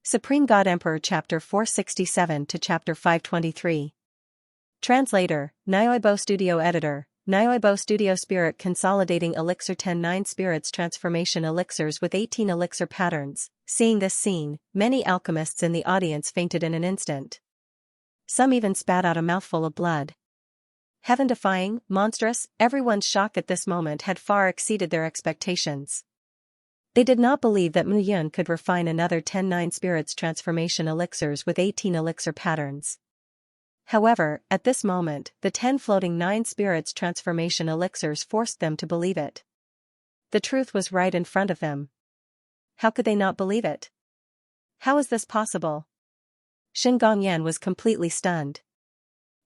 Supreme God Emperor Chapter 467 to Chapter 523. Translator, Nioibo Studio Editor, Nioibo Studio Spirit Consolidating Elixir 10-9 Spirits Transformation Elixirs with 18 Elixir Patterns. Seeing this scene, many alchemists in the audience fainted in an instant. Some even spat out a mouthful of blood. Heaven-defying, monstrous, everyone's shock at this moment had far exceeded their expectations. They did not believe that Mu Yun could refine another 10-9 spirits transformation elixirs with 18 elixir patterns. However, at this moment, the 10 floating 9 spirits transformation elixirs forced them to believe it. The truth was right in front of them. How could they not believe it? How is this possible? Shen Gongyan was completely stunned.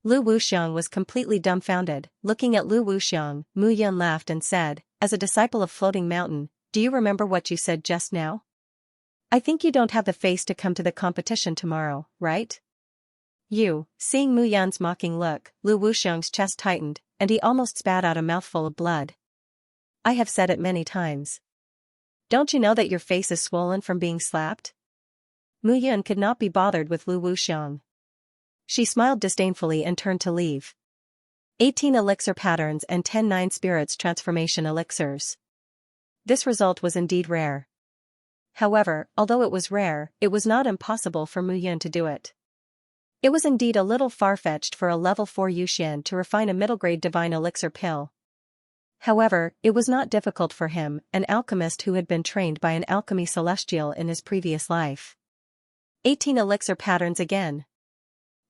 Lu Wuxiang was completely dumbfounded. Looking at Lu Wuxiang, Mu Yun laughed and said, "As a disciple of Floating Mountain, do you remember what you said just now? I think you don't have the face to come to the competition tomorrow, right?" Seeing Mu Yun's mocking look, Lu Wuxiang's chest tightened, and he almost spat out a mouthful of blood. "I have said it many times. Don't you know that your face is swollen from being slapped?" Mu Yun could not be bothered with Lu Wuxiang. She smiled disdainfully and turned to leave. 18 elixir patterns and 10-9 spirits transformation elixirs. This result was indeed rare. However, although it was rare, it was not impossible for Mu Yun to do it. It was indeed a little far-fetched for a level 4 Yuxian to refine a middle-grade divine elixir pill. However, it was not difficult for him, an alchemist who had been trained by an alchemy celestial in his previous life. 18 elixir patterns again.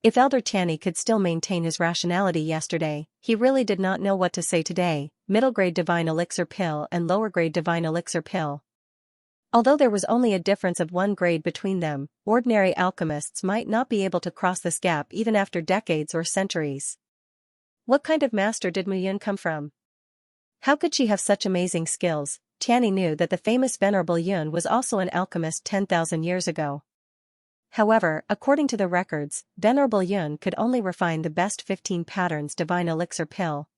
If Elder Tianyi could still maintain his rationality yesterday, he really did not know what to say today: middle-grade divine elixir pill and lower-grade divine elixir pill. Although there was only a difference of 1 grade between them, ordinary alchemists might not be able to cross this gap even after decades or centuries. What kind of master did Mu Yun come from? How could she have such amazing skills? Tianyi knew that the famous Venerable Yun was also an alchemist 10,000 years ago. However, according to the records, Venerable Yun could only refine the best 15 patterns divine elixir pill.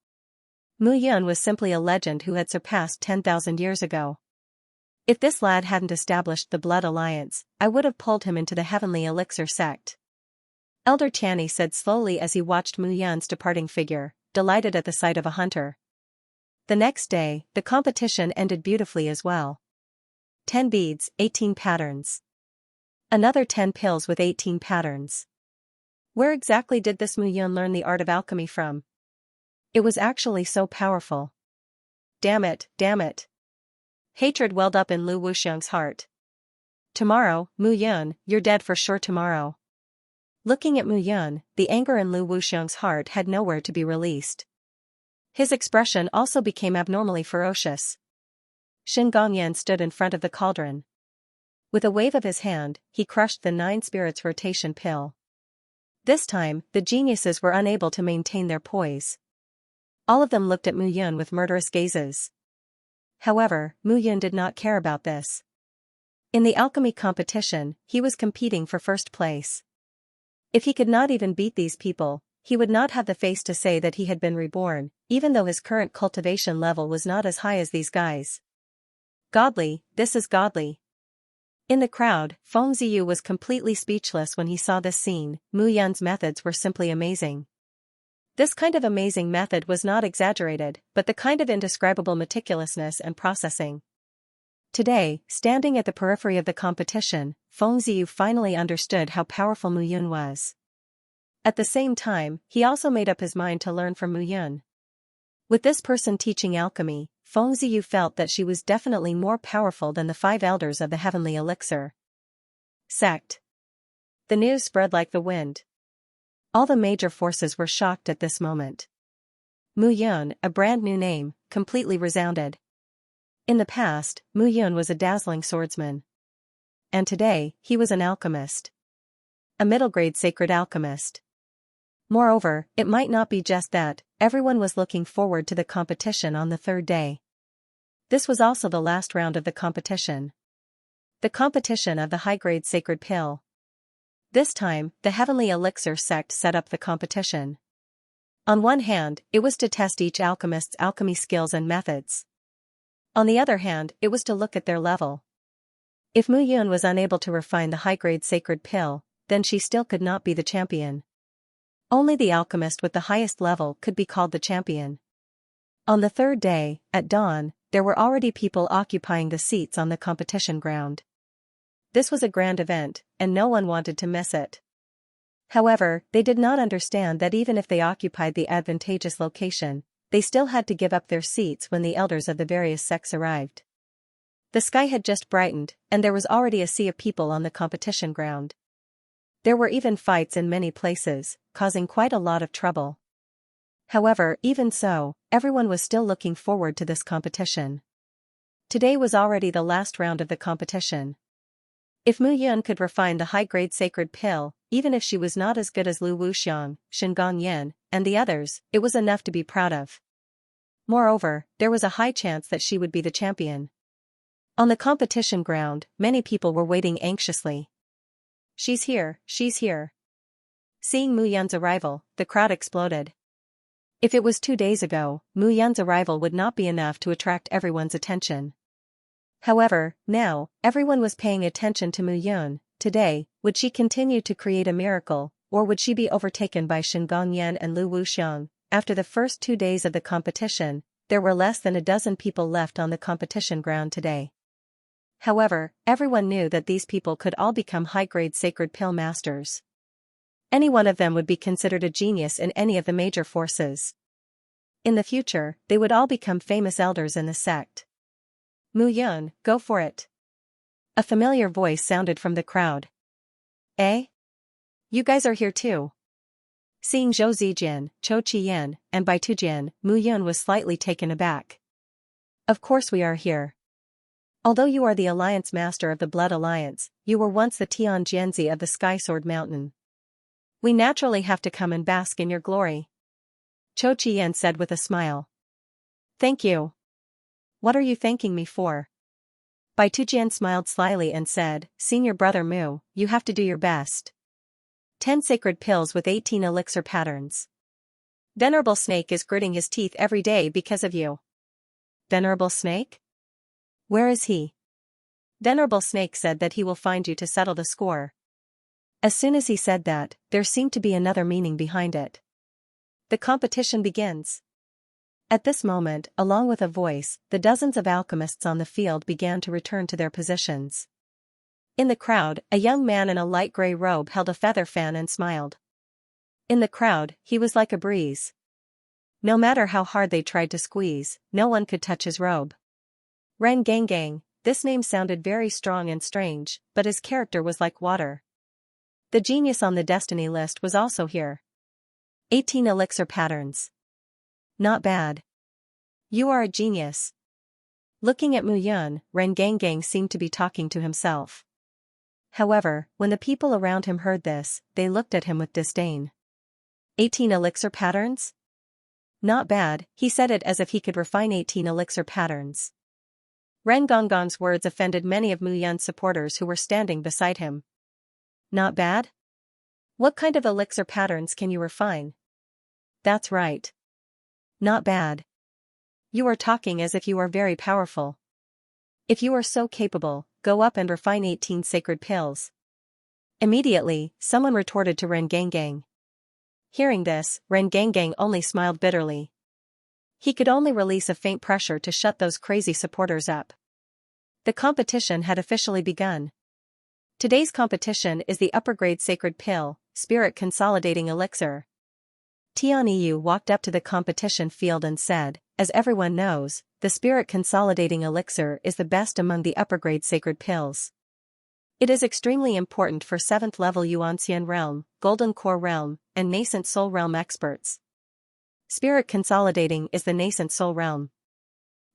Mu Yun was simply a legend who had surpassed 10,000 years ago. If this lad hadn't established the Blood Alliance, I would have pulled him into the Heavenly Elixir sect. Elder Tianyi said slowly as he watched Mu Yun's departing figure, delighted at the sight of a hunter. The next day, the competition ended beautifully as well. 10 beads, 18 patterns. Another 10 pills with 18 patterns. Where exactly did this Mu Yun learn the art of alchemy from? It was actually so powerful. Damn it, damn it. Hatred welled up in Lu Wuxiang's heart. Tomorrow, Mu Yun, you're dead for sure tomorrow. Looking at Mu Yun, the anger in Lu Wuxiang's heart had nowhere to be released. His expression also became abnormally ferocious. Shen Gongyan stood in front of the cauldron. With a wave of his hand, he crushed the 9 spirits rotation pill. This time, the geniuses were unable to maintain their poise. All of them looked at Mu Yun with murderous gazes. However, Mu Yun did not care about this. In the alchemy competition, he was competing for first place. If he could not even beat these people, he would not have the face to say that he had been reborn, even though his current cultivation level was not as high as these guys. Godly, this is godly. In the crowd, Feng Ziyu was completely speechless when he saw this scene. Mu Yun's methods were simply amazing. This kind of amazing method was not exaggerated, but the kind of indescribable meticulousness and processing. Today, standing at the periphery of the competition, Feng Ziyu finally understood how powerful Mu Yun was. At the same time, he also made up his mind to learn from Mu Yun. With this person teaching alchemy, Feng Ziyu felt that she was definitely more powerful than the 5 elders of the Heavenly Elixir sect. The news spread like the wind. All the major forces were shocked at this moment. Mu Yun, a brand new name, completely resounded. In the past, Mu Yun was a dazzling swordsman. And today, he was an alchemist. A middle-grade sacred alchemist. Moreover, it might not be just that, everyone was looking forward to the competition on the 3rd day. This was also the last round of the competition. The competition of the high-grade sacred pill. This time, the Heavenly Elixir sect set up the competition. On one hand, it was to test each alchemist's alchemy skills and methods. On the other hand, it was to look at their level. If Mu Yun was unable to refine the high-grade sacred pill, then she still could not be the champion. Only the alchemist with the highest level could be called the champion. On the third day, at dawn, there were already people occupying the seats on the competition ground. This was a grand event, and no one wanted to miss it. However, they did not understand that even if they occupied the advantageous location, they still had to give up their seats when the elders of the various sects arrived. The sky had just brightened, and there was already a sea of people on the competition ground. There were even fights in many places, causing quite a lot of trouble. However, even so, everyone was still looking forward to this competition. Today was already the last round of the competition. If Mu Yun could refine the high-grade sacred pill, even if she was not as good as Lu Wuxiang, Shen Gongyan, and the others, it was enough to be proud of. Moreover, there was a high chance that she would be the champion. On the competition ground, many people were waiting anxiously. She's here, she's here. Seeing Mu Yun's arrival, the crowd exploded. If it was 2 days ago, Mu Yun's arrival would not be enough to attract everyone's attention. However, now, everyone was paying attention to Mu Yun. Today, would she continue to create a miracle, or would she be overtaken by Shen Gongyan and Lu Wuxiang? After the first 2 days of the competition, there were less than a dozen people left on the competition ground today. However, everyone knew that these people could all become high-grade sacred pill masters. Any one of them would be considered a genius in any of the major forces. In the future, they would all become famous elders in the sect. Mu Yun, go for it. A familiar voice sounded from the crowd. Eh? You guys are here too. Seeing Zhou Zijian, Chou Qiyan, and Bai Tujian, Mu Yun was slightly taken aback. Of course we are here. Although you are the Alliance Master of the Blood Alliance, you were once the Tian Jianzi of the Sky Sword Mountain. We naturally have to come and bask in your glory. Chou Qiyan said with a smile. Thank you. What are you thanking me for? Bai Tujian smiled slyly and said, Senior brother Mu, you have to do your best. 10 sacred pills with 18 elixir patterns. Venerable Snake is gritting his teeth every day because of you. Venerable Snake? Where is he? Venerable Snake said that he will find you to settle the score. As soon as he said that, there seemed to be another meaning behind it. The competition begins. At this moment, along with a voice, the dozens of alchemists on the field began to return to their positions. In the crowd, a young man in a light gray robe held a feather fan and smiled. In the crowd, he was like a breeze. No matter how hard they tried to squeeze, no one could touch his robe. Ren Gangang, this name sounded very strong and strange, but his character was like water. The genius on the destiny list was also here. 18 elixir patterns. Not bad. You are a genius. Looking at Mu Yun, Ren Gangang seemed to be talking to himself. However, when the people around him heard this, they looked at him with disdain. 18 elixir patterns? Not bad, he said it as if he could refine 18 elixir patterns. Ren Gongong's words offended many of Mu Yun's supporters who were standing beside him. Not bad? What kind of elixir patterns can you refine? That's right. Not bad. You are talking as if you are very powerful. If you are so capable, go up and refine 18 sacred pills. Immediately, someone retorted to Ren Gangang. Hearing this, Ren Gangang only smiled bitterly. He could only release a faint pressure to shut those crazy supporters up. The competition had officially begun. Today's competition is the upper-grade sacred pill, spirit consolidating elixir. Tian Yu walked up to the competition field and said, as everyone knows, the spirit consolidating elixir is the best among the upper-grade sacred pills. It is extremely important for 7th level Yuanxian realm, Golden Core realm, and Nascent Soul realm experts. Spirit consolidating is the Nascent Soul realm.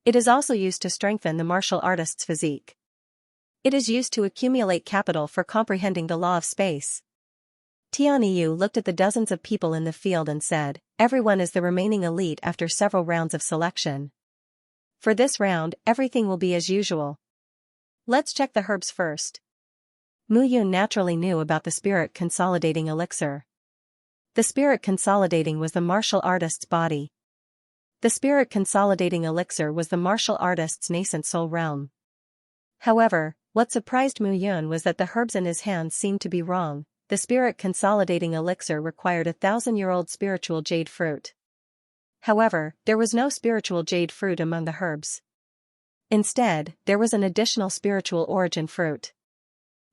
It is also used to strengthen the martial artist's physique. It is used to accumulate capital for comprehending the law of space. Tian Yu looked at the dozens of people in the field and said, everyone is the remaining elite after several rounds of selection. For this round, everything will be as usual. Let's check the herbs first. Mu Yun naturally knew about the spirit consolidating elixir. The spirit consolidating was the martial artist's body. The spirit consolidating elixir was the martial artist's nascent soul realm. However, What surprised Mu Yun was that the herbs in his hands seemed to be wrong. The spirit consolidating elixir required 1,000-year-old spiritual jade fruit. However, there was no spiritual jade fruit among the herbs. Instead, there was an additional spiritual origin fruit.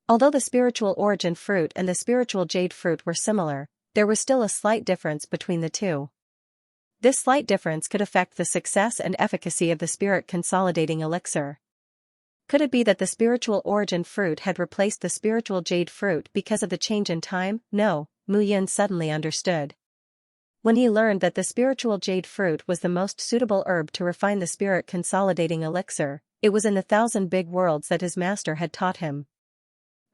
Although the spiritual origin fruit and the spiritual jade fruit were similar, there was still a slight difference between the two. This slight difference could affect the success and efficacy of the spirit consolidating elixir. Could it be that the spiritual origin fruit had replaced the spiritual jade fruit because of the change in time? No, Mu Yun suddenly understood. When he learned that the spiritual jade fruit was the most suitable herb to refine the spirit consolidating elixir, it was in the 1,000 big worlds that his master had taught him.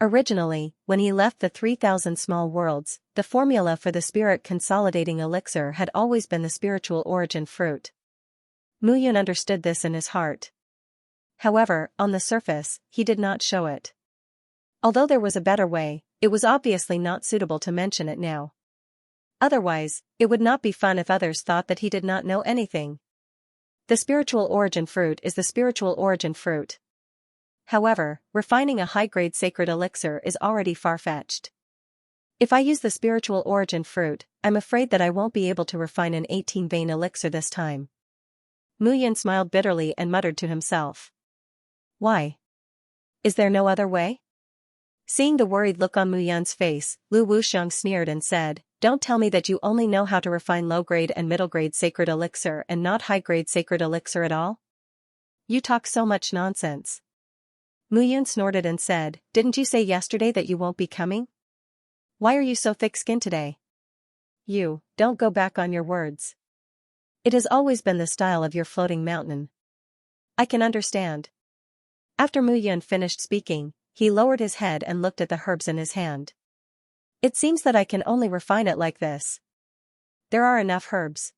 Originally, when he left the 3,000 small worlds, the formula for the spirit consolidating elixir had always been the spiritual origin fruit. Mu Yun understood this in his heart. However, on the surface, he did not show it. Although there was a better way, it was obviously not suitable to mention it now. Otherwise, it would not be fun if others thought that he did not know anything. The spiritual origin fruit is the spiritual origin fruit. However, refining a high-grade sacred elixir is already far-fetched. If I use the spiritual origin fruit, I'm afraid that I won't be able to refine an 18-vein elixir this time. Mu Yun smiled bitterly and muttered to himself. Why? Is there no other way? Seeing the worried look on Mu Yun's face, Lu Wuxiang sneered and said, "Don't tell me that you only know how to refine low-grade and middle-grade sacred elixir and not high-grade sacred elixir at all? You talk so much nonsense." Mu Yun snorted and said, "Didn't you say yesterday that you won't be coming? Why are you so thick-skinned today? You, don't go back on your words. It has always been the style of your floating mountain. I can understand." After Mu Yun finished speaking, he lowered his head and looked at the herbs in his hand. "It seems that I can only refine it like this. There are enough herbs.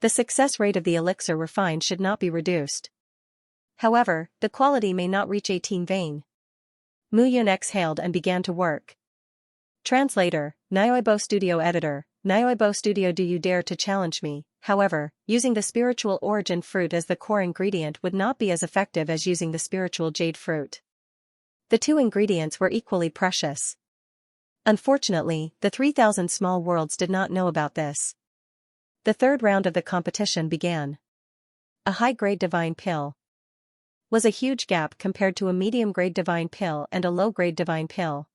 The success rate of the elixir refined should not be reduced. However, the quality may not reach 18 vein." Mu Yun exhaled and began to work. Translator, Nyoibo Studio Editor, Nyoibo Studio. Do you dare to challenge me? However, using the spiritual origin fruit as the core ingredient would not be as effective as using the spiritual jade fruit. The two ingredients were equally precious. Unfortunately, the 3,000 small worlds did not know about this. The third round of the competition began. A high-grade divine pill was a huge gap compared to a medium-grade divine pill and a low-grade divine pill.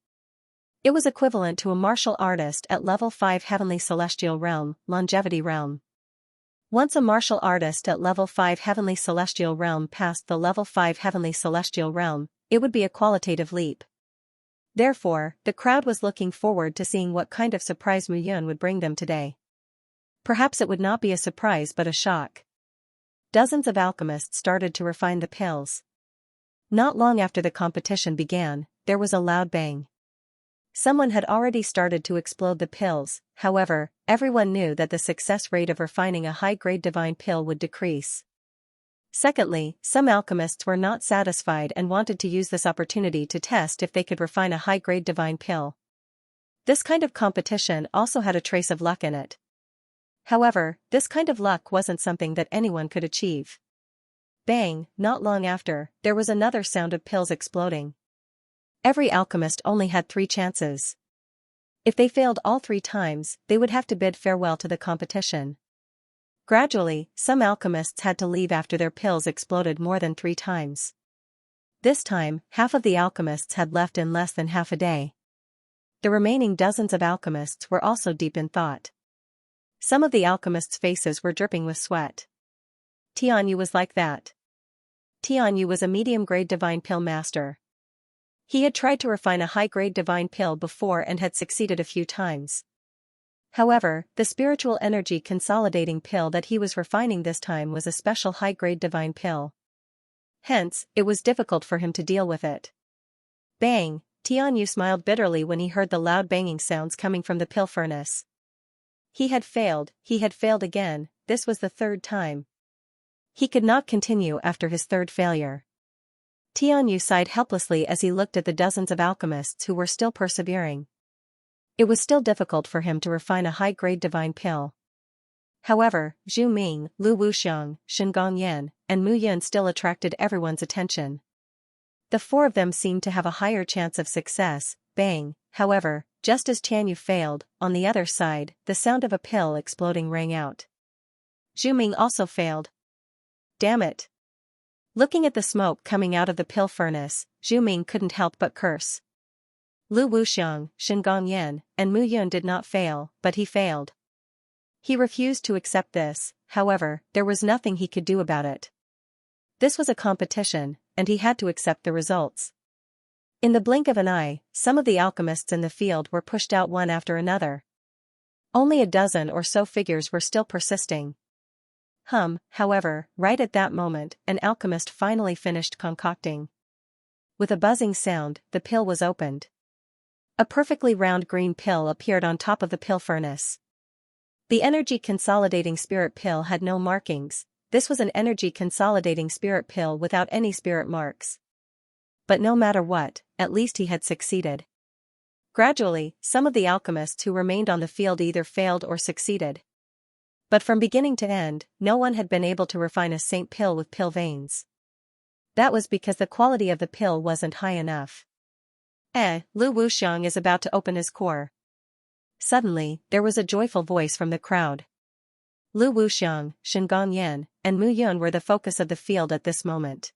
It was equivalent to a martial artist at level 5 Heavenly Celestial Realm, Longevity Realm. Once a martial artist at level 5 Heavenly Celestial Realm passed the level 5 Heavenly Celestial Realm, it would be a qualitative leap. Therefore, the crowd was looking forward to seeing what kind of surprise Mu Yun would bring them today. Perhaps it would not be a surprise but a shock. Dozens of alchemists started to refine the pills. Not long after the competition began, there was a loud bang. Someone had already started to explode the pills. However, everyone knew that the success rate of refining a high-grade divine pill would decrease. Secondly, some alchemists were not satisfied and wanted to use this opportunity to test if they could refine a high-grade divine pill. This kind of competition also had a trace of luck in it. However, this kind of luck wasn't something that anyone could achieve. Bang! Not long after, there was another sound of pills exploding. Every alchemist only had 3 chances. If they failed all 3 times, they would have to bid farewell to the competition. Gradually, some alchemists had to leave after their pills exploded more than 3 times. This time, half of the alchemists had left in less than half a day. The remaining dozens of alchemists were also deep in thought. Some of the alchemists' faces were dripping with sweat. Tianyu was like that. Tianyu was a medium-grade divine pill master. He had tried to refine a high-grade divine pill before and had succeeded a few times. However, the spiritual energy consolidating pill that he was refining this time was a special high-grade divine pill. Hence, it was difficult for him to deal with it. Bang! Tianyu smiled bitterly when he heard the loud banging sounds coming from the pill furnace. He had failed again. This was the 3rd time. He could not continue after his 3rd failure. Tianyu sighed helplessly as he looked at the dozens of alchemists who were still persevering. It was still difficult for him to refine a high-grade divine pill. However, Zhu Ming, Lu Wuxiang, Shen Gongyan, and Mu Yun still attracted everyone's attention. The four of them seemed to have a higher chance of success. Bang, however, just as Xianxia failed, on the other side, the sound of a pill exploding rang out. Zhu Ming also failed. Damn it. Looking at the smoke coming out of the pill furnace, Zhu Ming couldn't help but curse. Lu Wuxiang, Shen Gongyan, and Mu Yun did not fail, but he failed. He refused to accept this, however, there was nothing he could do about it. This was a competition, and he had to accept the results. In the blink of an eye, some of the alchemists in the field were pushed out one after another. Only a dozen or so figures were still persisting. However, right at that moment, an alchemist finally finished concocting. With a buzzing sound, the pill was opened. A perfectly round green pill appeared on top of the pill furnace. The energy consolidating spirit pill had no markings. This was an energy consolidating spirit pill without any spirit marks. But no matter what, at least he had succeeded. Gradually, some of the alchemists who remained on the field either failed or succeeded. But from beginning to end, no one had been able to refine a saint pill with pill veins. That was because the quality of the pill wasn't high enough. Lu Wuxiang is about to open his core. Suddenly, there was a joyful voice from the crowd. Lu Wuxiang, Shen Gongyan, and Mu Yun were the focus of the field at this moment.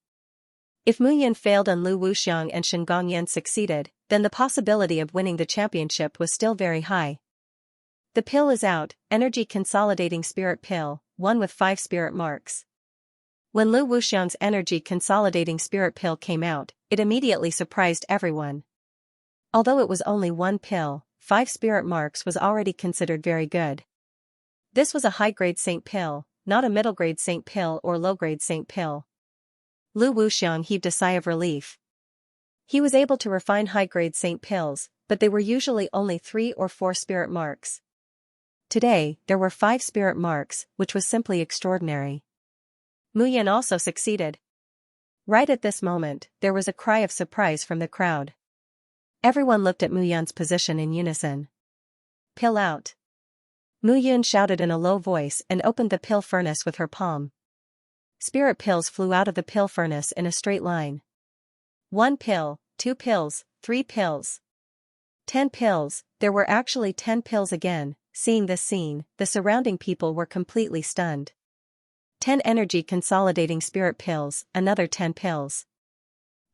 If Mu Yun failed and Lu Wuxiang and Shen Gongyan succeeded, then the possibility of winning the championship was still very high. The pill is out, energy consolidating spirit pill, one with 5 spirit marks. When Lu Wuxiang's energy consolidating spirit pill came out, it immediately surprised everyone. Although it was only one pill, 5 spirit marks was already considered very good. This was a high-grade saint pill, not a middle-grade saint pill or low-grade saint pill. Lu Wuxiang heaved a sigh of relief. He was able to refine high-grade saint pills, but they were usually only 3 or 4 spirit marks. Today, there were 5 spirit marks, which was simply extraordinary. Mu Yun also succeeded. Right at this moment, there was a cry of surprise from the crowd. Everyone looked at Mu Yun's position in unison. Pill out. Mu Yun shouted in a low voice and opened the pill furnace with her palm. Spirit pills flew out of the pill furnace in a straight line. 1 pill, 2 pills, 3 pills. 10 pills, there were actually 10 pills again. Seeing this scene, the surrounding people were completely stunned. 10 energy consolidating spirit pills, another 10 pills.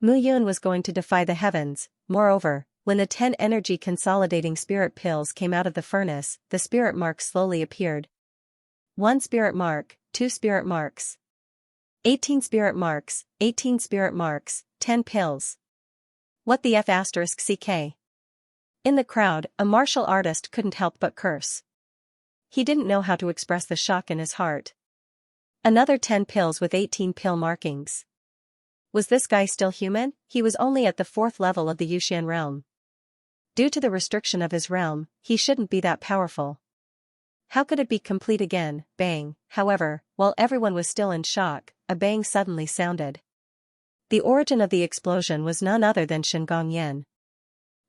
Mu Yun was going to defy the heavens. Moreover, when the 10 energy consolidating spirit pills came out of the furnace, the spirit marks slowly appeared. 1 spirit mark, 2 spirit marks. 18 spirit marks, 18 spirit marks, 10 pills. What the F*** CK? In the crowd, a martial artist couldn't help but curse. He didn't know how to express the shock in his heart. Another 10 pills with 18 pill markings. Was this guy still human? He was only at the 4th level of the Yuxian realm. Due to the restriction of his realm, he shouldn't be that powerful. How could it be complete again? Bang. However, while everyone was still in shock, a bang suddenly sounded. The origin of the explosion was none other than Shen Gongyan.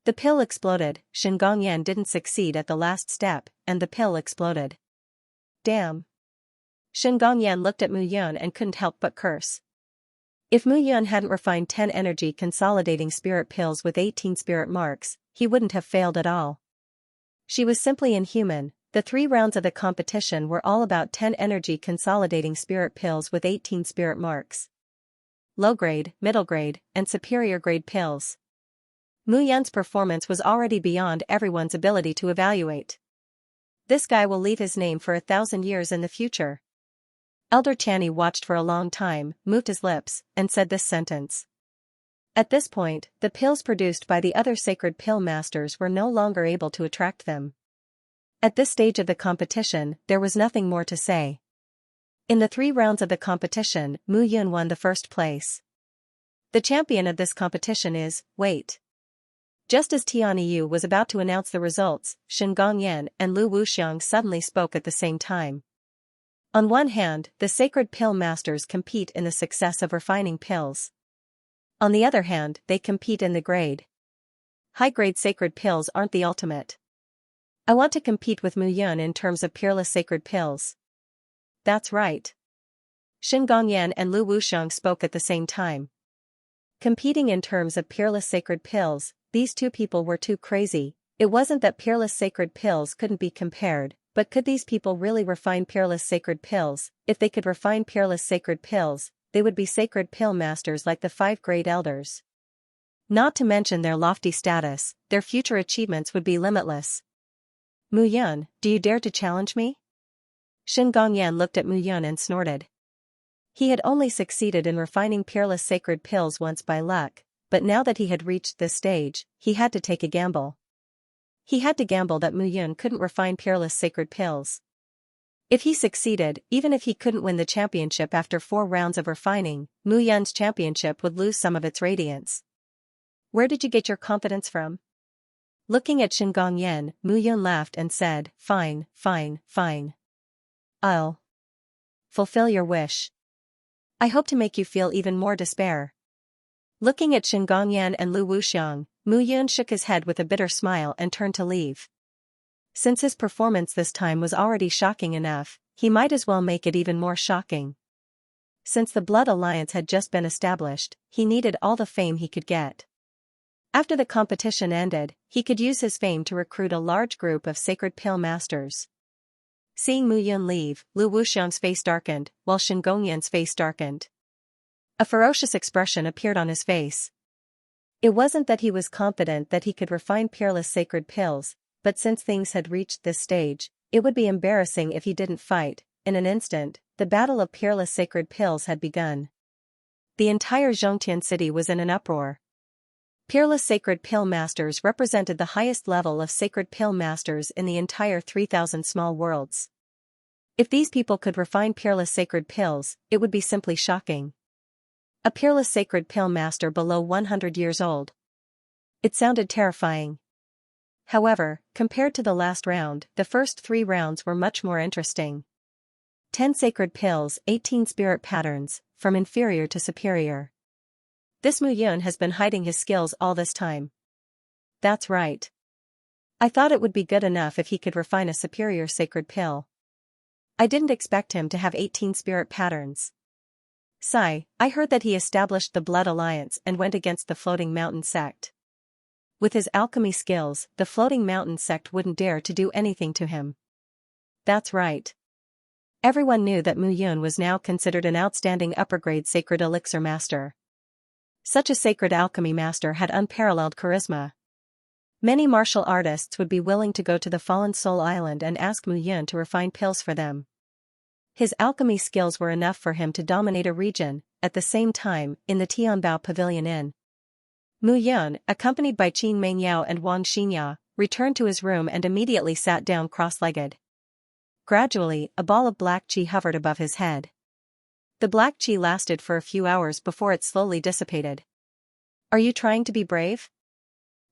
The pill exploded. Shen Gongyan didn't succeed at the last step, and the pill exploded. Damn. Shen Gongyan looked at Mu Yun and couldn't help but curse. If Mu Yun hadn't refined 10 energy consolidating spirit pills with 18 spirit marks, he wouldn't have failed at all. She was simply inhuman. The 3 rounds of the competition were all about 10 energy consolidating spirit pills with 18 spirit marks. Low grade, middle grade, and superior grade pills. Mu Yun's performance was already beyond everyone's ability to evaluate. This guy will leave his name for 1,000 years in the future. Elder Channy watched for a long time, moved his lips, and said this sentence. At this point, the pills produced by the other sacred pill masters were no longer able to attract them. At this stage of the competition, there was nothing more to say. In the 3 rounds of the competition, Mu Yun won the 1st place. The champion of this competition is, wait. Just as Tianyu was about to announce the results, Shen Gongyan and Lu Wuxiang suddenly spoke at the same time. On one hand, the sacred pill masters compete in the success of refining pills. On the other hand, they compete in the grade. High-grade sacred pills aren't the ultimate. I want to compete with Mu Yun in terms of peerless sacred pills. That's right. Shen Gongyan and Lu Wuxiang spoke at the same time. Competing in terms of peerless sacred pills, these two people were too crazy. It wasn't that peerless sacred pills couldn't be compared, but could these people really refine peerless sacred pills? If they could refine peerless sacred pills, they would be sacred pill masters like the 5 great elders. Not to mention their lofty status, their future achievements would be limitless. Mu Yun, do you dare to challenge me? Shen Gongyan looked at Mu Yun and snorted. He had only succeeded in refining peerless sacred pills once by luck, but now that he had reached this stage, he had to take a gamble. He had to gamble that Mu Yun couldn't refine peerless sacred pills. If he succeeded, even if he couldn't win the championship after 4 rounds of refining, Mu Yun's championship would lose some of its radiance. Where did you get your confidence from? Looking at Shen Gongyan, Mu Yun laughed and said, fine, fine, fine. I'll fulfill your wish. I hope to make you feel even more despair. Looking at Shen Gongyan and Lu Wuxiang, Mu Yun shook his head with a bitter smile and turned to leave. Since his performance this time was already shocking enough, he might as well make it even more shocking. Since the Blood Alliance had just been established, he needed all the fame he could get. After the competition ended, he could use his fame to recruit a large group of sacred pill masters. Seeing Mu Yun leave, Lu Wuxiang's face darkened, while Shen Gongyan's face darkened. A ferocious expression appeared on his face. It wasn't that he was confident that he could refine peerless sacred pills, but since things had reached this stage, it would be embarrassing if he didn't fight. In an instant, the battle of peerless sacred pills had begun. The entire Zhongtian city was in an uproar. Peerless sacred pill masters represented the highest level of sacred pill masters in the entire 3,000 small worlds. If these people could refine peerless sacred pills, it would be simply shocking. A peerless sacred pill master below 100 years old. It sounded terrifying. However, compared to the last round, the first 3 rounds were much more interesting. 10 sacred pills, 18 spirit patterns, from inferior to superior. This Mu Yun has been hiding his skills all this time. That's right. I thought it would be good enough if he could refine a superior sacred pill. I didn't expect him to have 18 spirit patterns. Sigh, I heard that he established the Blood Alliance and went against the Floating Mountain sect. With his alchemy skills, the Floating Mountain sect wouldn't dare to do anything to him. That's right. Everyone knew that Mu Yun was now considered an outstanding upper-grade sacred elixir master. Such a sacred alchemy master had unparalleled charisma. Many martial artists would be willing to go to the Fallen Soul Island and ask Mu Yun to refine pills for them. His alchemy skills were enough for him to dominate a region. At the same time, in the Tianbao Pavilion Inn, Mu Yun, accompanied by Qin Mengyao and Wang Xianxia, returned to his room and immediately sat down cross-legged. Gradually, a ball of black qi hovered above his head. The black qi lasted for a few hours before it slowly dissipated. Are you trying to be brave?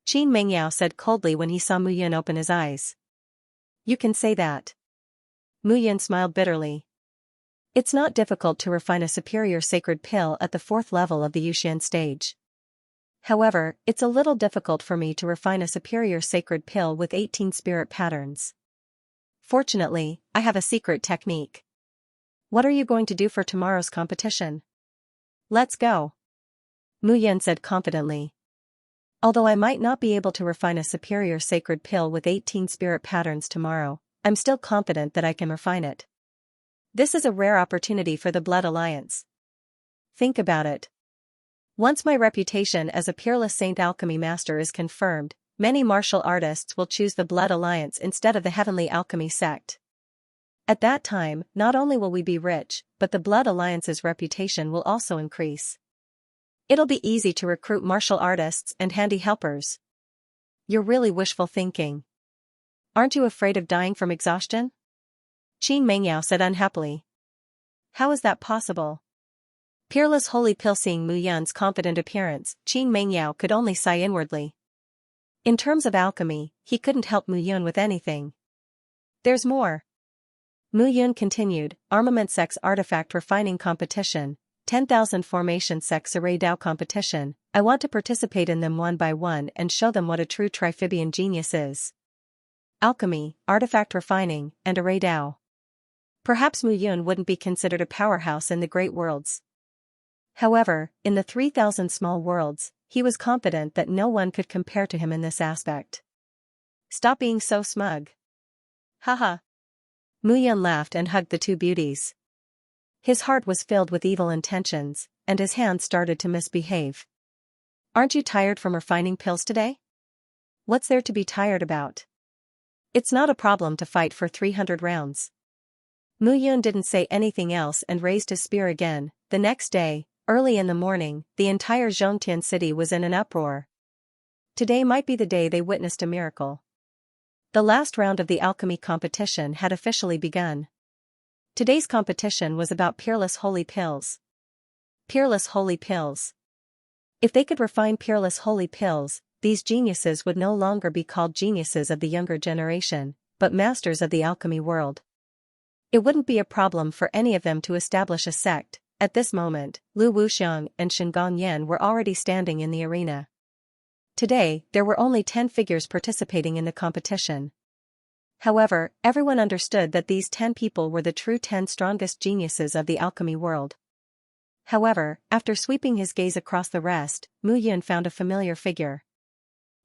Qin Mengyao said coldly when he saw Mu Yun open his eyes. You can say that. Mu Yun smiled bitterly. It's not difficult to refine a superior sacred pill at the 4th level of the Yuxian stage. However, it's a little difficult for me to refine a superior sacred pill with 18 spirit patterns. Fortunately, I have a secret technique. What are you going to do for tomorrow's competition? Let's go. Mu Yun said confidently. Although I might not be able to refine a superior sacred pill with 18 spirit patterns tomorrow, I'm still confident that I can refine it. This is a rare opportunity for the Blood Alliance. Think about it. Once my reputation as a peerless saint alchemy master is confirmed, many martial artists will choose the Blood Alliance instead of the Heavenly Alchemy sect. At that time, not only will we be rich, but the Blood Alliance's reputation will also increase. It'll be easy to recruit martial artists and handy helpers. You're really wishful thinking. Aren't you afraid of dying from exhaustion? Qin Mengyao said unhappily. How is that possible? Peerless holy pill. Seeing Mu Yun's confident appearance, Qin Mengyao could only sigh inwardly. In terms of alchemy, he couldn't help Mu Yun with anything. There's more. Mu Yun continued, Armament Sects Artifact Refining Competition, 10,000 Formation Sects Array Dao Competition. I want to participate in them one by one and show them what a true Triphibian genius is. Alchemy, Artifact Refining, and Array Dao. Perhaps Mu Yun wouldn't be considered a powerhouse in the Great Worlds. However, in the 3,000 small worlds, he was confident that no one could compare to him in this aspect. Stop being so smug. Haha. Mu Yun laughed and hugged the two beauties. His heart was filled with evil intentions, and his hands started to misbehave. Aren't you tired from refining pills today? What's there to be tired about? It's not a problem to fight for 300 rounds. Mu Yun didn't say anything else and raised his spear again. The next day, early in the morning, the entire Zhongtian city was in an uproar. Today might be the day they witnessed a miracle. The last round of the alchemy competition had officially begun. Today's competition was about peerless holy pills. Peerless holy pills. If they could refine peerless holy pills, these geniuses would no longer be called geniuses of the younger generation, but masters of the alchemy world. It wouldn't be a problem for any of them to establish a sect. At this moment, Lu Wuxiang and Shingang Yan were already standing in the arena. Today, there were only 10 figures participating in the competition. However, everyone understood that these 10 people were the true 10 strongest geniuses of the alchemy world. However, after sweeping his gaze across the rest, Mu Yun found a familiar figure.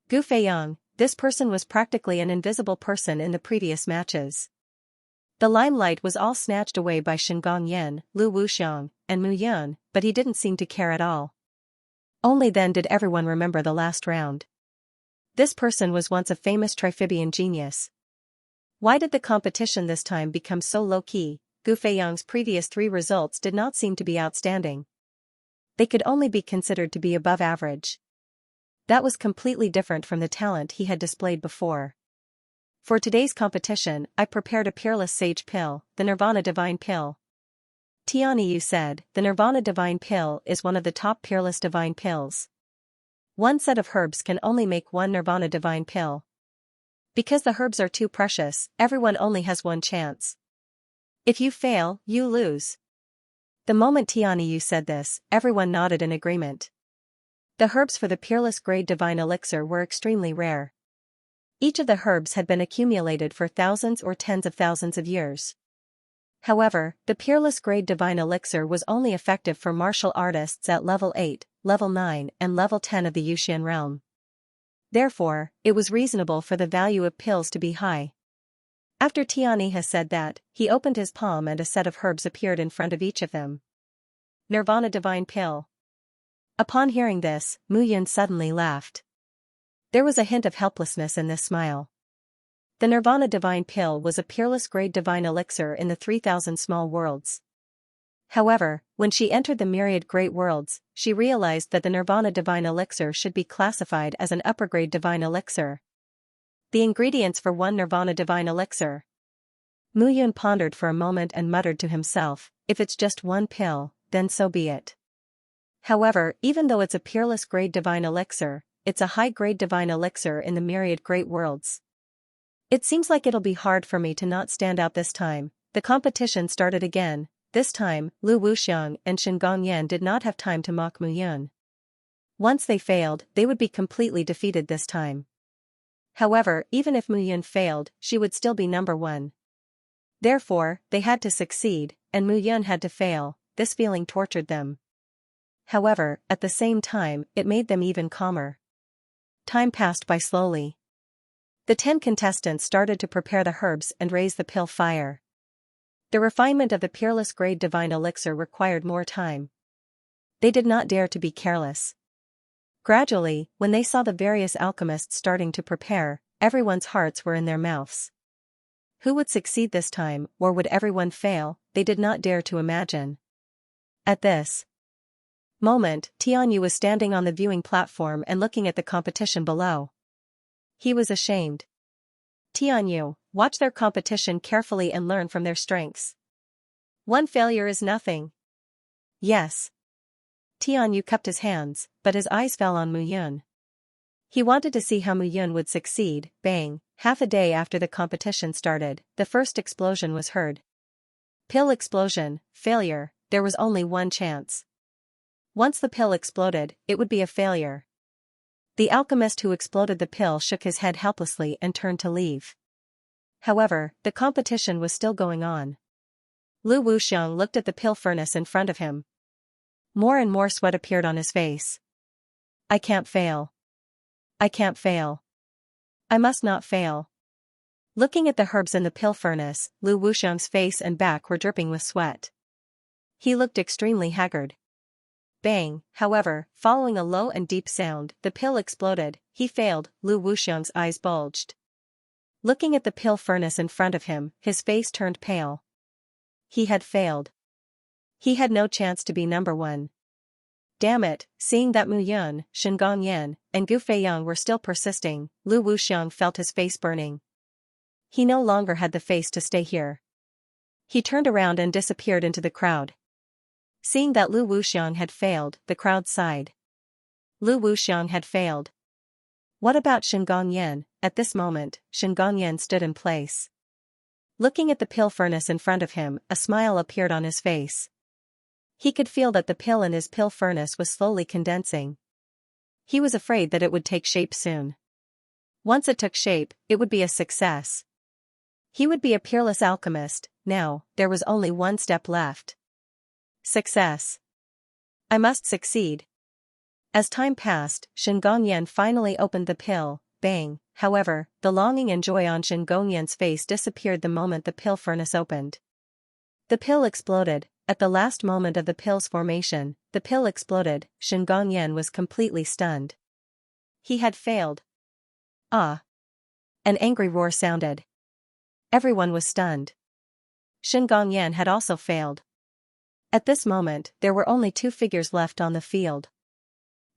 Gu Feiyang. This person was practically an invisible person in the previous matches. The limelight was all snatched away by Shingang Yan, Lu Wuxiang, and Mu Yun, but he didn't seem to care at all. Only then did everyone remember the last round. This person was once a famous Triphibian genius. Why did the competition this time become so low-key? Gu Feiyang's previous 3 results did not seem to be outstanding. They could only be considered to be above average. That was completely different from the talent he had displayed before. For today's competition, I prepared a peerless sage pill, the Nirvana Divine Pill. Tianyu said, the Nirvana Divine Pill is one of the top peerless divine pills. One set of herbs can only make one Nirvana Divine Pill. Because the herbs are too precious, everyone only has one chance. If you fail, you lose. The moment Tianyu said this, everyone nodded in agreement. The herbs for the peerless grade divine elixir were extremely rare. Each of the herbs had been accumulated for thousands or tens of thousands of years. However, the peerless grade divine elixir was only effective for martial artists at level 8, level 9, and level 10 of the Yuxian realm. Therefore, it was reasonable for the value of pills to be high. After Tianyu has said that, he opened his palm and a set of herbs appeared in front of each of them. Nirvana Divine Pill. Upon hearing this, Mu Yun suddenly laughed. There was a hint of helplessness in this smile. The Nirvana Divine Pill was a peerless grade divine elixir in the 3,000 small worlds. However, when she entered the myriad great worlds, she realized that the Nirvana Divine Elixir should be classified as an upper-grade divine elixir. The ingredients for one Nirvana Divine Elixir. Mu Yun pondered for a moment and muttered to himself, if it's just one pill, then so be it. However, even though it's a peerless grade divine elixir, it's a high-grade divine elixir in the myriad great worlds. It seems like it'll be hard for me to not stand out this time. The competition started again. This time, Lu Wuxiang and Shingang Yan did not have time to mock Mu Yun. Once they failed, they would be completely defeated this time. However, even if Mu Yun failed, she would still be number 1. Therefore, they had to succeed, and Mu Yun had to fail. This feeling tortured them. However, at the same time, it made them even calmer. Time passed by slowly. The 10 contestants started to prepare the herbs and raise the pill fire. The refinement of the peerless grade divine elixir required more time. They did not dare to be careless. Gradually, when they saw the various alchemists starting to prepare, everyone's hearts were in their mouths. Who would succeed this time, or would everyone fail? They did not dare to imagine. At this moment, Tianyu was standing on the viewing platform and looking at the competition below. He was ashamed. Tianyu, watch their competition carefully and learn from their strengths. One failure is nothing. Yes. Tianyu cupped his hands, but his eyes fell on Mu Yun. He wanted to see how Mu Yun would succeed. Bang! Half a day after the competition started, the first explosion was heard. Pill explosion, failure, there was only one chance. Once the pill exploded, it would be a failure. The alchemist who exploded the pill shook his head helplessly and turned to leave. However, the competition was still going on. Lu Wuxiang looked at the pill furnace in front of him. More and more sweat appeared on his face. I can't fail. I can't fail. I must not fail. Looking at the herbs in the pill furnace, Lu Wuxiang's face and back were dripping with sweat. He looked extremely haggard. Bang, however, following a low and deep sound, the pill exploded. He failed. Lu Wuxiang's eyes bulged. Looking at the pill furnace in front of him, his face turned pale. He had failed. He had no chance to be number one. Damn it, seeing that Mu Yun, Shen Gongyan, and Gu Feiyang were still persisting, Lu Wuxiang felt his face burning. He no longer had the face to stay here. He turned around and disappeared into the crowd. Seeing that Lu Wuxiang had failed, the crowd sighed. Lu Wuxiang had failed. What about Shen Gongyan? At this moment, Shen Gongyan stood in place. Looking at the pill furnace in front of him, a smile appeared on his face. He could feel that the pill in his pill furnace was slowly condensing. He was afraid that it would take shape soon. Once it took shape, it would be a success. He would be a peerless alchemist. Now, there was only one step left. Success. I must succeed. As time passed, Shen Gongyan finally opened the pill. Bang, however, the longing and joy on Shen Gongyan's face disappeared the moment the pill furnace opened. The pill exploded. At the last moment of the pill's formation, the pill exploded. Shen Gongyan was completely stunned. He had failed. Ah! An angry roar sounded. Everyone was stunned. Shen Gongyan had also failed. At this moment, there were only two figures left on the field.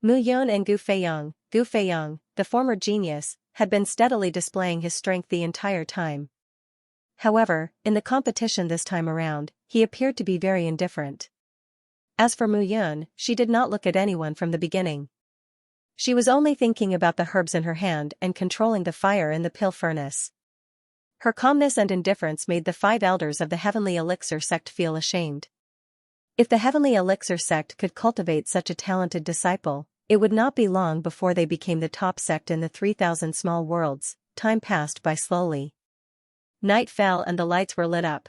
Mu Yun and Gu Feiyang. Gu Feiyang, the former genius, had been steadily displaying his strength the entire time. However, in the competition this time around, he appeared to be very indifferent. As for Mu Yun, she did not look at anyone from the beginning. She was only thinking about the herbs in her hand and controlling the fire in the pill furnace. Her calmness and indifference made the 5 elders of the Heavenly Elixir sect feel ashamed. If the Heavenly Elixir sect could cultivate such a talented disciple, it would not be long before they became the top sect in the 3,000 small worlds. Time passed by slowly. Night fell and the lights were lit up.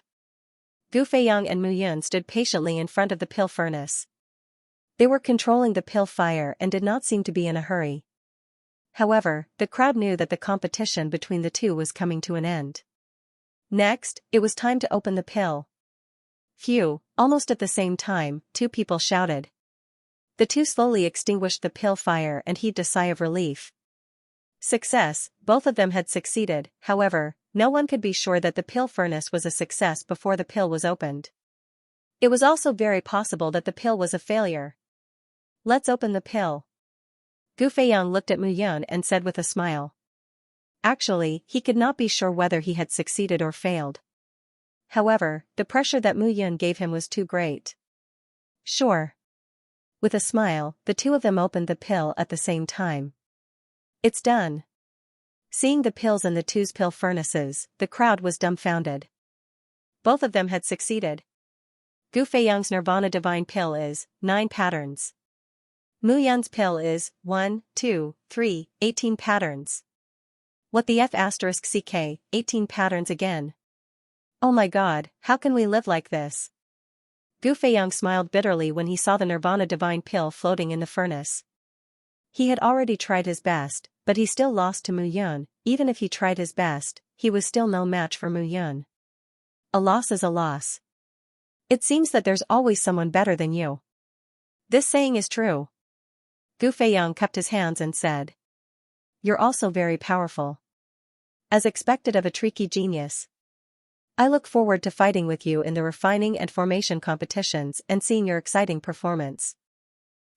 Gu Feiyang and Mu Yun stood patiently in front of the pill furnace. They were controlling the pill fire and did not seem to be in a hurry. However, the crowd knew that the competition between the two was coming to an end. Next, it was time to open the pill. Phew, almost at the same time, 2 people shouted. The 2 slowly extinguished the pill fire and heaved a sigh of relief. Success, both of them had succeeded. However, no one could be sure that the pill furnace was a success before the pill was opened. It was also very possible that the pill was a failure. Let's open the pill. Gu Feiyang looked at Mu Yun and said with a smile. Actually, he could not be sure whether he had succeeded or failed. However, the pressure that Mu Yun gave him was too great. Sure. With a smile, the 2 of them opened the pill at the same time. It's done. Seeing the pills in the 2's pill furnaces, the crowd was dumbfounded. Both of them had succeeded. Gu Feiyang's Nirvana Divine Pill is 9 patterns. Mu Yun's pill is 1, 2, 3, 18 patterns. What the F*** CK, 18 patterns again. Oh my god, how can we live like this? Gu Feiyang smiled bitterly when he saw the Nirvana Divine Pill floating in the furnace. He had already tried his best, but he still lost to Mu Yun. Even if he tried his best, he was still no match for Mu Yun. A loss is a loss. It seems that there's always someone better than you. This saying is true. Gu Feiyang cupped his hands and said. You're also very powerful. As expected of a tricky genius. I look forward to fighting with you in the refining and formation competitions and seeing your exciting performance.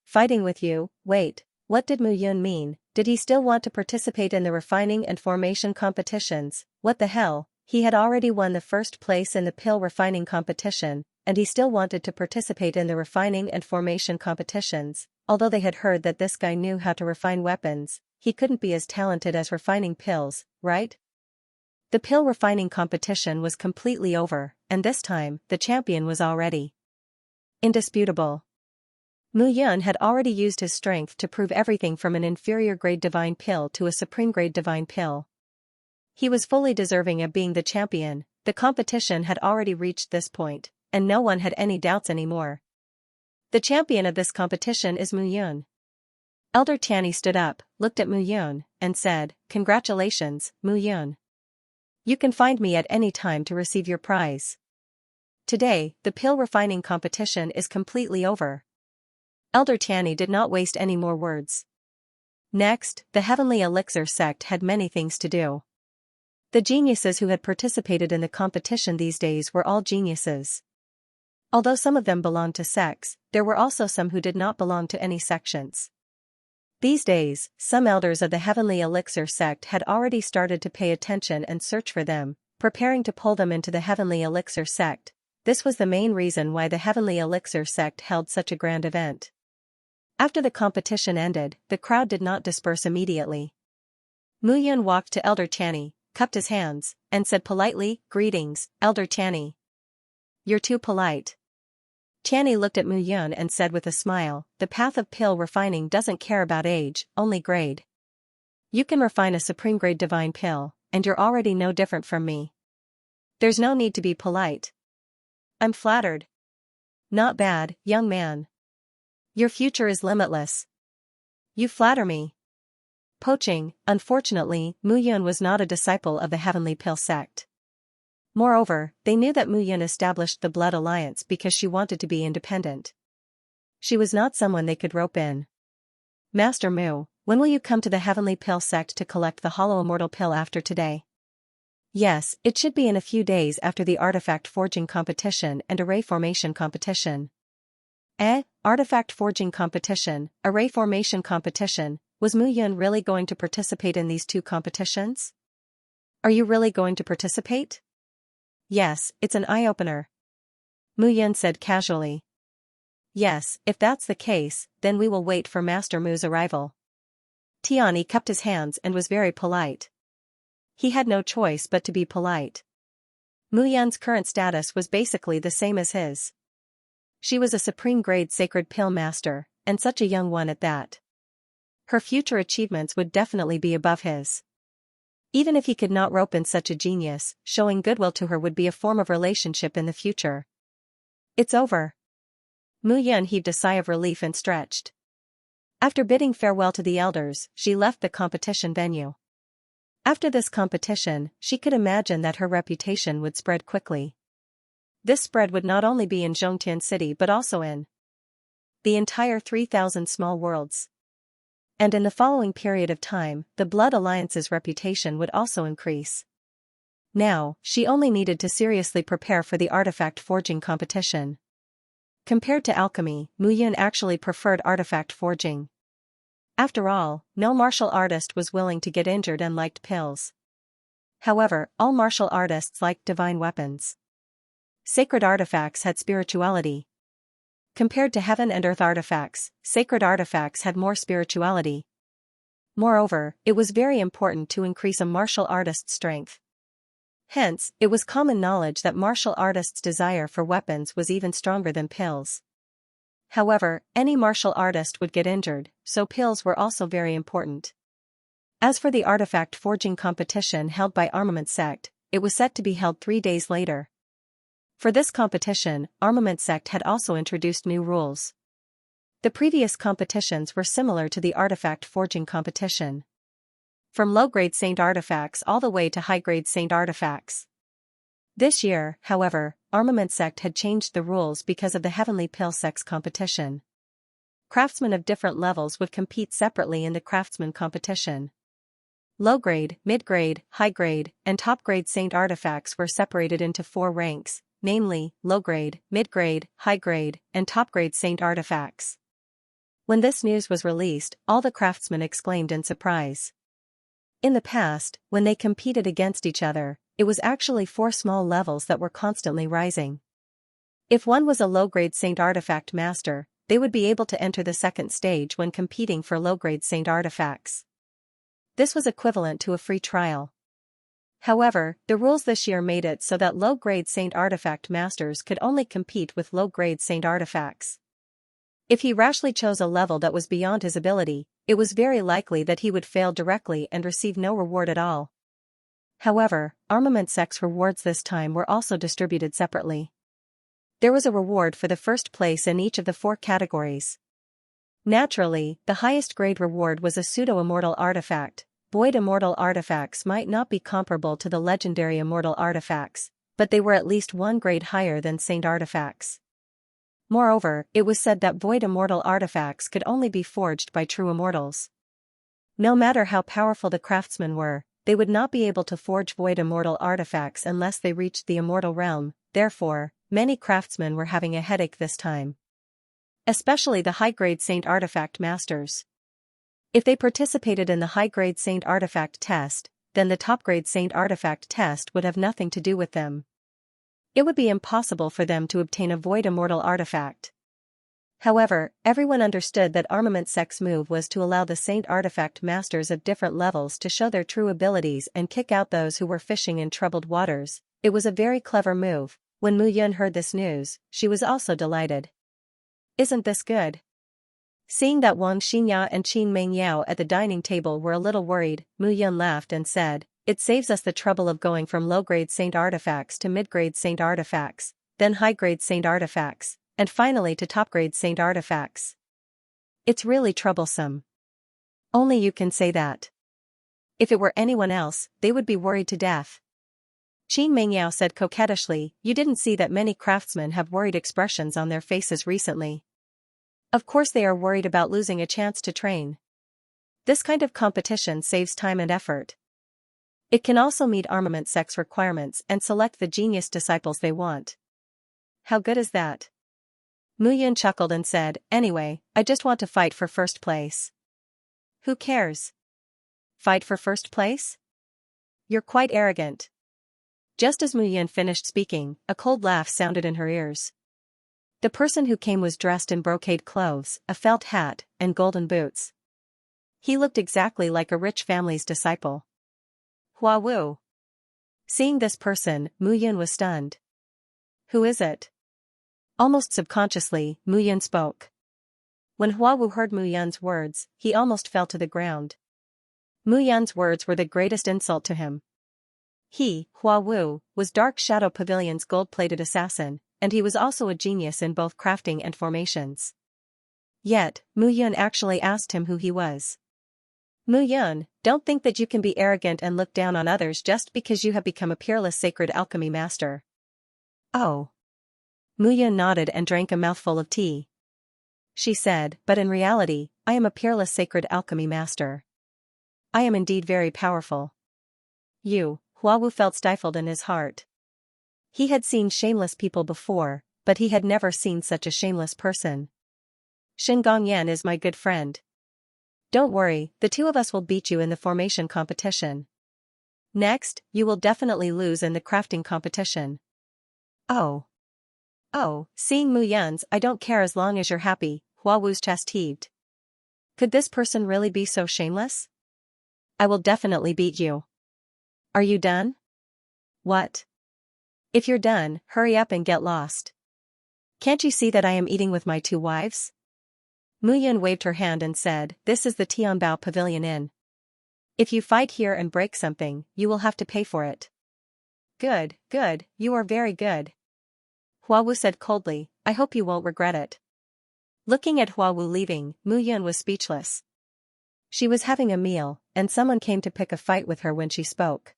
Fighting with you? Wait, what did Mu Yun mean? Did he still want to participate in the refining and formation competitions? What the hell? He had already won the first place in the pill refining competition, and he still wanted to participate in the refining and formation competitions. Although they had heard that this guy knew how to refine weapons, he couldn't be as talented as refining pills, right? The pill refining competition was completely over, and this time, the champion was already indisputable. Mu Yun had already used his strength to prove everything from an inferior grade divine pill to a supreme grade divine pill. He was fully deserving of being the champion. The competition had already reached this point, and no one had any doubts anymore. The champion of this competition is Mu Yun. Elder Tianyi stood up, looked at Mu Yun, and said, "Congratulations, Mu Yun. You can find me at any time to receive your prize. Today, the pill refining competition is completely over." Elder Tianyi did not waste any more words. Next, the Heavenly Elixir sect had many things to do. The geniuses who had participated in the competition these days were all geniuses. Although some of them belonged to sects, there were also some who did not belong to any sections. These days, some elders of the Heavenly Elixir sect had already started to pay attention and search for them, preparing to pull them into the Heavenly Elixir sect. This was the main reason why the Heavenly Elixir sect held such a grand event. After the competition ended, the crowd did not disperse immediately. Mu Yun walked to Elder Tianyi, cupped his hands, and said politely, "Greetings, Elder Tianyi." "You're too polite." Tianyi looked at Mu Yun and said with a smile, "The path of pill refining doesn't care about age, only grade. You can refine a supreme grade divine pill, and you're already no different from me. There's no need to be polite." "I'm flattered." "Not bad, young man. Your future is limitless." "You flatter me." Poaching. Unfortunately, Mu Yun was not a disciple of the Heavenly Pill sect. Moreover, they knew that Mu Yun established the Blood Alliance because she wanted to be independent. She was not someone they could rope in. "Master Mu, when will you come to the Heavenly Pill sect to collect the Hollow Immortal Pill after today?" "Yes, it should be in a few days after the artifact forging competition and array formation competition." Artifact forging competition, array formation competition. Was Mu Yun really going to participate in these two competitions? "Are you really going to participate?" "Yes, it's an eye-opener," Mu Yun said casually. "Yes, if that's the case, then we will wait for Master Mu's arrival." Tianyi cupped his hands and was very polite. He had no choice but to be polite. Mu Yun's current status was basically the same as his. She was a supreme grade sacred pill master, and such a young one at that. Her future achievements would definitely be above his. Even if he could not rope in such a genius, showing goodwill to her would be a form of relationship in the future. "It's over." Mu Yun heaved a sigh of relief and stretched. After bidding farewell to the elders, she left the competition venue. After this competition, she could imagine that her reputation would spread quickly. This spread would not only be in Zhongtian City but also in the entire 3,000 small worlds. And in the following period of time, the Blood Alliance's reputation would also increase. Now, she only needed to seriously prepare for the artifact forging competition. Compared to alchemy, Mu Yun actually preferred artifact forging. After all, no martial artist was willing to get injured and liked pills. However, all martial artists liked divine weapons. Sacred artifacts had spirituality. Compared to heaven and earth artifacts, sacred artifacts had more spirituality. Moreover, it was very important to increase a martial artist's strength. Hence, it was common knowledge that martial artists' desire for weapons was even stronger than pills. However, any martial artist would get injured, so pills were also very important. As for the artifact forging competition held by Armament Sect, it was set to be held 3 days later. For this competition, Armament Sect had also introduced new rules. The previous competitions were similar to the artifact forging competition. From low-grade saint artifacts all the way to high-grade saint artifacts. This year, however, Armament Sect had changed the rules because of the Heavenly Pill Sect's competition. Craftsmen of different levels would compete separately in the craftsman competition. Low-grade, mid-grade, high-grade, and top-grade saint artifacts were separated into 4 ranks, namely, low-grade, mid-grade, high-grade, and top-grade saint artifacts. When this news was released, all the craftsmen exclaimed in surprise. In the past, when they competed against each other, it was actually 4 small levels that were constantly rising. If one was a low-grade saint artifact master, they would be able to enter the second stage when competing for low-grade saint artifacts. This was equivalent to a free trial. However, the rules this year made it so that low-grade saint artifact masters could only compete with low-grade saint artifacts. If he rashly chose a level that was beyond his ability, it was very likely that he would fail directly and receive no reward at all. However, Armament Sect's rewards this time were also distributed separately. There was a reward for the first place in each of the 4 categories. Naturally, the highest grade reward was a pseudo-immortal artifact. Void immortal artifacts might not be comparable to the legendary immortal artifacts, but they were at least 1 grade higher than saint artifacts. Moreover, it was said that void immortal artifacts could only be forged by true immortals. No matter how powerful the craftsmen were, they would not be able to forge void immortal artifacts unless they reached the immortal realm. Therefore, many craftsmen were having a headache this time. Especially the high-grade saint artifact masters. If they participated in the high-grade saint artifact test, then the top-grade saint artifact test would have nothing to do with them. It would be impossible for them to obtain a void immortal artifact. However, everyone understood that Armament Sec's move was to allow the saint artifact masters of different levels to show their true abilities and kick out those who were fishing in troubled waters. It was a very clever move. When Mu Yun heard this news, she was also delighted. Isn't this good? Seeing that Wang Xianxia and Qin Mengyao at the dining table were a little worried, Mu Yun laughed and said, "It saves us the trouble of going from low-grade saint artifacts to mid-grade saint artifacts, then high-grade saint artifacts, and finally to top-grade saint artifacts. It's really troublesome." Only you can say that. If it were anyone else, they would be worried to death. Qin Mengyao said coquettishly, "You didn't see that many craftsmen have worried expressions on their faces recently. Of course they are worried about losing a chance to train. This kind of competition saves time and effort. It can also meet Armament Sec's requirements and select the genius disciples they want." How good is that? Mu Yun chuckled and said, "Anyway, I just want to fight for first place." Who cares? Fight for first place? You're quite arrogant. Just as Mu Yun finished speaking, a cold laugh sounded in her ears. The person who came was dressed in brocade clothes, a felt hat, and golden boots. He looked exactly like a rich family's disciple. Hua Wu. Seeing this person, Mu Yun was stunned. Who is it? Almost subconsciously, Mu Yun spoke. When Hua Wu heard Mu Yun's words, he almost fell to the ground. Mu Yun's words were the greatest insult to him. He, Hua Wu, was Dark Shadow Pavilion's gold-plated assassin, and he was also a genius in both crafting and formations. Yet, Mu Yun actually asked him who he was. Mu Yun, don't think that you can be arrogant and look down on others just because you have become a peerless sacred alchemy master. Oh. Mu Yun nodded and drank a mouthful of tea. She said, "But in reality, I am a peerless sacred alchemy master. I am indeed very powerful." Hua Wu felt stifled in his heart. He had seen shameless people before, but he had never seen such a shameless person. Shin Gongyan is my good friend. Don't worry, the 2 of us will beat you in the formation competition. Next, you will definitely lose in the crafting competition. Oh, seeing Mu Yun's "I don't care as long as you're happy," Hua Wu's chest heaved. Could this person really be so shameless? I will definitely beat you. Are you done? What? If you're done, hurry up and get lost. Can't you see that I am eating with my 2 wives? Mu Yun waved her hand and said, "This is the Tianbao Pavilion Inn. If you fight here and break something, you will have to pay for it." Good, you are very good. Hua Wu said coldly, "I hope you won't regret it." Looking at Hua Wu leaving, Mu Yun was speechless. She was having a meal, and someone came to pick a fight with her when she spoke.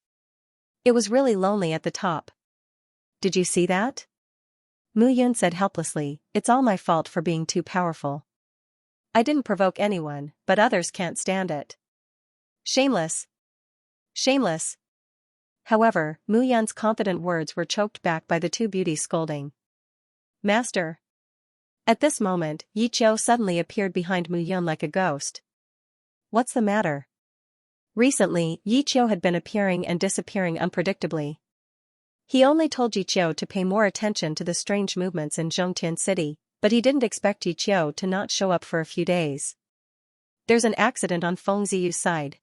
It was really lonely at the top. Did you see that? Mu Yun said helplessly, "It's all my fault for being too powerful. I didn't provoke anyone, but others can't stand it. Shameless. Shameless." However, Mu Yun's confident words were choked back by the 2 beauties scolding. "Master." At this moment, Yi Qiu suddenly appeared behind Mu Yun like a ghost. What's the matter? Recently, Yi Qiu had been appearing and disappearing unpredictably. He only told Yi Qiu to pay more attention to the strange movements in Zhongtian City, but he didn't expect Yi Qiu to not show up for a few days. There's an accident on Feng Ziyu's side.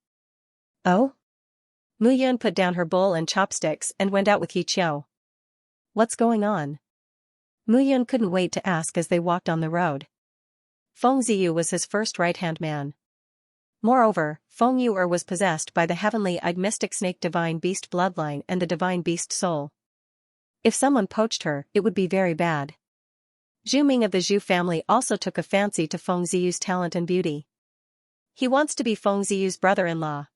Oh? Mu Yun put down her bowl and chopsticks and went out with Yi Qiu. What's going on? Mu Yun couldn't wait to ask as they walked on the road. Feng Ziyu was his first right-hand man. Moreover, Feng Yu'er was possessed by the heavenly-eyed mystic snake divine beast bloodline and the divine beast soul. If someone poached her, it would be very bad. Zhu Ming of the Zhu family also took a fancy to Feng Ziyu's talent and beauty. He wants to be Feng Ziyu's brother-in-law.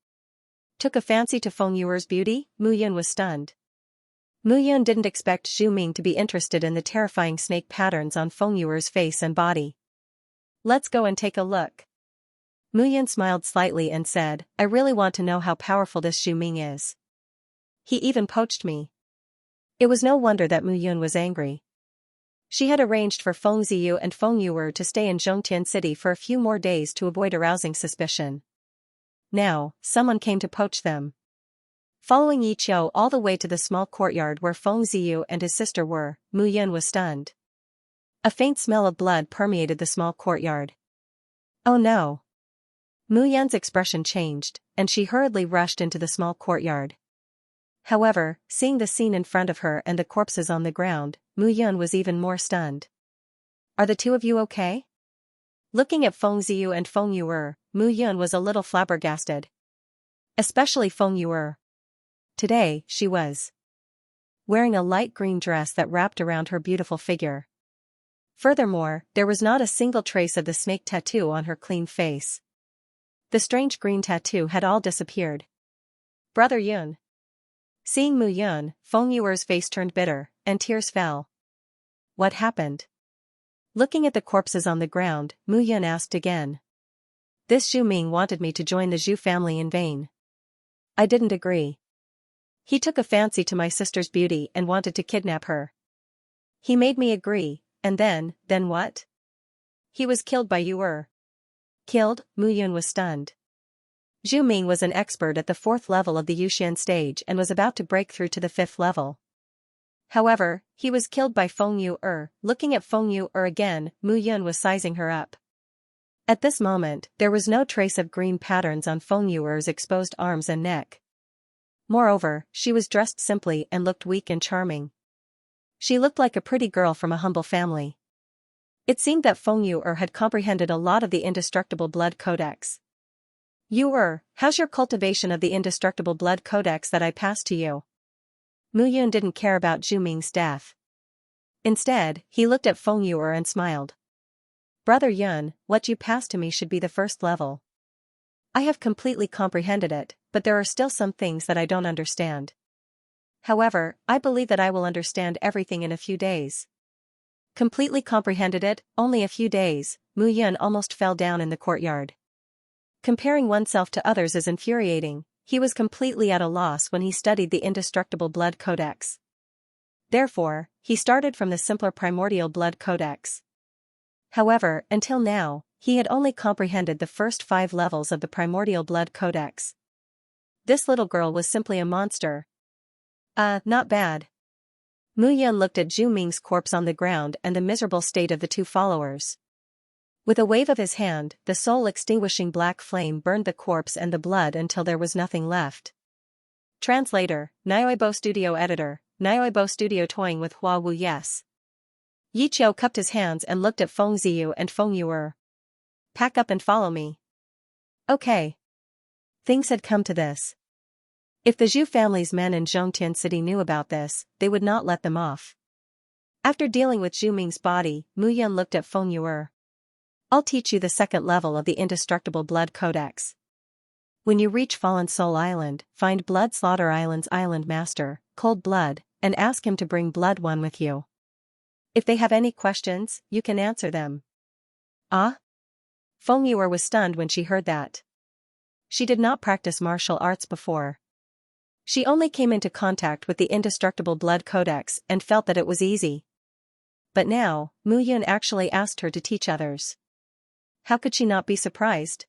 Took a fancy to Feng Yuer's beauty? Mu Yun was stunned. Mu Yun didn't expect Zhu Ming to be interested in the terrifying snake patterns on Feng Yuer's face and body. Let's go and take a look. Mu Yun smiled slightly and said, I really want to know how powerful this Zhu Ming is. He even poached me. It was no wonder that Mu Yun was angry. She had arranged for Feng Ziyu and Feng Yuer to stay in Zhongtian City for a few more days to avoid arousing suspicion. Now, someone came to poach them. Following Yi Qiu all the way to the small courtyard where Feng Ziyu and his sister were, Mu Yun was stunned. A faint smell of blood permeated the small courtyard. Oh no! Mu Yun's expression changed, and she hurriedly rushed into the small courtyard. However, seeing the scene in front of her and the corpses on the ground, Mu Yun was even more stunned. Are the two of you okay? Looking at Feng Ziyu and Feng Yuer, Mu Yun was a little flabbergasted. Especially Feng Yuer. Today, she was wearing a light green dress that wrapped around her beautiful figure. Furthermore, there was not a single trace of the snake tattoo on her clean face. The strange green tattoo had all disappeared. Brother Yun. Seeing Mu Yun, Feng Yuer's face turned bitter, and tears fell. What happened? Looking at the corpses on the ground, Mu Yun asked again. This Zhu Ming wanted me to join the Zhu family in vain. I didn't agree. He took a fancy to my sister's beauty and wanted to kidnap her. He made me agree, and then what? He was killed by Yuer. Killed? Mu Yun was stunned. Zhu Ming was an expert at the 4th level of the Yuxian stage and was about to break through to the 5th level. However, he was killed by Feng Yuer. Looking at Feng Yuer again, Mu Yun was sizing her up. At this moment, there was no trace of green patterns on Feng Yuer's exposed arms and neck. Moreover, she was dressed simply and looked weak and charming. She looked like a pretty girl from a humble family. It seemed that Feng Yuer had comprehended a lot of the indestructible blood codex. Yuer, how's your cultivation of the indestructible blood codex that I passed to you? Mu Yun didn't care about Zhu Ming's death. Instead, he looked at Feng Yuer and smiled. Brother Yun, what you passed to me should be the 1st level. I have completely comprehended it, but there are still some things that I don't understand. However, I believe that I will understand everything in a few days. Completely comprehended it, only a few days. Mu Yun almost fell down in the courtyard. Comparing oneself to others is infuriating. He was completely at a loss when he studied the indestructible blood codex. Therefore, he started from the simpler primordial blood codex. However, until now, he had only comprehended the first 5 levels of the primordial blood codex. This little girl was simply a monster. Not bad. Mu Yun looked at Zhu Ming's corpse on the ground and the miserable state of the 2 followers. With a wave of his hand, the soul-extinguishing black flame burned the corpse and the blood until there was nothing left. Translator, Nioibo Studio Editor, Nioibo Studio Toying with Hua Wu. Yes. Yi Qiu cupped his hands and looked at Feng Ziyu and Feng Yuer. Pack up and follow me. Okay. Things had come to this. If the Zhu family's men in Zhongtian City knew about this, they would not let them off. After dealing with Zhu Ming's body, Mu Yun looked at Feng Yuer. I'll teach you the 2nd level of the indestructible blood codex. When you reach Fallen Soul Island, find Blood Slaughter Island's island master, Cold Blood, and ask him to bring Blood One with you. If they have any questions, you can answer them. Ah? Feng Yuer was stunned when she heard that. She did not practice martial arts before. She only came into contact with the indestructible blood codex and felt that it was easy. But now, Mu Yun actually asked her to teach others. How could she not be surprised?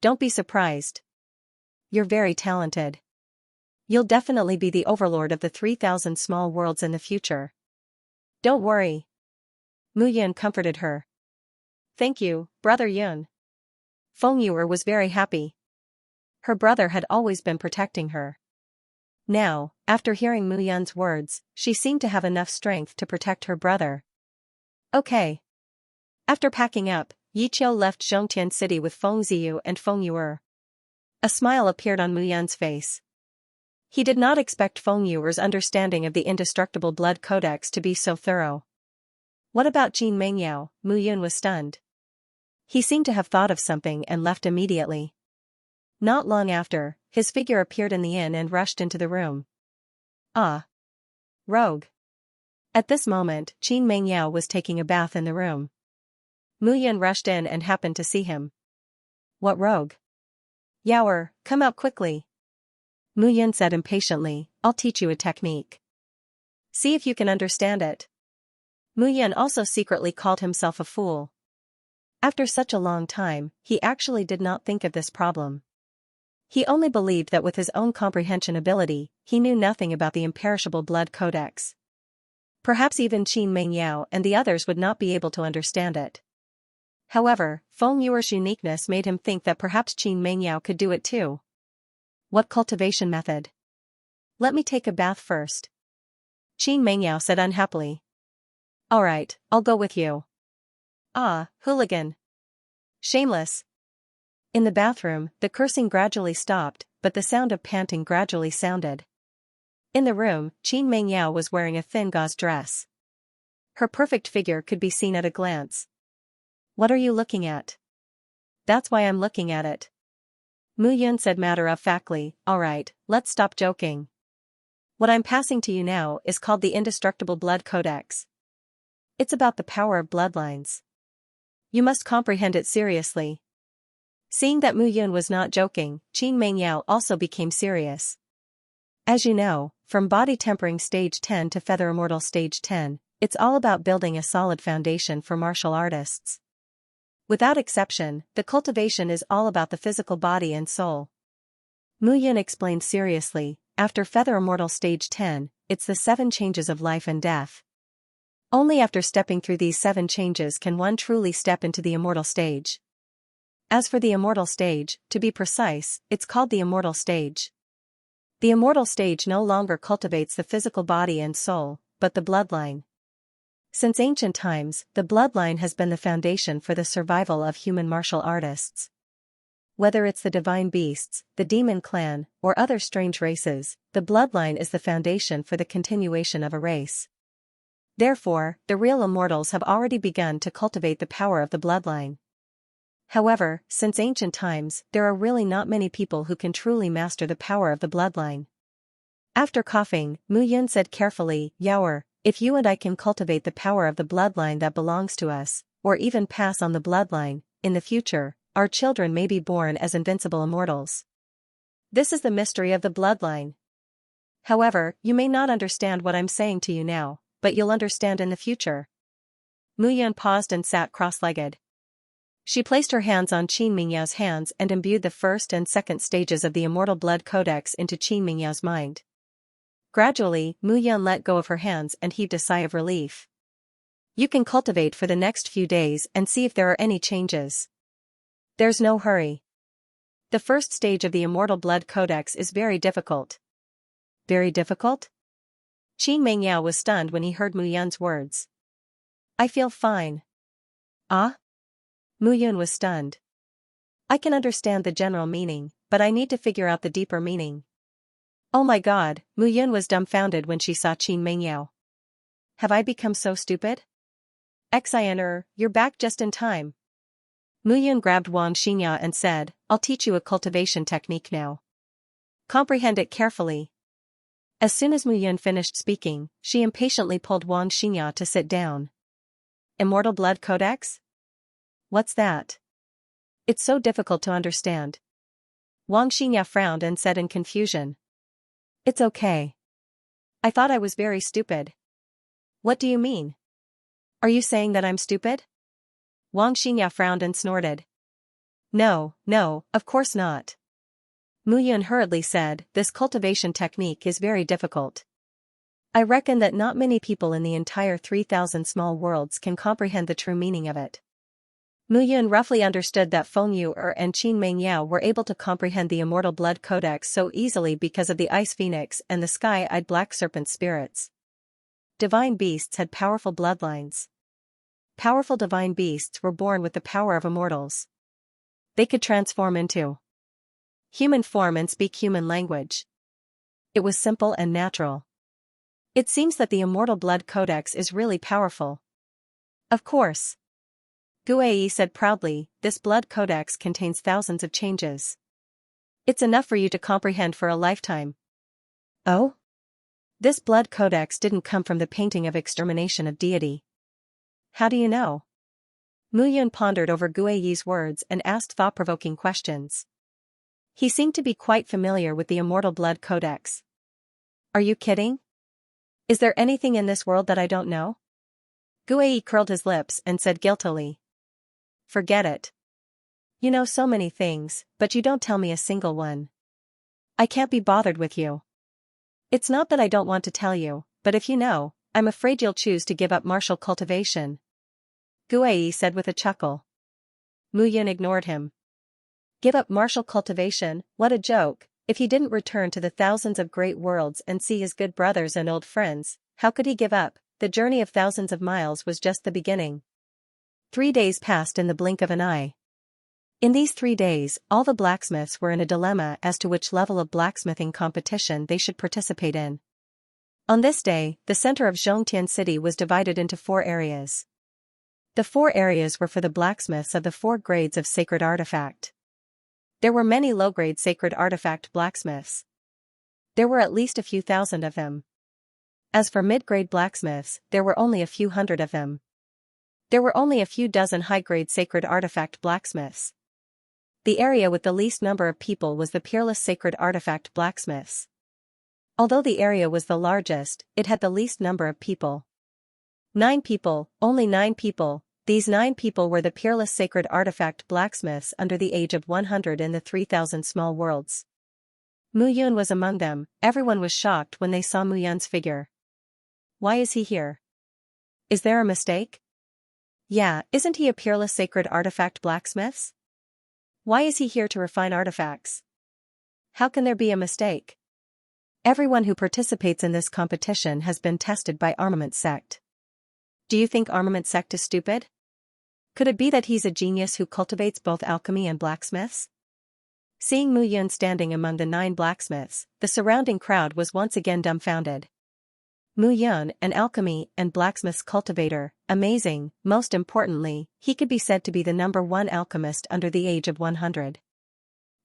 Don't be surprised. You're very talented. You'll definitely be the overlord of the 3,000 small worlds in the future. Don't worry. Mu Yun comforted her. Thank you, Brother Yun. Feng Yuer was very happy. Her brother had always been protecting her. Now, after hearing Mu Yun's words, she seemed to have enough strength to protect her brother. Okay. After packing up, Yi Qiu left Zhongtian City with Feng Ziyu and Feng Yuer. A smile appeared on Mu Yun's face. He did not expect Feng Yuer's understanding of the indestructible blood codex to be so thorough. What about Qin Mengyao? Mu Yun was stunned. He seemed to have thought of something and left immediately. Not long after, his figure appeared in the inn and rushed into the room. Ah! Rogue! At this moment, Qin Mengyao was taking a bath in the room. Mu Yun rushed in and happened to see him. What rogue? Yaoer, come out quickly. Mu Yun said impatiently, I'll teach you a technique. See if you can understand it. Mu Yun also secretly called himself a fool. After such a long time, he actually did not think of this problem. He only believed that with his own comprehension ability, he knew nothing about the imperishable blood codex. Perhaps even Qin Mengyao and the others would not be able to understand it. However, Feng Yuer's uniqueness made him think that perhaps Qin Mengyao could do it too. What cultivation method? Let me take a bath first. Qin Mengyao said unhappily. Alright, I'll go with you. Ah, hooligan. Shameless. In the bathroom, the cursing gradually stopped, but the sound of panting gradually sounded. In the room, Qin Mengyao was wearing a thin gauze dress. Her perfect figure could be seen at a glance. What are you looking at? That's why I'm looking at it. Mu Yun said matter-of-factly, alright, let's stop joking. What I'm passing to you now is called the Indestructible Blood Codex. It's about the power of bloodlines. You must comprehend it seriously. Seeing that Mu Yun was not joking, Qin Mengyao also became serious. As you know, from Body Tempering Stage 10 to Feather Immortal Stage 10, it's all about building a solid foundation for martial artists. Without exception, the cultivation is all about the physical body and soul. Mu Yun explained seriously, after Feather Immortal Stage 10, it's the 7 changes of life and death. Only after stepping through these 7 changes can one truly step into the immortal stage. As for the immortal stage, to be precise, it's called the immortal stage. The immortal stage no longer cultivates the physical body and soul, but the bloodline. Since ancient times, the bloodline has been the foundation for the survival of human martial artists. Whether it's the divine beasts, the demon clan, or other strange races, the bloodline is the foundation for the continuation of a race. Therefore, the real immortals have already begun to cultivate the power of the bloodline. However, since ancient times, there are really not many people who can truly master the power of the bloodline. After coughing, Mu Yun said carefully, Yaoer, if you and I can cultivate the power of the bloodline that belongs to us, or even pass on the bloodline, in the future, our children may be born as invincible immortals. This is the mystery of the bloodline. However, you may not understand what I'm saying to you now, but you'll understand in the future. Mu Yun paused and sat cross-legged. She placed her hands on Qin Mengyao's hands and imbued the first and second stages of the immortal blood codex into Qin Mengyao's mind. Gradually, Mu Yun let go of her hands and heaved a sigh of relief. You can cultivate for the next few days and see if there are any changes. There's no hurry. The first stage of the immortal blood codex is very difficult. Very difficult? Qin Mengyao was stunned when he heard Mu Yun's words. I feel fine. Ah? Mu Yun was stunned. I can understand the general meaning, but I need to figure out the deeper meaning. Oh my god, Mu Yun was dumbfounded when she saw Qin Mengyao. Have I become so stupid? Xianxia, you're back just in time. Mu Yun grabbed Xianxia and said, I'll teach you a cultivation technique now. Comprehend it carefully. As soon as Mu Yun finished speaking, she impatiently pulled Xianxia to sit down. Immortal Blood Codex? What's that? It's so difficult to understand. Xianxia frowned and said in confusion. It's okay. I thought I was very stupid. What do you mean? Are you saying that I'm stupid? Xianxia frowned and snorted. No, of course not. Mu Yun hurriedly said, this cultivation technique is very difficult. I reckon that not many people in the entire 3,000 small worlds can comprehend the true meaning of it. Mu Yun roughly understood that Feng Yuer and Qin Mengyao were able to comprehend the immortal blood codex so easily because of the ice phoenix and the sky-eyed black serpent spirits. Divine beasts had powerful bloodlines. Powerful divine beasts were born with the power of immortals. They could transform into human form and speak human language. It was simple and natural. It seems that the immortal blood codex is really powerful. Of course. Guai said proudly, this blood codex contains thousands of changes. It's enough for you to comprehend for a lifetime. Oh? This blood codex didn't come from the painting of extermination of deity. How do you know? Mu Yun pondered over Guai's words and asked thought-provoking questions. He seemed to be quite familiar with the immortal blood codex. Are you kidding? Is there anything in this world that I don't know? Guai curled his lips and said guiltily. Forget it. You know so many things, but you don't tell me a single one. I can't be bothered with you. It's not that I don't want to tell you, but if you know, I'm afraid you'll choose to give up martial cultivation. Guai said with a chuckle. Mu Yun ignored him. Give up martial cultivation, what a joke. If he didn't return to the thousands of great worlds and see his good brothers and old friends, how could he give up? The journey of thousands of miles was just the beginning. 3 days passed in the blink of an eye. In these 3 days, all the blacksmiths were in a dilemma as to which level of blacksmithing competition they should participate in. On this day, the center of Xianxia city was divided into 4 areas. The 4 areas were for the blacksmiths of the 4 grades of sacred artifact. There were many low-grade sacred artifact blacksmiths. There were at least a few thousand of them. As for mid-grade blacksmiths, there were only a few hundred of them. There were only a few dozen high-grade sacred artifact blacksmiths. The area with the least number of people was the peerless sacred artifact blacksmiths. Although the area was the largest, it had the least number of people. 9 people, only 9 people. These 9 people were the peerless sacred artifact blacksmiths under the age of 100 in the 3,000 small worlds. Mu Yun was among them. Everyone was shocked when they saw Mu Yun's figure. Why is he here? Is there a mistake? Yeah, isn't he a peerless sacred artifact blacksmiths? Why is he here to refine artifacts? How can there be a mistake? Everyone who participates in this competition has been tested by Armament Sect. Do you think Armament Sect is stupid? Could it be that he's a genius who cultivates both alchemy and blacksmiths? Seeing Mu Yun standing among the 9 blacksmiths, the surrounding crowd was once again dumbfounded. Mu Yun, an alchemy and blacksmith's cultivator, amazing. Most importantly, he could be said to be the number 1 alchemist under the age of 100.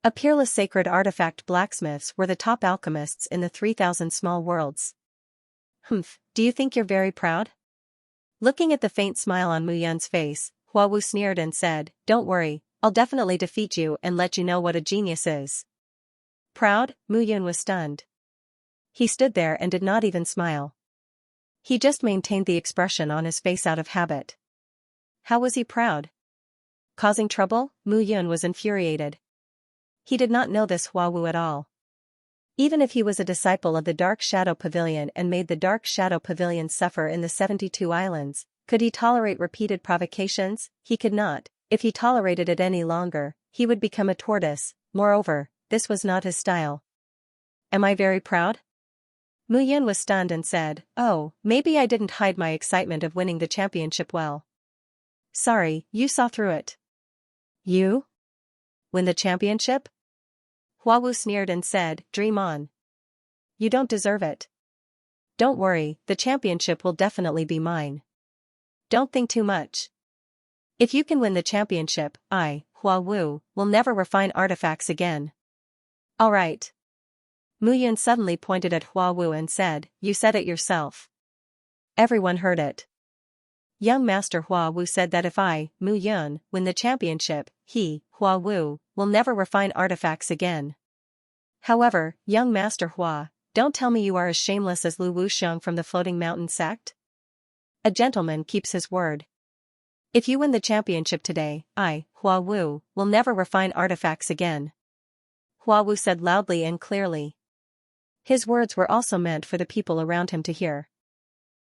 A peerless sacred artifact blacksmiths were the top alchemists in the 3,000 small worlds. Humph, do you think you're very proud? Looking at the faint smile on Mu Yun's face, Huawu sneered and said, don't worry, I'll definitely defeat you and let you know what a genius is. Proud? Mu Yun was stunned. He stood there and did not even smile. He just maintained the expression on his face out of habit. How was he proud? Causing trouble? Mu Yun was infuriated. He did not know this Huawu at all. Even if he was a disciple of the Dark Shadow Pavilion and made the Dark Shadow Pavilion suffer in the 72 islands, could he tolerate repeated provocations? He could not. If he tolerated it any longer, he would become a tortoise. Moreover, this was not his style. Am I very proud? Mu Yun was stunned and said, oh, maybe I didn't hide my excitement of winning the championship well. Sorry, you saw through it. You? Win the championship? Huawu sneered and said, dream on. You don't deserve it. Don't worry, the championship will definitely be mine. Don't think too much. If you can win the championship, I, Huawu, will never refine artifacts again. All right. Mu Yun suddenly pointed at Huawu and said, you said it yourself. Everyone heard it. Young Master Huawu said that if I, Mu Yun, win the championship, he, Huawu, will never refine artifacts again. However, young Master Hua, don't tell me you are as shameless as Lu Wuxiang from the Floating Mountain sect? A gentleman keeps his word. If you win the championship today, I, Huawu, will never refine artifacts again. Huawu said loudly and clearly. His words were also meant for the people around him to hear.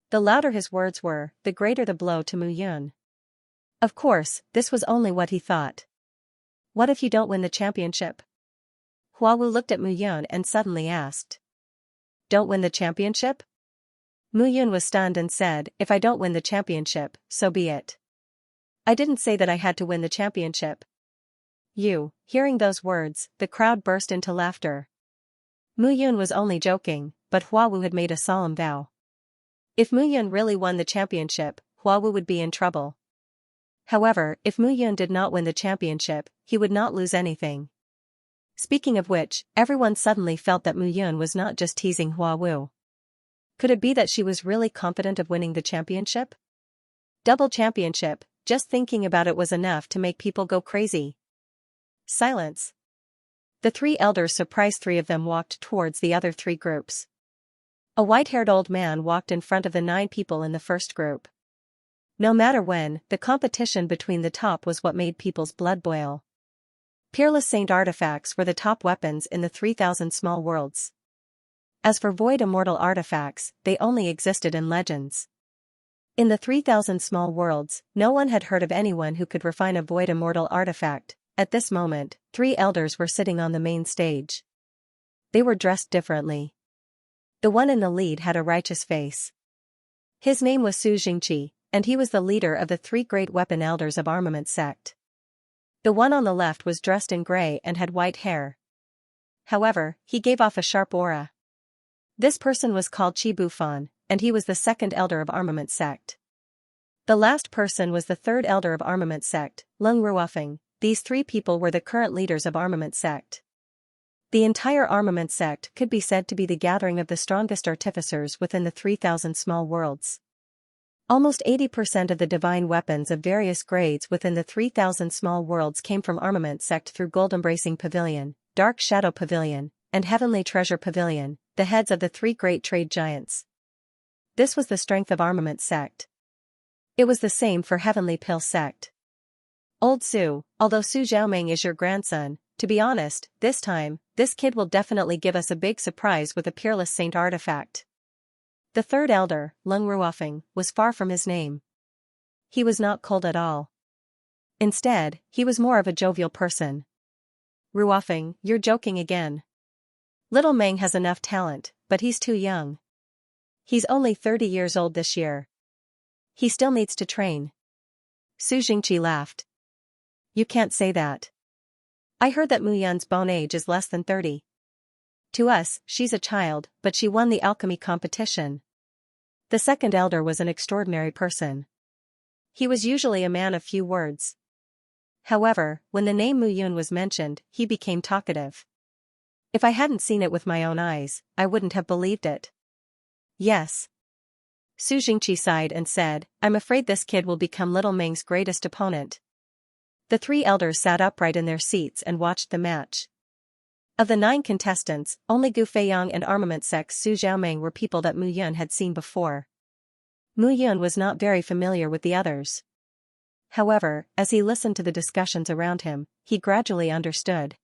The louder his words were, the greater the blow to Mu Yun. Of course, this was only what he thought. What if you don't win the championship? Huawu looked at Mu Yun and suddenly asked. Don't win the championship? Mu Yun was stunned and said, if I don't win the championship, so be it. I didn't say that I had to win the championship. Hearing those words, the crowd burst into laughter. Mu Yun was only joking, but Huawu had made a solemn vow. If Mu Yun really won the championship, Hua Wu would be in trouble. However, if Mu Yun did not win the championship, he would not lose anything. Speaking of which, everyone suddenly felt that Mu Yun was not just teasing Hua Wu. Could it be that she was really confident of winning the championship? Double championship, just thinking about it was enough to make people go crazy. Silence. The three elders surprised. Three of them walked towards the other three groups. A white-haired old man walked in front of the 9 people in the first group. No matter when, the competition between the top was what made people's blood boil. Peerless Saint artifacts were the top weapons in the 3,000 small worlds. As for void immortal artifacts, they only existed in legends. In the 3,000 small worlds, no one had heard of anyone who could refine a void immortal artifact. At this moment, 3 elders were sitting on the main stage. They were dressed differently. The one in the lead had a righteous face. His name was Xianxia, and he was the leader of the 3 great weapon elders of armament sect. The one on the left was dressed in gray and had white hair. However, he gave off a sharp aura. This person was called Qi Bufan, and he was the 2nd elder of armament sect. The last person was the 3rd elder of armament sect, Lung Ruofeng. These 3 people were the current leaders of armament sect. The entire armament sect could be said to be the gathering of the strongest artificers within the 3,000 small worlds. Almost 80% of the divine weapons of various grades within the 3,000 small worlds came from armament sect through Gold Embracing Pavilion, Dark Shadow Pavilion, and Heavenly Treasure Pavilion, the heads of the 3 great trade giants. This was the strength of armament sect. It was the same for Heavenly Pill sect. Old Su, although Su Xiaoming is your grandson, to be honest, this time, this kid will definitely give us a big surprise with a Peerless Saint artifact. The 3rd elder, Lung Ruofeng, was far from his name. He was not cold at all. Instead, he was more of a jovial person. Ruofeng, you're joking again. Little Meng has enough talent, but he's too young. He's only 30 years old this year. He still needs to train. Su Jingqi laughed. You can't say that. I heard that Mu Yun's bone age is less than 30. To us, she's a child, but she won the alchemy competition. The 2nd elder was an extraordinary person. He was usually a man of few words. However, when the name Mu Yun was mentioned, he became talkative. If I hadn't seen it with my own eyes, I wouldn't have believed it. Yes. Su Jingqi sighed and said, I'm afraid this kid will become Little Meng's greatest opponent. The 3 elders sat upright in their seats and watched the match. Of the 9 contestants, only Gu Feiyang and armament sect Su Xiaoming were people that Mu Yun had seen before. Mu Yun was not very familiar with the others. However, as he listened to the discussions around him, he gradually understood.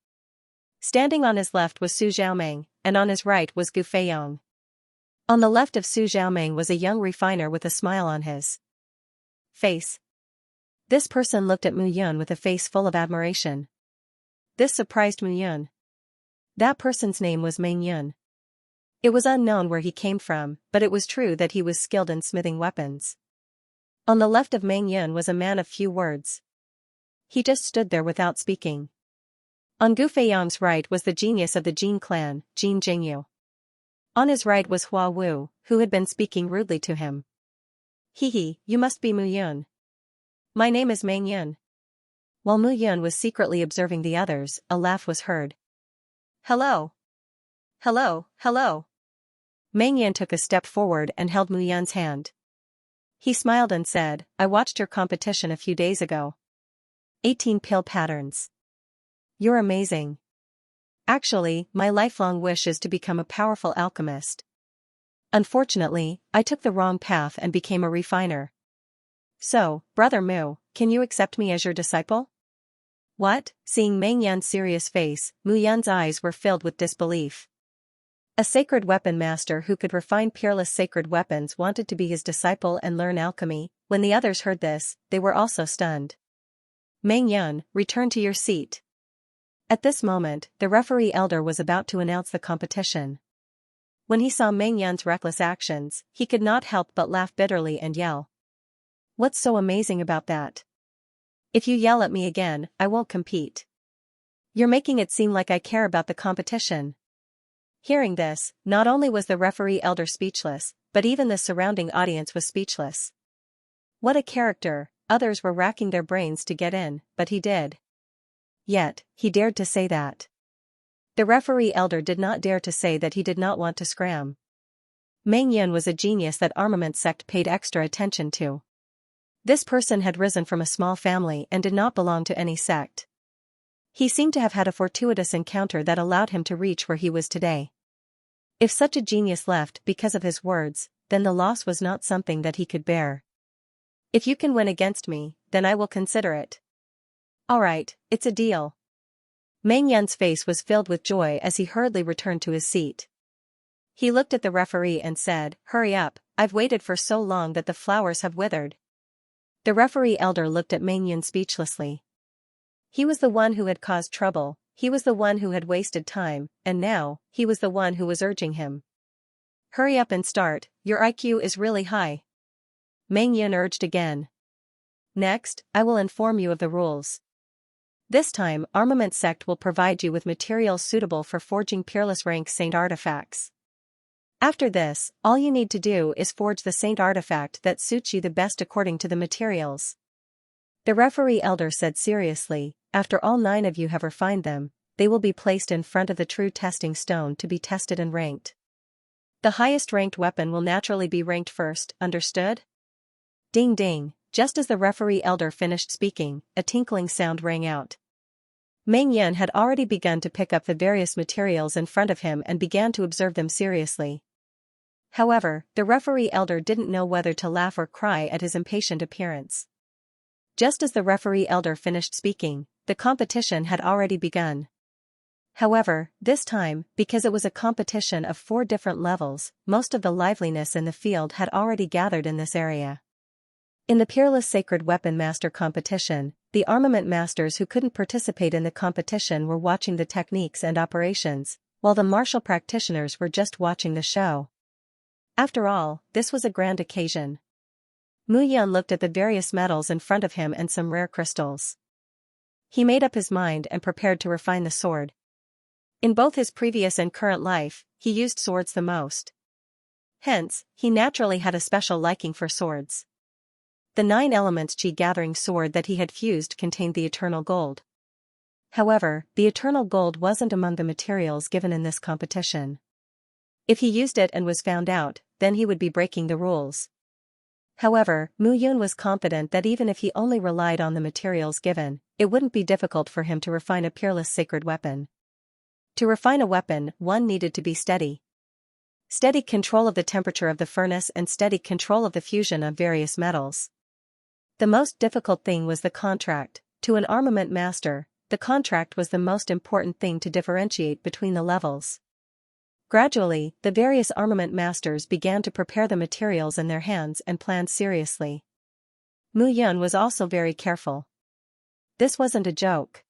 Standing on his left was Su Xiaoming, and on his right was Gu Feiyang. On the left of Su Xiaoming was a young refiner with a smile on his face. This person looked at Mu Yun with a face full of admiration. This surprised Mu Yun. That person's name was Meng Yun. It was unknown where he came from, but it was true that he was skilled in smithing weapons. On the left of Meng Yun was a man of few words. He just stood there without speaking. On Gu Feiyang's right was the genius of the Jin clan, Jin Jingyu. On his right was Hua Wu, who had been speaking rudely to him. Hee, you must be Mu Yun. My name is Meng Yun. While Mu Yun was secretly observing the others, a laugh was heard. Hello. Hello, hello. Meng Yun took a step forward and held Mu Yun's hand. He smiled and said, I watched your competition a few days ago. 18 pill patterns. You're amazing. Actually, my lifelong wish is to become a powerful alchemist. Unfortunately, I took the wrong path and became a refiner. So, Brother Mu, can you accept me as your disciple? What? Seeing Meng Yun's serious face, Mu Yun's eyes were filled with disbelief. A sacred weapon master who could refine peerless sacred weapons wanted to be his disciple and learn alchemy. When the others heard this, they were also stunned. Meng Yun, return to your seat. At this moment, the referee elder was about to announce the competition. When he saw Meng Yun's reckless actions, he could not help but laugh bitterly and yell. What's so amazing about that? If you yell at me again, I won't compete. You're making it seem like I care about the competition. Hearing this, not only was the referee elder speechless, but even the surrounding audience was speechless. What a character, others were racking their brains to get in, but he did. Yet, he dared to say that. The referee elder did not dare to say that he did not want to scram. Meng Yun was a genius that armament sect paid extra attention to. This person had risen from a small family and did not belong to any sect. He seemed to have had a fortuitous encounter that allowed him to reach where he was today. If such a genius left because of his words, then the loss was not something that he could bear. If you can win against me, then I will consider it. Alright, it's a deal. Meng Yun's face was filled with joy as he hurriedly returned to his seat. He looked at the referee and said, "Hurry up, I've waited for so long that the flowers have withered." The referee elder looked at Meng Yun speechlessly. He was the one who had caused trouble, he was the one who had wasted time, and now, he was the one who was urging him. "Hurry up and start, your IQ is really high." Meng Yun urged again. "Next, I will inform you of the rules. This time, Armament Sect will provide you with materials suitable for forging Peerless Rank Saint artifacts. After this, all you need to do is forge the Saint artifact that suits you the best according to the materials." The referee elder said seriously, "After all 9 of you have refined them, they will be placed in front of the true testing stone to be tested and ranked. The highest ranked weapon will naturally be ranked first, understood?" Ding ding, just as the referee elder finished speaking, a tinkling sound rang out. Meng Yun had already begun to pick up the various materials in front of him and began to observe them seriously. However, the referee elder didn't know whether to laugh or cry at his impatient appearance. Just as the referee elder finished speaking, the competition had already begun. However, this time, because it was a competition of 4 different levels, most of the liveliness in the field had already gathered in this area. In the Peerless Sacred Weapon Master competition, the armament masters who couldn't participate in the competition were watching the techniques and operations, while the martial practitioners were just watching the show. After all, this was a grand occasion. Mu Yun looked at the various metals in front of him and some rare crystals. He made up his mind and prepared to refine the sword. In both his previous and current life, he used swords the most. Hence, he naturally had a special liking for swords. The 9 elements chi-gathering sword that he had fused contained the eternal gold. However, the eternal gold wasn't among the materials given in this competition. If he used it and was found out, then he would be breaking the rules. However, Mu Yun was confident that even if he only relied on the materials given, it wouldn't be difficult for him to refine a peerless sacred weapon. To refine a weapon, one needed to be steady. Steady control of the temperature of the furnace and steady control of the fusion of various metals. The most difficult thing was the contract. To an armament master, the contract was the most important thing to differentiate between the levels. Gradually, the various armament masters began to prepare the materials in their hands and planned seriously. Mu Yun was also very careful. This wasn't a joke.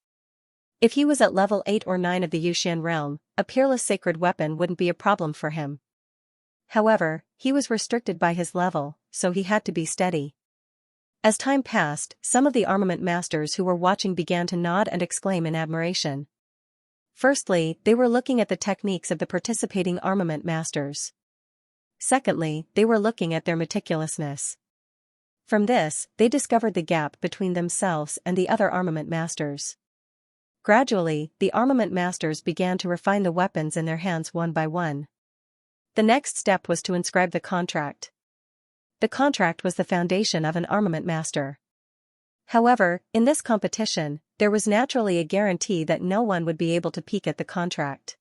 If he was at level 8 or 9 of the Yuxian realm, a peerless sacred weapon wouldn't be a problem for him. However, he was restricted by his level, so he had to be steady. As time passed, some of the armament masters who were watching began to nod and exclaim in admiration. Firstly, they were looking at the techniques of the participating armament masters. Secondly, they were looking at their meticulousness. From this, they discovered the gap between themselves and the other armament masters. Gradually, the armament masters began to refine the weapons in their hands one by one. The next step was to inscribe the contract. The contract was the foundation of an armament master. However, in this competition, there was naturally a guarantee that no one would be able to peek at the contract.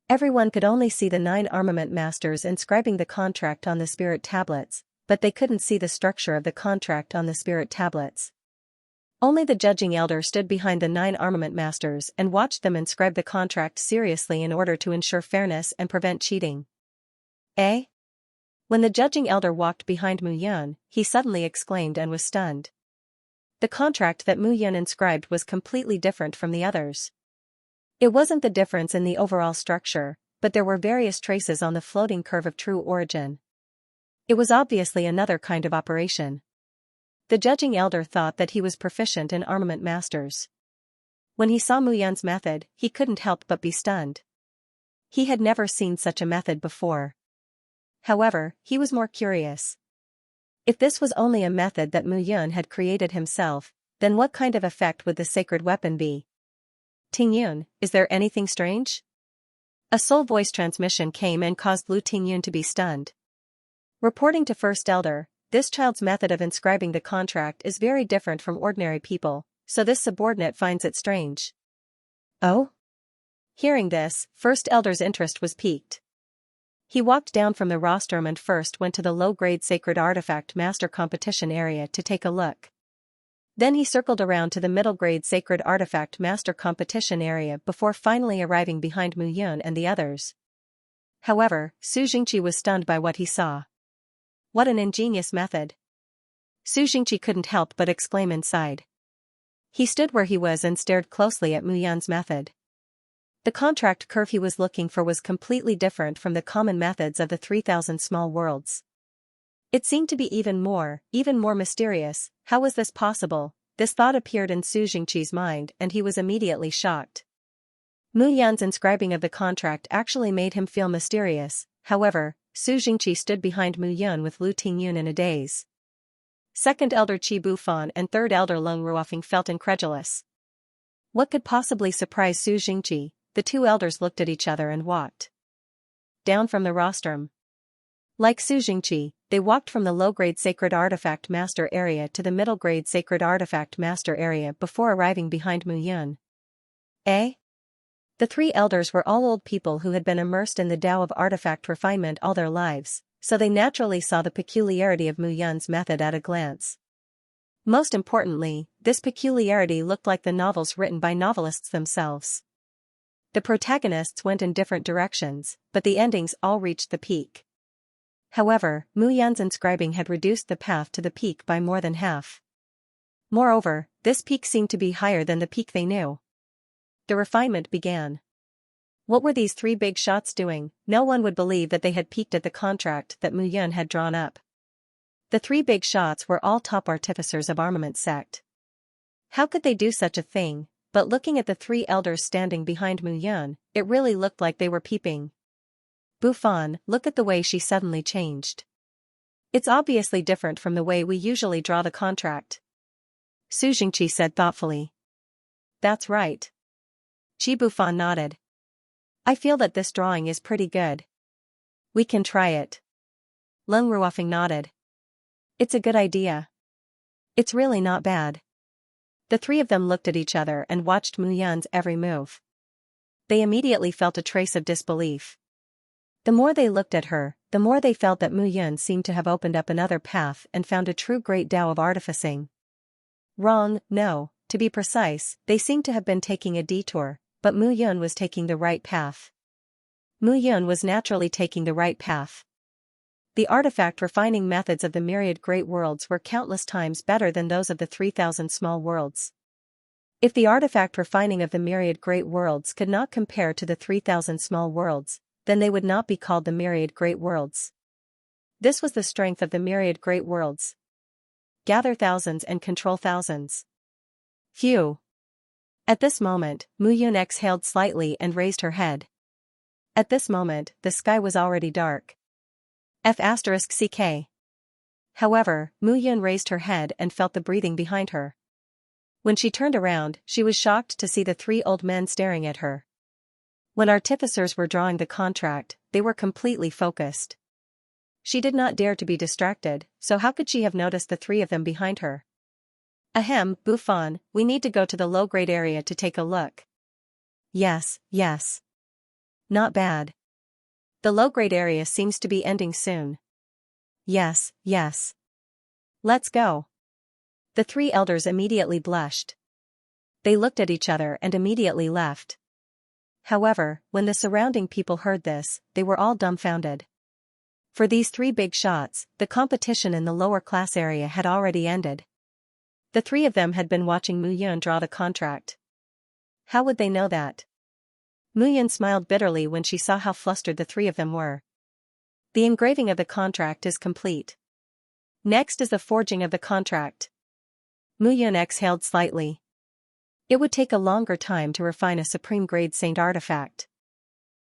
Everyone could only see the 9 armament masters inscribing the contract on the spirit tablets, but they couldn't see the structure of the contract on the spirit tablets. Only the judging elder stood behind the 9 armament masters and watched them inscribe the contract seriously in order to ensure fairness and prevent cheating. Eh? When the judging elder walked behind Mu Yun, he suddenly exclaimed and was stunned. The contract that Mu Yun inscribed was completely different from the others. It wasn't the difference in the overall structure, but there were various traces on the floating curve of true origin. It was obviously another kind of operation. The judging elder thought that he was proficient in armament masters. When he saw Mu Yun's method, he couldn't help but be stunned. He had never seen such a method before. However, he was more curious. If this was only a method that Mu Yun had created himself, then what kind of effect would the sacred weapon be? Tingyun, is there anything strange? A soul voice transmission came and caused Lu Tingyun to be stunned. Reporting to First Elder, this child's method of inscribing the contract is very different from ordinary people, so this subordinate finds it strange. Oh? Hearing this, First Elder's interest was piqued. He walked down from the rostrum and first went to the low-grade sacred artifact master competition area to take a look. Then he circled around to the middle-grade sacred artifact master competition area before finally arriving behind Mu Yun and the others. However, Su Jingqi was stunned by what he saw. What an ingenious method! Su Jingqi couldn't help but exclaim inside. He stood where he was and stared closely at Mu Yun's method. The contract curve he was looking for was completely different from the common methods of the 3,000 small worlds. It seemed to be even more mysterious. How was this possible? This thought appeared in Su Jingqi's mind and he was immediately shocked. Mu Yan's inscribing of the contract actually made him feel mysterious. However, Su Jingqi stood behind Mu Yun with Lu Tingyun in a daze. Second Elder Qi Bufan and Third Elder Leng Ruofeng felt incredulous. What could possibly surprise Su Jingqi? The two elders looked at each other and walked down from the rostrum. Like Su Jingqi, they walked from the low-grade sacred artifact master area to the middle-grade sacred artifact master area before arriving behind Mu Yun. Eh? The three elders were all old people who had been immersed in the Tao of artifact refinement all their lives, so they naturally saw the peculiarity of Mu Yun's method at a glance. Most importantly, this peculiarity looked like the novels written by novelists themselves. The protagonists went in different directions, but the endings all reached the peak. However, Mu Yan's inscribing had reduced the path to the peak by more than half. Moreover, this peak seemed to be higher than the peak they knew. The refinement began. What were these three big shots doing? No one would believe that they had peaked at the contract that Mu Yun had drawn up. The three big shots were all top artificers of armament sect. How could they do such a thing? But looking at the three elders standing behind Mu Yun, it really looked like they were peeping. Bufan, look at the way she suddenly changed. It's obviously different from the way we usually draw the contract. Su Jingqi said thoughtfully. That's right. Qi Bufan nodded. I feel that this drawing is pretty good. We can try it. Leng Ruofeng nodded. It's a good idea. It's really not bad. The three of them looked at each other and watched Mu Yun's every move. They immediately felt a trace of disbelief. The more they looked at her, the more they felt that Mu Yun seemed to have opened up another path and found a true great Tao of artificing. Wrong, no, to be precise, they seemed to have been taking a detour, but Mu Yun was taking the right path. Mu Yun was naturally taking the right path. The artifact refining methods of the myriad great worlds were countless times better than those of the 3,000 small worlds. If the artifact refining of the myriad great worlds could not compare to the 3,000 small worlds, then they would not be called the myriad great worlds. This was the strength of the myriad great worlds. Gather thousands and control thousands. Phew. At this moment, Mu Yun exhaled slightly and raised her head. At this moment, the sky was already dark. F***CK. However, Mu Yun raised her head and felt the breathing behind her. When she turned around, she was shocked to see the three old men staring at her. When artificers were drawing the contract, they were completely focused. She did not dare to be distracted, so how could she have noticed the three of them behind her? Ahem, Bufan, we need to go to the low-grade area to take a look. Yes. Not bad. The low-grade area seems to be ending soon. Yes. Let's go. The three elders immediately blushed. They looked at each other and immediately left. However, when the surrounding people heard this, they were all dumbfounded. For these three big shots, the competition in the lower class area had already ended. The three of them had been watching Mu Yun draw the contract. How would they know that? Mu Yun smiled bitterly when she saw how flustered the three of them were. The engraving of the contract is complete. Next is the forging of the contract. Mu Yun exhaled slightly. It would take a longer time to refine a supreme-grade saint artifact.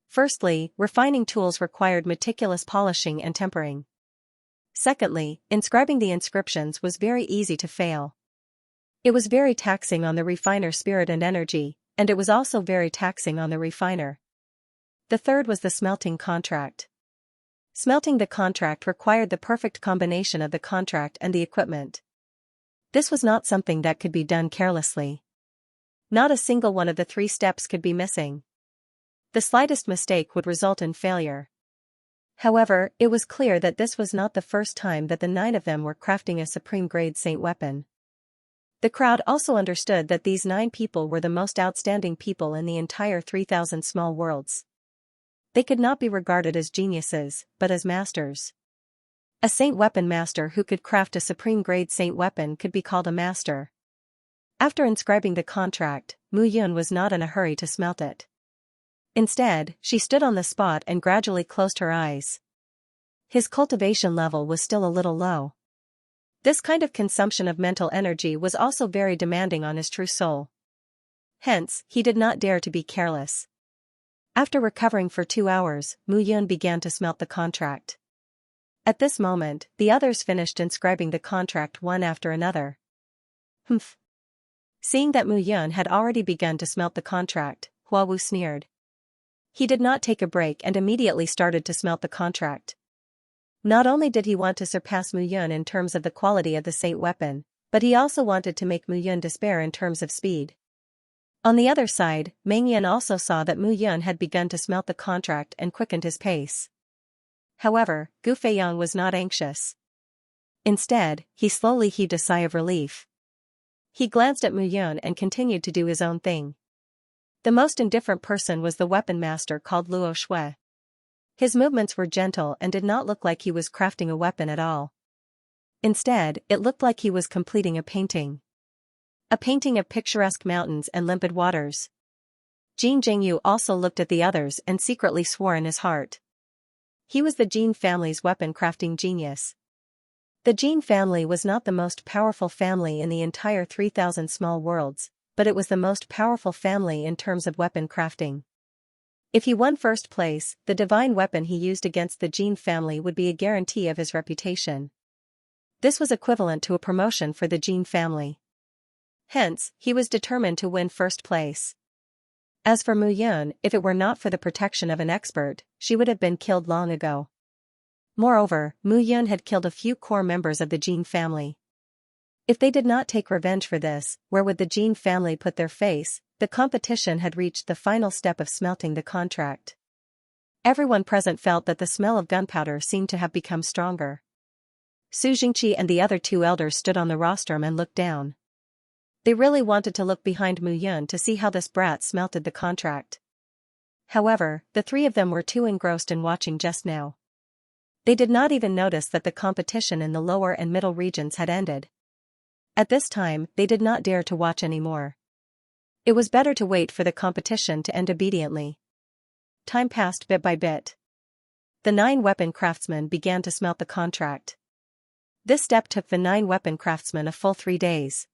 Firstly, refining tools required meticulous polishing and tempering. Secondly, inscribing the inscriptions was very easy to fail. It was very taxing on the refiner's spirit and energy, and it was also very taxing on the refiner. The third was the smelting contract. Smelting the contract required the perfect combination of the contract and the equipment. This was not something that could be done carelessly. Not a single one of the 3 steps could be missing. The slightest mistake would result in failure. However, it was clear that this was not the first time that the 9 of them were crafting a supreme-grade saint weapon. The crowd also understood that these 9 people were the most outstanding people in the entire 3,000 small worlds. They could not be regarded as geniuses, but as masters. A saint weapon master who could craft a supreme-grade saint weapon could be called a master. After inscribing the contract, Mu Yun was not in a hurry to smelt it. Instead, she stood on the spot and gradually closed her eyes. His cultivation level was still a little low. This kind of consumption of mental energy was also very demanding on his true soul. Hence, he did not dare to be careless. After recovering for 2 hours, Mu Yun began to smelt the contract. At this moment, the others finished inscribing the contract one after another. Humph. Seeing that Mu Yun had already begun to smelt the contract, Hua Wu sneered. He did not take a break and immediately started to smelt the contract. Not only did he want to surpass Mu Yun in terms of the quality of the saint weapon, but he also wanted to make Mu Yun despair in terms of speed. On the other side, Meng Yan also saw that Mu Yun had begun to smelt the contract and quickened his pace. However, Gu Feiyang was not anxious. Instead, he slowly heaved a sigh of relief. He glanced at Mu Yun and continued to do his own thing. The most indifferent person was the weapon master called Luo Shui. His movements were gentle and did not look like he was crafting a weapon at all. Instead, it looked like he was completing a painting. A painting of picturesque mountains and limpid waters. Jin Jingyu also looked at the others and secretly swore in his heart. He was the Jin family's weapon crafting genius. The Jin family was not the most powerful family in the entire 3,000 small worlds, but it was the most powerful family in terms of weapon crafting. If he won first place, the divine weapon he used against the Jin family would be a guarantee of his reputation. This was equivalent to a promotion for the Jin family. Hence, he was determined to win first place. As for Mu Yun, if it were not for the protection of an expert, she would have been killed long ago. Moreover, Mu Yun had killed a few core members of the Jin family. If they did not take revenge for this, where would the Jin family put their face? The competition had reached the final step of smelting the contract. Everyone present felt that the smell of gunpowder seemed to have become stronger. Su Jingqi and the other 2 elders stood on the rostrum and looked down. They really wanted to look behind Mu Yun to see how this brat smelted the contract. However, the 3 of them were too engrossed in watching just now. They did not even notice that the competition in the lower and middle regions had ended. At this time, they did not dare to watch anymore. It was better to wait for the competition to end obediently. Time passed bit by bit. The 9 weapon craftsmen began to smelt the contract. This step took the 9 weapon craftsmen a full 3 days.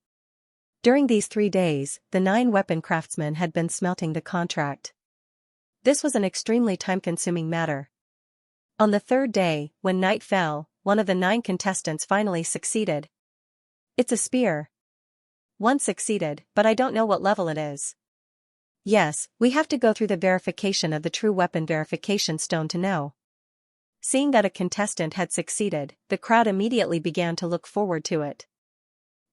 During these 3 days, the 9 weapon craftsmen had been smelting the contract. This was an extremely time-consuming matter. On the 3rd day, when night fell, one of the 9 contestants finally succeeded. It's a spear. One succeeded, but I don't know what level it is. Yes, we have to go through the verification of the true weapon verification stone to know. Seeing that a contestant had succeeded, the crowd immediately began to look forward to it.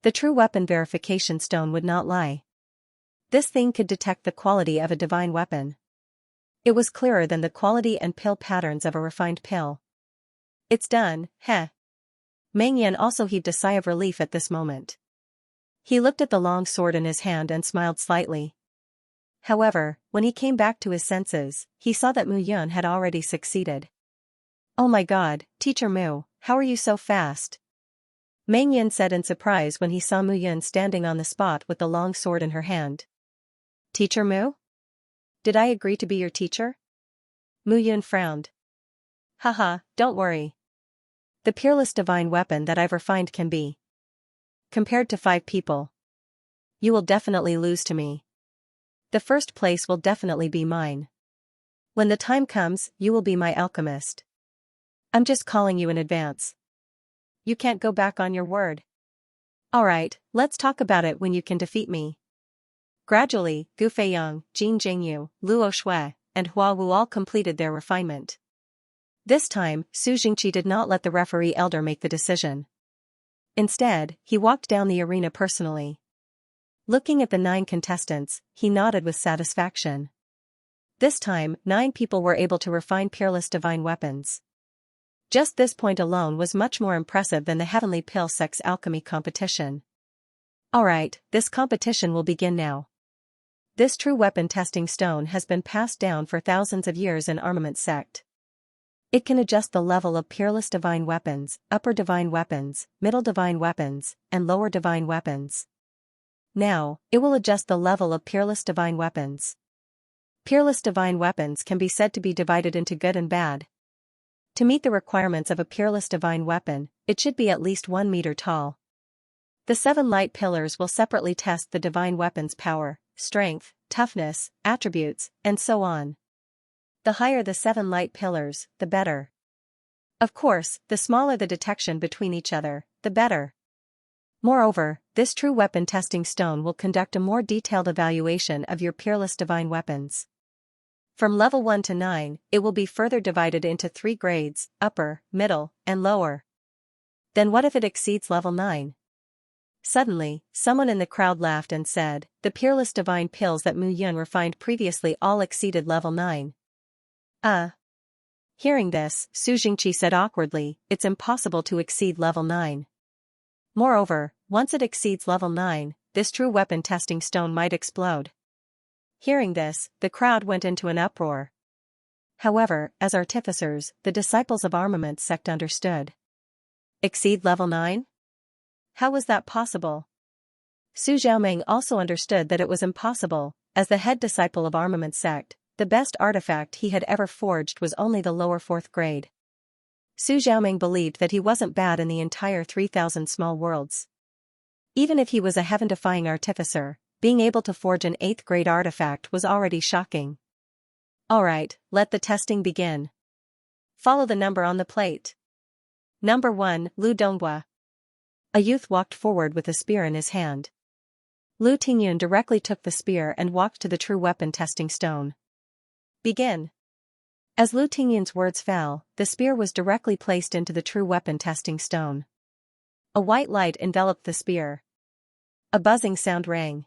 The true weapon verification stone would not lie. This thing could detect the quality of a divine weapon. It was clearer than the quality and pill patterns of a refined pill. It's done, heh. Meng Yan also heaved a sigh of relief at this moment. He looked at the long sword in his hand and smiled slightly. However, when he came back to his senses, he saw that Mu Yun had already succeeded. Oh my god, Teacher Mu, how are you so fast? Meng Yan said in surprise when he saw Mu Yun standing on the spot with the long sword in her hand. Teacher Mu? Did I agree to be your teacher? Mu Yun frowned. Haha, don't worry. The peerless divine weapon that I've refined can be compared to 5 people. You will definitely lose to me. The first place will definitely be mine. When the time comes, you will be my alchemist. I'm just calling you in advance. You can't go back on your word. Alright, let's talk about it when you can defeat me. Gradually, Gu Feiyang, Jin Jingyu, Luo Shui, and Hua Wu all completed their refinement. This time, Su Jingqi did not let the referee elder make the decision. Instead, he walked down the arena personally. Looking at the 9 contestants, he nodded with satisfaction. This time, 9 people were able to refine peerless divine weapons. Just this point alone was much more impressive than the Heavenly Pill Sect's alchemy competition. Alright, this competition will begin now. This true weapon testing stone has been passed down for thousands of years in Armament Sect. It can adjust the level of peerless divine weapons, upper divine weapons, middle divine weapons, and lower divine weapons. Now, it will adjust the level of peerless divine weapons. Peerless divine weapons can be said to be divided into good and bad. To meet the requirements of a peerless divine weapon, it should be at least 1 meter tall. The 7 light pillars will separately test the divine weapon's power, strength, toughness, attributes, and so on. The higher the 7 light pillars, the better. Of course, the smaller the detection between each other, the better. Moreover, this true weapon testing stone will conduct a more detailed evaluation of your peerless divine weapons. From level 1 to 9, it will be further divided into 3 grades, upper, middle, and lower. Then what if it exceeds level 9? Suddenly, someone in the crowd laughed and said, the peerless divine pills that Mu Yun refined previously all exceeded level 9. Hearing this, Su Jingqi said awkwardly, it's impossible to exceed level 9. Moreover, once it exceeds level 9, this true weapon testing stone might explode. Hearing this, the crowd went into an uproar. However, as artificers, the disciples of Armament Sect understood. Exceed level 9? How was that possible? Su Xiaoming also understood that it was impossible. As the head disciple of Armament Sect, the best artifact he had ever forged was only the lower 4th grade. Su Xiaoming believed that he wasn't bad in the entire 3,000 small worlds. Even if he was a heaven-defying artificer, being able to forge an 8th grade artifact was already shocking. Alright, let the testing begin. Follow the number on the plate. Number 1, Lu Donghua. A youth walked forward with a spear in his hand. Lu Tingyun directly took the spear and walked to the true weapon testing stone. Begin. As Lu Tingyun's words fell, the spear was directly placed into the true weapon testing stone. A white light enveloped the spear. A buzzing sound rang.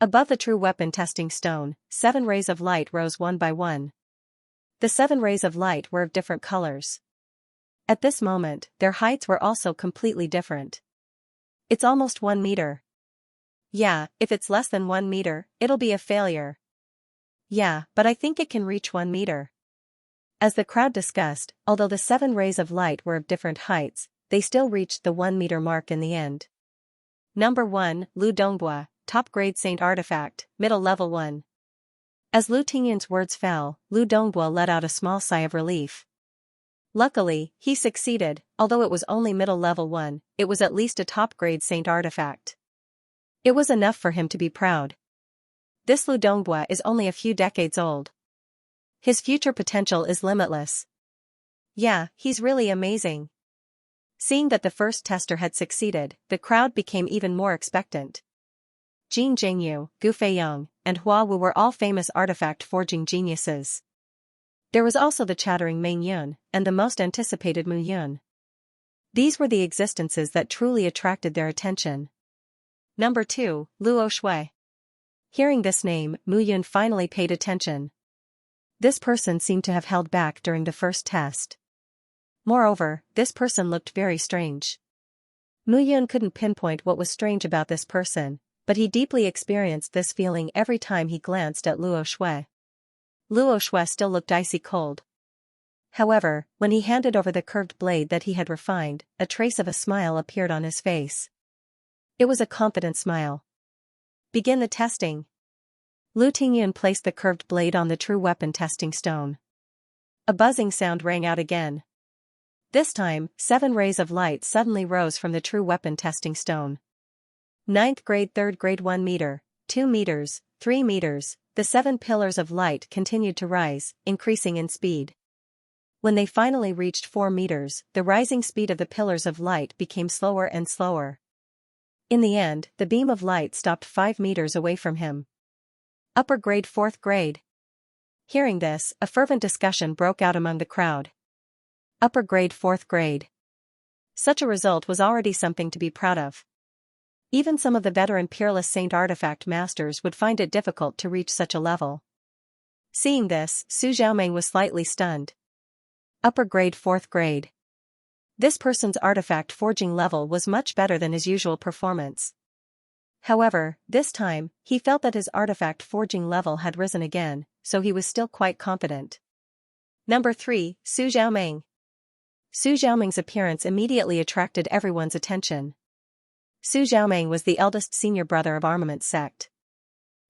Above the true weapon testing stone, 7 rays of light rose one by one. The 7 rays of light were of different colors. At this moment, their heights were also completely different. It's almost 1 meter. Yeah, if it's less than 1 meter, it'll be a failure. Yeah, but I think it can reach 1 meter. As the crowd discussed, although the 7 rays of light were of different heights, they still reached the 1 meter mark in the end. Number 1, Lu Donghua, top grade Saint Artifact, middle level 1. As Lu Tingyun's words fell, Lu Donghua let out a small sigh of relief. Luckily, he succeeded. Although it was only middle level 1, it was at least a top grade Saint Artifact. It was enough for him to be proud. This Lu Donghua is only a few decades old. His future potential is limitless. Yeah, he's really amazing. Seeing that the first tester had succeeded, the crowd became even more expectant. Jin Jingyu, Gu Feiyang, and Hua Wu were all famous artifact forging geniuses. There was also the chattering Meng Yun, and the most anticipated Mu Yun. These were the existences that truly attracted their attention. Number 2, Luo Shui. Hearing this name, Mu Yun finally paid attention. This person seemed to have held back during the first test. Moreover, this person looked very strange. Mu Yun couldn't pinpoint what was strange about this person, but he deeply experienced this feeling every time he glanced at Luo Shui. Luo Shui still looked icy cold. However, when he handed over the curved blade that he had refined, a trace of a smile appeared on his face. It was a confident smile. Begin the testing. Lu Tingyun placed the curved blade on the true weapon testing stone. A buzzing sound rang out again. This time, 7 rays of light suddenly rose from the true weapon testing stone. 9th grade 3rd grade 1 meter, 2 meters, 3 meters, the 7 pillars of light continued to rise, increasing in speed. When they finally reached 4 meters, the rising speed of the pillars of light became slower and slower. In the end, the beam of light stopped 5 meters away from him. Upper grade, 4th grade. Hearing this, a fervent discussion broke out among the crowd. Upper grade, 4th grade. Such a result was already something to be proud of. Even some of the veteran Peerless Saint artifact masters would find it difficult to reach such a level. Seeing this, Su Xiaoming was slightly stunned. Upper grade, 4th grade. This person's artifact forging level was much better than his usual performance. However, this time, he felt that his artifact forging level had risen again, so he was still quite confident. Number 3, Su Xiaoming. Su Xiaoming's appearance immediately attracted everyone's attention. Su Xiaoming was the eldest senior brother of Armament Sect.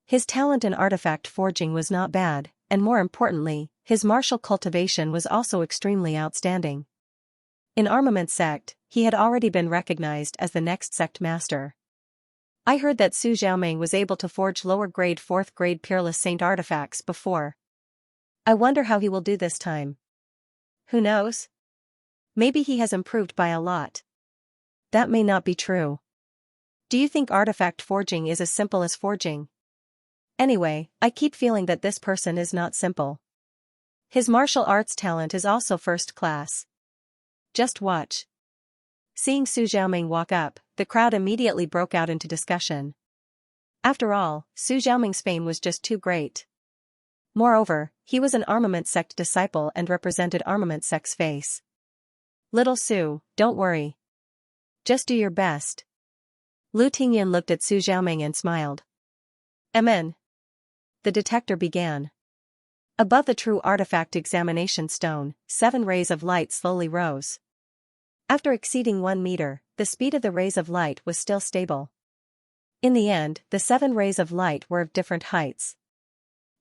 His talent in artifact forging was not bad, and more importantly, his martial cultivation was also extremely outstanding. In Armament Sect, he had already been recognized as the next sect master. I heard that Su Xiaoming was able to forge lower grade 4th grade Peerless Saint artifacts before. I wonder how he will do this time. Who knows? Maybe he has improved by a lot. That may not be true. Do you think artifact forging is as simple as forging? Anyway, I keep feeling that this person is not simple. His martial arts talent is also first class. Just watch. Seeing Su Xiaoming walk up, the crowd immediately broke out into discussion. After all, Su Xiaoming's fame was just too great. Moreover, he was an Armament Sect disciple and represented Armament Sect's face. Little Su, don't worry. Just do your best. Lu Tingyan looked at Su Xiaoming and smiled. Amen. The detector began. Above the true artifact examination stone, 7 rays of light slowly rose. After exceeding 1 meter, the speed of the rays of light was still stable. In the end, the 7 rays of light were of different heights.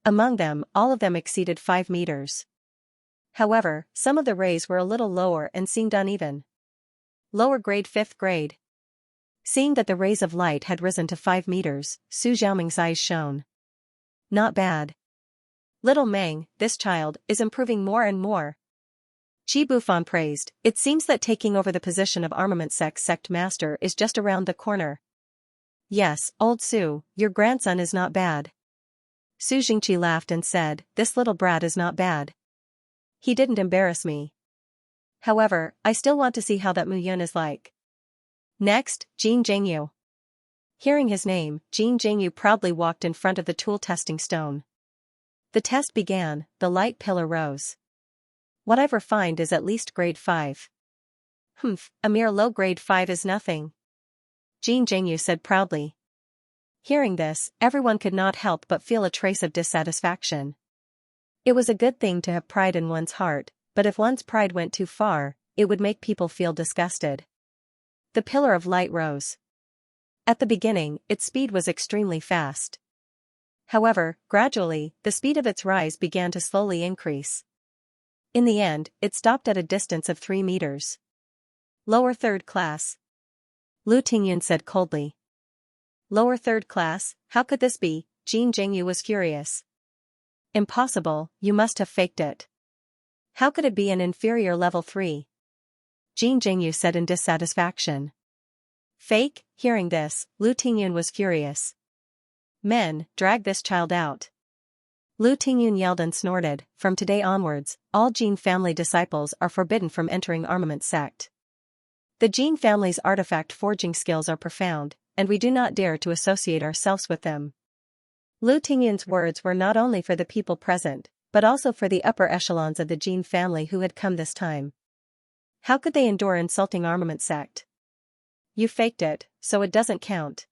Among them, all of them exceeded 5 meters. However, some of the rays were a little lower and seemed uneven. Lower grade, 5th grade. Seeing that the rays of light had risen to 5 meters, Su Xiaoming's eyes shone. Not bad. Little Meng, this child, is improving more and more. Qi Bufan praised, it seems that taking over the position of Armament Sect master is just around the corner. Yes, old Su, your grandson is not bad. Su Jingqi laughed and said, this little brat is not bad. He didn't embarrass me. However, I still want to see how that Mu Yun is like. Next, Jin Jingyu. Hearing his name, Jin Jingyu proudly walked in front of the tool testing stone. The test began, the light pillar rose. What I've refined is at least grade 5. A mere low grade 5 is nothing. Jin Jingyu said proudly. Hearing this, everyone could not help but feel a trace of dissatisfaction. It was a good thing to have pride in one's heart, but if one's pride went too far, it would make people feel disgusted. The pillar of light rose. At the beginning, its speed was extremely fast. However, gradually, the speed of its rise began to slowly increase. In the end, it stopped at a distance of 3 meters. Lower 3rd class. Lu Tingyun said coldly. Lower 3rd class, how could this be? Jin Jingyu was furious. Impossible, you must have faked it. How could it be an inferior level 3? Jin Jingyu said in dissatisfaction. Fake? Hearing this, Lu Tingyun was furious. Men, drag this child out. Lu Tingyun yelled and snorted, from today onwards, all Jin family disciples are forbidden from entering Armament Sect. The Jin family's artifact forging skills are profound, and we do not dare to associate ourselves with them. Lu Tingyun's words were not only for the people present, but also for the upper echelons of the Jin family who had come this time. How could they endure insulting Armament Sect? You faked it, so it doesn't count.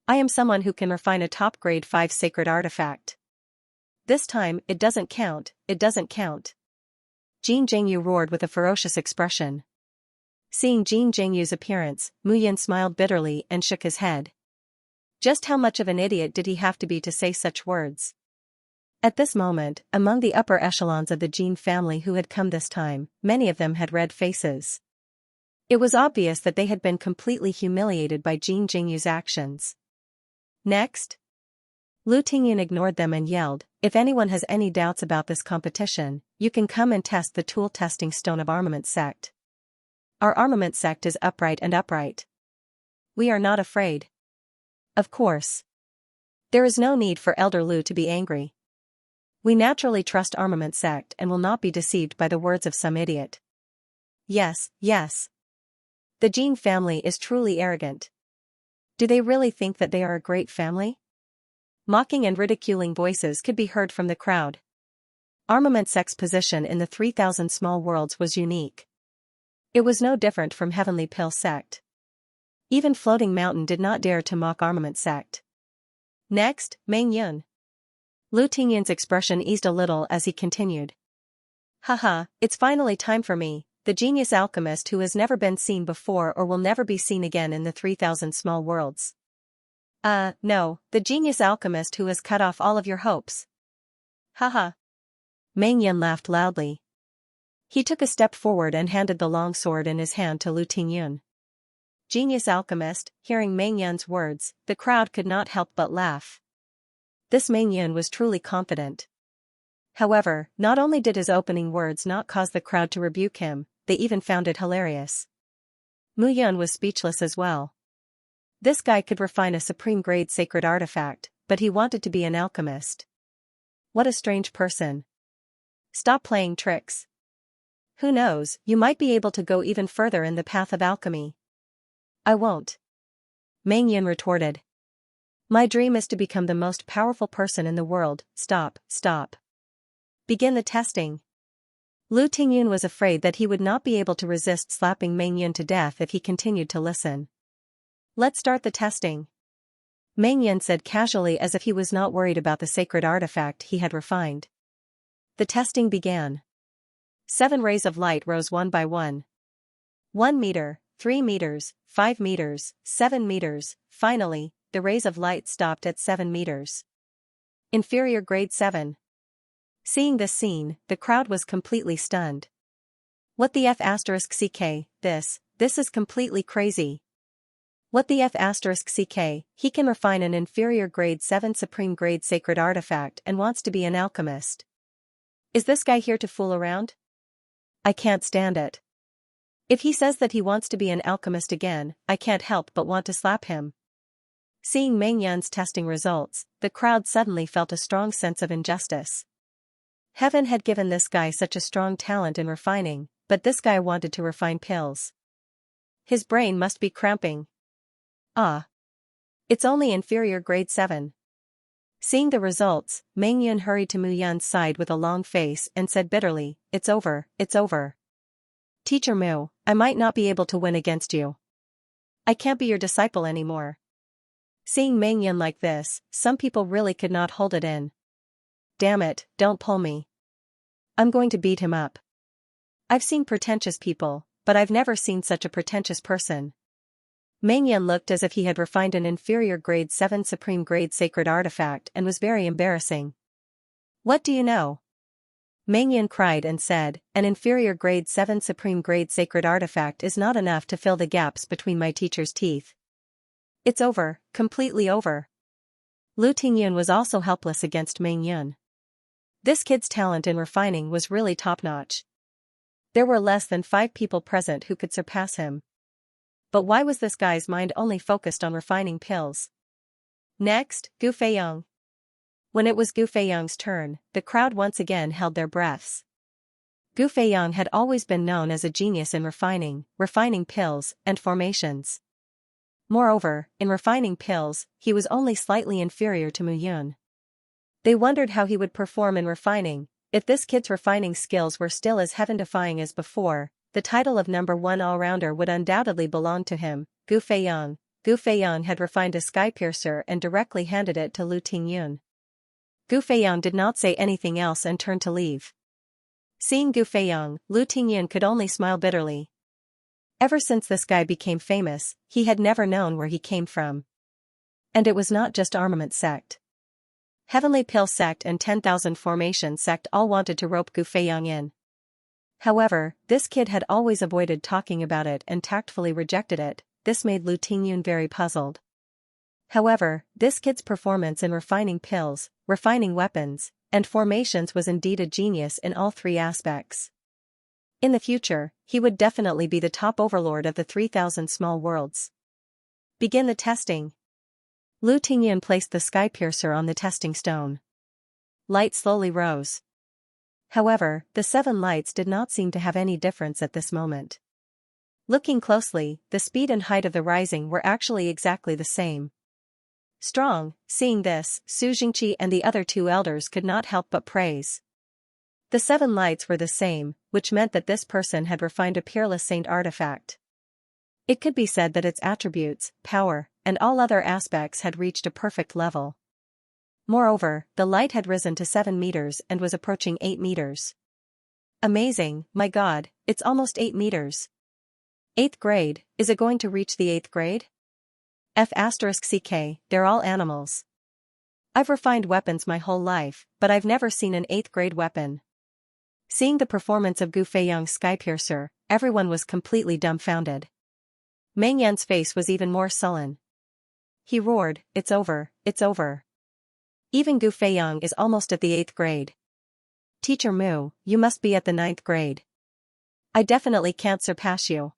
I am someone who can refine a top grade 5 sacred artifact. This time, it doesn't count, it doesn't count. Jin Jingyu roared with a ferocious expression. Seeing Jin Jingyu's appearance, Mu Yin smiled bitterly and shook his head. Just how much of an idiot did he have to be to say such words? At this moment, among the upper echelons of the Jin family who had come this time, many of them had red faces. It was obvious that they had been completely humiliated by Jin Jingyu's actions. Next. Lu Tingyun ignored them and yelled, if anyone has any doubts about this competition, you can come and test the tool testing stone of armament sect. Our armament sect is upright and upright. We are not afraid. Of course. There is no need for Elder Lu to be angry. We naturally trust armament sect and will not be deceived by the words of some idiot. Yes, yes. The Jin family is truly arrogant. Do they really think that they are a great family? Mocking and ridiculing voices could be heard from the crowd. Armament sect's position in the 3,000 small worlds was unique. It was no different from Heavenly Pill sect. Even Floating Mountain did not dare to mock armament sect. Next, Meng Yun. Lu Tingyun's expression eased a little as he continued. Haha, it's finally time for me, the genius alchemist who has never been seen before or will never be seen again in the 3,000 small worlds. No, the genius alchemist who has cut off all of your hopes. Haha. Meng Yun laughed loudly. He took a step forward and handed the long sword in his hand to Lu Tingyun. Genius alchemist, hearing Meng Yun's words, the crowd could not help but laugh. This Meng Yun was truly confident. However, not only did his opening words not cause the crowd to rebuke him, they even found it hilarious. Mu Yun was speechless as well. This guy could refine a supreme-grade sacred artifact, but he wanted to be an alchemist. What a strange person. Stop playing tricks. Who knows, you might be able to go even further in the path of alchemy. I won't. Meng Yun retorted. My dream is to become the most powerful person in the world. Stop. Begin the testing. Lu Tingyun was afraid that he would not be able to resist slapping Meng Yun to death if he continued to listen. Let's start the testing. Meng Yun said casually as if he was not worried about the sacred artifact he had refined. The testing began. 7 rays of light rose one by one. 1 meter, 3 meters, 5 meters, 7 meters, finally, the rays of light stopped at 7 meters. Inferior grade 7. Seeing this scene, the crowd was completely stunned. What the F***ck, this is completely crazy. What the F***ck, he can refine an inferior grade 7 supreme grade sacred artifact and wants to be an alchemist. Is this guy here to fool around? I can't stand it. If he says that he wants to be an alchemist again, I can't help but want to slap him. Seeing Meng Yun's testing results, the crowd suddenly felt a strong sense of injustice. Heaven had given this guy such a strong talent in refining, but this guy wanted to refine pills. His brain must be cramping. It's only inferior grade 7. Seeing the results, Meng Yun hurried to Mu Yun's side with a long face and said bitterly, It's over. Teacher Mu, I might not be able to win against you. I can't be your disciple anymore. Seeing Meng Yun like this, some people really could not hold it in. Damn it, don't pull me. I'm going to beat him up. I've seen pretentious people, but I've never seen such a pretentious person. Meng Yun looked as if he had refined an inferior grade 7 supreme grade sacred artifact and was very embarrassing. What do you know? Meng Yun cried and said, an inferior grade 7 supreme grade sacred artifact is not enough to fill the gaps between my teacher's teeth. It's over, completely over. Lu Tingyun was also helpless against Meng Yun. This kid's talent in refining was really top-notch. There were less than 5 people present who could surpass him. But why was this guy's mind only focused on refining pills? Next, Gu Feiyang. When it was Gu Feiyang's turn, the crowd once again held their breaths. Gu Feiyang had always been known as a genius in refining pills, and formations. Moreover, in refining pills, he was only slightly inferior to Mu Yun. They wondered how he would perform in refining. If this kid's refining skills were still as heaven-defying as before, the title of number 1 all-rounder would undoubtedly belong to him. Gu Feiyang. Gu Feiyang had refined a sky piercer and directly handed it to Lu Tingyun. Gu Feiyang did not say anything else and turned to leave. Seeing Gu Feiyang, Lu Tingyun could only smile bitterly. Ever since this guy became famous, he had never known where he came from. And it was not just Armament Sect. Heavenly Pill Sect and 10,000 Formation Sect all wanted to rope Gu Feiyang in. However, this kid had always avoided talking about it and tactfully rejected it. This made Lu Tingyun very puzzled. However, this kid's performance in refining pills, refining weapons, and formations was indeed a genius in all three aspects. In the future, he would definitely be the top overlord of the 3,000 small worlds. Begin the testing. Lu Tingyan placed the sky piercer on the testing stone. Light slowly rose. However, the 7 lights did not seem to have any difference at this moment. Looking closely, the speed and height of the rising were actually exactly the same. Strong, seeing this, Su Jingqi and the other 2 elders could not help but praise. The 7 lights were the same, which meant that this person had refined a peerless saint artifact. It could be said that its attributes, power, and all other aspects had reached a perfect level. Moreover, the light had risen to 7 meters and was approaching 8 meters. Amazing, my god, it's almost 8 meters. 8th grade, is it going to reach the 8th grade? F***ck, they're all animals. I've refined weapons my whole life, but I've never seen an 8th grade weapon. Seeing the performance of Gu Feiyang's Skypiercer, everyone was completely dumbfounded. Meng Yan's face was even more sullen. He roared, it's over, it's over. Even Gu Feiyang is almost at the 8th grade. Teacher Mu, you must be at the 9th grade. I definitely can't surpass you.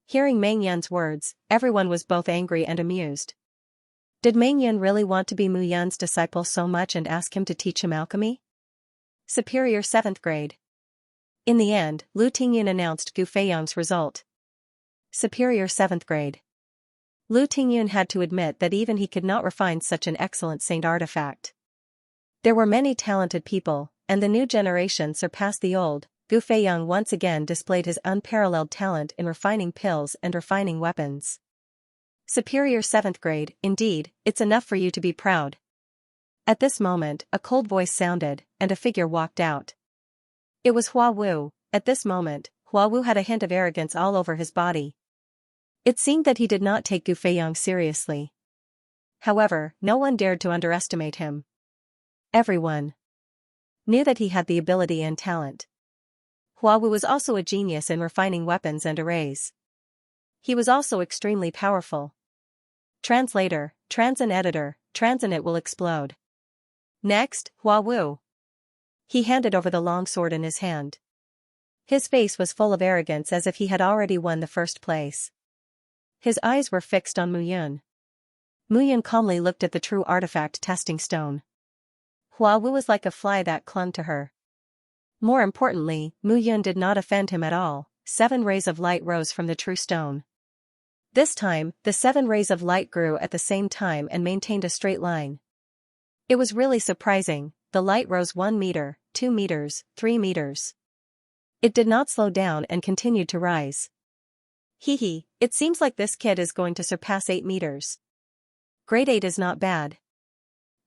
Hearing Meng Yan's words, everyone was both angry and amused. Did Meng Yan really want to be Mu Yan's disciple so much and ask him to teach him alchemy? Superior 7th grade. In the end, Lu Tingyan announced Gu Feiyang's result. Superior 7th grade. Lu Tingyan had to admit that even he could not refine such an excellent saint artifact. There were many talented people, and the new generation surpassed the old. Gu Feiyang once again displayed his unparalleled talent in refining pills and refining weapons. Superior 7th grade, indeed, it's enough for you to be proud. At this moment, a cold voice sounded, and a figure walked out. It was Hua Wu. At this moment, Hua Wu had a hint of arrogance all over his body. It seemed that he did not take Gu Feiyang seriously. However, no one dared to underestimate him. Everyone knew that he had the ability and talent. Hua Wu was also a genius in refining weapons and arrays. He was also extremely powerful. Translator, Transin editor, Transinit will explode. Next, Hua Wu. He handed over the long sword in his hand. His face was full of arrogance as if he had already won the first place. His eyes were fixed on Mu Yun. Mu Yun calmly looked at the true artifact testing stone. Hua Wu was like a fly that clung to her. More importantly, Mu Yun did not offend him at all. 7 rays of light rose from the true stone. This time, the 7 rays of light grew at the same time and maintained a straight line. It was really surprising. The light rose 1 meter, 2 meters, 3 meters. It did not slow down and continued to rise. Hee, it seems like this kid is going to surpass 8 meters. Grade 8 is not bad.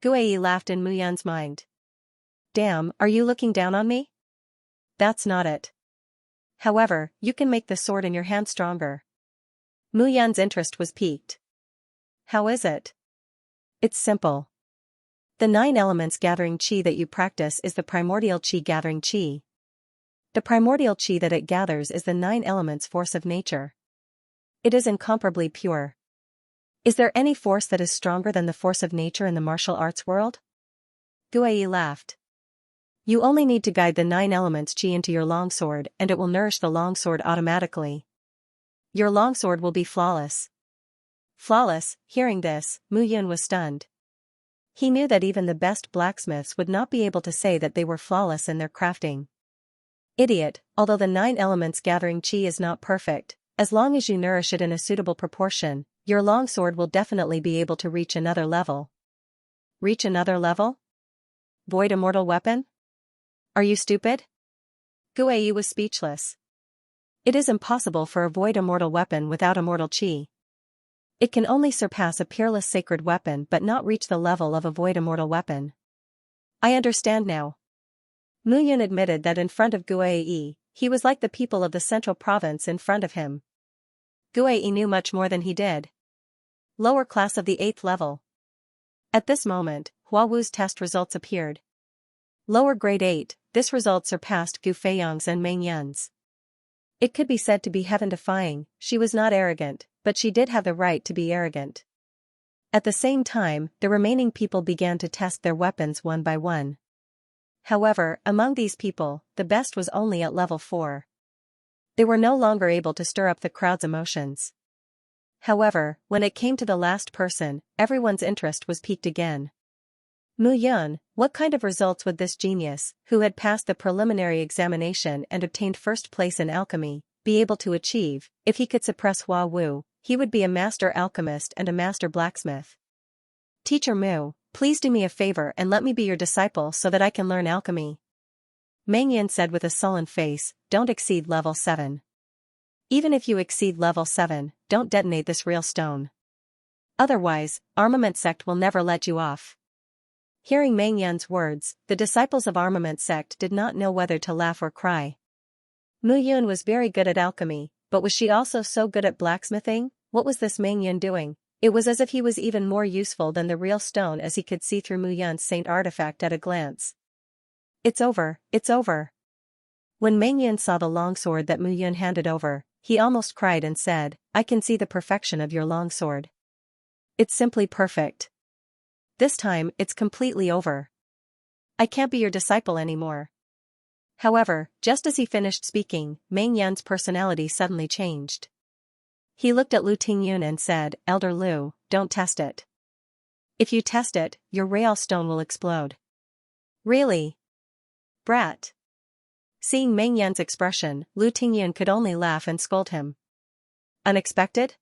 Guai laughed in Mu Yan's mind. Damn, are you looking down on me? That's not it. However, you can make the sword in your hand stronger. Mu Yan's interest was piqued. How is it? It's simple. The 9 elements gathering qi that you practice is the primordial qi gathering qi. The primordial qi that it gathers is the 9 elements force of nature. It is incomparably pure. Is there any force that is stronger than the force of nature in the martial arts world? Guai laughed. You only need to guide the 9 elements qi into your longsword and it will nourish the longsword automatically. Your longsword will be flawless. Flawless, hearing this, Mu Yun was stunned. He knew that even the best blacksmiths would not be able to say that they were flawless in their crafting. Idiot, although the 9 elements gathering qi is not perfect, as long as you nourish it in a suitable proportion, your longsword will definitely be able to reach another level. Reach another level? Void immortal weapon? Are you stupid? Guai was speechless. It is impossible for a void immortal weapon without immortal qi. It can only surpass a peerless sacred weapon but not reach the level of a void immortal weapon. I understand now. Mu Yun admitted that in front of Guai, he was like the people of the central province in front of him. Guai knew much more than he did. Lower class of the 8th level. At this moment, Hua Wu's test results appeared. Lower grade 8, this result surpassed Gu Feiyang's and Meng Yan's. It could be said to be heaven-defying. She was not arrogant, but she did have the right to be arrogant. At the same time, the remaining people began to test their weapons one by one. However, among these people, the best was only at level 4. They were no longer able to stir up the crowd's emotions. However, when it came to the last person, everyone's interest was piqued again. Mu Yun, what kind of results would this genius, who had passed the preliminary examination and obtained first place in alchemy, be able to achieve? If he could suppress Hua Wu, he would be a master alchemist and a master blacksmith. Teacher Mu, please do me a favor and let me be your disciple so that I can learn alchemy. Meng Yin said with a sullen face, don't exceed level 7. Even if you exceed level 7, don't detonate this real stone. Otherwise, Armament Sect will never let you off. Hearing Meng Yin's words, the disciples of Armament Sect did not know whether to laugh or cry. Mu Yun was very good at alchemy, but was she also so good at blacksmithing? What was this Meng Yin doing? It was as if he was even more useful than the real stone, as he could see through Mu Yun's saint artifact at a glance. It's over, it's over. When Meng Yin saw the longsword that Mu Yun handed over, he almost cried and said, I can see the perfection of your longsword. It's simply perfect. This time, it's completely over. I can't be your disciple anymore. However, just as he finished speaking, Meng Yan's personality suddenly changed. He looked at Lu Tingyun and said, Elder Lu, don't test it. If you test it, your real stone will explode. Really? Brat. Seeing Meng Yan's expression, Lu Tingyun could only laugh and scold him. Unexpected?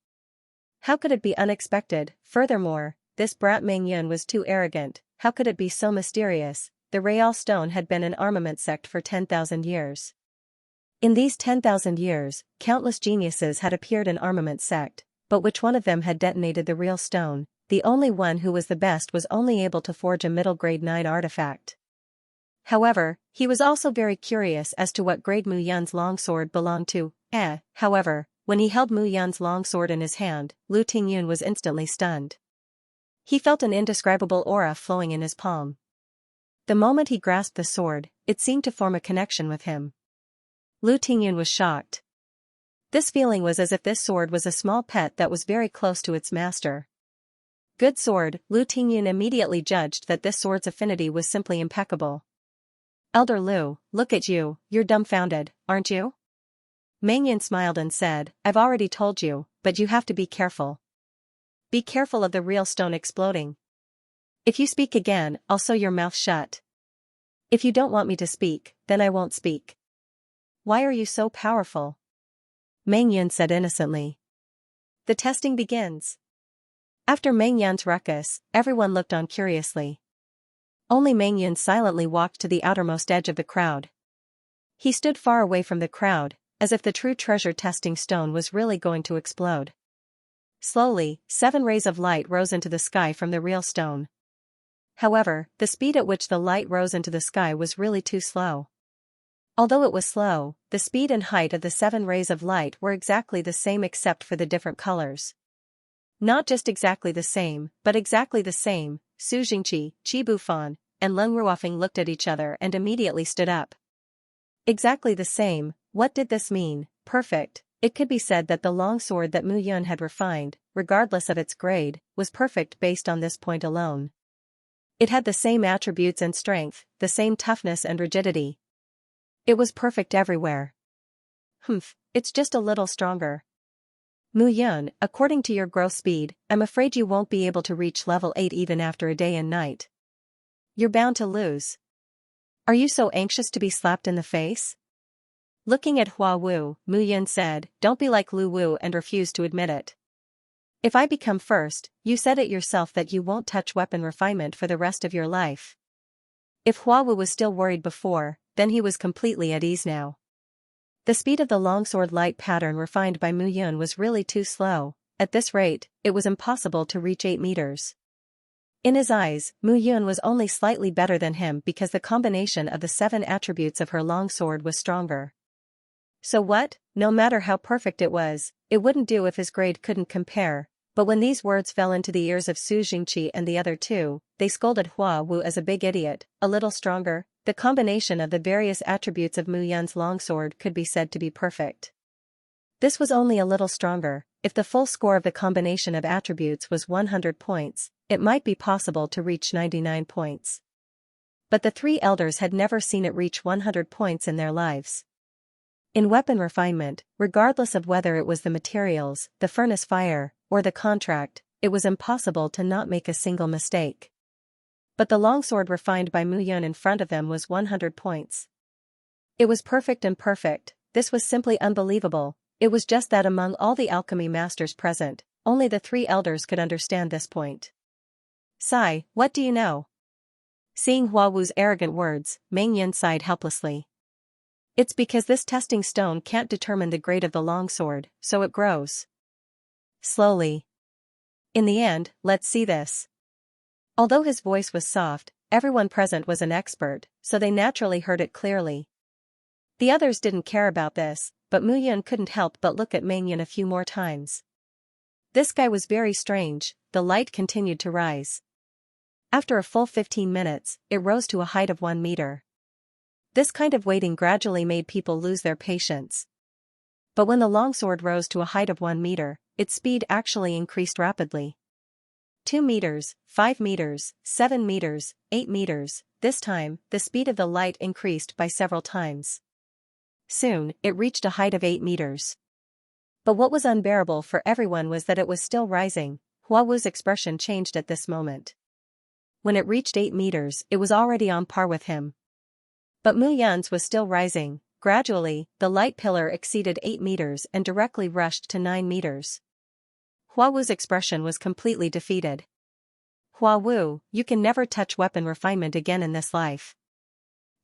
How could it be unexpected? Furthermore, this brat Meng Yan was too arrogant. How could it be so mysterious? The Real Stone had been an armament sect for 10,000 years. In these 10,000 years, countless geniuses had appeared in armament sect, but which one of them had detonated the real stone? The only one who was the best was only able to forge a middle grade 9 artifact. However, he was also very curious as to what grade Mu Yun's longsword belonged to. However, when he held Mu Yun's longsword in his hand, Lu Tingyun was instantly stunned. He felt an indescribable aura flowing in his palm. The moment he grasped the sword, it seemed to form a connection with him. Lu Tingyun was shocked. This feeling was as if this sword was a small pet that was very close to its master. Good sword. Lu Tingyun immediately judged that this sword's affinity was simply impeccable. Elder Lu, look at you, you're dumbfounded, aren't you? Meng Yin smiled and said, I've already told you, but you have to be careful. Be careful of the real stone exploding. If you speak again, I'll sew your mouth shut. If you don't want me to speak, then I won't speak. Why are you so powerful? Meng Yin said innocently. The testing begins. After Meng Yan's ruckus, everyone looked on curiously. Only Meng Yin silently walked to the outermost edge of the crowd. He stood far away from the crowd, as if the true treasure testing stone was really going to explode. Slowly, 7 rays of light rose into the sky from the real stone. However, the speed at which the light rose into the sky was really too slow. Although it was slow, the speed and height of the 7 rays of light were exactly the same except for the different colors. Not just exactly the same, but exactly the same. Su Jingqi, Qi Bufan, and Leng Ruofeng looked at each other and immediately stood up. Exactly the same. What did this mean? Perfect. It could be said that the longsword that Mu Yun had refined, regardless of its grade, was perfect based on this point alone. It had the same attributes and strength, the same toughness and rigidity. It was perfect everywhere. It's just a little stronger. Mu Yun, according to your growth speed, I'm afraid you won't be able to reach level 8 even after a day and night. You're bound to lose. Are you so anxious to be slapped in the face? Looking at Hua Wu, Mu Yun said, don't be like Lu Wu and refuse to admit it. If I become first, you said it yourself that you won't touch weapon refinement for the rest of your life. If Hua Wu was still worried before, then he was completely at ease now. The speed of the longsword light pattern refined by Mu Yun was really too slow. At this rate, it was impossible to reach 8 meters. In his eyes, Mu Yun was only slightly better than him because the combination of the 7 attributes of her longsword was stronger. So what? No matter how perfect it was, it wouldn't do if his grade couldn't compare. But when these words fell into the ears of Su Jingqi and the other two, they scolded Hua Wu as a big idiot. A little stronger. The combination of the various attributes of Mu Yun's longsword could be said to be perfect. This was only a little stronger. If the full score of the combination of attributes was 100 points, it might be possible to reach 99 points. But the three elders had never seen it reach 100 points in their lives. In weapon refinement, regardless of whether it was the materials, the furnace fire, or the contract, it was impossible to not make a single mistake. But the longsword refined by Mu Yun in front of them was 100 points. It was perfect and perfect. This was simply unbelievable. It was just that among all the alchemy masters present, only the three elders could understand this point. Sigh, what do you know? Seeing Hua Wu's arrogant words, Meng Yin sighed helplessly. It's because this testing stone can't determine the grade of the longsword, so it grows slowly. In the end, let's see this. Although his voice was soft, everyone present was an expert, so they naturally heard it clearly. The others didn't care about this, but Mu Yun couldn't help but look at Meng Yin a few more times. This guy was very strange. The light continued to rise. After a full 15 minutes, it rose to a height of 1 meter. This kind of waiting gradually made people lose their patience. But when the longsword rose to a height of 1 meter, its speed actually increased rapidly. 2 meters, 5 meters, 7 meters, 8 meters, this time, the speed of the light increased by several times. Soon, it reached a height of 8 meters. But what was unbearable for everyone was that it was still rising. Hua Wu's expression changed at this moment. When it reached 8 meters, it was already on par with him. But Mu Yun's was still rising. Gradually, the light pillar exceeded 8 meters and directly rushed to 9 meters. Hua Wu's expression was completely defeated. Hua Wu, you can never touch weapon refinement again in this life.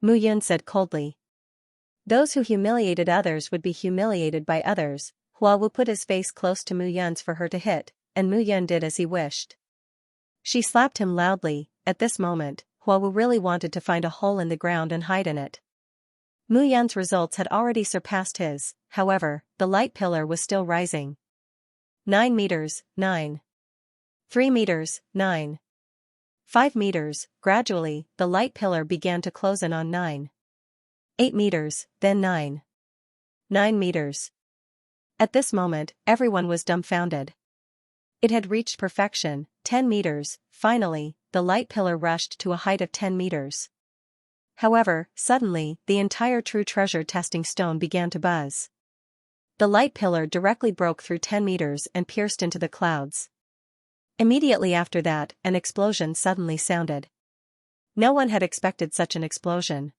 Mu Yun said coldly. Those who humiliated others would be humiliated by others. Hua Wu put his face close to Mu Yun's for her to hit, and Mu Yun did as he wished. She slapped him loudly. At this moment, Hua Wu really wanted to find a hole in the ground and hide in it. Mu Yun's results had already surpassed his, however, the light pillar was still rising. 9 meters, 9. 3 meters, 9. 5 meters, gradually, the light pillar began to close in on 9. 8 meters, then 9. 9 meters. At this moment, everyone was dumbfounded. It had reached perfection. 10 meters, finally, the light pillar rushed to a height of 10 meters. However, suddenly, the entire true treasure testing stone began to buzz. The light pillar directly broke through 10 meters and pierced into the clouds. Immediately after that, an explosion suddenly sounded. No one had expected such an explosion.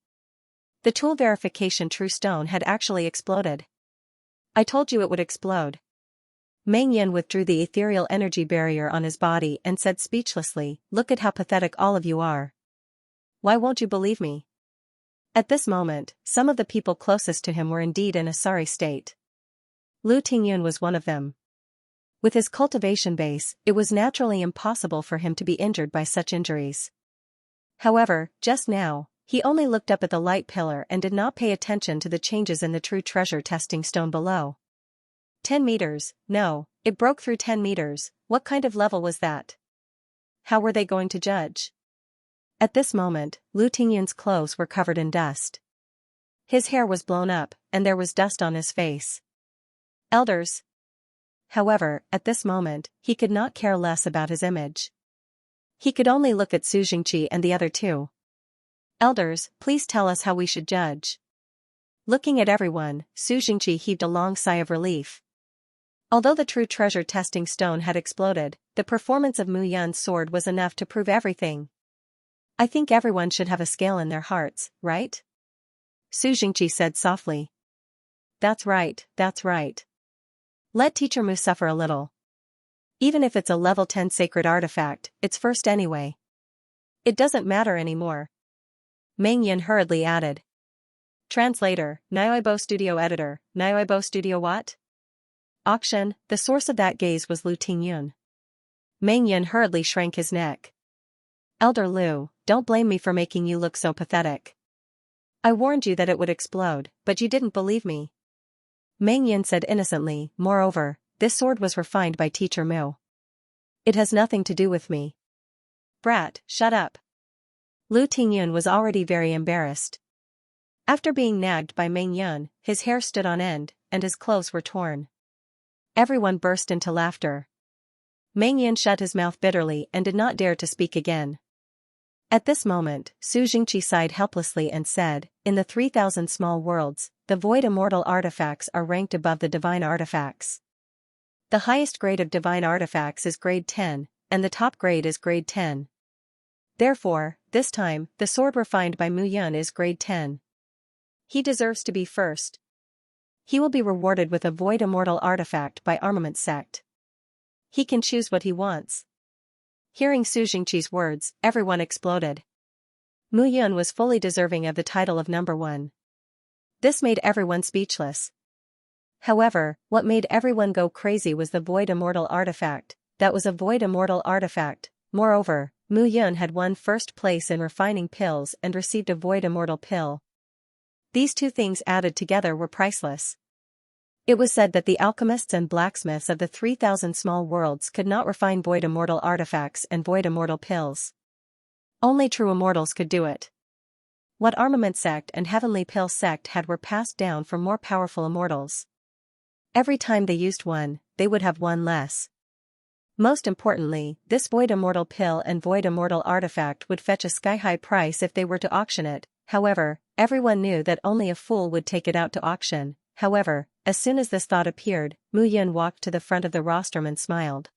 The tool verification true stone had actually exploded. I told you it would explode. Meng Yin withdrew the ethereal energy barrier on his body and said speechlessly, look at how pathetic all of you are. Why won't you believe me? At this moment, some of the people closest to him were indeed in a sorry state. Lu Tingyun was one of them. With his cultivation base, it was naturally impossible for him to be injured by such injuries. However, just now, he only looked up at the light pillar and did not pay attention to the changes in the true treasure testing stone below. 10 meters, no, it broke through 10 meters, what kind of level was that? How were they going to judge? At this moment, Lu Tingyun's clothes were covered in dust. His hair was blown up, and there was dust on his face. Elders. However, at this moment, he could not care less about his image. He could only look at Su Jingqi and the other two. Elders, please tell us how we should judge. Looking at everyone, Su Jingqi heaved a long sigh of relief. Although the true treasure testing stone had exploded, the performance of Mu Yun's sword was enough to prove everything. I think everyone should have a scale in their hearts, right? Su Jingqi said softly. That's right, that's right. Let Teacher Mu suffer a little. Even if it's a level 10 sacred artifact, it's first anyway. It doesn't matter anymore. Meng Yin hurriedly added. Translator, Nyoibo Studio Editor, Nyoibo Studio what? Auction, the source of that gaze was Lu Tingyun. Meng Yin hurriedly shrank his neck. Elder Lu, don't blame me for making you look so pathetic. I warned you that it would explode, but you didn't believe me. Meng Yin said innocently, moreover, this sword was refined by Teacher Mu. It has nothing to do with me. Brat, shut up. Lu Tingyun was already very embarrassed. After being nagged by Meng Yin, his hair stood on end, and his clothes were torn. Everyone burst into laughter. Meng Yin shut his mouth bitterly and did not dare to speak again. At this moment, Xianxia sighed helplessly and said, in the 3,000 small worlds, the void immortal artifacts are ranked above the divine artifacts. The highest grade of divine artifacts is grade 10, and the top grade is grade 10. Therefore, this time, the sword refined by Mu Yun is grade 10. He deserves to be first. He will be rewarded with a void immortal artifact by Armament Sect. He can choose what he wants. Hearing Xianxia's words, everyone exploded. Mu Yun was fully deserving of the title of number 1. This made everyone speechless. However, what made everyone go crazy was the void immortal artifact. That was a void immortal artifact. Moreover, Mu Yun had won first place in refining pills and received a void immortal pill. These two things added together were priceless. It was said that the alchemists and blacksmiths of the 3,000 small worlds could not refine void immortal artifacts and void immortal pills. Only true immortals could do it. What Armament Sect and Heavenly Pill Sect had were passed down from more powerful immortals. Every time they used one, they would have one less. Most importantly, this void immortal pill and void immortal artifact would fetch a sky-high price if they were to auction it. However, everyone knew that only a fool would take it out to auction. However, as soon as this thought appeared, Mu Yun walked to the front of the rostrum and smiled.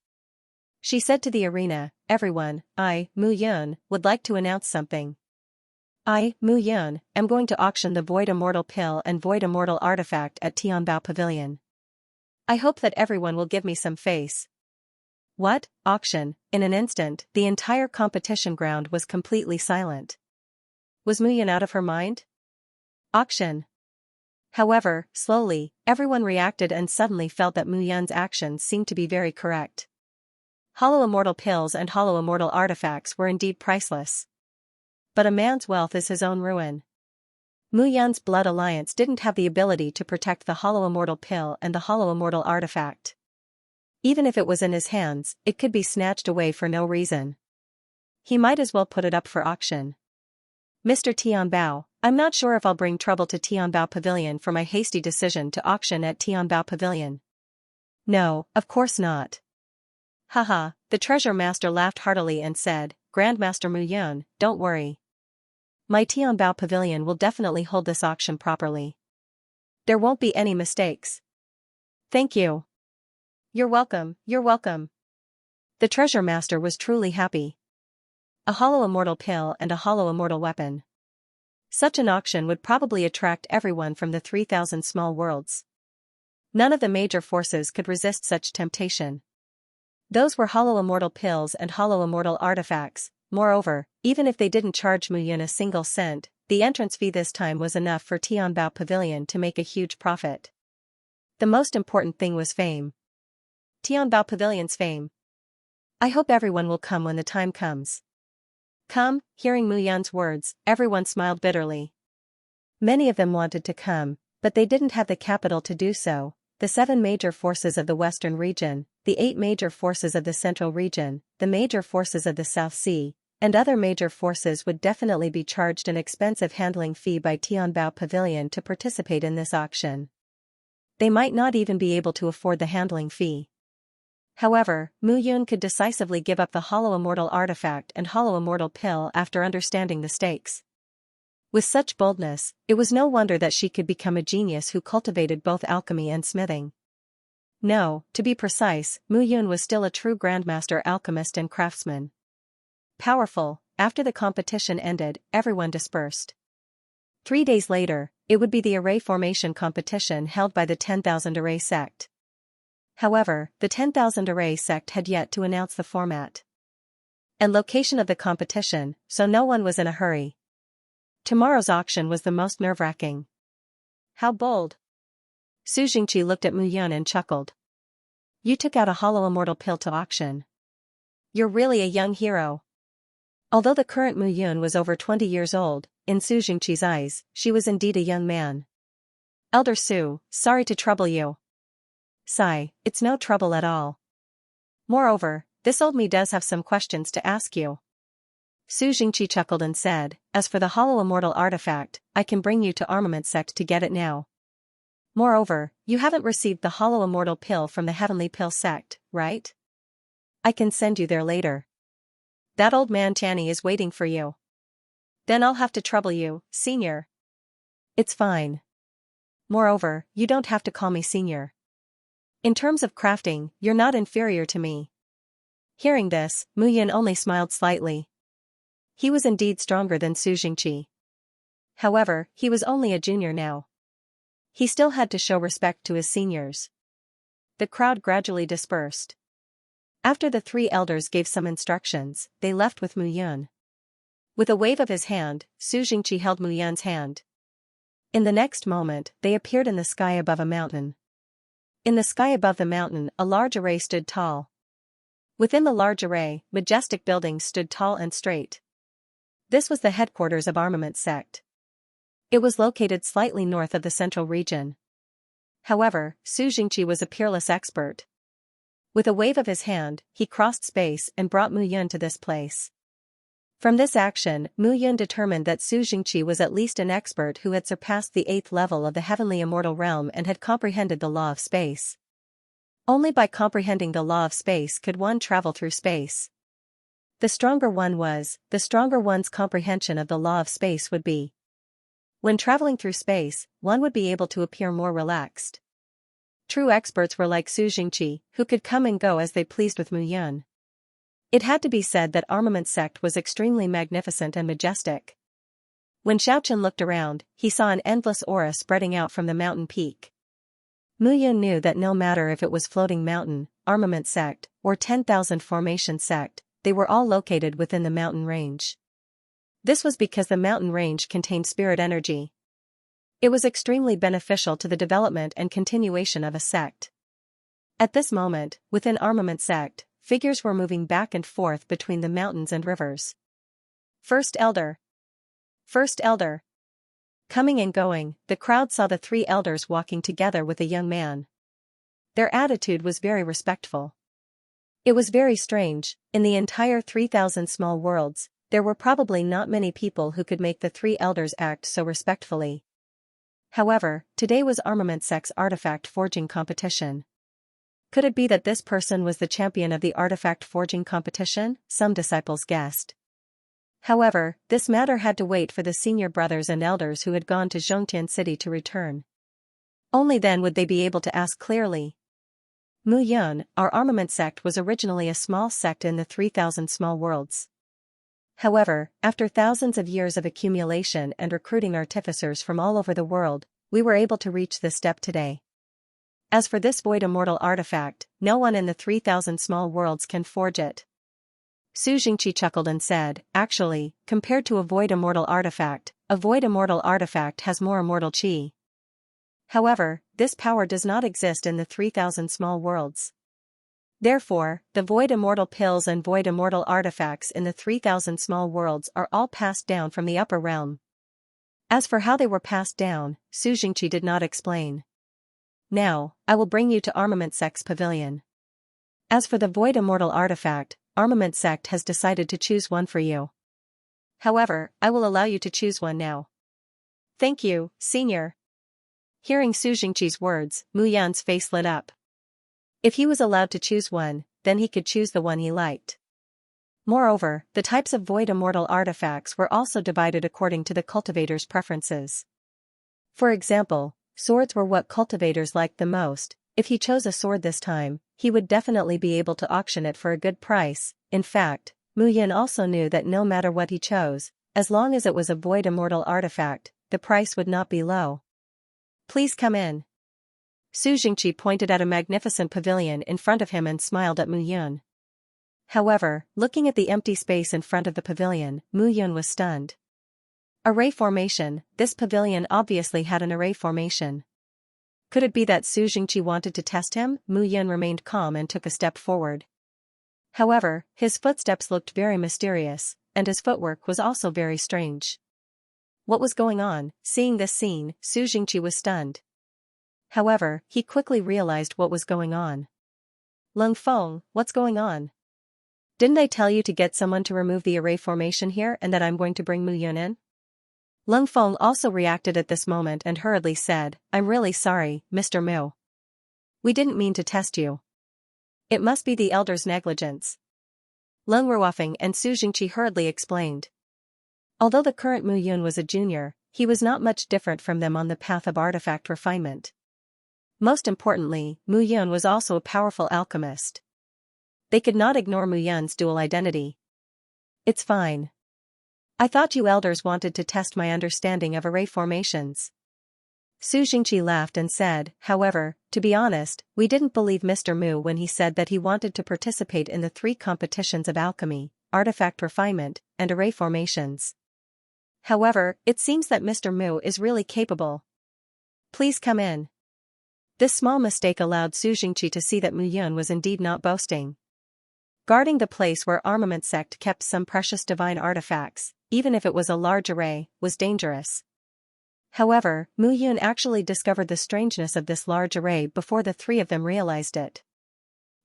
She said to the arena, everyone, I, Mu Yun, would like to announce something. I, Mu Yun, am going to auction the void immortal pill and void immortal artifact at Tianbao Pavilion. I hope that everyone will give me some face. What? Auction? In an instant, the entire competition ground was completely silent. Was Mu Yun out of her mind? Auction. However, slowly, everyone reacted and suddenly felt that Mu Yun's actions seemed to be very correct. Hollow immortal pills and hollow immortal artifacts were indeed priceless. But a man's wealth is his own ruin. Mu Yun's blood alliance didn't have the ability to protect the hollow immortal pill and the hollow immortal artifact. Even if it was in his hands, it could be snatched away for no reason. He might as well put it up for auction. Mr. Tianbao, I'm not sure if I'll bring trouble to Tianbao Pavilion for my hasty decision to auction at Tianbao Pavilion. No, of course not. Haha, the treasure master laughed heartily and said, Grandmaster Mu Yun, don't worry. My Tianbao Pavilion will definitely hold this auction properly. There won't be any mistakes. Thank you. You're welcome, you're welcome. The treasure master was truly happy. A hollow immortal pill and a hollow immortal weapon. Such an auction would probably attract everyone from the 3,000 small worlds. None of the major forces could resist such temptation. Those were hollow immortal pills and hollow immortal artifacts. Moreover, even if they didn't charge Mu Yun a single cent, the entrance fee this time was enough for Tianbao Pavilion to make a huge profit. The most important thing was fame. Tianbao Pavilion's fame. I hope everyone will come when the time comes. Come, hearing Mu Yun's words, everyone smiled bitterly. Many of them wanted to come, but they didn't have the capital to do so. The 7 major forces of the Western region, the 8 major forces of the Central region, the major forces of the South Sea, and other major forces would definitely be charged an expensive handling fee by Tianbao Pavilion to participate in this auction. They might not even be able to afford the handling fee. However, Mu Yun could decisively give up the hollow immortal artifact and hollow immortal pill after understanding the stakes. With such boldness, it was no wonder that she could become a genius who cultivated both alchemy and smithing. No, to be precise, Mu Yun was still a true grandmaster alchemist and craftsman. Powerful. After the competition ended, everyone dispersed. 3 days later, it would be the array formation competition held by the 10,000 array sect. However, the 10,000 array sect had yet to announce the format and location of the competition, so no one was in a hurry. Tomorrow's auction was the most nerve-wracking. How bold! Xianxia looked at Mu Yun and chuckled. You took out a hollow immortal pill to auction. You're really a young hero. Although the current Mu Yun was over 20 years old, in Xianxia's eyes, she was indeed a young man. Elder Su, sorry to trouble you. Sigh, it's no trouble at all. Moreover, this old me does have some questions to ask you. Xianxia chuckled and said, as for the hollow immortal artifact, I can bring you to Armament Sect to get it now. Moreover, you haven't received the hollow immortal pill from the Heavenly Pill Sect, right? I can send you there later. That old man Channy is waiting for you. Then I'll have to trouble you, senior. It's fine. Moreover, you don't have to call me senior. In terms of crafting, you're not inferior to me. Hearing this, Mu Yun only smiled slightly. He was indeed stronger than Su Jingqi. However, he was only a junior now. He still had to show respect to his seniors. The crowd gradually dispersed. After the three elders gave some instructions, they left with Mu Yun. With a wave of his hand, Su Jingqi held Mu Yun's hand. In the next moment, they appeared in the sky above a mountain. In the sky above the mountain, a large array stood tall. Within the large array, majestic buildings stood tall and straight. This was the headquarters of Armament Sect. It was located slightly north of the central region. However, Su Jingqi was a peerless expert. With a wave of his hand, he crossed space and brought Mu Yun to this place. From this action, Mu Yun determined that Su Jingqi was at least an expert who had surpassed the 8th level of the heavenly immortal realm and had comprehended the law of space. Only by comprehending the law of space could one travel through space. The stronger one's comprehension of the law of space would be. When traveling through space, one would be able to appear more relaxed. True experts were like Su Jingqi, who could come and go as they pleased with Mu Yun. It had to be said that Armament Sect was extremely magnificent and majestic. When Xiaochen looked around, he saw an endless aura spreading out from the mountain peak. Mu Yun knew that no matter if it was Floating Mountain, Armament Sect, or 10,000 Formation Sect, they were all located within the mountain range. This was because the mountain range contained spirit energy. It was extremely beneficial to the development and continuation of a sect. At this moment, within Armament Sect, figures were moving back and forth between the mountains and rivers. First Elder. First Elder. Coming and going, the crowd saw the three elders walking together with a young man. Their attitude was very respectful. It was very strange, in the entire 3,000 small worlds, there were probably not many people who could make the three elders act so respectfully. However, today was Armament Sect's artifact forging competition. Could it be that this person was the champion of the artifact forging competition? Some disciples guessed. However, this matter had to wait for the senior brothers and elders who had gone to Zhongtian City to return. Only then would they be able to ask clearly. Mu Yun, our Armament Sect was originally a small sect in the 3,000 small worlds. However, after thousands of years of accumulation and recruiting artificers from all over the world, we were able to reach this step today. As for this void immortal artifact, no one in the 3,000 small worlds can forge it. Su Jingqi chuckled and said, actually, compared to a void immortal artifact has more immortal qi. However, this power does not exist in the 3,000 small worlds. Therefore, the void immortal pills and void immortal artifacts in the 3,000 small worlds are all passed down from the upper realm. As for how they were passed down, Su Jingqi did not explain. Now, I will bring you to Armament Sect's pavilion. As for the void immortal artifact, Armament Sect has decided to choose one for you. However, I will allow you to choose one now. Thank you, senior. Hearing Su Jingqi's words, Mu Yun's face lit up. If he was allowed to choose one, then he could choose the one he liked. Moreover, the types of void immortal artifacts were also divided according to the cultivator's preferences. For example, swords were what cultivators liked the most. If he chose a sword this time, he would definitely be able to auction it for a good price. In fact, Mu Yun also knew that no matter what he chose, as long as it was a void immortal artifact, the price would not be low. Please come in. Su Jingqi pointed at a magnificent pavilion in front of him and smiled at Mu Yun. However, looking at the empty space in front of the pavilion, Mu Yun was stunned. Array formation, this pavilion obviously had an array formation. Could it be that Su Jingqi wanted to test him? Mu Yun remained calm and took a step forward. However, his footsteps looked very mysterious, and his footwork was also very strange. What was going on? Seeing this scene, Su Jingqi was stunned. However, he quickly realized what was going on. Lung Feng, what's going on? Didn't I tell you to get someone to remove the array formation here and that I'm going to bring Mu Yun in? Lung Feng also reacted at this moment and hurriedly said, I'm really sorry, Mr. Mu. We didn't mean to test you. It must be the elder's negligence. Lung Ruofeng and Su Jingqi hurriedly explained. Although the current Mu Yun was a junior, he was not much different from them on the path of artifact refinement. Most importantly, Mu Yun was also a powerful alchemist. They could not ignore Mu Yun's dual identity. It's fine. I thought you elders wanted to test my understanding of array formations. Su Jingqi laughed and said, however, to be honest, we didn't believe Mr. Mu when he said that he wanted to participate in the 3 competitions of alchemy, artifact refinement, and array formations. However, it seems that Mr. Mu is really capable. Please come in. This small mistake allowed Su Jingqi to see that Mu Yun was indeed not boasting. Guarding the place where Armament Sect kept some precious divine artifacts, even if it was a large array, was dangerous. However, Mu Yun actually discovered the strangeness of this large array before the 3 of them realized it.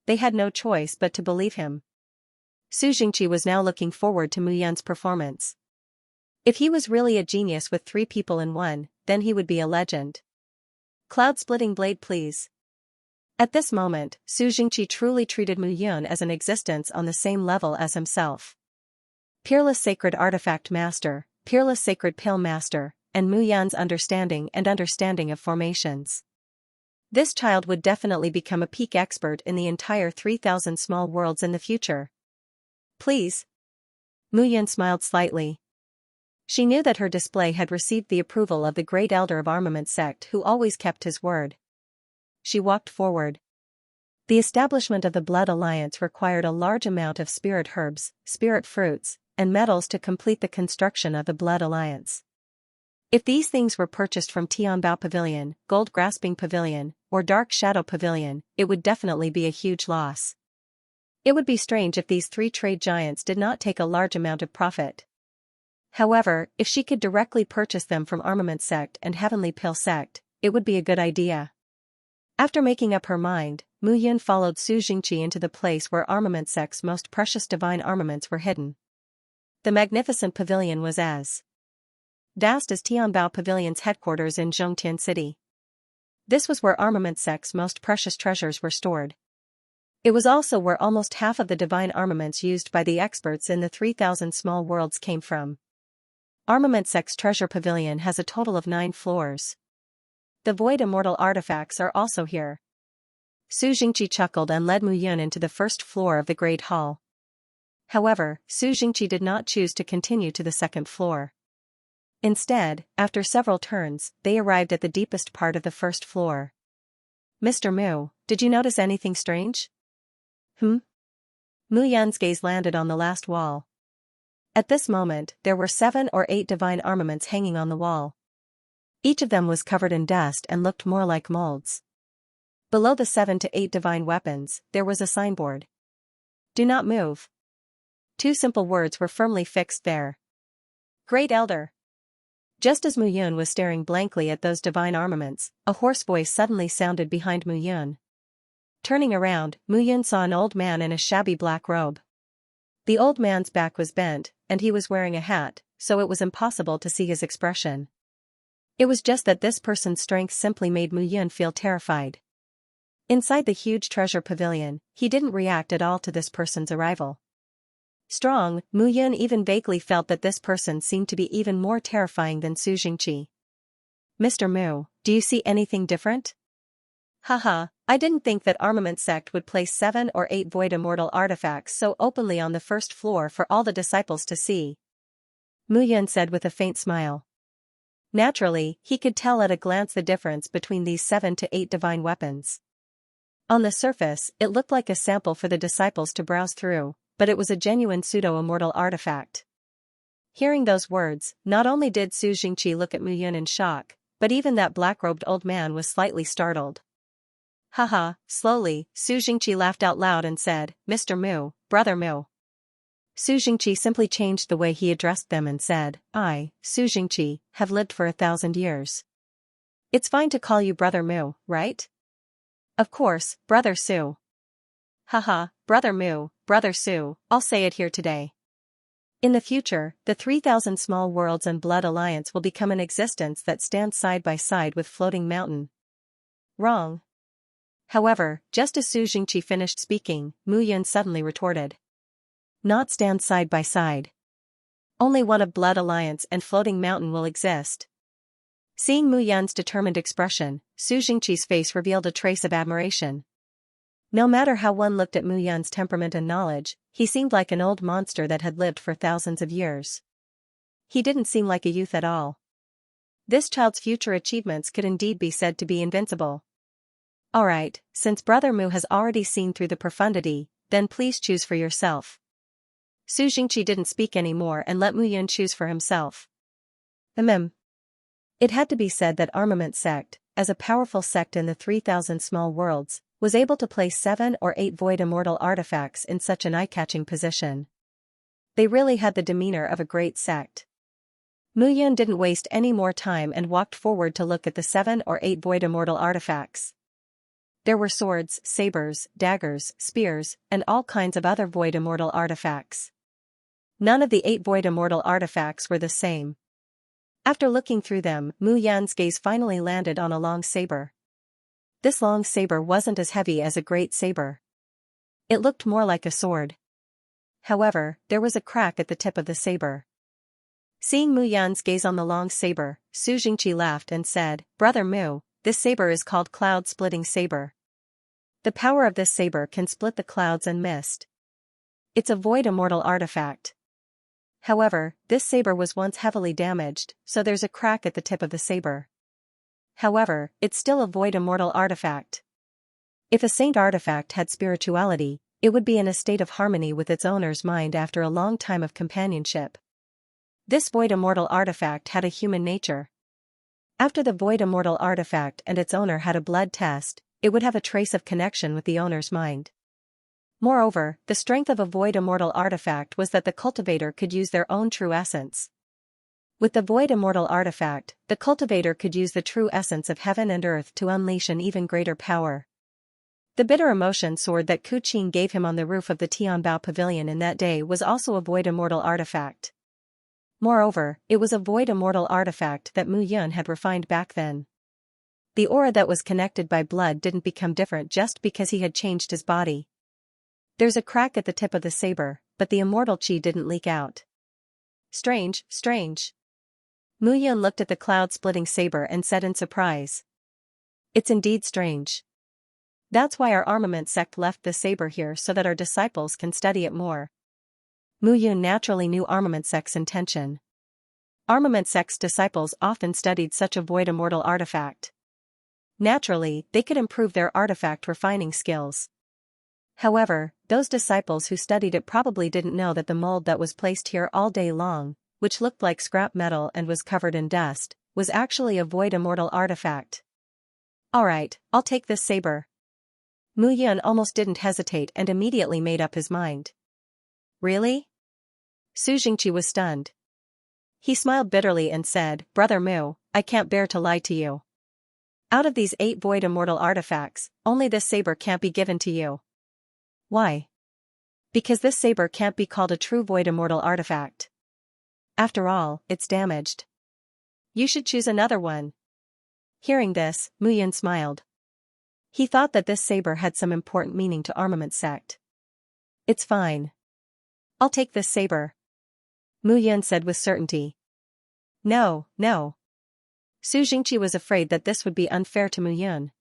They had no choice but to believe him. Su Jingqi was now looking forward to Mu Yun's performance. If he was really a genius with 3 people in one, then he would be a legend. Cloud-splitting blade please. At this moment, Su Jingqi truly treated Mu Yun as an existence on the same level as himself. Peerless Sacred Artifact Master, Peerless Sacred Pill Master, and Mu Yun's understanding of formations. This child would definitely become a peak expert in the entire 3,000 small worlds in the future. Please. Mu Yun smiled slightly. She knew that her display had received the approval of the great elder of Armament Sect who always kept his word. She walked forward. The establishment of the Blood Alliance required a large amount of spirit herbs, spirit fruits, and metals to complete the construction of the Blood Alliance. If these things were purchased from Tianbao Pavilion, Gold Grasping Pavilion, or Dark Shadow Pavilion, it would definitely be a huge loss. It would be strange if these 3 trade giants did not take a large amount of profit. However, if she could directly purchase them from Armament Sect and Heavenly Pill Sect, it would be a good idea. After making up her mind, Mu Yun followed Su Jingqi into the place where Armament Sect's most precious divine armaments were hidden. The magnificent pavilion was as vast as Tianbao Pavilion's headquarters in Zhongtian City. This was where Armament Sect's most precious treasures were stored. It was also where almost half of the divine armaments used by the experts in the 3,000 small worlds came from. Armament Sect's treasure pavilion has a total of 9 floors. The void immortal artifacts are also here. Su Jingqi chuckled and led Mu Yun into the first floor of the Great Hall. However, Su Jingqi did not choose to continue to the 2nd floor. Instead, after several turns, they arrived at the deepest part of the 1st floor. Mr. Mu, did you notice anything strange? Mu Yun's gaze landed on the last wall. At this moment, there were 7 or 8 divine armaments hanging on the wall. Each of them was covered in dust and looked more like molds. Below the 7 to 8 divine weapons, there was a signboard. Do not move. 2 simple words were firmly fixed there. Great Elder. Just as Mu Yun was staring blankly at those divine armaments, a hoarse voice suddenly sounded behind Mu Yun. Turning around, Mu Yun saw an old man in a shabby black robe. The old man's back was bent, and he was wearing a hat, so it was impossible to see his expression. It was just that this person's strength simply made Mu Yun feel terrified. Inside the huge treasure pavilion, he didn't react at all to this person's arrival. Strong, Mu Yun even vaguely felt that this person seemed to be even more terrifying than Su Jingqi. Mr. Mu, do you see anything different? Haha, I didn't think that Armament Sect would place 7 or 8 void immortal artifacts so openly on the 1st floor for all the disciples to see. Mu Yun said with a faint smile. Naturally, he could tell at a glance the difference between these 7 to 8 divine weapons. On the surface, it looked like a sample for the disciples to browse through, but it was a genuine pseudo-immortal artifact. Hearing those words, not only did Su Jingqi look at Mu Yun in shock, but even that black-robed old man was slightly startled. Haha, slowly, Su Jingqi laughed out loud and said, Mr. Mu, Brother Mu. Su Jingqi simply changed the way he addressed them and said, I, Su Jingqi, have lived for 1,000 years. It's fine to call you Brother Mu, right? Of course, Brother Su. Haha, Brother Mu, Brother Su, I'll say it here today. In the future, the 3,000 small worlds and Blood Alliance will become an existence that stands side by side with Floating Mountain. Wrong. However, just as Su Jingqi finished speaking, Mu Yun suddenly retorted. Not stand side by side. Only one of Blood Alliance and Floating Mountain will exist. Seeing Mu Yan's determined expression, Su Jingqi's face revealed a trace of admiration. No matter how one looked at Mu Yan's temperament and knowledge, he seemed like an old monster that had lived for thousands of years. He didn't seem like a youth at all. This child's future achievements could indeed be said to be invincible. Alright, since Brother Mu has already seen through the profundity, then please choose for yourself. Su Jingqi didn't speak anymore and let Mu Yan choose for himself. It had to be said that Armament Sect, as a powerful sect in the 3,000 small worlds, was able to place 7 or 8 void immortal artifacts in such an eye-catching position. They really had the demeanor of a great sect. Mu Yan didn't waste any more time and walked forward to look at the 7 or 8 void immortal artifacts. There were swords, sabers, daggers, spears, and all kinds of other void immortal artifacts. None of the 8 void immortal artifacts were the same. After looking through them, Mu Yan's gaze finally landed on a long saber. This long saber wasn't as heavy as a great saber. It looked more like a sword. However, there was a crack at the tip of the saber. Seeing Mu Yan's gaze on the long saber, Su Jingqi laughed and said, "Brother Mu, this saber is called Cloud-Splitting Saber. The power of this saber can split the clouds and mist. It's a void immortal artifact. However, this saber was once heavily damaged, so there's a crack at the tip of the saber. However, it's still a void immortal artifact. If a saint artifact had spirituality, it would be in a state of harmony with its owner's mind after a long time of companionship. This void immortal artifact had a human nature. After the void immortal artifact and its owner had a blood test, it would have a trace of connection with the owner's mind. Moreover, the strength of a void immortal artifact was that the cultivator could use their own true essence. With the void immortal artifact, the cultivator could use the true essence of heaven and earth to unleash an even greater power. The bitter emotion sword that Ku Qin gave him on the roof of the Tianbao Pavilion in that day was also a void immortal artifact. Moreover, it was a void immortal artifact that Mu Yan had refined back then. The aura that was connected by blood didn't become different just because he had changed his body. There's a crack at the tip of the saber, but the immortal chi didn't leak out. Strange, strange. Mu Yan looked at the cloud-splitting saber and said in surprise. It's indeed strange. That's why our armament sect left the saber here so that our disciples can study it more. Mu Yan naturally knew armament sect's intention. Armament sect's disciples often studied such a void immortal artifact. Naturally, they could improve their artifact refining skills. However, those disciples who studied it probably didn't know that the mold that was placed here all day long, which looked like scrap metal and was covered in dust, was actually a void immortal artifact. Alright, I'll take this saber. Mu Yan almost didn't hesitate and immediately made up his mind. Really? Su Jingqi was stunned. He smiled bitterly and said, "Brother Mu, I can't bear to lie to you. Out of these 8 void immortal artifacts, only this saber can't be given to you." Why? Because this saber can't be called a true void immortal artifact. After all, it's damaged. You should choose another one. Hearing this, Mu Yan smiled. He thought that this saber had some important meaning to armament sect. It's fine. I'll take this saber. Mu Yan said with certainty. No, no. Su Jingqi was afraid that this would be unfair to Mu Yan.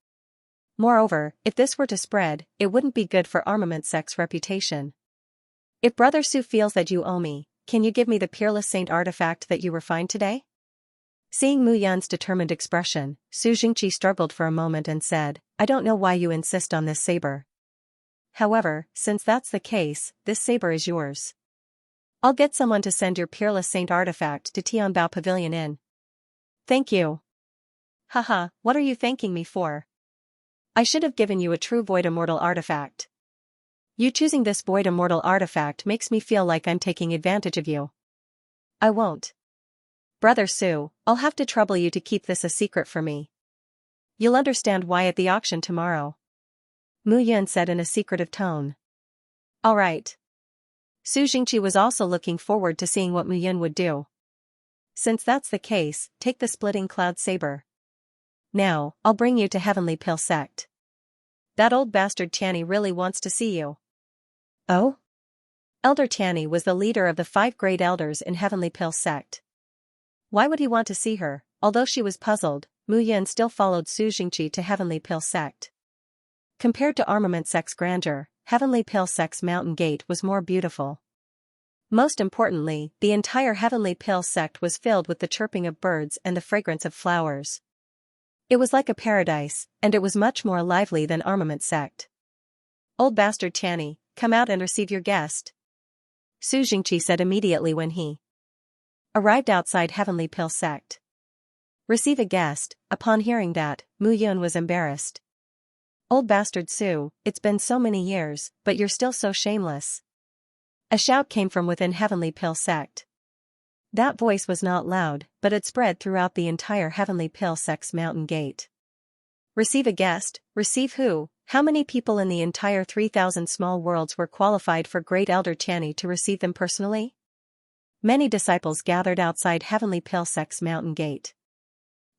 Moreover, if this were to spread, it wouldn't be good for armament sect's reputation. If Brother Su feels that you owe me, can you give me the peerless saint artifact that you refined today? Seeing Mu Yan's determined expression, Su Jingqi struggled for a moment and said, I don't know why you insist on this saber. However, since that's the case, this saber is yours. I'll get someone to send your peerless saint artifact to Tianbao Pavilion Inn. Thank you. Haha, what are you thanking me for? I should have given you a true void immortal artifact. You choosing this void immortal artifact makes me feel like I'm taking advantage of you. I won't. Brother Su, I'll have to trouble you to keep this a secret for me. You'll understand why at the auction tomorrow. Mu Yan said in a secretive tone. All right. Su Jingqi was also looking forward to seeing what Mu Yan would do. Since that's the case, take the splitting cloud saber. Now, I'll bring you to Heavenly Pill Sect. That old bastard Tianyi really wants to see you. Oh? Elder Tianyi was the leader of the 5 great elders in Heavenly Pill sect. Why would he want to see her? Although she was puzzled, Mu Yan still followed Su Jingqi to Heavenly Pill sect. Compared to Armament sect's grandeur, Heavenly Pill sect's mountain gate was more beautiful. Most importantly, the entire Heavenly Pill sect was filled with the chirping of birds and the fragrance of flowers. It was like a paradise, and it was much more lively than Armament sect. "Old bastard Tianyi, come out and receive your guest," Su Jingqi said immediately when he arrived outside Heavenly Pill sect. Receive a guest. Upon hearing that, Mu Yun was embarrassed. "Old bastard Su, it's been so many years, but you're still so shameless." A shout came from within Heavenly Pill sect. That voice was not loud, but it spread throughout the entire Heavenly Pill sect's mountain gate. Receive a guest? Receive who? How many people in the entire 3,000 small worlds were qualified for Great Elder Tianyi to receive them personally? Many disciples gathered outside Heavenly Pill sect's mountain gate.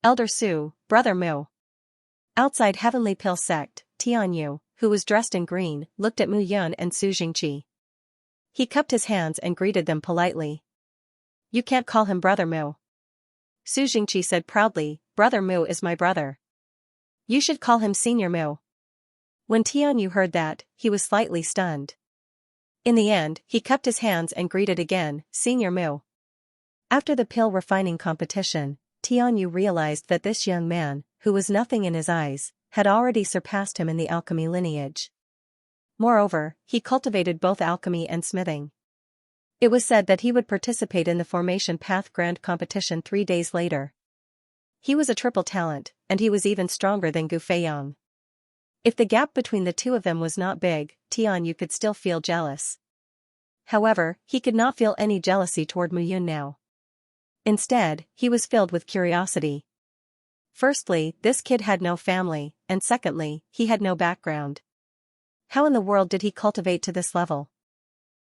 Elder Su, Brother Mu. Outside Heavenly Pill sect, Tianyu, who was dressed in green, looked at Mu Yun and Su Jingqi. He cupped his hands and greeted them politely. "You can't call him Brother Mu," Su Jingqi said proudly. "Brother Mu is my brother. You should call him Senior Mu." When Tianyu heard that, he was slightly stunned. In the end, he cupped his hands and greeted again, "Senior Mu." After the pill refining competition, Tianyu realized that this young man, who was nothing in his eyes, had already surpassed him in the alchemy lineage. Moreover, he cultivated both alchemy and smithing. It was said that he would participate in the Formation Path Grand Competition 3 days later. He was a triple talent, and he was even stronger than Gu Feiyang. If the gap between the two of them was not big, Tianyu could still feel jealous. However, he could not feel any jealousy toward Mu Yun now. Instead, he was filled with curiosity. Firstly, this kid had no family, and secondly, he had no background. How in the world did he cultivate to this level?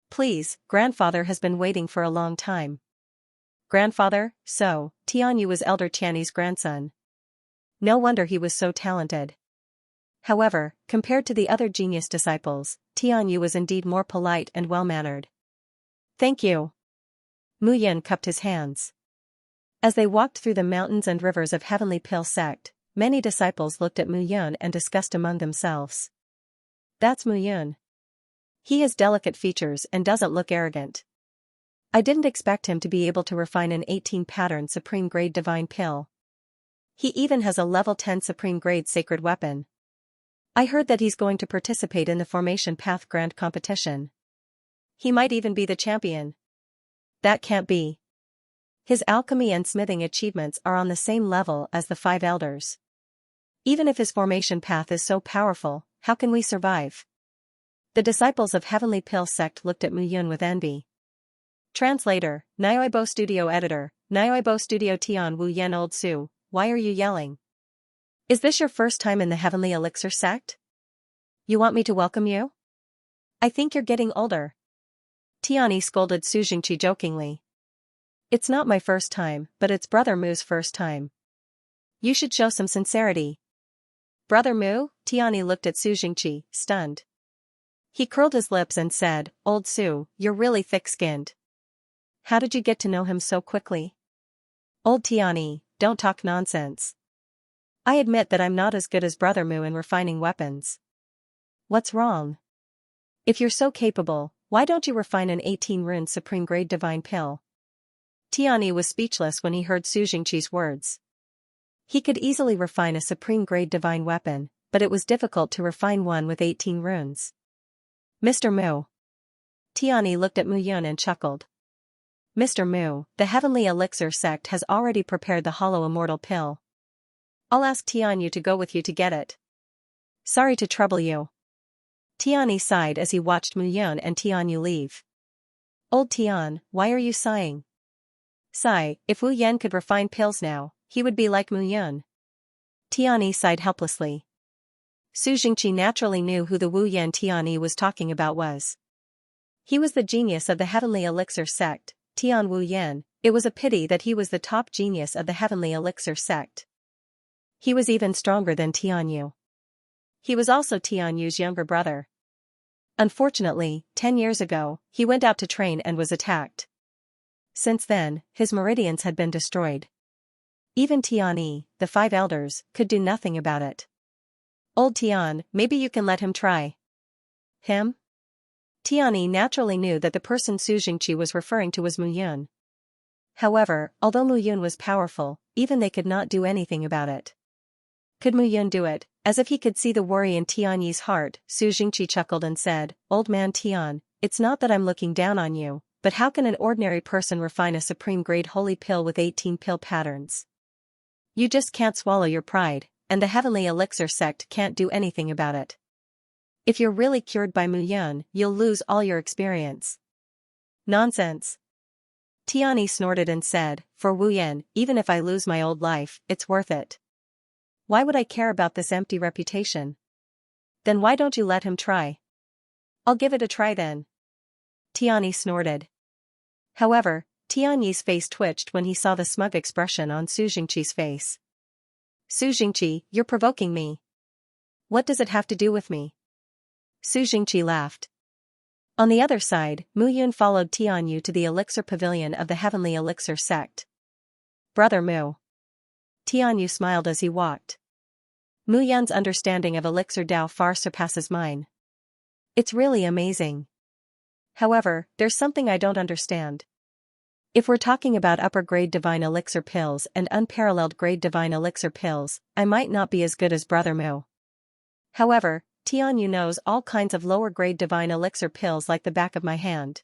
"Please, grandfather has been waiting for a long time." Grandfather? So, Tianyu was Elder Tianyi's grandson. No wonder he was so talented. However, compared to the other genius disciples, Tianyu was indeed more polite and well-mannered. "Thank you." Mu Yun cupped his hands. As they walked through the mountains and rivers of Heavenly Pill sect, many disciples looked at Mu Yun and discussed among themselves. "That's Mu Yun. He has delicate features and doesn't look arrogant. I didn't expect him to be able to refine an 18-pattern Supreme Grade Divine Pill. He even has a level 10 Supreme Grade Sacred Weapon. I heard that he's going to participate in the Formation Path Grand Competition. He might even be the champion." "That can't be. His alchemy and smithing achievements are on the same level as the 5 elders. Even if his formation path is so powerful, how can we survive?" The disciples of Heavenly Pill sect looked at Mu Yun with envy. Translator, Nyoibo Studio Editor, Nyoibo Studio Tian Wu Yen Old Su, why are you yelling? Is this your first time in the Heavenly Elixir sect? You want me to welcome you? I think you're getting older. Tianyi scolded Su Jingqi jokingly. It's not my first time, but it's Brother Mu's first time. You should show some sincerity. Brother Mu? Tianyi looked at Su Jingqi, stunned. He curled his lips and said, Old Su, you're really thick-skinned. How did you get to know him so quickly? Old Tianyi, don't talk nonsense. I admit that I'm not as good as Brother Mu in refining weapons. What's wrong? If you're so capable, why don't you refine an 18-rune Supreme Grade Divine Pill? Tianyi was speechless when he heard Su Jingqi's words. He could easily refine a Supreme Grade Divine Weapon, but it was difficult to refine one with 18 runes. Mr. Mu. Tianyi looked at Mu Yun and chuckled. Mr. Mu, the Heavenly Elixir sect has already prepared the Hollow Immortal Pill. I'll ask Tianyu to go with you to get it. Sorry to trouble you. Tianyi sighed as he watched Mu Yun and Tianyu leave. Old Tian, why are you sighing? Sigh, if Wu Yen could refine pills now, he would be like Mu Yun. Tianyi sighed helplessly. Su Jingqi naturally knew who the Wu Yen Tianyi was talking about was. He was the genius of the Heavenly Elixir sect, Tian Wu Yen. It was a pity that he was the top genius of the Heavenly Elixir sect. He was even stronger than Tianyu. He was also Tianyu's younger brother. Unfortunately, 10 years ago, he went out to train and was attacked. Since then, his meridians had been destroyed. Even Tian, the 5 elders, could do nothing about it. Old Tian, maybe you can let him try. Him? Tian naturally knew that the person Su Jingqi was referring to was Mu Yun. However, although Mu Yun was powerful, even they could not do anything about it. Could Mu Yun do it? As if he could see the worry in Tian's heart, Su Jingqi chuckled and said, "Old man Tian, it's not that I'm looking down on you, but how can an ordinary person refine a supreme-grade holy pill with 18 pill patterns? You just can't swallow your pride, and the heavenly elixir sect can't do anything about it. If you're really cured by Mu Yun, you'll lose all your experience." Nonsense. Tian snorted and said, "For Wu Yan, even if I lose my old life, it's worth it. Why would I care about this empty reputation?" "Then why don't you let him try?" "I'll give it a try then." Tian snorted. However, Tian's face twitched when he saw the smug expression on Su Jingqi's face. "Su Jingqi, you're provoking me. What does it have to do with me?" Su Jingqi laughed. On the other side, Mu Yun followed Tianyu to the elixir pavilion of the heavenly elixir sect. "Brother Mu." Tianyu smiled as he walked. "Mu Yun's understanding of elixir Dao far surpasses mine. It's really amazing. However, there's something I don't understand. If we're talking about upper-grade divine elixir pills and unparalleled grade divine elixir pills, I might not be as good as Brother Mu. However, Tianyu knows all kinds of lower-grade divine elixir pills like the back of my hand.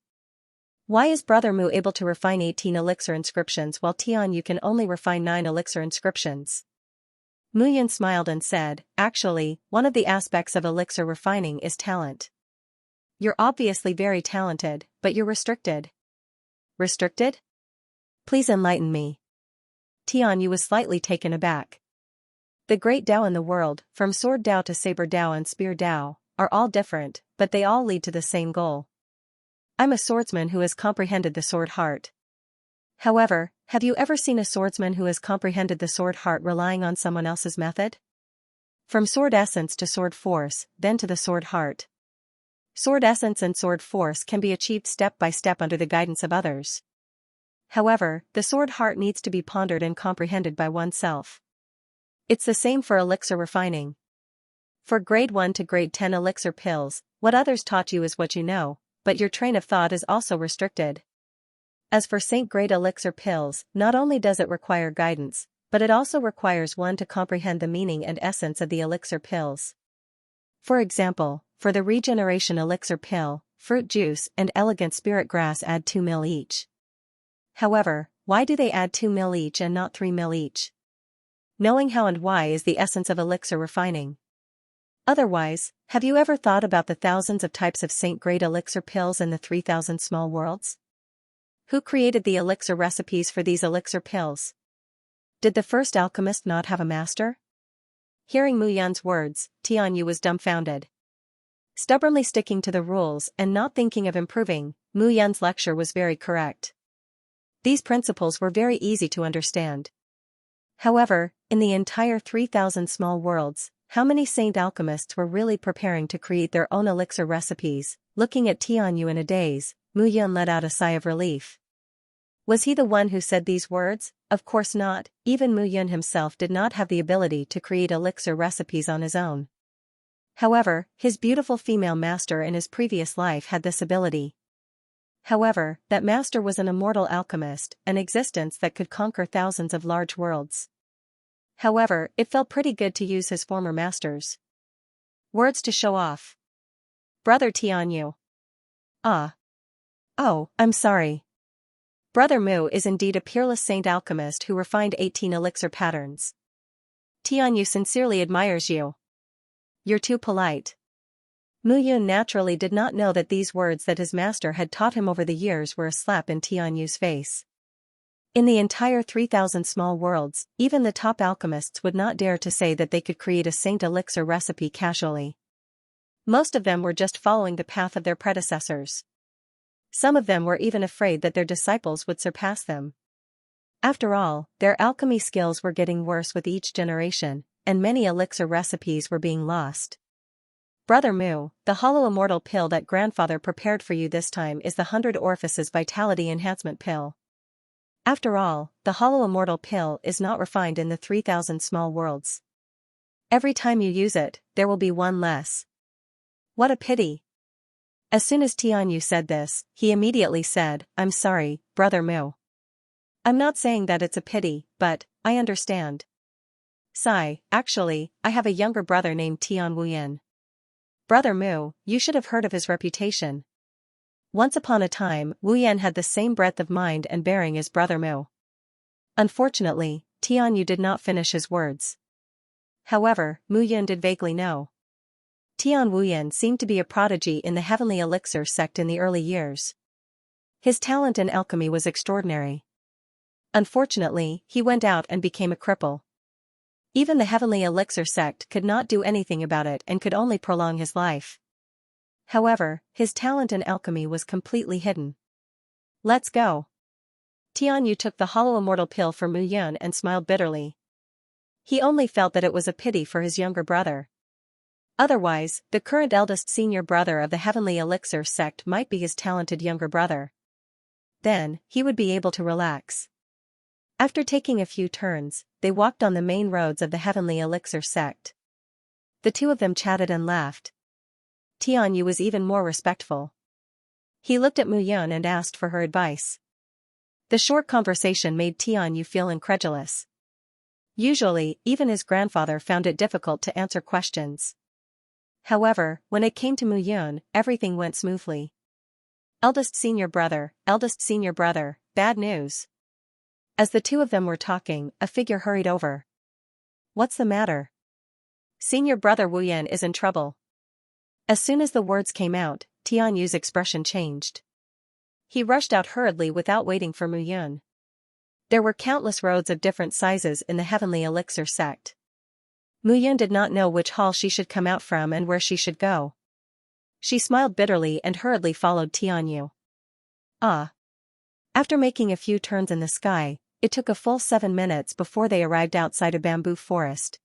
Why is Brother Mu able to refine 18 elixir inscriptions while Tianyu can only refine 9 elixir inscriptions?" Mu Yun smiled and said, "Actually, one of the aspects of elixir refining is talent. You're obviously very talented, but you're restricted." "Restricted? Please enlighten me." Tianyu was slightly taken aback. The great Dao in the world, from sword Dao to saber Dao and spear Dao, are all different, but they all lead to the same goal. I'm a swordsman who has comprehended the sword heart. However, have you ever seen a swordsman who has comprehended the sword heart relying on someone else's method? From sword essence to sword force, then to the sword heart. Sword essence and sword force can be achieved step by step under the guidance of others. However, the sword heart needs to be pondered and comprehended by oneself. It's the same for elixir refining. For grade 1 to grade 10 elixir pills, what others taught you is what you know, but your train of thought is also restricted. As for saint-grade elixir pills, not only does it require guidance, but it also requires one to comprehend the meaning and essence of the elixir pills. For example, for the regeneration elixir pill, fruit juice and elegant spirit grass add 2 ml each. However, why do they add 2 ml each and not 3 ml each? Knowing how and why is the essence of elixir refining. Otherwise, have you ever thought about the thousands of types of saint-grade elixir pills in the 3,000 small worlds? Who created the elixir recipes for these elixir pills? Did the first alchemist not have a master? Hearing Mu Yun's words, Tianyu was dumbfounded. Stubbornly sticking to the rules and not thinking of improving, Mu Yun's lecture was very correct. These principles were very easy to understand. However, in the entire 3,000 small worlds, how many saint alchemists were really preparing to create their own elixir recipes? Looking at Tianyu in a daze, Mu Yun let out a sigh of relief. Was he the one who said these words? Of course not, even Mu Yun himself did not have the ability to create elixir recipes on his own. However, his beautiful female master in his previous life had this ability. However, that master was an immortal alchemist, an existence that could conquer thousands of large worlds. However, it felt pretty good to use his former master's words to show off. Brother Tianyu. Ah. Oh, I'm sorry. Brother Mu is indeed a peerless saint alchemist who refined 18 elixir patterns. Tianyu sincerely admires you. You're too polite. Mu Yun naturally did not know that these words that his master had taught him over the years were a slap in Tianyu's face. In the entire 3,000 small worlds, even the top alchemists would not dare to say that they could create a saint elixir recipe casually. Most of them were just following the path of their predecessors. Some of them were even afraid that their disciples would surpass them. After all, their alchemy skills were getting worse with each generation, and many elixir recipes were being lost. Brother Mu, the hollow immortal pill that grandfather prepared for you this time is the 100 Orifices Vitality Enhancement Pill. After all, the hollow immortal pill is not refined in the 3,000 small worlds. Every time you use it, there will be one less. What a pity. As soon as Tianyu said this, he immediately said, I'm sorry, Brother Mu. I'm not saying that it's a pity, but, I understand. Sigh, actually, I have a younger brother named Tian Wuyan. Brother Mu, you should have heard of his reputation. Once upon a time, Wu Yan had the same breadth of mind and bearing as Brother Mu. Unfortunately, Tianyu did not finish his words. However, Mu Yun did vaguely know. Tian Wu Yan seemed to be a prodigy in the Heavenly Elixir sect in the early years. His talent in alchemy was extraordinary. Unfortunately, he went out and became a cripple. Even the Heavenly Elixir sect could not do anything about it and could only prolong his life. However, his talent in alchemy was completely hidden. Let's go. Tianyu took the hollow immortal pill for Mu Yun and smiled bitterly. He only felt that it was a pity for his younger brother. Otherwise, the current eldest senior brother of the Heavenly Elixir sect might be his talented younger brother. Then, he would be able to relax. After taking a few turns, they walked on the main roads of the Heavenly Elixir sect. The two of them chatted and laughed. Tianyu was even more respectful. He looked at Mu Yun and asked for her advice. The short conversation made Tianyu feel incredulous. Usually, even his grandfather found it difficult to answer questions. However, when it came to Mu Yun, everything went smoothly. Eldest senior brother, bad news. As the two of them were talking, a figure hurried over. What's the matter? Senior brother Wu Yan is in trouble. As soon as the words came out, Tianyu's expression changed. He rushed out hurriedly without waiting for Mu Yun. There were countless roads of different sizes in the Heavenly Elixir sect. Mu Yun did not know which hall she should come out from and where she should go. She smiled bitterly and hurriedly followed Tianyu. After making a few turns in the sky, it took a full 7 minutes before they arrived outside a bamboo forest.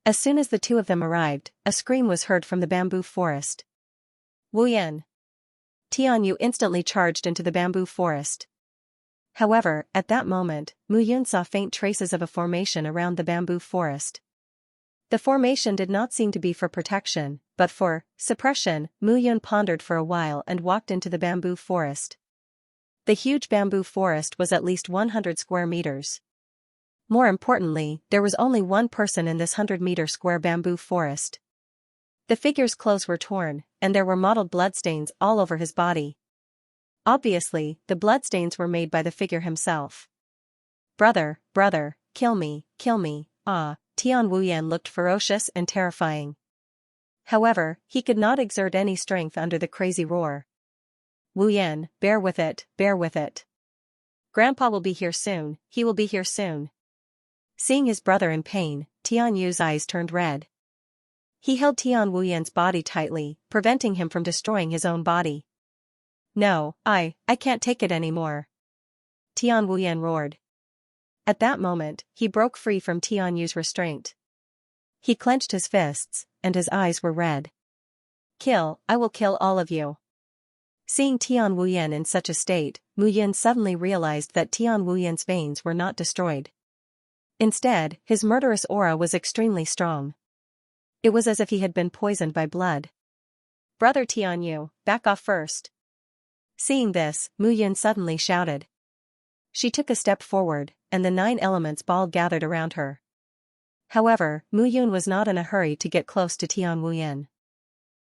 As soon as the two of them arrived, a scream was heard from the bamboo forest. Wu Yan. Tianyu instantly charged into the bamboo forest. However, at that moment, Mu Yun saw faint traces of a formation around the bamboo forest. The formation did not seem to be for protection, but for suppression. Mu Yun pondered for a while and walked into the bamboo forest. The huge bamboo forest was at least 100 square meters. More importantly, there was only one person in this 100-meter square bamboo forest. The figure's clothes were torn, and there were mottled bloodstains all over his body. Obviously, the bloodstains were made by the figure himself. Brother, kill me, Tian Wuyan looked ferocious and terrifying. However, he could not exert any strength under the crazy roar. Wu Yan, bear with it. Grandpa will be here soon, he will be here soon. Seeing his brother in pain, Tianyu's eyes turned red. He held Tian Wuyan's body tightly, preventing him from destroying his own body. No, I can't take it anymore. Tian Wuyan roared. At that moment, he broke free from Tianyu's restraint. He clenched his fists, and his eyes were red. I will kill all of you. Seeing Tian Wuyan in such a state, Mu Yun suddenly realized that Tian Wuyan's veins were not destroyed. Instead, his murderous aura was extremely strong. It was as if he had been poisoned by blood. Brother Tianyu, back off first. Seeing this, Mu Yun suddenly shouted. She took a step forward, and the 9 elements ball gathered around her. However, Mu Yun was not in a hurry to get close to Tian Wuyan.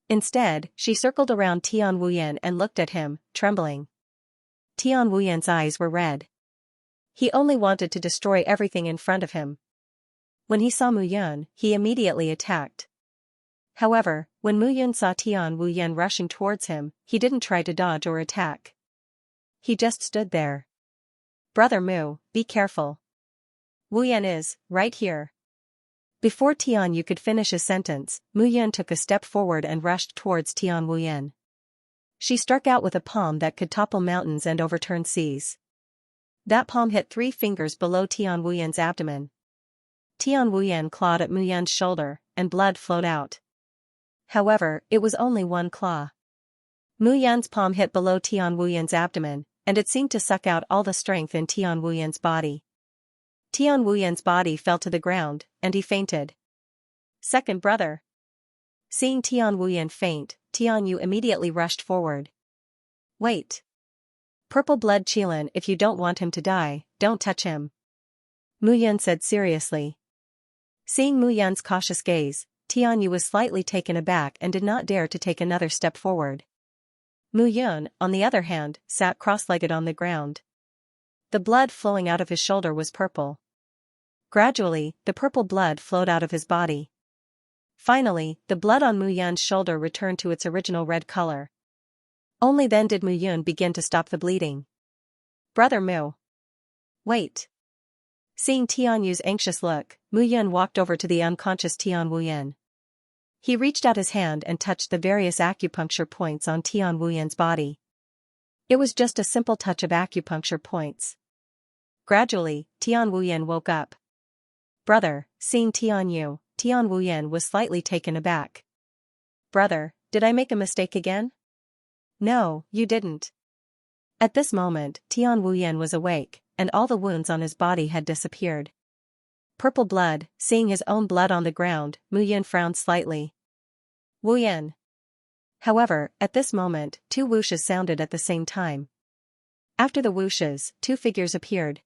Instead, she circled around Tian Wuyan and looked at him, trembling. Tian Wuyan's eyes were red. He only wanted to destroy everything in front of him. When he saw Mu Yun, he immediately attacked. However, when Mu Yun saw Tian Wuyan rushing towards him, he didn't try to dodge or attack. He just stood there. Brother Mu, be careful. Wu Yan is, right here. Before Tianyu could finish his sentence, Mu Yun took a step forward and rushed towards Tian Wuyan. She struck out with a palm that could topple mountains and overturn seas. That palm hit 3 fingers below Tian Wuyan's abdomen. Tian Wuyan clawed at Mu Yun's shoulder, and blood flowed out. However, it was only one claw. Mu Yan's palm hit below Tian Wuyan's abdomen, and it seemed to suck out all the strength in Tian Wuyan's body. Tian Wuyan's body fell to the ground, and he fainted. Second brother. Seeing Tian Wuyan faint, Tian Yu immediately rushed forward. Wait. Purple blood Qilin, if you don't want him to die, don't touch him. Mu Yan said seriously. Seeing Mu Yan's cautious gaze, Tian Yu was slightly taken aback and did not dare to take another step forward. Mu Yan, on the other hand, sat cross-legged on the ground. The blood flowing out of his shoulder was purple. Gradually, the purple blood flowed out of his body. Finally, the blood on Mu Yan's shoulder returned to its original red color. Only then did Mu Yan begin to stop the bleeding. Brother Mu. Wait. Seeing Tian Yu's anxious look, Mu Yan walked over to the unconscious Tian Wuyan. He reached out his hand and touched the various acupuncture points on Tian Wuyan's body. It was just a simple touch of acupuncture points. Gradually, Tian Wuyan woke up. Brother, seeing Tian Yu, Tian Wuyan was slightly taken aback. Brother, did I make a mistake again? No, you didn't. At this moment, Tian Wuyan was awake, and all the wounds on his body had disappeared. Purple blood, seeing his own blood on the ground, Mu Yan frowned slightly. Wuyan. However, at this moment, two whooshes sounded at the same time. After the whooshes, two figures appeared.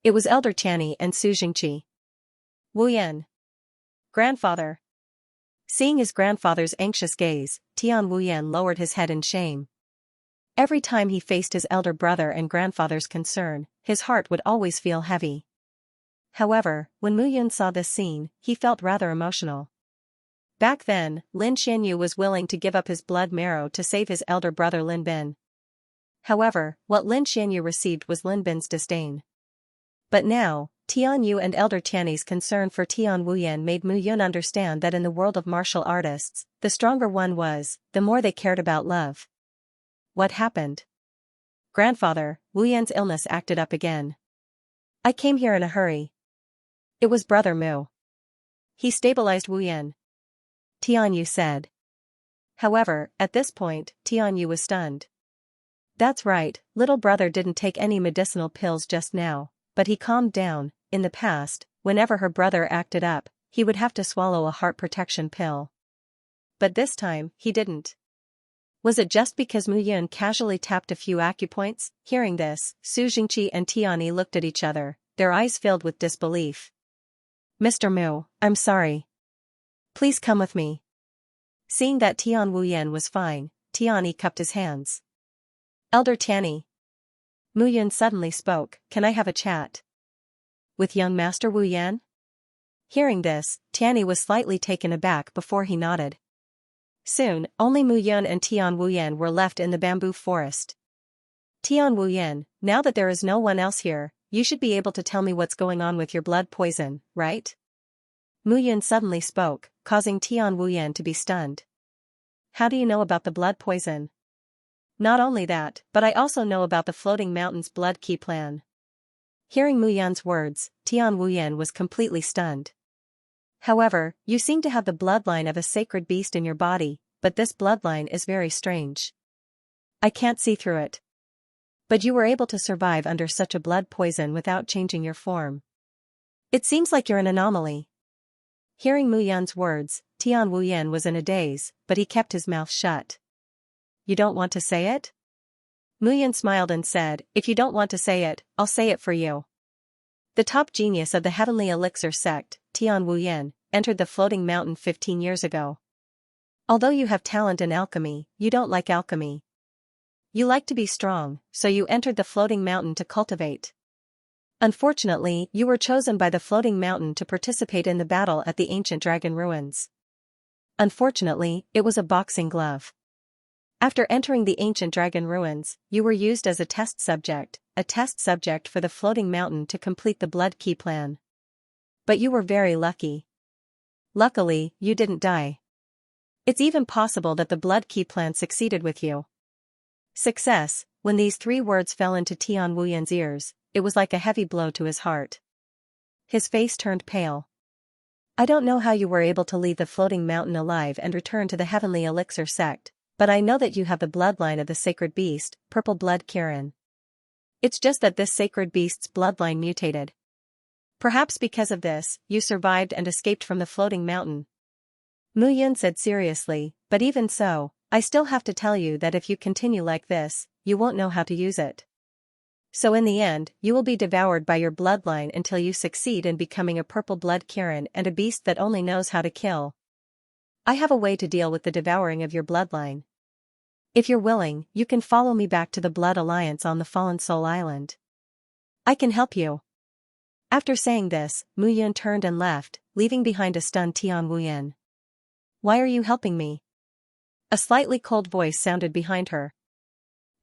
It was Elder Tianyi and Su Jingqi. Wuyan. Grandfather. Seeing his grandfather's anxious gaze, Tian Wuyan lowered his head in shame. Every time he faced his elder brother and grandfather's concern, his heart would always feel heavy. However, when Mu Yan saw this scene, he felt rather emotional. Back then, Lin Xianyu was willing to give up his blood marrow to save his elder brother Lin Bin. However, what Lin Xianyu received was Lin Bin's disdain. But now, Tian Yu and Elder Tianyi's concern for Tian Wuyan made Mu Yan understand that in the world of martial artists, the stronger one was, the more they cared about love. What happened? Grandfather, Wu Yan's illness acted up again. I came here in a hurry. It was Brother Mu. He stabilized Wu Yan. Tian Yu said. However, at this point, Tian Yu was stunned. That's right, little brother didn't take any medicinal pills just now, but he calmed down. In the past, whenever her brother acted up, he would have to swallow a heart protection pill. But this time, he didn't. Was it just because Mu Yan casually tapped a few acupoints? Hearing this, Su Jingqi and Tianyi looked at each other, their eyes filled with disbelief. Mr. Mu, I'm sorry. Please come with me. Seeing that Tian Wuyan was fine, Tianyi cupped his hands. Elder Tianyi. Mu Yan suddenly spoke, can I have a chat? With young Master Wu Yan? Hearing this, Tianyi was slightly taken aback before he nodded. Soon, only Mu Yan and Tian Wuyan were left in the bamboo forest. Tian Wuyan, now that there is no one else here, you should be able to tell me what's going on with your blood poison, right? Mu Yan suddenly spoke, causing Tian Wuyan to be stunned. How do you know about the blood poison? Not only that, but I also know about the Floating Mountain's blood key plan. Hearing Mu Yan's words, Tian Wuyan was completely stunned. However, you seem to have the bloodline of a sacred beast in your body, but this bloodline is very strange. I can't see through it. But you were able to survive under such a blood poison without changing your form. It seems like you're an anomaly. Hearing Mu Yan's words, Tian Wuyan was in a daze, but he kept his mouth shut. You don't want to say it? Mu Yan smiled and said, if you don't want to say it, I'll say it for you. The top genius of the Heavenly Elixir sect, Tian Wuyan, entered the Floating Mountain 15 years ago. Although you have talent in alchemy, you don't like alchemy. You like to be strong, so you entered the Floating Mountain to cultivate. Unfortunately, you were chosen by the Floating Mountain to participate in the battle at the ancient dragon ruins. Unfortunately, it was a boxing glove. After entering the ancient dragon ruins, you were used as a test subject for the Floating Mountain to complete the blood key plan. But you were very lucky. Luckily, you didn't die. It's even possible that the blood key plan succeeded with you. Success, when these three words fell into Tian Wuyan's ears, it was like a heavy blow to his heart. His face turned pale. I don't know how you were able to leave the floating mountain alive and return to the heavenly elixir sect, but I know that you have the bloodline of the sacred beast, purple blood Kirin. It's just that this sacred beast's bloodline mutated. Perhaps because of this, you survived and escaped from the floating mountain. Mu Yun said seriously, but even so, I still have to tell you that if you continue like this, you won't know how to use it. So in the end, you will be devoured by your bloodline until you succeed in becoming a purple blood Kirin and a beast that only knows how to kill. I have a way to deal with the devouring of your bloodline. If you're willing, you can follow me back to the Blood Alliance on the Fallen Soul Island. I can help you. After saying this, Mu Yun turned and left, leaving behind a stunned Tian Wuyan. Why are you helping me? A slightly cold voice sounded behind her.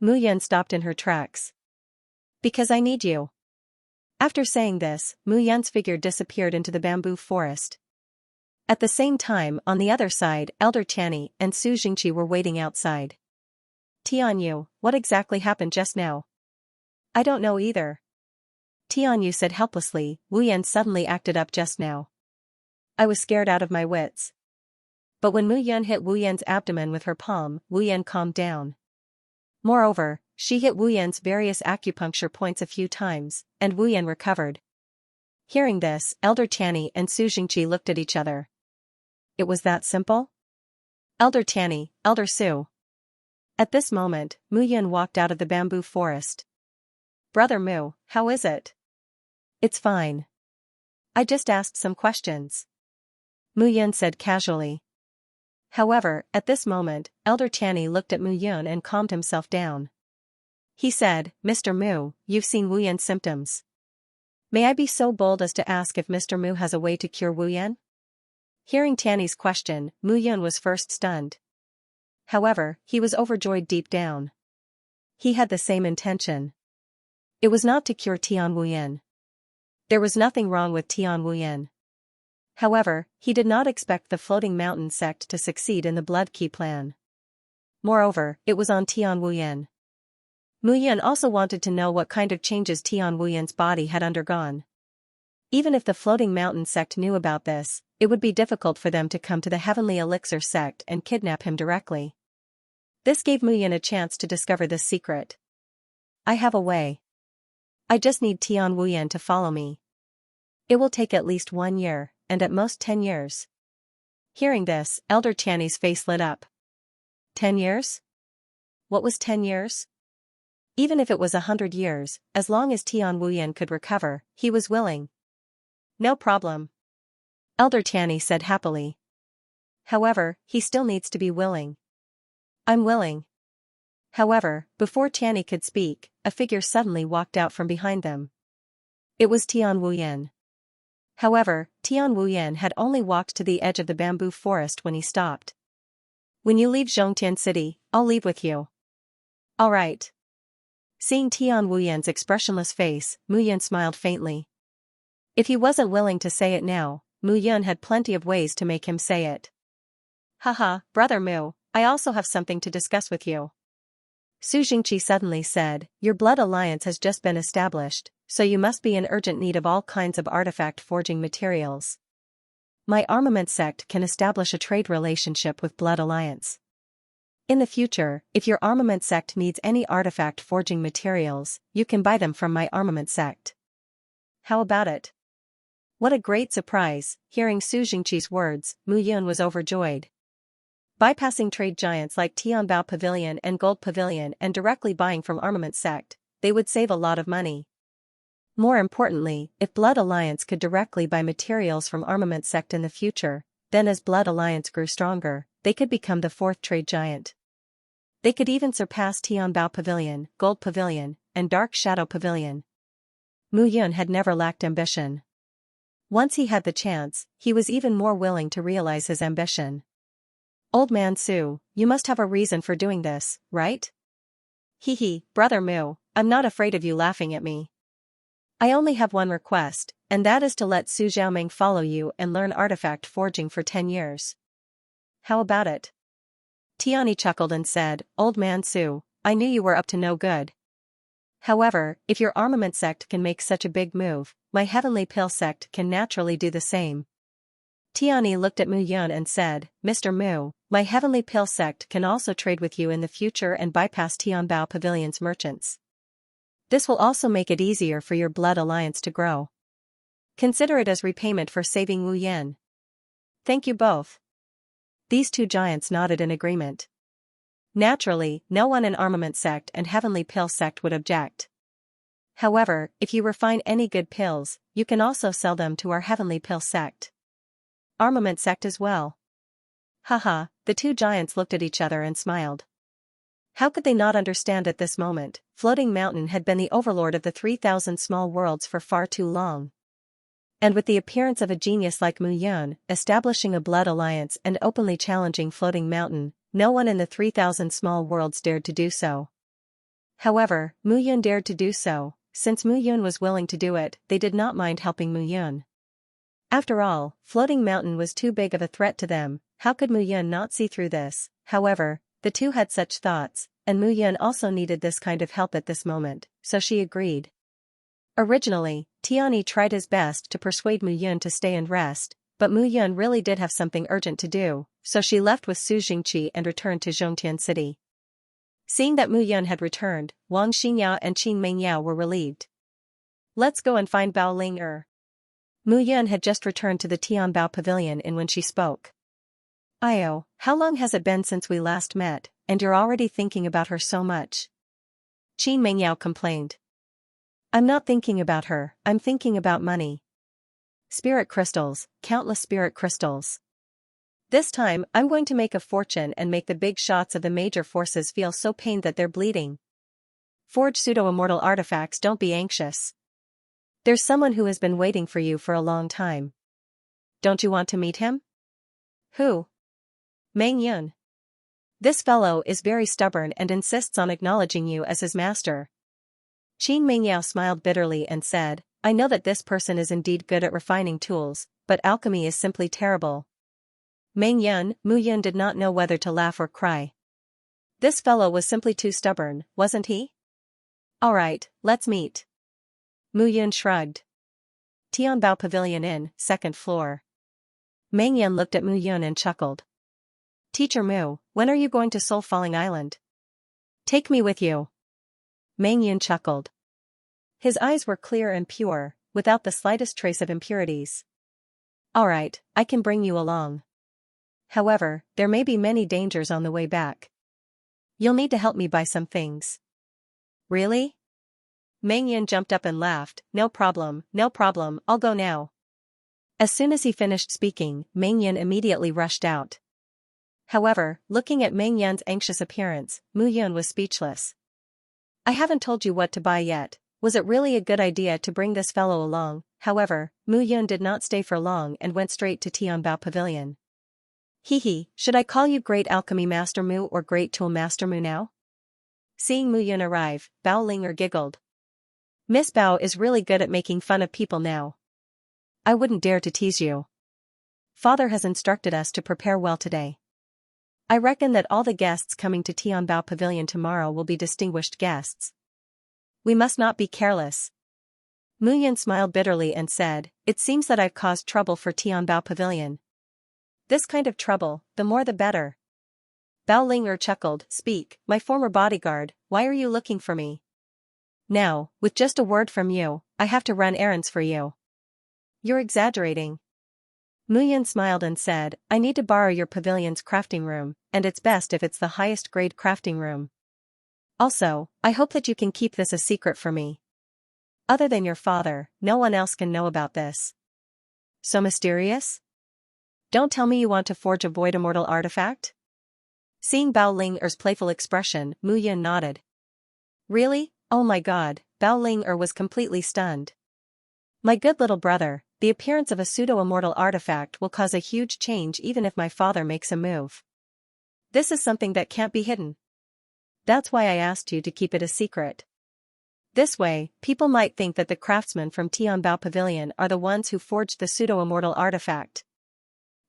Mu Yun stopped in her tracks. Because I need you. After saying this, Mu Yun's figure disappeared into the bamboo forest. At the same time, on the other side, Elder Channy and Su Jingqi were waiting outside. Tian Yu, what exactly happened just now? I don't know either. Tian Yu said helplessly, Wu Yan suddenly acted up just now. I was scared out of my wits. But when Mu Yun hit Wu Yan's abdomen with her palm, Wu Yan calmed down. Moreover, she hit Wu Yan's various acupuncture points a few times, and Wu Yan recovered. Hearing this, Elder Channy and Su Jingqi looked at each other. It was that simple? Elder Channy, Elder Su. At this moment, Mu Yun walked out of the bamboo forest. Brother Mu, how is it? It's fine. I just asked some questions. Mu Yun said casually. However, at this moment, Elder Channy looked at Mu Yun and calmed himself down. He said, Mr. Mu, you've seen Wu Yan's symptoms. May I be so bold as to ask if Mr. Mu has a way to cure Wu Yan? Hearing Channy's question, Mu Yun was first stunned. However, he was overjoyed deep down. He had the same intention. It was not to cure Tian Wu Yan. There was nothing wrong with Tian Wu Yan. However, he did not expect the Floating Mountain sect to succeed in the Blood Key plan. Moreover, it was on Tian Wu Yan. Mu Yun also wanted to know what kind of changes Tian Wu Yan's body had undergone. Even if the Floating Mountain sect knew about this, it would be difficult for them to come to the Heavenly Elixir sect and kidnap him directly. This gave Mu Yun a chance to discover this secret. I have a way. I just need Tian Wu Yan to follow me. It will take at least 1 year, and at most 10 years. Hearing this, Elder Channy's face lit up. 10 years? What was 10 years? Even if it was 100 years, as long as Tian Wu Yan could recover, he was willing. No problem. Elder Channy said happily. However, he still needs to be willing. I'm willing. However, before Channy could speak, a figure suddenly walked out from behind them. It was Tian Wu Yan. However, Tian Wu Yan had only walked to the edge of the bamboo forest when he stopped. When you leave Zhongtian City, I'll leave with you. All right. Seeing Tian Wu Yan's expressionless face, Mu Yun smiled faintly. If he wasn't willing to say it now, Mu Yun had plenty of ways to make him say it. Haha, Brother Mu, I also have something to discuss with you. Su Jingqi suddenly said, your blood alliance has just been established, so you must be in urgent need of all kinds of artifact forging materials. My armament sect can establish a trade relationship with Blood Alliance. In the future, if your armament sect needs any artifact forging materials, you can buy them from my armament sect. How about it? What a great surprise! Hearing Su Jingqi's words, Mu Yun was overjoyed. Bypassing trade giants like Tianbao Pavilion and Gold Pavilion and directly buying from armament sect, they would save a lot of money. More importantly, if Blood Alliance could directly buy materials from armament sect in the future, then as Blood Alliance grew stronger, they could become the 4th trade giant. They could even surpass Tianbao Pavilion, Gold Pavilion, and Dark Shadow Pavilion. Mu Yun had never lacked ambition. Once he had the chance, he was even more willing to realize his ambition. Old man Su, you must have a reason for doing this, right? Hee, Brother Mu, I'm not afraid of you laughing at me. I only have one request, and that is to let Su Xiaoming follow you and learn artifact forging for 10 years. How about it? Tiani chuckled and said, Old man Su, I knew you were up to no good. However, if your armament sect can make such a big move, my Heavenly Pill sect can naturally do the same. Tiani looked at Mu Yun and said, Mr. Mu, my Heavenly Pill sect can also trade with you in the future and bypass Tianbao Pavilion's merchants. This will also make it easier for your blood alliance to grow. Consider it as repayment for saving Wu Yan. Thank you both. These two giants nodded in agreement. Naturally, no one in Armament Sect and Heavenly Pill Sect would object. However, if you refine any good pills, you can also sell them to our Heavenly Pill Sect. Armament Sect as well. Haha, the two giants looked at each other and smiled. How could they not understand at this moment? Floating Mountain had been the overlord of the 3,000 small worlds for far too long. And with the appearance of a genius like Mu Yun, establishing a blood alliance and openly challenging Floating Mountain, no one in the 3,000 small worlds dared to do so. However, Mu Yun dared to do so. Since Mu Yun was willing to do it, they did not mind helping Mu Yun. After all, Floating Mountain was too big of a threat to them. How could Mu Yun not see through this? However, the two had such thoughts, and Mu Yun also needed this kind of help at this moment, so she agreed. Originally, Tiani tried his best to persuade Mu Yun to stay and rest, but Mu Yun really did have something urgent to do, so she left with Su Jingqi and returned to Zhongtian City. Seeing that Mu Yun had returned, Wang Xinyao and Qin Mengyao were relieved. Let's go and find Bao Ling. Mu Yun had just returned to the Tianbao Pavilion when she spoke. Io, how long has it been since we last met, and you're already thinking about her so much? Qin Mengyao complained. I'm not thinking about her, I'm thinking about money. Spirit crystals, countless spirit crystals. This time, I'm going to make a fortune and make the big shots of the major forces feel so pained that they're bleeding. Forge pseudo-immortal artifacts, don't be anxious. There's someone who has been waiting for you for a long time. Don't you want to meet him? Who? Meng Yun. This fellow is very stubborn and insists on acknowledging you as his master. Qin Mengyao smiled bitterly and said, I know that this person is indeed good at refining tools, but alchemy is simply terrible. Meng Yun, Mu Yun did not know whether to laugh or cry. This fellow was simply too stubborn, wasn't he? Alright, let's meet. Mu Yun shrugged. Tianbao Pavilion, second floor. Meng Yun looked at Mu Yun and chuckled. Teacher Mu, when are you going to Soul Falling Island? Take me with you. Meng Yun chuckled. His eyes were clear and pure, without the slightest trace of impurities. Alright, I can bring you along. However, there may be many dangers on the way back. You'll need to help me buy some things. Really? Meng Yun jumped up and laughed, no problem, I'll go now. As soon as he finished speaking, Meng Yun immediately rushed out. However, looking at Meng Yun's anxious appearance, Mu Yun was speechless. I haven't told you what to buy yet. Was it really a good idea to bring this fellow along? However, Mu Yun did not stay for long and went straight to Tianbao Pavilion. Hehe, should I call you Great Alchemy Master Mu or Great Tool Master Mu now? Seeing Mu Yun arrive, Bao Ling giggled. Miss Bao is really good at making fun of people now. I wouldn't dare to tease you. Father has instructed us to prepare well today. I reckon that all the guests coming to Tianbao Pavilion tomorrow will be distinguished guests. We must not be careless. Mu Yun smiled bitterly and said, It seems that I've caused trouble for Tianbao Pavilion. This kind of trouble, the more the better. Bao Ling chuckled, Speak, my former bodyguard, why are you looking for me? Now, with just a word from you, I have to run errands for you. You're exaggerating. Mu Yun smiled and said, I need to borrow your pavilion's crafting room, and it's best if it's the highest grade crafting room. Also, I hope that you can keep this a secret for me. Other than your father, no one else can know about this. So mysterious? Don't tell me you want to forge a void immortal artifact? Seeing Bao Ling playful expression, Mu Yun nodded. Really? Oh my god, Bao Ling was completely stunned. My good little brother, the appearance of a pseudo-immortal artifact will cause a huge change even if my father makes a move. This is something that can't be hidden. That's why I asked you to keep it a secret. This way, people might think that the craftsmen from Tianbao Pavilion are the ones who forged the pseudo-immortal artifact.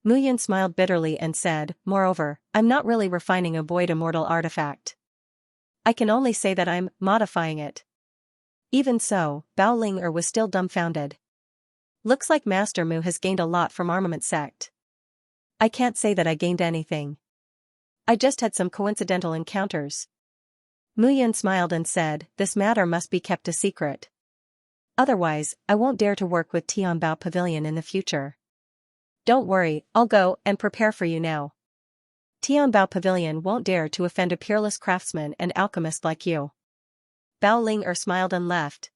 Mu Yun smiled bitterly and said, Moreover, I'm not really refining a void immortal artifact. I can only say that I'm modifying it. Even so, Bao Ling was still dumbfounded. Looks like Master Mu has gained a lot from Armament Sect. I can't say that I gained anything. I just had some coincidental encounters. Mu Yun smiled and said, this matter must be kept a secret. Otherwise, I won't dare to work with Tianbao Pavilion in the future. Don't worry, I'll go and prepare for you now. Tianbao Pavilion won't dare to offend a peerless craftsman and alchemist like you. Bao Ling smiled and left.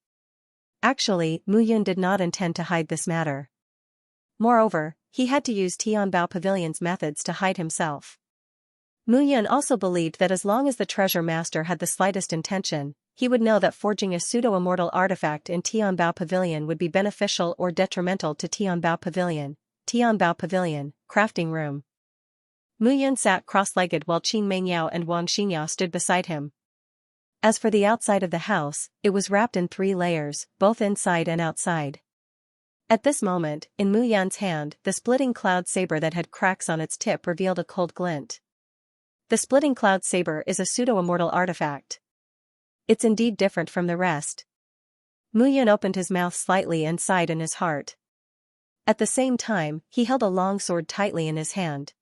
Actually, Mu Yun did not intend to hide this matter. Moreover, he had to use Tianbao Pavilion's methods to hide himself. Mu Yun also believed that as long as the treasure master had the slightest intention, he would know that forging a pseudo-immortal artifact in Tianbao Pavilion would be beneficial or detrimental to Tianbao Pavilion. Tianbao Pavilion, crafting room. Mu Yun sat cross-legged while Qin Mengyao and Wang Xinya stood beside him. As for the outside of the house, it was wrapped in 3 layers, both inside and outside. At this moment, in Mu Yun's hand, the splitting cloud saber that had cracks on its tip revealed a cold glint. The splitting cloud saber is a pseudo-immortal artifact. It's indeed different from the rest. Mu Yun opened his mouth slightly and sighed in his heart. At the same time, he held a long sword tightly in his hand.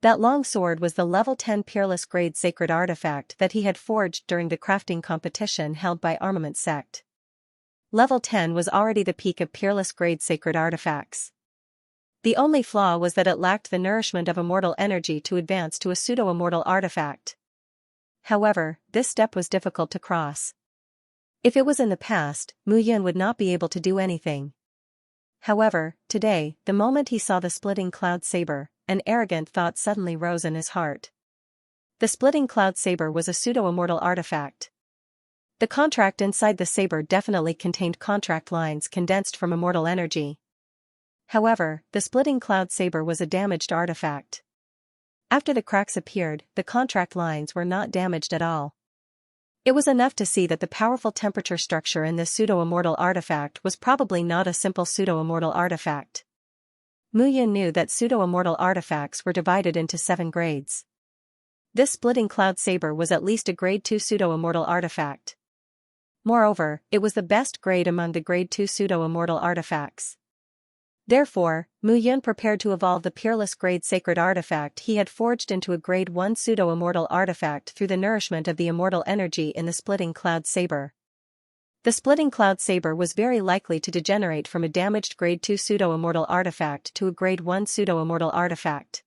That long sword was the level 10 peerless grade sacred artifact that he had forged during the crafting competition held by Armament Sect. Level 10 was already the peak of peerless grade sacred artifacts. The only flaw was that it lacked the nourishment of immortal energy to advance to a pseudo-immortal artifact. However, this step was difficult to cross. If it was in the past, Mu Yun would not be able to do anything. However, today, the moment he saw the splitting cloud saber, an arrogant thought suddenly rose in his heart. The splitting cloud saber was a pseudo-immortal artifact. The contract inside the saber definitely contained contract lines condensed from immortal energy. However, the splitting cloud saber was a damaged artifact. After the cracks appeared, the contract lines were not damaged at all. It was enough to see that the powerful temperature structure in this pseudo-immortal artifact was probably not a simple pseudo-immortal artifact. Mu Yun knew that pseudo-immortal artifacts were divided into 7 grades. This splitting cloud saber was at least a grade 2 pseudo-immortal artifact. Moreover, it was the best grade among the grade 2 pseudo-immortal artifacts. Therefore, Mu Yun prepared to evolve the peerless grade sacred artifact he had forged into a grade 1 pseudo-immortal artifact through the nourishment of the immortal energy in the splitting cloud saber. The splitting cloud saber was very likely to degenerate from a damaged grade 2 pseudo-immortal artifact to a grade 1 pseudo-immortal artifact.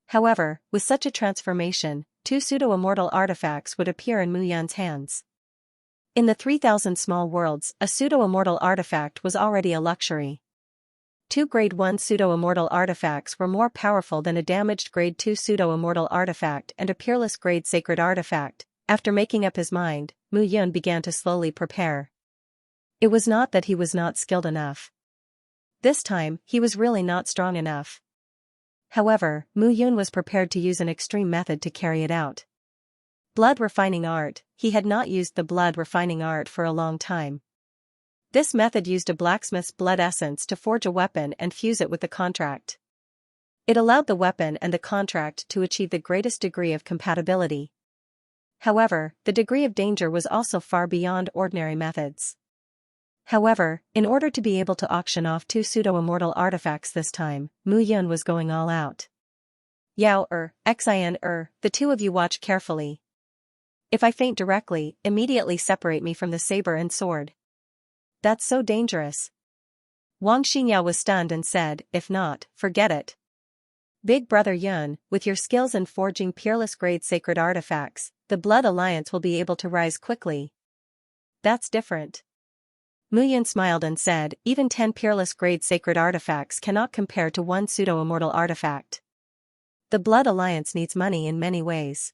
However, with such a transformation, 2 pseudo-immortal artifacts would appear in Mu Yun's hands. In the 3,000 small worlds, a pseudo-immortal artifact was already a luxury. 2 grade 1 pseudo-immortal artifacts were more powerful than a damaged grade 2 pseudo-immortal artifact and a peerless grade sacred artifact. After making up his mind, Mu Yun began to slowly prepare. It was not that he was not skilled enough. This time, he was really not strong enough. However, Mu Yun was prepared to use an extreme method to carry it out. Blood refining art. He had not used the blood refining art for a long time. This method used a blacksmith's blood essence to forge a weapon and fuse it with the contract. It allowed the weapon and the contract to achieve the greatest degree of compatibility. However, the degree of danger was also far beyond ordinary methods. However, in order to be able to auction off 2 pseudo-immortal artifacts this time, Mu Yun was going all out. Yao Xin the 2 of you watch carefully. If I faint directly, immediately separate me from the saber and sword. That's so dangerous. Wang Xinya was stunned and said, if not, forget it. Big brother Yun, with your skills in forging peerless grade sacred artifacts, the Blood Alliance will be able to rise quickly. That's different. Mu Yun smiled and said, even 10 peerless grade sacred artifacts cannot compare to 1 pseudo-immortal artifact. The Blood Alliance needs money in many ways.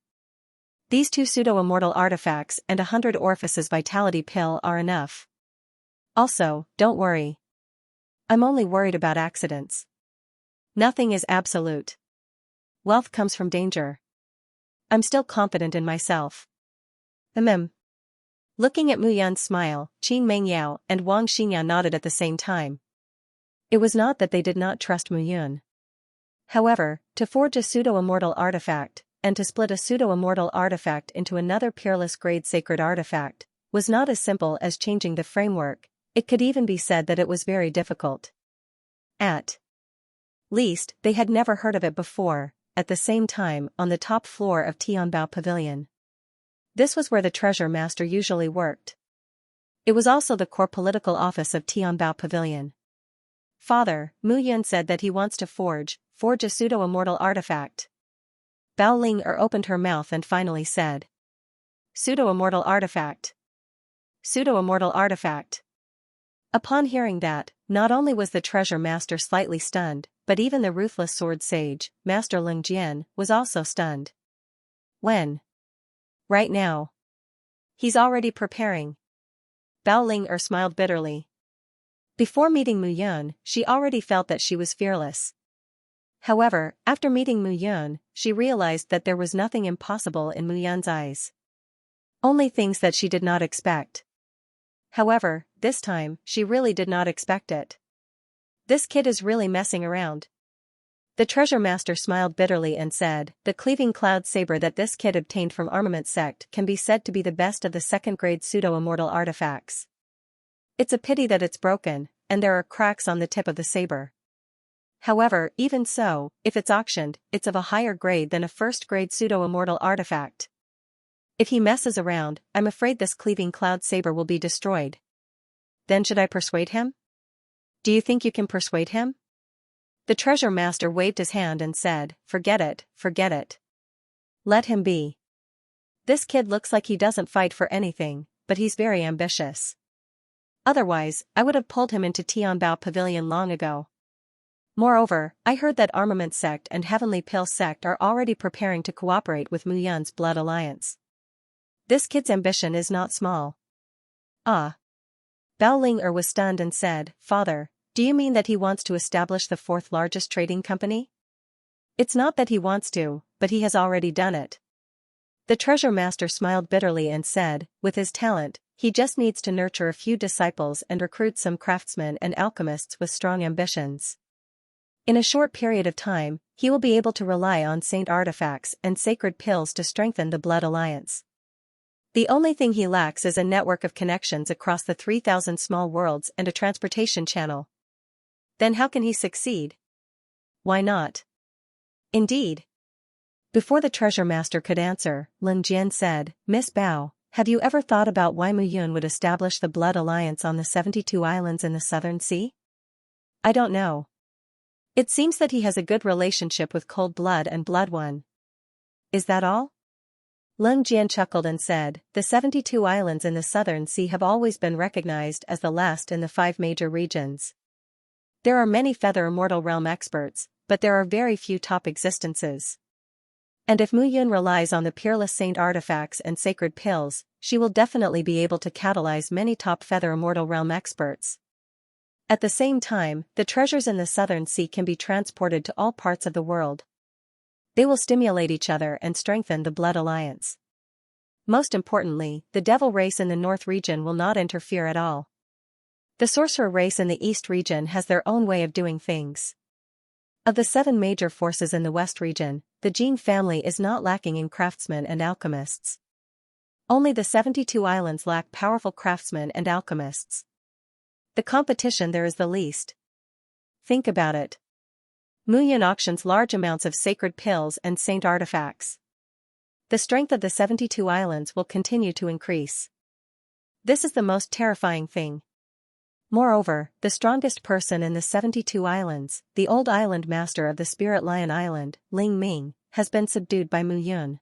These 2 pseudo-immortal artifacts and 100 orifices vitality pill are enough. Also, don't worry. I'm only worried about accidents. Nothing is absolute. Wealth comes from danger. I'm still confident in myself. Looking at Mu Yun's smile, Qin Mengyao and Wang Xinya nodded at the same time. It was not that they did not trust Mu Yun. However, to forge a pseudo-immortal artifact, and to split a pseudo-immortal artifact into another peerless grade sacred artifact, was not as simple as changing the framework. It could even be said that it was very difficult. At least, they had never heard of it before. At the same time, on the top floor of Tianbao Pavilion. This was where the treasure master usually worked. It was also the core political office of Tianbao Pavilion. Father, Mu Yun said that he wants to forge a pseudo-immortal artifact. Bao Ling opened her mouth and finally said. Pseudo-immortal artifact. Pseudo-immortal artifact. Upon hearing that, not only was the treasure master slightly stunned, but even the ruthless sword sage, Master Ling Jian, was also stunned. When? Right now. He's already preparing. Bao Ling smiled bitterly. Before meeting Mu Yun, she already felt that she was fearless. However, after meeting Mu Yun, she realized that there was nothing impossible in Mu Yun's eyes. Only things that she did not expect. However, this time, she really did not expect it. This kid is really messing around. The treasure master smiled bitterly and said, the cleaving cloud saber that this kid obtained from Armament Sect can be said to be the best of the second-grade pseudo-immortal artifacts. It's a pity that it's broken, and there are cracks on the tip of the saber. However, even so, if it's auctioned, it's of a higher grade than a first-grade pseudo-immortal artifact. If he messes around, I'm afraid this cleaving cloud saber will be destroyed. Then should I persuade him? Do you think you can persuade him? The treasure master waved his hand and said, forget it, forget it. Let him be. This kid looks like he doesn't fight for anything, but he's very ambitious. Otherwise, I would have pulled him into Tianbao Pavilion long ago. Moreover, I heard that Armament Sect and Heavenly Pill Sect are already preparing to cooperate with Mu Yun's Blood Alliance. This kid's ambition is not small. Ah. Bao Ling was stunned and said, Father, do you mean that he wants to establish the fourth largest trading company? It's not that he wants to, but he has already done it. The treasure master smiled bitterly and said, with his talent, he just needs to nurture a few disciples and recruit some craftsmen and alchemists with strong ambitions. In a short period of time, he will be able to rely on saint artifacts and sacred pills to strengthen the Blood Alliance. The only thing he lacks is a network of connections across the 3,000 small worlds and a transportation channel. Then how can he succeed? Why not? Indeed. Before the treasure master could answer, Lin Jian said, Miss Bao, have you ever thought about why Mu Yun would establish the Blood Alliance on the 72 islands in the Southern Sea? I don't know. It seems that he has a good relationship with Cold Blood and Blood One. Is that all? Lin Jian chuckled and said, the 72 islands in the Southern Sea have always been recognized as the last in the 5 major regions. There are many Feather Immortal Realm experts, but there are very few top existences. And if Mu Yun relies on the peerless saint artifacts and sacred pills, she will definitely be able to catalyze many top Feather Immortal Realm experts. At the same time, the treasures in the Southern Sea can be transported to all parts of the world. They will stimulate each other and strengthen the Blood Alliance. Most importantly, the Devil race in the North region will not interfere at all. The Sorcerer race in the East region has their own way of doing things. Of the 7 major forces in the West region, the Jin family is not lacking in craftsmen and alchemists. Only the 72 islands lack powerful craftsmen and alchemists. The competition there is the least. Think about it. Mu Yun auctions large amounts of sacred pills and saint artifacts. The strength of the 72 islands will continue to increase. This is the most terrifying thing. Moreover, the strongest person in the 72 islands, the old island master of the Spirit Lion Island, Ling Ming, has been subdued by Mu Yun.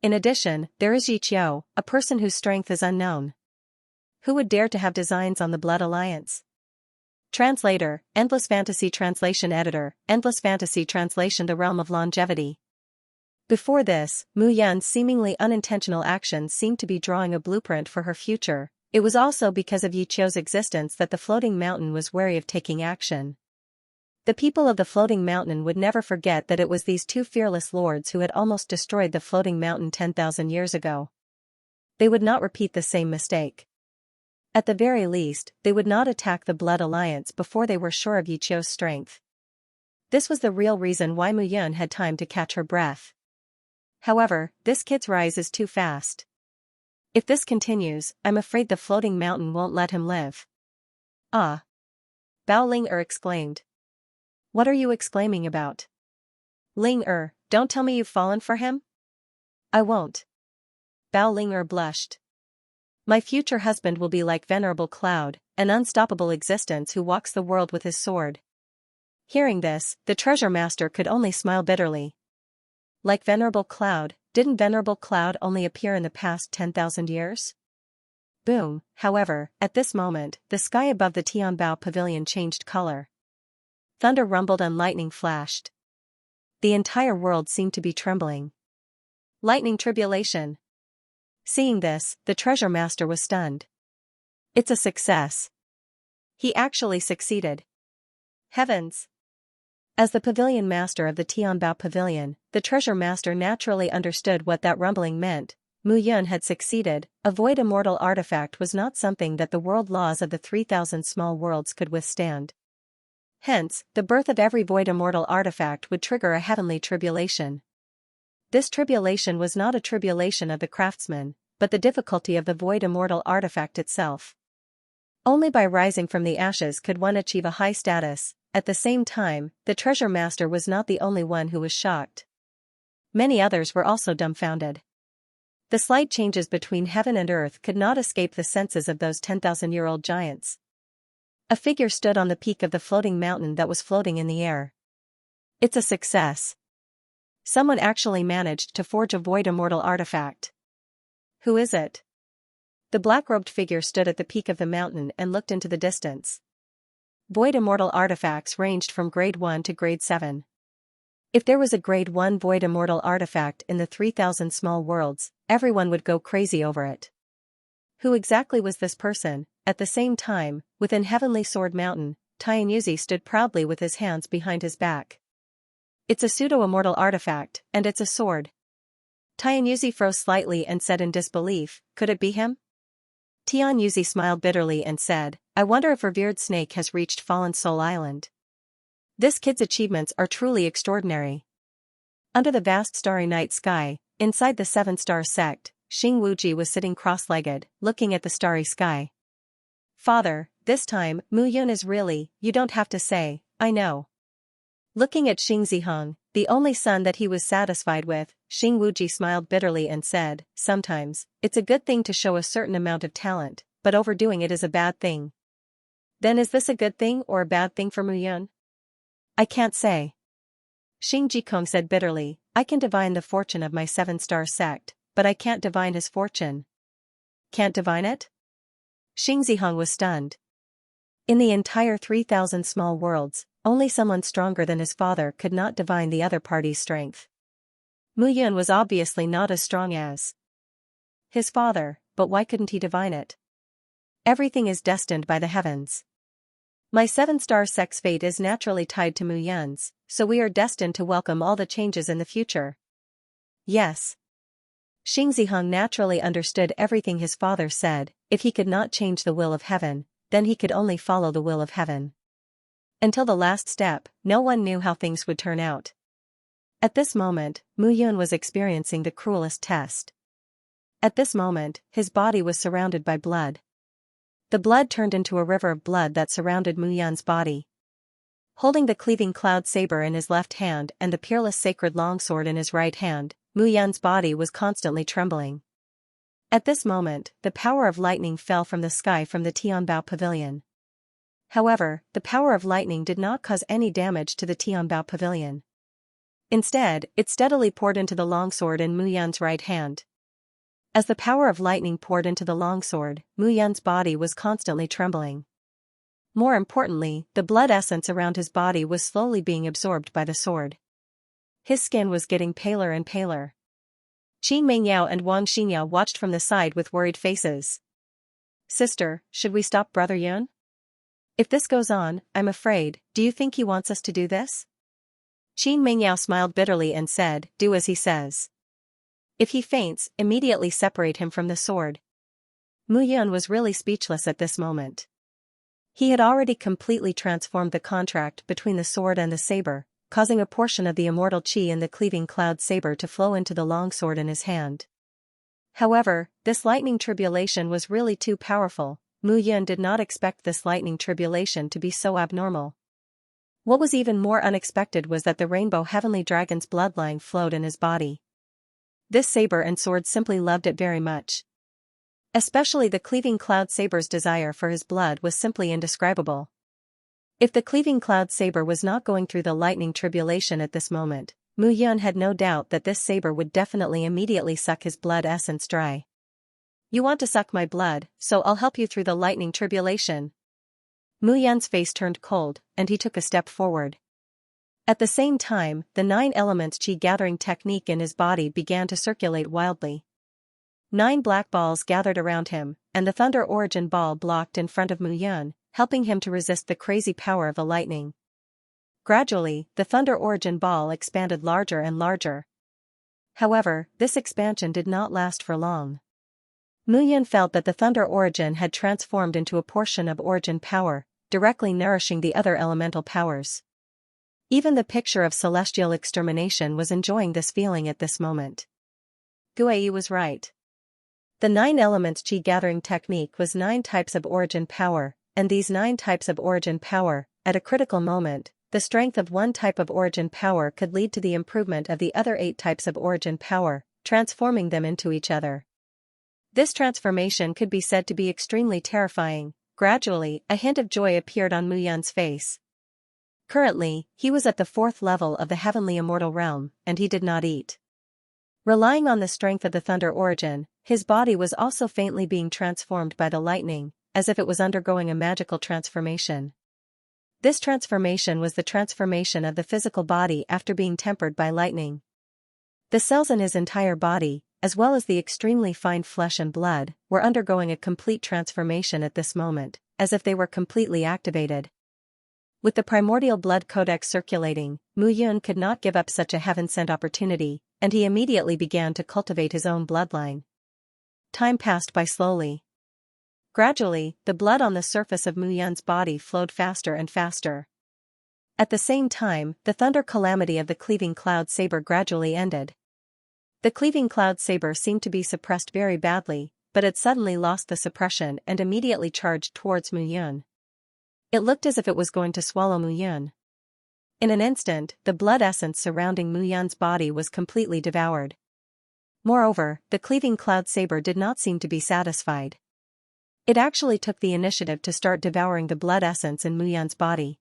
In addition, there is Yiqiu, a person whose strength is unknown. Who would dare to have designs on the Blood Alliance? Translator, Endless Fantasy Translation Editor, Endless Fantasy Translation The Realm of Longevity. Before this, Mu Yun's seemingly unintentional actions seemed to be drawing a blueprint for her future. It was also because of Yiqiu's existence that the floating mountain was wary of taking action. The people of the floating mountain would never forget that it was these 2 fearless lords who had almost destroyed the floating mountain 10,000 years ago. They would not repeat the same mistake. At the very least, they would not attack the Blood Alliance before they were sure of Yiqiu's strength. This was the real reason why Mu Yun had time to catch her breath. However, this kid's rise is too fast. If this continues, I'm afraid the floating mountain won't let him live. Ah! Bao Ling exclaimed. What are you exclaiming about? Ling don't tell me you've fallen for him? I won't. Bao Ling blushed. My future husband will be like Venerable Cloud, an unstoppable existence who walks the world with his sword. Hearing this, the treasure master could only smile bitterly. Like Venerable Cloud, didn't Venerable Cloud only appear in the past 10,000 years? Boom, however, at this moment, the sky above the Tianbao pavilion changed color. Thunder rumbled and lightning flashed. The entire world seemed to be trembling. Lightning tribulation. Seeing this, the treasure master was stunned. It's a success. He actually succeeded. Heavens! As the pavilion master of the Tianbao pavilion, the treasure master naturally understood what that rumbling meant. Mu Yun had succeeded. A void immortal artifact was not something that the world laws of the 3,000 small worlds could withstand. Hence, the birth of every void immortal artifact would trigger a heavenly tribulation. This tribulation was not a tribulation of the craftsman, but the difficulty of the void immortal artifact itself. Only by rising from the ashes could one achieve a high status. At the same time, the treasure master was not the only one who was shocked. Many others were also dumbfounded. The slight changes between heaven and earth could not escape the senses of those 10,000-year-old giants. A figure stood on the peak of the floating mountain that was floating in the air. It's a success. Someone actually managed to forge a void immortal artifact. Who is it? The black-robed figure stood at the peak of the mountain and looked into the distance. Void immortal artifacts ranged from grade 1 to grade 7. If there was a grade 1 void immortal artifact in the 3,000 small worlds, everyone would go crazy over it. Who exactly was this person? At the same time, within Heavenly Sword Mountain, Tianyuzi stood proudly with his hands behind his back. It's a pseudo-immortal artifact, and it's a sword. Tianyuzi froze slightly and said in disbelief, could it be him? Tianyuzi smiled bitterly and said, I wonder if revered snake has reached Fallen Soul Island. This kid's achievements are truly extraordinary. Under the vast starry night sky, inside the 7-star sect, Xing Wuji was sitting cross-legged, looking at the starry sky. Father, this time, Mu Yun is really, you don't have to say, I know. Looking at Xing Zihong, the only son that he was satisfied with, Xing Wuji smiled bitterly and said, sometimes, it's a good thing to show a certain amount of talent, but overdoing it is a bad thing. Then is this a good thing or a bad thing for Mu Yun? I can't say. Xing Jikong said bitterly, I can divine the fortune of my 7-star sect, but I can't divine his fortune. Can't divine it? Xing Zihong was stunned. In the entire 3,000 small worlds, only someone stronger than his father could not divine the other party's strength. Mu Yun was obviously not as strong as his father, but why couldn't he divine it? Everything is destined by the heavens. My 7-star sect's fate is naturally tied to Mu Yun's, so we are destined to welcome all the changes in the future. Yes. Xing Zihong naturally understood everything his father said. If he could not change the will of heaven, then he could only follow the will of heaven. Until the last step, no one knew how things would turn out. At this moment, Mu Yun was experiencing the cruelest test. At this moment, his body was surrounded by blood. The blood turned into a river of blood that surrounded Mu Yun's body. Holding the cleaving cloud saber in his left hand and the peerless sacred longsword in his right hand, Mu Yun's body was constantly trembling. At this moment, the power of lightning fell from the sky from the Tianbao pavilion. However, the power of lightning did not cause any damage to the Tianbao pavilion. Instead, it steadily poured into the longsword in Mu Yun's right hand. As the power of lightning poured into the longsword, Mu Yun's body was constantly trembling. More importantly, the blood essence around his body was slowly being absorbed by the sword. His skin was getting paler and paler. Qin Mengyao and Wang Xingya watched from the side with worried faces. Sister, should we stop Brother Yun? If this goes on, I'm afraid, do you think he wants us to do this? Qin Mengyao smiled bitterly and said, do as he says. If he faints, immediately separate him from the sword. Mu Yun was really speechless at this moment. He had already completely transformed the contract between the sword and the saber, causing a portion of the immortal qi in the cleaving cloud saber to flow into the longsword in his hand. However, this lightning tribulation was really too powerful. Mu Yun did not expect this lightning tribulation to be so abnormal. What was even more unexpected was that the rainbow heavenly dragon's bloodline flowed in his body. This saber and sword simply loved it very much. Especially the cleaving cloud saber's desire for his blood was simply indescribable. If the cleaving cloud saber was not going through the lightning tribulation at this moment, Mu Yun had no doubt that this saber would definitely immediately suck his blood essence dry. You want to suck my blood, so I'll help you through the lightning tribulation. Mu Yun's face turned cold, and he took a step forward. At the same time, the 9 elements chi gathering technique in his body began to circulate wildly. 9 black balls gathered around him, and the thunder origin ball blocked in front of Mu Yun, helping him to resist the crazy power of the lightning. Gradually, the thunder origin ball expanded larger and larger. However, this expansion did not last for long. Mu Yun felt that the thunder origin had transformed into a portion of origin power, directly nourishing the other elemental powers. Even the picture of celestial extermination was enjoying this feeling at this moment. Guai was right. The 9 elements chi gathering technique was 9 types of origin power, and these 9 types of origin power, at a critical moment, the strength of one type of origin power could lead to the improvement of the other 8 types of origin power, transforming them into each other. This transformation could be said to be extremely terrifying. Gradually, a hint of joy appeared on Mu Yun's face. Currently, he was at the 4th level of the heavenly immortal realm, and he did not eat. Relying on the strength of the thunder origin, his body was also faintly being transformed by the lightning, as if it was undergoing a magical transformation. This transformation was the transformation of the physical body after being tempered by lightning. The cells in his entire body, as well as the extremely fine flesh and blood, were undergoing a complete transformation at this moment, as if they were completely activated. With the primordial blood codex circulating, Mu Yun could not give up such a heaven-sent opportunity, and he immediately began to cultivate his own bloodline. Time passed by slowly. Gradually, the blood on the surface of Mu Yun's body flowed faster and faster. At the same time, the thunder calamity of the cleaving cloud saber gradually ended. The cleaving cloud saber seemed to be suppressed very badly, but it suddenly lost the suppression and immediately charged towards Mu Yun. It looked as if it was going to swallow Mu Yun. In an instant, the blood essence surrounding Mu Yun's body was completely devoured. Moreover, the cleaving cloud saber did not seem to be satisfied. It actually took the initiative to start devouring the blood essence in Mu Yun's body.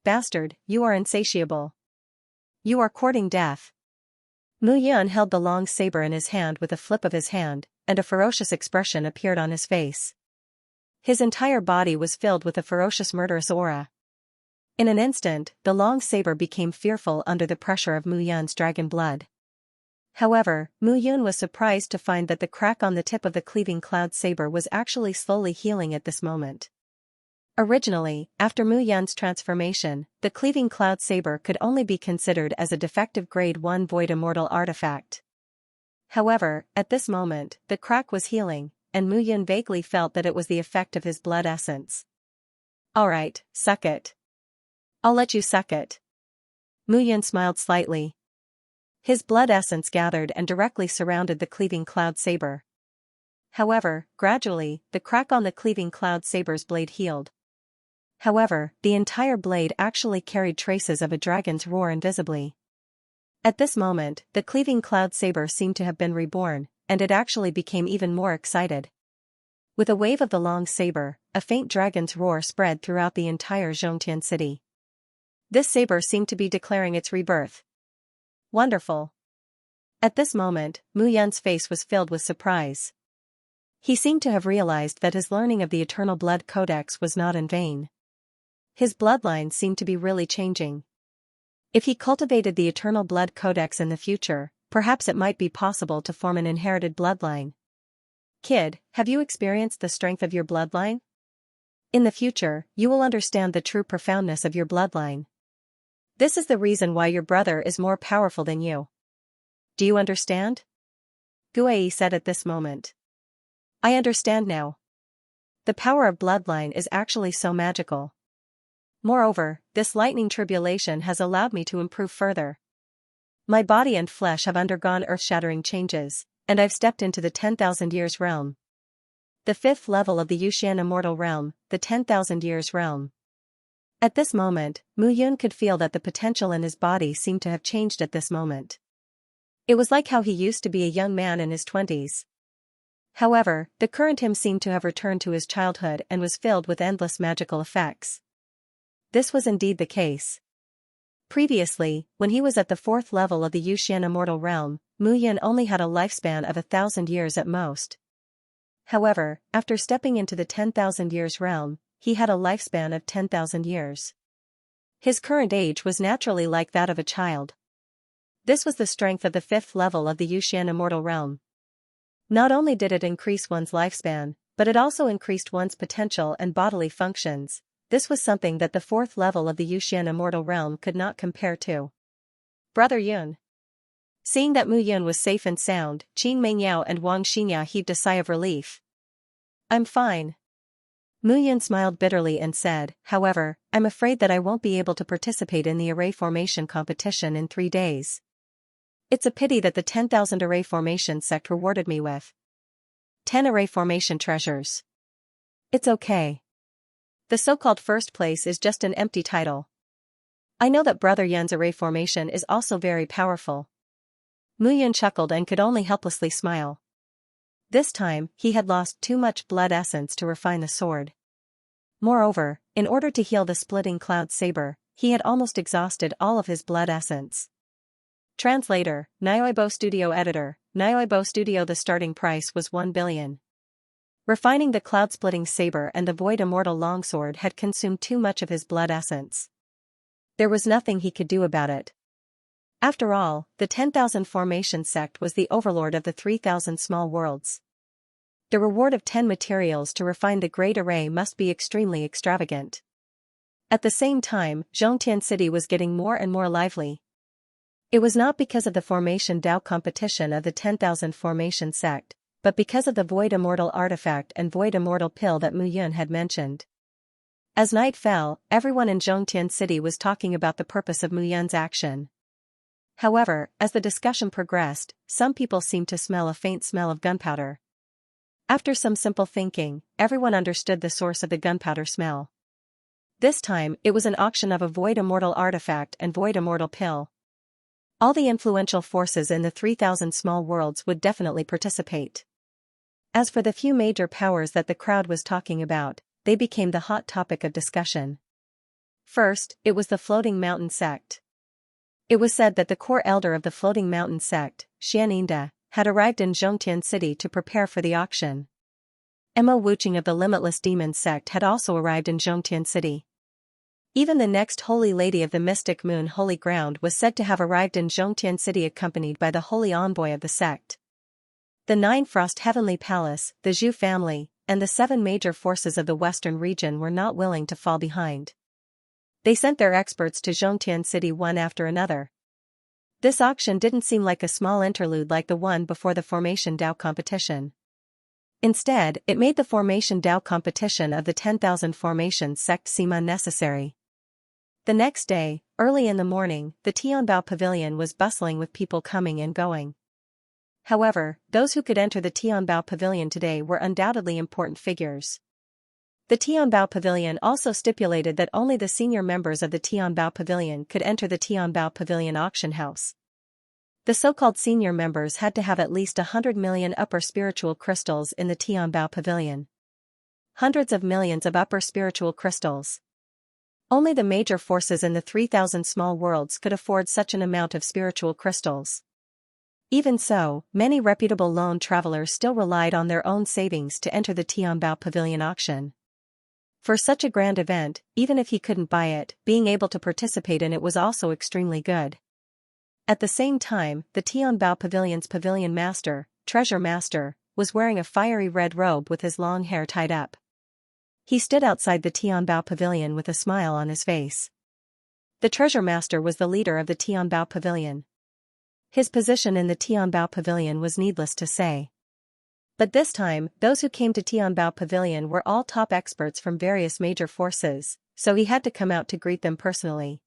Bastard, you are insatiable. You are courting death. Mu Yun held the long saber in his hand with a flip of his hand, and a ferocious expression appeared on his face. His entire body was filled with a ferocious murderous aura. In an instant, the long saber became fearful under the pressure of Mu Yun's dragon blood. However, Mu Yun was surprised to find that the crack on the tip of the cleaving cloud saber was actually slowly healing at this moment. Originally, after Mu Yun's transformation, the cleaving cloud saber could only be considered as a defective grade 1 void immortal artifact. However, at this moment, the crack was healing, and Mu Yun vaguely felt that it was the effect of his blood essence. Alright, suck it. I'll let you suck it. Mu Yun smiled slightly. His blood essence gathered and directly surrounded the cleaving cloud saber. However, gradually, the crack on the cleaving cloud saber's blade healed. However, the entire blade actually carried traces of a dragon's roar invisibly. At this moment, the cleaving cloud saber seemed to have been reborn, and it actually became even more excited. With a wave of the long saber, a faint dragon's roar spread throughout the entire Zhongtian city. This saber seemed to be declaring its rebirth. Wonderful. At this moment, Mu Yun's face was filled with surprise. He seemed to have realized that his learning of the Eternal Blood Codex was not in vain. His bloodline seemed to be really changing. If he cultivated the Eternal Blood Codex in the future, perhaps it might be possible to form an inherited bloodline. Kid, have you experienced the strength of your bloodline? In the future, you will understand the true profoundness of your bloodline. This is the reason why your brother is more powerful than you. Do you understand? Guai said at this moment. I understand now. The power of bloodline is actually so magical. Moreover, this lightning tribulation has allowed me to improve further. My body and flesh have undergone earth-shattering changes, and I've stepped into the 10,000 years realm. The 5th level of the Yuxian immortal realm, the 10,000 years realm. At this moment, Mu Yun could feel that the potential in his body seemed to have changed at this moment. It was like how he used to be a young man in his 20s. However, the current him seemed to have returned to his childhood and was filled with endless magical effects. This was indeed the case. Previously, when he was at the 4th level of the Yuxian immortal realm, Mu Yun only had a lifespan of 1,000 years at most. However, after stepping into the 10,000 years realm, he had a lifespan of 10,000 years. His current age was naturally like that of a child. This was the strength of the 5th level of the Yuxian immortal realm. Not only did it increase one's lifespan, but it also increased one's potential and bodily functions. This was something that the 4th level of the Yuxian immortal realm could not compare to. Brother Yun. Seeing that Mu Yun was safe and sound, Qin Mengyao and Wang Xinya heaved a sigh of relief. I'm fine. Mu Yun smiled bitterly and said, however, I'm afraid that I won't be able to participate in the array formation competition in 3 days. It's a pity that the 10,000 array formation sect rewarded me with 10 array formation treasures. It's okay. The so-called first place is just an empty title. I know that Brother Yun's array formation is also very powerful. Mu Yun chuckled and could only helplessly smile. This time, he had lost too much blood essence to refine the sword. Moreover, in order to heal the splitting cloud saber, he had almost exhausted all of his blood essence. Translator, Nyoibo Studio Editor, Nyoibo Studio. The starting price was 1 billion. Refining the cloud-splitting saber and the void immortal longsword had consumed too much of his blood essence. There was nothing he could do about it. After all, the 10,000 formation sect was the overlord of the 3,000 small worlds. The reward of 10 materials to refine the great array must be extremely extravagant. At the same time, Zhongtian City was getting more and more lively. It was not because of the formation Dao competition of the 10,000 formation sect, but because of the void immortal artifact and void immortal pill that Mu Yun had mentioned. As night fell, everyone in Zhongtian City was talking about the purpose of Mu Yun's action. However, as the discussion progressed, some people seemed to smell a faint smell of gunpowder. After some simple thinking, everyone understood the source of the gunpowder smell. This time, it was an auction of a void immortal artifact and void immortal pill. All the influential forces in the 3,000 small worlds would definitely participate. As for the few major powers that the crowd was talking about, they became the hot topic of discussion. First, it was the Floating Mountain sect. It was said that the core elder of the Floating Mountain sect, Xianxia, had arrived in Zhongtian City to prepare for the auction. Mo Wuching of the Limitless Demons sect had also arrived in Zhongtian City. Even the next Holy Lady of the Mystic Moon Holy Ground was said to have arrived in Zhongtian City accompanied by the Holy Envoy of the sect. The Nine Frost Heavenly Palace, the Zhu family, and the 7 major forces of the Western region were not willing to fall behind. They sent their experts to Zhongtian City one after another. This auction didn't seem like a small interlude like the one before the Formation Dao competition. Instead, it made the Formation Dao competition of the 10,000 formations sect seem unnecessary. The next day, early in the morning, the Tianbao Pavilion was bustling with people coming and going. However, those who could enter the Tianbao Pavilion today were undoubtedly important figures. The Tianbao Pavilion also stipulated that only the senior members of the Tianbao Pavilion could enter the Tianbao Pavilion auction house. The so-called senior members had to have at least 100 million upper spiritual crystals in the Tianbao Pavilion. Hundreds of millions of upper spiritual crystals. Only the major forces in the 3,000 small worlds could afford such an amount of spiritual crystals. Even so, many reputable lone travelers still relied on their own savings to enter the Tianbao Pavilion auction. For such a grand event, even if he couldn't buy it, being able to participate in it was also extremely good. At the same time, the Tianbao Pavilion's pavilion master, treasure master, was wearing a fiery red robe with his long hair tied up. He stood outside the Tianbao Pavilion with a smile on his face. The treasure master was the leader of the Tianbao Pavilion. His position in the Tianbao Pavilion was needless to say. But this time, those who came to Tianbao Pavilion were all top experts from various major forces, so he had to come out to greet them personally.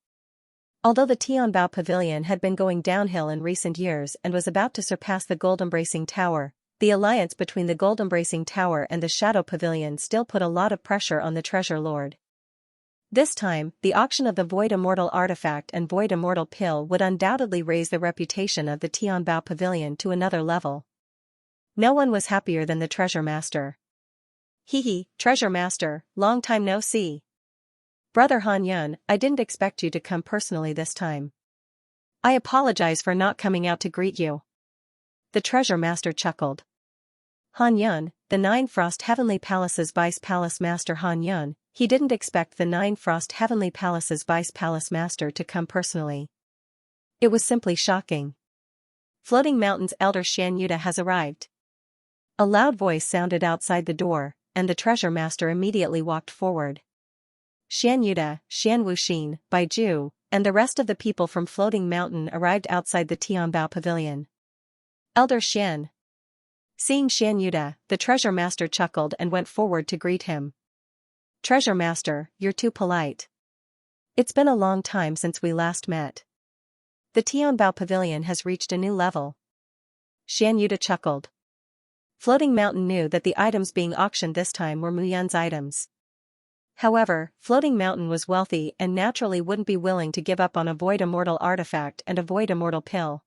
Although the Tianbao Pavilion had been going downhill in recent years and was about to surpass the Gold Embracing Tower, the alliance between the Gold Embracing Tower and the Shadow Pavilion still put a lot of pressure on the Treasure Lord. This time, the auction of the Void Immortal Artifact and Void Immortal Pill would undoubtedly raise the reputation of the Tianbao Pavilion to another level. No one was happier than the Treasure Master. Hehe, Treasure Master, long time no see. Brother Han Yun, I didn't expect you to come personally this time. I apologize for not coming out to greet you. The Treasure Master chuckled. Han Yun, the Nine Frost Heavenly Palace's Vice Palace Master Han Yun, he didn't expect the Nine Frost Heavenly Palace's Vice Palace Master to come personally. It was simply shocking. Floating Mountain's Elder Xianxia has arrived. A loud voice sounded outside the door, and the Treasure Master immediately walked forward. Xianxia, Xian Wuxin, Baiju, and the rest of the people from Floating Mountain arrived outside the Tianbao Pavilion. Elder Xian. Seeing Xianxia, the Treasure Master chuckled and went forward to greet him. Treasure Master, you're too polite. It's been a long time since we last met. The Tianbao Pavilion has reached a new level. Xianxia chuckled. Floating Mountain knew that the items being auctioned this time were Mu Yun's items. However, Floating Mountain was wealthy and naturally wouldn't be willing to give up on a Void Immortal Artifact and a Void Immortal Pill.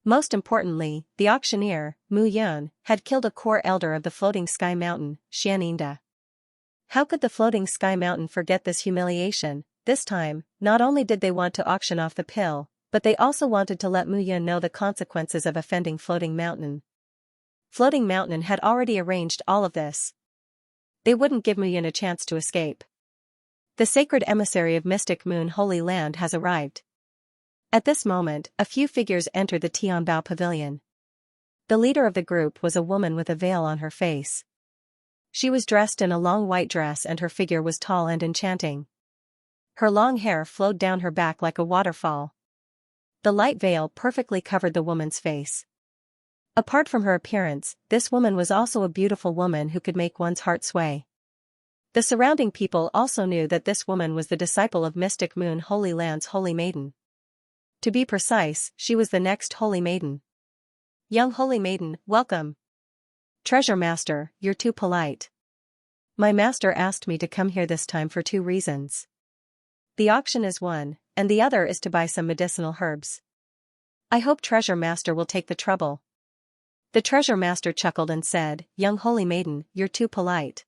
Most importantly, the auctioneer, Mu Yun, had killed a core elder of the Floating Sky Mountain, Xianxia. How could the Floating Sky Mountain forget this humiliation? This time, not only did they want to auction off the pill, but they also wanted to let Mu Yun know the consequences of offending Floating Mountain. Floating Mountain had already arranged all of this. They wouldn't give Mu Yun a chance to escape. The sacred emissary of Mystic Moon Holy Land has arrived. At this moment, a few figures entered the Tianbao Pavilion. The leader of the group was a woman with a veil on her face. She was dressed in a long white dress and her figure was tall and enchanting. Her long hair flowed down her back like a waterfall. The light veil perfectly covered the woman's face. Apart from her appearance, this woman was also a beautiful woman who could make one's heart sway. The surrounding people also knew that this woman was the disciple of Mystic Moon Holy Land's Holy Maiden. To be precise, she was the next Holy Maiden. Young Holy Maiden, welcome. Treasure Master, you're too polite. My master asked me to come here this time for 2 reasons. The auction is one, and the other is to buy some medicinal herbs. I hope Treasure Master will take the trouble. The Treasure Master chuckled and said, Young Holy Maiden, you're too polite.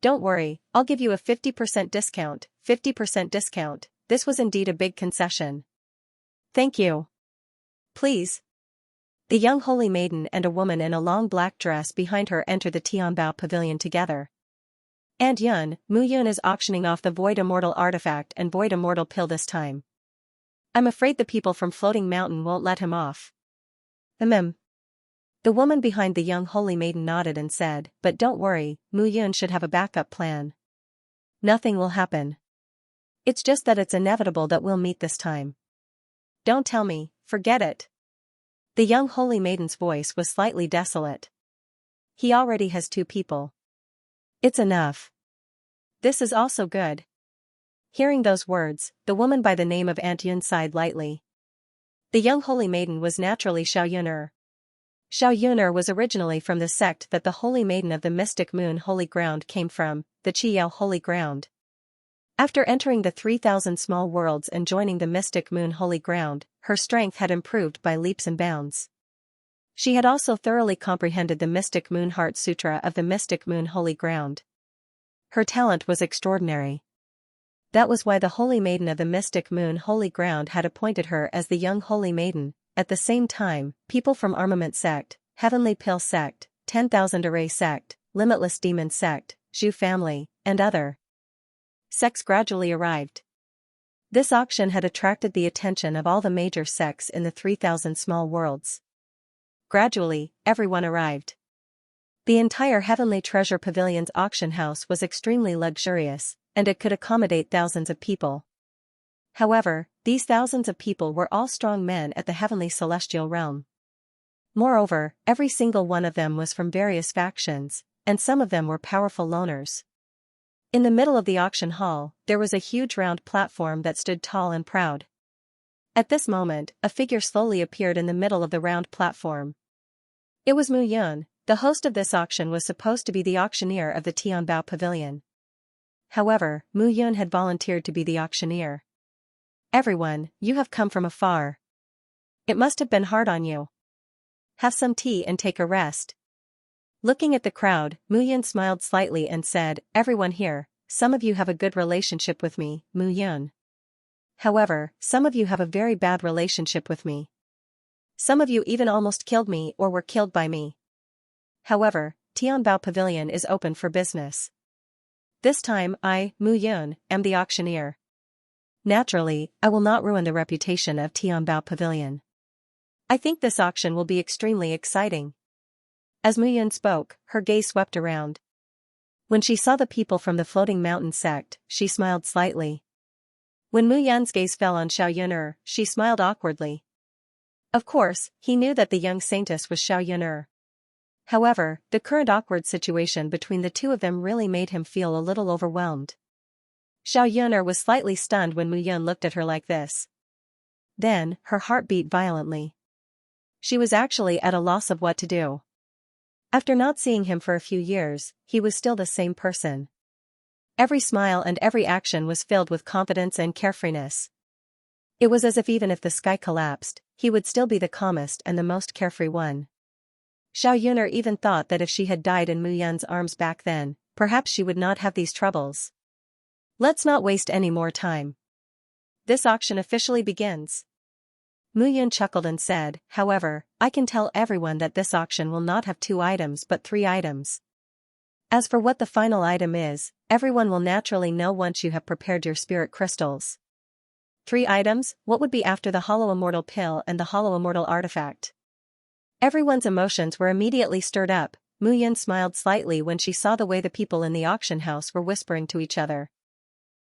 Don't worry, I'll give you a 50% discount, 50% discount. This was indeed a big concession. Thank you. Please. The young Holy Maiden and a woman in a long black dress behind her entered the Tianbao Pavilion together. And Yun, Mu Yun is auctioning off the Void Immortal Artifact and Void Immortal Pill this time. I'm afraid the people from Floating Mountain won't let him off. The woman behind the young Holy Maiden nodded and said, but don't worry, Mu Yun should have a backup plan. Nothing will happen. It's just that it's inevitable that we'll meet this time. Don't tell me, forget it. The young Holy Maiden's voice was slightly desolate. He already has 2 people. It's enough. This is also good. Hearing those words, the woman by the name of Aunt Yun sighed lightly. The young Holy Maiden was naturally Xiao Yuner. Xiao Yuner was originally from the sect that the Holy Maiden of the Mystic Moon Holy Ground came from, the Qiyao Holy Ground. After entering the 3,000 small worlds and joining the Mystic Moon Holy Ground, her strength had improved by leaps and bounds. She had also thoroughly comprehended the Mystic Moon Heart Sutra of the Mystic Moon Holy Ground. Her talent was extraordinary. That was why the Holy Maiden of the Mystic Moon Holy Ground had appointed her as the young Holy Maiden. At the same time, people from Armament Sect, Heavenly Pill Sect, 10,000 Array Sect, Limitless Demon Sect, Zhu Family, and other sects gradually arrived. This auction had attracted the attention of all the major sects in the 3,000 small worlds. Gradually, everyone arrived. The entire Heavenly Treasure Pavilion's auction house was extremely luxurious, and it could accommodate thousands of people. However, these thousands of people were all strong men at the Heavenly Celestial Realm. Moreover, every single one of them was from various factions, and some of them were powerful loners. In the middle of the auction hall, there was a huge round platform that stood tall and proud. At this moment, a figure slowly appeared in the middle of the round platform. It was Mu Yun. The host of this auction was supposed to be the auctioneer of the Tianbao Pavilion. However, Mu Yun had volunteered to be the auctioneer. "Everyone, you have come from afar. It must have been hard on you. Have some tea and take a rest." Looking at the crowd, Mu Yun smiled slightly and said, "Everyone here, some of you have a good relationship with me, Mu Yun. However, some of you have a very bad relationship with me. Some of you even almost killed me or were killed by me. However, Tianbao Pavilion is open for business. This time I, Mu Yun, am the auctioneer. Naturally, I will not ruin the reputation of Tianbao Pavilion. I think this auction will be extremely exciting." As Mu Yun spoke, her gaze swept around. When she saw the people from the Floating Mountain sect, she smiled slightly. When Mu Yun's gaze fell on Xiao Yun'er, she smiled awkwardly. Of course, he knew that the young saintess was Xiao Yun'er. However, the current awkward situation between the two of them really made him feel a little overwhelmed. Xiao Yun'er was slightly stunned when Mu Yun looked at her like this. Then, her heart beat violently. She was actually at a loss of what to do. After not seeing him for a few years, he was still the same person. Every smile and every action was filled with confidence and carefreeness. It was as if even if the sky collapsed, he would still be the calmest and the most carefree one. Xiao Yun'er even thought that if she had died in Mu Yun's arms back then, perhaps she would not have these troubles. Let's not waste any more time. This auction officially begins. Mu Yun chuckled and said, "However, I can tell everyone that this auction will not have 2 items but 3 items. As for what the final item is, everyone will naturally know once you have prepared your spirit crystals." 3 items, what would be after the Hollow Immortal Pill and the Hollow Immortal Artifact? Everyone's emotions were immediately stirred up. Mu Yun smiled slightly when she saw the way the people in the auction house were whispering to each other.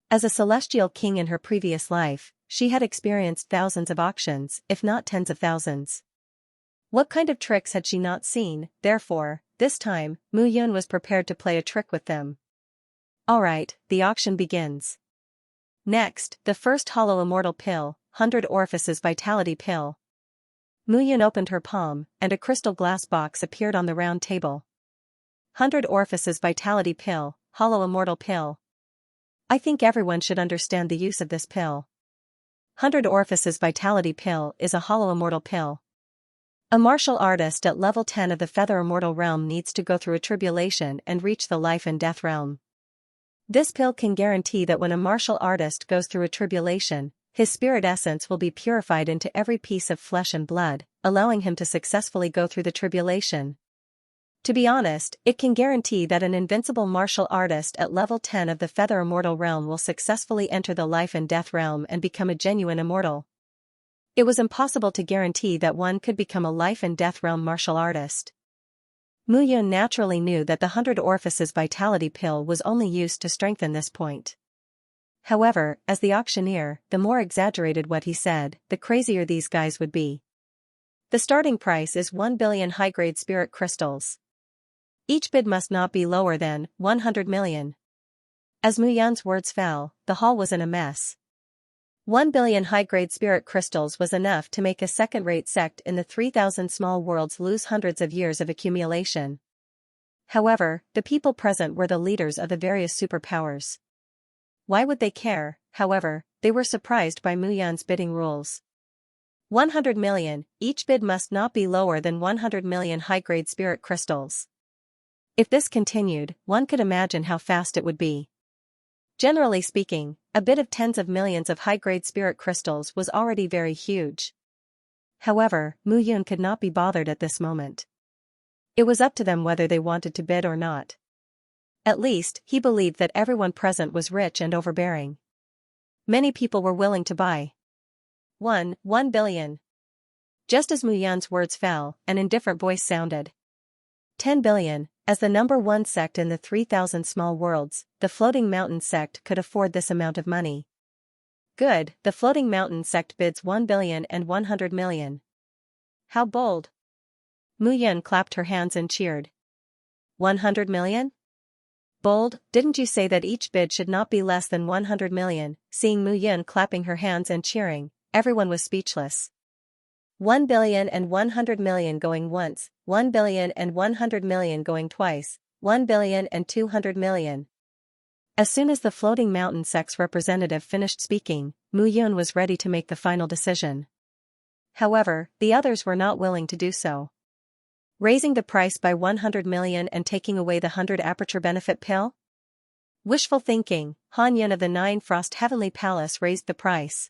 As a celestial king in her previous life, she had experienced thousands of auctions, if not tens of thousands. What kind of tricks had she not seen? Therefore, this time, Mu Yun was prepared to play a trick with them. Alright, the auction begins. Next, the first Hollow Immortal Pill, 100 Orifices Vitality Pill. Mu Yun opened her palm, and a crystal glass box appeared on the round table. 100 Orifices Vitality Pill, Hollow Immortal Pill. I think everyone should understand the use of this pill. 100 Orifices Vitality Pill is a Hollow Immortal Pill. A martial artist at level 10 of the Feather Immortal Realm needs to go through a tribulation and reach the Life and Death Realm. This pill can guarantee that when a martial artist goes through a tribulation, his spirit essence will be purified into every piece of flesh and blood, allowing him to successfully go through the tribulation. To be honest, it can guarantee that an invincible martial artist at level 10 of the Feather Immortal Realm will successfully enter the Life and Death Realm and become a genuine immortal. It was impossible to guarantee that one could become a Life and Death Realm martial artist. Mu Yun naturally knew that the 100 Orifices Vitality Pill was only used to strengthen this point. However, as the auctioneer, the more exaggerated what he said, the crazier these guys would be. The starting price is 1 billion high-grade spirit crystals. Each bid must not be lower than 100 million. As Mu Yun's words fell, the hall was in a mess. 1 billion high-grade spirit crystals was enough to make a second-rate sect in the 3,000 small worlds lose hundreds of years of accumulation. However, the people present were the leaders of the various superpowers. Why would they care? However, they were surprised by Mu Yun's bidding rules. 100 million, each bid must not be lower than 100 million high-grade spirit crystals. If this continued, one could imagine how fast it would be. Generally speaking, a bid of tens of millions of high-grade spirit crystals was already very huge. However, Mu Yun could not be bothered at this moment. It was up to them whether they wanted to bid or not. At least, he believed that everyone present was rich and overbearing. Many people were willing to buy. 1 billion. Just as Mu Yun's words fell, an indifferent voice sounded. 10 billion. As the number 1 sect in the 3,000 small worlds, the Floating Mountain sect could afford this amount of money. Good, the Floating Mountain sect bids 1 billion and 100 million. How bold. Mu Yun clapped her hands and cheered. 100 million? Bold, didn't you say that each bid should not be less than 100 million? Seeing Mu Yun clapping her hands and cheering, everyone was speechless. 1 billion and 100 million going once, 1 billion and 100 million going twice, 1 billion and 200 million. As soon as the floating mountain sect's representative finished speaking, Mu Yun was ready to make the final decision. However, the others were not willing to do so. Raising the price by 100 million and taking away the 100 aperture benefit pill? Wishful thinking. Han Yun of the Nine Frost Heavenly Palace raised the price.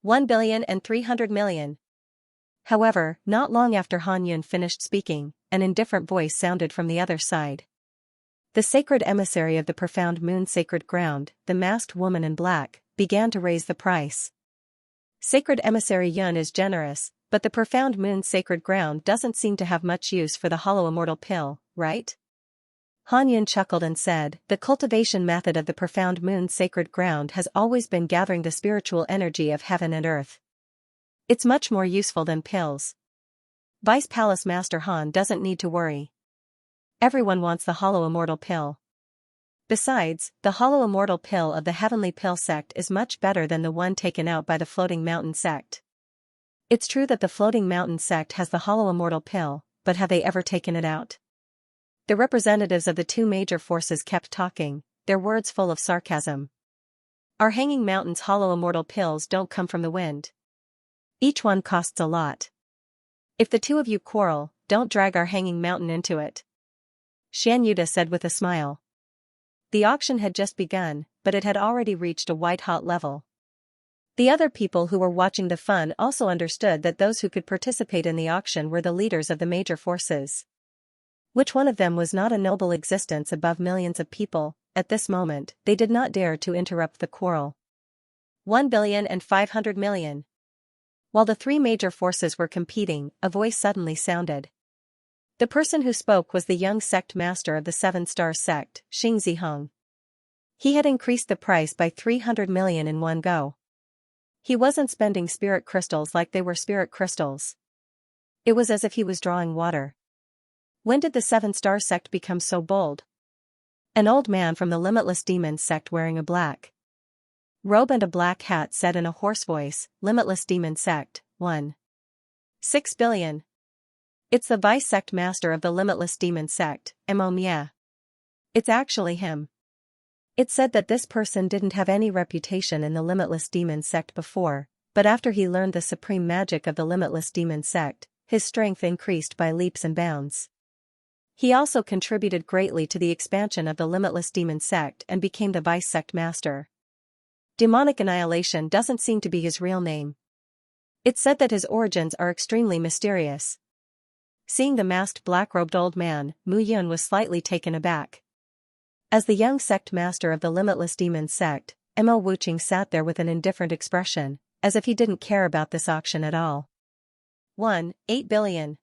1,300 million. However, not long after Han Yun finished speaking, an indifferent voice sounded from the other side. The sacred emissary of the profound moon sacred ground, the masked woman in black, began to raise the price. Sacred emissary Yun is generous, but the profound moon sacred ground doesn't seem to have much use for the hollow immortal pill, right? Han Yun chuckled and said, the cultivation method of the profound moon sacred ground has always been gathering the spiritual energy of heaven and earth. It's much more useful than pills. Vice Palace Master Han doesn't need to worry. Everyone wants the hollow immortal pill. Besides, the hollow immortal pill of the heavenly pill sect is much better than the one taken out by the floating mountain sect. It's true that the floating mountain sect has the hollow immortal pill, but have they ever taken it out? The representatives of the two major forces kept talking, their words full of sarcasm. Our hanging mountain's hollow immortal pills don't come from the wind. Each one costs a lot. If the two of you quarrel, don't drag our hanging mountain into it. Xianxia said with a smile. The auction had just begun, but it had already reached a white-hot level. The other people who were watching the fun also understood that those who could participate in the auction were the leaders of the major forces. Which one of them was not a noble existence above millions of people? At this moment, they did not dare to interrupt the quarrel. 1,500 million. While the three major forces were competing, a voice suddenly sounded. The person who spoke was the young sect master of the Seven-Star sect, Xianxia. He had increased the price by 300 million in one go. He wasn't spending spirit crystals like they were spirit crystals. It was as if he was drawing water. When did the Seven-Star sect become so bold? An old man from the Limitless Demons sect wearing a black robe and a black hat said in a hoarse voice, Limitless Demon sect, 1.6 billion. It's the vice sect master of the Limitless Demon sect, Mo Mia. It's actually him. It said that this person didn't have any reputation in the Limitless Demon sect before, but after he learned the supreme magic of the Limitless Demon sect, his strength increased by leaps and bounds. He also contributed greatly to the expansion of the Limitless Demon sect and became the vice sect master. Demonic Annihilation doesn't seem to be his real name. It's said that his origins are extremely mysterious. Seeing the masked black-robed old man, Mu Yun was slightly taken aback. As the young sect master of the Limitless Demons sect, Mo Wuching sat there with an indifferent expression, as if he didn't care about this auction at all. 1.8 billion.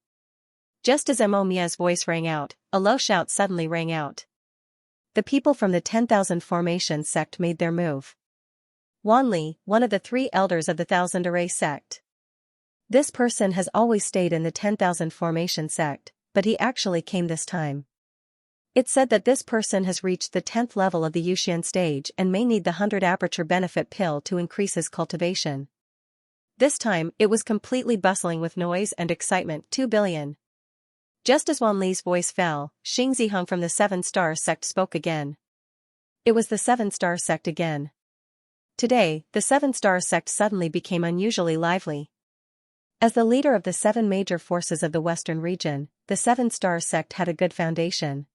Just as Mo Mia's voice rang out, a low shout suddenly rang out. The people from the 10,000 Formation sect made their move. Wan Li, one of the three elders of the Thousand Array sect. This person has always stayed in the 10,000 Formation sect, but he actually came this time. It's said that this person has reached the 10th level of the Yuxian stage and may need the 100 aperture benefit pill to increase his cultivation. This time, it was completely bustling with noise and excitement. 2 billion. Just as Wan Li's voice fell, Xianxia from the Seven-Star sect spoke again. It was the Seven-Star sect again. Today, the Seven-Star sect suddenly became unusually lively. As the leader of the 7 major forces of the Western region, the Seven-Star sect had a good foundation.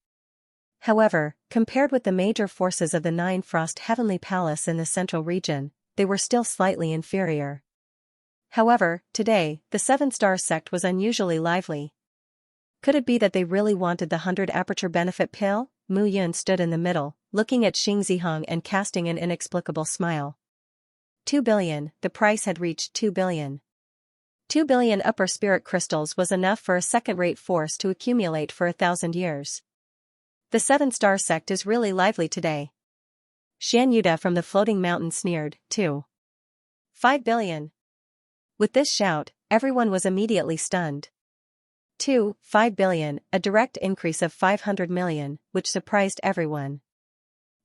However, compared with the major forces of the Nine Frost Heavenly Palace in the Central region, they were still slightly inferior. However, today, the Seven-Star sect was unusually lively. Could it be that they really wanted the 100 aperture benefit pill? Mu Yun stood in the middle, looking at Xianxia and casting an inexplicable smile. 2 billion, the price had reached 2 billion. 2 billion upper spirit crystals was enough for a second-rate force to accumulate for 1,000 years. The Seven-Star sect is really lively today. Xianxia from the floating mountain sneered, 2.5 billion. With this shout, everyone was immediately stunned. 2.5 billion, a direct increase of 500 million, which surprised everyone.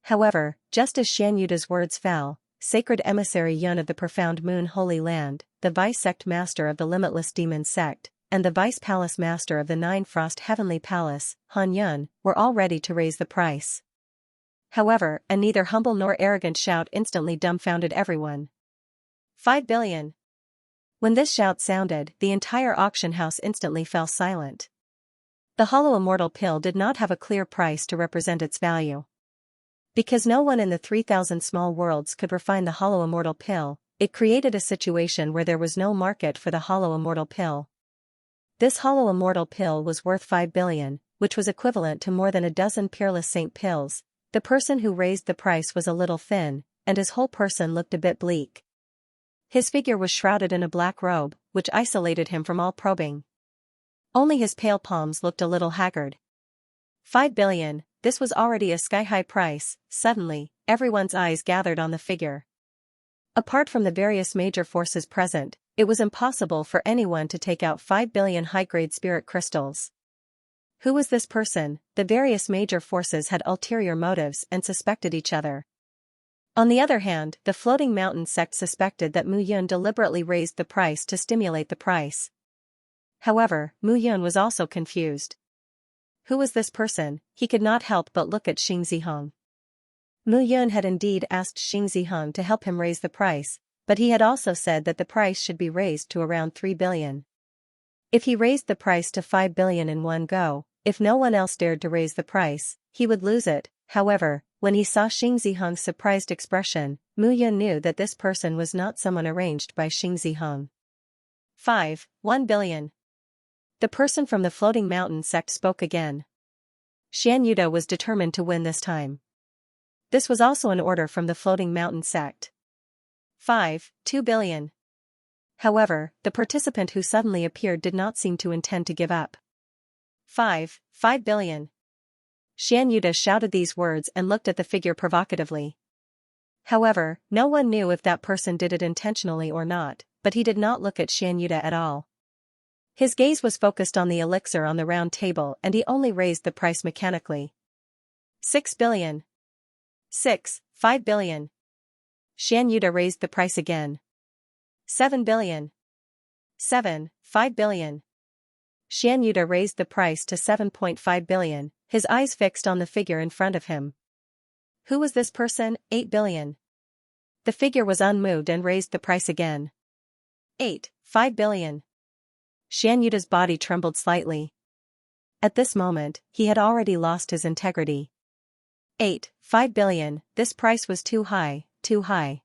However, just as Xianxia's words fell, Sacred Emissary Yun of the Profound Moon Holy Land, the Vice Sect Master of the Limitless Demon Sect, and the Vice Palace Master of the Nine Frost Heavenly Palace, Han Yun, were all ready to raise the price. However, a neither humble nor arrogant shout instantly dumbfounded everyone. 5 billion. When this shout sounded, the entire auction house instantly fell silent. The hollow immortal pill did not have a clear price to represent its value. Because no one in the 3,000 small worlds could refine the hollow immortal pill, it created a situation where there was no market for the hollow immortal pill. This hollow immortal pill was worth 5 billion, which was equivalent to more than a dozen peerless saint pills. The person who raised the price was a little thin, and his whole person looked a bit bleak. His figure was shrouded in a black robe, which isolated him from all probing. Only his pale palms looked a little haggard. 5 billion, this was already a sky-high price. Suddenly, everyone's eyes gathered on the figure. Apart from the various major forces present, it was impossible for anyone to take out 5 billion high-grade spirit crystals. Who was this person? The various major forces had ulterior motives and suspected each other. On the other hand, the floating mountain sect suspected that Mu Yun deliberately raised the price to stimulate the price. However, Mu Yun was also confused. Who was this person? He could not help but look at Xianxia. Mu Yun had indeed asked Xianxia to help him raise the price, but he had also said that the price should be raised to around 3 billion. If he raised the price to 5 billion in one go, if no one else dared to raise the price, he would lose it. However, when he saw Xianxia's surprised expression, Mu Yun knew that this person was not someone arranged by Xianxia. 1 billion. The person from the floating mountain sect spoke again. Xianxia was determined to win this time. This was also an order from the floating mountain sect. 2 billion. However, the participant who suddenly appeared did not seem to intend to give up. 5 billion. Xianxia shouted these words and looked at the figure provocatively. However, no one knew if that person did it intentionally or not, but he did not look at Xianxia at all. His gaze was focused on the elixir on the round table and he only raised the price mechanically. 6 billion. 5 billion. Xianxia raised the price again. 7 billion. 5 billion. Xianxia raised the price to 7.5 billion, his eyes fixed on the figure in front of him. Who was this person? 8 billion. The figure was unmoved and raised the price again. 5 billion. Xianxia's body trembled slightly. At this moment, he had already lost his integrity. 5 billion, this price was too high, too high.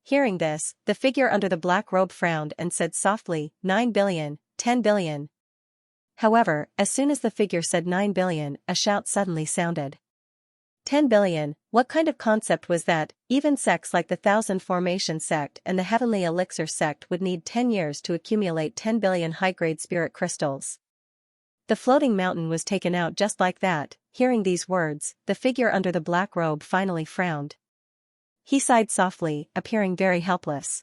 Hearing this, the figure under the black robe frowned and said softly, 9 billion, 10 billion. However, as soon as the figure said 9 billion, a shout suddenly sounded. 10 billion, what kind of concept was that? Even sects like the Thousand Formation sect and the Heavenly Elixir sect would need 10 years to accumulate 10 billion high-grade spirit crystals. The floating mountain was taken out just like that. Hearing these words, the figure under the black robe finally frowned. He sighed softly, appearing very helpless.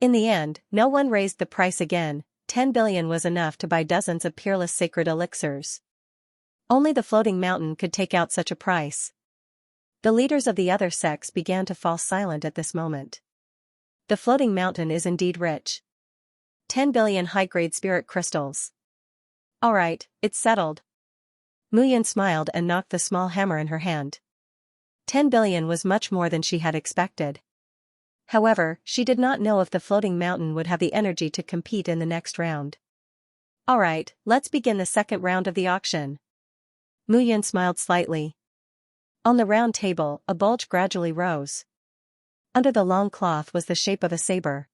In the end, no one raised the price again. 10 billion was enough to buy dozens of peerless sacred elixirs. Only the floating mountain could take out such a price. The leaders of the other sects began to fall silent at this moment. The floating mountain is indeed rich. 10 billion high-grade spirit crystals. Alright, it's settled. Mu Yun smiled and knocked the small hammer in her hand. 10 billion was much more than she had expected. However, she did not know if the floating mountain would have the energy to compete in the next round. Alright, let's begin the second round of the auction. Mu Yun smiled slightly. On the round table, a bulge gradually rose. Under the long cloth was the shape of a saber.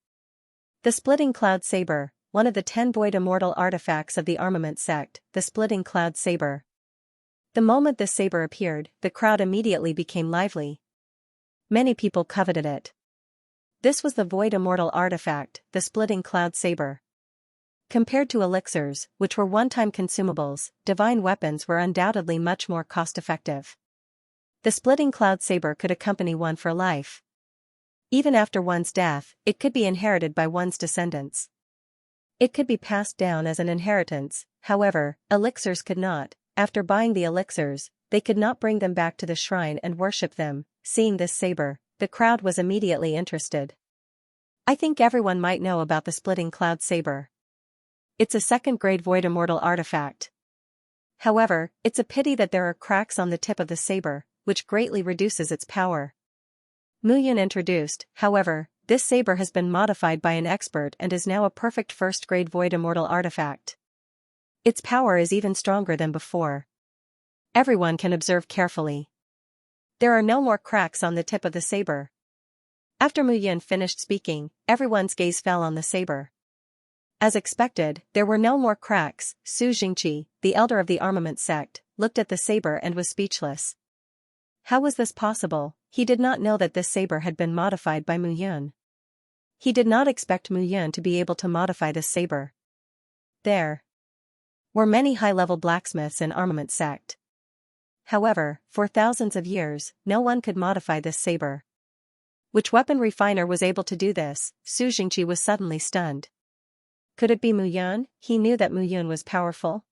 The splitting cloud saber, one of the 10 void immortal artifacts of the armament sect, the splitting cloud saber. The moment this saber appeared, the crowd immediately became lively. Many people coveted it. This was the void immortal artifact, the splitting cloud saber. Compared to elixirs, which were one-time consumables, divine weapons were undoubtedly much more cost-effective. The splitting cloud saber could accompany one for life. Even after one's death, it could be inherited by one's descendants. It could be passed down as an inheritance. However, elixirs could not. After buying the elixirs, they could not bring them back to the shrine and worship them. Seeing this saber, the crowd was immediately interested. I think everyone might know about the splitting cloud saber. It's a second-grade void immortal artifact. However, it's a pity that there are cracks on the tip of the saber, which greatly reduces its power. Mu Yun introduced, however, this saber has been modified by an expert and is now a perfect first-grade void immortal artifact. Its power is even stronger than before. Everyone can observe carefully. There are no more cracks on the tip of the saber. After Mu Yun finished speaking, everyone's gaze fell on the saber. As expected, there were no more cracks. Su Jingqi, the elder of the armament sect, looked at the saber and was speechless. How was this possible? He did not know that this saber had been modified by Mu Yun. He did not expect Mu Yun to be able to modify this saber. There were many high-level blacksmiths in armament sect. However, for thousands of years, no one could modify this saber. Which weapon refiner was able to do this? Su Jingqi was suddenly stunned. Could it be Mu Yun? He knew that Mu Yun was powerful.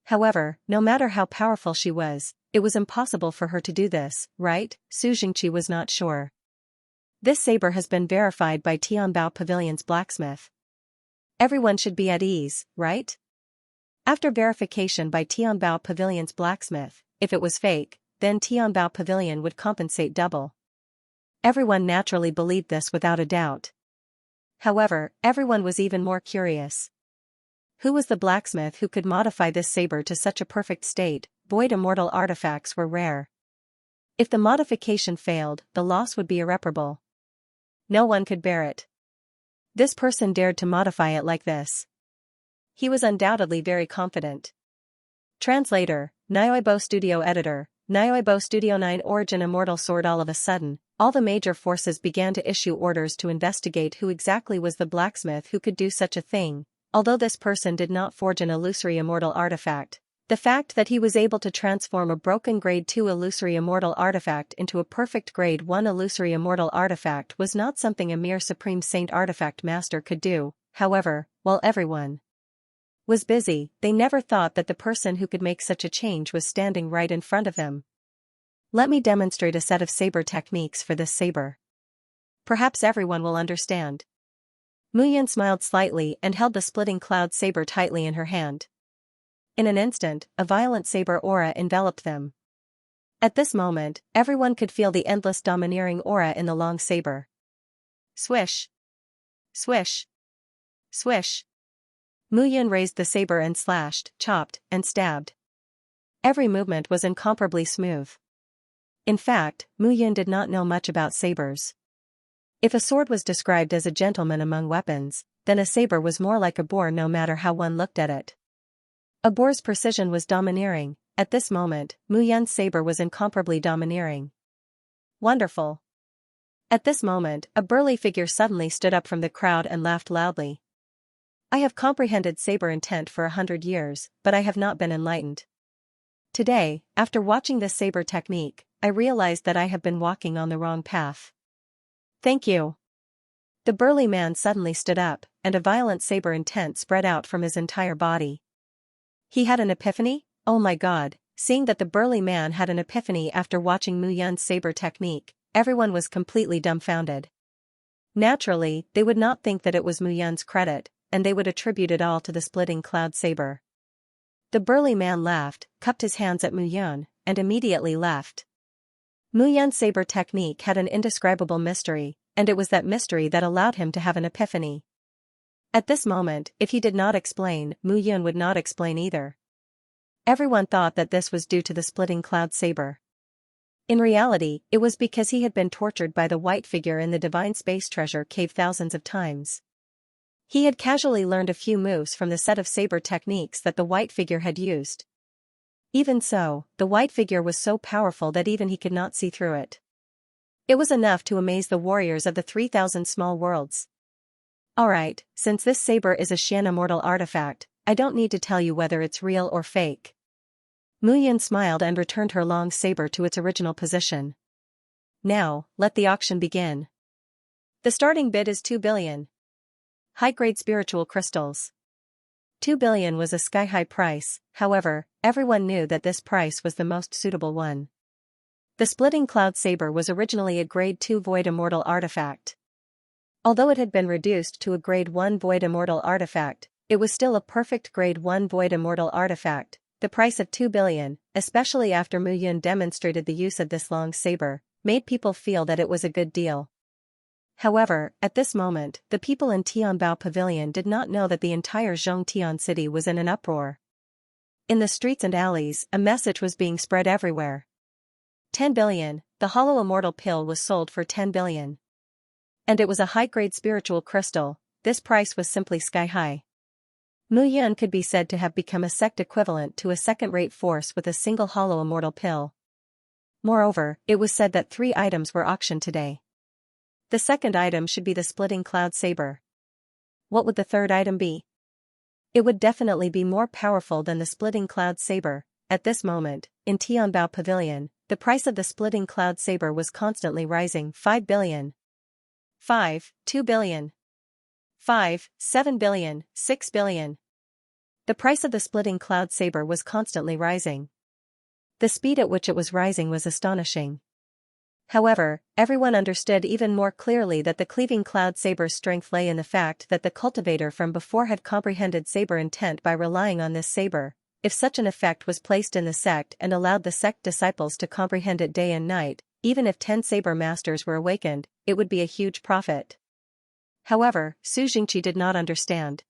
However, no matter how powerful she was, it was impossible for her to do this, right? Su Jingqi was not sure. This saber has been verified by Tianbao Pavilion's blacksmith. Everyone should be at ease, right? After verification by Tianbao Pavilion's blacksmith, if it was fake, then Tianbao Pavilion would compensate double. Everyone naturally believed this without a doubt. However, everyone was even more curious. Who was the blacksmith who could modify this saber to such a perfect state? Void immortal artifacts were rare. If the modification failed, the loss would be irreparable. No one could bear it. This person dared to modify it like this. He was undoubtedly very confident. Translator, Nioibo Studio Editor, Nioibo Studio 9 Origin Immortal Sword. All of a sudden, all the major forces began to issue orders to investigate who exactly was the blacksmith who could do such a thing. Although this person did not forge an illusory immortal artifact, the fact that he was able to transform a broken grade 2 illusory immortal artifact into a perfect grade 1 illusory immortal artifact was not something a mere Supreme Saint artifact master could do. However, while everyone was busy, they never thought that the person who could make such a change was standing right in front of them. Let me demonstrate a set of saber techniques for this saber. Perhaps everyone will understand. Mu Yun smiled slightly and held the splitting cloud saber tightly in her hand. In an instant, a violent saber aura enveloped them. At this moment, everyone could feel the endless domineering aura in the long saber. Swish! Swish! Swish! Mu Yun raised the saber and slashed, chopped, and stabbed. Every movement was incomparably smooth. In fact, Mu Yun did not know much about sabers. If a sword was described as a gentleman among weapons, then a saber was more like a boar no matter how one looked at it. A boar's precision was domineering. At this moment, Mu Yun's saber was incomparably domineering. Wonderful! At this moment, a burly figure suddenly stood up from the crowd and laughed loudly. I have comprehended saber intent for 100 years, but I have not been enlightened. Today, after watching this saber technique, I realized that I have been walking on the wrong path. Thank you. The burly man suddenly stood up, and a violent saber intent spread out from his entire body. He had an epiphany? Oh my god! Seeing that the burly man had an epiphany after watching Mu Yun's saber technique, everyone was completely dumbfounded. Naturally, they would not think that it was Mu Yun's credit, and they would attribute it all to the splitting cloud saber. The burly man laughed, cupped his hands at Mu Yun, and immediately left. Mu Yun's saber technique had an indescribable mystery, and it was that mystery that allowed him to have an epiphany. At this moment, if he did not explain, Mu Yun would not explain either. Everyone thought that this was due to the splitting cloud saber. In reality, it was because he had been tortured by the white figure in the divine space treasure cave thousands of times. He had casually learned a few moves from the set of saber techniques that the white figure had used. Even so, the white figure was so powerful that even he could not see through it. It was enough to amaze the warriors of the 3,000 small worlds. Alright, since this saber is a Xian immortal artifact, I don't need to tell you whether it's real or fake. Mu Yun smiled and returned her long saber to its original position. Now, let the auction begin. The starting bid is 2 billion. High-grade spiritual crystals. 2 billion was a sky-high price, however, everyone knew that this price was the most suitable one. The splitting cloud saber was originally a grade 2 void immortal artifact. Although it had been reduced to a grade 1 void immortal artifact, it was still a perfect grade 1 void immortal artifact, the price of 2 billion, especially after Mu Yun demonstrated the use of this long saber, made people feel that it was a good deal. However, at this moment, the people in Tianbao Pavilion did not know that the entire Zhongtian city was in an uproar. In the streets and alleys, a message was being spread everywhere. 10 billion, the hollow immortal pill was sold for 10 billion. And it was a high-grade spiritual crystal. This price was simply sky-high. Mu Yun could be said to have become a sect equivalent to a second-rate force with a single hollow immortal pill. Moreover, it was said that 3 items were auctioned today. The second item should be the splitting cloud saber. What would the third item be? It would definitely be more powerful than the splitting cloud saber. At this moment, in Tianbao Pavilion, the price of the splitting cloud saber was constantly rising. 5 billion. 5, 2 billion. 5, 7 billion, 6 billion. The price of the splitting cloud saber was constantly rising. The speed at which it was rising was astonishing. However, everyone understood even more clearly that the cleaving cloud saber's strength lay in the fact that the cultivator from before had comprehended saber intent by relying on this saber. If such an effect was placed in the sect and allowed the sect disciples to comprehend it day and night, even if 10 saber masters were awakened, it would be a huge profit. However, Xianxia did not understand.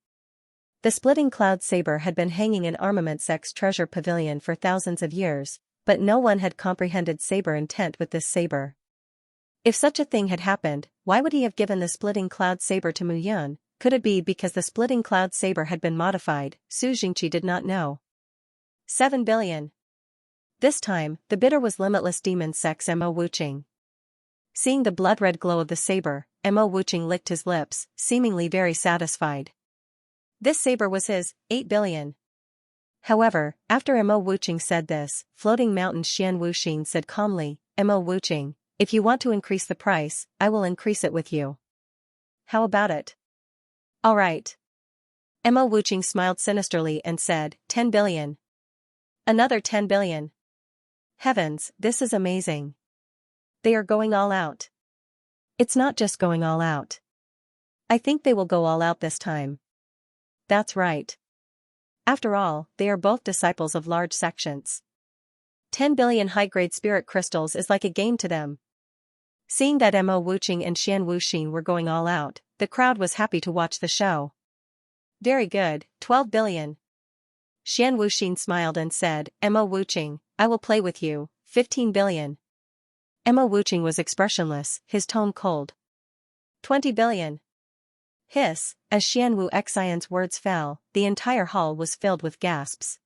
The splitting cloud saber had been hanging in Armament Sect's treasure pavilion for thousands of years, but no one had comprehended saber intent with this saber. If such a thing had happened, why would he have given the splitting cloud saber to Mu Yun? Could it be because the splitting cloud saber had been modified? Xianxia did not know. 7 billion. This time, the bidder was Limitless Demon Sect's Mo Wuqing. Seeing the blood-red glow of the saber, Mo Wuqing licked his lips, seemingly very satisfied. This saber was his, 8 billion. However, after Mo Wuqing said this, Floating Mountain Xian Wuxing said calmly, Mo Wuqing, if you want to increase the price, I will increase it with you. How about it? All right. Mo Wuqing smiled sinisterly and said, 10 billion. Another 10 billion. Heavens, this is amazing. They are going all out. It's not just going all out. I think they will go all out this time. That's right. After all, they are both disciples of large sections. 10 billion high-grade spirit crystals is like a game to them. Seeing that Mo Wuqing and Xian Wuxing were going all out, the crowd was happy to watch the show. Very good, 12 billion. Xian Wuxing smiled and said, Mo Wuqing, I will play with you, 15 billion. Mo Wuqing was expressionless, his tone cold. 20 billion. Hiss, as Xian Wuxian's words fell, the entire hall was filled with gasps.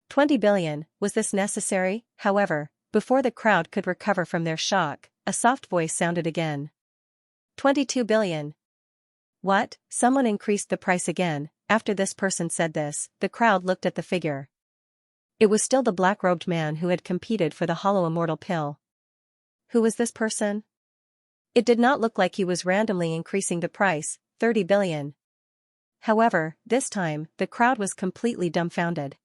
20 billion, was this necessary? However, before the crowd could recover from their shock, a soft voice sounded again. 22 billion. What? Someone increased the price again. After this person said this, the crowd looked at the figure. It was still the black-robed man who had competed for the hollow immortal pill. Who was this person? It did not look like he was randomly increasing the price, 30 billion. However, this time, the crowd was completely dumbfounded.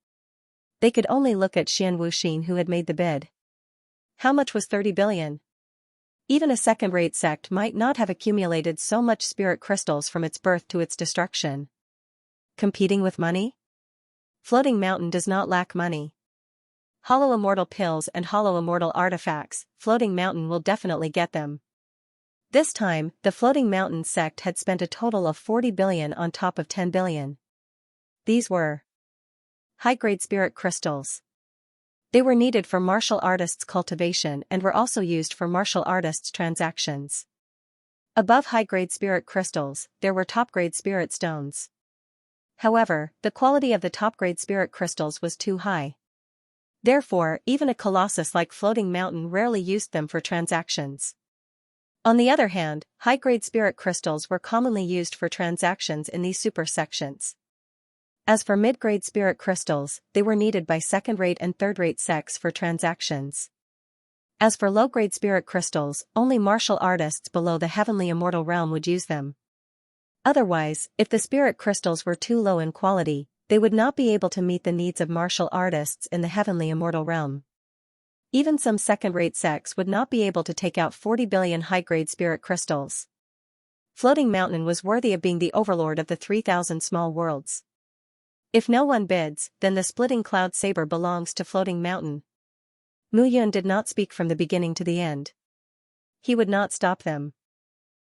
They could only look at Xian Wuxing who had made the bid. How much was 30 billion? Even a second-rate sect might not have accumulated so much spirit crystals from its birth to its destruction. Competing with money? Floating Mountain does not lack money. Hollow immortal pills and hollow immortal artifacts, Floating Mountain will definitely get them. This time, the Floating Mountain sect had spent a total of 40 billion on top of 10 billion. These were high-grade spirit crystals. They were needed for martial artists' cultivation and were also used for martial artists' transactions. Above high-grade spirit crystals, there were top-grade spirit stones. However, the quality of the top-grade spirit crystals was too high. Therefore, even a colossus like Floating Mountain rarely used them for transactions. On the other hand, high-grade spirit crystals were commonly used for transactions in these super sections. As for mid-grade spirit crystals, they were needed by second-rate and third-rate sects for transactions. As for low-grade spirit crystals, only martial artists below the heavenly immortal realm would use them. Otherwise, if the spirit crystals were too low in quality, they would not be able to meet the needs of martial artists in the heavenly immortal realm. Even some second-rate sects would not be able to take out 40 billion high-grade spirit crystals. Floating Mountain was worthy of being the overlord of the 3,000 small worlds. If no one bids, then the splitting cloud saber belongs to Floating Mountain. Mu Yun did not speak from the beginning to the end. He would not stop them.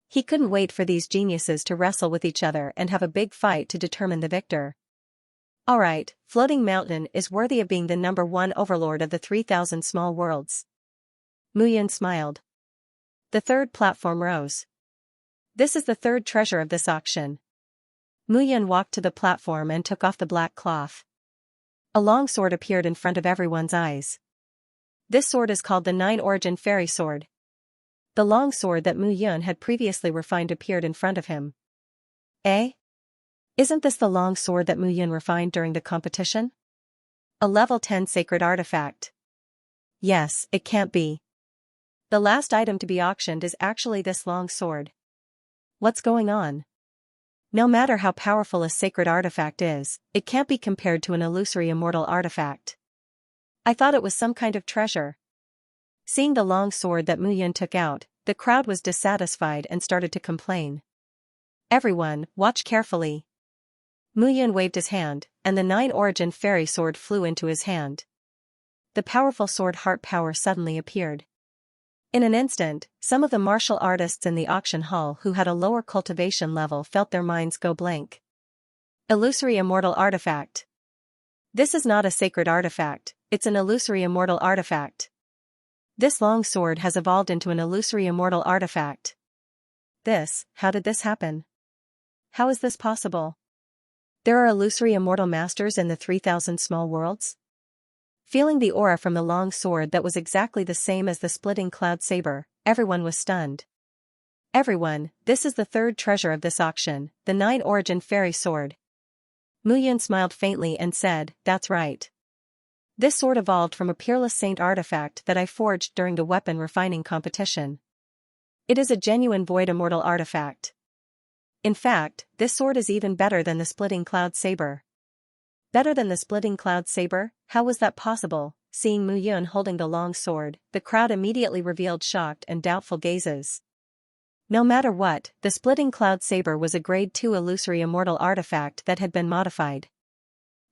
He couldn't wait for these geniuses to wrestle with each other and have a big fight to determine the victor. Alright, Floating Mountain is worthy of being the #1 overlord of the 3,000 small worlds. Mu Yun smiled. The third platform rose. This is the third treasure of this auction. Mu Yun walked to the platform and took off the black cloth. A long sword appeared in front of everyone's eyes. This sword is called the Nine-Origin Fairy Sword. The long sword that Mu Yun had previously refined appeared in front of him. Eh? Isn't this the long sword that Mu Yun refined during the competition? A level 10 sacred artifact. Yes, it can't be. The last item to be auctioned is actually this long sword. What's going on? No matter how powerful a sacred artifact is, it can't be compared to an illusory immortal artifact. I thought it was some kind of treasure. Seeing the long sword that Mu Yun took out, the crowd was dissatisfied and started to complain. Everyone, watch carefully. Mu Yun waved his hand, and the Nine-Origin Fairy Sword flew into his hand. The powerful sword Heart Power suddenly appeared. In an instant, some of the martial artists in the auction hall who had a lower cultivation level felt their minds go blank. Illusory immortal artifact. This is not a sacred artifact, it's an illusory immortal artifact. This long sword has evolved into an illusory immortal artifact. How did this happen? How is this possible? There are illusory immortal masters in the 3,000 small worlds? Feeling the aura from the long sword that was exactly the same as the splitting cloud saber, everyone was stunned. Everyone, this is the third treasure of this auction, the Nine-Origin Fairy Sword. Mu Yun smiled faintly and said, that's right. This sword evolved from a peerless saint artifact that I forged during the weapon refining competition. It is a genuine void immortal artifact. In fact, this sword is even better than the splitting cloud saber. Better than the splitting cloud saber? How was that possible? Seeing Mu Yun holding the long sword, the crowd immediately revealed shocked and doubtful gazes. No matter what, the splitting cloud saber was a grade 2 illusory immortal artifact that had been modified.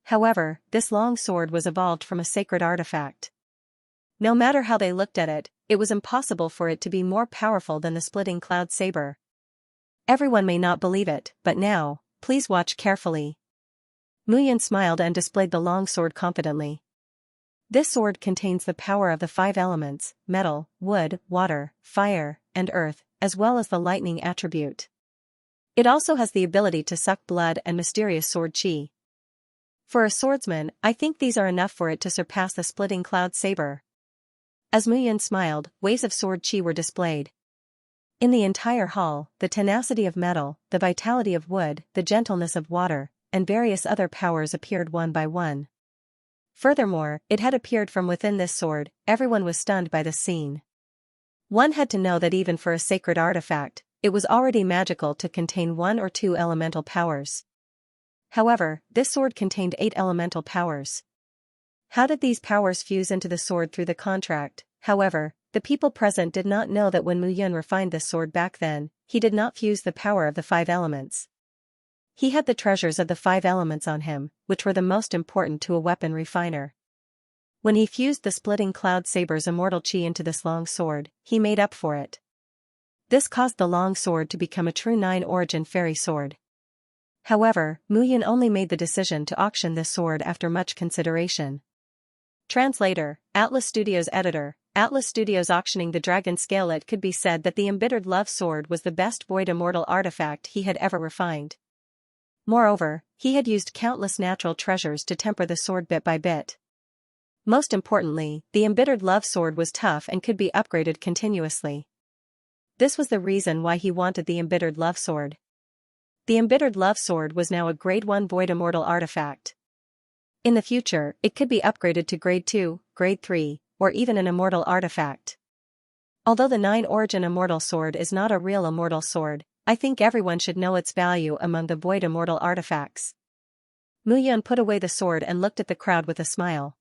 However, this long sword was evolved from a sacred artifact. No matter how they looked at it, it was impossible for it to be more powerful than the splitting cloud saber. Everyone may not believe it, but now, please watch carefully. Mu Yun smiled and displayed the long sword confidently. This sword contains the power of the 5 elements, metal, wood, water, fire, and earth, as well as the lightning attribute. It also has the ability to suck blood and mysterious sword chi. For a swordsman, I think these are enough for it to surpass the splitting cloud saber. As Mu Yun smiled, waves of sword chi were displayed. In the entire hall, the tenacity of metal, the vitality of wood, the gentleness of water, and various other powers appeared one by one. Furthermore, it had appeared from within this sword. Everyone was stunned by the scene. One had to know that even for a sacred artifact, it was already magical to contain 1 or 2 elemental powers. However, this sword contained 8 elemental powers. How did these powers fuse into the sword through the contract? However, the people present did not know that when Mu Yun refined this sword back then, he did not fuse the power of the 5 elements. He had the treasures of the 5 elements on him, which were the most important to a weapon refiner. When he fused the splitting cloud saber's immortal chi into this long sword, he made up for it. This caused the long sword to become a true 9-origin fairy sword. However, Mu Yun only made the decision to auction this sword after much consideration. Translator, Atlas Studios Editor, Atlas Studios auctioning the dragon scale. It could be said that the embittered love sword was the best void immortal artifact he had ever refined. Moreover, he had used countless natural treasures to temper the sword bit by bit. Most importantly, the embittered love sword was tough and could be upgraded continuously. This was the reason why he wanted the embittered love sword. The embittered love sword was now a grade 1 void immortal artifact. In the future, it could be upgraded to grade 2, grade 3, or even an immortal artifact. Although the 9-origin immortal sword is not a real immortal sword, I think everyone should know its value among the void immortal artifacts. Mu Yun put away the sword and looked at the crowd with a smile.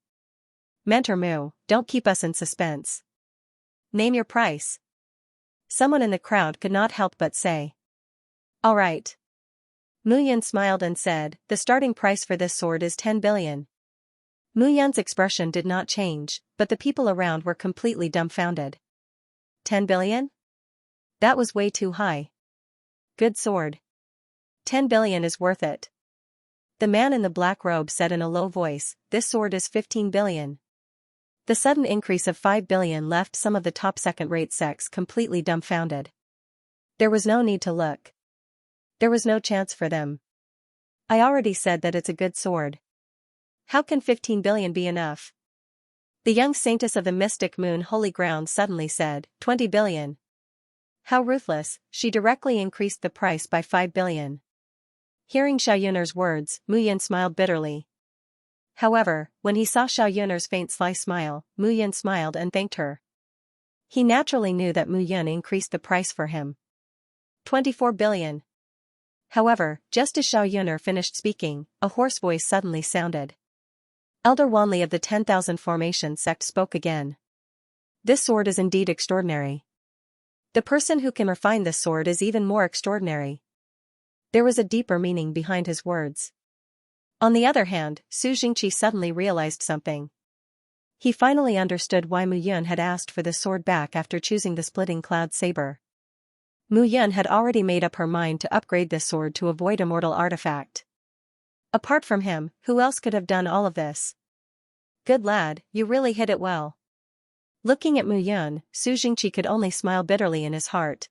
Mentor Mu, don't keep us in suspense. Name your price. Someone in the crowd could not help but say. All right. Mu Yan smiled and said, the starting price for this sword is 10 billion. Mu Yan's expression did not change, but the people around were completely dumbfounded. 10 billion? That was way too high. Good sword. 10 billion is worth it. The man in the black robe said in a low voice, this sword is 15 billion. The sudden increase of 5 billion left some of the top second-rate sects completely dumbfounded. There was no need to look. There was no chance for them. I already said that it's a good sword. How can 15 billion be enough? The young saintess of the mystic moon holy ground suddenly said, 20 billion. How ruthless, she directly increased the price by 5 billion. Hearing Xiao Yun'er's words, Mu Yan smiled bitterly. However, when he saw Xiao Yun'er's faint sly smile, Mu Yan smiled and thanked her. He naturally knew that Mu Yan increased the price for him. 24 billion. However, just as Xiao Yun'er finished speaking, a hoarse voice suddenly sounded. Elder Wanli of the 10,000 Formation sect spoke again. This sword is indeed extraordinary. The person who can refine this sword is even more extraordinary. There was a deeper meaning behind his words. On the other hand, Su Jingqi suddenly realized something. He finally understood why Mu Yan had asked for the sword back after choosing the splitting cloud saber. Mu Yan had already made up her mind to upgrade this sword to avoid immortal artifact. Apart from him, who else could have done all of this? Good lad, you really hit it well. Looking at Mu Yan, Su Jingqi could only smile bitterly in his heart.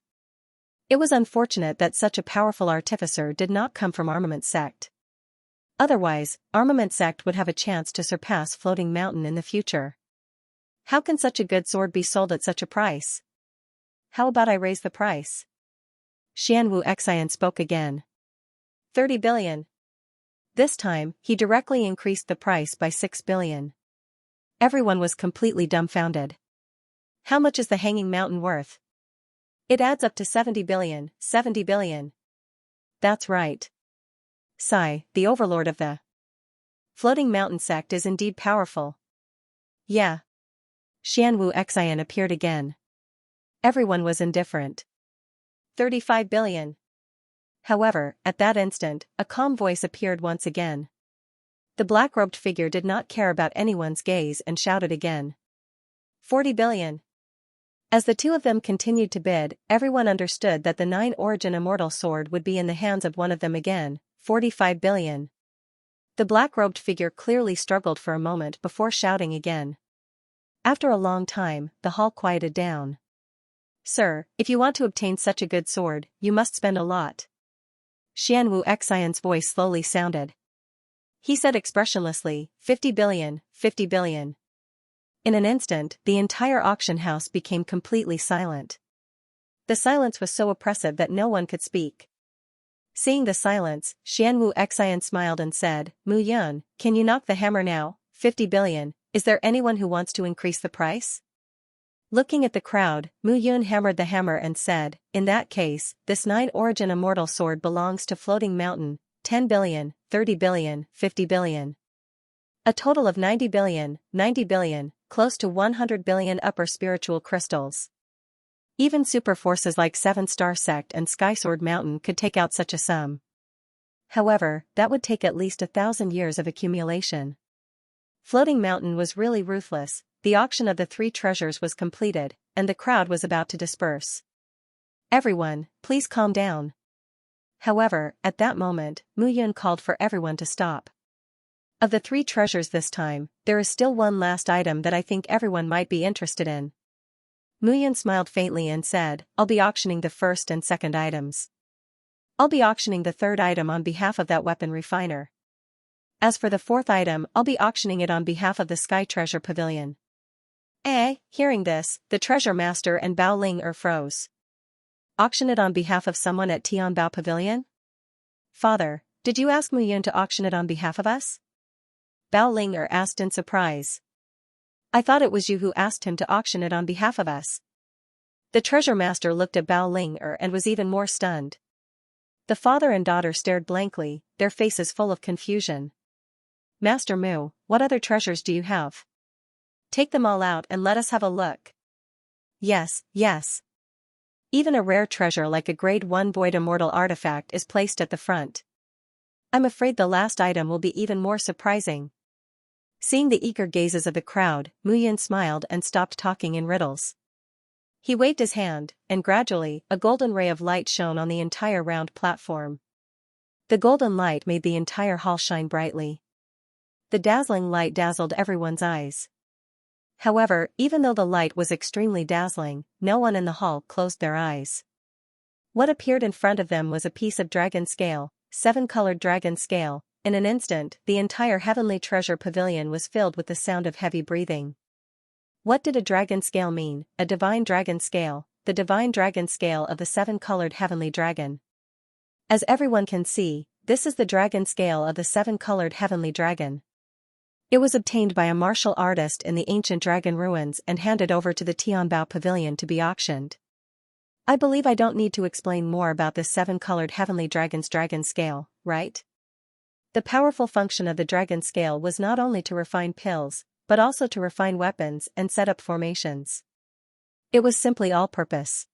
It was unfortunate that such a powerful artificer did not come from Armament Sect. Otherwise, Armament Sect would have a chance to surpass Floating Mountain in the future. How can such a good sword be sold at such a price? How about I raise the price? Xianwu Xian spoke again. 30 billion. This time, he directly increased the price by 6 billion. Everyone was completely dumbfounded. How much is the Hanging Mountain worth? It adds up to 70 billion, 70 billion. That's right. Sai, the overlord of the Floating Mountain sect is indeed powerful. Yeah. Xianwu Xian appeared again. Everyone was indifferent. 35 billion. However, at that instant, a calm voice appeared once again. The black-robed figure did not care about anyone's gaze and shouted again. 40 billion. As the two of them continued to bid, everyone understood that the 9 Origin Immortal Sword would be in the hands of one of them again. 45 billion. The black-robed figure clearly struggled for a moment before shouting again. After a long time, the hall quieted down. Sir, if you want to obtain such a good sword, you must spend a lot. Xianwu Xian's voice slowly sounded. He said expressionlessly, 50 billion, 50 billion. In an instant, the entire auction house became completely silent. The silence was so oppressive that no one could speak. Seeing the silence, Xianwu Xian smiled and said, Mu Yan, can you knock the hammer now? 50 billion, is there anyone who wants to increase the price? Looking at the crowd, Mu Yun hammered the hammer and said, in that case, this 9 Origin Immortal Sword belongs to Floating Mountain, 10 billion, 30 billion, 50 billion. A total of 90 billion, 90 billion, close to 100 billion upper spiritual crystals. Even super forces like 7-Star Sect and Skysword Mountain could take out such a sum. However, that would take at least 1,000 years of accumulation. Floating Mountain was really ruthless. The auction of the 3 treasures was completed, and the crowd was about to disperse. Everyone, please calm down. However, at that moment, Mu Yun called for everyone to stop. Of the 3 treasures this time, there is still one last item that I think everyone might be interested in. Mu Yun smiled faintly and said, I'll be auctioning the first and second items. I'll be auctioning the 3rd item on behalf of that weapon refiner. As for the 4th item, I'll be auctioning it on behalf of the Sky Treasure Pavilion. Hearing this, the treasure master and Bao Ling froze. Auction it on behalf of someone at Tianbao Pavilion? Father, did you ask Mu Yun to auction it on behalf of us? Bao Ling asked in surprise. I thought it was you who asked him to auction it on behalf of us. The treasure master looked at Bao Ling and was even more stunned. The father and daughter stared blankly, their faces full of confusion. Master Mu, what other treasures do you have? Take them all out and let us have a look. Yes, yes. Even a rare treasure like a grade 1 void immortal artifact is placed at the front. I'm afraid the last item will be even more surprising. Seeing the eager gazes of the crowd, Muyan smiled and stopped talking in riddles. He waved his hand, and gradually, a golden ray of light shone on the entire round platform. The golden light made the entire hall shine brightly. The dazzling light dazzled everyone's eyes. However, even though the light was extremely dazzling, no one in the hall closed their eyes. What appeared in front of them was a piece of dragon scale, 7-colored dragon scale. In an instant, the entire heavenly treasure pavilion was filled with the sound of heavy breathing. What did a dragon scale mean? A divine dragon scale, the divine dragon scale of the 7-colored heavenly dragon. As everyone can see, this is the dragon scale of the 7-colored heavenly dragon. It was obtained by a martial artist in the ancient dragon ruins and handed over to the Tianbao pavilion to be auctioned. I believe I don't need to explain more about this 7-colored heavenly dragon's dragon scale, right? The powerful function of the dragon scale was not only to refine pills, but also to refine weapons and set up formations. It was simply all-purpose.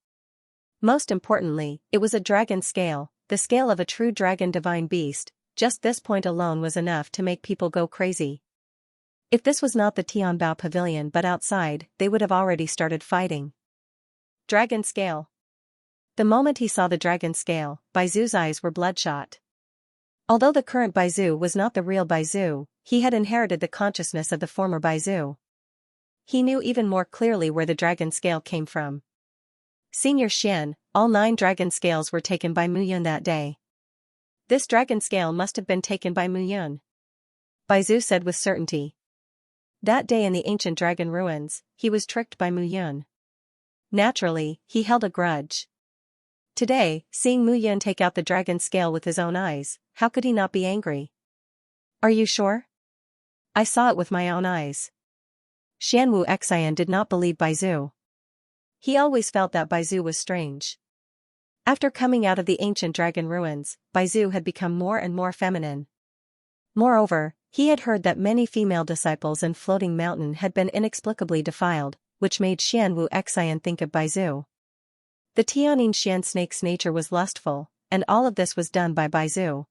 Most importantly, it was a dragon scale, the scale of a true dragon divine beast. Just this point alone was enough to make people go crazy. If this was not the Tianbao pavilion but outside, they would have already started fighting. Dragon scale. The moment he saw the dragon scale, Baizu's eyes were bloodshot. Although the current Baizu was not the real Baizu, he had inherited the consciousness of the former Baizu. He knew even more clearly where the dragon scale came from. Senior Xian, all 9 dragon scales were taken by Muyun that day. This dragon scale must have been taken by Muyun, Baizu said with certainty. That day in the ancient dragon ruins, he was tricked by Muyun. Naturally, he held a grudge. Today, seeing Muyun take out the dragon scale with his own eyes, how could he not be angry? Are you sure? I saw it with my own eyes. Xianwu Xian did not believe Baizu. He always felt that Baizu was strange. After coming out of the ancient dragon ruins, Baizu had become more and more feminine. Moreover, he had heard that many female disciples in Floating Mountain had been inexplicably defiled, which made Xianwu Xian think of Baizu. The Tianin Xian snake's nature was lustful, and all of this was done by Baizu.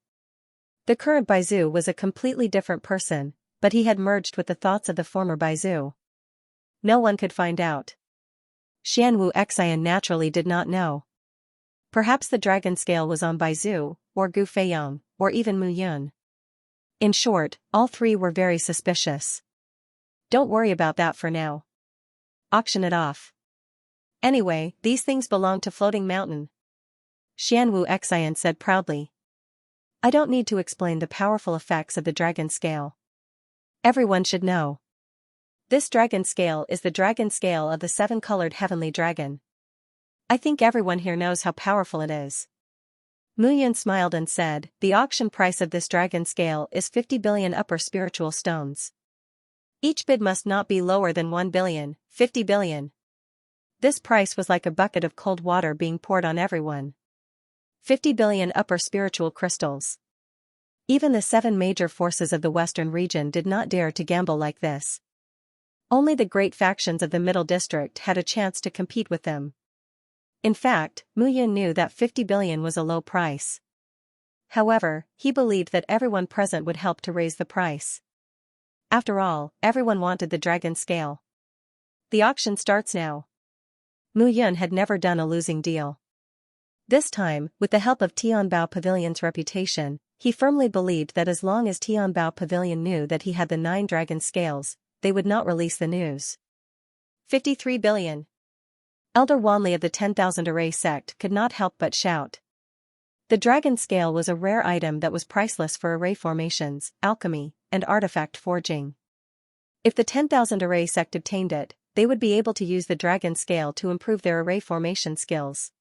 The current Baizu was a completely different person, but he had merged with the thoughts of the former Baizu. No one could find out. Xianwu Xian naturally did not know. Perhaps the dragon scale was on Baizu, or Gu Feiyong, or even Muyun. In short, all 3 were very suspicious. Don't worry about that for now. Auction it off. Anyway, these things belong to Floating Mountain, Xianwu Xian said proudly. I don't need to explain the powerful effects of the dragon scale. Everyone should know. This dragon scale is the dragon scale of the 7-colored heavenly dragon. I think everyone here knows how powerful it is. Muyun smiled and said, the auction price of this dragon scale is 50 billion upper spiritual stones. Each bid must not be lower than 1 billion, 50 billion. This price was like a bucket of cold water being poured on everyone. 50 billion upper spiritual crystals. Even the 7 major forces of the western region did not dare to gamble like this. Only the great factions of the middle district had a chance to compete with them. In fact, Muyun knew that 50 billion was a low price. However, he believed that everyone present would help to raise the price. After all, everyone wanted the dragon scale. The auction starts now. Muyun had never done a losing deal. This time, with the help of Tianbao Pavilion's reputation, he firmly believed that as long as Tianbao Pavilion knew that he had the 9 dragon scales, they would not release the news. 53 billion. Elder Wanli of the 10,000 Array sect could not help but shout. The dragon scale was a rare item that was priceless for array formations, alchemy, and artifact forging. If the 10,000 Array sect obtained it, they would be able to use the dragon scale to improve their array formation skills.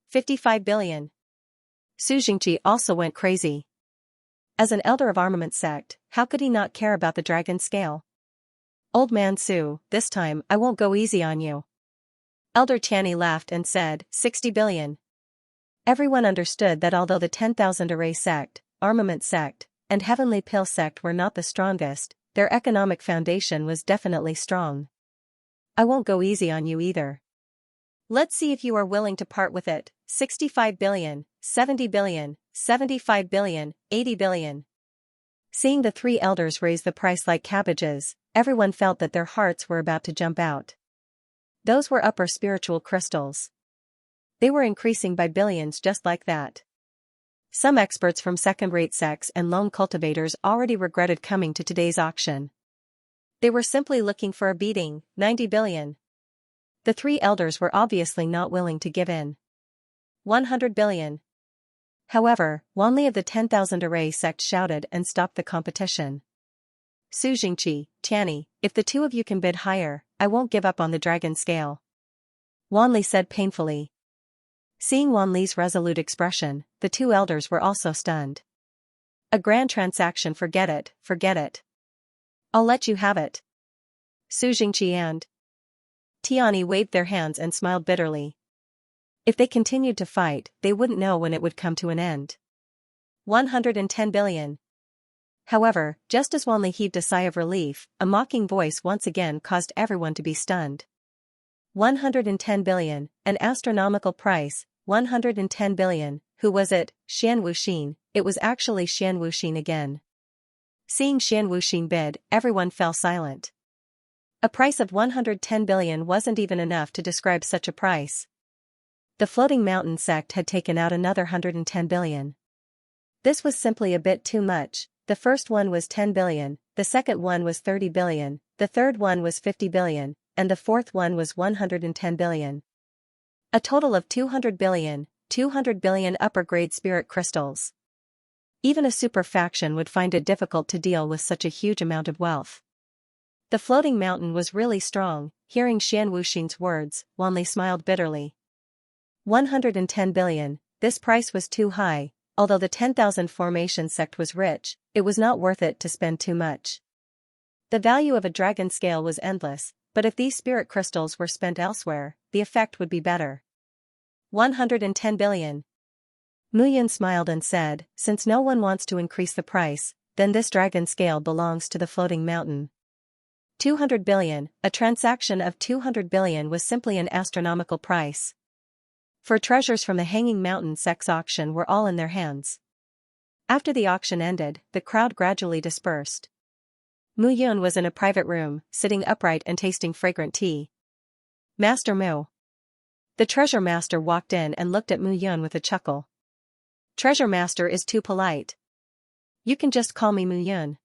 55 billion. Su Jingji also went crazy. As an elder of armament sect, how could he not care about the dragon scale? Old man Su, this time I won't go easy on you. Elder Tianyi laughed and said, 60 billion. Everyone understood that although the 10,000 Array sect, armament sect, and heavenly pill sect were not the strongest, their economic foundation was definitely strong. I won't go easy on you either. Let's see if you are willing to part with it. 65 billion, 70 billion, 75 billion, 80 billion. Seeing the three elders raise the price like cabbages, everyone felt that their hearts were about to jump out. Those were upper spiritual crystals. They were increasing by billions just like that. Some experts from second-rate sects and lone cultivators already regretted coming to today's auction. They were simply looking for a beating, 90 billion. The three elders were obviously not willing to give in. 100 billion. However, Wanli of the 10,000 array sect shouted and stopped the competition. Su Jingqi, Tianyi, if the two of you can bid higher, I won't give up on the dragon scale. Wanli said painfully. Seeing Wanli's resolute expression, the two elders were also stunned. A grand transaction, forget it, forget it. I'll let you have it. Su Jingqi and Tianyi waved their hands and smiled bitterly. If they continued to fight, they wouldn't know when it would come to an end. 110 billion. However, just as Wanli heaved a sigh of relief, a mocking voice once again caused everyone to be stunned. 110 billion, an astronomical price, 110 billion, who was it? Xian Wuxin. It was actually Xian Wuxin again. Seeing Xian Wuxin bid, everyone fell silent. A price of 110 billion wasn't even enough to describe such a price. The floating mountain sect had taken out another 110 billion. This was simply a bit too much. The first one was 10 billion, the second one was 30 billion, the third one was 50 billion, and the fourth one was 110 billion. A total of 200 billion upper-grade spirit crystals. Even a super faction would find it difficult to deal with such a huge amount of wealth. The floating mountain was really strong. Hearing Xian Wuxin's words, Wanli smiled bitterly. 110 billion, this price was too high. Although the 10,000 formation sect was rich, it was not worth it to spend too much. The value of a dragon scale was endless, but if these spirit crystals were spent elsewhere, the effect would be better. 110 billion. Muyan smiled and said, since no one wants to increase the price, then this dragon scale belongs to the floating mountain. 200 billion, a transaction of 200 billion was simply an astronomical price. For treasures from the Hanging Mountain sect's auction were all in their hands. After the auction ended, the crowd gradually dispersed. Mu Yun was in a private room, sitting upright and tasting fragrant tea. Master Mu. The treasure master walked in and looked at Mu Yun with a chuckle. Treasure master is too polite. You can just call me Mu Yun.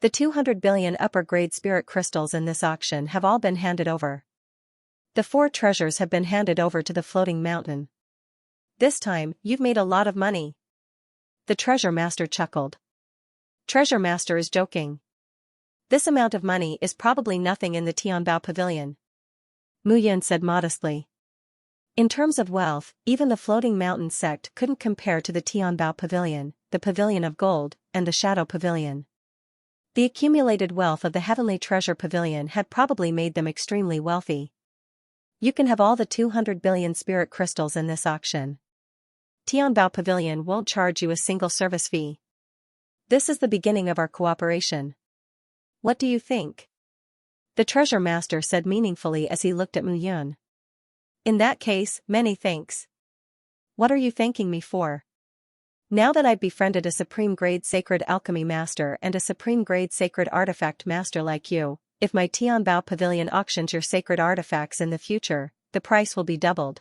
The 200 billion upper-grade spirit crystals in this auction have all been handed over. The 4 treasures have been handed over to the floating mountain. This time, you've made a lot of money. The treasure master chuckled. Treasure master is joking. This amount of money is probably nothing in the Tianbao pavilion. Mu Yun said modestly. In terms of wealth, even the floating mountain sect couldn't compare to the Tianbao pavilion, the pavilion of gold, and the shadow pavilion. The accumulated wealth of the heavenly treasure pavilion had probably made them extremely wealthy. You can have all the 200 billion spirit crystals in this auction. Tianbao Pavilion won't charge you a single service fee. This is the beginning of our cooperation. What do you think? The treasure master said meaningfully as he looked at Mu Yun. In that case, many thanks. What are you thanking me for? Now that I've befriended a supreme-grade sacred alchemy master and a supreme-grade sacred artifact master like you, if my Tianbao Pavilion auctions your sacred artifacts in the future, the price will be doubled.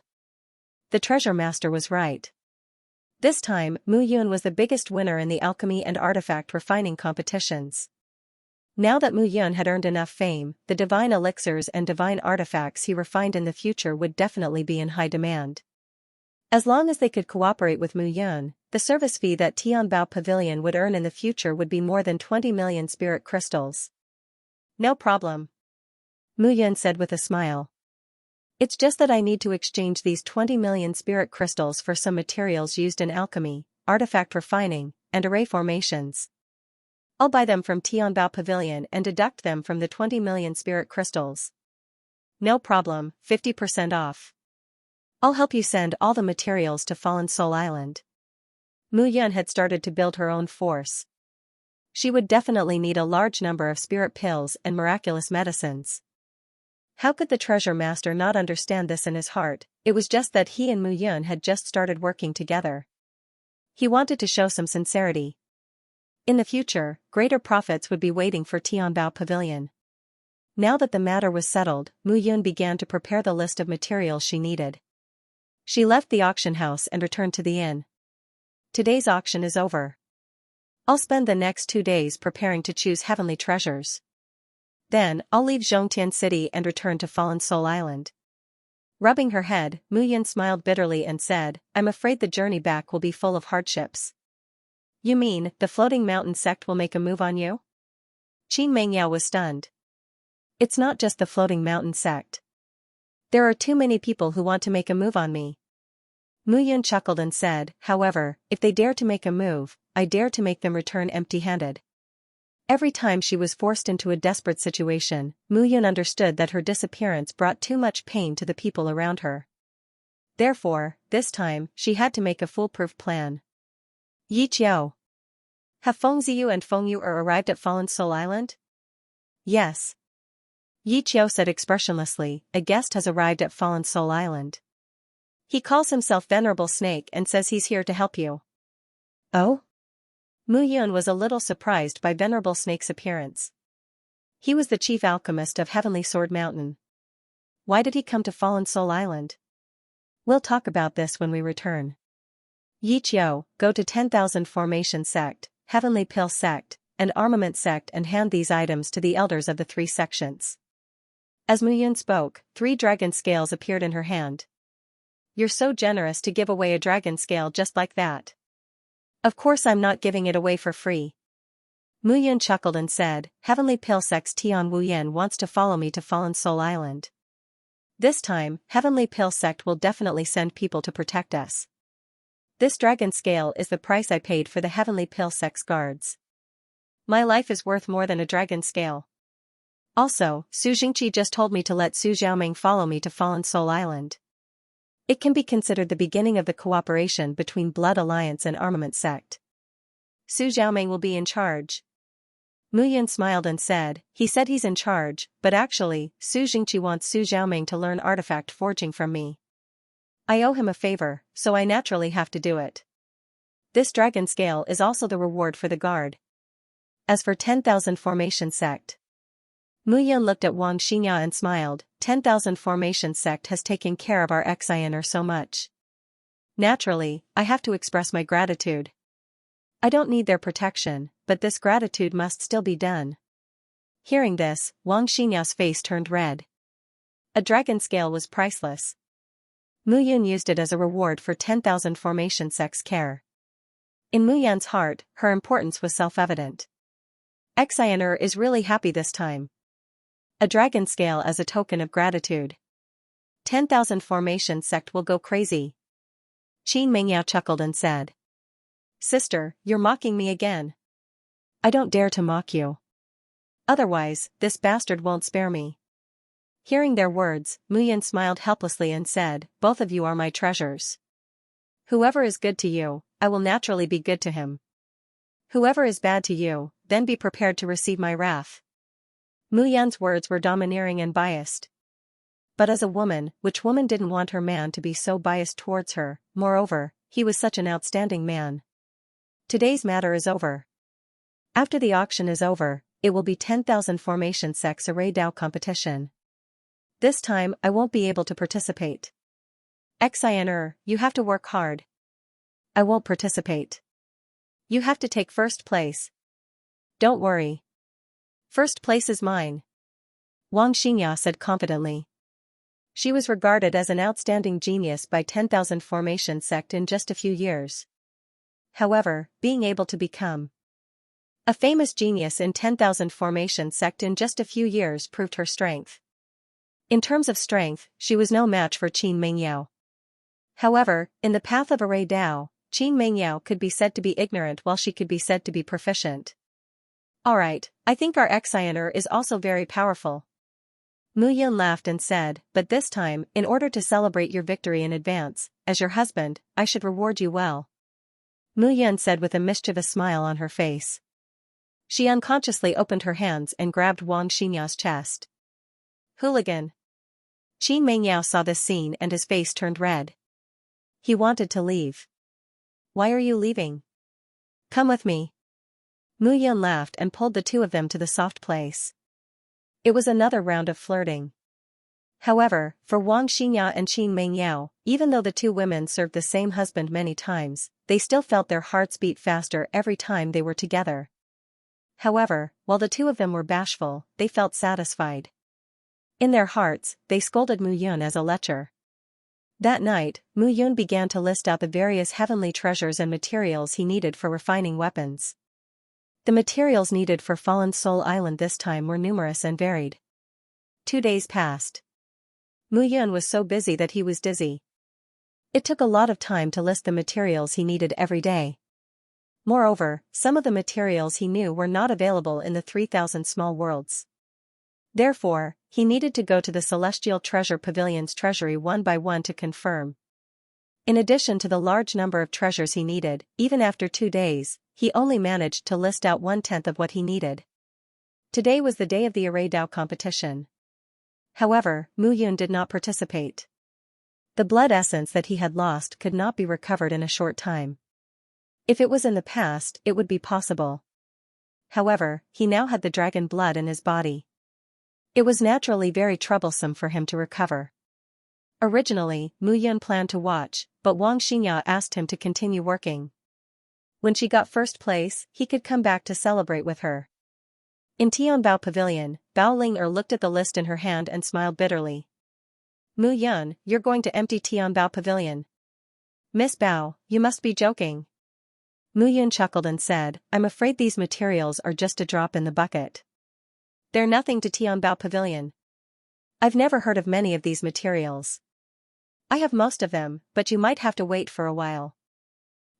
The treasure master was right. This time, Mu Yun was the biggest winner in the alchemy and artifact refining competitions. Now that Mu Yun had earned enough fame, the divine elixirs and divine artifacts he refined in the future would definitely be in high demand. As long as they could cooperate with Mu Yun, the service fee that Tianbao Pavilion would earn in the future would be more than 20 million spirit crystals. No problem. Mu Yun said with a smile. It's just that I need to exchange these 20 million spirit crystals for some materials used in alchemy, artifact refining, and array formations. I'll buy them from Tianbao Pavilion and deduct them from the 20 million spirit crystals. No problem, 50% off. I'll help you send all the materials to Fallen Soul Island. Mu Yun had started to build her own force. She would definitely need a large number of spirit pills and miraculous medicines. How could the treasure master not understand this in his heart? It was just that he and Mu Yun had just started working together. He wanted to show some sincerity. In the future, greater profits would be waiting for Tianbao Pavilion. Now that the matter was settled, Mu Yun began to prepare the list of materials she needed. She left the auction house and returned to the inn. Today's auction is over. I'll spend the next 2 days preparing to choose heavenly treasures. Then, I'll leave Zhongtian City and return to Fallen Soul Island. Rubbing her head, Mu Yun smiled bitterly and said, I'm afraid the journey back will be full of hardships. You mean, the floating mountain sect will make a move on you? Qin Mengyao was stunned. It's not just the floating mountain sect. There are too many people who want to make a move on me. Mu Yun chuckled and said, however, if they dare to make a move, I dare to make them return empty-handed. Every time she was forced into a desperate situation, Mu Yun understood that her disappearance brought too much pain to the people around her. Therefore, this time, she had to make a foolproof plan. Yi Qiao. Have Feng Ziyu and Feng Yu arrived at Fallen Soul Island? Yes. Yi Qiao said expressionlessly, a guest has arrived at Fallen Soul Island. He calls himself Venerable Snake and says he's here to help you. Oh? Mu Yun was a little surprised by Venerable Snake's appearance. He was the chief alchemist of Heavenly Sword Mountain. Why did he come to Fallen Soul Island? We'll talk about this when we return. Yi Qiao, go to 10,000 Formation Sect, Heavenly Pill Sect, and Armament Sect and hand these items to the elders of the 3 sections. As Mu Yun spoke, 3 dragon scales appeared in her hand. You're so generous to give away a dragon scale just like that. Of course I'm not giving it away for free. Mu Yun chuckled and said, Heavenly Pill Sect's Tian Wuyan wants to follow me to Fallen Soul Island. This time, Heavenly Pill Sect will definitely send people to protect us. This dragon scale is the price I paid for the Heavenly Pill Sect's guards. My life is worth more than a dragon scale. Also, Su Jingqi just told me to let Su Xiaoming follow me to Fallen Soul Island. It can be considered the beginning of the cooperation between Blood Alliance and Armament Sect. Su Xiaoming will be in charge. Mu Yun smiled and said, he said he's in charge, but actually, Su Jingqi wants Su Xiaoming to learn artifact forging from me. I owe him a favor, so I naturally have to do it. This dragon scale is also the reward for the guard. As for 10,000 Formation Sect. Mu Yun looked at Wang Xinya and smiled, 10,000 Formation Sect has taken care of our Xianxia so much. Naturally, I have to express my gratitude. I don't need their protection, but this gratitude must still be done. Hearing this, Wang Xinya's face turned red. A dragon scale was priceless. Mu Yun used it as a reward for 10,000 Formation Sect's care. In Mu Yun's heart, her importance was self-evident. Xianxia is really happy this time. A dragon scale as a token of gratitude. 10,000 Formation Sect will go crazy. Qin Mengyao chuckled and said. Sister, you're mocking me again. I don't dare to mock you. Otherwise, this bastard won't spare me. Hearing their words, Mu Yun smiled helplessly and said, both of you are my treasures. Whoever is good to you, I will naturally be good to him. Whoever is bad to you, then be prepared to receive my wrath. Mu Yun's words were domineering and biased. But as a woman, which woman didn't want her man to be so biased towards her? Moreover, he was such an outstanding man. Today's matter is over. After the auction is over, it will be 10,000 Formation Sect's Array Dao competition. This time, I won't be able to participate. Xianxia, you have to work hard. I won't participate. You have to take first place. Don't worry. First place is mine. Wang Xinya said confidently. She was regarded as an outstanding genius by 10,000 Formation Sect in just a few years. However, being able to become a famous genius in 10,000 Formation Sect in just a few years proved her strength. In terms of strength, she was no match for Qin Mengyao. However, in the path of Array Dao, Qin Mengyao could be said to be ignorant while she could be said to be proficient. Alright, I think our Xianxia is also very powerful. Mu Yun laughed and said, but this time, in order to celebrate your victory in advance, as your husband, I should reward you well. Mu Yun said with a mischievous smile on her face. She unconsciously opened her hands and grabbed Wang Xinya's chest. Hooligan. Qin Mengyao saw this scene and his face turned red. He wanted to leave. why are you leaving? Come with me. Mu Yun laughed and pulled the two of them to the soft place. It was another round of flirting. However, for Wang Xinya and Qin Mengyao, even though the two women served the same husband many times, they still felt their hearts beat faster every time they were together. However, while the two of them were bashful, they felt satisfied. In their hearts, they scolded Mu Yun as a lecher. That night, Mu Yun began to list out the various heavenly treasures and materials he needed for refining weapons. The materials needed for Fallen Soul Island this time were numerous and varied. 2 days passed. Mu Yun was so busy that he was dizzy. It took a lot of time to list the materials he needed every day. Moreover, some of the materials he knew were not available in the 3,000 small worlds. Therefore, he needed to go to the Celestial Treasure Pavilion's treasury one by one to confirm. In addition to the large number of treasures he needed, even after 2 days, he only managed to list out 1/10 of what he needed. Today was the day of the Array Dao competition. However, Mu Yun did not participate. The blood essence that he had lost could not be recovered in a short time. If it was in the past, it would be possible. However, he now had the dragon blood in his body. It was naturally very troublesome for him to recover. Originally, Mu Yun planned to watch, but Wang Xinya asked him to continue working. When she got first place, he could come back to celebrate with her. In Tianbao Pavilion, Bao Ling looked at the list in her hand and smiled bitterly. Mu Yun, you're going to empty Tianbao Pavilion. Miss Bao, you must be joking. Mu Yun chuckled and said, I'm afraid these materials are just a drop in the bucket. They're nothing to Tianbao Pavilion. I've never heard of many of these materials. I have most of them, but you might have to wait for a while.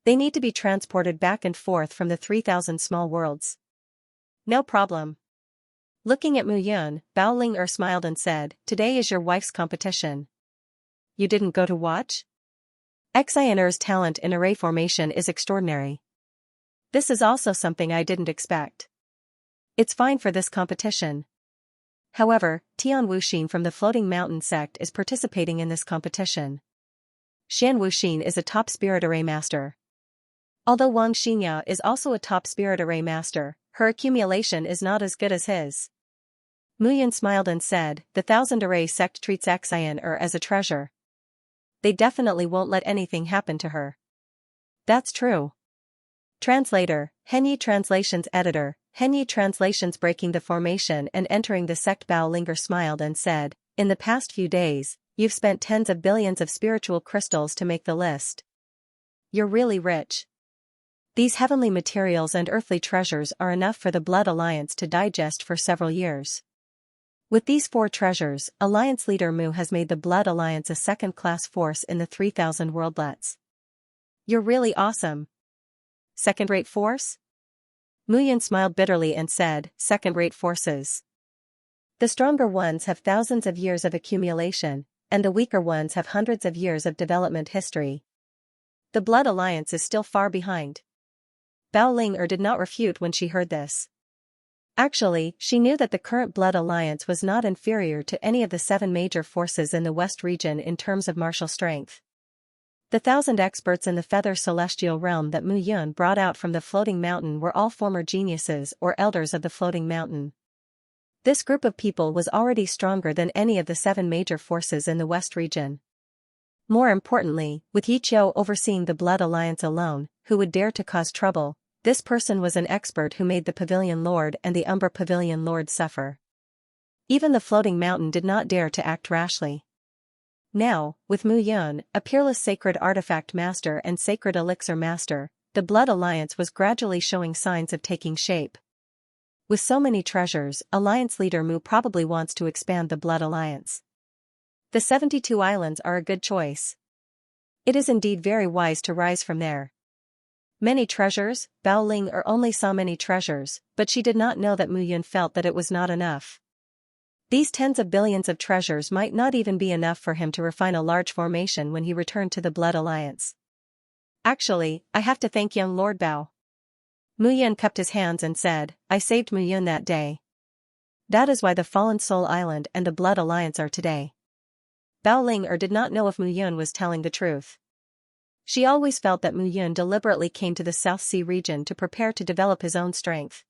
They need to be transported back and forth from the 3,000 small worlds. No problem. Looking at Mu Yun, Bao Ling smiled and said, Today is your wife's competition. You didn't go to watch? Xianxia's talent in array formation is extraordinary. This is also something I didn't expect. It's fine for this competition. However, Tian Wuxin from the Floating Mountain sect is participating in this competition. Xian Wuxin is a top spirit array master. Although Wang Xinya is also a top spirit array master, her accumulation is not as good as his. Mu Yun smiled and said, The Thousand Array sect treats Xianxia as a treasure. They definitely won't let anything happen to her. That's true. Translator, Henyi Translations Editor, Henyi Translations Breaking the Formation and Entering the Sect. Bao Linger smiled and said, In the past few days, you've spent tens of billions of spiritual crystals to make the list. You're really rich. These heavenly materials and earthly treasures are enough for the Blood Alliance to digest for several years. With these 4 treasures, Alliance leader Mu has made the Blood Alliance a second-class force in the 3,000 worldlets. You're really awesome. Second-rate force? Mu Yun smiled bitterly and said, Second-rate forces. The stronger ones have thousands of years of accumulation, and the weaker ones have hundreds of years of development history. The Blood Alliance is still far behind. Bao Ling did not refute when she heard this. Actually, she knew that the current Blood Alliance was not inferior to any of the 7 major forces in the West region in terms of martial strength. The 1,000 experts in the Feather Celestial Realm that Mu Yun brought out from the Floating Mountain were all former geniuses or elders of the Floating Mountain. This group of people was already stronger than any of the 7 major forces in the West region. More importantly, with Yi Qiu overseeing the Blood Alliance alone, who would dare to cause trouble, this person was an expert who made the Pavilion Lord and the Umbra Pavilion Lord suffer. Even the Floating Mountain did not dare to act rashly. Now, with Mu Yun, a peerless sacred artifact master and sacred elixir master, the Blood Alliance was gradually showing signs of taking shape. With so many treasures, Alliance leader Mu probably wants to expand the Blood Alliance. The 72 islands are a good choice. It is indeed very wise to rise from there. Many treasures? Bao Ling only saw many treasures, but she did not know that Mu Yun felt that it was not enough. These tens of billions of treasures might not even be enough for him to refine a large formation when he returned to the Blood Alliance. Actually, I have to thank young Lord Bao. Mu Yun cupped his hands and said, I saved Mu Yun that day. That is why the Fallen Soul Island and the Blood Alliance are today. Bao Ling did not know if Mu Yun was telling the truth. She always felt that Mu Yun deliberately came to the South Sea region to prepare to develop his own strength.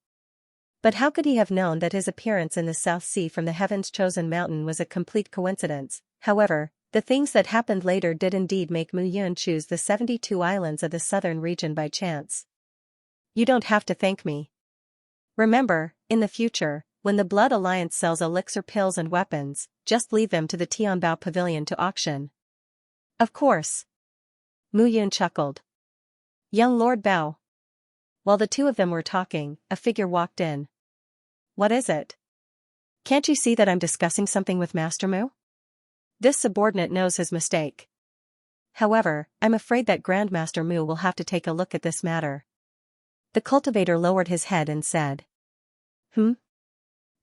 But how could he have known that his appearance in the South Sea from the Heaven's Chosen Mountain was a complete coincidence? However, the things that happened later did indeed make Mu Yun choose the 72 islands of the southern region by chance. You don't have to thank me. Remember, in the future, when the Blood Alliance sells elixir pills and weapons, just leave them to the Tianbao Pavilion to auction. Of course. Mu Yun chuckled. Young Lord Bao. While the two of them were talking, a figure walked in. What is it? Can't you see that I'm discussing something with Master Mu? This subordinate knows his mistake. However, I'm afraid that Grandmaster Mu will have to take a look at this matter. The cultivator lowered his head and said.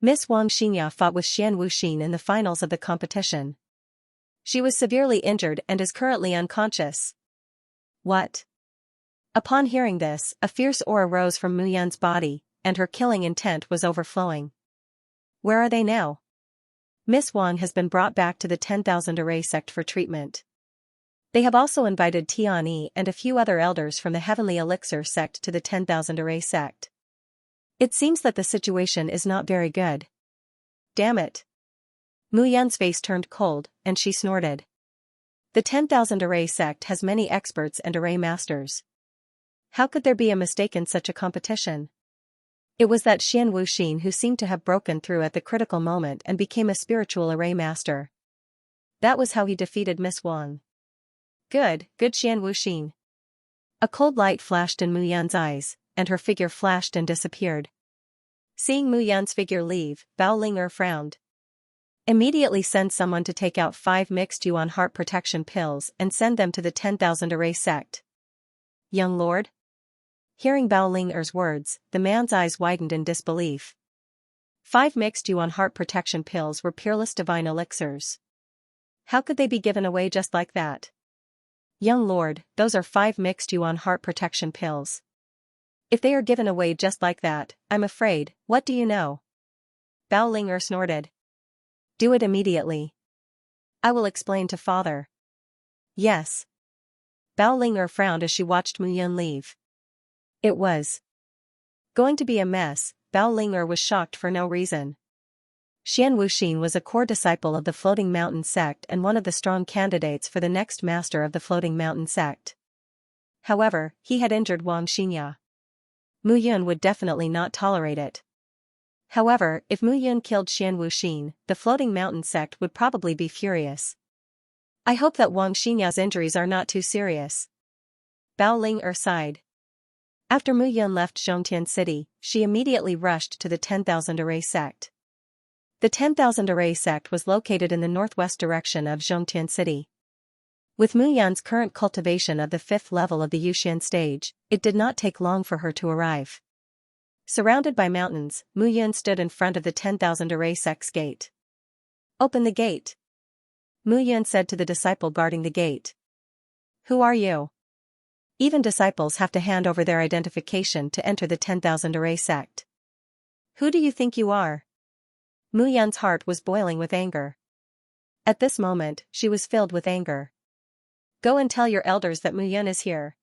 Miss Wang Xianxia fought with Xian Wuxin in the finals of the competition. She was severely injured and is currently unconscious. What? Upon hearing this, a fierce aura rose from Mu Yun's body, and her killing intent was overflowing. Where are they now? Miss Wang has been brought back to the 10,000 Array sect for treatment. They have also invited Tian Yi and a few other elders from the Heavenly Elixir sect to the 10,000 Array sect. It seems that the situation is not very good. Damn it. Mu Yun's face turned cold, and she snorted. The 10,000 Array sect has many experts and array masters. How could there be a mistake in such a competition? It was that Xian Wuxin who seemed to have broken through at the critical moment and became a spiritual array master. That was how he defeated Miss Wang. Good Xian Wuxin. A cold light flashed in Mu Yun's eyes, and her figure flashed and disappeared. Seeing Mu Yun's figure leave, Bao Ling'er frowned. Immediately send someone to take out 5 mixed Yuan heart protection pills and send them to the 10,000 Array sect. Young Lord? Hearing Bao Ling'er's words, the man's eyes widened in disbelief. 5 mixed Yuan heart protection pills were peerless divine elixirs. How could they be given away just like that? Young Lord, those are 5 mixed Yuan heart protection pills. If they are given away just like that, I'm afraid, what do you know? Bao Ling'er snorted. Do it immediately. I will explain to father. Yes. Bao Ling'er frowned as she watched Mu Yun leave. It was going to be a mess. Bao Ling'er was shocked for no reason. Xian Wuxin was a core disciple of the Floating Mountain sect and one of the strong candidates for the next master of the Floating Mountain sect. However, he had injured Wang Xianxia. Mu Yun would definitely not tolerate it. However, if Mu Yun killed Xian Wuxin, the Floating Mountain sect would probably be furious. I hope that Wang Xianxia's injuries are not too serious. Bao Ling'er sighed. After Mu Yun left Zhongtian City, she immediately rushed to the 10,000 Array sect. The 10,000 Array sect was located in the northwest direction of Zhongtian City. With Mu Yun's current cultivation of the 5th level of the Yuxian stage, it did not take long for her to arrive. Surrounded by mountains, Mu Yun stood in front of the 10,000 Array sect's gate. Open the gate. Mu Yun said to the disciple guarding the gate. Who are you? Even disciples have to hand over their identification to enter the 10,000 Array sect. Who do you think you are? Mu Yun's heart was boiling with anger. At this moment, she was filled with anger. Go and tell your elders that Mu Yun is here.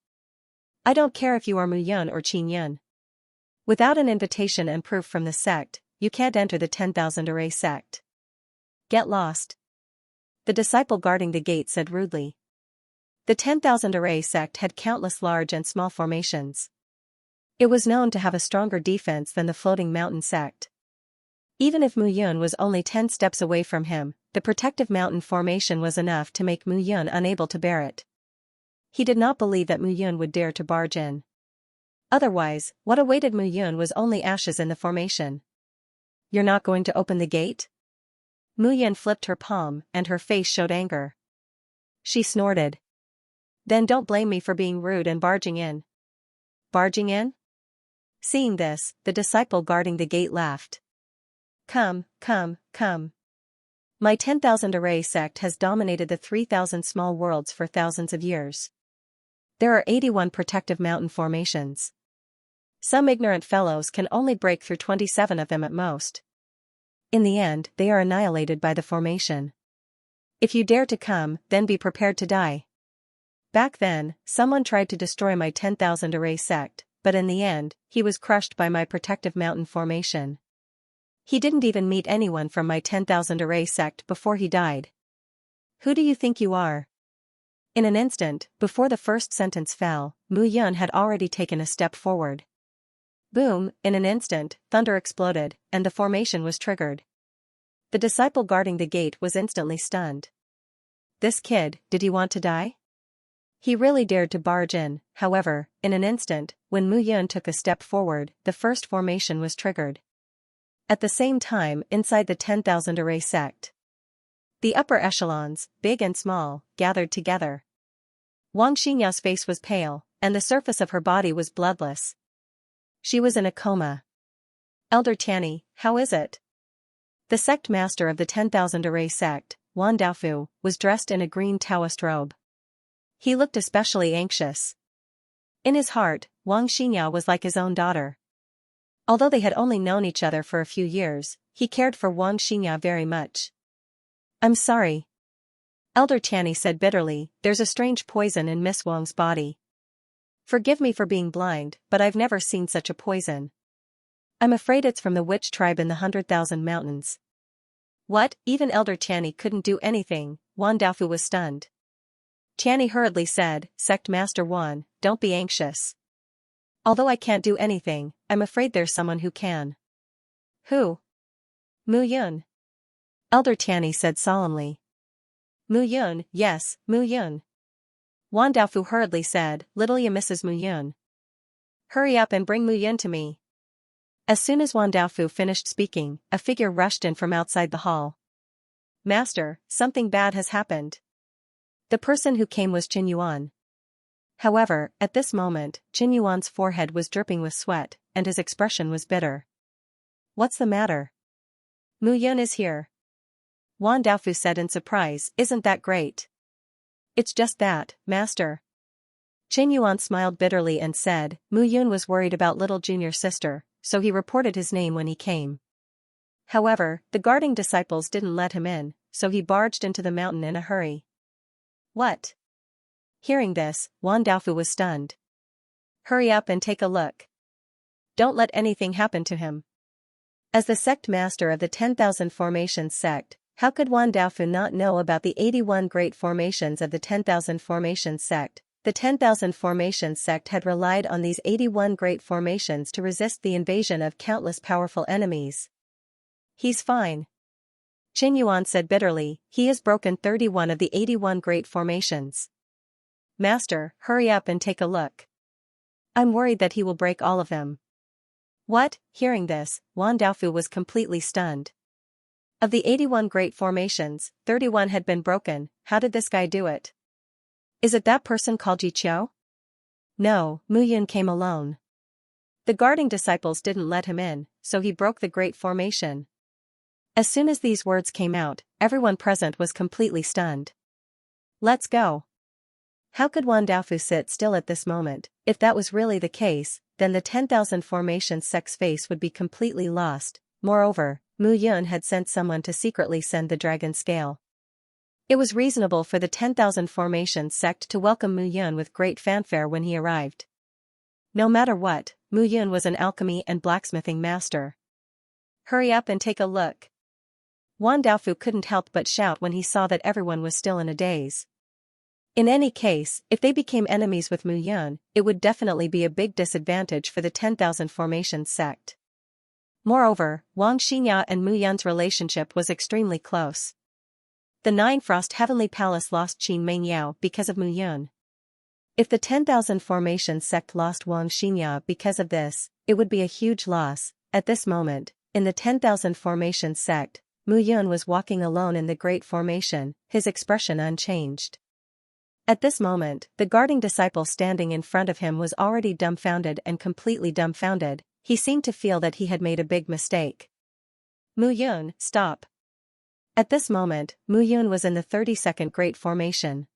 I don't care if you are Mu Yun or Qin Yun. Without an invitation and proof from the sect, you can't enter the 10,000 Array sect. Get lost. The disciple guarding the gate said rudely. The 10,000 Array sect had countless large and small formations. It was known to have a stronger defense than the Floating Mountain sect. Even if Mu Yun was only 10 steps away from him, the protective mountain formation was enough to make Mu Yun unable to bear it. He did not believe that Mu Yun would dare to barge in. Otherwise, what awaited Mu Yun was only ashes in the formation. You're not going to open the gate? Mu Yun flipped her palm, and her face showed anger. She snorted. Then don't blame me for being rude and barging in. Barging in? Seeing this, the disciple guarding the gate laughed. Come. My 10,000 Array sect has dominated the 3,000 small worlds for thousands of years. There are 81 protective mountain formations. Some ignorant fellows can only break through 27 of them at most. In the end, they are annihilated by the formation. If you dare to come, then be prepared to die. Back then, someone tried to destroy my 10,000 array sect, but in the end, he was crushed by my protective mountain formation. He didn't even meet anyone from my 10,000 array sect before he died. Who do you think you are? In an instant, before the first sentence fell, Mu Yun had already taken a step forward. Boom, in an instant, thunder exploded, and the formation was triggered. The disciple guarding the gate was instantly stunned. This kid, did he want to die? He really dared to barge in, however, in an instant, when Mu Yun took a step forward, the first formation was triggered. At the same time, inside the 10,000 array sect, the upper echelons, big and small, gathered together. Wang Xinya's face was pale, and the surface of her body was bloodless. She was in a coma. Elder Tianyi, how is it? The sect master of the 10,000 array sect, Wan Daofu, was dressed in a green Taoist robe. He looked especially anxious. In his heart, Wang Xinya was like his own daughter. Although they had only known each other for a few years, he cared for Wang Xinya very much. I'm sorry. Elder Tianyi said bitterly, there's a strange poison in Miss Wang's body. Forgive me for being blind, but I've never seen such a poison. I'm afraid it's from the witch tribe in the 100,000 mountains. What? Even Elder Tianyi couldn't do anything. Wan Daofu was stunned. Tianyi hurriedly said, Sect Master Wan, don't be anxious. Although I can't do anything, I'm afraid there's someone who can. Who? Mu Yun. Elder Tianyi said solemnly. Mu Yun, yes, Mu Yun. Wan Daofu hurriedly said, Little ya Mrs. Mu Yun. Hurry up and bring Mu Yun to me. As soon as Wan Daofu finished speaking, a figure rushed in from outside the hall. Master, something bad has happened. The person who came was Qin Yuan. However, at this moment, Qin Yuan's forehead was dripping with sweat, and his expression was bitter. What's the matter? Mu Yun is here. Wan Daofu said in surprise, Isn't that great? It's just that, Master. Qin Yuan smiled bitterly and said, Mu Yun was worried about little junior sister, so he reported his name when he came. However, the guarding disciples didn't let him in, so he barged into the mountain in a hurry. What? Hearing this, Wan Daofu was stunned. Hurry up and take a look. Don't let anything happen to him. As the sect master of the 10,000 formations sect, how could Wan Daofu not know about the 81 great formations of the 10,000 formations sect? The 10,000 formations sect had relied on these 81 great formations to resist the invasion of countless powerful enemies. He's fine. Qin Yuan said bitterly, he has broken 31 of the 81 great formations. Master, hurry up and take a look. I'm worried that he will break all of them. What? Hearing this, Wan Daofu was completely stunned. Of the 81 great formations, 31 had been broken. How did this guy do it? Is it that person called Ji Qiu? No, Mu Yun came alone. The guarding disciples didn't let him in, so he broke the great formation. As soon as these words came out, everyone present was completely stunned. Let's go. How could Wan Daofu sit still at this moment? If that was really the case, then the 10,000 formations sect's face would be completely lost. Moreover, Mu Yun had sent someone to secretly send the dragon scale. It was reasonable for the 10,000 formations sect to welcome Mu Yun with great fanfare when he arrived. No matter what, Mu Yun was an alchemy and blacksmithing master. Hurry up and take a look. Wan Daofu couldn't help but shout when he saw that everyone was still in a daze. In any case, if they became enemies with Mu Yun, it would definitely be a big disadvantage for the 10,000 formations sect. Moreover, Wang Xinya and Mu Yun's relationship was extremely close. The Nine Frost Heavenly Palace lost Qin Mengyao because of Mu Yun. If the 10,000 formations sect lost Wang Xinya because of this, it would be a huge loss. At this moment, in the 10,000 formations sect, Mu Yun was walking alone in the Great Formation, his expression unchanged. At this moment, the guarding disciple standing in front of him was already dumbfounded and completely dumbfounded. He seemed to feel that he had made a big mistake. Mu Yun, stop. At this moment, Mu Yun was in the 32nd Great Formation.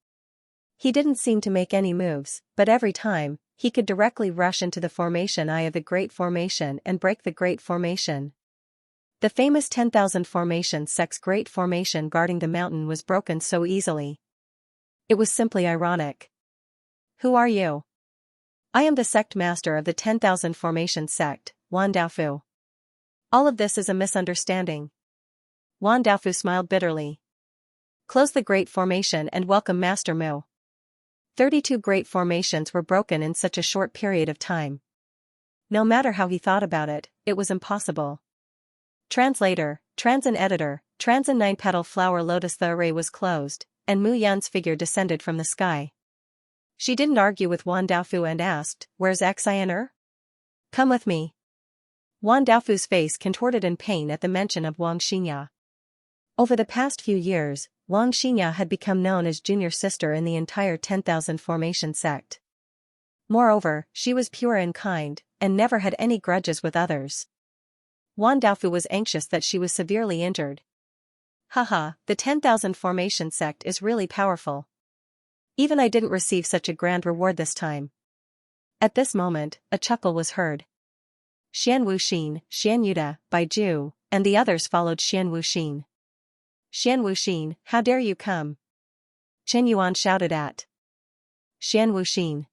He didn't seem to make any moves, but every time, he could directly rush into the formation eye of the Great Formation and break the Great Formation. The famous 10,000 formations sect's Great Formation guarding the mountain was broken so easily. It was simply ironic. Who are you? I am the sect master of the 10,000 Formation sect, Wan Daofu. All of this is a misunderstanding. Wan Daofu smiled bitterly. Close the Great Formation and welcome Master Mu. 32 great formations were broken in such a short period of time. No matter how he thought about it, it was impossible. Translator, Transin editor, Transin 9-petal flower lotus. The array was closed, and Mu Yan's figure descended from the sky. She didn't argue with Wan Daofu and asked, "Where's Xianxia? Come with me." Wan Daofu's face contorted in pain at the mention of Wang Xinya. Over the past few years, Wang Xinya had become known as junior sister in the entire 10,000 Formation sect. Moreover, she was pure and kind, and never had any grudges with others. Wan Daofu was anxious that she was severely injured. Haha, the 10,000 Formation sect is really powerful. Even I didn't receive such a grand reward this time. At this moment, a chuckle was heard. Xian Wuxin, Xian Yuda, Bai Ju, and the others followed Xian Wuxin. Xian Wuxin, how dare you come? Chen Yuan shouted at Xian Wuxin.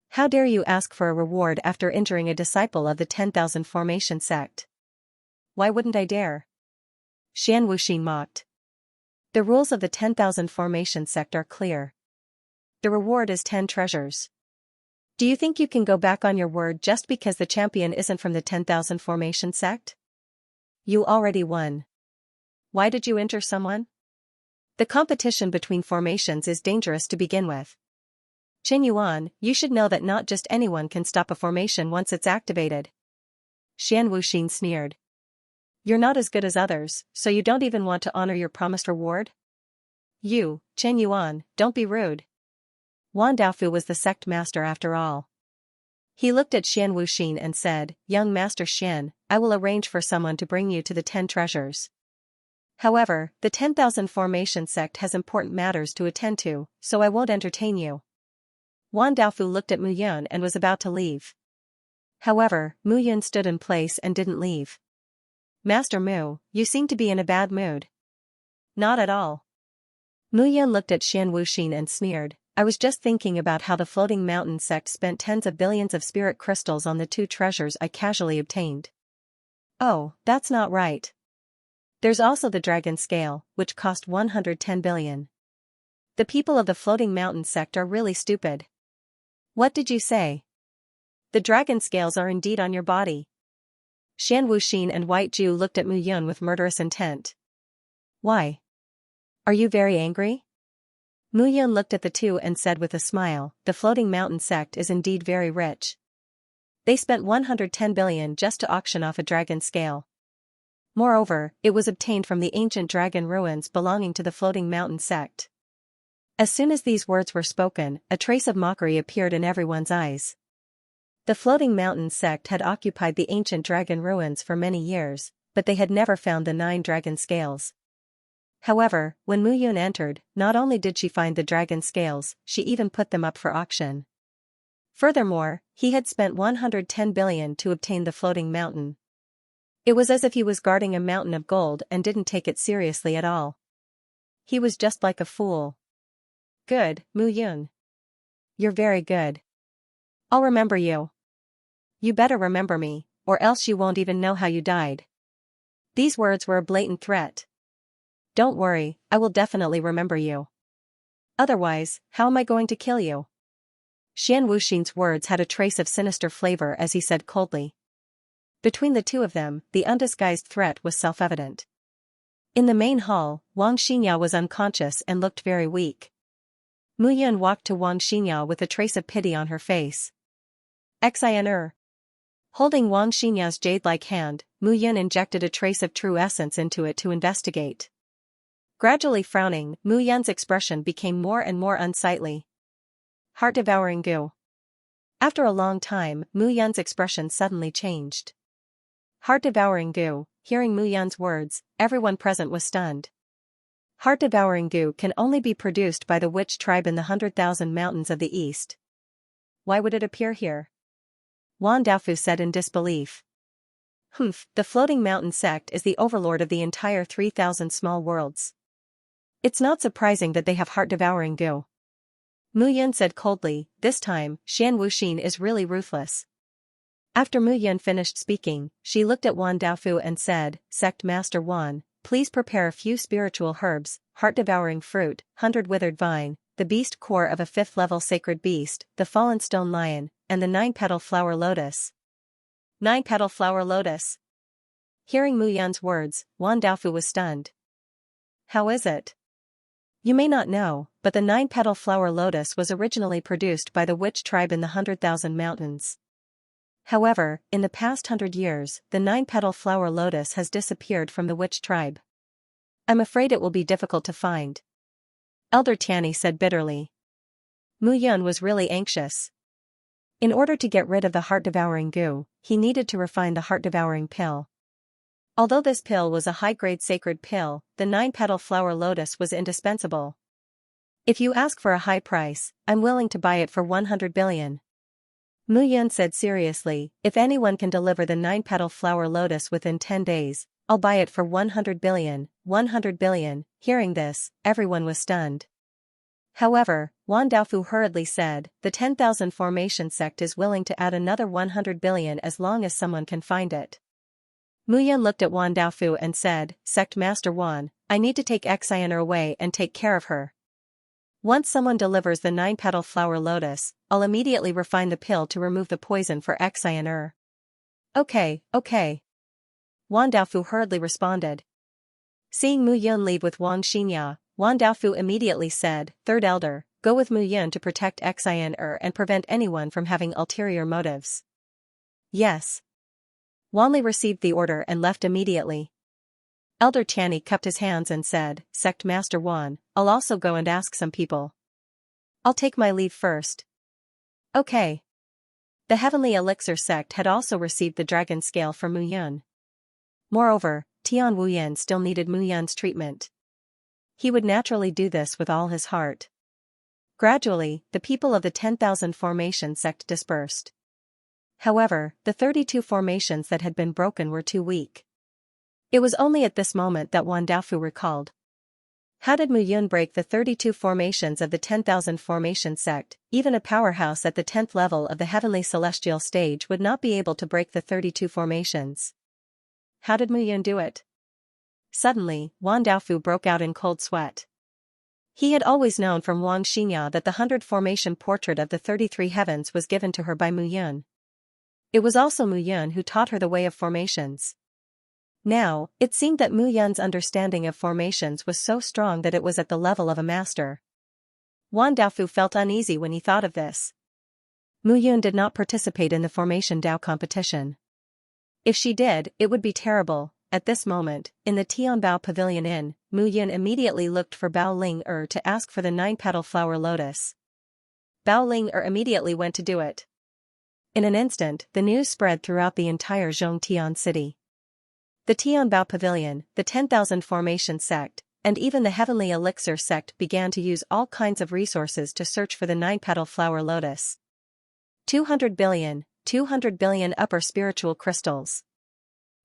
How dare you ask for a reward after injuring a disciple of the 10,000 Formation sect? Why wouldn't I dare? Xian Wuxin mocked. The rules of the 10,000 Formation sect are clear. The reward is 10 treasures. Do you think you can go back on your word just because the champion isn't from the 10,000 Formation sect? You already won. Why did you injure someone? The competition between formations is dangerous to begin with. Chen Yuan, you should know that not just anyone can stop a formation once it's activated. Xian Wuxin sneered. You're not as good as others, so you don't even want to honor your promised reward? You, Chen Yuan, don't be rude. Wan Daofu was the sect master after all. He looked at Xian Wuxin and said, Young Master Xian, I will arrange for someone to bring you to the 10 treasures. However, the 10,000 Formation sect has important matters to attend to, so I won't entertain you. Wan Daofu looked at Mu Yun and was about to leave. However, Mu Yun stood in place and didn't leave. Master Mu, you seem to be in a bad mood. Not at all. Mu Yun looked at Xian Wuxin and sneered, I was just thinking about how the Floating Mountain sect spent tens of billions of spirit crystals on the 2 treasures I casually obtained. Oh, that's not right. There's also the Dragon Scale, which cost 110 billion. The people of the Floating Mountain sect are really stupid. What did you say? The dragon scales are indeed on your body. Xian Wuxin and White Ju looked at Mu Yun with murderous intent. Why? Are you very angry? Mu Yun looked at the two and said with a smile, the Floating Mountain sect is indeed very rich. They spent 110 billion just to auction off a dragon scale. Moreover, it was obtained from the ancient dragon ruins belonging to the Floating Mountain sect. As soon as these words were spoken, a trace of mockery appeared in everyone's eyes. The Floating Mountain sect had occupied the ancient dragon ruins for many years, but they had never found the 9 dragon scales. However, when Mu Yun entered, not only did she find the dragon scales, she even put them up for auction. Furthermore, he had spent 110 billion to obtain the Floating Mountain. It was as if he was guarding a mountain of gold and didn't take it seriously at all. He was just like a fool. Good, Mu Yun. You're very good. I'll remember you. You better remember me, or else you won't even know how you died. These words were a blatant threat. Don't worry, I will definitely remember you. Otherwise, how am I going to kill you? Xian Wuxin's words had a trace of sinister flavor as he said coldly. Between the two of them, the undisguised threat was self-evident. In the main hall, Wang Xinya was unconscious and looked very weak. Mu Yun walked to Wang Xinya with a trace of pity on her face. Xianxia. Holding Wang Xinya's jade-like hand, Mu Yun injected a trace of true essence into it to investigate. Gradually frowning, Mu Yun's expression became more and more unsightly. Heart-devouring goo. After a long time, Mu Yun's expression suddenly changed. Heart-devouring goo. Hearing Mu Yun's words, everyone present was stunned. Heart-devouring goo can only be produced by the witch tribe in the 100,000 mountains of the east. Why would it appear here? Wan Daofu said in disbelief. The Floating Mountain sect is the overlord of the entire 3,000 small worlds. It's not surprising that they have heart-devouring goo. Mu Yun said coldly, this time, Xian Wuxin is really ruthless. After Mu Yun finished speaking, she looked at Wan Daofu and said, Sect Master Wan, please prepare a few spiritual herbs, heart-devouring fruit, 100 withered vine, the beast core of a 5th-level sacred beast, the fallen stone lion, and the 9-petal flower lotus. 9-petal flower lotus. Hearing Mu Yun's words, Wan Daofu was stunned. How is it? You may not know, but the 9-petal flower lotus was originally produced by the witch tribe in the 100,000 mountains. However, in the past 100 years, the 9-petal flower lotus has disappeared from the witch tribe. I'm afraid it will be difficult to find. Elder Tianyi said bitterly. Mu Yun was really anxious. In order to get rid of the heart-devouring goo, he needed to refine the heart-devouring pill. Although this pill was a high-grade sacred pill, the 9-petal flower lotus was indispensable. If you ask for a high price, I'm willing to buy it for 100 billion. Mu Yun said seriously, if anyone can deliver the 9-petal flower lotus within 10 days, I'll buy it for 100 billion, 100 billion. Hearing this, everyone was stunned. However, Wan Daofu hurriedly said, the 10,000 formation sect is willing to add another 100 billion as long as someone can find it. Mu Yun looked at Wan Daofu and said, Sect Master Wan, I need to take Xianxia away and take care of her. Once someone delivers the 9-petal flower lotus, I'll immediately refine the pill to remove the poison for Xianxia. Okay. Wan Daofu hurriedly responded. Seeing Mu Yun leave with Wang Xinya, Wan Daofu immediately said, Third Elder, go with Mu Yun to protect Xianxia and prevent anyone from having ulterior motives. Yes. Wan Li received the order and left immediately. Elder Tianyi cupped his hands and said, Sect Master Wan, I'll also go and ask some people. I'll take my leave first. Okay. The Heavenly Elixir sect had also received the dragon scale from Mu Yun. Moreover, Tian Wuyan still needed Mu Yun's treatment. He would naturally do this with all his heart. Gradually, the people of the 10,000 formation sect dispersed. However, the 32 formations that had been broken were too weak. It was only at this moment that Wan Daofu recalled. How did Mu Yun break the 32 formations of the 10,000 formation sect? Even a powerhouse at the 10th level of the heavenly celestial stage would not be able to break the 32 formations. How did Mu Yun do it? Suddenly, Wan Daofu broke out in cold sweat. He had always known from Wang Xinya that the 100 formation portrait of the 33 heavens was given to her by Mu Yun. It was also Mu Yun who taught her the way of formations. Now, it seemed that Mu Yun's understanding of formations was so strong that it was at the level of a master. Wan Daofu felt uneasy when he thought of this. Mu Yun did not participate in the formation Dao competition. If she did, it would be terrible. At this moment, in the Tianbao Pavilion Inn, Mu Yun immediately looked for Bao Ling to ask for the 9-petal flower lotus. Bao Ling immediately went to do it. In an instant, the news spread throughout the entire Zhongtian city. The Tianbao Pavilion, the 10,000 formation sect, and even the Heavenly Elixir sect began to use all kinds of resources to search for the 9-petal flower lotus. 200 billion upper spiritual crystals.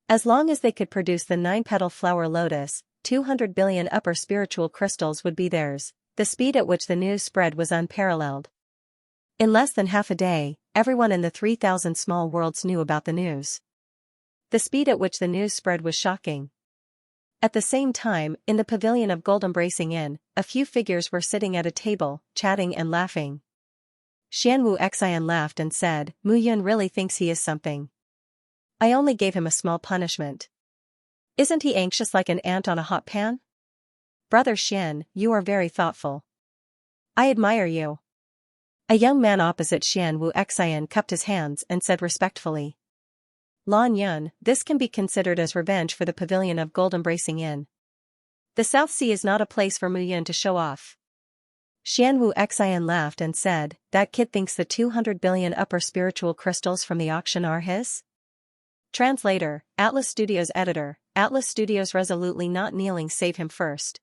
As long as they could produce the 9-petal flower lotus, 200 billion upper spiritual crystals would be theirs. The speed at which the news spread was unparalleled. In less than half a day, everyone in the 3,000 small worlds knew about the news. The speed at which the news spread was shocking. At the same time, in the pavilion of Gold Embracing Inn, a few figures were sitting at a table, chatting and laughing. Xianwu Xian laughed and said, Mu Yun really thinks he is something. I only gave him a small punishment. Isn't he anxious like an ant on a hot pan? Brother Xian, you are very thoughtful. I admire you. A young man opposite Xianwu Xian cupped his hands and said respectfully. Lan Yun, this can be considered as revenge for the pavilion of Gold Embracing Inn. The South Sea is not a place for Mu Yun to show off. Xianwu Xian laughed and said, that kid thinks the 200 billion upper spiritual crystals from the auction are his? Translator, Atlas Studios editor, Atlas Studios resolutely not kneeling save him first.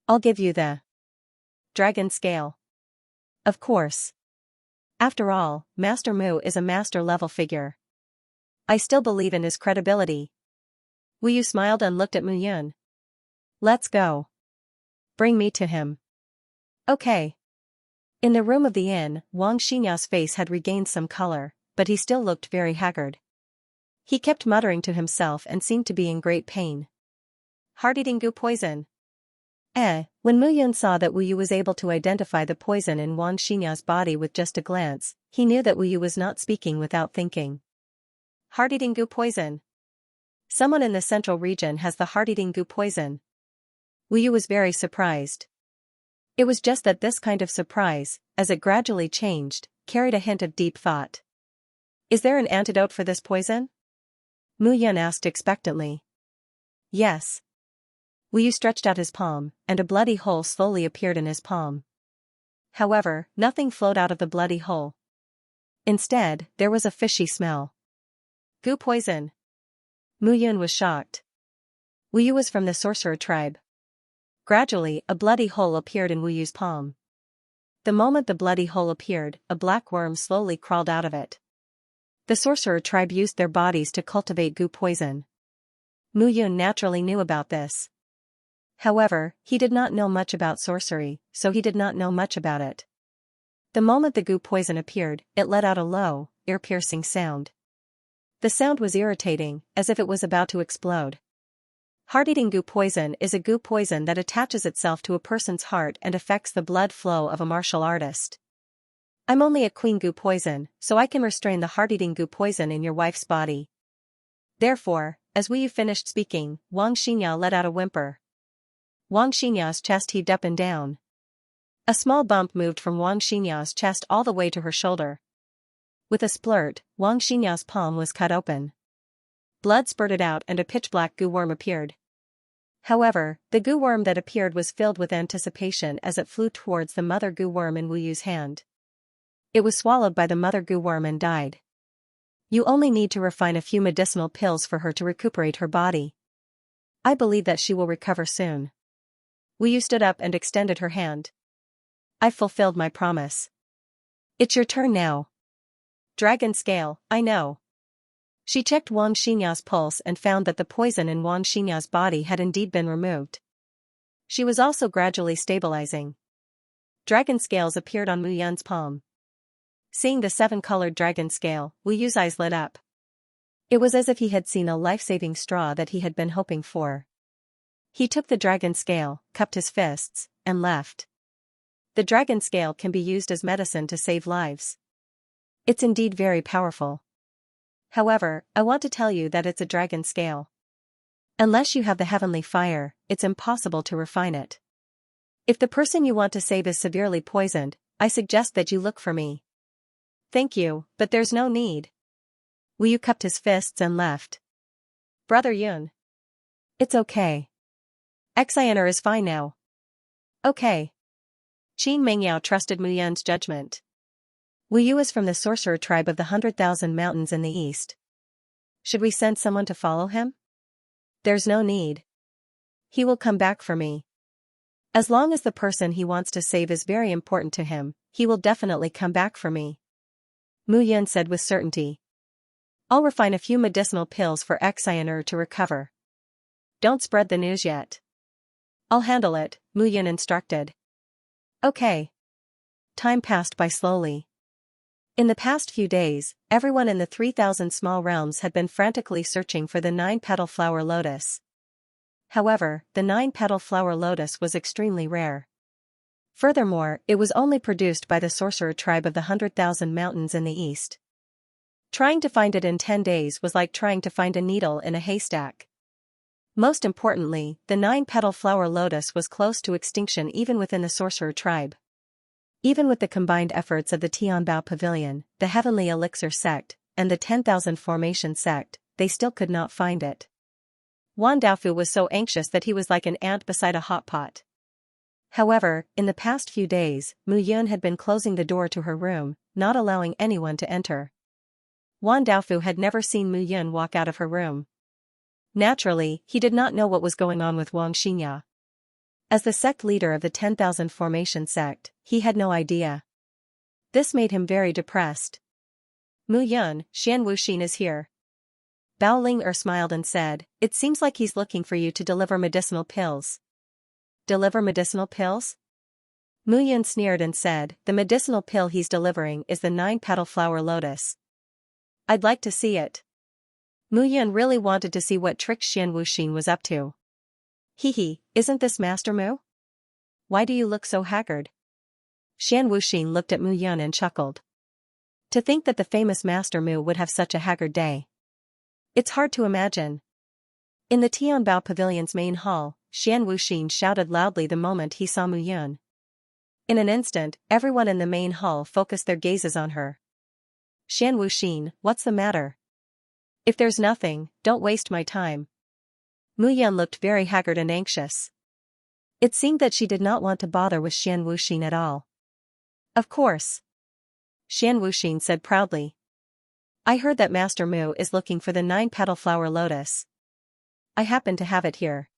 I'll give you the dragon scale. Of course. After all, Master Mu is a master-level figure. I still believe in his credibility. Wu Yu smiled and looked at Mu Yun. Let's go. Bring me to him. Okay. In the room of the inn, Wang Xinya's face had regained some color, but he still looked very haggard. He kept muttering to himself and seemed to be in great pain. Heart-eating goo poison. When Mu Yun saw that Wu Yu was able to identify the poison in Wang Xinya's body with just a glance, he knew that Wu Yu was not speaking without thinking. Heart-eating goo poison. Someone in the central region has the heart-eating goo poison. Wu Yu was very surprised. It was just that this kind of surprise, as it gradually changed, carried a hint of deep thought. Is there an antidote for this poison? Mu Yun asked expectantly. Yes. Wu Yu stretched out his palm, and a bloody hole slowly appeared in his palm. However, nothing flowed out of the bloody hole. Instead, there was a fishy smell. Goo poison. Mu Yun was shocked. Wu Yu was from the sorcerer tribe. Gradually, a bloody hole appeared in Wu Yu's palm. The moment the bloody hole appeared, a black worm slowly crawled out of it. The sorcerer tribe used their bodies to cultivate goo poison. Mu Yun naturally knew about this. However, he did not know much about sorcery, so he did not know much about it. The moment the goo poison appeared, it let out a low, ear-piercing sound. The sound was irritating, as if it was about to explode. Heart-eating goo poison is a goo poison that attaches itself to a person's heart and affects the blood flow of a martial artist. I'm only a queen goo poison, so I can restrain the heart-eating goo poison in your wife's body. Therefore, as Wu Yu finished speaking, Wang Xinya let out a whimper. Wang Xinya's chest heaved up and down. A small bump moved from Wang Xinya's chest all the way to her shoulder. With a splurt, Wang Xinya's palm was cut open. Blood spurted out and a pitch-black goo worm appeared. However, the goo worm that appeared was filled with anticipation as it flew towards the mother goo worm in Wu Yu's hand. It was swallowed by the mother goo worm and died. You only need to refine a few medicinal pills for her to recuperate her body. I believe that she will recover soon. Wu Yu stood up and extended her hand. I've fulfilled my promise. It's your turn now. Dragon scale, I know. She checked Wang Xinya's pulse and found that the poison in Wang Xinya's body had indeed been removed. She was also gradually stabilizing. Dragon scales appeared on Mu Yun's palm. Seeing the 7-colored dragon scale, Wu Yu's eyes lit up. It was as if he had seen a life-saving straw that he had been hoping for. He took the dragon scale, cupped his fists, and left. The dragon scale can be used as medicine to save lives. It's indeed very powerful. However, I want to tell you that it's a dragon scale. Unless you have the heavenly fire, it's impossible to refine it. If the person you want to save is severely poisoned, I suggest that you look for me. Thank you, but there's no need. Wu Yu cupped his fists and left. Brother Yun. It's okay. Xianxia is fine now. Okay. Qin Mengyao trusted Mu Yun's judgment. Wu Yu is from the sorcerer tribe of the 100,000 mountains in the east. Should we send someone to follow him? There's no need. He will come back for me. As long as the person he wants to save is very important to him, he will definitely come back for me. Mu Yun said with certainty. I'll refine a few medicinal pills for Xianxia to recover. Don't spread the news yet. I'll handle it, Mu Yun instructed. Okay. Time passed by slowly. In the past few days, everyone in the 3,000 small realms had been frantically searching for the 9-petal flower lotus. However, the 9-petal flower lotus was extremely rare. Furthermore, it was only produced by the sorcerer tribe of the 100,000 mountains in the east. Trying to find it in 10 days was like trying to find a needle in a haystack. Most importantly, the 9-petal flower lotus was close to extinction even within the sorcerer tribe. Even with the combined efforts of the Tianbao Pavilion, the Heavenly Elixir sect, and the 10,000 Formation sect, they still could not find it. Wan Daofu was so anxious that he was like an ant beside a hot pot. However, in the past few days, Mu Yun had been closing the door to her room, not allowing anyone to enter. Wan Daofu had never seen Mu Yun walk out of her room. Naturally, he did not know what was going on with Wang Xinya. As the sect leader of the 10,000 Formation sect, he had no idea. This made him very depressed. Mu Yun, Xian Wuxin is here. Bao Ling smiled and said, it seems like he's looking for you to deliver medicinal pills. Deliver medicinal pills? Mu Yun sneered and said, the medicinal pill he's delivering is the 9-petal flower lotus. I'd like to see it. Mu Yun really wanted to see what trick Xian Wuxin was up to. Hee, isn't this Master Mu? Why do you look so haggard? Xian Wuxin looked at Mu Yun and chuckled. To think that the famous Master Mu would have such a haggard day. It's hard to imagine. In the Tianbao Pavilion's main hall, Xian Wuxin shouted loudly the moment he saw Mu Yun. In an instant, everyone in the main hall focused their gazes on her. Xian Wuxin, what's the matter? If there's nothing, don't waste my time. Mu Yun looked very haggard and anxious. It seemed that she did not want to bother with Xian Wuxin at all. Of course. Xian Wuxin said proudly. I heard that Master Mu is looking for the 9-petal flower lotus. I happen to have it here.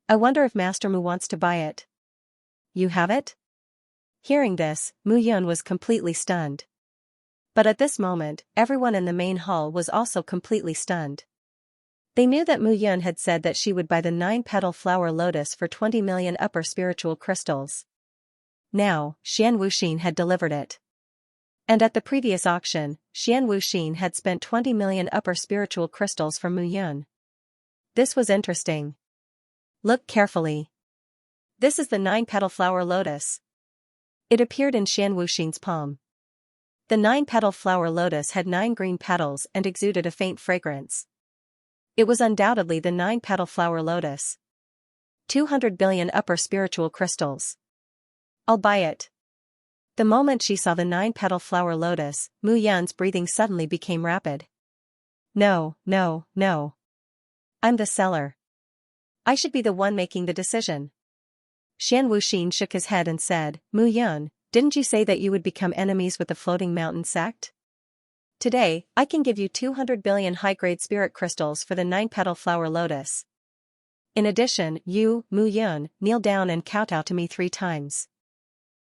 I wonder if Master Mu wants to buy it. You have it? Hearing this, Mu Yun was completely stunned. But at this moment, everyone in the main hall was also completely stunned. They knew that Mu Yun had said that she would buy the 9-petal flower lotus for 20 million upper spiritual crystals. Now, Xian Wuxin had delivered it. And at the previous auction, Xian Wuxin had spent 20 million upper spiritual crystals for Mu Yun. This was interesting. Look carefully. This is the 9-petal flower lotus. It appeared in Xian Wuxin's palm. The 9-petal flower lotus had 9 green petals and exuded a faint fragrance. It was undoubtedly the 9-petal flower lotus. 200 billion upper spiritual crystals. I'll buy it. The moment she saw the 9-petal flower lotus, Mu Yun's breathing suddenly became rapid. No. I'm the seller. I should be the one making the decision. Xian Wuxin shook his head and said, Mu Yun, didn't you say that you would become enemies with the Floating Mountain sect? Today, I can give you 200 billion high-grade spirit crystals for the 9-petal flower lotus. In addition, you, Mu Yun, kneel down and kowtow to me 3 times.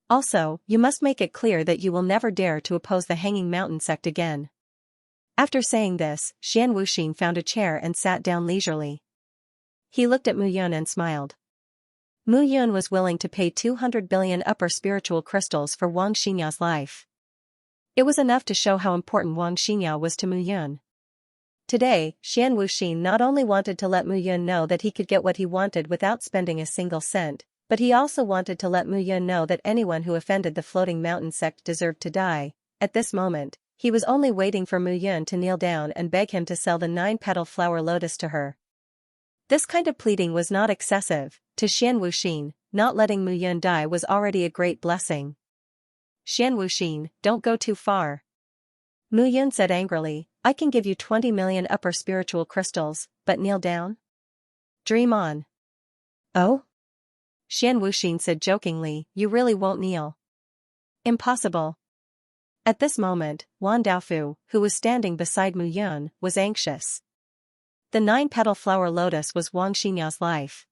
Also, you must make it clear that you will never dare to oppose the Hanging Mountain sect again. After saying this, Xian Wuxin found a chair and sat down leisurely. He looked at Mu Yun and smiled. Mu Yun was willing to pay 200 billion upper spiritual crystals for Wang Xinya's life. It was enough to show how important Wang Xinya was to Mu Yun. Today, Xian Wuxin not only wanted to let Mu Yun know that he could get what he wanted without spending a single cent, but he also wanted to let Mu Yun know that anyone who offended the Floating Mountain sect deserved to die. At this moment, he was only waiting for Mu Yun to kneel down and beg him to sell the 9-petal flower lotus to her. This kind of pleading was not excessive. To Xian Wuxin, not letting Mu Yun die was already a great blessing. Xian Wuxin, don't go too far. Mu Yun said angrily, I can give you 20 million upper spiritual crystals, but kneel down? Dream on. Oh? Xian Wuxin said jokingly, you really won't kneel. Impossible. At this moment, Wan Daofu, who was standing beside Mu Yun, was anxious. The 9-petal flower lotus was Wang Xinya's life.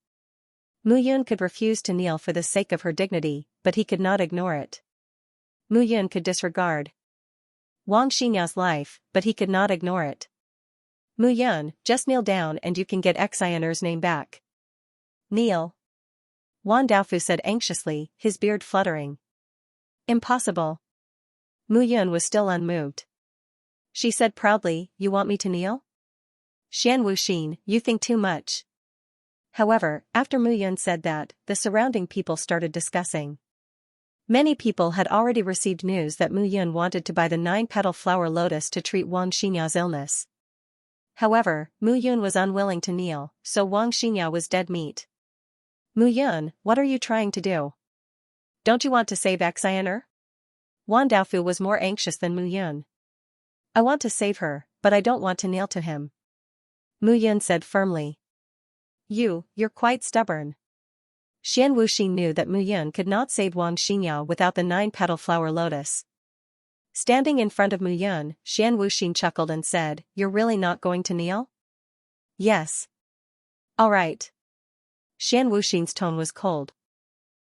Mu Yun could refuse to kneel for the sake of her dignity, but he could not ignore it. Mu Yun could disregard Wang Xinya's life, but he could not ignore it. Mu Yun, just kneel down and you can get Xian'er's name back. Kneel. Wan Daofu said anxiously, his beard fluttering. Impossible. Mu Yun was still unmoved. She said proudly, you want me to kneel? Xian Wuxin, you think too much. However, after Mu Yun said that, the surrounding people started discussing. Many people had already received news that Mu Yun wanted to buy the 9-petal flower lotus to treat Wang Xinya's illness. However, Mu Yun was unwilling to kneel, so Wang Xinya was dead meat. Mu Yun, what are you trying to do? Don't you want to save Xian'er? Wan Daofu was more anxious than Mu Yun. I want to save her, but I don't want to kneel to him. Mu Yun said firmly. You're quite stubborn. Xian Wuxin knew that Mu Yun could not save Wang Xinya without the 9-petal flower lotus. Standing in front of Mu Yun, Xian Wuxin chuckled and said, you're really not going to kneel? Yes. All right. Xian Wuxin's tone was cold.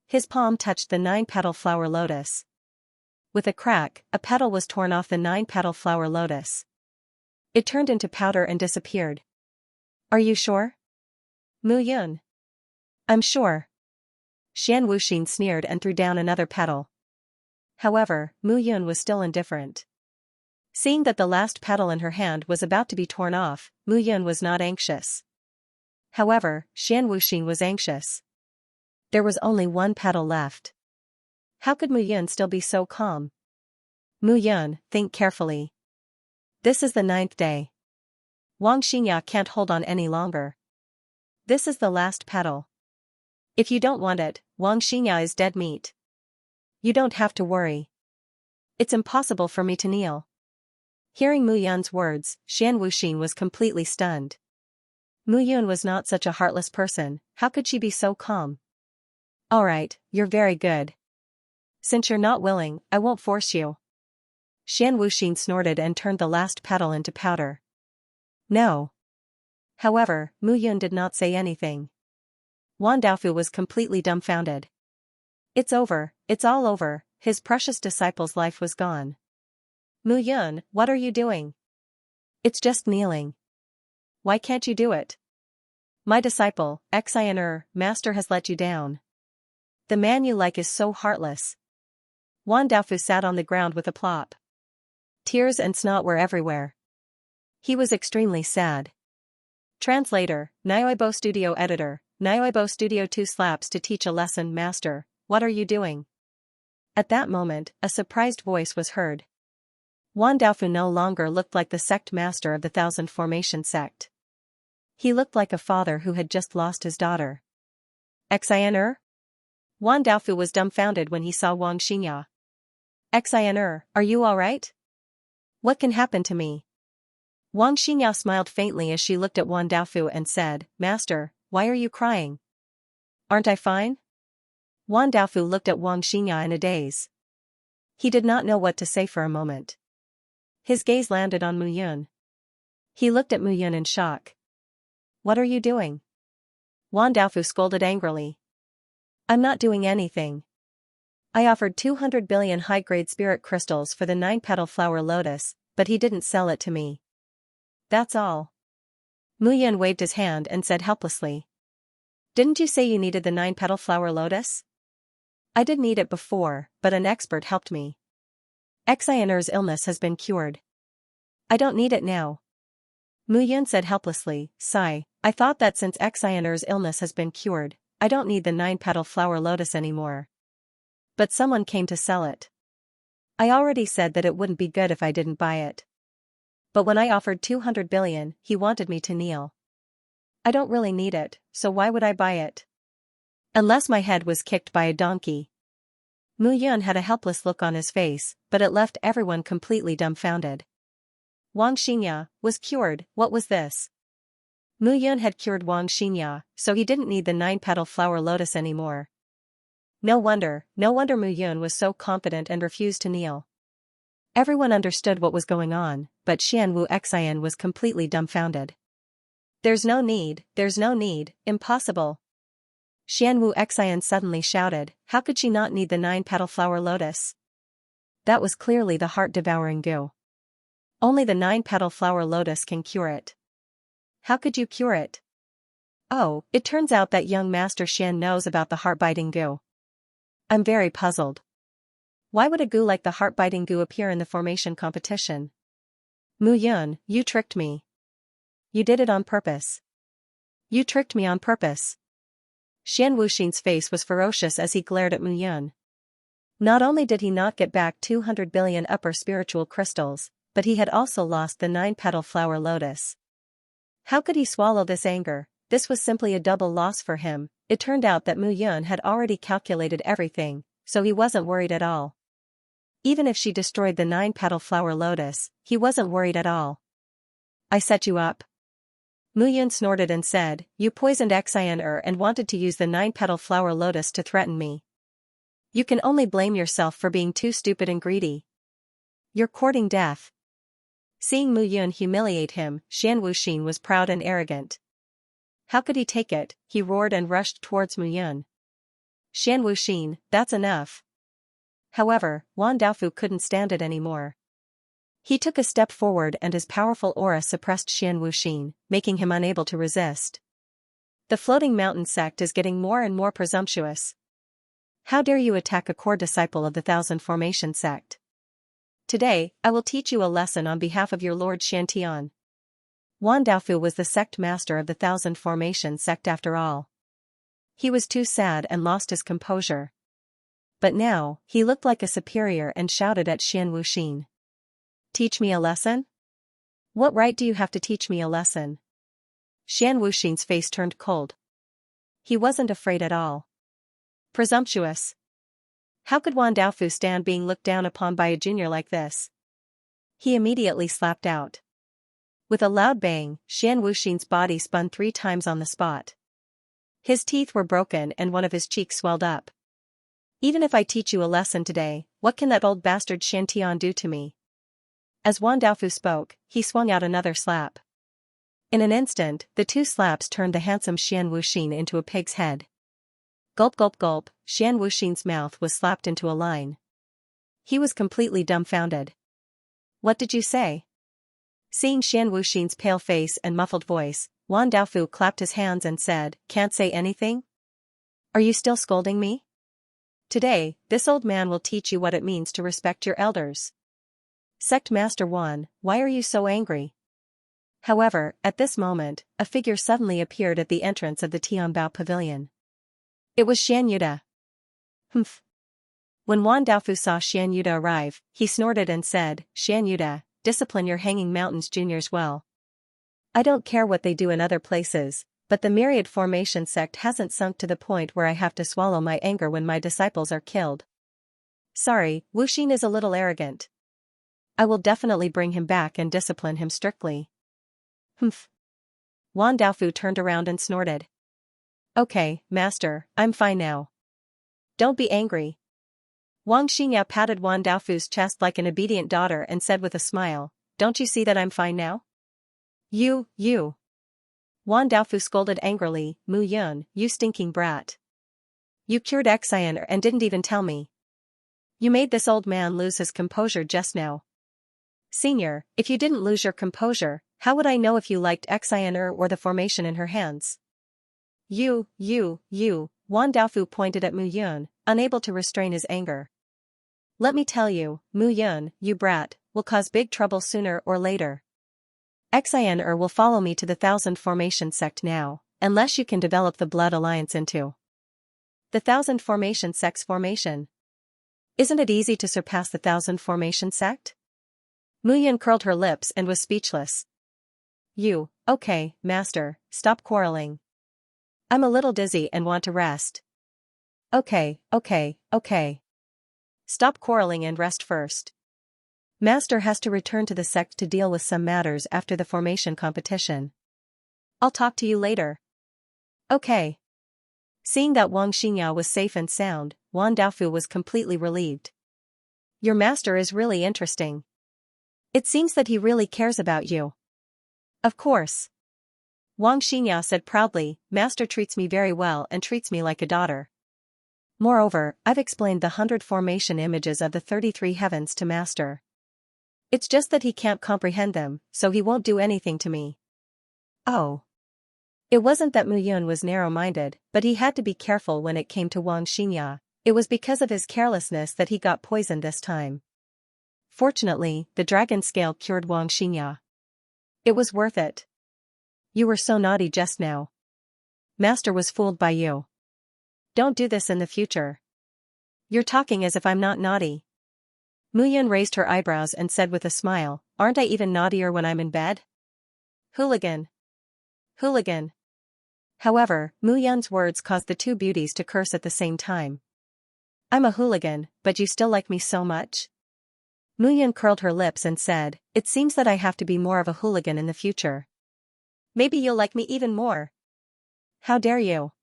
His palm touched the 9-petal flower lotus. With a crack, a petal was torn off the 9-petal flower lotus. It turned into powder and disappeared. Are you sure? Mu Yun. I'm sure. Xian Wuxin sneered and threw down another petal. However, Mu Yun was still indifferent. Seeing that the last petal in her hand was about to be torn off, Mu Yun was not anxious. However, Xian Wuxin was anxious. There was only one petal left. How could Mu Yun still be so calm? Mu Yun, think carefully. This is the 9th day. Wang Xianxia can't hold on any longer. This is the last petal. If you don't want it, Wang Xianxia is dead meat. You don't have to worry. It's impossible for me to kneel. Hearing Mu Yun's words, Xian Wuxin was completely stunned. Mu Yun was not such a heartless person, how could she be so calm? Alright, you're very good. Since you're not willing, I won't force you. Xian Wuxin snorted and turned the last petal into powder. No. However, Mu Yun did not say anything. Wan Daofu was completely dumbfounded. It's over, it's all over, his precious disciple's life was gone. Mu Yun, what are you doing? It's just kneeling. Why can't you do it? My disciple, Xianxia, master has let you down. The man you like is so heartless. Wan Daofu sat on the ground with a plop. Tears and snot were everywhere. He was extremely sad. Translator, Nioibo Studio Editor, Nioibo Studio 2 slaps to teach a lesson. Master, what are you doing? At that moment, a surprised voice was heard. Wan Daofu no longer looked like the sect master of the Thousand Formation sect. He looked like a father who had just lost his daughter. Xianxia? Wan Daofu was dumbfounded when he saw Wang Xianxia. Xianxia, are you alright? What can happen to me? Wang Xianxia smiled faintly as she looked at Wan Daofu and said, Master, why are you crying? Aren't I fine? Wan Daofu looked at Wang Xianxia in a daze. He did not know what to say for a moment. His gaze landed on Mu Yun. He looked at Mu Yun in shock. What are you doing? Wan Daofu scolded angrily. I'm not doing anything. I offered 200 billion high-grade spirit crystals for the 9-petal flower lotus, but he didn't sell it to me. That's all. Mu Yun waved his hand and said helplessly. Didn't you say you needed the 9-petal flower lotus? I did need it before, but an expert helped me. Xianxia's illness has been cured. I don't need it now. Mu Yun said helplessly, sigh, I thought that since Xianxia's illness has been cured, I don't need the 9-petal flower lotus anymore. But someone came to sell it. I already said that it wouldn't be good if I didn't buy it. But when I offered 200 billion, he wanted me to kneel. I don't really need it, so why would I buy it? Unless my head was kicked by a donkey. Mu Yun had a helpless look on his face, but it left everyone completely dumbfounded. Wang Xianxia was cured, what was this? Mu Yun had cured Wang Xianxia, so he didn't need the 9-petal flower lotus anymore. No wonder Mu Yun was so confident and refused to kneel. Everyone understood what was going on, but Xian Wuxian was completely dumbfounded. There's no need, impossible. Xian Wuxian suddenly shouted, how could she not need the 9-petal flower lotus? That was clearly the heart-devouring goo. Only the 9-petal flower lotus can cure it. How could you cure it? Oh, it turns out that young Master Xian knows about the heart-biting goo. I'm very puzzled. Why would a goo like the heart-biting goo appear in the formation competition? Mu Yun, you tricked me. You did it on purpose. You tricked me on purpose. Xian Wuxin's face was ferocious as he glared at Mu Yun. Not only did he not get back 200 billion upper spiritual crystals, but he had also lost the 9-petal flower lotus. How could he swallow this anger? This was simply a double loss for him. It turned out that Mu Yun had already calculated everything, so he wasn't worried at all. Even if she destroyed the 9-petal flower lotus, he wasn't worried at all. I set you up. Mu Yun snorted and said, you poisoned Xianxia and wanted to use the 9-petal flower lotus to threaten me. You can only blame yourself for being too stupid and greedy. You're courting death. Seeing Mu Yun humiliate him, Xian Wuxin was proud and arrogant. How could he take it? He roared and rushed towards Mu Yun. Xian Wuxin, that's enough. However, Wan Daofu couldn't stand it anymore. He took a step forward and his powerful aura suppressed Xian Wuxin, making him unable to resist. The floating mountain sect is getting more and more presumptuous. How dare you attack a core disciple of the Thousand Formation sect? Today, I will teach you a lesson on behalf of your Lord Xiantian. Wan Daofu was the sect master of the Thousand Formation sect after all. He was too sad and lost his composure. But now, he looked like a superior and shouted at Xian Wuxin. Teach me a lesson? What right do you have to teach me a lesson? Xian Wuxin's face turned cold. He wasn't afraid at all. Presumptuous. How could Wan Daofu stand being looked down upon by a junior like this? He immediately slapped out. With a loud bang, Xian Wuxin's body spun 3 times on the spot. His teeth were broken and one of his cheeks swelled up. Even if I teach you a lesson today, what can that old bastard Xiantian do to me? As Wan Daofu spoke, he swung out another slap. In an instant, the 2 slaps turned the handsome Xian Wuxin into a pig's head. Gulp gulp gulp, Xian Wuxin's mouth was slapped into a line. He was completely dumbfounded. What did you say? Seeing Xian Wuxin's pale face and muffled voice, Wan Daofu clapped his hands and said, "Can't say anything? Are you still scolding me? Today, this old man will teach you what it means to respect your elders." Sect Master Wan, why are you so angry? However, at this moment, a figure suddenly appeared at the entrance of the Tianbao pavilion. It was Xianyuda. Humph. When Wan Daofu saw Xianyuda arrive, he snorted and said, "Xianyuda, discipline your Hanging Mountains juniors well. I don't care what they do in other places, but the Myriad Formation sect hasn't sunk to the point where I have to swallow my anger when my disciples are killed. Sorry, Wuxin is a little arrogant. I will definitely bring him back and discipline him strictly." Humph. Wan Daofu turned around and snorted. "Okay, master, I'm fine now. Don't be angry." Wang Xingya patted Wan Daofu's chest like an obedient daughter and said with a smile, "Don't you see that I'm fine now?" You. Wan Daofu scolded angrily, "Mu Yun, you stinking brat. You cured Xian and didn't even tell me. You made this old man lose his composure just now. Senior, if you didn't lose your composure, how would I know if you liked Xian or the formation in her hands?" You, Wan Daofu pointed at Mu Yun, unable to restrain his anger. "Let me tell you, Mu Yun, you brat, will cause big trouble sooner or later. Xian will follow me to the Thousand Formation sect now, unless you can develop the Blood Alliance into the Thousand Formation sect's formation. Isn't it easy to surpass the Thousand Formation sect?" Mu Yun curled her lips and was speechless. Okay, master, stop quarreling. I'm a little dizzy and want to rest." Okay. Stop quarreling and rest first. Master has to return to the sect to deal with some matters after the formation competition. I'll talk to you later. Okay. Seeing that Wang Xingya was safe and sound, Wan Daofu was completely relieved. Your master is really interesting. It seems that he really cares about you. Of course. Wang Xingya said proudly, "Master treats me very well and treats me like a daughter. Moreover, I've explained the 100 formation images of the 33 heavens to Master. It's just that he can't comprehend them, so he won't do anything to me." Oh. It wasn't that Mu Yun was narrow-minded, but he had to be careful when it came to Wang Xingya. It was because of his carelessness that he got poisoned this time. Fortunately, the dragon scale cured Wang Xingya. It was worth it. You were so naughty just now. Master was fooled by you. Don't do this in the future. You're talking as if I'm not naughty. Mu Yun raised her eyebrows and said with a smile, "Aren't I even naughtier when I'm in bed?" Hooligan. However, Mu Yun's words caused the 2 beauties to curse at the same time. I'm a hooligan, but you still like me so much? Mu Yun curled her lips and said, "It seems that I have to be more of a hooligan in the future. Maybe you'll like me even more." How dare you?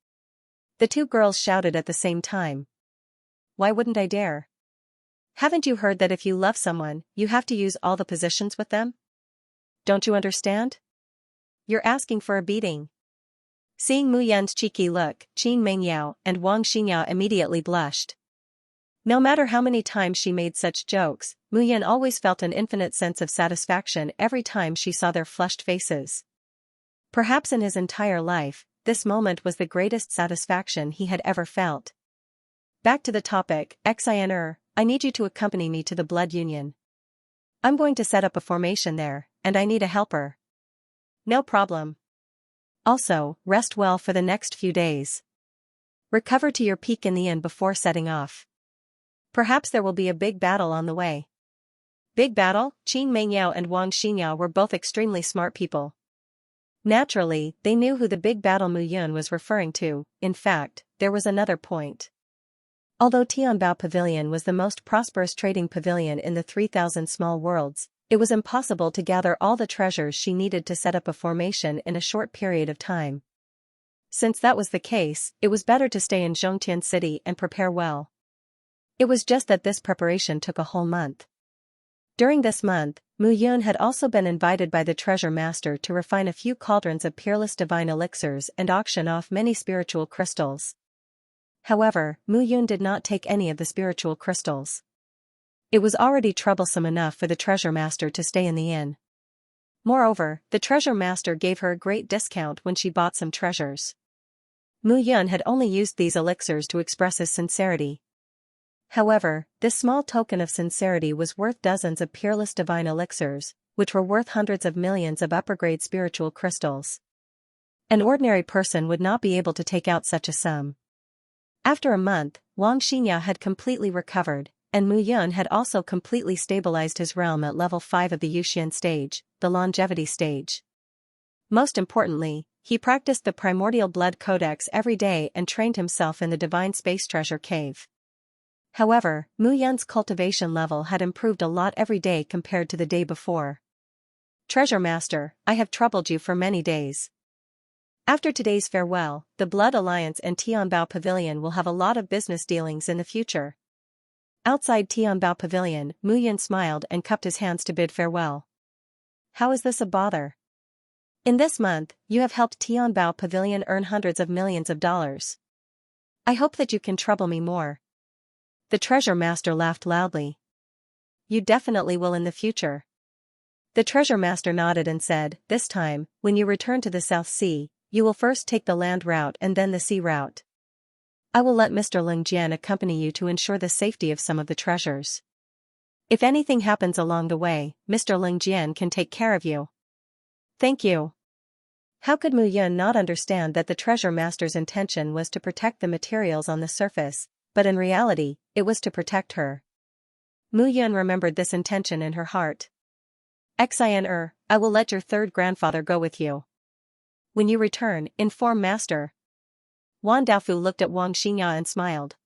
The 2 girls shouted at the same time. Why wouldn't I dare? Haven't you heard that if you love someone, you have to use all the positions with them? Don't you understand? You're asking for a beating. Seeing Mu Yun's cheeky look, Qin Mengyao and Wang Xingya immediately blushed. No matter how many times she made such jokes, Mu Yun always felt an infinite sense of satisfaction every time she saw their flushed faces. Perhaps in his entire life, this moment was the greatest satisfaction he had ever felt. Back to the topic, Xianxia, I need you to accompany me to the Blood Union. I'm going to set up a formation there, and I need a helper. No problem. Also, rest well for the next few days. Recover to your peak in the inn before setting off. Perhaps there will be a big battle on the way. Big battle? Qin Mengyao and Wang Xinyao were both extremely smart people. Naturally, they knew who the big battle Mu Yun was referring to. In fact, there was another point. Although Tianbao Pavilion was the most prosperous trading pavilion in the 3,000 small worlds, it was impossible to gather all the treasures she needed to set up a formation in a short period of time. Since that was the case, it was better to stay in Zhongtian City and prepare well. It was just that this preparation took a whole month. During this month, Mu Yun had also been invited by the treasure master to refine a few cauldrons of peerless divine elixirs and auction off many spiritual crystals. However, Mu Yun did not take any of the spiritual crystals. It was already troublesome enough for the treasure master to stay in the inn. Moreover, the treasure master gave her a great discount when she bought some treasures. Mu Yun had only used these elixirs to express his sincerity. However, this small token of sincerity was worth dozens of peerless divine elixirs, which were worth hundreds of millions of upper-grade spiritual crystals. An ordinary person would not be able to take out such a sum. After a month, Wang Xinya had completely recovered, and Mu Yun had also completely stabilized his realm at level 5 of the Yuxian stage, the longevity stage. Most importantly, he practiced the primordial blood codex every day and trained himself in the divine space treasure cave. However, Mu Yun's cultivation level had improved a lot every day compared to the day before. Treasure Master, I have troubled you for many days. After today's farewell, the Blood Alliance and Tianbao Pavilion will have a lot of business dealings in the future. Outside Tianbao Pavilion, Mu Yun smiled and cupped his hands to bid farewell. How is this a bother? In this month, you have helped Tianbao Pavilion earn hundreds of millions of dollars. I hope that you can trouble me more. The treasure master laughed loudly. You definitely will in the future. The treasure master nodded and said, this time, when you return to the South Sea, you will first take the land route and then the sea route. I will let Mr. Ling Jian accompany you to ensure the safety of some of the treasures. If anything happens along the way, Mr. Ling Jian can take care of you. Thank you. How could Mu Yun not understand that the treasure master's intention was to protect the materials on the surface, but in reality, it was to protect her. Mu Yun remembered this intention in her heart. Xianxia, I will let your third grandfather go with you. When you return, inform Master. Wan Daofu looked at Wang Xinya and smiled.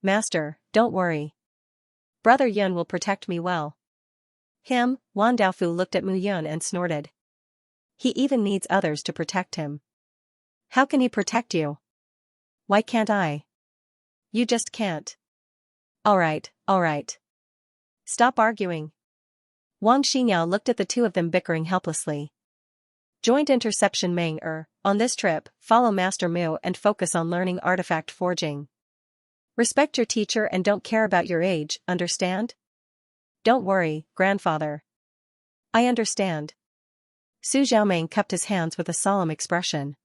Master, don't worry. Brother Yun will protect me well. Him, Wan Daofu looked at Mu Yun and snorted. He even needs others to protect him. How can he protect you? Why can't I? You just can't. Alright. Stop arguing. Wang Xinyao looked at the two of them bickering helplessly. Joint interception Meng on this trip, follow Master Mu and focus on learning artifact forging. Respect your teacher and don't care about your age, understand? Don't worry, grandfather. I understand. Su Xiaomeng cupped his hands with a solemn expression.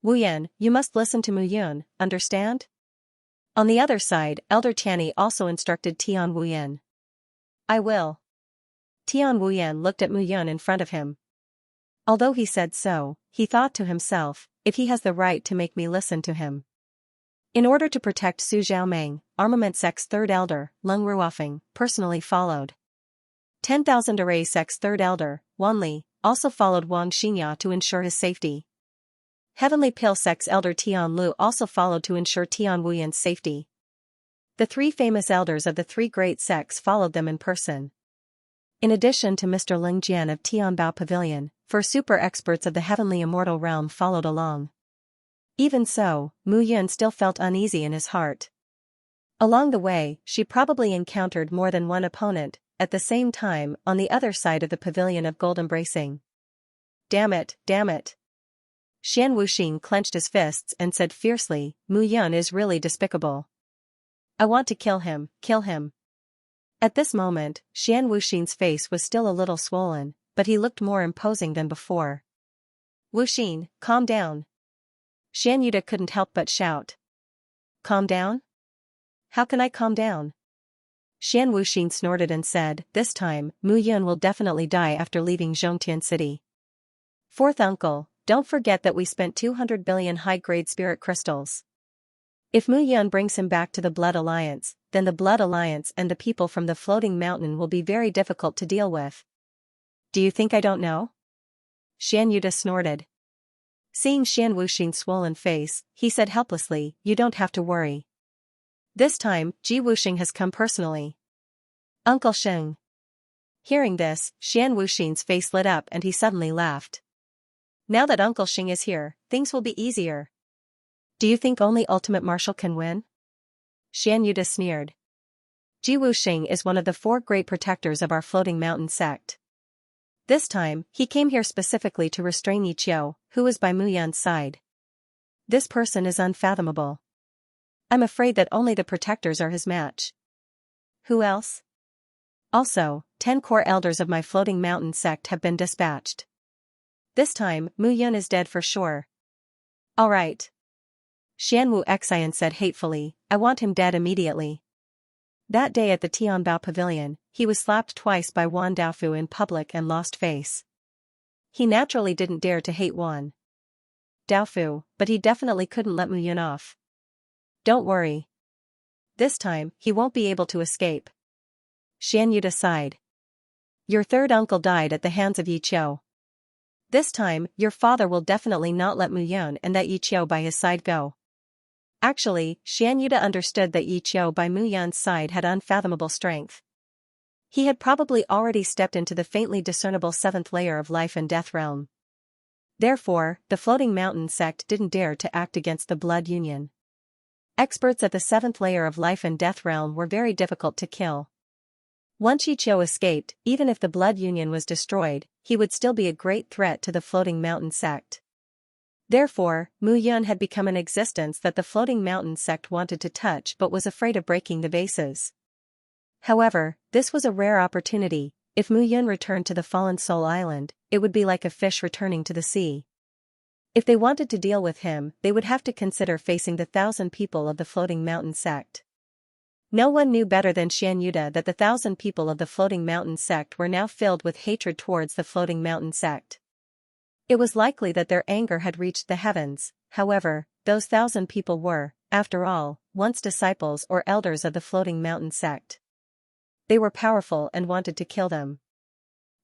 Wu Yan, you must listen to Mu Yun, understand? On the other side, Elder Tianyi also instructed Tian Wu Yan. I will. Tian Wu Yan looked at Mu Yun in front of him. Although he said so, he thought to himself, if he has the right to make me listen to him. In order to protect Su Xiaomeng, Armament Sec's third elder, Leng Ruofeng, personally followed. 10,000 Array Sec's third elder, Wan Li, also followed Wang Xinya to ensure his safety. Heavenly Pale Sec's elder Tian Lu also followed to ensure Tian Wuyan's safety. The three famous elders of the three great sects followed them in person. In addition to Mr. Ling Jian of Tianbao Pavilion, 4 super experts of the heavenly immortal realm followed along. Even so, Mu Yun still felt uneasy in his heart. Along the way, she probably encountered more than one opponent, at the same time, on the other side of the pavilion of gold embracing. Damn it. Xian Wuxing clenched his fists and said fiercely, Mu Yun is really despicable. I want to kill him. At this moment, Xian Wuxing's face was still a little swollen, but he looked more imposing than before. Wuxing, calm down. Xian Yuda couldn't help but shout. Calm down? How can I calm down? Xian Wuxing snorted and said, this time, Mu Yun will definitely die after leaving Zhongtian City. Fourth uncle, don't forget that we spent 200 billion high-grade spirit crystals. If Mu Yun brings him back to the Blood Alliance, then the Blood Alliance and the people from the floating mountain will be very difficult to deal with. Do you think I don't know? Xian Yuda snorted. Seeing Xian Wuxing's swollen face, he said helplessly, you don't have to worry. This time, Ji Wuxing has come personally. Uncle Sheng. Hearing this, Xian Wuxing's face lit up and he suddenly laughed. Now that Uncle Sheng is here, things will be easier. Do you think only Ultimate Marshal can win? Xian Yuda sneered. Ji Wuxing is one of the 4 great protectors of our floating mountain sect. This time, he came here specifically to restrain Yi Qiu, who is by Mu Yun's side. This person is unfathomable. I'm afraid that only the protectors are his match. Who else? Also, 10 core elders of my floating mountain sect have been dispatched. This time, Mu Yun is dead for sure. All right. Xian Wu Xian said hatefully, I want him dead immediately. That day at the Tianbao Pavilion, he was slapped twice by Wan Daofu in public and lost face. He naturally didn't dare to hate Wan Daofu, but he definitely couldn't let Mu Yun off. Don't worry. This time, he won't be able to escape. Xian Yuda sighed. Your third uncle died at the hands of Yi Qiu. This time, your father will definitely not let Mu Yun and that Yi Qiu by his side go. Actually, Xian Yuda understood that Yi Qiu by Mu Yun's side had unfathomable strength. He had probably already stepped into the faintly discernible 7th layer of life and death realm. Therefore, the floating mountain sect didn't dare to act against the blood union. Experts at the 7th layer of life and death realm were very difficult to kill. Once Yi Qiu escaped, even if the blood union was destroyed, he would still be a great threat to the floating mountain sect. Therefore, Mu Yun had become an existence that the floating mountain sect wanted to touch but was afraid of breaking the vases. However, this was a rare opportunity. If Mu Yun returned to the Fallen Soul Island, it would be like a fish returning to the sea. If they wanted to deal with him, they would have to consider facing the 1,000 people of the floating mountain sect. No one knew better than Xian Yuda that the 1,000 people of the floating mountain sect were now filled with hatred towards the floating mountain sect. It was likely that their anger had reached the heavens. However, those 1,000 people were, after all, once disciples or elders of the floating mountain sect. They were powerful and wanted to kill them.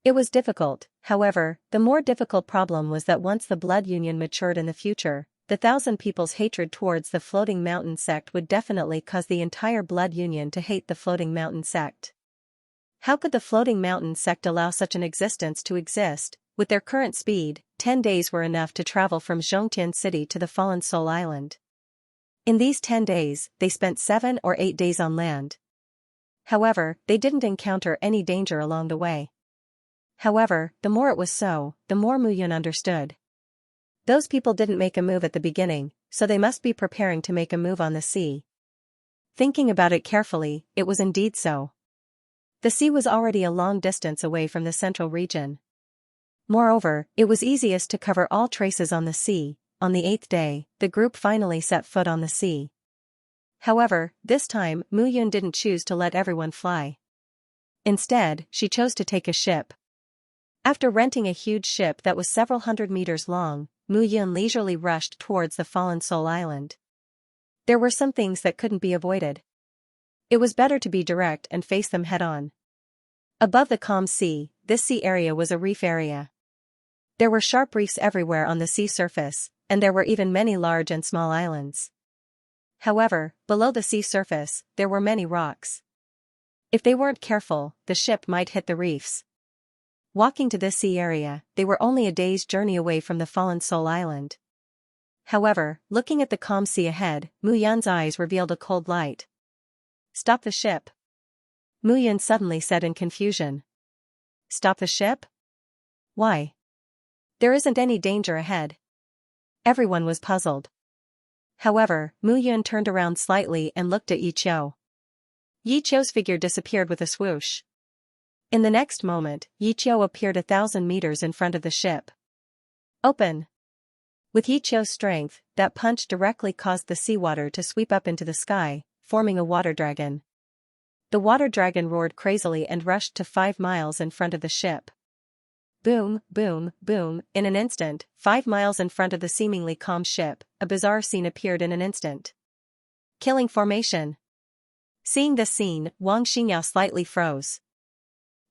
It was difficult. However, the more difficult problem was that once the blood union matured in the future, the 1,000 people's hatred towards the floating mountain sect would definitely cause the entire blood union to hate the floating mountain sect. How could the floating mountain sect allow such an existence to exist? With their current speed, 10 days were enough to travel from Zhongtian City to the Fallen Soul Island. In these 10 days, they spent 7 or 8 days on land. However, they didn't encounter any danger along the way. However, the more it was so, the more Mu Yun understood. Those people didn't make a move at the beginning, so they must be preparing to make a move on the sea. Thinking about it carefully, it was indeed so. The sea was already a long distance away from the central region. Moreover, it was easiest to cover all traces on the sea. On the 8th day, the group finally set foot on the sea. However, this time, Mu Yun didn't choose to let everyone fly. Instead, she chose to take a ship. After renting a huge ship that was several hundred meters long, Mu Yun leisurely rushed towards the Fallen Soul Island. There were some things that couldn't be avoided. It was better to be direct and face them head-on. Above the calm sea, this sea area was a reef area. There were sharp reefs everywhere on the sea surface, and there were even many large and small islands. However, below the sea surface, there were many rocks. If they weren't careful, the ship might hit the reefs. Walking to this sea area, they were only a day's journey away from the Fallen Soul Island. However, looking at the calm sea ahead, Mu Yun's eyes revealed a cold light. Stop the ship. Mu Yun suddenly said in confusion. Stop the ship? Why? There isn't any danger ahead. Everyone was puzzled. However, Mu Yun turned around slightly and looked at Yi Qiu. Yi Qiu's figure disappeared with a swoosh. In the next moment, Yi Qiu appeared 1,000 meters in front of the ship. Open! With Yi Qiu's strength, that punch directly caused the seawater to sweep up into the sky, forming a water dragon. The water dragon roared crazily and rushed to 5 miles in front of the ship. Boom, boom, boom, in an instant, 5 miles in front of the seemingly calm ship, a bizarre scene appeared in an instant. Killing formation. Seeing this scene, Wang Xianxia slightly froze.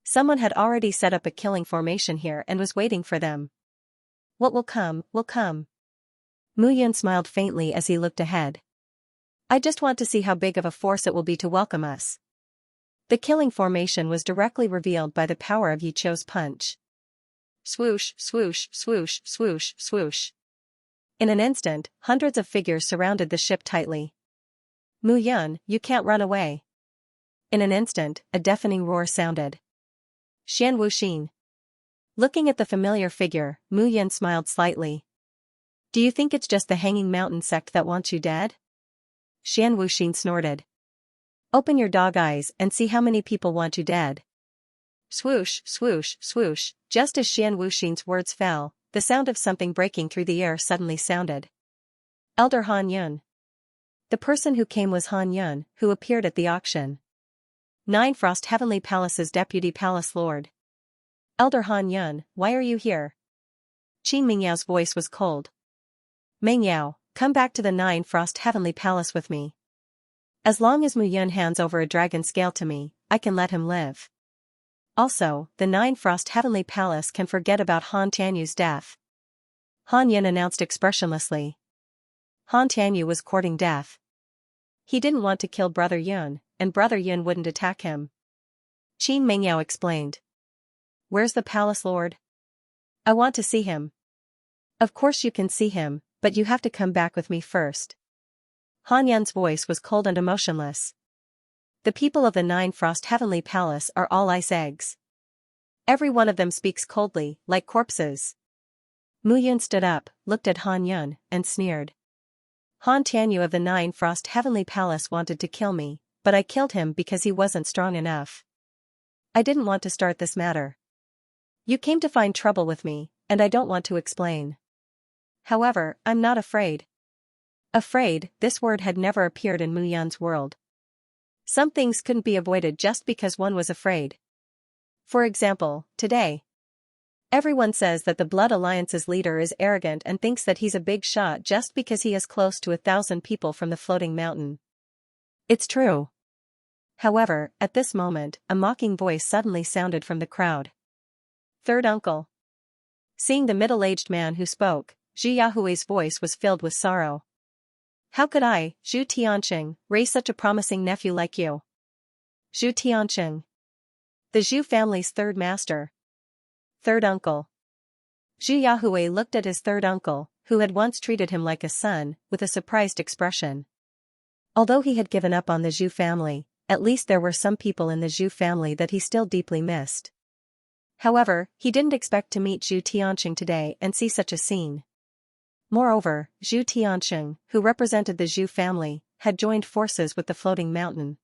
Someone had already set up a killing formation here and was waiting for them. What will come, will come. Mu Yun smiled faintly as he looked ahead. I just want to see how big of a force it will be to welcome us. The killing formation was directly revealed by the power of Yi Qiu's punch. Swoosh, swoosh, swoosh, swoosh, swoosh. In an instant, hundreds of figures surrounded the ship tightly. Mu Yun, you can't run away. In an instant, a deafening roar sounded. Xian Wuxin. Looking at the familiar figure, Mu Yun smiled slightly. Do you think it's just the Hanging Mountain sect that wants you dead? Xian Wuxin snorted. Open your dog eyes and see how many people want you dead. Swoosh, swoosh, swoosh, just as Xian Wuxin's words fell, the sound of something breaking through the air suddenly sounded. Elder Han Yun. The person who came was Han Yun, who appeared at the auction. Nine Frost Heavenly Palace's Deputy Palace Lord. Elder Han Yun, why are you here? Qin Mingyao's voice was cold. Mingyao, come back to the Nine Frost Heavenly Palace with me. As long as Mu Yun hands over a dragon scale to me, I can let him live. Also, the Nine Frost Heavenly Palace can forget about Han Tianyu's death. Han Yun announced expressionlessly. Han Tianyu was courting death. He didn't want to kill Brother Yun, and Brother Yun wouldn't attack him. Qin Mingyao explained. Where's the palace lord? I want to see him. Of course you can see him, but you have to come back with me first. Han Yun's voice was cold and emotionless. The people of the Nine Frost Heavenly Palace are all ice eggs. Every one of them speaks coldly, like corpses. Mu Yun stood up, looked at Han Yun, and sneered. Han Tianyu of the Nine Frost Heavenly Palace wanted to kill me, but I killed him because he wasn't strong enough. I didn't want to start this matter. You came to find trouble with me, and I don't want to explain. However, I'm not afraid. Afraid, this word had never appeared in Mu Yun's world. Some things couldn't be avoided just because one was afraid. For example, today. Everyone says that the Blood Alliance's leader is arrogant and thinks that he's a big shot just because he is close to 1,000 people from the floating mountain. It's true. However, at this moment, a mocking voice suddenly sounded from the crowd. Third uncle. Seeing the middle-aged man who spoke, Zhu Yahui's voice was filled with sorrow. How could I, Zhu Tianqing, raise such a promising nephew like you? Zhu Tianqing. The Zhu family's third master. Third uncle. Zhu Yahui looked at his third uncle, who had once treated him like a son, with a surprised expression. Although he had given up on the Zhu family, at least there were some people in the Zhu family that he still deeply missed. However, he didn't expect to meet Zhu Tianqing today and see such a scene. Moreover, Zhu Tianqing, who represented the Zhu family, had joined forces with the floating mountain.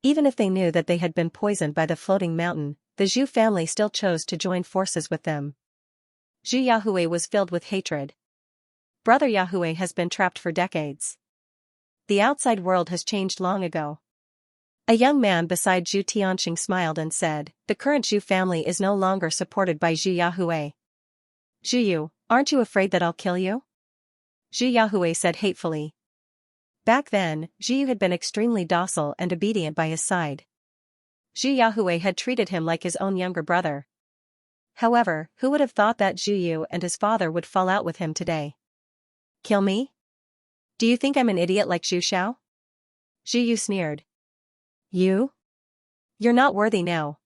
Even if they knew that they had been poisoned by the floating mountain, the Zhu family still chose to join forces with them. Zhu Yahui was filled with hatred. Brother Yahui has been trapped for decades. The outside world has changed long ago. A young man beside Zhu Tianqing smiled and said, the current Zhu family is no longer supported by Zhu Yahui. Zhu Yu, aren't you afraid that I'll kill you? Zhu Yahui said hatefully. Back then, Zhu Yu had been extremely docile and obedient by his side. Zhu Yahui had treated him like his own younger brother. However, who would have thought that Zhu Yu and his father would fall out with him today? Kill me? Do you think I'm an idiot like Zhu Xiao? Zhu Yu sneered. You? You're not worthy now.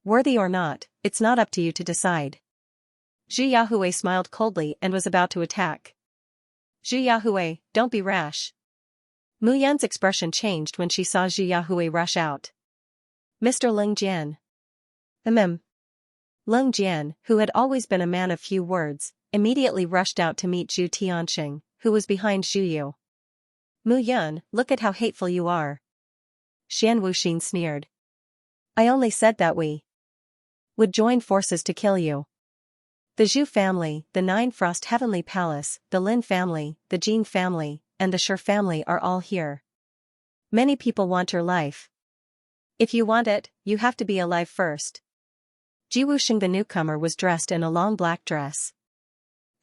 Worthy or not, it's not up to you to decide. Zhu Yahui smiled coldly and was about to attack. Zhu Yahui, don't be rash. Mu Yun's expression changed when she saw Zhu Yahui rush out. Mr. Leng Jian. Leng Jian, who had always been a man of few words, immediately rushed out to meet Zhu Tianqing, who was behind Zhu Yu. Mu Yun, look at how hateful you are. Xian Wuxin sneered. I only said that we would join forces to kill you. The Zhu family, the Nine Frost Heavenly Palace, the Lin family, the Jin family, and the Shi family are all here. Many people want your life. If you want it, you have to be alive first. Ji Wuxing the newcomer was dressed in a long black dress.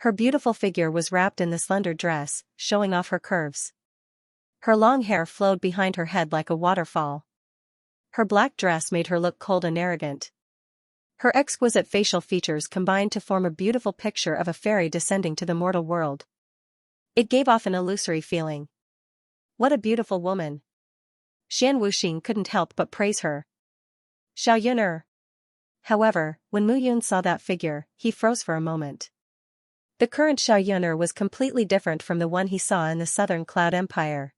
Her beautiful figure was wrapped in the slender dress, showing off her curves. Her long hair flowed behind her head like a waterfall. Her black dress made her look cold and arrogant. Her exquisite facial features combined to form a beautiful picture of a fairy descending to the mortal world. It gave off an illusory feeling. What a beautiful woman. Xian Wuxing couldn't help but praise her. Xiao Yuner. However, when Mu Yun saw that figure, he froze for a moment. The current Xiao Yuner was completely different from the one he saw in the Southern Cloud Empire.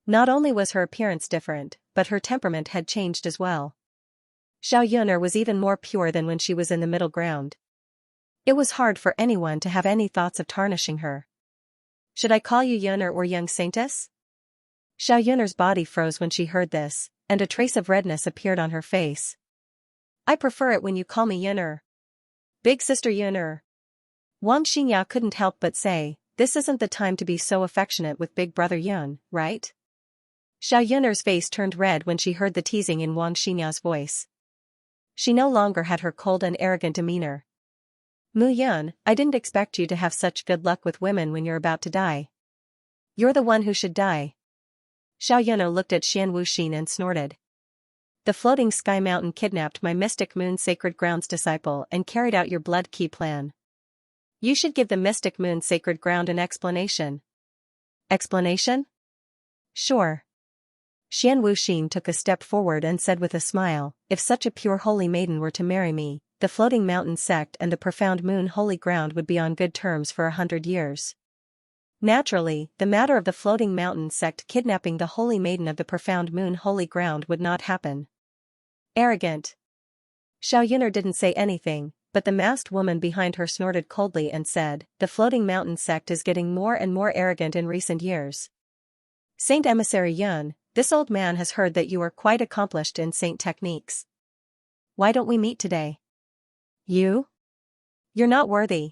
Not only was her appearance different, but her temperament had changed as well. Xiao Yuner was even more pure than when she was in the middle ground. It was hard for anyone to have any thoughts of tarnishing her. Should I call you Yuner or young saintess? Xiao Yuner's body froze when she heard this, and a trace of redness appeared on her face. I prefer it when you call me Yuner. Big sister Yuner. Wang Xinya couldn't help but say, this isn't the time to be so affectionate with big brother Yun, right? Xiao Yuner's face turned red when she heard the teasing in Wang Xinya's voice. She no longer had her cold and arrogant demeanor. Mu Yun, I didn't expect you to have such good luck with women when you're about to die. You're the one who should die. Xiao Yuner looked at Xian Wuxing and snorted. The floating sky mountain kidnapped my Mystic Moon Sacred Ground's disciple and carried out your blood key plan. You should give the Mystic Moon Sacred Ground an explanation. Explanation? Sure. Xian Wuxing took a step forward and said with a smile, if such a pure holy maiden were to marry me, the Floating Mountain Sect and the Profound Moon Holy Ground would be on good terms for 100 years. Naturally, the matter of the Floating Mountain Sect kidnapping the Holy Maiden of the Profound Moon Holy Ground would not happen. Arrogant. Xiao Yuner didn't say anything, but the masked woman behind her snorted coldly and said, the Floating Mountain Sect is getting more and more arrogant in recent years. Saint Emissary Yun, this old man has heard that you are quite accomplished in saint techniques. Why don't we meet today? You? You're not worthy.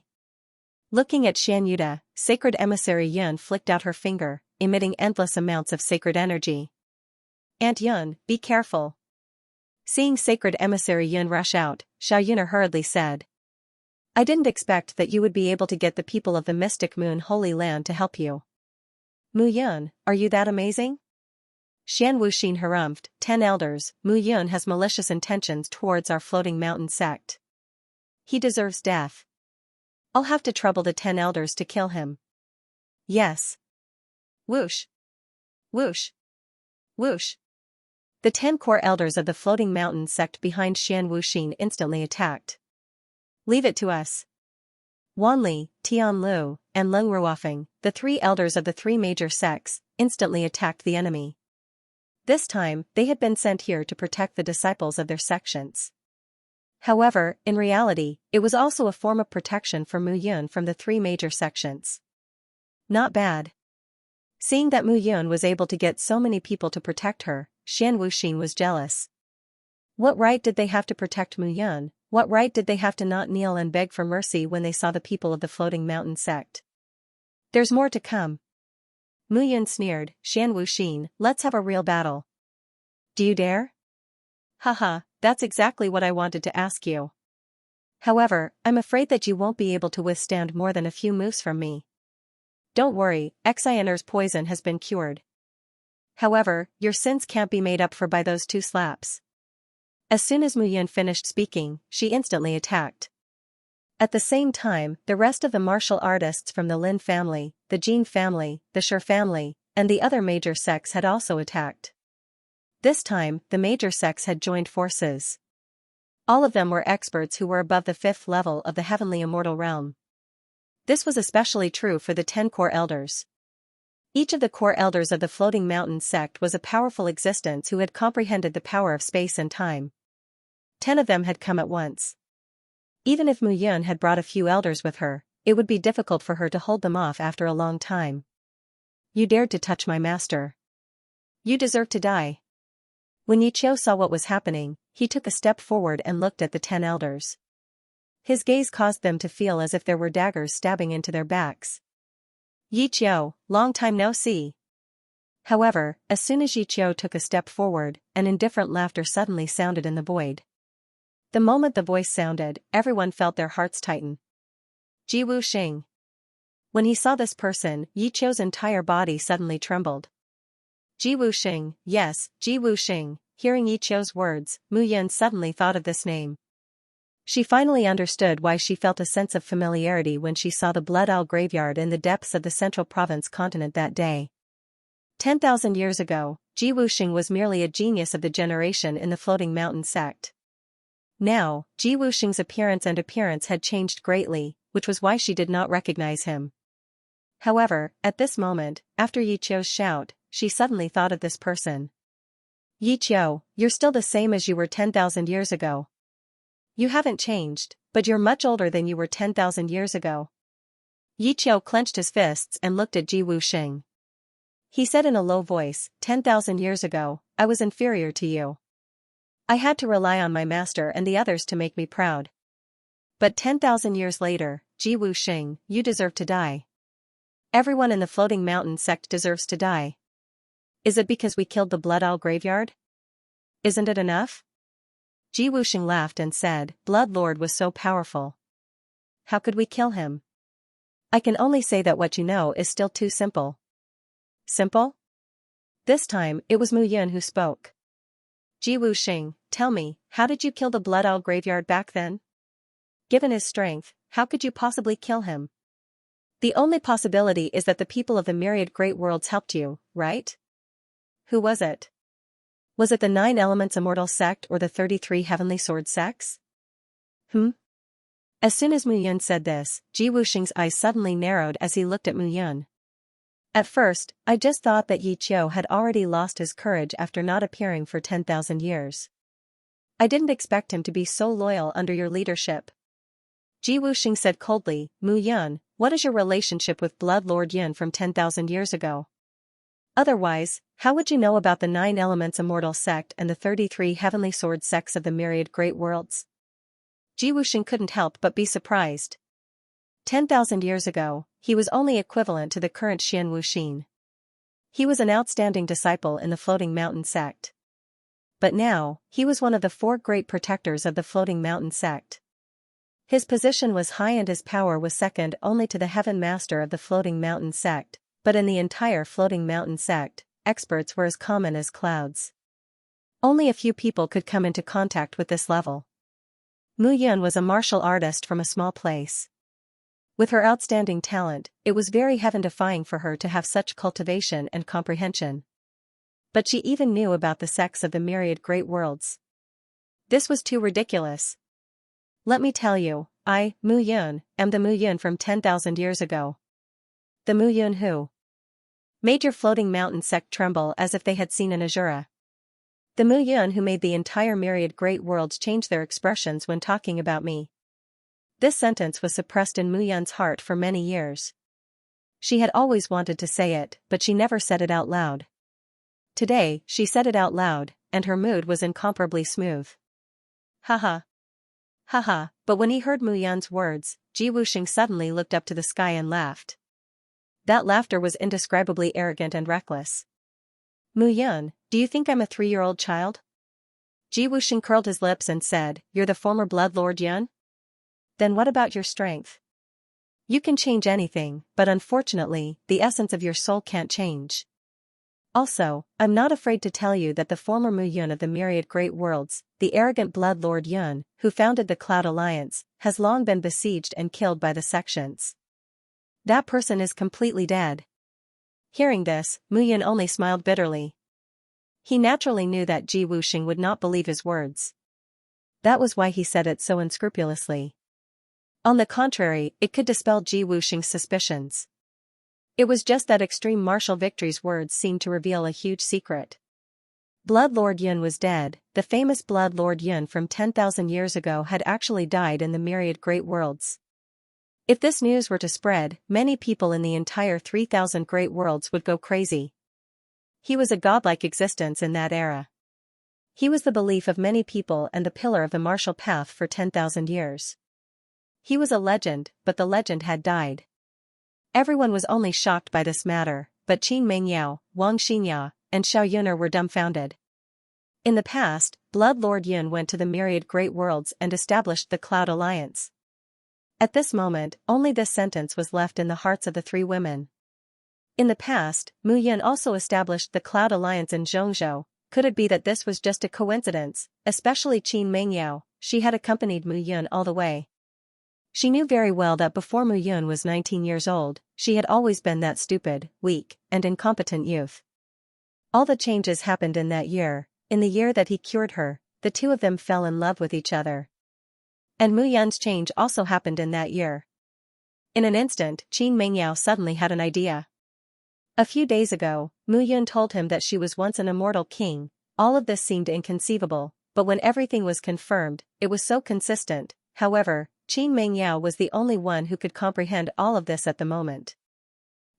Looking at Shan Yuda, Sacred Emissary Yun flicked out her finger, emitting endless amounts of sacred energy. Aunt Yun, be careful. Seeing Sacred Emissary Yun rush out, Xiao Yuner hurriedly said. I didn't expect that you would be able to get the people of the Mystic Moon Holy Land to help you. Mu Yun, are you that amazing? Xian Wuxing harumphed, 10 elders, Mu Yun has malicious intentions towards our Floating Mountain Sect. He deserves death. I'll have to trouble the 10 elders to kill him. Yes. Whoosh. Whoosh. Whoosh. The 10 core elders of the Floating Mountain Sect behind Xian Wuxing instantly attacked. Leave it to us. Wanli, Tianlu, and Leng Ruofeng, the 3 elders of the 3 major sects, instantly attacked the enemy. This time, they had been sent here to protect the disciples of their sections. However, in reality, it was also a form of protection for Mu Yun from the 3 major sections. Not bad. Seeing that Mu Yun was able to get so many people to protect her, Xian Wuxing was jealous. What right did they have to protect Mu Yun? What right did they have to not kneel and beg for mercy when they saw the people of the Floating Mountain Sect? There's more to come. Mu Yun sneered, Xian Wuxing, let's have a real battle. Do you dare? Haha, that's exactly what I wanted to ask you. However, I'm afraid that you won't be able to withstand more than a few moves from me. Don't worry, Xian'er's poison has been cured. However, your sins can't be made up for by those 2 slaps. As soon as Mu Yun finished speaking, she instantly attacked. At the same time, the rest of the martial artists from the Lin family, the Jin family, the Shi family, and the other major sects had also attacked. This time, the major sects had joined forces. All of them were experts who were above the 5th level of the heavenly immortal realm. This was especially true for the 10 core elders. Each of the core elders of the Floating Mountain Sect was a powerful existence who had comprehended the power of space and time. 10 of them had come at once. Even if Mu Yun had brought a few elders with her, it would be difficult for her to hold them off after a long time. You dared to touch my master. You deserve to die. When Yi Qiu saw what was happening, he took a step forward and looked at the 10 elders. His gaze caused them to feel as if there were daggers stabbing into their backs. Yi Qiu, long time no see. However, as soon as Yiqiu took a step forward, an indifferent laughter suddenly sounded in the void. The moment the voice sounded, everyone felt their hearts tighten. Ji Wuxing. When he saw this person, Yiqiu's entire body suddenly trembled. Ji Wuxing, yes, Ji Wuxing. Hearing Yiqiu's words, Mu Yan suddenly thought of this name. She finally understood why she felt a sense of familiarity when she saw the Blood Owl graveyard in the depths of the Central Province continent that day. 10,000 years ago, Ji Wuxing was merely a genius of the generation in the Floating Mountain sect. Now, Ji Wuxing's appearance had changed greatly, which was why she did not recognize him. However, at this moment, after Yiqiu's shout, she suddenly thought of this person. Yiqiu, you're still the same as you were 10,000 years ago. You haven't changed, but you're much older than you were 10,000 years ago. Yiqiu clenched his fists and looked at Ji Wuxing. He said in a low voice, 10,000 years ago, I was inferior to you. I had to rely on my master and the others to make me proud. But 10,000 years later, Ji Wuxing, you deserve to die. Everyone in the Floating Mountain sect deserves to die. Is it because we killed the Blood Owl graveyard? Isn't it enough? Ji Wuxing laughed and said, Blood Lord was so powerful. How could we kill him? I can only say that what you know is still too simple. Simple? This time, it was Mu Yun who spoke. Ji Wuxing, tell me, how did you kill the Blood Owl graveyard back then? Given his strength, how could you possibly kill him? The only possibility is that the people of the myriad great worlds helped you, right? Who was it? Was it the 9 Elements Immortal sect or the 33 Heavenly Sword sects? As soon as Mu Yun said this, Ji Wuxing's eyes suddenly narrowed as he looked at Mu Yun. At first, I just thought that Yiqiu had already lost his courage after not appearing for 10,000 years. I didn't expect him to be so loyal under your leadership. Ji Wuxing said coldly, Mu Yun, what is your relationship with Blood Lord Yun from 10,000 years ago? Otherwise, how would you know about the 9 Elements Immortal sect and the 33 Heavenly Sword sects of the myriad great worlds? Ji Wuxing couldn't help but be surprised. 10,000 years ago, he was only equivalent to the current Xian Wuxin. He was an outstanding disciple in the Floating Mountain sect. But now, he was one of the 4 great protectors of the Floating Mountain sect. His position was high and his power was second only to the Heaven Master of the Floating Mountain sect, but in the entire Floating Mountain sect, experts were as common as clouds. Only a few people could come into contact with this level. Mu Yun was a martial artist from a small place. With her outstanding talent, it was very heaven-defying for her to have such cultivation and comprehension. But she even knew about the sects of the myriad great worlds. This was too ridiculous. Let me tell you, I, Mu Yun, am the Mu Yun from 10,000 years ago. The Mu Yun who made your Floating Mountain sect tremble as if they had seen an Azura. The Mu Yun who made the entire myriad great worlds change their expressions when talking about me. This sentence was suppressed in Mu Yun's heart for many years. She had always wanted to say it, but she never said it out loud. Today, she said it out loud, and her mood was incomparably smooth. Haha. Haha, but when he heard Mu Yun's words, Ji Wuxing suddenly looked up to the sky and laughed. That laughter was indescribably arrogant and reckless. Mu Yun, do you think I'm a 3-year-old child? Ji Wuxing curled his lips and said, You're the former Blood Lord Yun? Then what about your strength? You can change anything, but unfortunately, the essence of your soul can't change. Also, I'm not afraid to tell you that the former Mu Yun of the myriad great worlds, the arrogant Blood Lord Yun, who founded the Cloud Alliance, has long been besieged and killed by the sections. That person is completely dead. Hearing this, Mu Yun only smiled bitterly. He naturally knew that Ji Wuxing would not believe his words. That was why he said it so unscrupulously. On the contrary, it could dispel Ji Wuxing's suspicions. It was just that extreme martial victory's words seemed to reveal a huge secret. Blood Lord Yun was dead. The famous Blood Lord Yun from 10,000 years ago had actually died in the myriad great worlds. If this news were to spread, many people in the entire 3,000 great worlds would go crazy. He was a godlike existence in that era. He was the belief of many people and the pillar of the martial path for 10,000 years. He was a legend, but the legend had died. Everyone was only shocked by this matter, but Qin Mengyao, Wang Xinya, and Xiao Yuner were dumbfounded. In the past, Blood Lord Yun went to the myriad great worlds and established the Cloud Alliance. At this moment, only this sentence was left in the hearts of the three women. In the past, Mu Yun also established the Cloud Alliance in Zhongzhou. Could it be that this was just a coincidence, especially Qin Mengyao? She had accompanied Mu Yun all the way. She knew very well that before Mu Yun was 19 years old, she had always been that stupid, weak, and incompetent youth. All the changes happened in that year. In the year that he cured her, the two of them fell in love with each other. And Mu Yun's change also happened in that year. In an instant, Qin Mengyao suddenly had an idea. A few days ago, Mu Yun told him that she was once an immortal king. All of this seemed inconceivable, but when everything was confirmed, it was so consistent. However, Qin Mengyao was the only one who could comprehend all of this at the moment.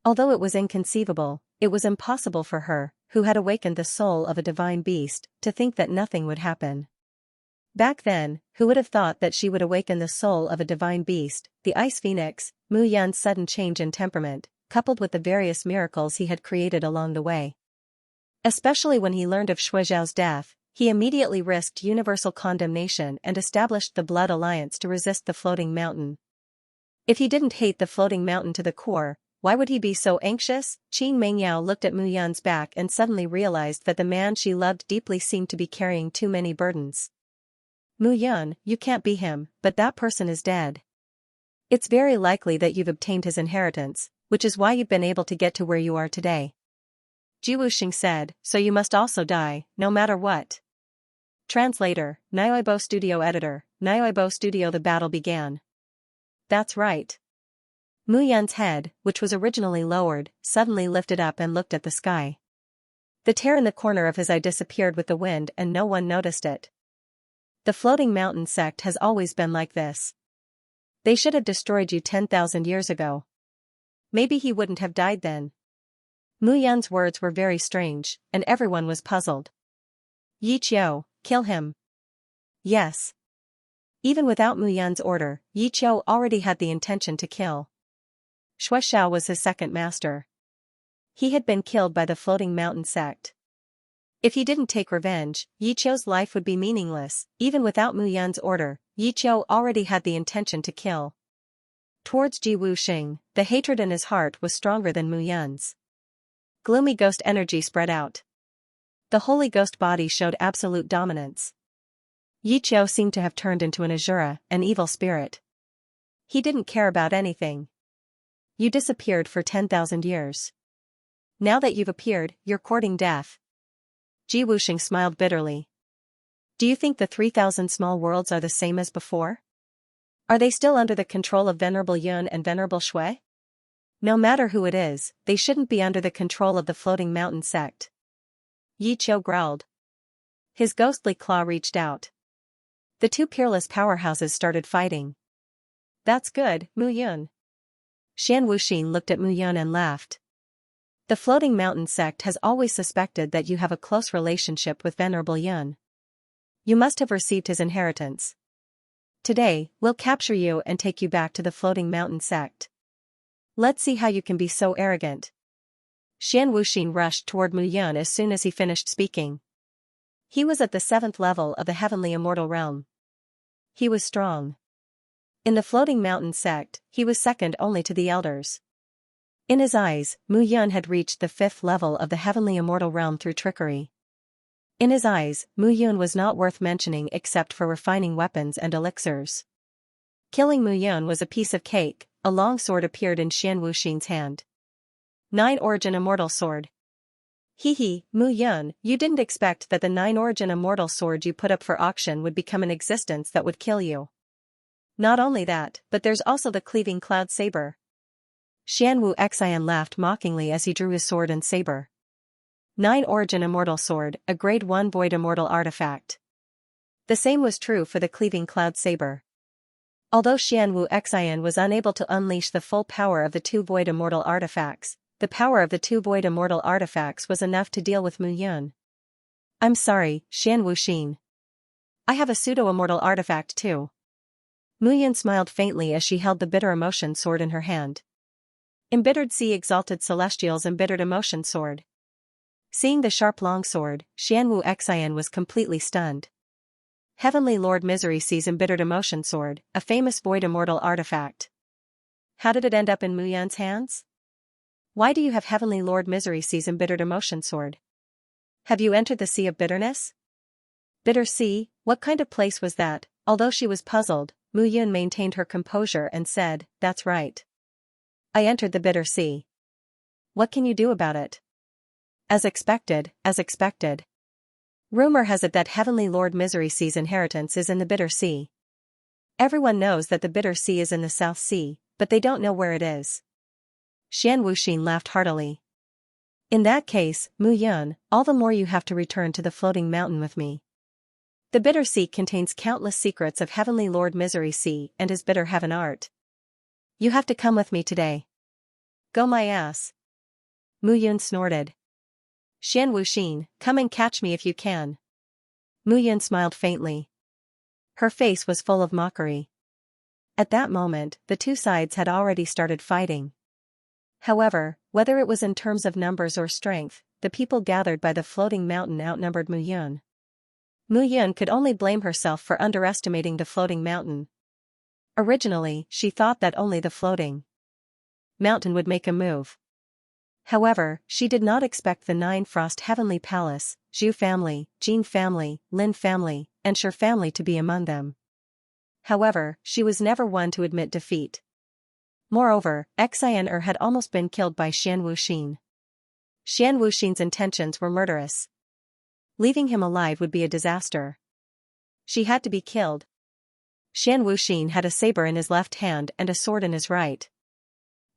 Although it was inconceivable, it was impossible for her, who had awakened the soul of a divine beast, to think that nothing would happen. Back then, who would have thought that she would awaken the soul of a divine beast, the Ice Phoenix? Mu Yun's sudden change in temperament, coupled with the various miracles he had created along the way. Especially when he learned of Shuizhao's death, he immediately risked universal condemnation and established the Blood Alliance to resist the floating mountain. If he didn't hate the floating mountain to the core, why would he be so anxious? Qin Mengyao looked at Mu Yun's back and suddenly realized that the man she loved deeply seemed to be carrying too many burdens. Mu Yun, you can't be him, but that person is dead. It's very likely that you've obtained his inheritance, which is why you've been able to get to where you are today. Ji Wuxing said, so you must also die, no matter what. Translator, Nioibo Studio Editor, Nioibo Studio. The battle began. That's right. Mu Yun's head, which was originally lowered, suddenly lifted up and looked at the sky. The tear in the corner of his eye disappeared with the wind and no one noticed it. The floating mountain sect has always been like this. They should have destroyed you 10,000 years ago. Maybe he wouldn't have died then. Mu Yun's words were very strange, and everyone was puzzled. Yi Qiu, kill him. Yes. Even without Mu Yun's order, Yi Qiu already had the intention to kill. Shuizhao was his second master. He had been killed by the floating mountain sect. If he didn't take revenge, Yi Qiu's life would be meaningless. Even without Mu Yun's order, Yi Qiu already had the intention to kill. Towards Ji Wuxing, the hatred in his heart was stronger than Mu Yun's. Gloomy ghost energy spread out. The holy ghost body showed absolute dominance. Yi Qiu seemed to have turned into an Asura, an evil spirit. He didn't care about anything. You disappeared for 10,000 years. Now that you've appeared, you're courting death. Ji Wuxing smiled bitterly. Do you think the 3,000 small worlds are the same as before? Are they still under the control of Venerable Yun and Venerable Shui? No matter who it is, they shouldn't be under the control of the floating mountain sect. Yi Qiu growled. His ghostly claw reached out. The two peerless powerhouses started fighting. That's good, Mu Yun. Xian Wuxin looked at Mu Yun and laughed. The floating mountain sect has always suspected that you have a close relationship with Venerable Yun. You must have received his inheritance. Today, we'll capture you and take you back to the floating mountain sect. Let's see how you can be so arrogant. Xian Wuxin rushed toward Mu Yun as soon as he finished speaking. He was at the 7th level of the heavenly immortal realm. He was strong. In the floating mountain sect, he was second only to the elders. In his eyes, Mu Yun had reached the 5th level of the heavenly immortal realm through trickery. In his eyes, Mu Yun was not worth mentioning except for refining weapons and elixirs. Killing Mu Yun was a piece of cake. A long sword appeared in Xian Wuxin's hand. 9 Origin Immortal Sword. Hee, Mu Yun, you didn't expect that the 9 Origin Immortal Sword you put up for auction would become an existence that would kill you. Not only that, but there's also the Cleaving Cloud Saber. Xian Wu Xian laughed mockingly as he drew his sword and saber. 9 Origin Immortal Sword, a Grade 1 Void Immortal Artifact. The same was true for the Cleaving Cloud Saber. Although Xian Wu Xian was unable to unleash the full power of the 2 Void Immortal Artifacts, the power of the 2 Void Immortal Artifacts was enough to deal with Mu Yun. I'm sorry, Xian Wuxin. I have a pseudo-immortal artifact too. Mu Yun smiled faintly as she held the bitter emotion sword in her hand. Embittered Sea Exalted Celestial's Embittered Emotion Sword. Seeing the sharp longsword, Xianwu Xian was completely stunned. Heavenly Lord Misery Sea's Embittered Emotion Sword, a famous void immortal artifact. How did it end up in Mu Yan's hands? Why do you have Heavenly Lord Misery Sea's Embittered Emotion Sword? Have you entered the Sea of Bitterness? Bitter Sea, what kind of place was that? Although she was puzzled, Mu Yun maintained her composure and said, "That's right. I entered the Bitter Sea. What can you do about it?" As expected, as expected. Rumor has it that Heavenly Lord Misery Sea's inheritance is in the Bitter Sea. Everyone knows that the Bitter Sea is in the South Sea, but they don't know where it is. Xian Wuxin laughed heartily. In that case, Mu Yun, all the more you have to return to the floating mountain with me. The Bitter Sea contains countless secrets of Heavenly Lord Misery Sea and his bitter heaven art. You have to come with me today. Go my ass. Mu Yun snorted. Xian Wuxin, come and catch me if you can. Mu Yun smiled faintly. Her face was full of mockery. At that moment, the two sides had already started fighting. However, whether it was in terms of numbers or strength, the people gathered by the floating mountain outnumbered Mu Yun. Mu Yun could only blame herself for underestimating the floating mountain. Originally, she thought that only the floating mountain would make a move. However, she did not expect the Nine Frost Heavenly Palace, Zhu family, Jin family, Lin family, and Shi family to be among them. However, she was never one to admit defeat. Moreover, Xian had almost been killed by Xian Wuxin. Xian Wuxin's intentions were murderous. Leaving him alive would be a disaster. She had to be killed. Xian Wuxin had a saber in his left hand and a sword in his right.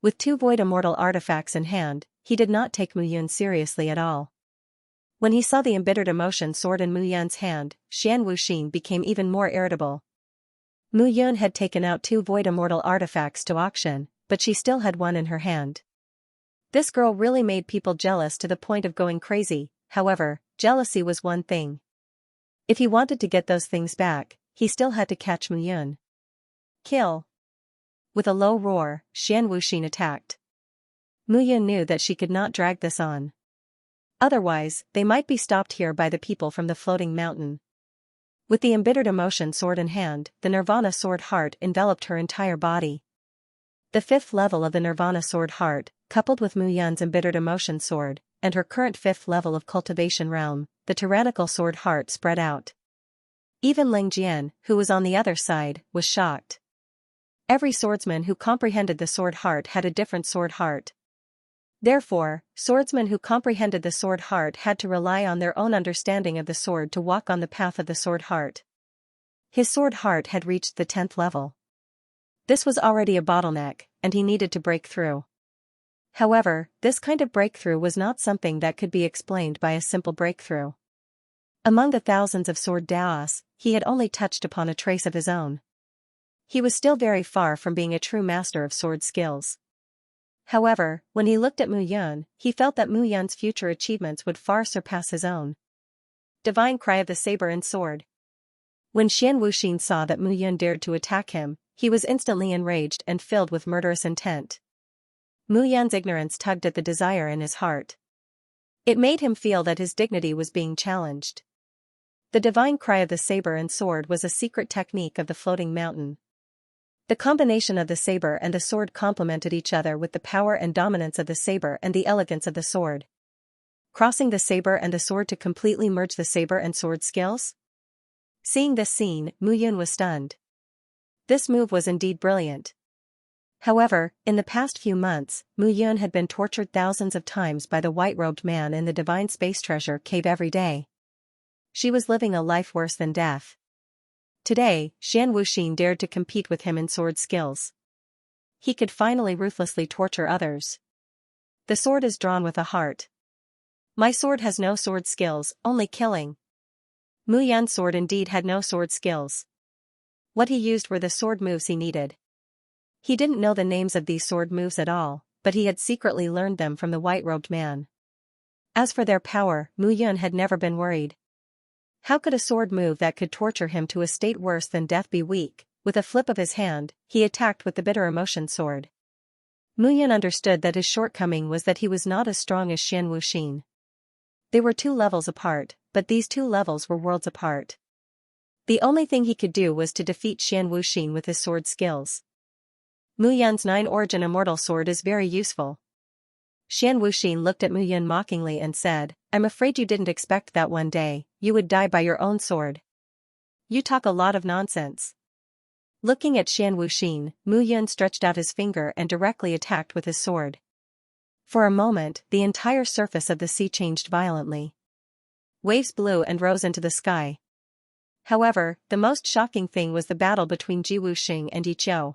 With two void immortal artifacts in hand, he did not take Mu Yun seriously at all. When he saw the embittered emotion sword in Mu Yun's hand, Xian Wuxin became even more irritable. Mu Yun had taken out two void immortal artifacts to auction, but she still had one in her hand. This girl really made people jealous to the point of going crazy. However, jealousy was one thing. If he wanted to get those things back, he still had to catch Mu Yun. Kill. With a low roar, Xian Wuxin attacked. Mu Yun knew that she could not drag this on. Otherwise, they might be stopped here by the people from the floating mountain. With the embittered emotion sword in hand, the Nirvana sword heart enveloped her entire body. The fifth level of the Nirvana sword heart, coupled with Mu Yun's embittered emotion sword, and her current fifth level of cultivation realm, the tyrannical sword heart spread out. Even Ling Jian, who was on the other side, was shocked. Every swordsman who comprehended the sword heart had a different sword heart. Therefore, swordsmen who comprehended the sword heart had to rely on their own understanding of the sword to walk on the path of the sword heart. His sword heart had reached the 10th level. This was already a bottleneck, and he needed to break through. However, this kind of breakthrough was not something that could be explained by a simple breakthrough. Among the thousands of sword Daos, he had only touched upon a trace of his own. He was still very far from being a true master of sword skills. However, when he looked at Mu Yun, he felt that Mu Yun's future achievements would far surpass his own. Divine Cry of the Saber and Sword. When Xian Wuxin saw that Mu Yun dared to attack him, he was instantly enraged and filled with murderous intent. Mu Yun's ignorance tugged at the desire in his heart. It made him feel that his dignity was being challenged. The Divine Cry of the Saber and Sword was a secret technique of the floating mountain. The combination of the saber and the sword complemented each other with the power and dominance of the saber and the elegance of the sword. Crossing the saber and the sword to completely merge the saber and sword skills? Seeing this scene, Mu Yun was stunned. This move was indeed brilliant. However, in the past few months, Mu Yun had been tortured thousands of times by the white-robed man in the Divine Space Treasure Cave every day. She was living a life worse than death. Today, Xian Wuxin dared to compete with him in sword skills. He could finally ruthlessly torture others. The sword is drawn with a heart. My sword has no sword skills, only killing. Mu Yun's sword indeed had no sword skills. What he used were the sword moves he needed. He didn't know the names of these sword moves at all, but he had secretly learned them from the white-robed man. As for their power, Mu Yun had never been worried. How could a sword move that could torture him to a state worse than death be weak? With a flip of his hand, he attacked with the bitter emotion sword. Mu Yun understood that his shortcoming was that he was not as strong as Xian Wuxin. They were 2 levels apart, but these 2 levels were worlds apart. The only thing he could do was to defeat Xian Wuxin with his sword skills. Mu Yun's 9-origin immortal sword is very useful. Xian Wuxin looked at Mu Yun mockingly and said, "I'm afraid you didn't expect that one day you would die by your own sword. You talk a lot of nonsense." Looking at Xian Wuxin, Mu Yun stretched out his finger and directly attacked with his sword. For a moment, the entire surface of the sea changed violently. Waves blew and rose into the sky. However, the most shocking thing was the battle between Ji Wuxing and Yi Qiu.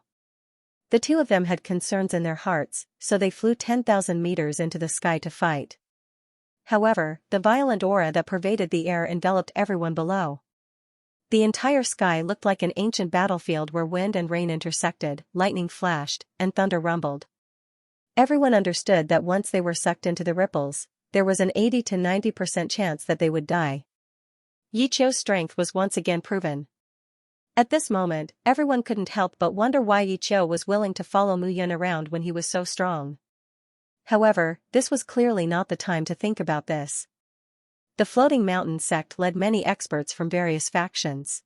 The 2 of them had concerns in their hearts, so they flew 10,000 meters into the sky to fight. However, the violent aura that pervaded the air enveloped everyone below. The entire sky looked like an ancient battlefield where wind and rain intersected, lightning flashed, and thunder rumbled. Everyone understood that once they were sucked into the ripples, there was an 80 to 90% chance that they would die. Yi Qiu's strength was once again proven. At this moment, everyone couldn't help but wonder why Yi Qiu was willing to follow Mu Yun around when he was so strong. However, this was clearly not the time to think about this. The Floating Mountain sect led many experts from various factions.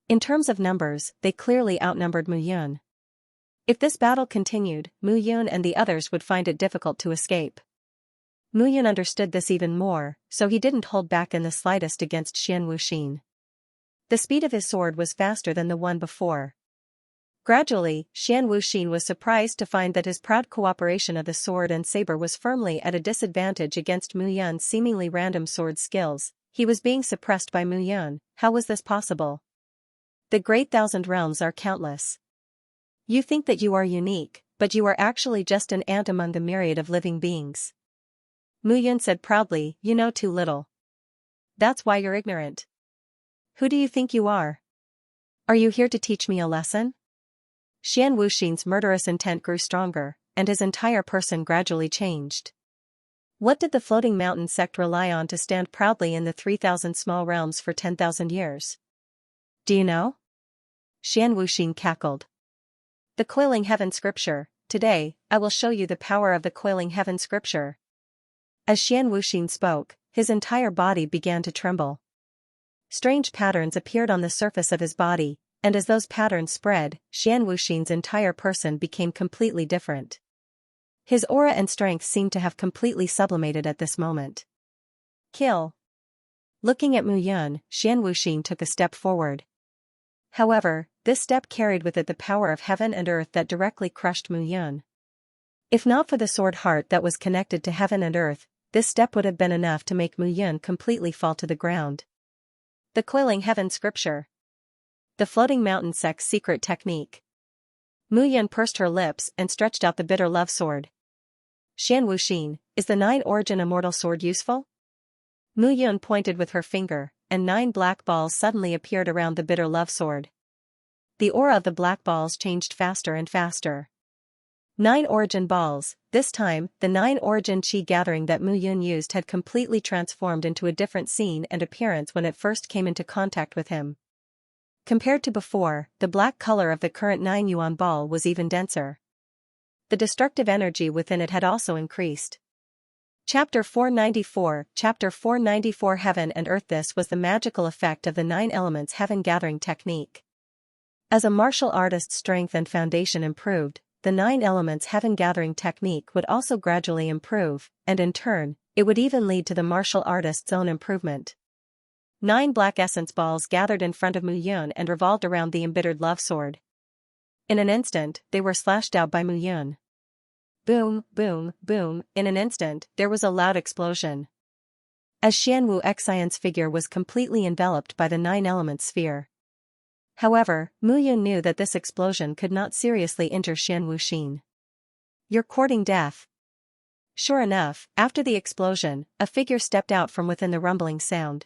In terms of numbers, they clearly outnumbered Mu Yun. If this battle continued, Mu Yun and the others would find it difficult to escape. Mu Yun understood this even more, so he didn't hold back in the slightest against Xian Wuxin. The speed of his sword was faster than the one before. Gradually, Xian Wuxin was surprised to find that his proud cooperation of the sword and saber was firmly at a disadvantage against Mu Yun's seemingly random sword skills. He was being suppressed by Mu Yun. How was this possible? The great 1,000 realms are countless. You think that you are unique, but you are actually just an ant among the myriad of living beings. Mu Yun said proudly, "You know too little. That's why you're ignorant. Who do you think you are? Are you here to teach me a lesson?" Xian Wuxin's murderous intent grew stronger, and his entire person gradually changed. What did the Floating Mountain sect rely on to stand proudly in the 3,000 small realms for 10,000 years? Do you know? Xian Wuxin cackled. The Coiling Heaven Scripture. Today, I will show you the power of the Coiling Heaven Scripture. As Xian Wuxin spoke, his entire body began to tremble. Strange patterns appeared on the surface of his body, and as those patterns spread, Xian Wuxin's entire person became completely different. His aura and strength seemed to have completely sublimated at this moment. Kill. Looking at Mu Yun, Xian Wuxin took a step forward. However, this step carried with it the power of heaven and earth that directly crushed Mu Yun. If not for the sword heart that was connected to heaven and earth, this step would have been enough to make Mu Yun completely fall to the ground. The Coiling Heaven Scripture. The Floating Mountain sect's secret technique. Mu Yun pursed her lips and stretched out the bitter love sword. Xian Wuxin, is the 9-origin immortal sword useful? Mu Yun pointed with her finger, and 9 black balls suddenly appeared around the bitter love sword. The aura of the black balls changed faster and faster. 9 origin balls. This time, the 9 origin chi gathering that Mu Yun used had completely transformed into a different scene and appearance when it first came into contact with him. Compared to before, the black color of the current 9 yuan ball was even denser. The destructive energy within it had also increased. Chapter 494. Chapter 494 Heaven and Earth. This was the magical effect of the 9 elements heaven gathering technique. As a martial artist's strength and foundation improved, the 9 elements heaven gathering technique would also gradually improve, and in turn, it would even lead to the martial artist's own improvement. 9 black essence balls gathered in front of Mu Yun and revolved around the embittered love sword. In an instant, they were slashed out by Mu Yun. Boom, boom, boom. In an instant, there was a loud explosion. As Xian Wuxian's figure was completely enveloped by the 9 element sphere. However, Mu Yun knew that this explosion could not seriously injure Xian Wuxin. You're courting death. Sure enough, after the explosion, a figure stepped out from within the rumbling sound.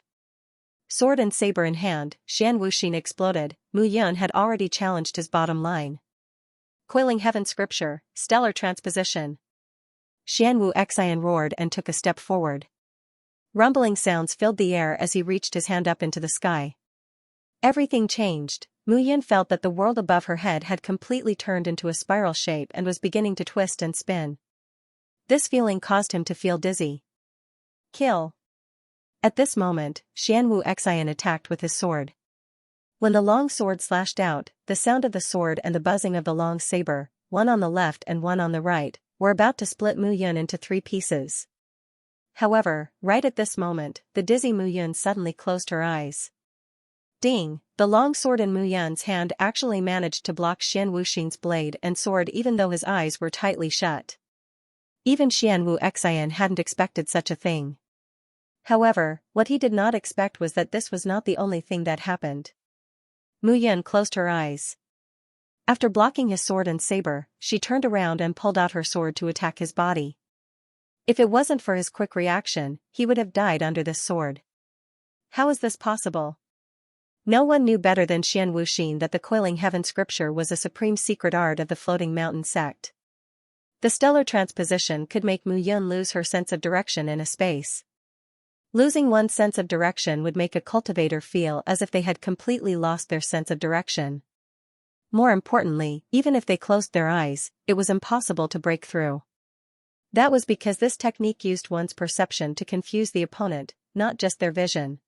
Sword and saber in hand, Xian Wuxin exploded. Mu Yun had already challenged his bottom line. Coiling Heaven Scripture, Stellar Transposition. Xian Wuxian roared and took a step forward. Rumbling sounds filled the air as he reached his hand up into the sky. Everything changed. Mu Yun felt that the world above her head had completely turned into a spiral shape and was beginning to twist and spin. This feeling caused him to feel dizzy. Kill. At this moment, Xianxian attacked with his sword. When the long sword slashed out, the sound of the sword and the buzzing of the long saber, one on the left and one on the right, were about to split Mu Yun into 3 pieces. However, right at this moment, the dizzy Mu Yun suddenly closed her eyes. Ding! The long sword in Mu Yun's hand actually managed to block Xian Wuxin's blade and sword even though his eyes were tightly shut. Even Xianxian hadn't expected such a thing. However, what he did not expect was that this was not the only thing that happened. Mu Yun closed her eyes. After blocking his sword and saber, she turned around and pulled out her sword to attack his body. If it wasn't for his quick reaction, he would have died under this sword. How is this possible? No one knew better than Xian Wuxin that the Coiling Heaven scripture was a supreme secret art of the Floating Mountain sect. The stellar transposition could make Mu Yun lose her sense of direction in a space. Losing one's sense of direction would make a cultivator feel as if they had completely lost their sense of direction. More importantly, even if they closed their eyes, it was impossible to break through. That was because this technique used one's perception to confuse the opponent, not just their vision.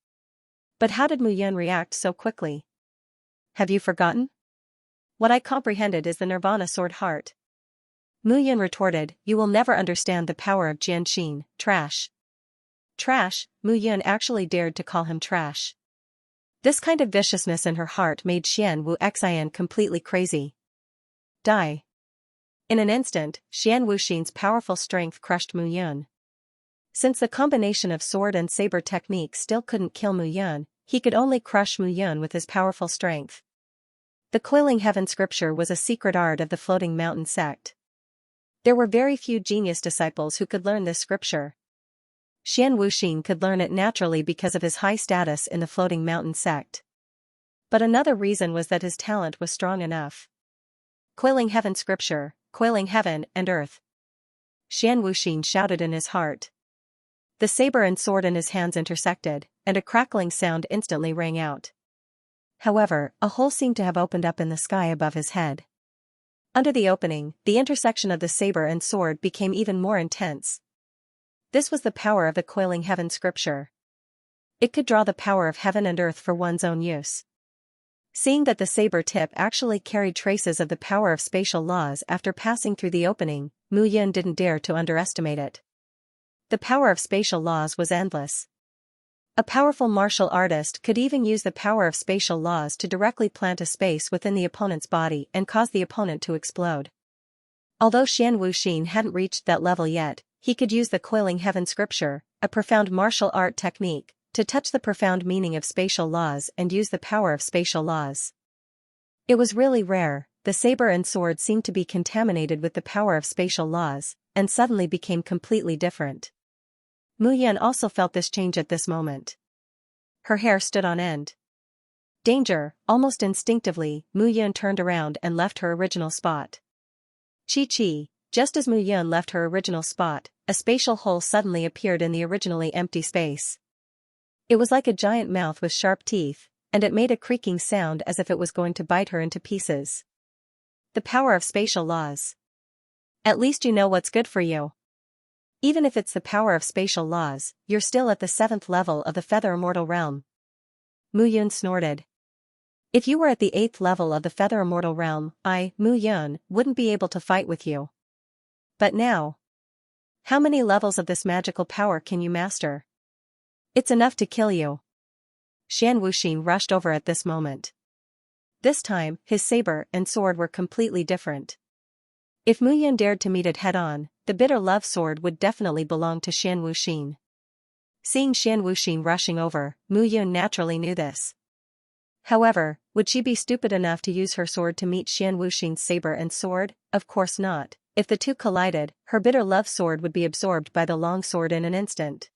But how did Mu Yun react so quickly? Have you forgotten? What I comprehended is the Nirvana sword heart. Mu Yun retorted, you will never understand the power of Jianxin, trash. Trash, Mu Yun actually dared to call him trash. This kind of viciousness in her heart made Xianxian completely crazy. Die. In an instant, Xian Wuxin's powerful strength crushed Mu Yun. Since the combination of sword and saber technique still couldn't kill Mu Yun, he could only crush Mu Yun with his powerful strength. The Coiling Heaven scripture was a secret art of the Floating Mountain sect. There were very few genius disciples who could learn this scripture. Xian Wuxin could learn it naturally because of his high status in the Floating Mountain sect. But another reason was that his talent was strong enough. Coiling Heaven scripture, coiling heaven and earth. Xian Wuxin shouted in his heart. The saber and sword in his hands intersected, and a crackling sound instantly rang out. However, a hole seemed to have opened up in the sky above his head. Under the opening, the intersection of the saber and sword became even more intense. This was the power of the Coiling Heaven scripture. It could draw the power of heaven and earth for one's own use. Seeing that the saber tip actually carried traces of the power of spatial laws after passing through the opening, Mu Yun didn't dare to underestimate it. The power of spatial laws was endless. A powerful martial artist could even use the power of spatial laws to directly plant a space within the opponent's body and cause the opponent to explode. Although Xian Wuxin hadn't reached that level yet, he could use the Coiling Heaven scripture, a profound martial art technique, to touch the profound meaning of spatial laws and use the power of spatial laws. It was really rare. The saber and sword seemed to be contaminated with the power of spatial laws, and suddenly became completely different. Mu Yun also felt this change at this moment. Her hair stood on end. Danger! Almost instinctively, Mu Yun turned around and left her original spot. Chi. Just as Mu Yun left her original spot, a spatial hole suddenly appeared in the originally empty space. It was like a giant mouth with sharp teeth, and it made a creaking sound as if it was going to bite her into pieces. The power of spatial laws. At least you know what's good for you. Even if it's the power of spatial laws, you're still at the 7th level of the Feather Immortal Realm. Mu Yun snorted. If you were at the 8th level of the Feather Immortal Realm, I, Mu Yun, wouldn't be able to fight with you. But now, how many levels of this magical power can you master? It's enough to kill you. Xian Wuxin rushed over at this moment. This time, his saber and sword were completely different. If Mu Yun dared to meet it head-on, the bitter love sword would definitely belong to Xian Wuxin. Seeing Xian Wuxin rushing over, Mu Yun naturally knew this. However, would she be stupid enough to use her sword to meet Xian Wuxin's saber and sword? Of course not. If the two collided, her bitter love sword would be absorbed by the long sword in an instant.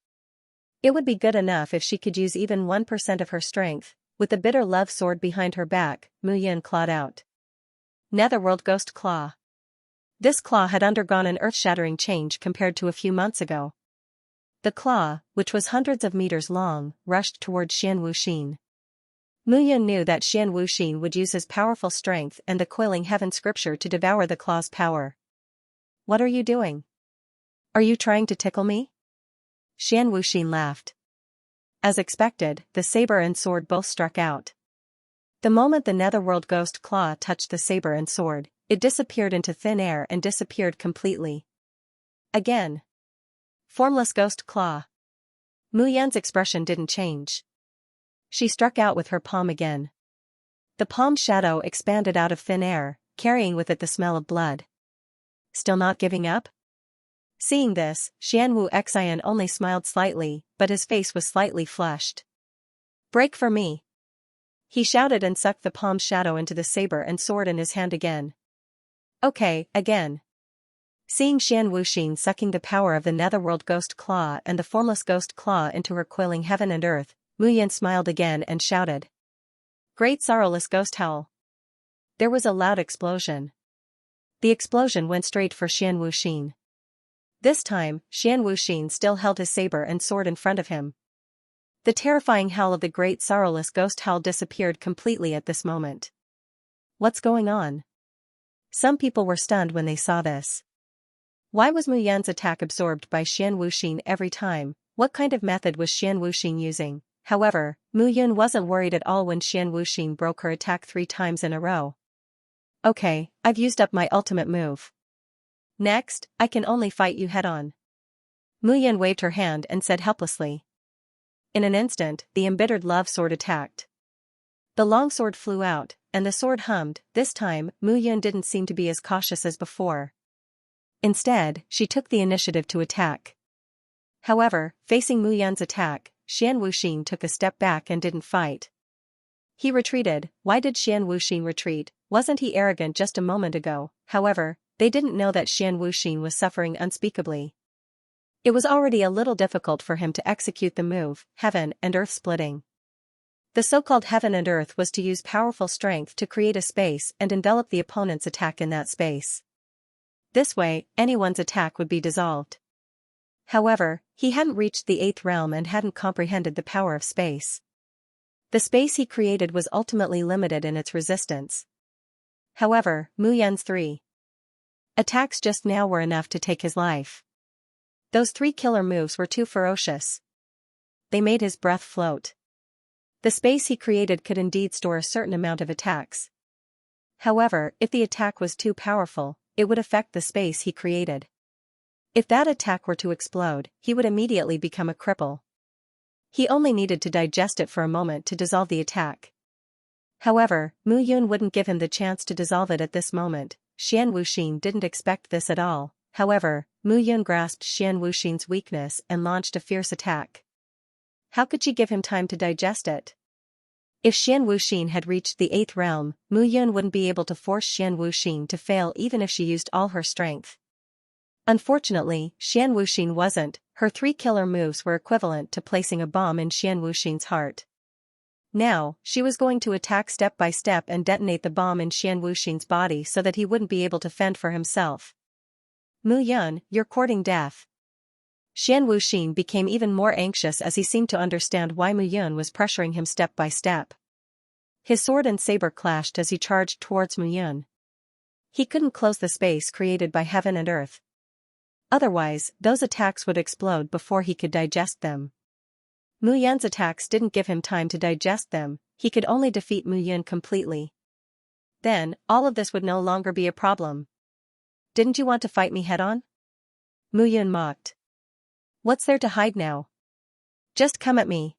It would be good enough if she could use even 1% of her strength. With the bitter love sword behind her back, Mu Yun clawed out. Netherworld Ghost Claw. This claw had undergone an earth-shattering change compared to a few months ago. The claw, which was hundreds of meters long, rushed toward Xian Wuxin. Mu Yun knew that Xian Wuxin would use his powerful strength and the coiling heaven scripture to devour the claw's power. What are you doing? Are you trying to tickle me? Xian Wuxin laughed. As expected, the saber and sword both struck out. The moment the netherworld ghost claw touched the saber and sword, it disappeared into thin air and disappeared completely. Again. Formless ghost claw. Mu Yan's expression didn't change. She struck out with her palm again. The palm's shadow expanded out of thin air, carrying with it the smell of blood. Still not giving up? Seeing this, Xianwu Xian only smiled slightly, but his face was slightly flushed. Break for me! He shouted and sucked the palm's shadow into the saber and sword in his hand again. Okay, again. Seeing Xian Wuxin sucking the power of the netherworld ghost claw and the formless ghost claw into her coiling heaven and earth, Mu Yan smiled again and shouted. Great sorrowless ghost howl. There was a loud explosion. The explosion went straight for Xian Wuxin. This time, Xian Wuxin still held his saber and sword in front of him. The terrifying howl of the great sorrowless ghost howl disappeared completely at this moment. What's going on? Some people were stunned when they saw this. Why was Mu Yan's attack absorbed by Xian Wuxin every time? What kind of method was Xian Wuxin using? However, Mu Yan wasn't worried at all when Xian Wuxin broke her attack 3 times in a row. Okay, I've used up my ultimate move. Next, I can only fight you head-on. Mu Yan waved her hand and said helplessly. In an instant, the embittered love sword attacked. The long sword flew out, and the sword hummed. This time, Mu Yan didn't seem to be as cautious as before. Instead, she took the initiative to attack. However, facing Mu Yan's attack, Xian Wuxin took a step back and didn't fight. He retreated. Why did Xian Wuxin retreat? Wasn't he arrogant just a moment ago? However, they didn't know that Xian Wuxin was suffering unspeakably. It was already a little difficult for him to execute the move, heaven and earth splitting. The so-called heaven and earth was to use powerful strength to create a space and envelop the opponent's attack in that space. This way, anyone's attack would be dissolved. However, he hadn't reached the 8th realm and hadn't comprehended the power of space. The space he created was ultimately limited in its resistance. However, Mu Yan's 3 attacks just now were enough to take his life. Those 3 killer moves were too ferocious. They made his breath float. The space he created could indeed store a certain amount of attacks. However, if the attack was too powerful, it would affect the space he created. If that attack were to explode, he would immediately become a cripple. He only needed to digest it for a moment to dissolve the attack. However, Mu Yun wouldn't give him the chance to dissolve it at this moment. Xian Wuxin didn't expect this at all. However, Mu Yun grasped Xian Wuxin's weakness and launched a fierce attack. How could she give him time to digest it? If Xian Wuxin had reached the 8th realm, Mu Yun wouldn't be able to force Xian Wuxin to fail even if she used all her strength. Unfortunately, Xian Wuxin wasn't. Her 3 killer moves were equivalent to placing a bomb in Xian Wuxin's heart. Now, she was going to attack step by step and detonate the bomb in Xian Wuxin's body so that he wouldn't be able to fend for himself. Mu Yun, you're courting death. Xian Wuxin became even more anxious as he seemed to understand why Mu Yun was pressuring him step by step. His sword and saber clashed as he charged towards Mu Yun. He couldn't close the space created by heaven and earth. Otherwise, those attacks would explode before he could digest them. Mu Yan's attacks didn't give him time to digest them. He could only defeat Mu Yun completely. Then, all of this would no longer be a problem. Didn't you want to fight me head-on? Mu Yun mocked. What's there to hide now? Just come at me.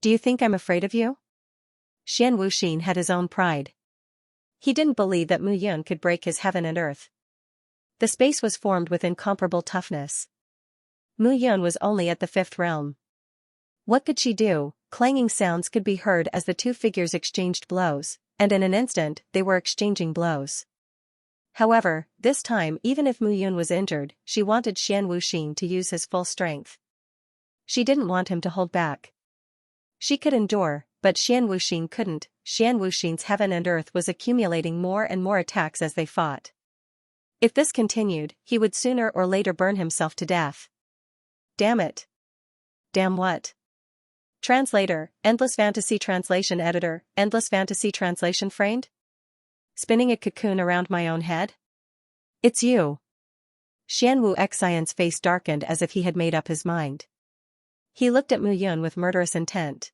Do you think I'm afraid of you? Xian Wuxin had his own pride. He didn't believe that Mu Yun could break his heaven and earth. The space was formed with incomparable toughness. Mu Yun was only at the 5th realm. What could she do? Clanging sounds could be heard as the 2 figures exchanged blows, and in an instant, they were exchanging blows. However, this time even if Mu Yun was injured, she wanted Xian Wuxin to use his full strength. She didn't want him to hold back. She could endure, but Xian Wuxin couldn't. Xian Wuxin's heaven and earth was accumulating more and more attacks as they fought. If this continued, he would sooner or later burn himself to death. Damn it. Damn what? Translator, Endless Fantasy Translation Editor, Endless Fantasy Translation Framed? Spinning a cocoon around my own head? It's you. Xianwu Xian's face darkened as if he had made up his mind. He looked at Mu Yun with murderous intent.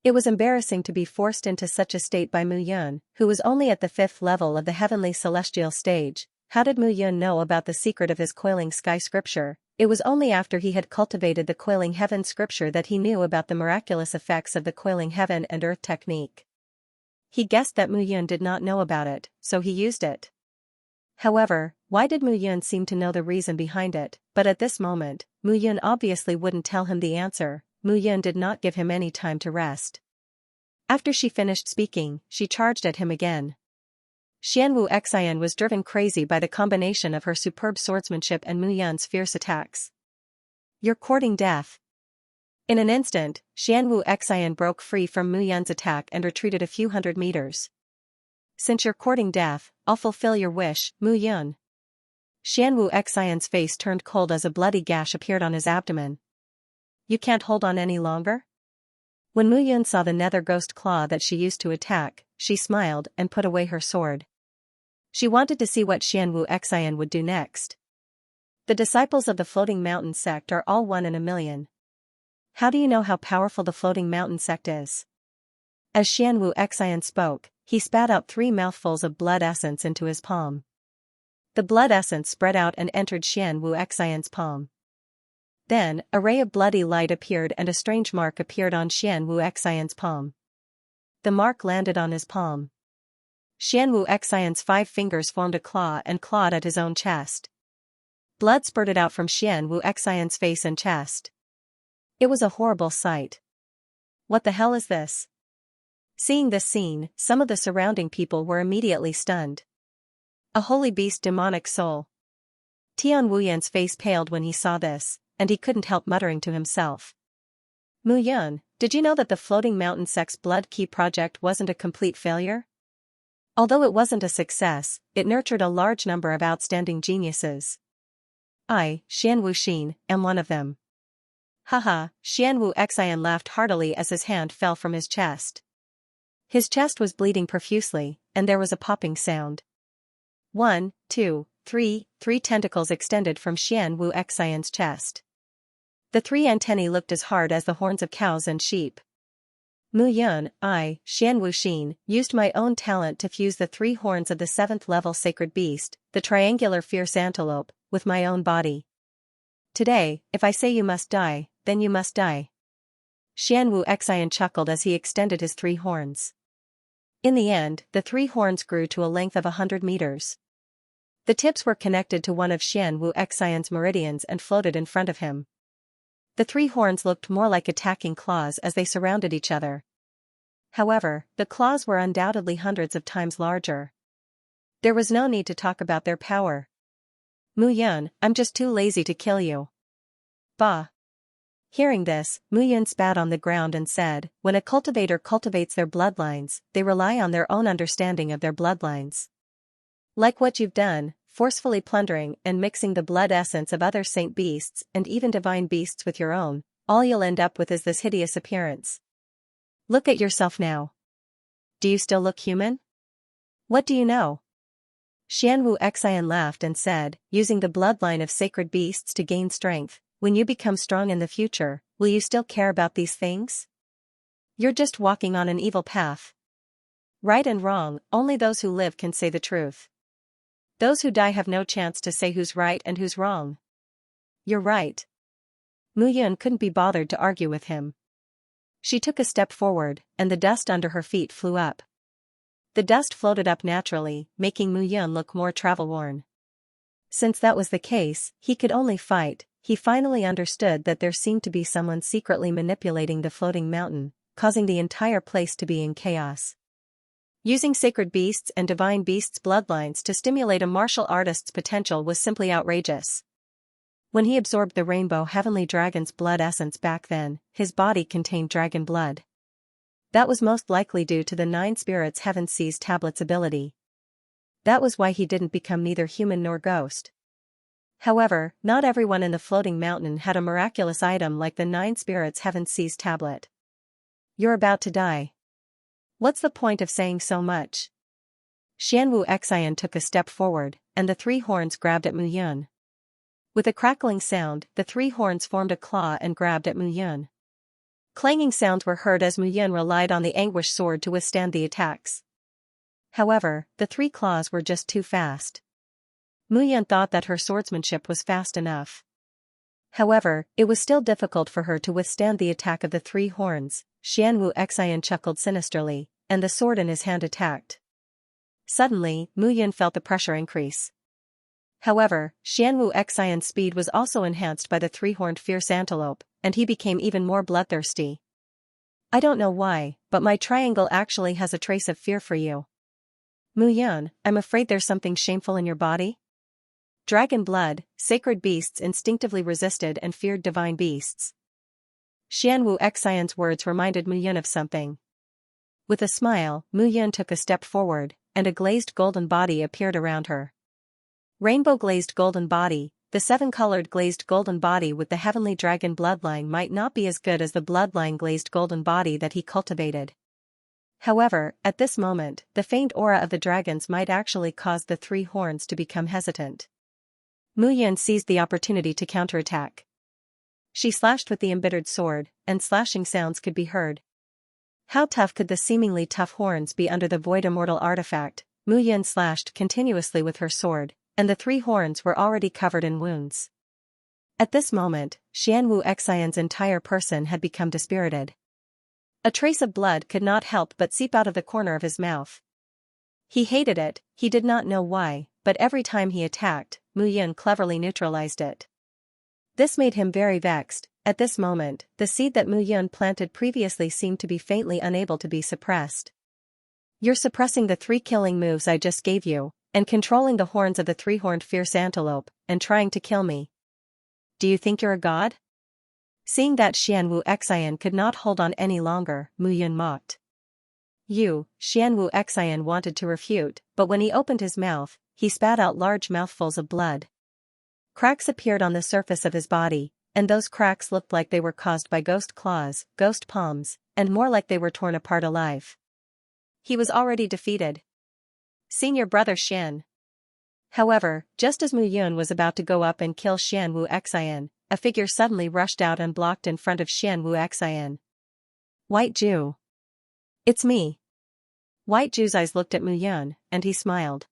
It was embarrassing to be forced into such a state by Mu Yun, who was only at the 5th level of the heavenly celestial stage. How did Mu Yun know about the secret of his coiling sky scripture? It was only after he had cultivated the coiling heaven scripture that he knew about the miraculous effects of the coiling heaven and earth technique. He guessed that Mu Yun did not know about it, so he used it. However, why did Mu Yun seem to know the reason behind it? But at this moment, Mu Yun obviously wouldn't tell him the answer. Mu Yun did not give him any time to rest. After she finished speaking, she charged at him again. Xianwu Xian was driven crazy by the combination of her superb swordsmanship and Mu Yun's fierce attacks. You're courting death. In an instant, Xianwu Xian broke free from Mu Yun's attack and retreated a few hundred meters. Since you're courting death, I'll fulfill your wish, Mu Yun. Xianwu Xian's face turned cold as a bloody gash appeared on his abdomen. You can't hold on any longer? When Mu Yun saw the nether ghost claw that she used to attack, she smiled and put away her sword. She wanted to see what Xianwu Xian would do next. The disciples of the Floating Mountain sect are all 1 in a million. How do you know how powerful the Floating Mountain sect is? As Xianwu Xian spoke, he spat out 3 mouthfuls of blood essence into his palm. The blood essence spread out and entered Xianwu Xian's palm. Then, a ray of bloody light appeared and a strange mark appeared on Xianwu Xian's palm. The mark landed on his palm. Xianwu Xian's 5 fingers formed a claw and clawed at his own chest. Blood spurted out from Xianwu Xian's face and chest. It was a horrible sight. What the hell is this? Seeing this scene, some of the surrounding people were immediately stunned. A holy beast demonic soul. Tian Wuyan's face paled when he saw this, and he couldn't help muttering to himself. Mu Yun, did you know that the Floating Mountain sect's Blood Key project wasn't a complete failure? Although it wasn't a success, it nurtured a large number of outstanding geniuses. I, Xianwu Xin, am one of them. Haha, Xianwu Xian laughed heartily as his hand fell from his chest. His chest was bleeding profusely, and there was a popping sound. 1, 2, 3 tentacles extended from Xianwu Xian's chest. The 3 antennae looked as hard as the horns of cows and sheep. Mu Yun, I, Xianwu Xin, used my own talent to fuse the 3 horns of the 7th level sacred beast, the triangular fierce antelope, with my own body. Today, if I say you must die, then you must die. Xianwu Xian chuckled as he extended his 3 horns. In the end, the 3 horns grew to a length of 100 meters. The tips were connected to one of Xianwu Xian's meridians and floated in front of him. The 3 horns looked more like attacking claws as they surrounded each other. However, the claws were undoubtedly hundreds of times larger. There was no need to talk about their power. Mu Yun, I'm just too lazy to kill you. Bah. Hearing this, Mu Yun spat on the ground and said, when a cultivator cultivates their bloodlines, they rely on their own understanding of their bloodlines. Like what you've done, forcefully plundering and mixing the blood essence of other saint beasts and even divine beasts with your own, all you'll end up with is this hideous appearance. Look at yourself now. Do you still look human? What do you know? Xianwu Xian laughed and said, using the bloodline of sacred beasts to gain strength, when you become strong in the future, will you still care about these things? You're just walking on an evil path. Right and wrong, only those who live can say the truth. Those who die have no chance to say who's right and who's wrong. You're right. Mu Yun couldn't be bothered to argue with him. She took a step forward, and the dust under her feet flew up. The dust floated up naturally, making Mu Yun look more travel-worn. Since that was the case, he could only fight. He finally understood that there seemed to be someone secretly manipulating the floating mountain, causing the entire place to be in chaos. Using sacred beasts and divine beasts' bloodlines to stimulate a martial artist's potential was simply outrageous. When he absorbed the rainbow heavenly dragon's blood essence back then, his body contained dragon blood. That was most likely due to the 9 spirits heaven sees tablets ability. That was why he didn't become neither human nor ghost. However, not everyone in the floating mountain had a miraculous item like the 9 spirits heaven sees tablet. you're about to die. What's the point of saying so much? Xianwu Xian took a step forward, and the three horns grabbed at Mu Yun. With a crackling sound, the three horns formed a claw and grabbed at Mu Yun. Clanging sounds were heard as Mu Yun relied on the anguished sword to withstand the attacks. However, the three claws were just too fast. Mu Yun thought that her swordsmanship was fast enough. However, it was still difficult for her to withstand the attack of the three horns. Xianwu Xian chuckled sinisterly, and the sword in his hand attacked. Suddenly, Mu Yun felt the pressure increase. However, Xianwu Xian's speed was also enhanced by the three-horned fierce antelope, and he became even more bloodthirsty. I don't know why, but my triangle actually has a trace of fear for you. Mu Yun, I'm afraid there's something shameful in your body? Dragon blood, sacred beasts instinctively resisted and feared divine beasts. Xianwu Xian's words reminded Mu Yun of something. With a smile, Mu Yun took a step forward, and a glazed golden body appeared around her. Rainbow glazed golden body, the seven-colored glazed golden body with the heavenly dragon bloodline might not be as good as the bloodline glazed golden body that he cultivated. However, at this moment, the faint aura of the dragons might actually cause the three horns to become hesitant. Mu Yun seized the opportunity to counterattack. She slashed with the embittered sword, and slashing sounds could be heard. How tough could the seemingly tough horns be under the void immortal artifact? Mu Yun slashed continuously with her sword, and the three horns were already covered in wounds. At this moment, Xianwu Xian's entire person had become dispirited. A trace of blood could not help but seep out of the corner of his mouth. He hated it, he did not know why, but every time he attacked, Mu Yun cleverly neutralized it. This made him very vexed. At this moment, the seed that Mu Yun planted previously seemed to be faintly unable to be suppressed. You're suppressing the three killing moves I just gave you, and controlling the horns of the three-horned fierce antelope, and trying to kill me. Do you think you're a god? Seeing that Xianwu Xian could not hold on any longer, Mu Yun mocked. Xianwu Xian wanted to refute, but when he opened his mouth, he spat out large mouthfuls of blood. Cracks appeared on the surface of his body, and those cracks looked like they were caused by ghost claws, ghost palms, and more like they were torn apart alive. He was already defeated. Senior brother Xian. However, just as Mu Yun was about to go up and kill Xianwu Xian, a figure suddenly rushed out and blocked in front of Xianwu Xian. White Jew. It's me. White Jew's eyes looked at Mu Yun, and he smiled.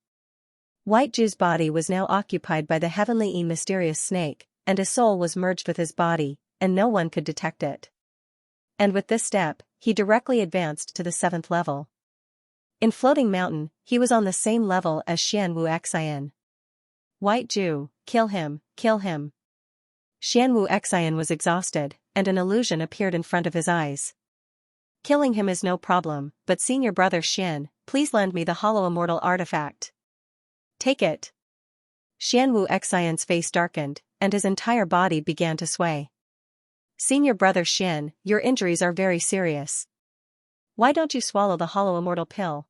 White Jew's body was now occupied by the heavenly and mysterious snake, and his soul was merged with his body, and no one could detect it. And with this step, he directly advanced to the 7th level. In Floating Mountain, he was on the same level as Xianwu Xian. White Jew, kill him, kill him. Xianwu Xian was exhausted, and an illusion appeared in front of his eyes. Killing him is no problem, but senior brother Xian, please lend me the hollow immortal artifact. Take it. Xianwu Xian's face darkened, and his entire body began to sway. Senior brother Xian, your injuries are very serious. Why don't you swallow the hollow immortal pill?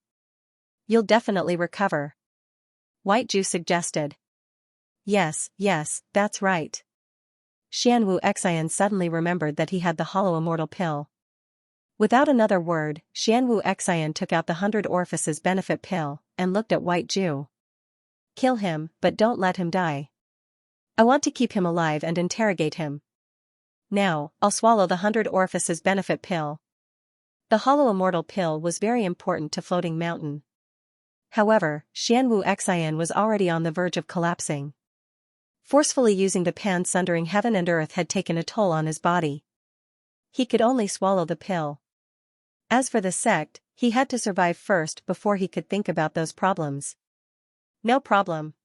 You'll definitely recover. White Jew suggested. Yes, that's right. Xianwu Xian suddenly remembered that he had the hollow immortal pill. Without another word, Xianwu Xian took out the 100 Orifices benefit pill, and looked at White Jew. Kill him, but don't let him die. I want to keep him alive and interrogate him. Now, I'll swallow the 100 Orifices benefit pill. The hollow immortal pill was very important to Floating Mountain. However, Xianwu Xian was already on the verge of collapsing. Forcefully using the pan sundering heaven and earth had taken a toll on his body. He could only swallow the pill. As for the sect, he had to survive first before he could think about those problems. No problem.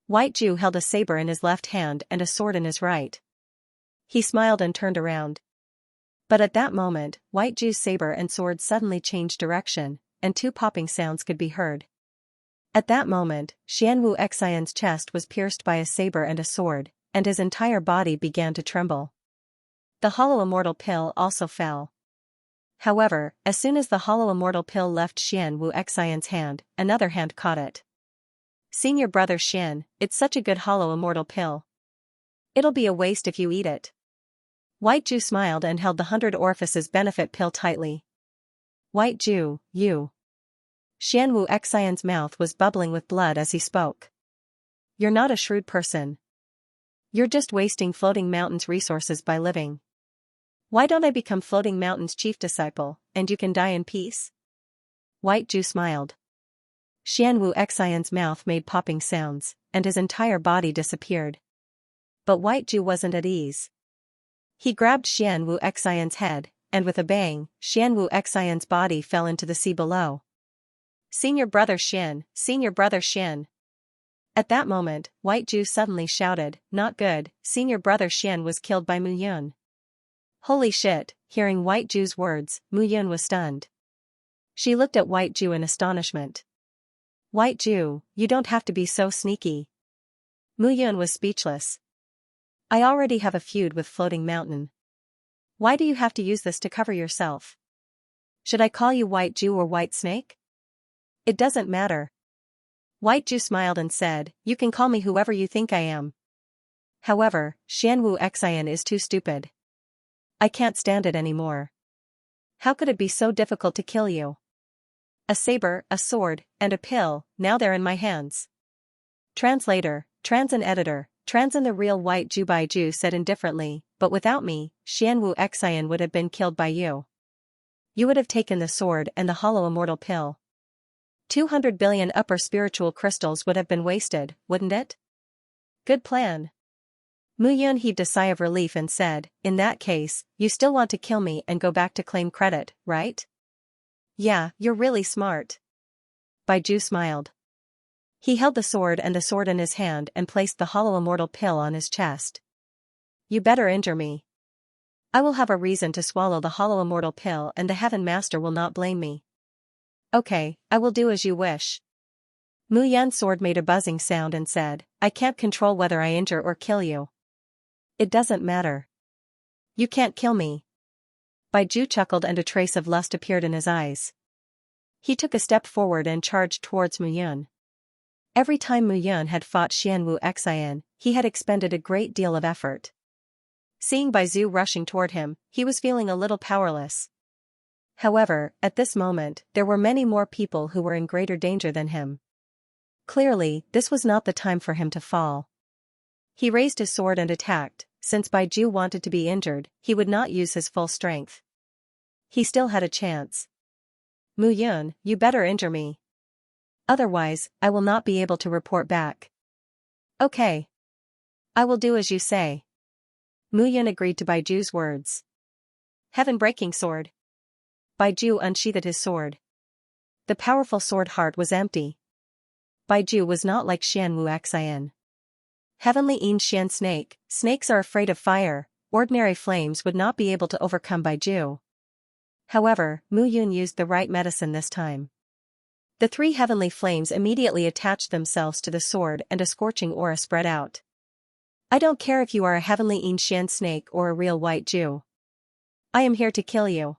White Jew held a saber in his left hand and a sword in his right. He smiled and turned around. But at that moment, White Jew's saber and sword suddenly changed direction, and two popping sounds could be heard. At that moment, Xianwu Xian's chest was pierced by a saber and a sword, and his entire body began to tremble. The hollow immortal pill also fell. However, as soon as the hollow immortal pill left Xianwu Xian's hand, another hand caught it. Senior brother Xian, it's such a good hollow immortal pill. It'll be a waste if you eat it. White Ju smiled and held the 100 orifices benefit pill tightly. White Ju, you. Xianwu Xian's mouth was bubbling with blood as he spoke. You're not a shrewd person. You're just wasting Floating Mountain's resources by living. Why don't I become Floating Mountain's chief disciple, and you can die in peace? White Ju smiled. Xianwu Xian's mouth made popping sounds, and his entire body disappeared. But White Ju wasn't at ease. He grabbed Xianwu Xian's head, and with a bang, Xianwu Xian's body fell into the sea below. Senior brother Xin, senior brother Xin. At that moment, White Ju suddenly shouted, not good, senior brother Xin was killed by Mu Yun. Holy shit, hearing White Ju's words, Mu Yun was stunned. She looked at White Ju in astonishment. White Ju, you don't have to be so sneaky. Mu Yun was speechless. I already have a feud with Floating Mountain. Why do you have to use this to cover yourself? Should I call you White Ju or White Snake? It doesn't matter. White Ju smiled and said, you can call me whoever you think I am. However, Xianwu Xian is too stupid. I can't stand it anymore. How could it be so difficult to kill you? A saber, a sword, and a pill, now they're in my hands. Translator, Transin editor, Transin the real White Ju Bai Ju said indifferently, but without me, Xianwu Xian would have been killed by you. You would have taken the sword and the hollow immortal pill. 200 billion upper spiritual crystals would have been wasted, wouldn't it? Good plan. Mu Yun heaved a sigh of relief and said, in that case, you still want to kill me and go back to claim credit, right? Yeah, you're really smart. Bai Ju smiled. He held the sword in his hand and placed the hollow immortal pill on his chest. You better injure me. I will have a reason to swallow the hollow immortal pill and the Heaven Master will not blame me. Okay, I will do as you wish. Mu Yun's sword made a buzzing sound and said, I can't control whether I injure or kill you. It doesn't matter. You can't kill me. Bai Ju chuckled and a trace of lust appeared in his eyes. He took a step forward and charged towards Mu Yun. Every time Mu Yun had fought Xianwu Xian, he had expended a great deal of effort. Seeing Bai Zu rushing toward him, he was feeling a little powerless. However, at this moment, there were many more people who were in greater danger than him. Clearly, this was not the time for him to fall. He raised his sword and attacked. Since Bai Ju wanted to be injured, he would not use his full strength. He still had a chance. Mu Yun, you better injure me. Otherwise, I will not be able to report back. Okay. I will do as you say. Mu Yun agreed to Bai Ju's words. Heaven-breaking sword. Bai Ju unsheathed his sword. The powerful sword heart was empty. Bai Ju was not like Xianwu Xian. Heavenly Xian Snake, snakes are afraid of fire, ordinary flames would not be able to overcome Bai Ju. However, Mu Yun used the right medicine this time. The 3 heavenly flames immediately attached themselves to the sword and a scorching aura spread out. I don't care if you are a heavenly Xian Snake or a real White Ju. I am here to kill you.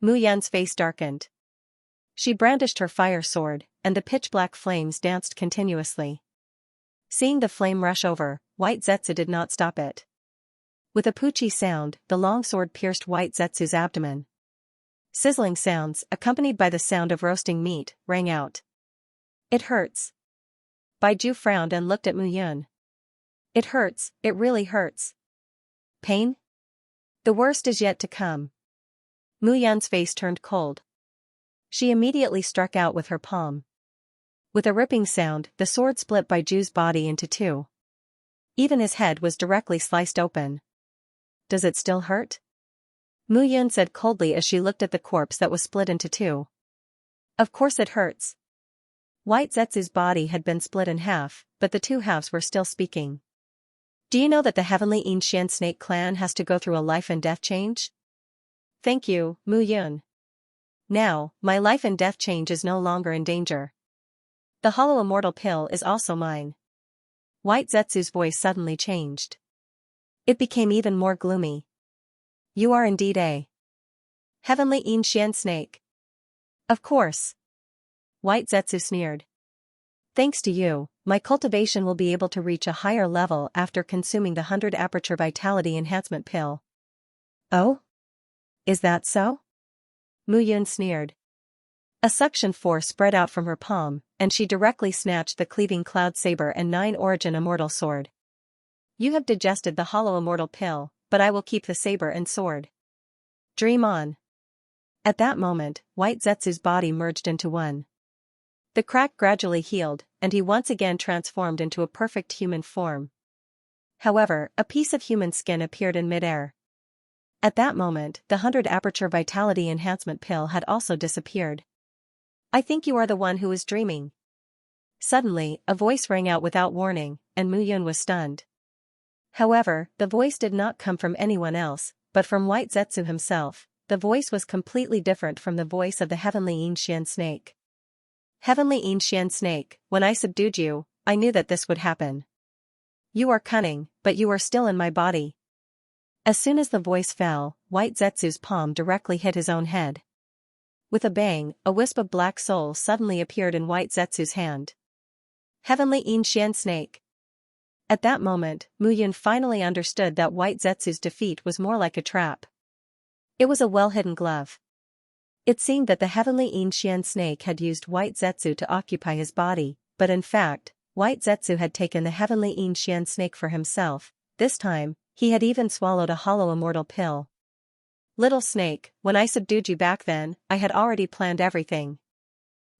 Mu Yun's face darkened. She brandished her fire sword, and the pitch-black flames danced continuously. Seeing the flame rush over, White Zetsu did not stop it. With a poochie sound, the long sword pierced White Zetsu's abdomen. Sizzling sounds, accompanied by the sound of roasting meat, rang out. It hurts. Bai Ju frowned and looked at Mu Yun. It hurts, it really hurts. Pain? The worst is yet to come. Mu Yun's face turned cold. She immediately struck out with her palm. With a ripping sound, the sword split Bai Ju's body into 2. Even his head was directly sliced open. Does it still hurt? Mu Yun said coldly as she looked at the corpse that was split into 2. Of course it hurts. White Zetsu's body had been split in half, but the 2 halves were still speaking. Do you know that the heavenly Xian Snake clan has to go through a life and death change? Thank you, Mu Yun. Now, my life and death change is no longer in danger. The hollow immortal pill is also mine. White Zetsu's voice suddenly changed. It became even more gloomy. You are indeed a heavenly Xian Snake. Of course. White Zetsu sneered. Thanks to you, my cultivation will be able to reach a higher level after consuming the 100 Aperture Vitality Enhancement Pill. Oh? Is that so? Mu Yun sneered. A suction force spread out from her palm, and she directly snatched the cleaving cloud saber and 9 origin immortal sword. You have digested the hollow immortal pill, but I will keep the saber and sword. Dream on. At that moment, White Zetsu's body merged into one. The crack gradually healed, and he once again transformed into a perfect human form. However, a piece of human skin appeared in midair. At that moment, the 100 aperture vitality enhancement pill had also disappeared. I think you are the one who is dreaming. Suddenly, a voice rang out without warning, and Mu Yun was stunned. However, the voice did not come from anyone else, but from White Zetsu himself. The voice was completely different from the voice of the heavenly Xianxia snake. Heavenly Xianxia snake, when I subdued you, I knew that this would happen. You are cunning, but you are still in my body. As soon as the voice fell, White Zetsu's palm directly hit his own head. With a bang, a wisp of black soul suddenly appeared in White Zetsu's hand. Heavenly Xianxia snake. At that moment, Mu Yun finally understood that White Zetsu's defeat was more like a trap. It was a well-hidden glove. It seemed that the heavenly Xianxia snake had used White Zetsu to occupy his body, but in fact, White Zetsu had taken the heavenly Xianxia snake for himself. This time, he had even swallowed a hollow immortal pill. Little snake, when I subdued you back then, I had already planned everything.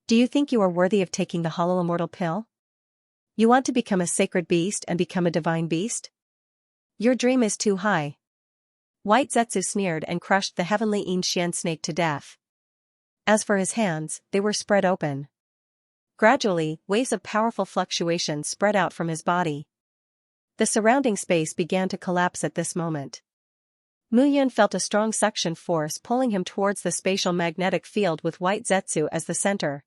Do you think you are worthy of taking the hollow immortal pill? You want to become a sacred beast and become a divine beast? Your dream is too high. White Zetsu sneered and crushed the heavenly Xianxia snake to death. As for his hands, they were spread open. Gradually, waves of powerful fluctuations spread out from his body. The surrounding space began to collapse at this moment. Mu Yun felt a strong suction force pulling him towards the spatial magnetic field with White Zetsu as the center.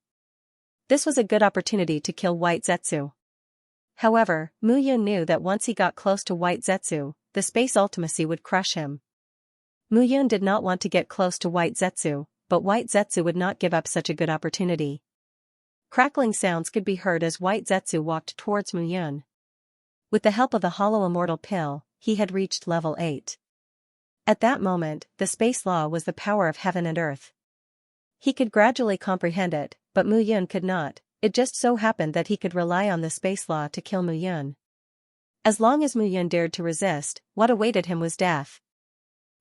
This was a good opportunity to kill White Zetsu. However, Mu Yun knew that once he got close to White Zetsu, the space ultimacy would crush him. Mu Yun did not want to get close to White Zetsu, but White Zetsu would not give up such a good opportunity. Crackling sounds could be heard as White Zetsu walked towards Mu Yun. With the help of the hollow immortal pill, he had reached level 8. At that moment, the space law was the power of heaven and earth. He could gradually comprehend it, but Mu Yun could not. It just so happened that he could rely on the space law to kill Mu Yun. As long as Mu Yun dared to resist, what awaited him was death.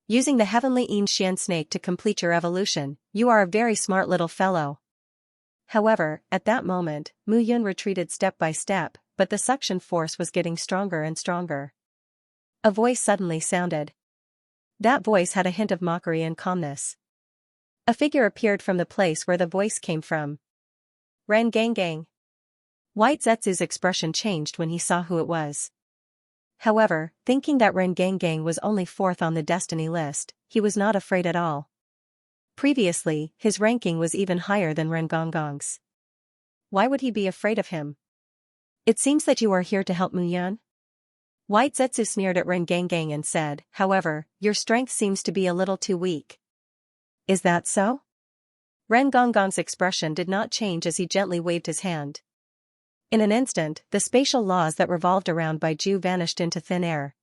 Using the heavenly Xianxia snake to complete your evolution, you are a very smart little fellow. However, at that moment, Mu Yun retreated step by step, but the suction force was getting stronger and stronger. A voice suddenly sounded. That voice had a hint of mockery and calmness. A figure appeared from the place where the voice came from. Ren Gang. White Zetsu's expression changed when he saw who it was. However, thinking that Ren Gang was only 4th on the destiny list, he was not afraid at all. Previously, his ranking was even higher than Ren Gong's. Why would he be afraid of him? It seems that you are here to help Mu Yun? White Zetsu sneered at Ren Gang and said, however, your strength seems to be a little too weak. Is that so? Ren Gong's expression did not change as he gently waved his hand. In an instant, the spatial laws that revolved around Baiju vanished into thin air.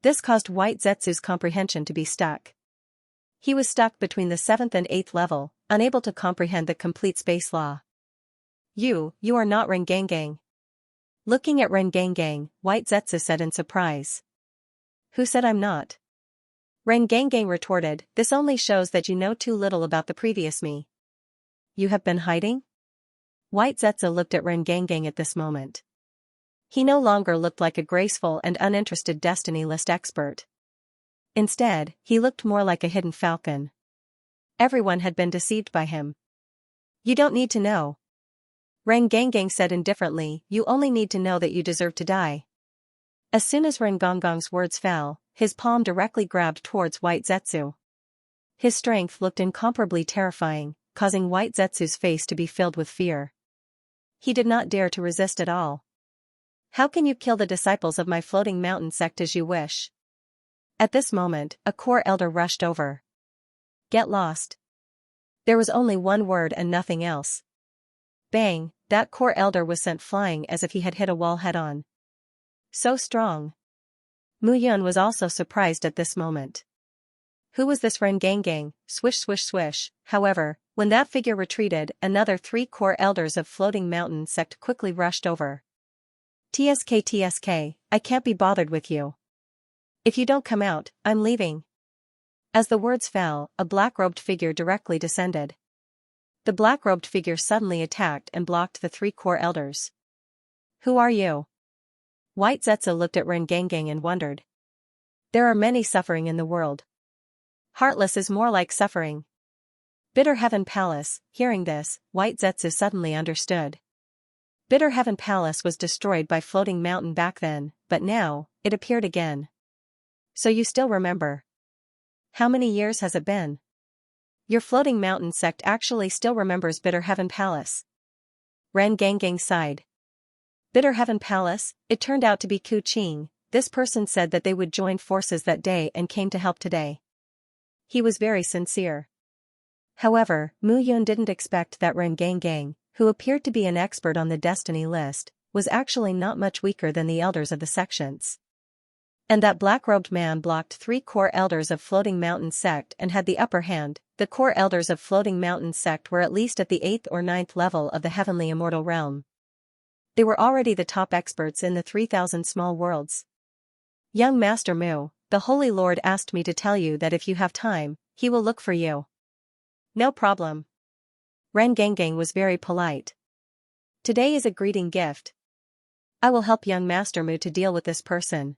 This caused White Zetsu's comprehension to be stuck. He was stuck between the 7th and 8th level, unable to comprehend the complete space law. You are not Ren Gang. Looking at Ren Gang, White Zetsu said in surprise. Who said I'm not? Ren Gang retorted, this only shows that you know too little about the previous me. You have been hiding? White Zetsu looked at Ren Gang at this moment. He no longer looked like a graceful and uninterested destiny list expert. Instead, he looked more like a hidden falcon. Everyone had been deceived by him. You don't need to know. Ren Gang said indifferently, you only need to know that you deserve to die. As soon as Ren Gong's words fell, his palm directly grabbed towards White Zetsu. His strength looked incomparably terrifying, causing White Zetsu's face to be filled with fear. He did not dare to resist at all. How can you kill the disciples of my floating mountain sect as you wish? At this moment, a core elder rushed over. Get lost. There was only one word and nothing else. Bang, that core elder was sent flying as if he had hit a wall head-on. So strong. Mu Yun was also surprised at this moment. Who was this Rengangang? Swish swish swish. However, when that figure retreated, another 3 core elders of Floating Mountain sect quickly rushed over. TSK TSK, I can't be bothered with you. If you don't come out, I'm leaving. As the words fell, a black-robed figure directly descended. The black-robed figure suddenly attacked and blocked the 3 core elders. Who are you? White Zetsu looked at Rengangang and wondered. There are many suffering in the world. Heartless is more like suffering. Bitter Heaven Palace. Hearing this, White Zetsu suddenly understood. Bitter Heaven Palace was destroyed by Floating Mountain back then, but now, it appeared again. So you still remember. How many years has it been? Your Floating Mountain sect actually still remembers Bitter Heaven Palace. Rengangang sighed. Bitter Heaven Palace? It turned out to be Ku Qing. This person said that they would join forces that day and came to help today. He was very sincere. However, Mu Yun didn't expect that Rengangang, who appeared to be an expert on the destiny list, was actually not much weaker than the elders of the sections. And that black-robed man blocked 3 core elders of Floating Mountain sect and had the upper hand. The core elders of Floating Mountain sect were at least at the 8th or 9th level of the heavenly immortal realm. They were already the top experts in the 3,000 small worlds. Young Master Mu, the Holy Lord asked me to tell you that if you have time, he will look for you. No problem. Rengangang was very polite. Today is a greeting gift. I will help young Master Mu to deal with this person.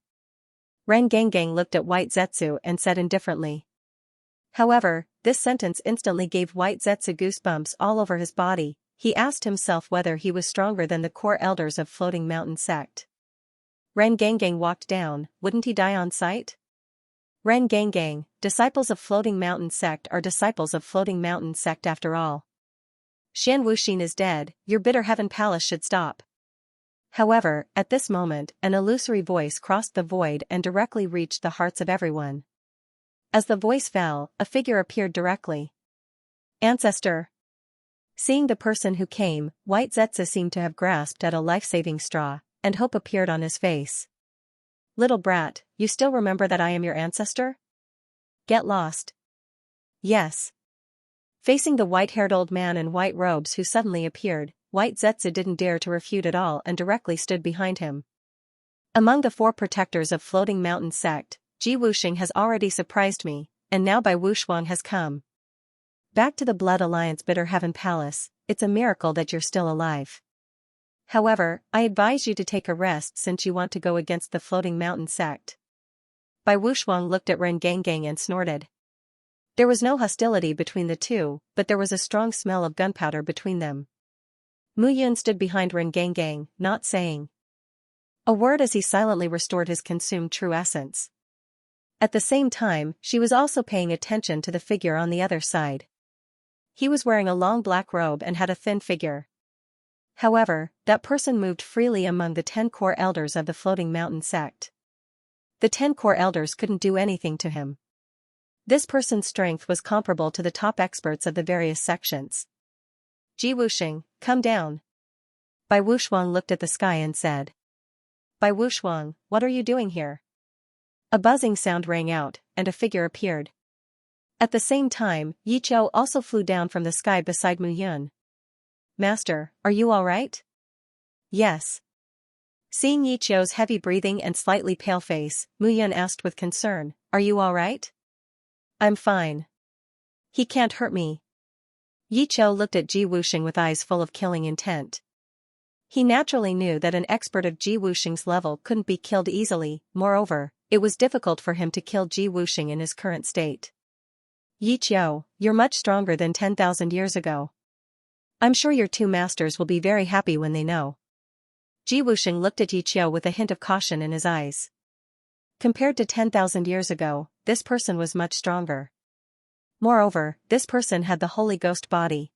Rengangang looked at White Zetsu and said indifferently. However, this sentence instantly gave White Zetsu goosebumps all over his body. He asked himself whether he was stronger than the core elders of Floating Mountain sect. Rengangang walked down, wouldn't he die on sight? Rengangang, disciples of Floating Mountain sect are disciples of Floating Mountain sect after all. Xian Wuxin is dead, your Bitter Heaven Palace should stop. However, at this moment, an illusory voice crossed the void and directly reached the hearts of everyone. As the voice fell, a figure appeared directly. Ancestor. Seeing the person who came, White Zetsu seemed to have grasped at a life-saving straw, and hope appeared on his face. Little brat, you still remember that I am your ancestor? Get lost. Yes. Facing the white-haired old man in white robes who suddenly appeared, White Zetsu didn't dare to refute at all and directly stood behind him. Among the 4 protectors of Floating Mountain sect, Ji Wuxing has already surprised me, and now Bai Wuxuang has come. Back to the Blood Alliance Bitter Heaven Palace, it's a miracle that you're still alive. However, I advise you to take a rest since you want to go against the Floating Mountain sect. Bai Wuxuang looked at Rengangang and snorted. There was no hostility between the two, but there was a strong smell of gunpowder between them. Mu Yun stood behind Rengangang, not saying a word as he silently restored his consumed true essence. At the same time, she was also paying attention to the figure on the other side. He was wearing a long black robe and had a thin figure. However, that person moved freely among the 10 core elders of the Floating Mountain sect. The 10 core elders couldn't do anything to him. This person's strength was comparable to the top experts of the various sections. Ji Wuxing, come down. Bai Wuxuang looked at the sky and said. Bai Wuxuang, what are you doing here? A buzzing sound rang out, and a figure appeared. At the same time, Yi Qiu also flew down from the sky beside Mu Yun. Master, are you all right? Yes. Seeing Yi Qiu's heavy breathing and slightly pale face, Mu Yun asked with concern, are you all right? I'm fine. He can't hurt me. Yi Qiu looked at Ji Wuxing with eyes full of killing intent. He naturally knew that an expert of Ji Wuxing's level couldn't be killed easily, moreover, it was difficult for him to kill Ji Wuxing in his current state. Yi Qiu, you're much stronger than 10,000 years ago. I'm sure your 2 masters will be very happy when they know. Ji Wuxing looked at Yi Qiu with a hint of caution in his eyes. Compared to 10,000 years ago, this person was much stronger. Moreover, this person had the Holy Ghost body.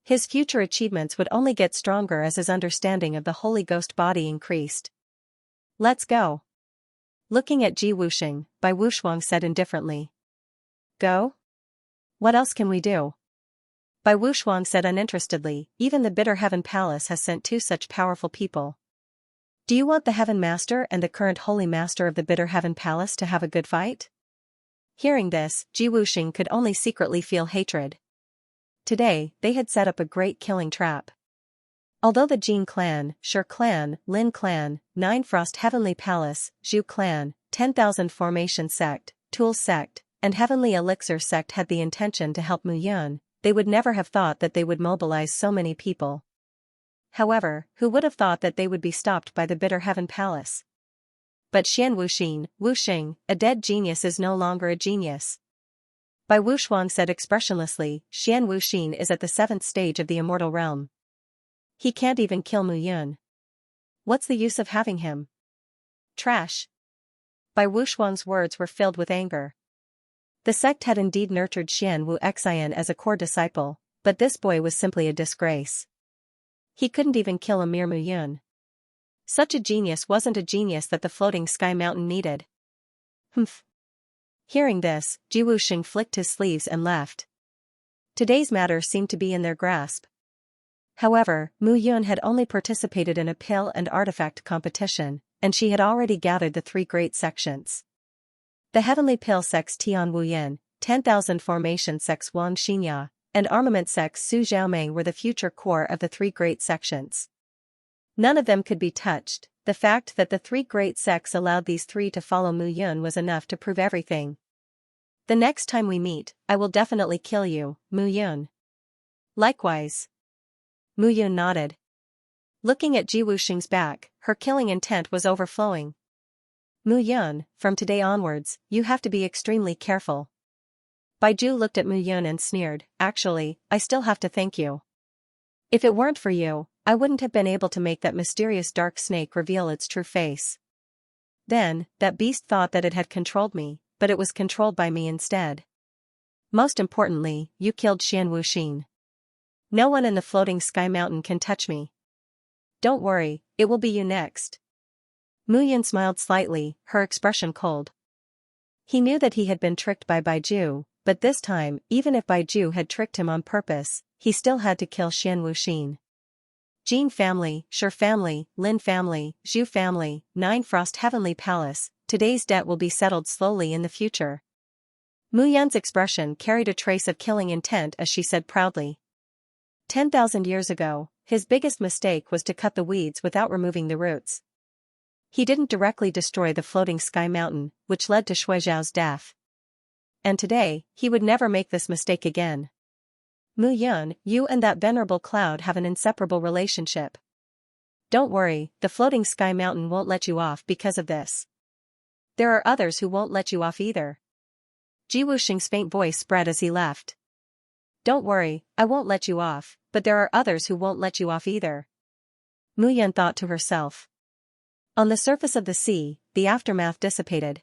His future achievements would only get stronger as his understanding of the Holy Ghost body increased. Let's go. Looking at Ji Wuxing, Bai Wuxuang said indifferently. Go? What else can we do? Bai Wuxuang said uninterestedly, even the Bitter Heaven Palace has sent 2 such powerful people. Do you want the Heaven Master and the current Holy Master of the Bitter Heaven Palace to have a good fight? Hearing this, Ji Wuxing could only secretly feel hatred. Today, they had set up a great killing trap. Although the Jin clan, Shi clan, Lin clan, Nine Frost Heavenly Palace, Zhu clan, 10,000 Formation sect, Tool sect, and Heavenly Elixir sect had the intention to help Mu Yun, they would never have thought that they would mobilize so many people. However, who would have thought that they would be stopped by the Bitter Heaven Palace? But Xian Wuxing, a dead genius is no longer a genius. Bai Wuxuang said expressionlessly, Xian Wuxing is at the 7th stage of the immortal realm. He can't even kill Mu Yun. What's the use of having him? Trash. Bai Wuxuang's words were filled with anger. The sect had indeed nurtured Xian Wuxian as a core disciple, but this boy was simply a disgrace. He couldn't even kill a mere Mu Yun. Such a genius wasn't a genius that the floating sky mountain needed. Humph. Hearing this, Ji Wuxing flicked his sleeves and left. Today's matter seemed to be in their grasp. However, Mu Yun had only participated in a pill and artifact competition, and she had already gathered the 3 great sections. The Heavenly Pill sects Tian Wuyan, 10,000 Formation sects Wang Xianxia, and Armament sects Su Xiaomeng were the future core of the 3 great sections. None of them could be touched. The fact that the 3 great sects allowed these 3 to follow Mu Yun was enough to prove everything. The next time we meet, I will definitely kill you, Mu Yun. Likewise. Mu Yun nodded. Looking at Ji Wuxing's back, her killing intent was overflowing. Mu Yun, from today onwards, you have to be extremely careful. Bai Ju looked at Mu Yun and sneered, actually, I still have to thank you. If it weren't for you, I wouldn't have been able to make that mysterious dark snake reveal its true face. Then, that beast thought that it had controlled me, but it was controlled by me instead. Most importantly, you killed Xian Wuxing. No one in the floating sky mountain can touch me. Don't worry, it will be you next. Mu Yun smiled slightly, her expression cold. He knew that he had been tricked by Bai Ju, but this time, even if Bai Ju had tricked him on purpose, he still had to kill Xian Wuxing. Jin family, Shi family, Lin family, Zhu family, Nine Frost Heavenly Palace, today's debt will be settled slowly in the future. Mu Yun's expression carried a trace of killing intent as she said proudly. 10,000 years ago, his biggest mistake was to cut the weeds without removing the roots. He didn't directly destroy the floating sky mountain, which led to Shuizhao's death. And today, he would never make this mistake again. Mu Yun, you and that venerable cloud have an inseparable relationship. Don't worry, the floating sky mountain won't let you off because of this. There are others who won't let you off either. Ji Wuxing's faint voice spread as he left. Don't worry, I won't let you off, but there are others who won't let you off either. Mu Yun thought to herself. On the surface of the sea, the aftermath dissipated.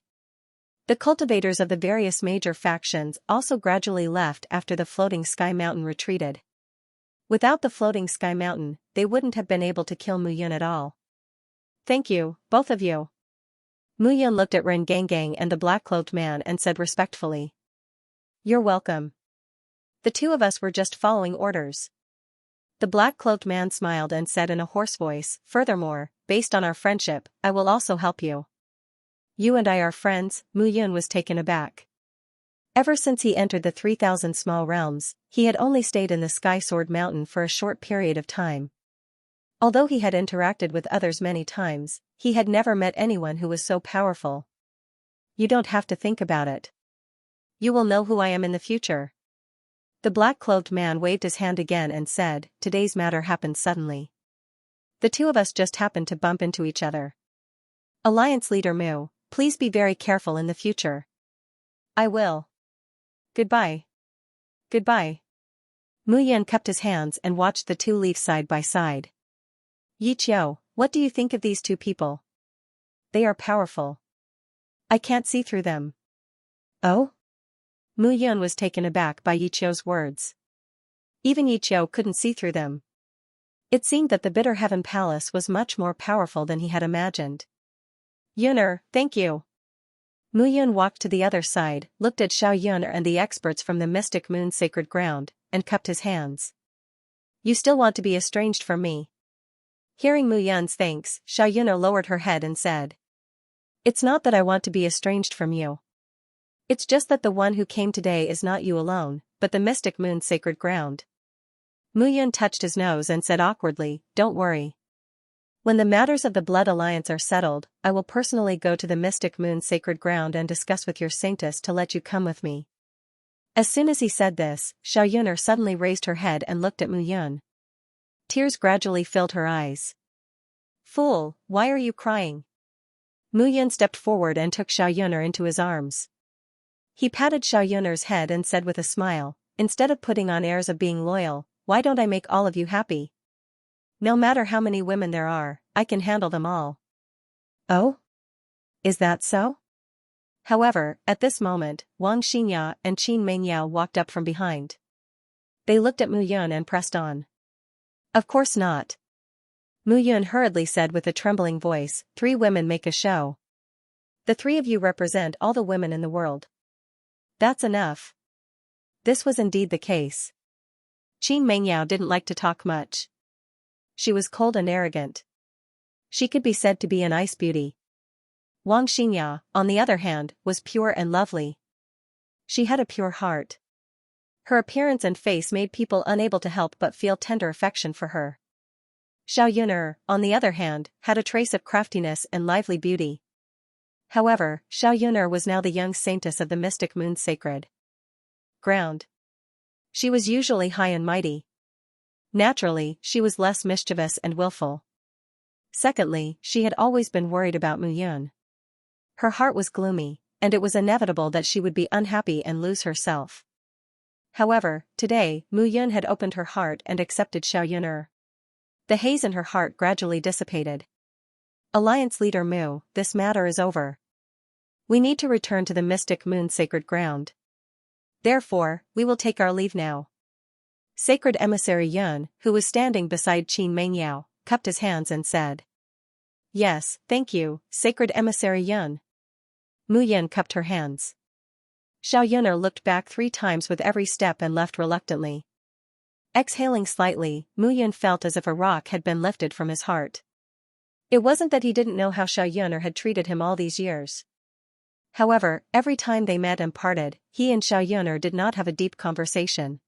The cultivators of the various major factions also gradually left after the floating sky mountain retreated. Without the floating sky mountain, they wouldn't have been able to kill Mu Yun at all. Thank you, both of you. Mu Yun looked at Ren Gangang and the black-clothed man and said respectfully. You're welcome. The 2 of us were just following orders. The black-cloaked man smiled and said in a hoarse voice, furthermore, based on our friendship, I will also help you. You and I are friends, Mu Yun was taken aback. Ever since he entered the 3,000 small realms, he had only stayed in the Sky Sword Mountain for a short period of time. Although he had interacted with others many times, he had never met anyone who was so powerful. You don't have to think about it. You will know who I am in the future. The black-clothed man waved his hand again and said, today's matter happened suddenly. The 2 of us just happened to bump into each other. Alliance leader Mu, please be very careful in the future. I will. Goodbye. Goodbye. Mu Yun cupped his hands and watched the 2 leave side by side. Yi Qiu, what do you think of these 2 people? They are powerful. I can't see through them. Oh? Mu Yun was taken aback by Yi Qiu's words. Even Yi Qiu couldn't see through them. It seemed that the Bitter Heaven Palace was much more powerful than he had imagined. Yuner, thank you. Mu Yun walked to the other side, looked at Xiao Yuner and the experts from the Mystic Moon Sacred Ground, and cupped his hands. You still want to be estranged from me? Hearing Mu Yun's thanks, Xiao Yuner lowered her head and said. It's not that I want to be estranged from you. It's just that the one who came today is not you alone, but the mystic moon's sacred ground. Mu Yun touched his nose and said awkwardly, "Don't worry. When the matters of the blood alliance are settled, I will personally go to the mystic moon's sacred ground and discuss with your saintess to let you come with me." As soon as he said this, Xiaoyuner suddenly raised her head and looked at Mu Yun. Tears gradually filled her eyes. "Fool, why are you crying?" Mu Yun stepped forward and took Xiaoyuner into his arms. He patted Xiaoyuner's head and said with a smile, "Instead of putting on airs of being loyal, why don't I make all of you happy? No matter how many women there are, I can handle them all." "Oh? Is that so?" However, at this moment, Wang Xinya and Qin Mengyao walked up from behind. They looked at Mu Yun and pressed on. "Of course not." Mu Yun hurriedly said with a trembling voice, "3 women make a show. The 3 of you represent all the women in the world. That's enough." This was indeed the case. Qin Mengyao didn't like to talk much. She was cold and arrogant. She could be said to be an ice beauty. Wang Xinya, on the other hand, was pure and lovely. She had a pure heart. Her appearance and face made people unable to help but feel tender affection for her. Xiaoyuner, on the other hand, had a trace of craftiness and lively beauty. However, Xiaoyuner was now the young saintess of the mystic moon's sacred ground. She was usually high and mighty. Naturally, she was less mischievous and willful. Secondly, she had always been worried about Mu Yun. Her heart was gloomy, and it was inevitable that she would be unhappy and lose herself. However, today, Mu Yun had opened her heart and accepted Xiaoyuner. The haze in her heart gradually dissipated. "Alliance leader Mu, this matter is over. We need to return to the mystic moon's sacred ground. Therefore, we will take our leave now." Sacred emissary Yun, who was standing beside Qin Mengyao, cupped his hands and said, "Yes, thank you, sacred emissary Yun." Mu Yun cupped her hands. Xiaoyuner looked back 3 times with every step and left reluctantly. Exhaling slightly, Mu Yun felt as if a rock had been lifted from his heart. It wasn't that he didn't know how Xiaoyuner had treated him all these years. However, every time they met and parted, he and Xiaoyuner did not have a deep conversation.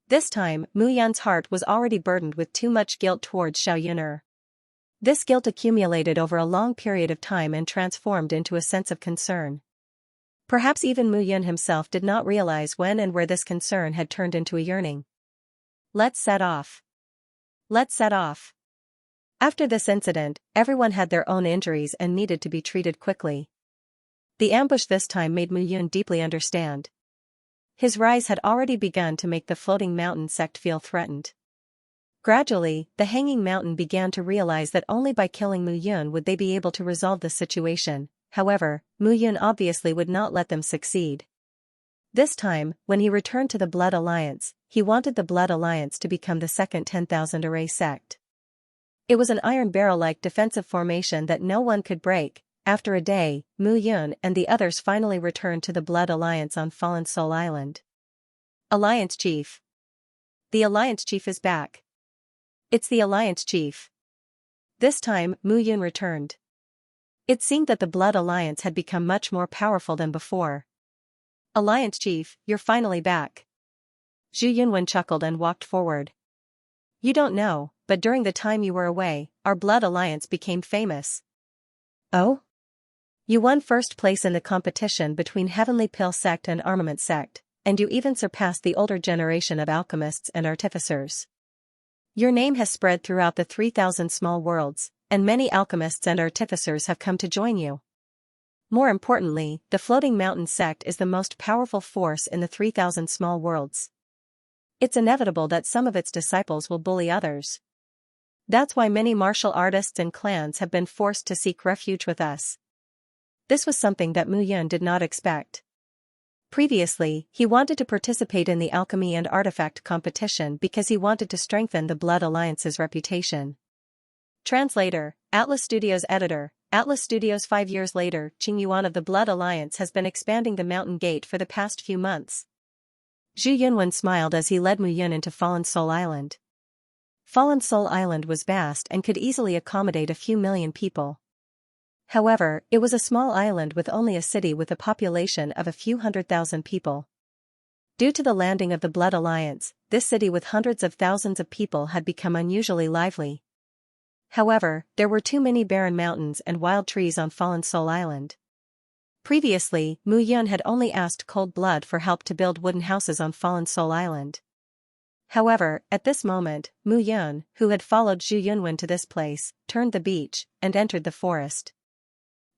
This time, Mu Yun's heart was already burdened with too much guilt towards Xiaoyuner. This guilt accumulated over a long period of time and transformed into a sense of concern. Perhaps even Mu Yun himself did not realize when and where this concern had turned into a yearning. Let's set off. Let's set off. After this incident, everyone had their own injuries and needed to be treated quickly. The ambush this time made Mu Yun deeply understand. His rise had already begun to make the floating mountain sect feel threatened. Gradually, the hanging mountain began to realize that only by killing Mu Yun would they be able to resolve the situation. However, Mu Yun obviously would not let them succeed. This time, when he returned to the Blood Alliance, he wanted the Blood Alliance to become the second 10,000 array sect. It was an iron barrel-like defensive formation that no one could break. After a day, Mu Yun and the others finally returned to the Blood Alliance on Fallen Soul Island. Alliance Chief. The Alliance Chief is back. It's the Alliance Chief. This time, Mu Yun returned. It seemed that the Blood Alliance had become much more powerful than before. "Alliance Chief, you're finally back." Zhu Yunwen chuckled and walked forward. "You don't know, but during the time you were away, our Blood Alliance became famous." "Oh? You won first place in the competition between Heavenly Pill Sect and Armament Sect, and you even surpassed the older generation of alchemists and artificers. Your name has spread throughout the 3,000 small worlds, and many alchemists and artificers have come to join you. More importantly, the Floating Mountain Sect is the most powerful force in the 3,000 small worlds. It's inevitable that some of its disciples will bully others. That's why many martial artists and clans have been forced to seek refuge with us." This was something that Mu Yun did not expect. Previously, he wanted to participate in the alchemy and artifact competition because he wanted to strengthen the Blood Alliance's reputation. Translator, Atlas Studios Editor, Atlas Studios. 5 years later, Qing Yuan of the Blood Alliance has been expanding the Mountain Gate for the past few months. Zhu Yunwen smiled as he led Mu Yun into Fallen Soul Island. Fallen Soul Island was vast and could easily accommodate a few million people. However, it was a small island with only a city with a population of a few 100,000 people. Due to the landing of the Blood Alliance, this city with hundreds of thousands of people had become unusually lively. However, there were too many barren mountains and wild trees on Fallen Soul Island. Previously, Mu Yun had only asked Cold Blood for help to build wooden houses on Fallen Soul Island. However, at this moment, Mu Yun, who had followed Zhu Yunwen to this place, turned the beach and entered the forest.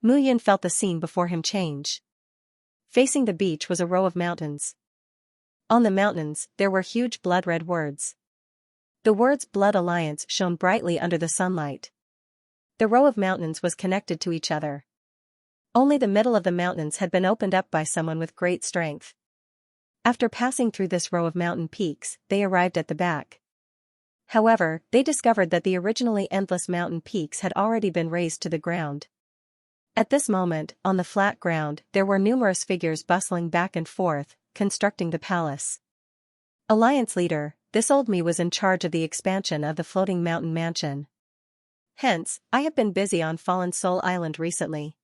Mu Yun felt the scene before him change. Facing the beach was a row of mountains. On the mountains, there were huge blood-red words. The words Blood Alliance shone brightly under the sunlight. The row of mountains was connected to each other. Only the middle of the mountains had been opened up by someone with great strength. After passing through this row of mountain peaks, they arrived at the back. However, they discovered that the originally endless mountain peaks had already been razed to the ground. At this moment, on the flat ground, there were numerous figures bustling back and forth, constructing the palace. Alliance leader, this old me was in charge of the expansion of the floating mountain mansion. Hence, I have been busy on Fallen Soul Island recently.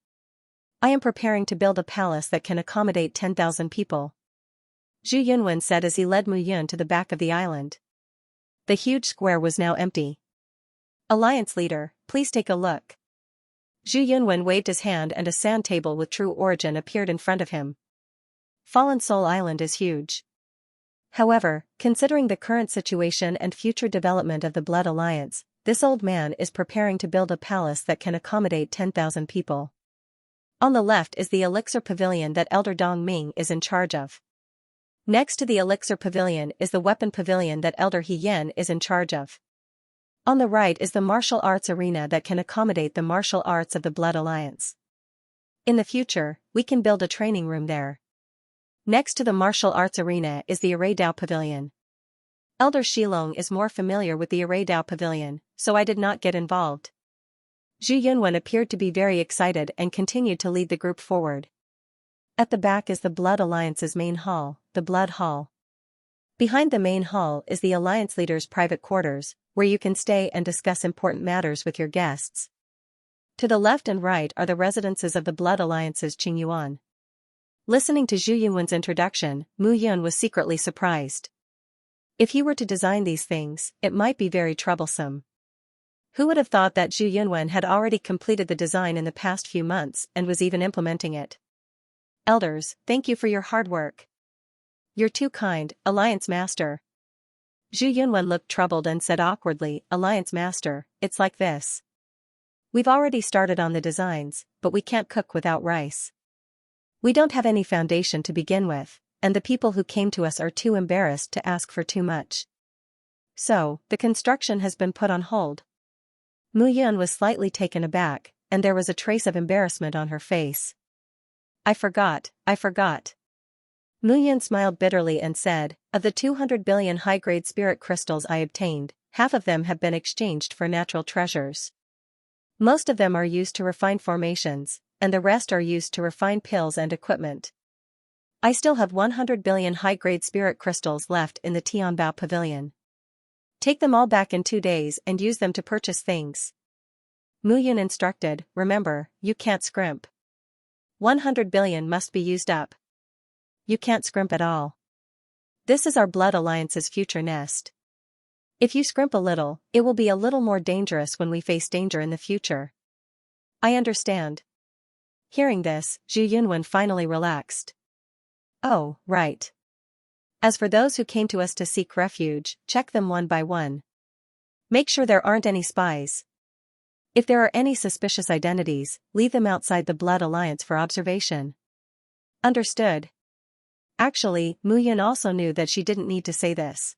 I am preparing to build a palace that can accommodate 10,000 people. Zhu Yunwen said as he led Mu Yun to the back of the island. The huge square was now empty. Alliance leader, please take a look. Zhu Yunwen waved his hand and a sand table with true origin appeared in front of him. Fallen Soul Island is huge. However, considering the current situation and future development of the Blood Alliance, this old man is preparing to build a palace that can accommodate 10,000 people. On the left is the Elixir Pavilion that Elder Dong Ming is in charge of. Next to the Elixir Pavilion is the Weapon Pavilion that Elder He Yen is in charge of. On the right is the Martial Arts Arena that can accommodate the martial arts of the Blood Alliance. In the future, we can build a training room there. Next to the Martial Arts Arena is the Array Dao Pavilion. Elder Shilong is more familiar with the Array Dao Pavilion, so I did not get involved. Zhu Yunwen appeared to be very excited and continued to lead the group forward. At the back is the Blood Alliance's main hall, the Blood Hall. Behind the main hall is the Alliance leader's private quarters, where you can stay and discuss important matters with your guests. To the left and right are the residences of the Blood Alliance's Qingyuan. Listening to Zhu Yunwen's introduction, Mu Yun was secretly surprised. If he were to design these things, it might be very troublesome. Who would have thought that Zhu Yunwen had already completed the design in the past few months and was even implementing it? Elders, thank you for your hard work. You're too kind, Alliance Master. Zhu Yunwen looked troubled and said awkwardly, Alliance Master, it's like this. We've already started on the designs, but we can't cook without rice. We don't have any foundation to begin with, and the people who came to us are too embarrassed to ask for too much. So, the construction has been put on hold. Mu Yun was slightly taken aback, and there was a trace of embarrassment on her face. I forgot. Mu Yun smiled bitterly and said, of the 200 billion high-grade spirit crystals I obtained, half of them have been exchanged for natural treasures. Most of them are used to refine formations, and the rest are used to refine pills and equipment. I still have 100 billion high-grade spirit crystals left in the Tianbao Pavilion. Take them all back in 2 days and use them to purchase things. Mu Yun instructed, remember, you can't scrimp. 100 billion must be used up. You can't scrimp at all. This is our Blood Alliance's future nest. If you scrimp a little, it will be a little more dangerous when we face danger in the future. I understand. Hearing this, Zhu Yunwen finally relaxed. Oh, right. As for those who came to us to seek refuge, check them one by one. Make sure there aren't any spies. If there are any suspicious identities, leave them outside the Blood Alliance for observation. Understood. Actually, Mu Yun also knew that she didn't need to say this.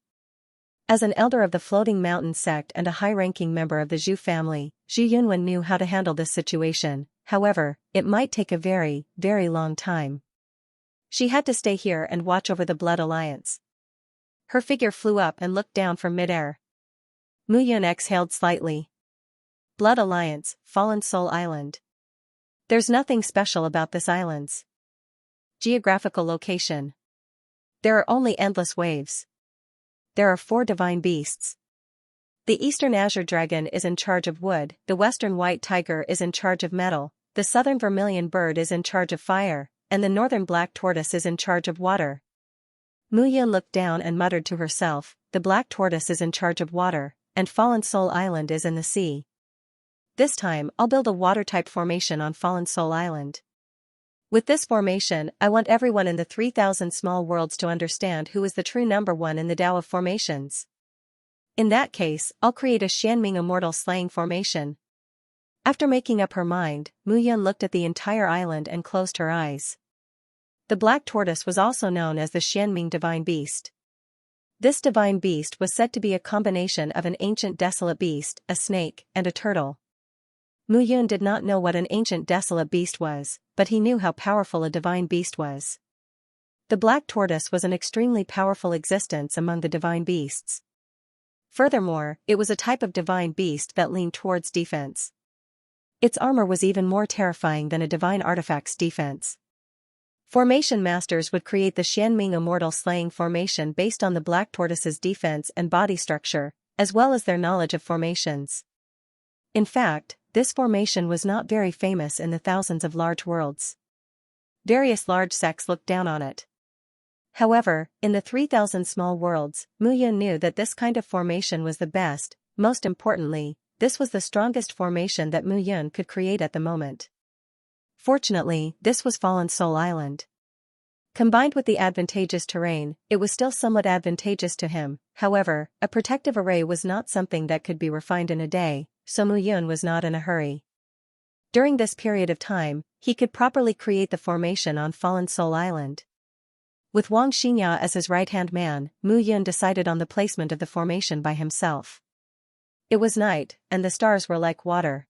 As an elder of the Floating Mountain sect and a high-ranking member of the Zhu family, Zhu Yunwen knew how to handle this situation. However, it might take a very, very long time. She had to stay here and watch over the Blood Alliance. Her figure flew up and looked down from midair. Mu Yun exhaled slightly. Blood Alliance, Fallen Soul Island. There's nothing special about this island's geographical location. There are only endless waves. There are 4 divine beasts. The Eastern Azure Dragon is in charge of wood, the Western White Tiger is in charge of metal, the southern vermilion bird is in charge of fire, and the northern black tortoise is in charge of water. Mu Yun looked down and muttered to herself, the black tortoise is in charge of water, and Fallen Soul Island is in the sea. This time I'll build a water-type formation on Fallen Soul Island. With this formation, I want everyone in the 3,000 small worlds to understand who is the true number one in the Tao of formations. In that case, I'll create a Xianming immortal slaying formation. After making up her mind, Mu Yun looked at the entire island and closed her eyes. The black tortoise was also known as the Xianming divine beast. This divine beast was said to be a combination of an ancient desolate beast, a snake, and a turtle. Mu Yun did not know what an ancient desolate beast was, but he knew how powerful a divine beast was. The black tortoise was an extremely powerful existence among the divine beasts. Furthermore, it was a type of divine beast that leaned towards defense. Its armor was even more terrifying than a divine artifact's defense. Formation masters would create the Xianming immortal slaying formation based on the black tortoise's defense and body structure, as well as their knowledge of formations. In fact, this formation was not very famous in the thousands of large worlds. Various large sects looked down on it. However, in the 3,000 small worlds, Mu Yun knew that this kind of formation was the best. Most importantly, this was the strongest formation that Mu Yun could create at the moment. Fortunately, this was Fallen Soul Island. Combined with the advantageous terrain, it was still somewhat advantageous to him. However, a protective array was not something that could be refined in a day, so Mu Yun was not in a hurry. During this period of time, he could properly create the formation on Fallen Soul Island. With Xianxia as his right-hand man, Mu Yun decided on the placement of the formation by himself. It was night, and the stars were like water.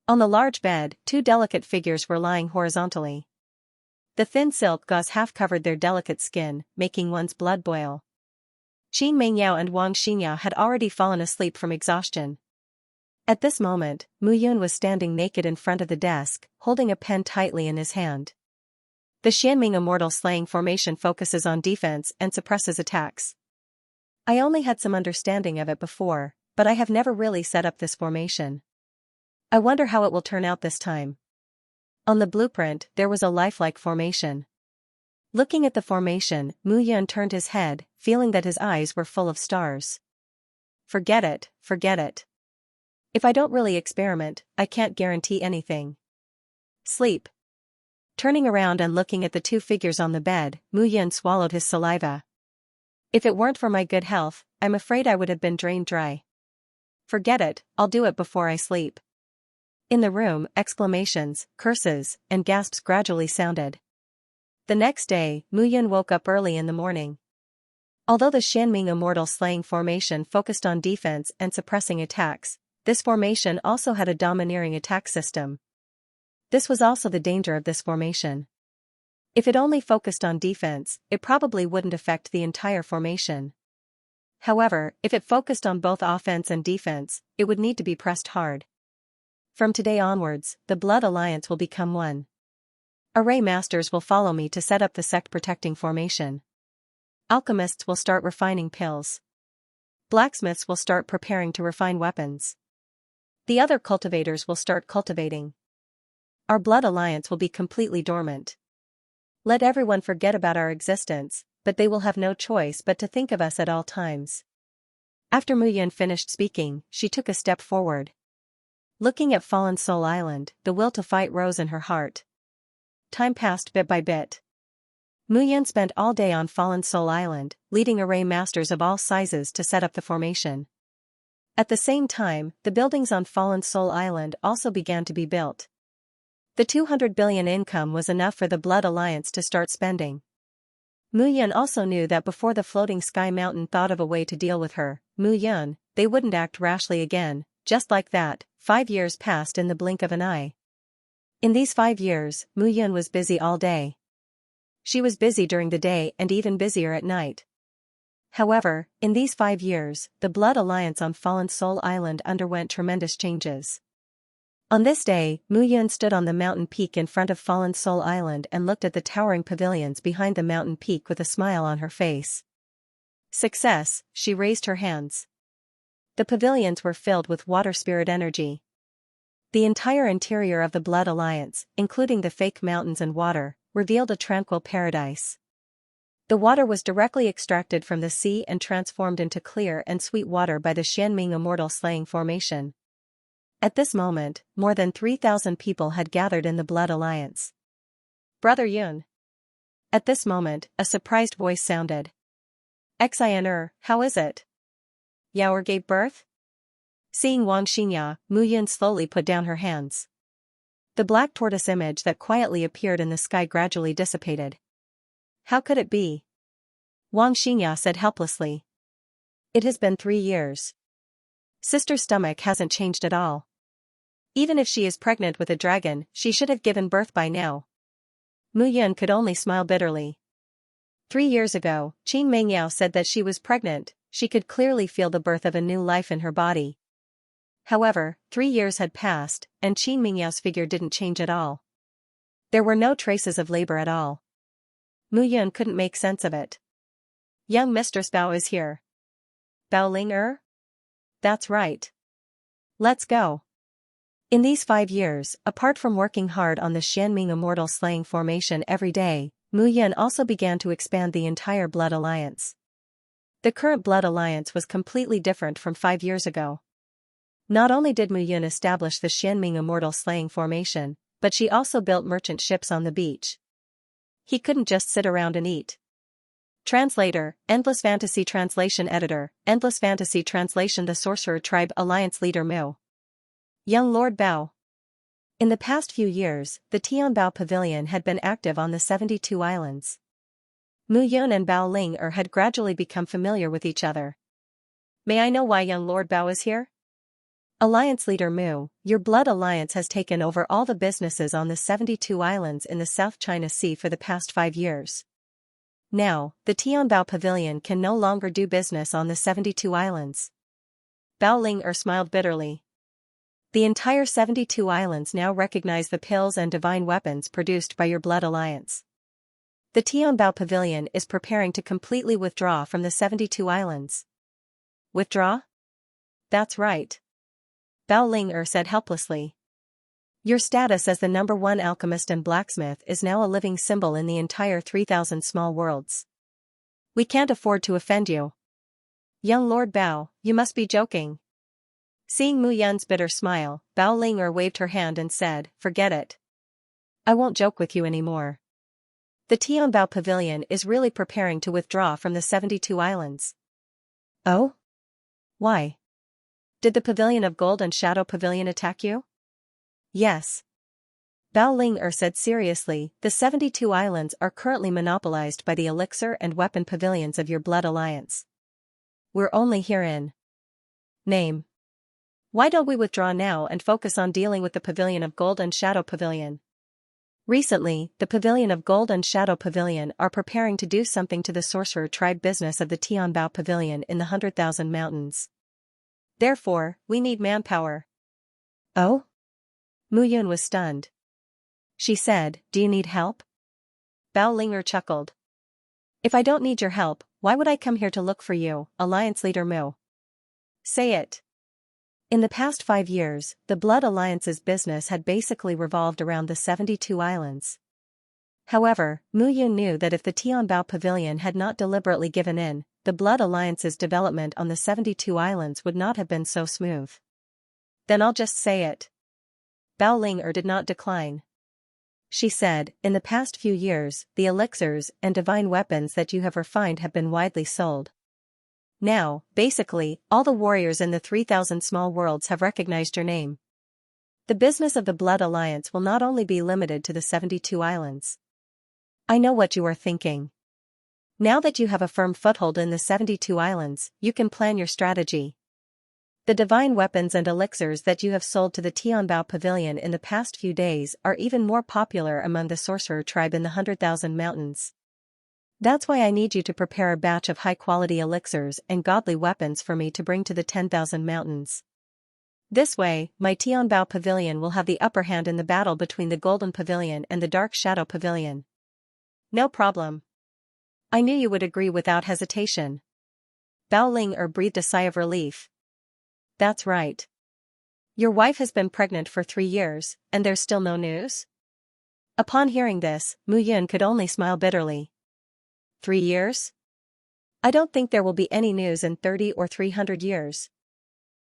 On the large bed, two delicate figures were lying horizontally. The thin silk gauze half covered their delicate skin, making one's blood boil. Qin Mengyao and Xianxia had already fallen asleep from exhaustion. At this moment, Mu Yun was standing naked in front of the desk, holding a pen tightly in his hand. The Xianming immortal slaying formation focuses on defense and suppresses attacks. I only had some understanding of it before, but I have never really set up this formation. I wonder how it will turn out this time. On the blueprint, there was a lifelike formation. Looking at the formation, Mu Yun turned his head, feeling that his eyes were full of stars. Forget it, forget it. If I don't really experiment, I can't guarantee anything. Sleep. Turning around and looking at the two figures on the bed, Mu Yun swallowed his saliva. If it weren't for my good health, I'm afraid I would have been drained dry. Forget it, I'll do it before I sleep. In the room, exclamations, curses, and gasps gradually sounded. The next day, Mu Yun woke up early in the morning. Although the Xianming immortal slaying formation focused on defense and suppressing attacks, this formation also had a domineering attack system. This was also the danger of this formation. If it only focused on defense, it probably wouldn't affect the entire formation. However, if it focused on both offense and defense, it would need to be pressed hard. From today onwards, the Blood Alliance will become one. Array masters will follow me to set up the sect-protecting formation. Alchemists will start refining pills. Blacksmiths will start preparing to refine weapons. The other cultivators will start cultivating. Our Blood Alliance will be completely dormant. Let everyone forget about our existence, but they will have no choice but to think of us at all times. After Mu Yun finished speaking, she took a step forward. Looking at Fallen Soul Island, the will to fight rose in her heart. Time passed bit by bit. Mu Yun spent all day on Fallen Soul Island, leading array masters of all sizes to set up the formation. At the same time, the buildings on Fallen Soul Island also began to be built. The 200 billion income was enough for the Blood Alliance to start spending. Mu Yun also knew that before the floating sky mountain thought of a way to deal with her, Mu Yun, they wouldn't act rashly again. Just like that, 5 years passed in the blink of an eye. In these 5 years, Mu Yun was busy all day. She was busy during the day and even busier at night. However, in these 5 years, the Blood Alliance on Fallen Soul Island underwent tremendous changes. On this day, Mu Yun stood on the mountain peak in front of Fallen Soul Island and looked at the towering pavilions behind the mountain peak with a smile on her face. Success, she raised her hands. The pavilions were filled with water spirit energy. The entire interior of the Blood Alliance, including the fake mountains and water, revealed a tranquil paradise. The water was directly extracted from the sea and transformed into clear and sweet water by the Xianming Immortal Slaying Formation. At this moment, more than 3,000 people had gathered in the Blood Alliance. Brother Yun. At this moment, a surprised voice sounded. Xianxia, how is it? Yaoer gave birth? Seeing Wang Xingya, Mu Yun slowly put down her hands. The black tortoise image that quietly appeared in the sky gradually dissipated. How could it be? Wang Xingya said helplessly. It has been 3 years. Sister's stomach hasn't changed at all. Even if she is pregnant with a dragon, she should have given birth by now. Mu Yun could only smile bitterly. 3 years ago, Qin Mengyao said that she was pregnant. She could clearly feel the birth of a new life in her body. However, 3 years had passed, and Qin Mengyao's figure didn't change at all. There were no traces of labor at all. Mu Yun couldn't make sense of it. Young Mistress Bao is here. Bao Ling? That's right. Let's go. In these 5 years, apart from working hard on the Xianming Immortal Slaying Formation every day, Mu Yun also began to expand the entire Blood Alliance. The current Blood Alliance was completely different from 5 years ago. Not only did Mu Yun establish the Xianming Immortal Slaying Formation, but she also built merchant ships on the beach. He couldn't just sit around and eat. Translator, Endless Fantasy Translation Editor, Endless Fantasy Translation. The Sorcerer Tribe Alliance Leader Mu. Young Lord Bao. In the past few years, the Tianbao Pavilion had been active on the 72 islands. Mu Yun and Bao Ling had gradually become familiar with each other. May I know why young Lord Bao is here? Alliance Leader Mu, your Blood Alliance has taken over all the businesses on the 72 islands in the South China Sea for the past 5 years. Now, the Tianbao Pavilion can no longer do business on the 72 islands. Bao Ling smiled bitterly. The entire 72 islands now recognize the pills and divine weapons produced by your Blood Alliance. The Tianbao Pavilion is preparing to completely withdraw from the 72 islands. Withdraw? That's right. Bao Ling said helplessly. Your status as the #1 alchemist and blacksmith is now a living symbol in the entire 3,000 small worlds. We can't afford to offend you. Young Lord Bao, you must be joking. Seeing Mu Yun's bitter smile, Bao Ling waved her hand and said, forget it. I won't joke with you anymore. The Tianbao Pavilion is really preparing to withdraw from the 72 islands. Oh? Why? Did the Pavilion of Gold and Shadow Pavilion attack you? Yes. Bao Ling said seriously, the 72 islands are currently monopolized by the elixir and weapon pavilions of your Blood Alliance. We're only here in name. Why don't we withdraw now and focus on dealing with the Pavilion of Gold and Shadow Pavilion? Recently, the Pavilion of Gold and Shadow Pavilion are preparing to do something to the Sorcerer Tribe business of the Tianbao Pavilion in the 100,000 mountains. Therefore, we need manpower. Oh? Mu Yun was stunned. She said, do you need help? Bao Ling chuckled. If I don't need your help, why would I come here to look for you, Alliance Leader Mu? Say it. In the past 5 years, the Blood Alliance's business had basically revolved around the 72 islands. However, Mu Yun knew that if the Tianbao Pavilion had not deliberately given in, the Blood Alliance's development on the 72 islands would not have been so smooth. Then I'll just say it. Bao Ling did not decline. She said, in the past few years, the elixirs and divine weapons that you have refined have been widely sold. Now, basically, all the warriors in the 3,000 small worlds have recognized your name. The business of the Blood Alliance will not only be limited to the 72 islands. I know what you are thinking. Now that you have a firm foothold in the 72 islands, you can plan your strategy. The divine weapons and elixirs that you have sold to the Tianbao Pavilion in the past few days are even more popular among the Sorcerer Tribe in the 100,000 mountains. That's why I need you to prepare a batch of high-quality elixirs and godly weapons for me to bring to the 10,000 mountains. This way, my Tianbao Pavilion will have the upper hand in the battle between the Golden Pavilion and the Dark Shadow Pavilion. No problem. I knew you would agree without hesitation. Bao Ling breathed a sigh of relief. That's right. Your wife has been pregnant for 3 years, and there's still no news? Upon hearing this, Mu Yun could only smile bitterly. 3 years? I don't think there will be any news in 30 or 300 years.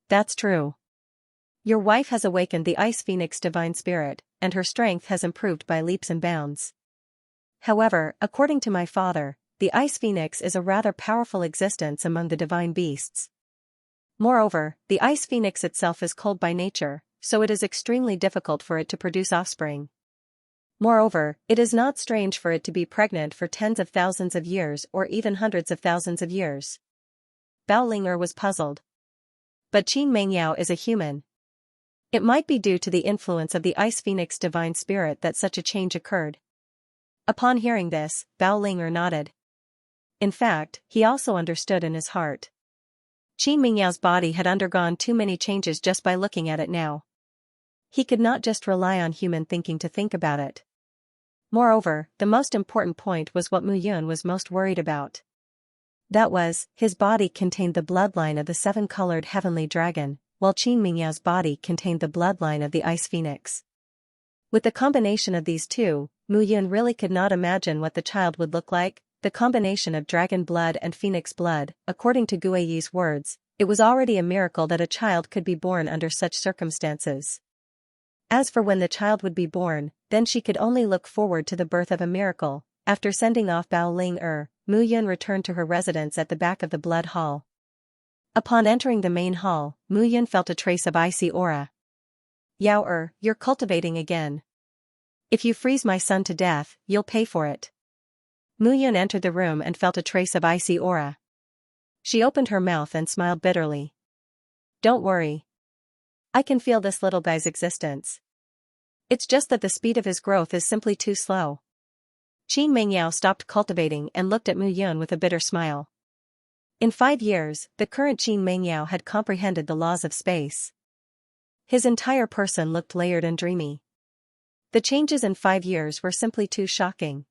That's true. Your wife has awakened the Ice Phoenix divine spirit, and her strength has improved by leaps and bounds. However, according to my father, the Ice Phoenix is a rather powerful existence among the divine beasts. Moreover, the Ice Phoenix itself is cold by nature, so it is extremely difficult for it to produce offspring. Moreover, it is not strange for it to be pregnant for tens of thousands of years or even hundreds of thousands of years. Bao Ling'er was puzzled. But Qin Mengyao is a human. It might be due to the influence of the Ice Phoenix divine spirit that such a change occurred. Upon hearing this, Bao Ling'er nodded. In fact, he also understood in his heart. Qin Mingyao's body had undergone too many changes just by looking at it now. He could not just rely on human thinking to think about it. Moreover, the most important point was what Mu Yun was most worried about. That was, his body contained the bloodline of the seven-colored heavenly dragon, while Qin Mingyao's body contained the bloodline of the Ice Phoenix. With the combination of these two, Mu Yun really could not imagine what the child would look like. The combination of dragon blood and phoenix blood, according to Guiyi's words, it was already a miracle that a child could be born under such circumstances. As for when the child would be born, then she could only look forward to the birth of a miracle. After sending off Bao Ling'er, Mu Yun returned to her residence at the back of the blood hall. Upon entering the main hall, Mu Yun felt a trace of icy aura. Yao, you're cultivating again. If you freeze my son to death, you'll pay for it. Mu Yun entered the room and felt a trace of icy aura. She opened her mouth and smiled bitterly. Don't worry. I can feel this little guy's existence. It's just that the speed of his growth is simply too slow. Qin Mengyao stopped cultivating and looked at Mu Yun with a bitter smile. In 5 years, the current Qin Mengyao had comprehended the laws of space. His entire person looked layered and dreamy. The changes in 5 years were simply too shocking.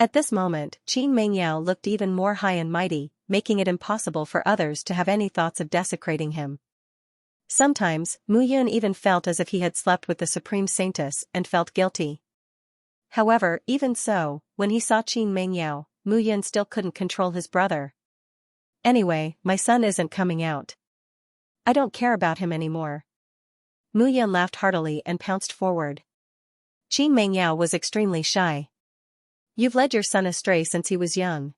At this moment, Qin Mengyao looked even more high and mighty, making it impossible for others to have any thoughts of desecrating him. Sometimes, Mu Yun even felt as if he had slept with the Supreme Saintess and felt guilty. However, even so, when he saw Qin Mengyao, Mu Yun still couldn't control his brother. Anyway, my son isn't coming out. I don't care about him anymore. Mu Yun laughed heartily and pounced forward. Qin Mengyao was extremely shy. You've led your son astray since he was young.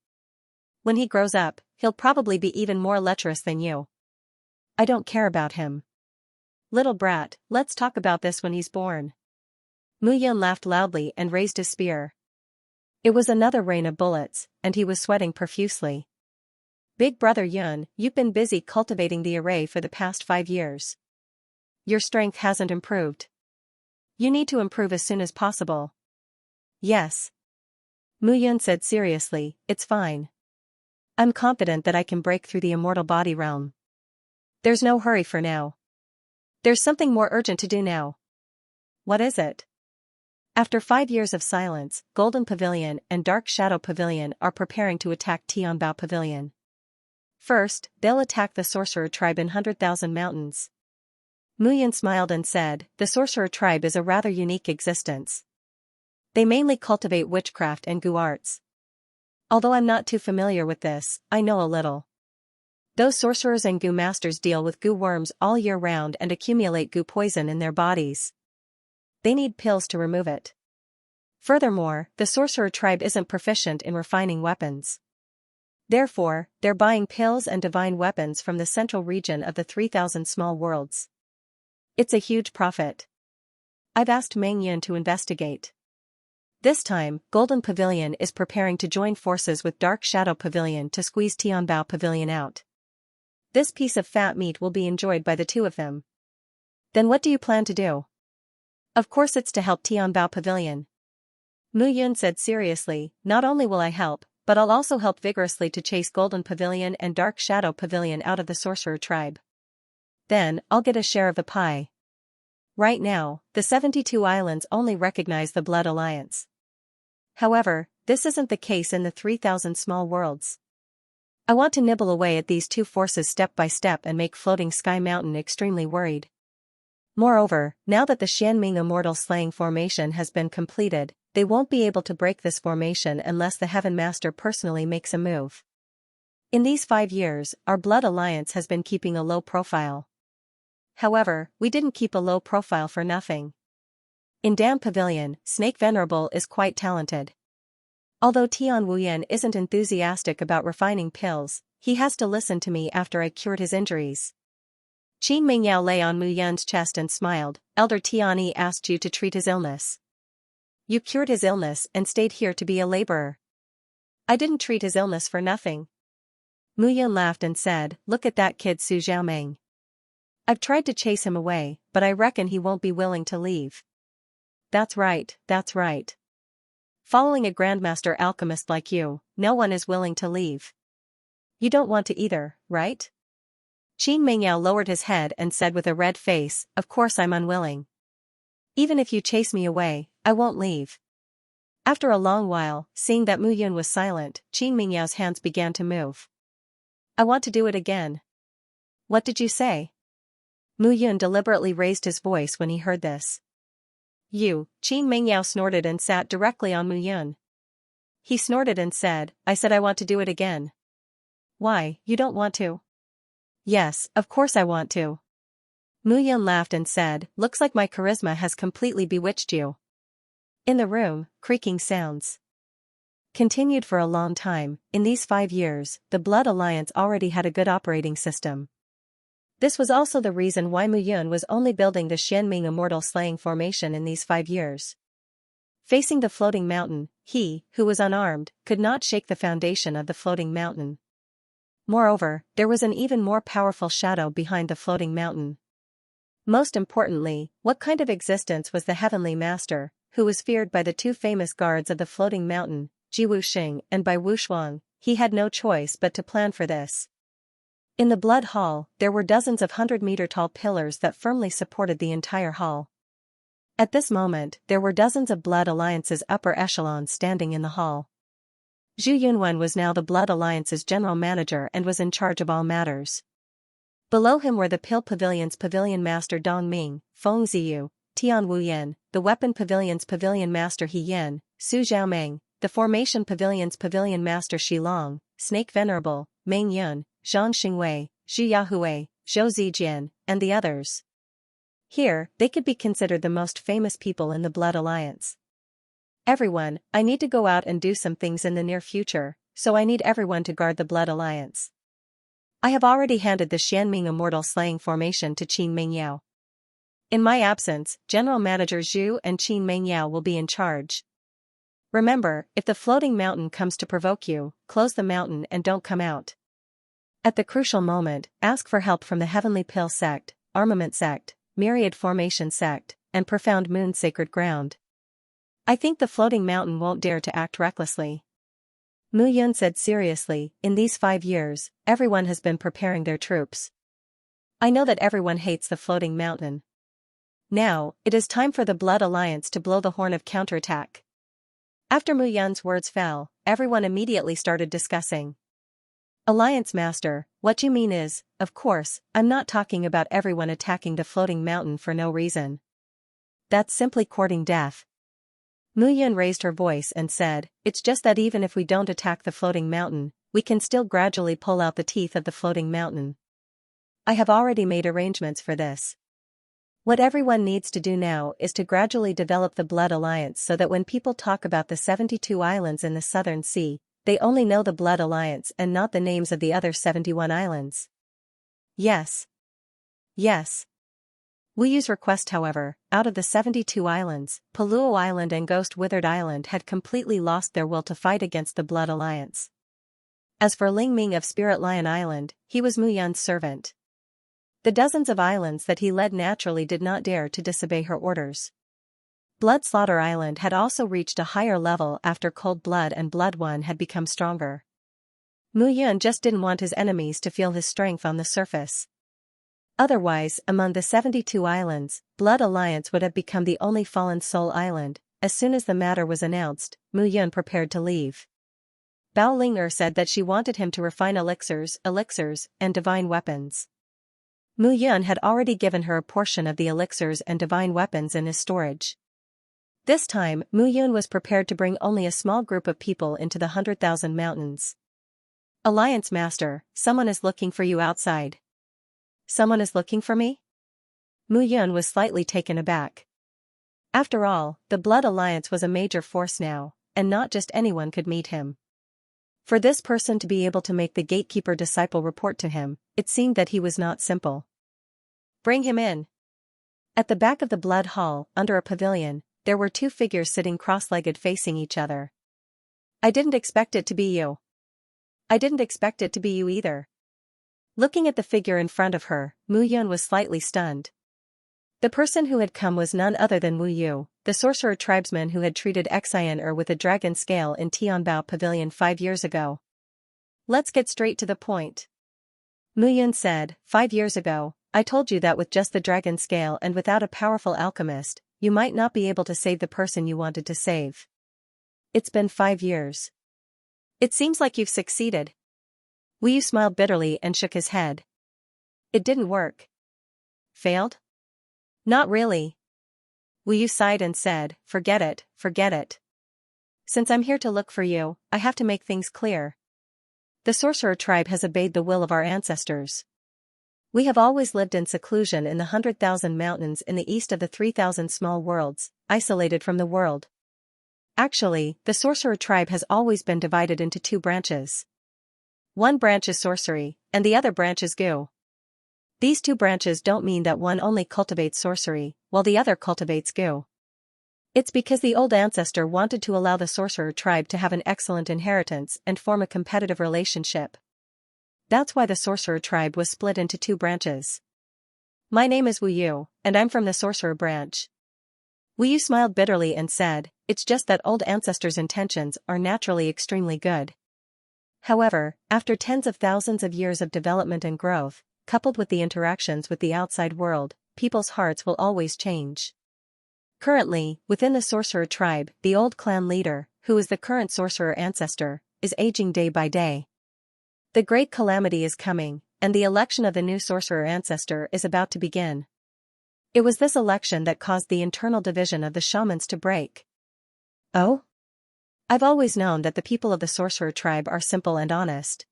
When he grows up, he'll probably be even more lecherous than you. I don't care about him. Little brat, let's talk about this when he's born. Mu Yun laughed loudly and raised his spear. It was another rain of bullets, and he was sweating profusely. Big brother Yun, you've been busy cultivating the array for the past 5 years. Your strength hasn't improved. You need to improve as soon as possible. Yes. Mu Yun said seriously, it's fine. I'm confident that I can break through the immortal body realm. There's no hurry for now. There's something more urgent to do now. What is it? After 5 years of silence, Golden Pavilion and Dark Shadow Pavilion are preparing to attack Tianbao Pavilion. First, they'll attack the Sorcerer Tribe in 100,000 Mountains. Mu Yun smiled and said, the Sorcerer Tribe is a rather unique existence. They mainly cultivate witchcraft and goo arts. Although I'm not too familiar with this, I know a little. Those sorcerers and goo masters deal with goo worms all year round and accumulate goo poison in their bodies. They need pills to remove it. Furthermore, the Sorcerer Tribe isn't proficient in refining weapons. Therefore, they're buying pills and divine weapons from the central region of the 3,000 small worlds. It's a huge profit. I've asked Meng Yun to investigate. This time, Golden Pavilion is preparing to join forces with Dark Shadow Pavilion to squeeze Tianbao Pavilion out. This piece of fat meat will be enjoyed by the two of them. Then what do you plan to do? Of course it's to help Tianbao Pavilion. Mu Yun said seriously, not only will I help, but I'll also help vigorously to chase Golden Pavilion and Dark Shadow Pavilion out of the Sorcerer Tribe. Then, I'll get a share of the pie. Right now, the 72 islands only recognize the Blood Alliance. However, this isn't the case in the 3,000 small worlds. I want to nibble away at these two forces step by step and make Floating Sky Mountain extremely worried. Moreover, now that the Xianming immortal slaying formation has been completed, they won't be able to break this formation unless the Heaven Master personally makes a move. In these 5 years, our blood alliance has been keeping a low profile. However, we didn't keep a low profile for nothing. In Dam Pavilion, Snake Venerable is quite talented. Although Tian Wuyan isn't enthusiastic about refining pills, he has to listen to me after I cured his injuries. Qin Mingyao lay on Mu Yun's chest and smiled. Elder Tianyi asked you to treat his illness. You cured his illness and stayed here to be a laborer. I didn't treat his illness for nothing. Mu Yun laughed and said, look at that kid Su Xiaoming. I've tried to chase him away, but I reckon he won't be willing to leave. That's right, that's right. Following a grandmaster alchemist like you, no one is willing to leave. You don't want to either, right? Qin Mingyao lowered his head and said with a red face, of course I'm unwilling. Even if you chase me away, I won't leave. After a long while, seeing that Mu Yun was silent, Qin Mingyao's hands began to move. I want to do it again. What did you say? Mu Yun deliberately raised his voice when he heard this. You, Qin Mingyao snorted and sat directly on Mu Yun. He snorted and said, I said I want to do it again. Why, you don't want to? Yes, of course I want to. Mu Yun laughed and said, looks like my charisma has completely bewitched you. In the room, creaking sounds continued for a long time. In these 5 years, the Blood Alliance already had a good operating system. This was also the reason why Mu Yun was only building the Xianming immortal slaying formation in these 5 years. Facing the floating mountain, he, who was unarmed, could not shake the foundation of the floating mountain. Moreover, there was an even more powerful shadow behind the floating mountain. Most importantly, what kind of existence was the Heavenly Master, who was feared by the 2 famous guards of the floating mountain, Ji Wuxing and Bai Wushuang? He had no choice but to plan for this. In the Blood Hall, there were dozens of 100-meter-tall pillars that firmly supported the entire hall. At this moment, there were dozens of Blood Alliance's upper echelons standing in the hall. Zhu Yunwen was now the Blood Alliance's general manager and was in charge of all matters. Below him were the Pill Pavilion's Pavilion Master Dong Ming, Feng Ziyu, Tian Wuyan, the Weapon Pavilion's Pavilion Master He Yin, Su Xiaoming, the Formation Pavilion's Pavilion Master Shi Long, Snake Venerable, Meng Yun, Zhang Xingwei, Zhu Yahui, Zhou Zijian, and the others. Here, they could be considered the most famous people in the Blood Alliance. Everyone, I need to go out and do some things in the near future, so I need everyone to guard the Blood Alliance. I have already handed the Xianming immortal slaying formation to Qin Mingyao. In my absence, General Manager Zhu and Qin Mingyao will be in charge. Remember, if the floating mountain comes to provoke you, close the mountain and don't come out. At the crucial moment, ask for help from the Heavenly Pill Sect, Armament Sect, Myriad Formation Sect, and Profound Moon Sacred Ground. I think the floating mountain won't dare to act recklessly. Mu Yun said seriously, in these 5 years, everyone has been preparing their troops. I know that everyone hates the floating mountain. Now, it is time for the Blood Alliance to blow the horn of counterattack. After Mu Yun's words fell, everyone immediately started discussing. Alliance Master, what you mean is, of course, I'm not talking about everyone attacking the floating mountain for no reason. That's simply courting death. Mu Yun raised her voice and said, it's just that even if we don't attack the floating mountain, we can still gradually pull out the teeth of the floating mountain. I have already made arrangements for this. What everyone needs to do now is to gradually develop the Blood Alliance so that when people talk about the 72 islands in the Southern Sea, they only know the Blood Alliance and not the names of the other 71 islands. Yes. Yes. Wu Yu's request, however, out of the 72 islands, Paluo Island and Ghost Withered Island had completely lost their will to fight against the Blood Alliance. As for Ling Ming of Spirit Lion Island, he was Mu Yun's servant. The dozens of islands that he led naturally did not dare to disobey her orders. Blood Slaughter Island had also reached a higher level after Cold Blood and Blood One had become stronger. Mu Yun just didn't want his enemies to feel his strength on the surface. Otherwise, among the 72 islands, Blood Alliance would have become the only fallen soul island. As soon as the matter was announced, Mu Yun prepared to leave. Bao Ling'er said that she wanted him to refine elixirs, and divine weapons. Mu Yun had already given her a portion of the elixirs and divine weapons in his storage. This time, Mu Yun was prepared to bring only a small group of people into the 100,000 mountains. Alliance Master, someone is looking for you outside. Someone is looking for me? Mu Yun was slightly taken aback. After all, the Blood Alliance was a major force now, and not just anyone could meet him. For this person to be able to make the gatekeeper disciple report to him, it seemed that he was not simple. Bring him in. At the back of the Blood Hall, under a pavilion, there were two figures sitting cross-legged facing each other. I didn't expect it to be you. I didn't expect it to be you either. Looking at the figure in front of her, Mu Yun was slightly stunned. The person who had come was none other than Wu Yu, the sorcerer tribesman who had treated Xianxia with a dragon scale in Tianbao Pavilion 5 years ago. Let's get straight to the point. Mu Yun said, 5 years ago, I told you that with just the dragon scale and without a powerful alchemist, you might not be able to save the person you wanted to save. It's been 5 years. It seems like you've succeeded. Wu Yu smiled bitterly and shook his head. It didn't work. Failed? Not really. Wu Yu sighed and said, forget it, forget it. Since I'm here to look for you, I have to make things clear. The sorcerer tribe has obeyed the will of our ancestors. We have always lived in seclusion in the 100,000 mountains in the east of the 3,000 small worlds, isolated from the world. Actually, the sorcerer tribe has always been divided into 2 branches. One branch is sorcery, and the other branch is Gu. These 2 branches don't mean that one only cultivates sorcery, while the other cultivates Gu. It's because the old ancestor wanted to allow the sorcerer tribe to have an excellent inheritance and form a competitive relationship. That's why the sorcerer tribe was split into 2 branches. My name is Wu Yu, and I'm from the sorcerer branch. Wu Yu smiled bitterly and said, it's just that old ancestors' intentions are naturally extremely good. However, after tens of thousands of years of development and growth, coupled with the interactions with the outside world, people's hearts will always change. Currently, within the sorcerer tribe, the old clan leader, who is the current sorcerer ancestor, is aging day by day. The great calamity is coming, and the election of the new sorcerer ancestor is about to begin. It was this election that caused the internal division of the shamans to break. Oh? I've always known that the people of the sorcerer tribe are simple and honest.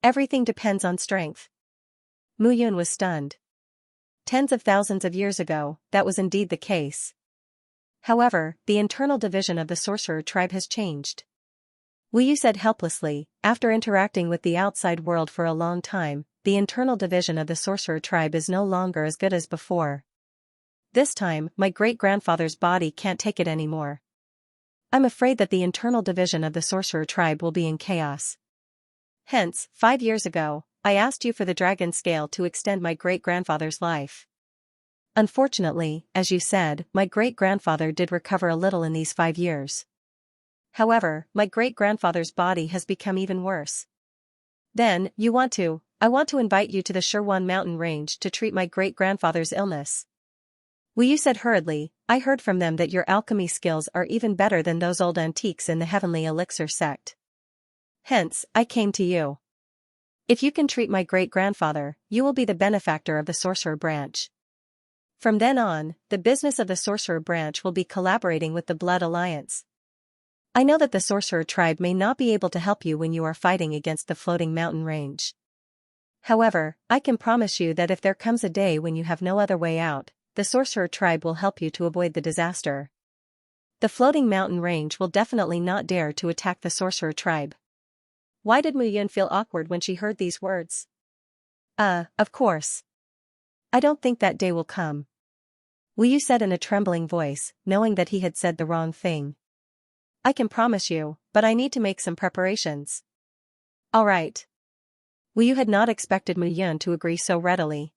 Everything depends on strength. Mu Yun was stunned. Tens of thousands of years ago, that was indeed the case. However, the internal division of the sorcerer tribe has changed. Wu Yu said helplessly, after interacting with the outside world for a long time, the internal division of the sorcerer tribe is no longer as good as before. This time, my great-grandfather's body can't take it anymore. I'm afraid that the internal division of the sorcerer tribe will be in chaos. Hence, 5 years ago, I asked you for the dragon scale to extend my great-grandfather's life. Unfortunately, as you said, my great-grandfather did recover a little in these 5 years. However, my great-grandfather's body has become even worse. Then, I want to invite you to the Shirwan mountain range to treat my great-grandfather's illness. Wu Yu said hurriedly, I heard from them that your alchemy skills are even better than those old antiques in the heavenly elixir sect. Hence, I came to you. If you can treat my great-grandfather, you will be the benefactor of the sorcerer branch. From then on, the business of the sorcerer branch will be collaborating with the Blood Alliance. I know that the sorcerer tribe may not be able to help you when you are fighting against the floating mountain range. However, I can promise you that if there comes a day when you have no other way out, the sorcerer tribe will help you to avoid the disaster. The floating mountain range will definitely not dare to attack the sorcerer tribe. Why did Mu Yun feel awkward when she heard these words? Of course. I don't think that day will come. Wu Yu said in a trembling voice, knowing that he had said the wrong thing. I can promise you, but I need to make some preparations. All right. Wu Yu had not expected Mu Yun to agree so readily.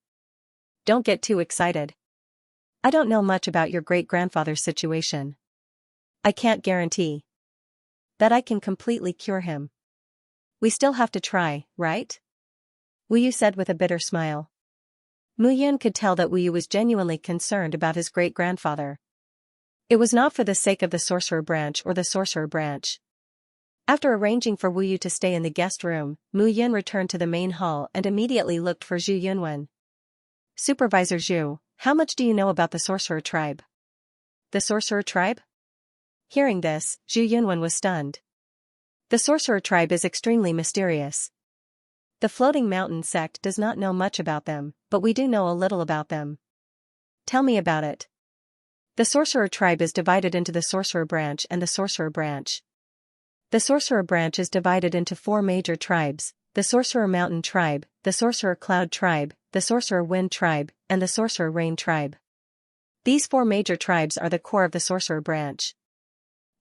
Don't get too excited. I don't know much about your great-grandfather's situation. I can't guarantee that I can completely cure him. We still have to try, right? Wu Yu said with a bitter smile. Mu Yun could tell that Wu Yu was genuinely concerned about his great-grandfather. It was not for the sake of the sorcerer branch or the sorcerer branch. After arranging for Wu Yu to stay in the guest room, Mu Yun returned to the main hall and immediately looked for Zhu Yunwen. Supervisor Zhu, how much do you know about the sorcerer tribe? The sorcerer tribe? Hearing this, Zhu Yunwen was stunned. The sorcerer tribe is extremely mysterious. The floating mountain sect does not know much about them, but we do know a little about them. Tell me about it. The sorcerer tribe is divided into the sorcerer branch and the sorcerer branch. The sorcerer branch is divided into 4 major tribes: the sorcerer mountain tribe, the sorcerer cloud tribe, the sorcerer wind tribe, and the sorcerer rain tribe. These 4 major tribes are the core of the sorcerer branch.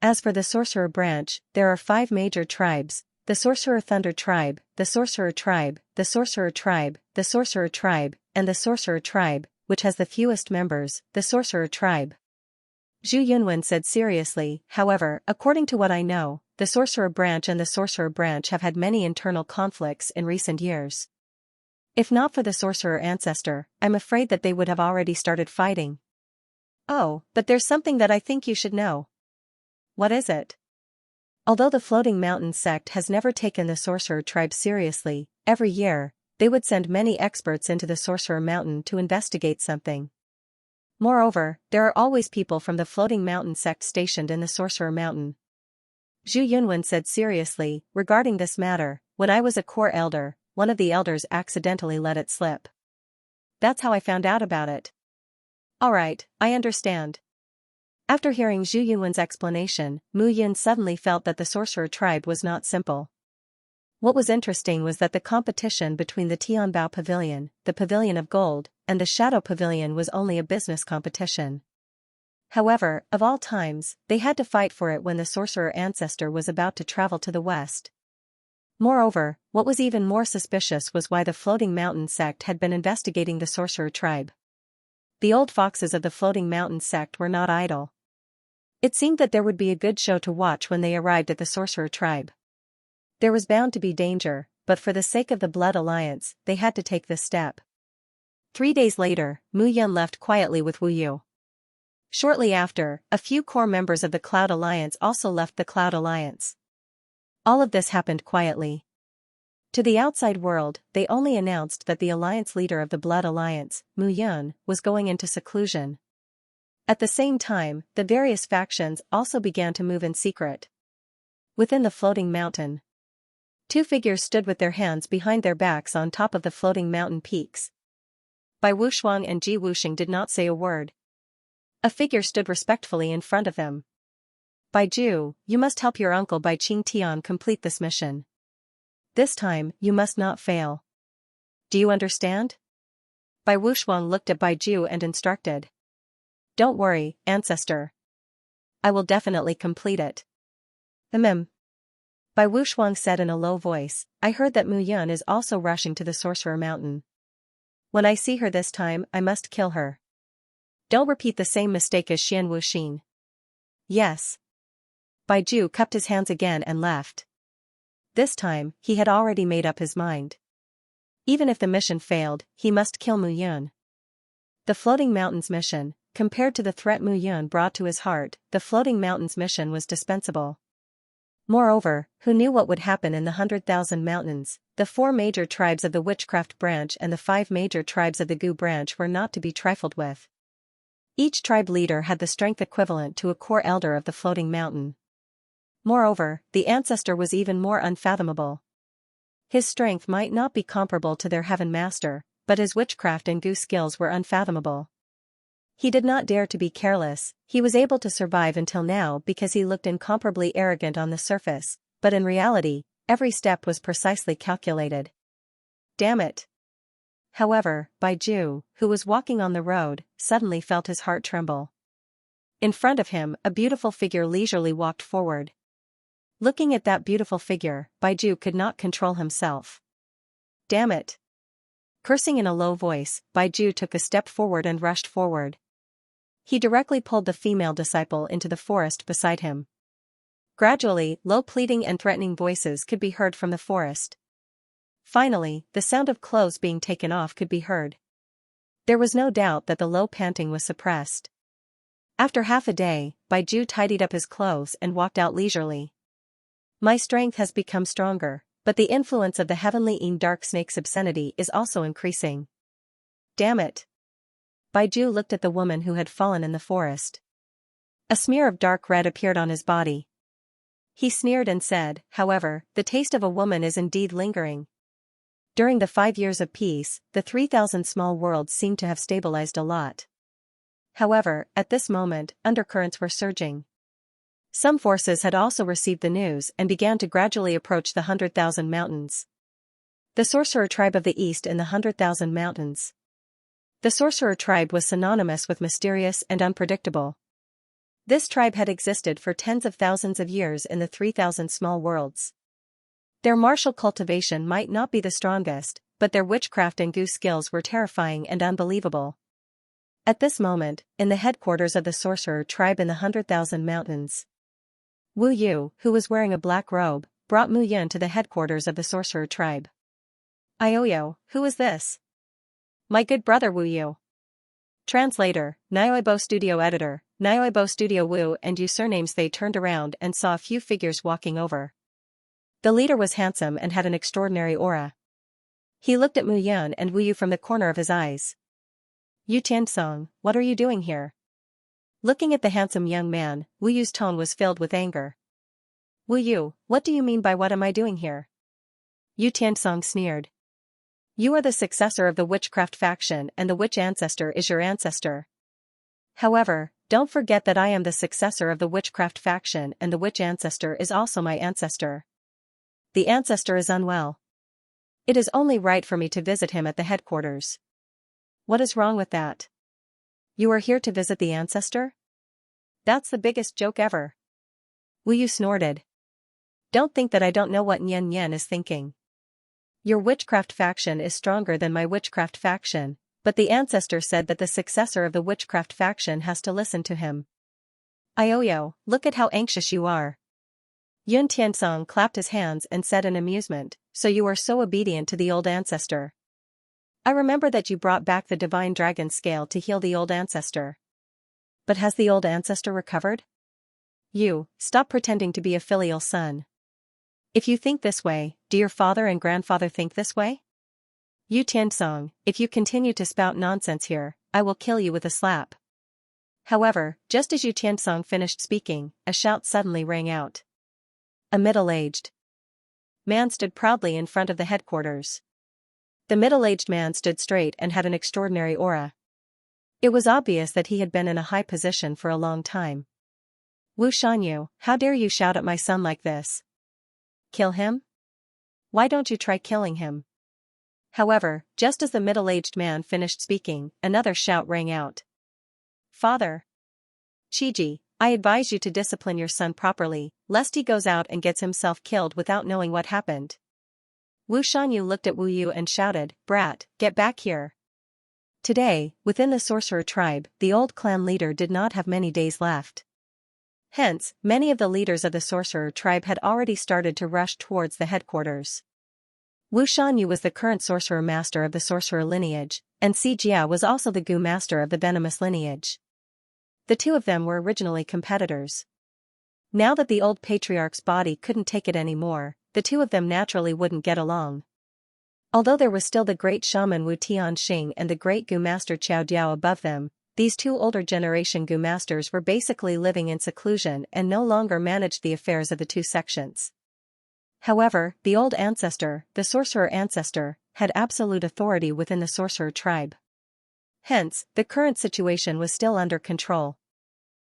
As for the sorcerer branch, there are 5 major tribes: the sorcerer thunder tribe, the sorcerer tribe, the sorcerer tribe, the sorcerer tribe, and the sorcerer tribe, which has the fewest members, the sorcerer tribe. Zhu Yunwen said seriously. However, according to what I know, the sorcerer branch and the sorcerer branch have had many internal conflicts in recent years. If not for the sorcerer ancestor, I'm afraid that they would have already started fighting. Oh, but there's something that I think you should know. What is it? Although the floating mountain sect has never taken the sorcerer tribe seriously, every year, they would send many experts into the sorcerer mountain to investigate something. Moreover, there are always people from the floating mountain sect stationed in the sorcerer mountain. Zhu Yunwen said seriously, regarding this matter, when I was a core elder, one of the elders accidentally let it slip. That's how I found out about it. Alright, I understand. After hearing Zhu Yunwen's explanation, Mu Yun suddenly felt that the sorcerer tribe was not simple. What was interesting was that the competition between the Tianbao Pavilion, the Pavilion of Gold, and the Shadow Pavilion was only a business competition. However, of all times, they had to fight for it when the sorcerer ancestor was about to travel to the west. Moreover, what was even more suspicious was why the floating mountain sect had been investigating the sorcerer tribe. The old foxes of the floating mountain sect were not idle. It seemed that there would be a good show to watch when they arrived at the sorcerer tribe. There was bound to be danger, but for the sake of the Blood Alliance, they had to take this step. 3 days later, Mu Yun left quietly with Wu Yu. Shortly after, a few core members of the Cloud Alliance also left the Cloud Alliance. All of this happened quietly. To the outside world, they only announced that the alliance leader of the Blood Alliance, Mu Yun, was going into seclusion. At the same time, the various factions also began to move in secret. Within the floating mountain, 2 figures stood with their hands behind their backs on top of the floating mountain peaks. Bai Wuxuang and Ji Wuxing did not say a word. A figure stood respectfully in front of them. Bai Ju, you must help your uncle Bai Qingtian complete this mission. This time, you must not fail. Do you understand? Bai Wuxuang looked at Bai Ju and instructed. Don't worry, ancestor. I will definitely complete it. Bai Wuxuang said in a low voice, I heard that Mu Yun is also rushing to the sorcerer mountain. When I see her this time, I must kill her. Don't repeat the same mistake as Xian Wuxin. Yes. Bai Ju cupped his hands again and left. This time, he had already made up his mind. Even if the mission failed, he must kill Mu Yun. The floating mountains mission, compared to the threat Mu Yun brought to his heart, the floating mountains mission was dispensable. Moreover, who knew what would happen in the 100,000 mountains? The 4 major tribes of the witchcraft branch and the 5 major tribes of the Gu branch were not to be trifled with. Each tribe leader had the strength equivalent to a core elder of the floating mountain. Moreover, the ancestor was even more unfathomable. His strength might not be comparable to their heaven master, but his witchcraft and Gu skills were unfathomable. He did not dare to be careless. He was able to survive until now because he looked incomparably arrogant on the surface, but in reality, every step was precisely calculated. Damn it! However, Bai Ju, who was walking on the road, suddenly felt his heart tremble. In front of him, a beautiful figure leisurely walked forward. Looking at that beautiful figure, Bai Ju could not control himself. Damn it! Cursing in a low voice, Bai Ju took a step forward and rushed forward. He directly pulled the female disciple into the forest beside him. Gradually, low pleading and threatening voices could be heard from the forest. Finally, the sound of clothes being taken off could be heard. There was no doubt that the low panting was suppressed. After half a day, Bai Ju tidied up his clothes and walked out leisurely. My strength has become stronger, but the influence of the heavenly dark snake's obscenity is also increasing. Damn it! Baiju looked at the woman who had fallen in the forest. A smear of dark red appeared on his body. He sneered and said, however, the taste of a woman is indeed lingering. During the 5 years of peace, the 3,000 small worlds seemed to have stabilized a lot. However, at this moment, undercurrents were surging. Some forces had also received the news and began to gradually approach the 100,000 mountains. The sorcerer tribe of the east in the 100,000 mountains. The sorcerer tribe was synonymous with mysterious and unpredictable. This tribe had existed for tens of thousands of years in the 3,000 small worlds. Their martial cultivation might not be the strongest, but their witchcraft and goo skills were terrifying and unbelievable. At this moment, in the headquarters of the sorcerer tribe in the 100,000 mountains, Wu Yu, who was wearing a black robe, brought Mu Yun to the headquarters of the sorcerer tribe. Ioyo, who is this? My good brother Wu Yu. Translator, Nyoibo Studio Editor, Nyoibo Studio Wu and Yu surnames. They turned around and saw a few figures walking over. The leader was handsome and had an extraordinary aura. He looked at Mu Yun and Wu Yu from the corner of his eyes. Yu Tiansong, what are you doing here? Looking at the handsome young man, Wu Yu's tone was filled with anger. Wu Yu, what do you mean by what am I doing here? Yu Tiansong sneered. You are the successor of the witchcraft faction and the witch ancestor is your ancestor. However, don't forget that I am the successor of the witchcraft faction and the witch ancestor is also my ancestor. The ancestor is unwell. It is only right for me to visit him at the headquarters. What is wrong with that? You are here to visit the ancestor? That's the biggest joke ever. Wu Yu snorted. Don't think that I don't know what Nyen Nyen is thinking. Your witchcraft faction is stronger than my witchcraft faction, but the ancestor said that the successor of the witchcraft faction has to listen to him. Ioyo, look at how anxious you are. Yun Tiansong clapped his hands and said in amusement, so you are so obedient to the old ancestor. I remember that you brought back the divine dragon scale to heal the old ancestor. But has the old ancestor recovered? You, stop pretending to be a filial son. If you think this way, do your father and grandfather think this way? Yu Tiansong, if you continue to spout nonsense here, I will kill you with a slap. However, just as Yu Tiansong finished speaking, a shout suddenly rang out. A middle-aged man stood proudly in front of the headquarters. The middle-aged man stood straight and had an extraordinary aura. It was obvious that he had been in a high position for a long time. Wu Shanyu, how dare you shout at my son like this? Kill him? Why don't you try killing him? However, just as the middle-aged man finished speaking, another shout rang out. Father! Chiji, I advise you to discipline your son properly, lest he goes out and gets himself killed without knowing what happened. Wu Shanyu looked at Wu Yu and shouted, Brat, get back here. Today, within the sorcerer tribe, the old clan leader did not have many days left. Hence, many of the leaders of the sorcerer tribe had already started to rush towards the headquarters. Wu Shanyu was the current sorcerer master of the sorcerer lineage, and Si Jia was also the goo master of the venomous lineage. The two of them were originally competitors. Now that the old patriarch's body couldn't take it anymore, the two of them naturally wouldn't get along. Although there was still the great shaman Wu Tianxing and the great goo master Qiao Diao above them, these two older generation goo masters were basically living in seclusion and no longer managed the affairs of the two sections. However, the old ancestor, the sorcerer ancestor, had absolute authority within the sorcerer tribe. Hence, the current situation was still under control.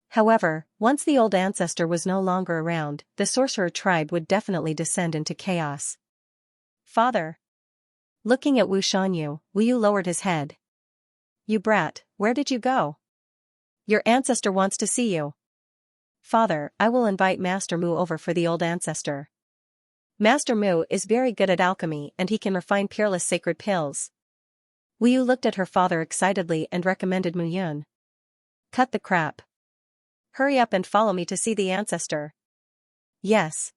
However, once the old ancestor was no longer around, the sorcerer tribe would definitely descend into chaos. Father! Looking at Wu Shanyu, Wu Yu lowered his head. You brat, where did you go? Your ancestor wants to see you. Father, I will invite Master Mu over for the old ancestor. Master Mu is very good at alchemy and he can refine peerless sacred pills. Wu Yu looked at her father excitedly and recommended Mu Yun. Cut the crap. Hurry up and follow me to see the ancestor. Yes.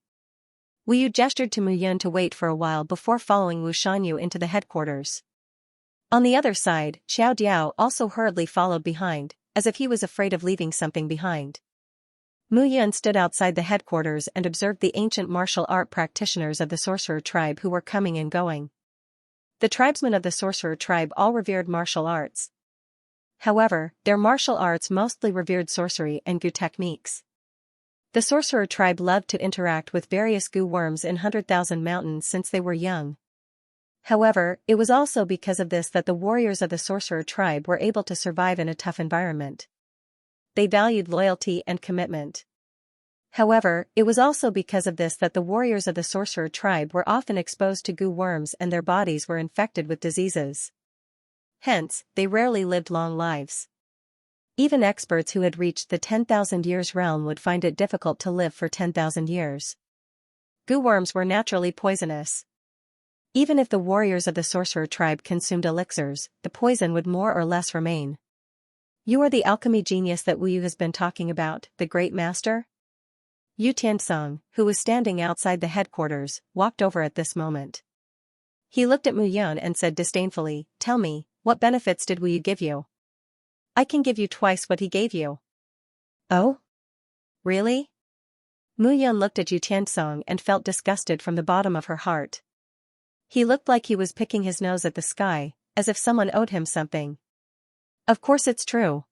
Wu Yu gestured to Mu Yun to wait for a while before following Wu Shanyu into the headquarters. On the other side, Qiao Diao also hurriedly followed behind, as if he was afraid of leaving something behind. Mu Yun stood outside the headquarters and observed the ancient martial art practitioners of the sorcerer tribe who were coming and going. The tribesmen of the sorcerer tribe all revered martial arts. However, their martial arts mostly revered sorcery and goo techniques. The sorcerer tribe loved to interact with various goo worms in 100,000 mountains since they were young. However, it was also because of this that the warriors of the sorcerer tribe were able to survive in a tough environment. They valued loyalty and commitment. However, it was also because of this that the warriors of the sorcerer tribe were often exposed to goo worms and their bodies were infected with diseases. Hence, they rarely lived long lives. Even experts who had reached the 10,000 years realm would find it difficult to live for 10,000 years. Goo worms were naturally poisonous. Even if the warriors of the sorcerer tribe consumed elixirs, the poison would more or less remain. You are the alchemy genius that Wu Yu has been talking about, the great master? Yu Tiansong, who was standing outside the headquarters, walked over at this moment. He looked at Mu Yun and said disdainfully, "Tell me, what benefits did Wu Yu give you? I can give you twice what he gave you." "Oh? Really?" Mu Yun looked at Yu Tiansong and felt disgusted from the bottom of her heart. He looked like he was picking his nose at the sky, as if someone owed him something. "Of course it's true."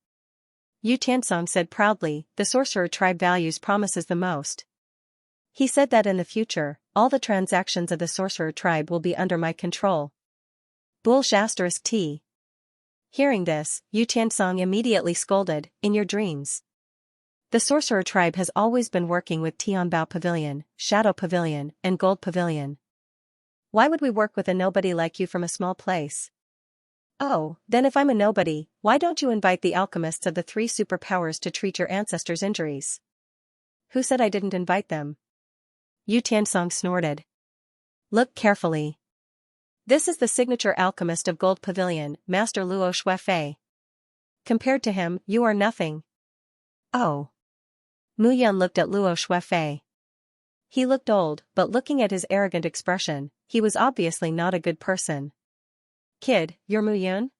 Yu Tiansong said proudly, "The sorcerer tribe values promises the most. He said that in the future, all the transactions of the sorcerer tribe will be under my control." Bull**T. Hearing this, Yu Tiansong immediately scolded, "In your dreams. The sorcerer tribe has always been working with Tianbao Pavilion, Shadow Pavilion, and Gold Pavilion. Why would we work with a nobody like you from a small place? Oh, then if I'm a nobody, why don't you invite the alchemists of the 3 superpowers to treat your ancestors' injuries?" "Who said I didn't invite them?" Yu Tiansong snorted. "Look carefully. This is the signature alchemist of Gold Pavilion, Master Luo Shuefei. Compared to him, you are nothing." "Oh." Mu Yun looked at Luo Shuefei. He looked old, but looking at his arrogant expression, he was obviously not a good person. "Kid, you're Mu Yun?"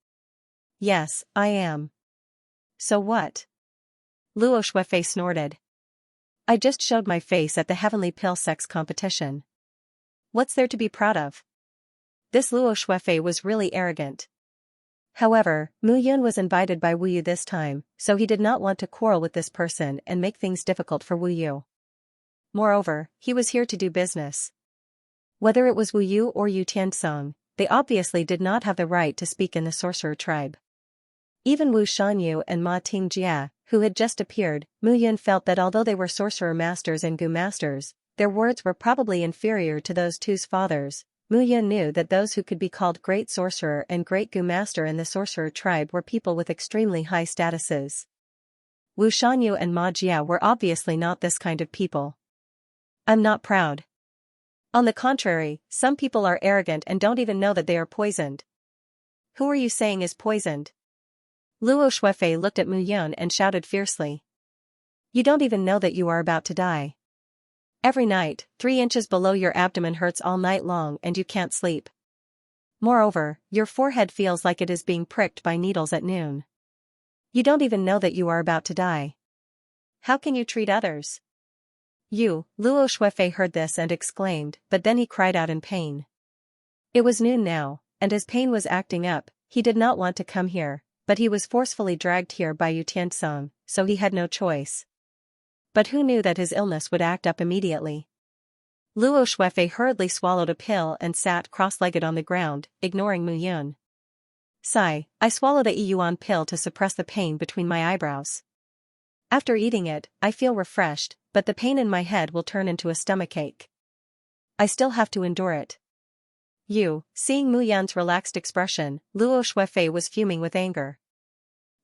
"Yes, I am." "So what?" Luo Shuefei snorted. "I just showed my face at the Heavenly Pill Sex competition. What's there to be proud of?" This Luo Shuefei was really arrogant. However, Mu Yun was invited by Wu Yu this time, so he did not want to quarrel with this person and make things difficult for Wu Yu. Moreover, he was here to do business. Whether it was Wu Yu or Yu Tiansong, they obviously did not have the right to speak in the sorcerer tribe. Even Wu Shanyu and Ma Tingjia, who had just appeared, Mu Yun felt that although they were sorcerer masters and goo masters, their words were probably inferior to those two's fathers. Mu Yun knew that those who could be called great sorcerer and great goo master in the sorcerer tribe were people with extremely high statuses. Wu Shanyu and Ma Jia were obviously not this kind of people. "I'm not proud. On the contrary, some people are arrogant and don't even know that they are poisoned." "Who are you saying is poisoned?" Luo Shuefei looked at Mu Yun and shouted fiercely. "You don't even know that you are about to die. Every night, 3 inches below your abdomen hurts all night long and you can't sleep. Moreover, your forehead feels like it is being pricked by needles at noon. You don't even know that you are about to die. How can you treat others?" Luo Shuefei heard this and exclaimed, but then he cried out in pain. It was noon now, and his pain was acting up. He did not want to come here, but he was forcefully dragged here by Yu Tiansong, so he had no choice. But who knew that his illness would act up immediately? Luo Shuefei hurriedly swallowed a pill and sat cross-legged on the ground, ignoring Mu Yun. "Sigh, I swallowed a yuan pill to suppress the pain between my eyebrows. After eating it, I feel refreshed, but the pain in my head will turn into a stomachache. I still have to endure it." Seeing Mu Yun's relaxed expression, Luo Shuefei was fuming with anger.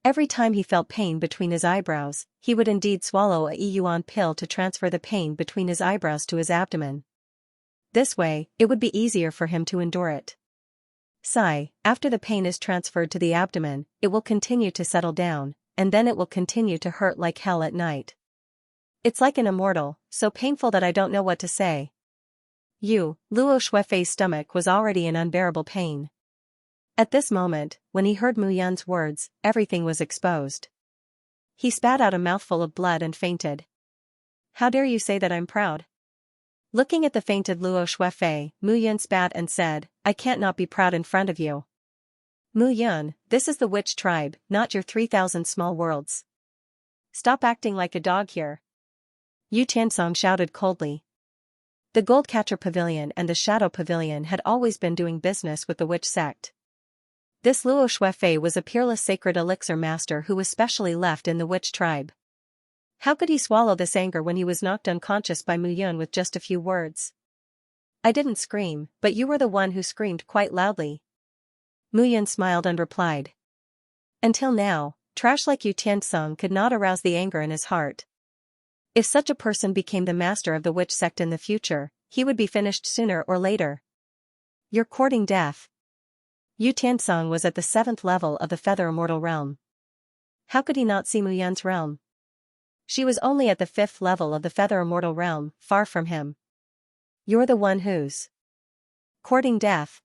Every time he felt pain between his eyebrows, he would indeed swallow a yuan pill to transfer the pain between his eyebrows to his abdomen. This way, it would be easier for him to endure it. Sigh, after the pain is transferred to the abdomen, it will continue to settle down, and then it will continue to hurt like hell at night. It's like an immortal, so painful that I don't know what to say. Luo Shuefei's stomach was already in unbearable pain. At this moment, when he heard Mu Yun's words, everything was exposed. He spat out a mouthful of blood and fainted. "How dare you say that I'm proud? Looking at the fainted Luo Shuefei, Mu Yun spat and said, I can't not be proud in front of you. Mu Yun, this is the witch tribe, not your 3,000 small worlds. Stop acting like a dog here. Yu Tiansong shouted coldly. The Goldcatcher Pavilion and the Shadow Pavilion had always been doing business with the witch sect. This Luo Shuefei was a peerless sacred elixir master who was specially left in the witch tribe. How could he swallow this anger when he was knocked unconscious by Mu Yun with just a few words? I didn't scream, but you were the one who screamed quite loudly. Mu Yun smiled and replied. Until now, trash like Yu Tiansong could not arouse the anger in his heart. If such a person became the master of the witch sect in the future, he would be finished sooner or later. You're courting death. Yu Tiansong was at the 7th level of the Feather Immortal realm. How could he not see Mu Yun's realm? She was only at the 5th level of the Feather Immortal realm, far from him. You're the one who's courting death.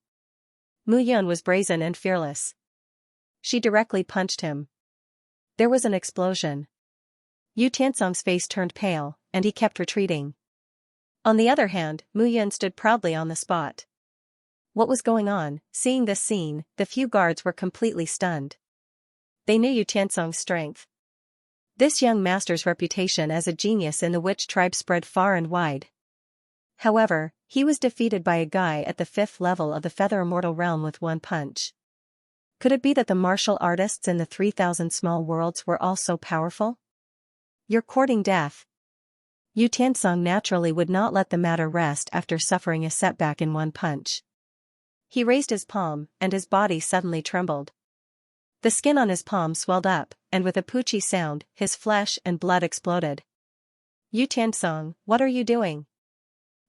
Mu Yun was brazen and fearless. She directly punched him. There was an explosion. Yu Tiansong's face turned pale, and he kept retreating. On the other hand, Mu Yun stood proudly on the spot. What was going on? Seeing this scene, the few guards were completely stunned. They knew Yu Tiansong's strength. This young master's reputation as a genius in the witch tribe spread far and wide. However, he was defeated by a guy at the 5th level of the Feather Immortal realm with one punch. Could it be that the martial artists in the 3,000 small worlds were all so powerful? You're courting death. Yu Tiansong naturally would not let the matter rest after suffering a setback in one punch. He raised his palm, and his body suddenly trembled. The skin on his palm swelled up, and with a poochie sound, his flesh and blood exploded. Yu Tiansong, what are you doing?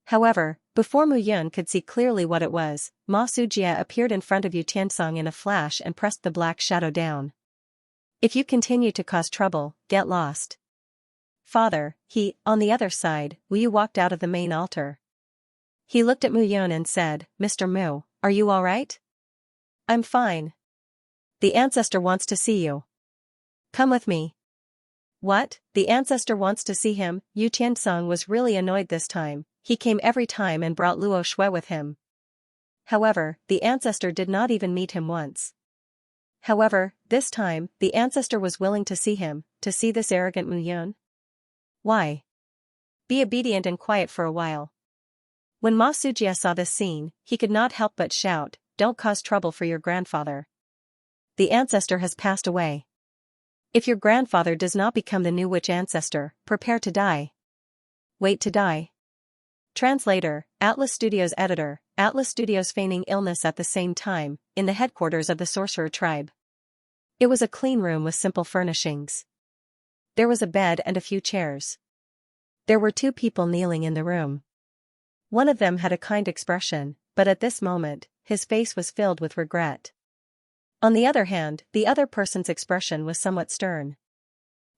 However, before Mu Yun could see clearly what it was, Ma Sujia appeared in front of Yu Tiansong in a flash and pressed the black shadow down. If you continue to cause trouble, get lost. Father, on the other side, Wu Yu walked out of the main altar. He looked at Mu Yun and said, Mr. Mu, are you alright? I'm fine. The ancestor wants to see you. Come with me. What? The ancestor wants to see him? Yu Tiansong was really annoyed this time. He came every time and brought Luo Shui with him. However, the ancestor did not even meet him once. However, this time, the ancestor was willing to see him, to see this arrogant Mu Yun. Why? Be obedient and quiet for a while. When Ma Sujia saw this scene, he could not help but shout, don't cause trouble for your grandfather. The ancestor has passed away. If your grandfather does not become the new witch ancestor, prepare to die. Wait to die. Translator, Atlas Studios editor, Atlas Studios feigning illness at the same time, in the headquarters of the sorcerer tribe. It was a clean room with simple furnishings. There was a bed and a few chairs. There were 2 people kneeling in the room. One of them had a kind expression, but at this moment, his face was filled with regret. On the other hand, the other person's expression was somewhat stern.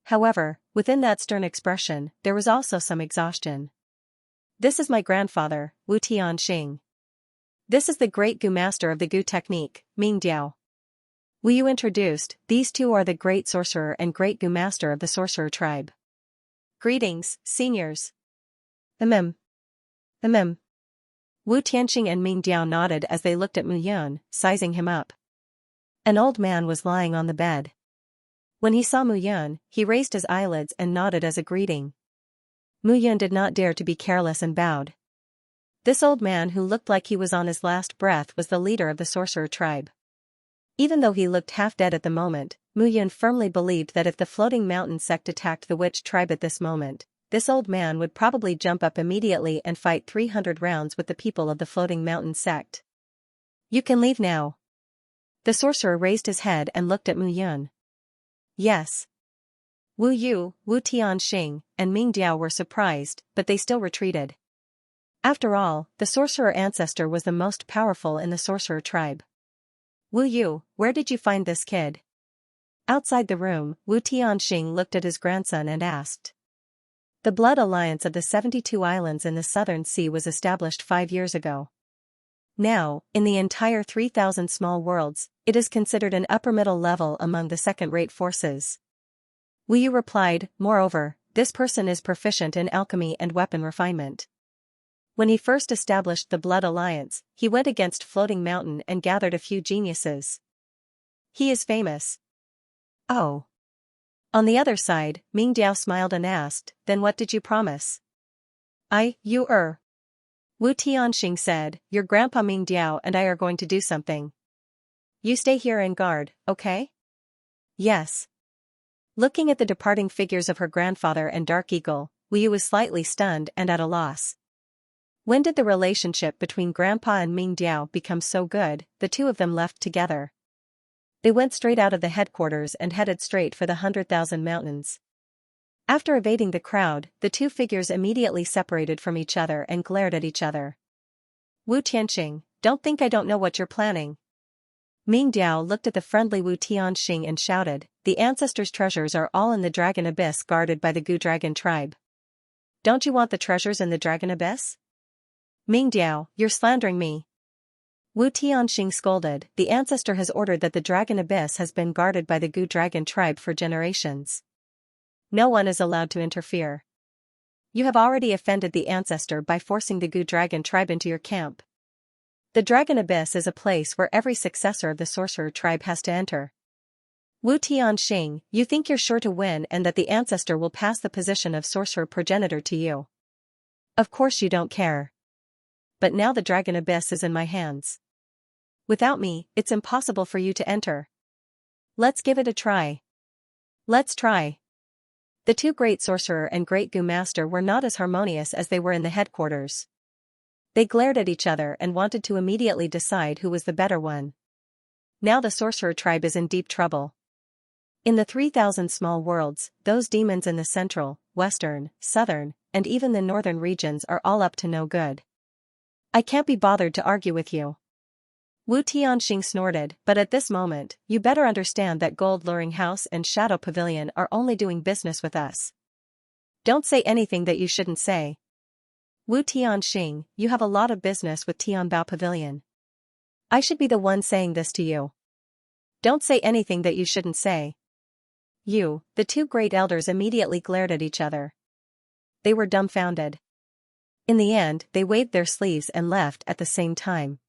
However, within that stern expression, there was also some exhaustion. This is my grandfather, Wu Tianxing. This is the great Gu master of the Gu technique, Ming Diao. Wu Yu introduced, these 2 are the great sorcerer and great Gu master of the sorcerer tribe. Greetings, seniors. Wu Tianxing and Ming Diao nodded as they looked at Mu Yun, sizing him up. An old man was lying on the bed. When he saw Mu Yun, he raised his eyelids and nodded as a greeting. Mu Yun did not dare to be careless and bowed. This old man who looked like he was on his last breath was the leader of the sorcerer tribe. Even though he looked half dead at the moment, Mu Yun firmly believed that if the Floating Mountain sect attacked the witch tribe at this moment, this old man would probably jump up immediately and fight 300 rounds with the people of the Floating Mountain sect. You can leave now. The sorcerer raised his head and looked at Mu Yun. Yes. Wu Yu, Wu Tianxing, and Ming Diao were surprised, but they still retreated. After all, the sorcerer ancestor was the most powerful in the sorcerer tribe. Wu Yu, where did you find this kid? Outside the room, Wu Tianxing looked at his grandson and asked. The blood alliance of the 72 islands in the southern sea was established 5 years ago. Now, in the entire 3,000 small worlds, it is considered an upper middle level among the second-rate forces. Wu Yu replied, moreover, this person is proficient in alchemy and weapon refinement. When he first established the Blood Alliance, he went against Floating Mountain and gathered a few geniuses. He is famous. Oh. On the other side, Ming Diao smiled and asked, then what did you promise? Wu Tianxing said, your grandpa Ming Diao and I are going to do something. You stay here and guard, okay? Yes. Looking at the departing figures of her grandfather and Dark Eagle, Wu Yu was slightly stunned and at a loss. When did the relationship between Grandpa and Ming Diao become so good? The two of them left together. They went straight out of the headquarters and headed straight for the 100,000 mountains. After evading the crowd, the two figures immediately separated from each other and glared at each other. Wu Tianxing, don't think I don't know what you're planning. Ming Diao looked at the friendly Wu Tianxing and shouted, the ancestors' treasures are all in the Dragon Abyss guarded by the Gu Dragon tribe. Don't you want the treasures in the Dragon Abyss? Ming Diao, you're slandering me. Wu Tianxing scolded, the ancestor has ordered that the Dragon Abyss has been guarded by the Gu Dragon tribe for generations. No one is allowed to interfere. You have already offended the ancestor by forcing the Gu Dragon tribe into your camp. The Dragon Abyss is a place where every successor of the sorcerer tribe has to enter. Wu Tianxing, you think you're sure to win and that the ancestor will pass the position of sorcerer progenitor to you. Of course you don't care. But now the Dragon Abyss is in my hands. Without me, it's impossible for you to enter. Let's give it a try. Let's try. The two great sorcerer and great Gu master were not as harmonious as they were in the headquarters. They glared at each other and wanted to immediately decide who was the better one. Now the sorcerer tribe is in deep trouble. In the 3,000 small worlds, those demons in the central, western, southern, and even the northern regions are all up to no good. I can't be bothered to argue with you. Wu Tianxing snorted, but at this moment, you better understand that Gold Luring House and Shadow Pavilion are only doing business with us. Don't say anything that you shouldn't say. Wu Tianxing, you have a lot of business with Tianbao Pavilion. I should be the one saying this to you. Don't say anything that you shouldn't say. The two great elders immediately glared at each other. They were dumbfounded. In the end, they waved their sleeves and left at the same time.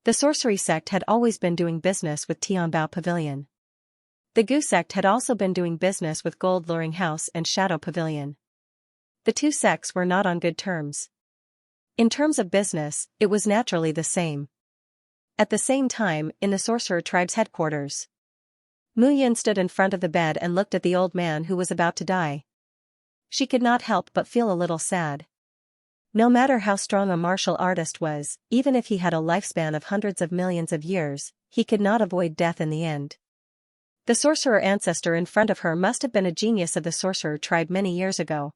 The sorcery sect had always been doing business with Tianbao Pavilion. The Gu sect had also been doing business with Gold Luring House and Shadow Pavilion. The two sects were not on good terms. In terms of business, it was naturally the same. At the same time, in the sorcerer tribe's headquarters, Mu Yin stood in front of the bed and looked at the old man who was about to die. She could not help but feel a little sad. No matter how strong a martial artist was, even if he had a lifespan of hundreds of millions of years, he could not avoid death in the end. The sorcerer ancestor in front of her must have been a genius of the sorcerer tribe many years ago.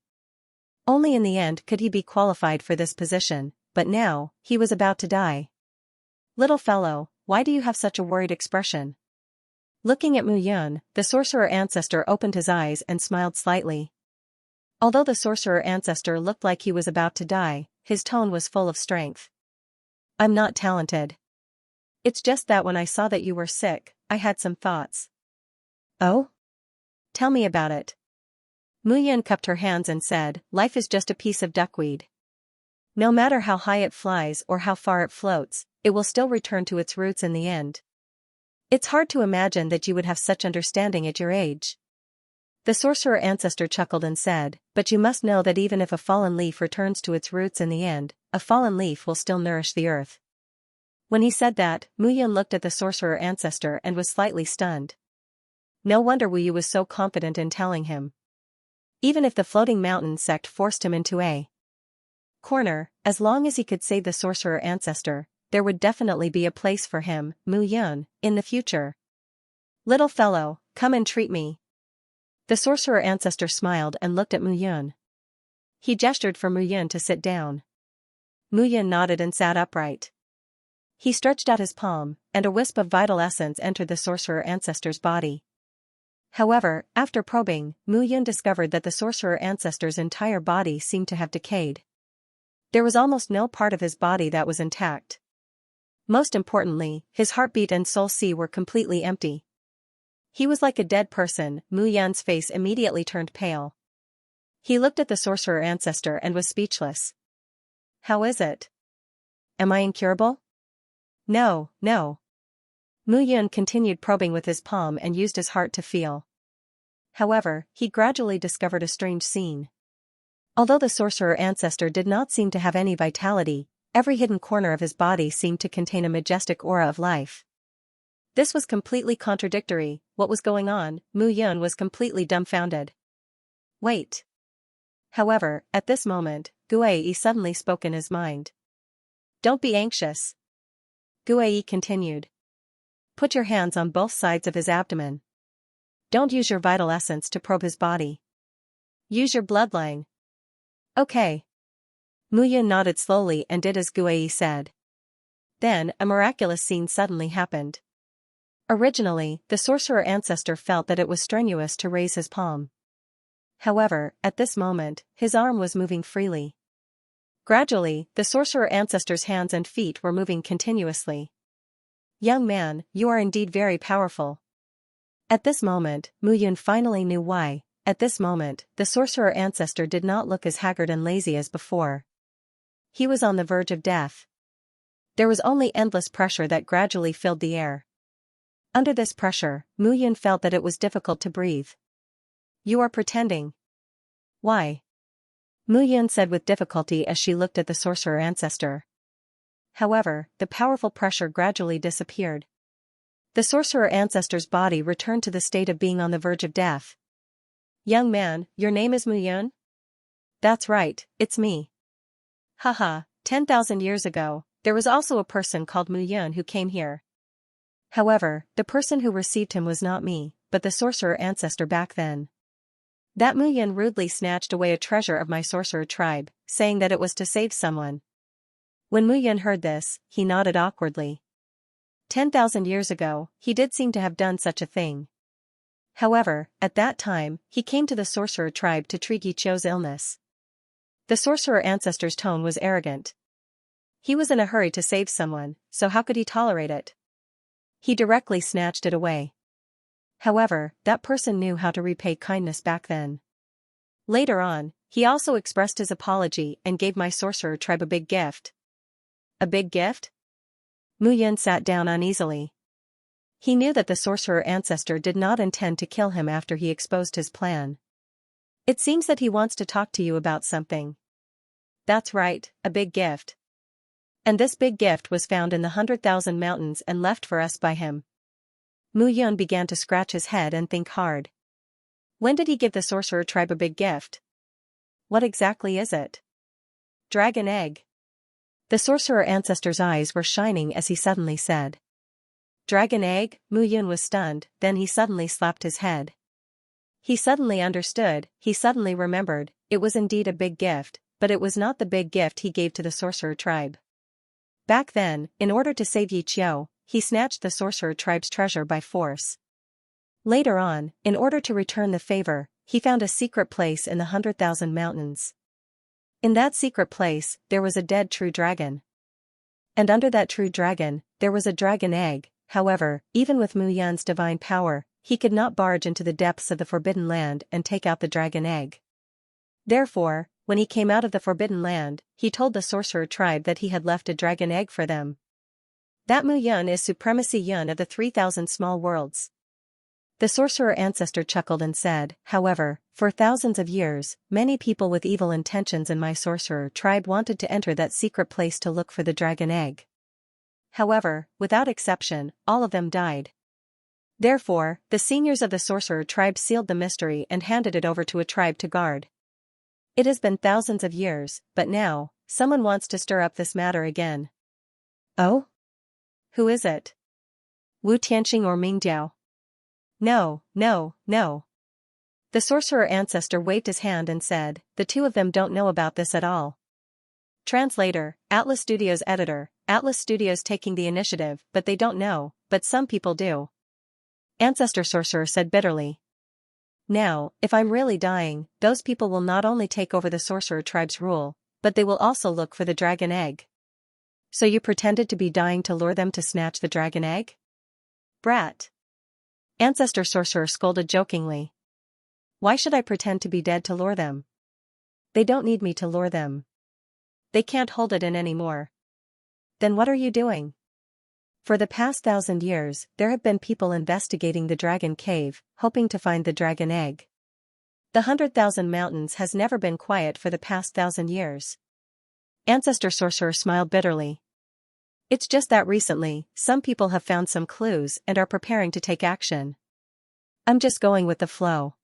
Only in the end could he be qualified for this position, but now, he was about to die. Little fellow, why do you have such a worried expression? Looking at Mu Yun, the sorcerer ancestor opened his eyes and smiled slightly. Although the sorcerer ancestor looked like he was about to die, his tone was full of strength. I'm not talented. It's just that when I saw that you were sick, I had some thoughts. Oh? Tell me about it. Mu Yin cupped her hands and said, life is just a piece of duckweed. No matter how high it flies or how far it floats, it will still return to its roots in the end. It's hard to imagine that you would have such understanding at your age. The sorcerer ancestor chuckled and said, but you must know that even if a fallen leaf returns to its roots in the end, a fallen leaf will still nourish the earth. When he said that, Mu Yin looked at the sorcerer ancestor and was slightly stunned. No wonder Wu Yu was so confident in telling him. Even if the Floating Mountain sect forced him into a corner, as long as he could save the sorcerer ancestor, there would definitely be a place for him, Mu Yun, in the future. Little fellow, come and treat me. The sorcerer ancestor smiled and looked at Mu Yun. He gestured for Mu Yun to sit down. Mu Yun nodded and sat upright. He stretched out his palm, and a wisp of vital essence entered the sorcerer ancestor's body. However, after probing, Mu Yun discovered that the sorcerer ancestor's entire body seemed to have decayed. There was almost no part of his body that was intact. Most importantly, his heartbeat and soul sea were completely empty. He was like a dead person. Mu Yan's face immediately turned pale. He looked at the sorcerer ancestor and was speechless. How is it? Am I incurable? No, no. Mu Yun continued probing with his palm and used his heart to feel. However, he gradually discovered a strange scene. Although the sorcerer ancestor did not seem to have any vitality, every hidden corner of his body seemed to contain a majestic aura of life. This was completely contradictory. What was going on? Mu Yun was completely dumbfounded. Wait. However, at this moment, Guai suddenly spoke in his mind. Don't be anxious. Guai continued. Put your hands on both sides of his abdomen. Don't use your vital essence to probe his body. Use your bloodline. Okay. Mu Yun nodded slowly and did as Guai said. Then, a miraculous scene suddenly happened. Originally, the sorcerer ancestor felt that it was strenuous to raise his palm. However, at this moment, his arm was moving freely. Gradually, the sorcerer ancestor's hands and feet were moving continuously. Young man, you are indeed very powerful. At this moment, Mu Yun finally knew why. At this moment, the sorcerer ancestor did not look as haggard and lazy as before. He was on the verge of death. There was only endless pressure that gradually filled the air. Under this pressure, Mu Yun felt that it was difficult to breathe. You are pretending. Why? Mu Yun said with difficulty as she looked at the sorcerer ancestor. However, the powerful pressure gradually disappeared. The sorcerer ancestor's body returned to the state of being on the verge of death. Young man, your name is Mu Yun? That's right, it's me. Haha, 10,000 years ago, there was also a person called Mu Yun who came here. However, the person who received him was not me, but the sorcerer ancestor back then. That Mu Yun rudely snatched away a treasure of my sorcerer tribe, saying that it was to save someone. When Mu Yun heard this, he nodded awkwardly. 10,000 years ago, he did seem to have done such a thing. However, at that time, he came to the sorcerer tribe to treat Yi Qiu's illness. The sorcerer ancestor's tone was arrogant. He was in a hurry to save someone, so how could he tolerate it? He directly snatched it away. However, that person knew how to repay kindness back then. Later on, he also expressed his apology and gave my sorcerer tribe a big gift. A big gift? Mu Yun sat down uneasily. He knew that the sorcerer ancestor did not intend to kill him after he exposed his plan. It seems that he wants to talk to you about something. That's right, a big gift. And this big gift was found in the 100,000 mountains and left for us by him. Mu Yun began to scratch his head and think hard. When did he give the sorcerer tribe a big gift? What exactly is it? Dragon egg. The sorcerer ancestor's eyes were shining as he suddenly said. Dragon egg? Mu Yun was stunned, then he suddenly slapped his head. He suddenly understood, he suddenly remembered, it was indeed a big gift, but it was not the big gift he gave to the sorcerer tribe. Back then, in order to save Yi Qiu, he snatched the sorcerer tribe's treasure by force. Later on, in order to return the favor, he found a secret place in the 100,000 mountains. In that secret place, there was a dead true dragon. And under that true dragon, there was a dragon egg. However, even with Mu Yun's divine power, he could not barge into the depths of the Forbidden Land and take out the dragon egg. Therefore, when he came out of the Forbidden Land, he told the sorcerer tribe that he had left a dragon egg for them. That Mu Yun is Supremacy Yun of the 3,000 small worlds. The sorcerer ancestor chuckled and said, however, for thousands of years, many people with evil intentions in my sorcerer tribe wanted to enter that secret place to look for the dragon egg. However, without exception, all of them died. Therefore, the seniors of the sorcerer tribe sealed the mystery and handed it over to a tribe to guard. It has been thousands of years, but now, someone wants to stir up this matter again. Oh? Who is it? Wu Tianxing or Ming Jiao? No, no, no. The sorcerer ancestor waved his hand and said, the two of them don't know about this at all. Translator, Atlas Studios editor, Atlas Studios taking the initiative, but they don't know, but some people do. Ancestor sorcerer said bitterly. Now, if I'm really dying, those people will not only take over the sorcerer tribe's rule, but they will also look for the dragon egg. So you pretended to be dying to lure them to snatch the dragon egg? Brat. Ancestor sorcerer scolded jokingly. Why should I pretend to be dead to lure them? They don't need me to lure them. they can't hold it in anymore. Then what are you doing? For the past 1,000 years, there have been people investigating the dragon cave, hoping to find the dragon egg. The 100,000 mountains has never been quiet for the past 1,000 years. Ancestor Sorcerer smiled bitterly. It's just that recently, some people have found some clues and are preparing to take action. I'm just going with the flow.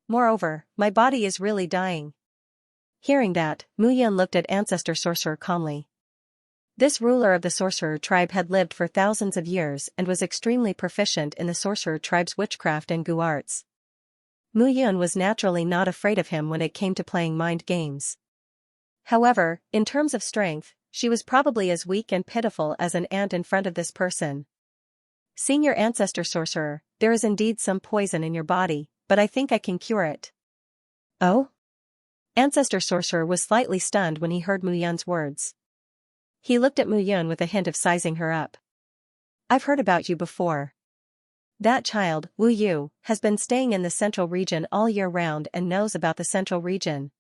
Moreover, my body is really dying. Hearing that, Mu Yun looked at Ancestor Sorcerer calmly. This ruler of the Sorcerer tribe had lived for thousands of years and was extremely proficient in the Sorcerer tribe's witchcraft and gu arts. Mu Yun was naturally not afraid of him when it came to playing mind games. However, in terms of strength, she was probably as weak and pitiful as an ant in front of this person. Senior Ancestor Sorcerer, there is indeed some poison in your body, but I think I can cure it. Oh? Ancestor Sorcerer was slightly stunned when he heard Mu Yun's words. He looked at Mu Yun with a hint of sizing her up. I've heard about you before. That child, Wu Yu, has been staying in the central region all year round and knows about the central region.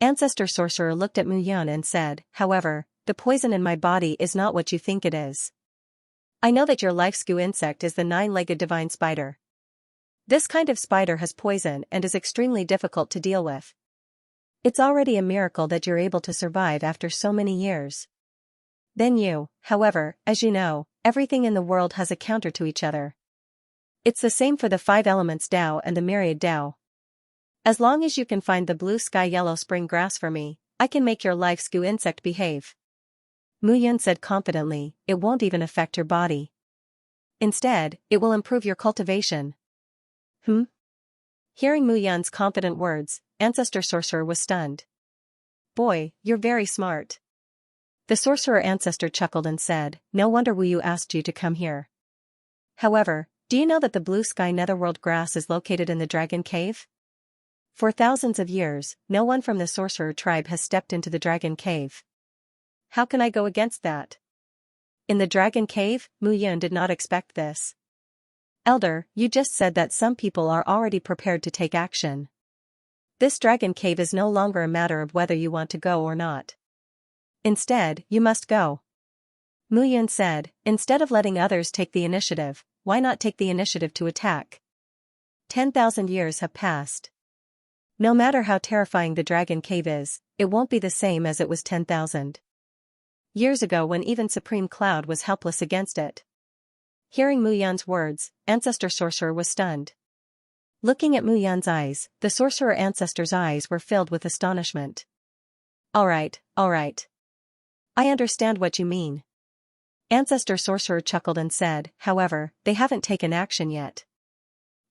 Ancestor Sorcerer looked at Mu Yun and said, however, the poison in my body is not what you think it is. I know that your life's gu insect is the 9-legged divine spider. This kind of spider has poison and is extremely difficult to deal with. It's already a miracle that you're able to survive after so many years. Then you, however, as you know, everything in the world has a counter to each other. It's the same for the 5 elements Tao and the myriad Tao. As long as you can find the blue sky yellow spring grass for me, I can make your life's gu insect behave. Mu Yun said confidently, it won't even affect your body. Instead, it will improve your cultivation. Hearing Mu Yun's confident words, Ancestor Sorcerer was stunned. Boy, you're very smart. The Sorcerer Ancestor chuckled and said, no wonder Wu Yu asked you to come here. However, do you know that the blue sky netherworld grass is located in the dragon cave? For thousands of years, no one from the Sorcerer tribe has stepped into the dragon cave. How can I go against that? In the dragon cave, Mu Yun did not expect this. Elder, you just said that some people are already prepared to take action. This dragon cave is no longer a matter of whether you want to go or not. Instead, you must go. Mu Yun said, instead of letting others take the initiative, why not take the initiative to attack? 10,000 years have passed. No matter how terrifying the dragon cave is, it won't be the same as it was 10,000 years ago when even Supreme Cloud was helpless against it. Hearing Mu Yun's words, Ancestor Sorcerer was stunned. Looking at Mu Yun's eyes, the Sorcerer Ancestor's eyes were filled with astonishment. All right. I understand what you mean. Ancestor Sorcerer chuckled and said, however, they haven't taken action yet.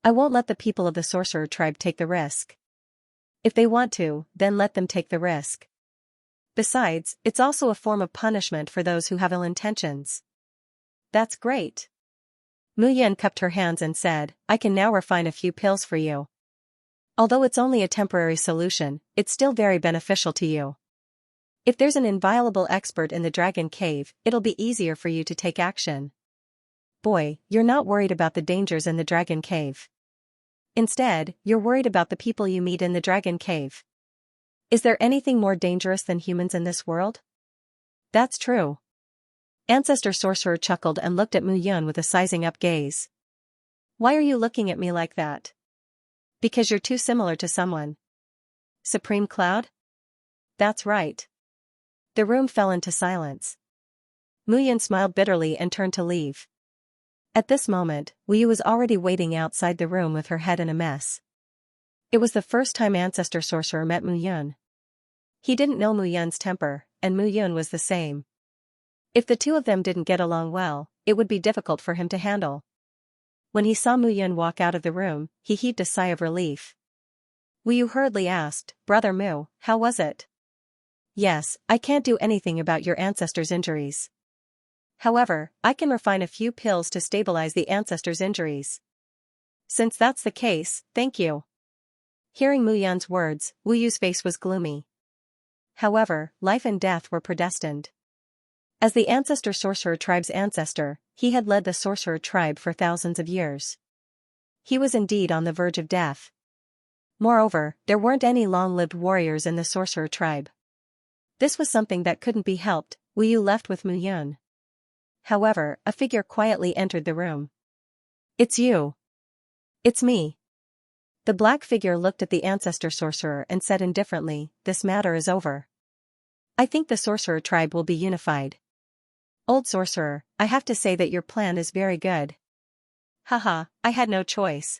I won't let the people of the Sorcerer tribe take the risk. If they want to, then let them take the risk. Besides, it's also a form of punishment for those who have ill intentions. That's great. Mu Yun cupped her hands and said, I can now refine a few pills for you. Although it's only a temporary solution, it's still very beneficial to you. If there's an inviolable expert in the dragon cave, it'll be easier for you to take action. Boy, you're not worried about the dangers in the dragon cave. Instead, you're worried about the people you meet in the dragon cave. Is there anything more dangerous than humans in this world? That's true. Ancestor Sorcerer chuckled and looked at Mu Yun with a sizing up gaze. Why are you looking at me like that? Because you're too similar to someone. Supreme Cloud? That's right. The room fell into silence. Mu Yun smiled bitterly and turned to leave. At this moment, Wu Yu was already waiting outside the room with her head in a mess. It was the first time Ancestor Sorcerer met Mu Yun. He didn't know Mu Yun's temper, and Mu Yun was the same. If the two of them didn't get along well, it would be difficult for him to handle. When he saw Mu Yun walk out of the room, he heaved a sigh of relief. Wu Yu hurriedly asked, Brother Mu, how was it? Yes, I can't do anything about your ancestor's injuries. However, I can refine a few pills to stabilize the ancestor's injuries. Since that's the case, thank you. Hearing Mu Yun's words, Wu Yu's face was gloomy. However, life and death were predestined. As the Ancestor Sorcerer tribe's ancestor, he had led the Sorcerer tribe for thousands of years. He was indeed on the verge of death. Moreover, there weren't any long-lived warriors in the Sorcerer tribe. This was something that couldn't be helped. Wu Yu left with Mu Yun. However, a figure quietly entered the room. It's you. It's me. The black figure looked at the ancestor sorcerer and said indifferently, this matter is over. I think the sorcerer tribe will be unified. Old sorcerer, I have to say that your plan is very good. Haha, I had no choice.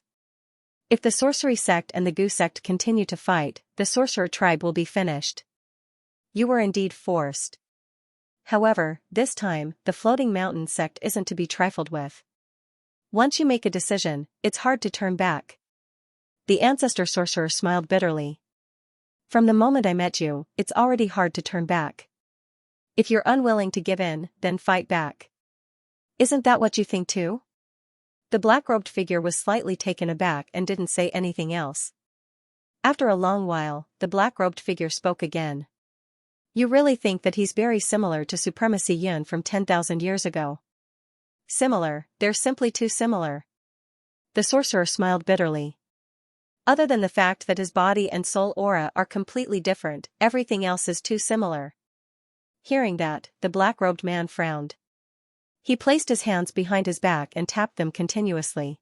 If the sorcery sect and the Gu sect continue to fight, the sorcerer tribe will be finished. You were indeed forced. However, this time, the floating mountain sect isn't to be trifled with. Once you make a decision, it's hard to turn back. The ancestor sorcerer smiled bitterly. From the moment I met you, it's already hard to turn back. If you're unwilling to give in, then fight back. Isn't that what you think too? The black-robed figure was slightly taken aback and didn't say anything else. After a long while, the black-robed figure spoke again. You really think that he's very similar to Supremacy Yun from 10,000 years ago? Similar, they're simply too similar. The sorcerer smiled bitterly. Other than the fact that his body and soul aura are completely different, everything else is too similar. Hearing that, the black-robed man frowned. He placed his hands behind his back and tapped them continuously.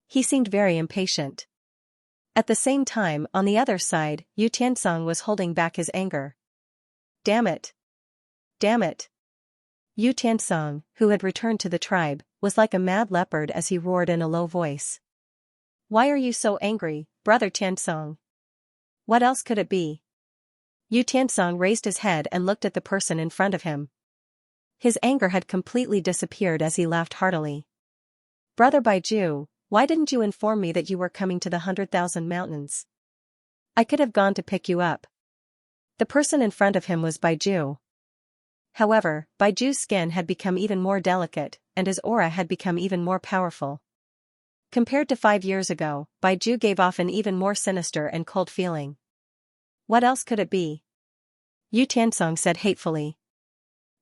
He seemed very impatient. At the same time, on the other side, Yu Tiansong was holding back his anger. Damn it! Damn it! Yu Tiansong, who had returned to the tribe, was like a mad leopard as he roared in a low voice. Why are you so angry, brother Tiansong? What else could it be? Yu Tiansong raised his head and looked at the person in front of him. His anger had completely disappeared as he laughed heartily. Brother Baiju, why didn't you inform me that you were coming to the 100,000 mountains? I could have gone to pick you up. The person in front of him was Baiju. However, Baiju's skin had become even more delicate, and his aura had become even more powerful. Compared to 5 years ago, Baiju gave off an even more sinister and cold feeling. What else could it be? Yu Tiansong said hatefully.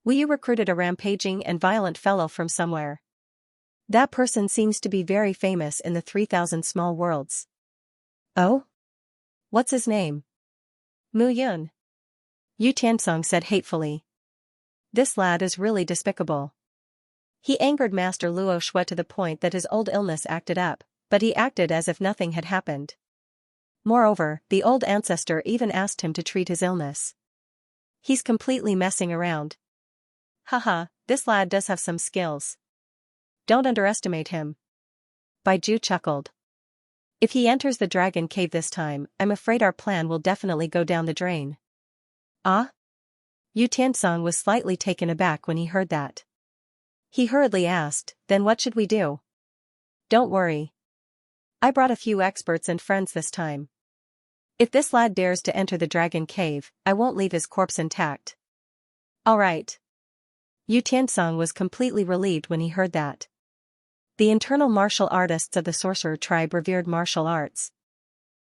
Wu Yu recruited a rampaging and violent fellow from somewhere. That person seems to be very famous in the 3,000 small worlds. Oh? What's his name? Mu Yun. Yu Tiansong said hatefully. This lad is really despicable. He angered Master Luo Shui to the point that his old illness acted up, but he acted as if nothing had happened. Moreover, the old ancestor even asked him to treat his illness. He's completely messing around. Haha, this lad does have some skills. Don't underestimate him. Baiju chuckled. If he enters the dragon cave this time, I'm afraid our plan will definitely go down the drain. Ah? Yu Tiansong was slightly taken aback when he heard that. He hurriedly asked, then what should we do? Don't worry. I brought a few experts and friends this time. If this lad dares to enter the dragon cave, I won't leave his corpse intact. All right. Yu Tiansong was completely relieved when he heard that. The internal martial artists of the sorcerer tribe revered martial arts.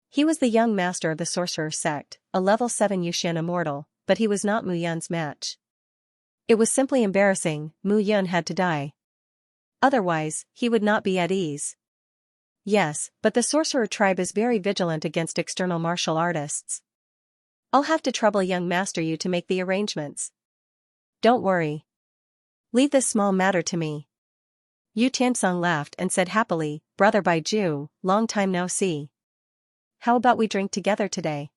He was the young master of the sorcerer sect, a level 7 Yuxian immortal, but he was not Mu Yun's match. It was simply embarrassing. Mu Yun had to die. Otherwise, he would not be at ease. Yes, but the sorcerer tribe is very vigilant against external martial artists. I'll have to trouble young Master Yu to make the arrangements. Don't worry. Leave this small matter to me. Yu Tiansong laughed and said happily, Brother Baiju, long time no see. How about we drink together today?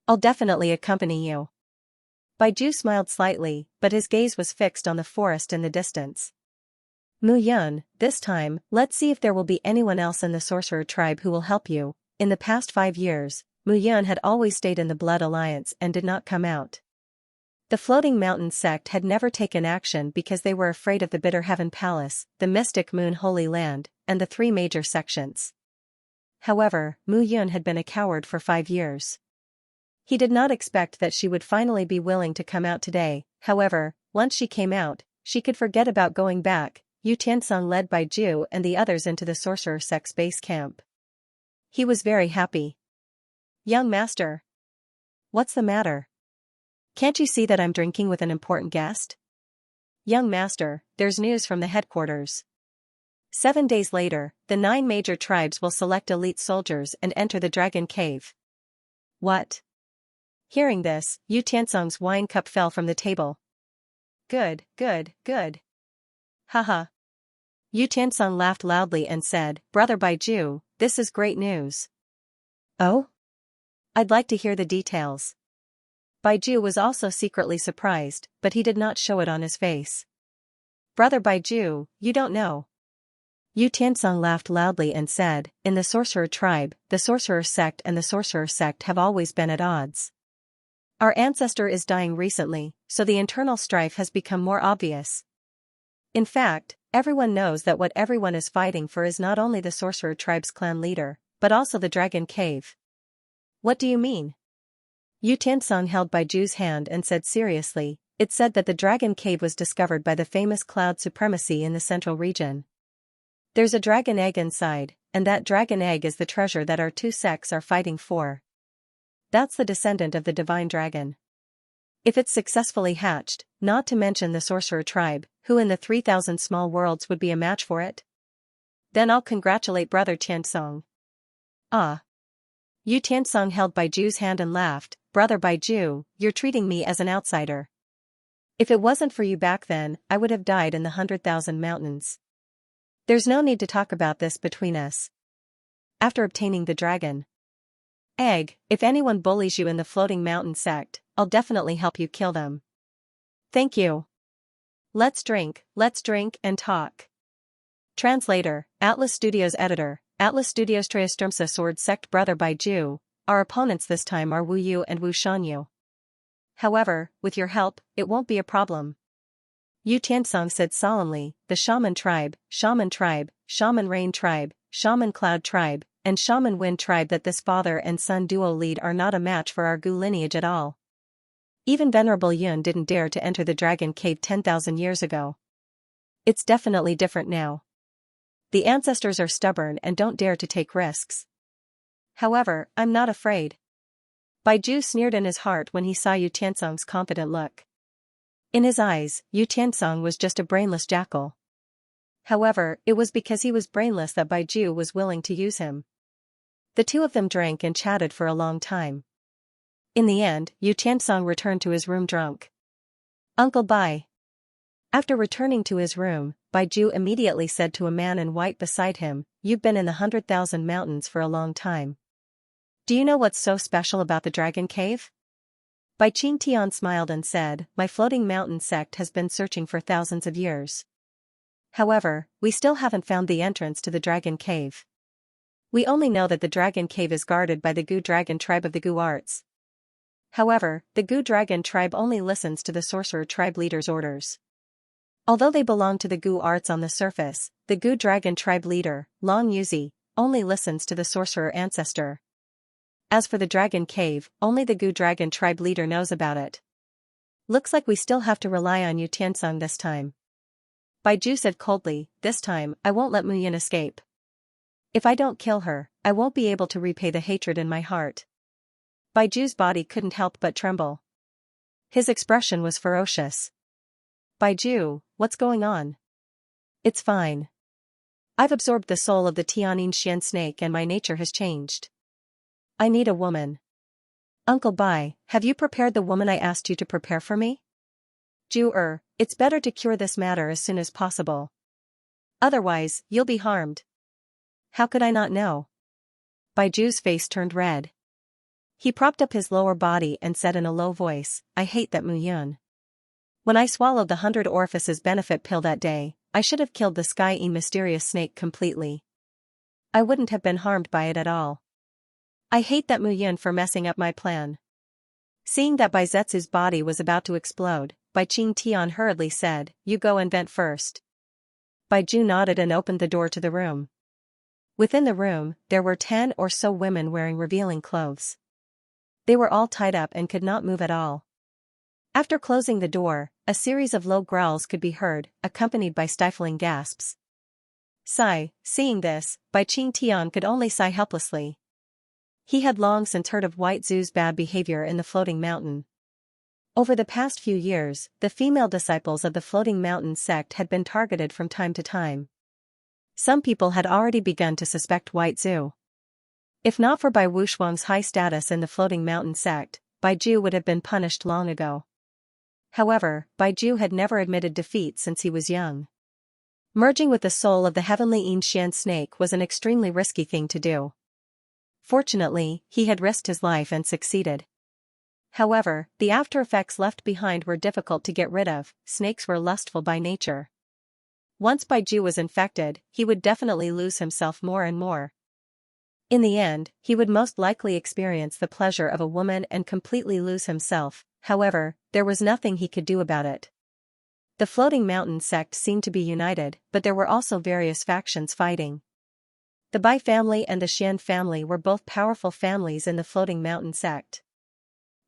I'll definitely accompany you. Baiju smiled slightly, but his gaze was fixed on the forest in the distance. Mu Yun, this time, let's see if there will be anyone else in the sorcerer tribe who will help you. In the past 5 years, Mu Yun had always stayed in the Blood Alliance and did not come out. The Floating Mountain sect had never taken action because they were afraid of the Bitter Heaven Palace, the Mystic Moon Holy Land, and the 3 major sections. However, Mu Yun had been a coward for 5 years. He did not expect that she would finally be willing to come out today. However, once she came out, she could forget about going back. Yu Tiansong led Baiju and the others into the sorcerer sect's base camp. He was very happy. Young master. What's the matter? Can't you see that I'm drinking with an important guest? Young master, there's news from the headquarters. 7 days later, the 9 major tribes will select elite soldiers and enter the dragon cave. What? Hearing this, Yu Tiansong's wine cup fell from the table. Good, good, good. Haha. Yu Tiansong laughed loudly and said, Brother Baiju, this is great news. Oh? I'd like to hear the details. Baiju was also secretly surprised, but he did not show it on his face. Brother Baiju, you don't know. Yu Tiansong laughed loudly and said, in the sorcerer tribe, the sorcerer sect and the sorcerer sect have always been at odds. Our ancestor is dying recently, so the internal strife has become more obvious. In fact, everyone knows that what everyone is fighting for is not only the sorcerer tribe's clan leader, but also the dragon cave. What do you mean? Yu Tiansong held Baiju's hand and said seriously, it said that the dragon cave was discovered by the famous cloud supremacy in the central region. There's a dragon egg inside, and that dragon egg is the treasure that our two sects are fighting for. That's the descendant of the divine dragon. If it's successfully hatched, not to mention the sorcerer tribe, who in the 3,000 small worlds would be a match for it? Then I'll congratulate Brother Tiansong. Ah. Yu Tiansong held Baiju's hand and laughed, Brother Baiju, you're treating me as an outsider. If it wasn't for you back then, I would have died in the 100,000 mountains. There's no need to talk about this between us. After obtaining the dragon egg, if anyone bullies you in the floating mountain sect, I'll definitely help you kill them. Thank you. Let's drink and talk. Translator, Atlas Studios Editor, Atlas Studios Xianxia Sword Sect Brother Baiju, our opponents this time are Wu Yu and Wu Shanyu. However, with your help, it won't be a problem. Yu Tiansong said solemnly, the Shaman tribe, Shaman Rain tribe, Shaman Cloud tribe, and Shaman Wind tribe that this father and son duo lead are not a match for our Gu lineage at all. Even Venerable Yun didn't dare to enter the dragon cave 10,000 years ago. It's definitely different now. The ancestors are stubborn and don't dare to take risks. However, I'm not afraid. Baiju sneered in his heart when he saw Yu Tiansong's confident look. In his eyes, Yu Tiansong was just a brainless jackal. However, it was because he was brainless that Baiju was willing to use him. The two of them drank and chatted for a long time. In the end, Yu Tiansong returned to his room drunk. Uncle Bai. After returning to his room, Baiju immediately said to a man in white beside him, You've been in the 100,000 mountains for a long time. Do you know what's so special about the dragon cave? Bai Qingtian smiled and said, My floating mountain sect has been searching for thousands of years. However, we still haven't found the entrance to the dragon cave. We only know that the dragon cave is guarded by the Gu dragon tribe of the Gu arts. However, the Gu dragon tribe only listens to the sorcerer tribe leader's orders. Although they belong to the Gu arts on the surface, the Gu dragon tribe leader, Long Yuzi, only listens to the sorcerer ancestor. As for the dragon cave, only the Gu dragon tribe leader knows about it. Looks like we still have to rely on Yu Tiansong this time. Baiju said coldly, this time, I won't let Muyin escape. If I don't kill her, I won't be able to repay the hatred in my heart. Baiju's body couldn't help but tremble. His expression was ferocious. Baiju, what's going on? It's fine. I've absorbed the soul of the Tianyin Xian snake and my nature has changed. I need a woman. Uncle Bai, have you prepared the woman I asked you to prepare for me? Ju it's better to cure this matter as soon as possible. Otherwise, you'll be harmed. How could I not know? Baiju's face turned red. He propped up his lower body and said in a low voice, I hate that Muyun. When I swallowed the 100 orifices benefit pill that day, I should have killed the Sky-E mysterious snake completely. I wouldn't have been harmed by it at all. I hate that Muyun for messing up my plan. Seeing that Baizetsu's body was about to explode, Bai Qingtian hurriedly said, You go and vent first. Baiju nodded and opened the door to the room. Within the room, there were 10 or so women wearing revealing clothes. They were all tied up and could not move at all. After closing the door, a series of low growls could be heard, accompanied by stifling gasps. Sigh, seeing this, Bai Qingtian could only sigh helplessly. He had long since heard of White Zhu's bad behavior in the floating mountain. Over the past few years, the female disciples of the floating mountain sect had been targeted from time to time. Some people had already begun to suspect White Zhu. If not for Bai Wushuang's high status in the floating mountain sect, Baiju would have been punished long ago. However, Baiju had never admitted defeat since he was young. Merging with the soul of the heavenly Xianxia snake was an extremely risky thing to do. Fortunately, he had risked his life and succeeded. However, the after effects left behind were difficult to get rid of. Snakes were lustful by nature. Once Baiju was infected, he would definitely lose himself more and more. In the end, he would most likely experience the pleasure of a woman and completely lose himself. However, there was nothing he could do about it. The Floating Mountain sect seemed to be united, but there were also various factions fighting. The Bai family and the Xian family were both powerful families in the Floating Mountain sect.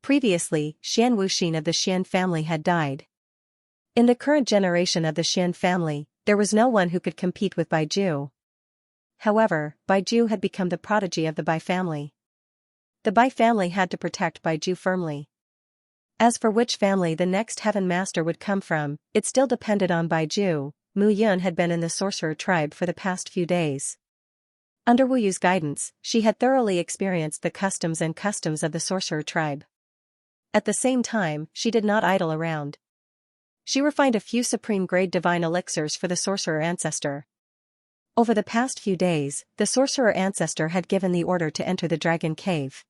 Previously, Xian Wuxin of the Xian family had died. In the current generation of the Xian family, there was no one who could compete with Baiju. However, Baiju had become the prodigy of the Bai family. The Bai family had to protect Baiju firmly. As for which family the next Heaven Master would come from, it still depended on Baiju. Mu Yun had been in the sorcerer tribe for the past few days. Under Wu Yu's guidance, she had thoroughly experienced the customs of the sorcerer tribe. At the same time, she did not idle around. She refined a few supreme-grade divine elixirs for the sorcerer ancestor. Over the past few days, the sorcerer ancestor had given the order to enter the dragon cave.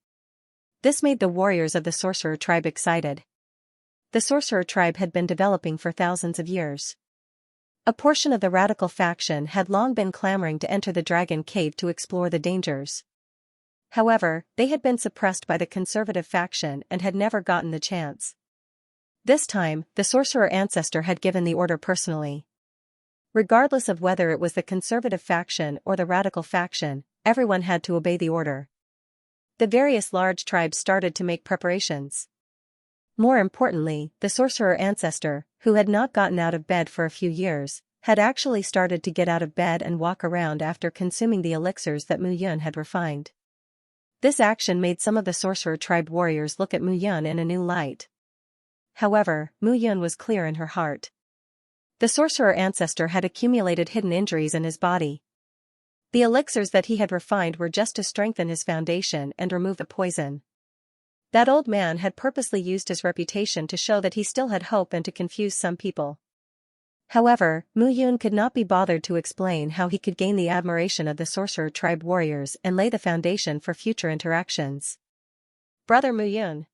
This made the warriors of the sorcerer tribe excited. The sorcerer tribe had been developing for thousands of years. A portion of the radical faction had long been clamoring to enter the dragon cave to explore the dangers. However, they had been suppressed by the conservative faction and had never gotten the chance. This time, the sorcerer ancestor had given the order personally. Regardless of whether it was the conservative faction or the radical faction, everyone had to obey the order. The various large tribes started to make preparations. More importantly, the sorcerer ancestor, who had not gotten out of bed for a few years, had actually started to get out of bed and walk around after consuming the elixirs that Mu Yun had refined. This action made some of the sorcerer tribe warriors look at Mu Yun in a new light. However, Mu Yun was clear in her heart. The sorcerer ancestor had accumulated hidden injuries in his body. The elixirs that he had refined were just to strengthen his foundation and remove the poison. That old man had purposely used his reputation to show that he still had hope and to confuse some people. However, Mu Yun could not be bothered to explain how he could gain the admiration of the sorcerer tribe warriors and lay the foundation for future interactions. Brother Mu Yun.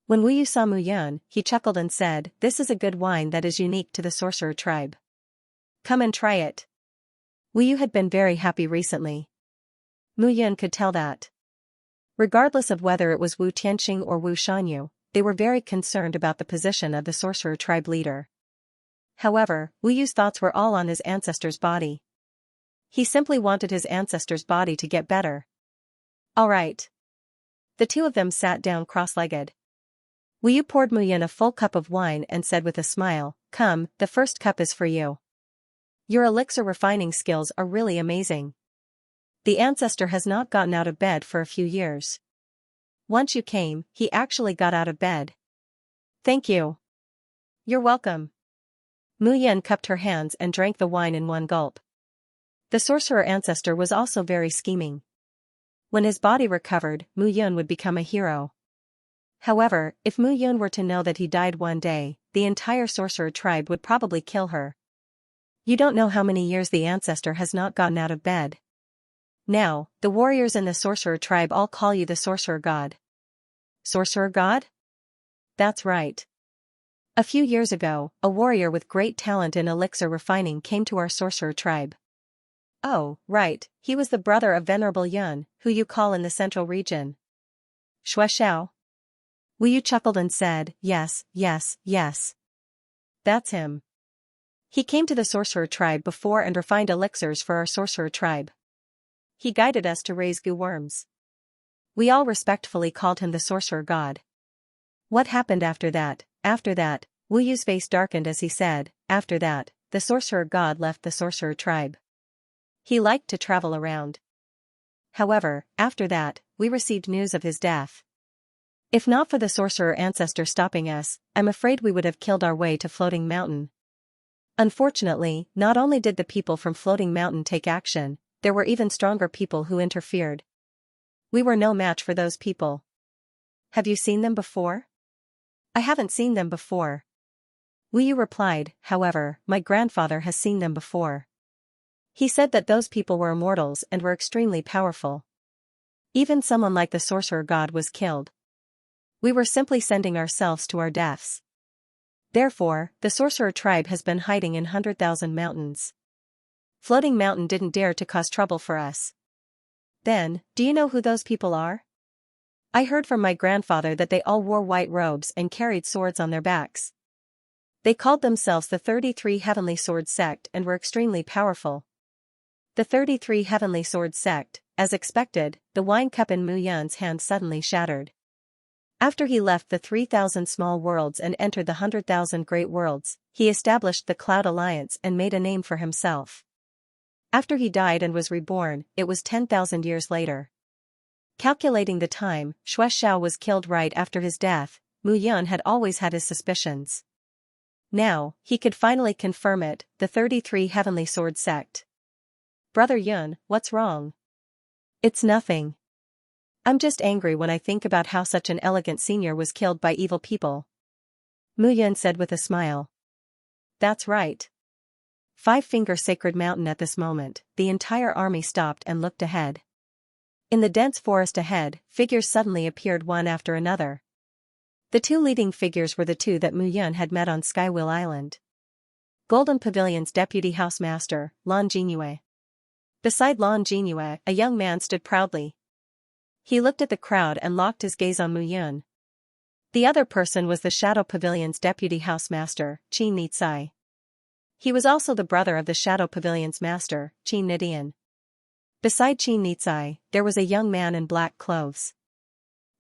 When Wu Yu saw Mu Yun, he chuckled and said, "This is a good wine that is unique to the sorcerer tribe. Come and try it." Wu Yu had been very happy recently. Mu Yun could tell that. Regardless of whether it was Wu Tianqing or Wu Shanyu, they were very concerned about the position of the sorcerer tribe leader. However, Wu Yu's thoughts were all on his ancestor's body. He simply wanted his ancestor's body to get better. All right. The two of them sat down cross-legged. Wu Yu poured Mu Yun a full cup of wine and said with a smile, "Come, the first cup is for you. Your elixir refining skills are really amazing. The ancestor has not gotten out of bed for a few years. Once you came, he actually got out of bed. Thank you. You're welcome." Mu Yun cupped her hands and drank the wine in one gulp. The sorcerer ancestor was also very scheming. When his body recovered, Mu Yun would become a hero. However, if Mu Yun were to know that he died one day, the entire sorcerer tribe would probably kill her. You don't know how many years the ancestor has not gotten out of bed. Now, the warriors in the sorcerer tribe all call you the sorcerer god. Sorcerer god? That's right. A few years ago, a warrior with great talent in elixir refining came to our sorcerer tribe. Oh, right, he was the brother of Venerable Yun, who you call in the central region. Shueshao. Wu Yu chuckled and said, "Yes, yes, yes. That's him. He came to the sorcerer tribe before and refined elixirs for our sorcerer tribe. He guided us to raise goo worms. We all respectfully called him the sorcerer god." What happened after that? After that, Wu Yu's face darkened as he said, "After that, the sorcerer god left the sorcerer tribe. He liked to travel around. However, after that, we received news of his death. If not for the sorcerer ancestor stopping us, I'm afraid we would have killed our way to Floating Mountain." Unfortunately, not only did the people from Floating Mountain take action, there were even stronger people who interfered. We were no match for those people. Have you seen them before? I haven't seen them before. Wu Yu replied, however, my grandfather has seen them before. He said that those people were immortals and were extremely powerful. Even someone like the sorcerer god was killed. We were simply sending ourselves to our deaths. Therefore, the sorcerer tribe has been hiding in 100,000 mountains. Floating Mountain didn't dare to cause trouble for us. Then, do you know who those people are? I heard from my grandfather that they all wore white robes and carried swords on their backs. They called themselves the 33 Heavenly Sword Sect and were extremely powerful. The 33 Heavenly Sword Sect, as expected, the wine cup in Mu Yun's hand suddenly shattered. After he left the 3,000 small worlds and entered the 100,000 great worlds, he established the Cloud Alliance and made a name for himself. After he died and was reborn, it was 10,000 years later. Calculating the time, Xue Xiao was killed right after his death. Mu Yun had always had his suspicions. Now, he could finally confirm it, the 33 Heavenly Sword Sect. Brother Yun, what's wrong? It's nothing. I'm just angry when I think about how such an elegant senior was killed by evil people. Mu Yun said with a smile. That's right. Five-Finger Sacred Mountain. At this moment, the entire army stopped and looked ahead. In the dense forest ahead, figures suddenly appeared one after another. The two leading figures were the two that Mu Yun had met on Skywheel Island. Golden Pavilion's deputy housemaster, Lan Jingyue. Beside Lan Jingyue, a young man stood proudly. He looked at the crowd and locked his gaze on Mu Yun. The other person was the Shadow Pavilion's deputy housemaster, Qin Nitsai. He was also the brother of the Shadow Pavilion's master, Qin Nidian. Beside Qin Nitsai, there was a young man in black clothes.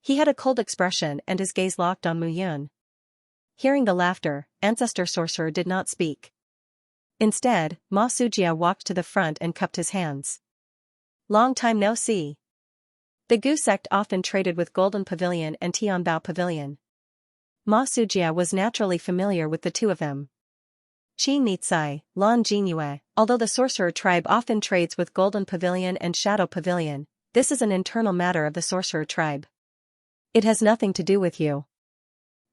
He had a cold expression and his gaze locked on Mu Yun. Hearing the laughter, Ancestor Sorcerer did not speak. Instead, Ma Sujia walked to the front and cupped his hands. Long time no see. The Gu sect often traded with Golden Pavilion and Tianbao Pavilion. Ma Sujia was naturally familiar with the two of them. Qin Nitsai, Lan Jingyue, although the sorcerer tribe often trades with Golden Pavilion and Shadow Pavilion, this is an internal matter of the sorcerer tribe. It has nothing to do with you.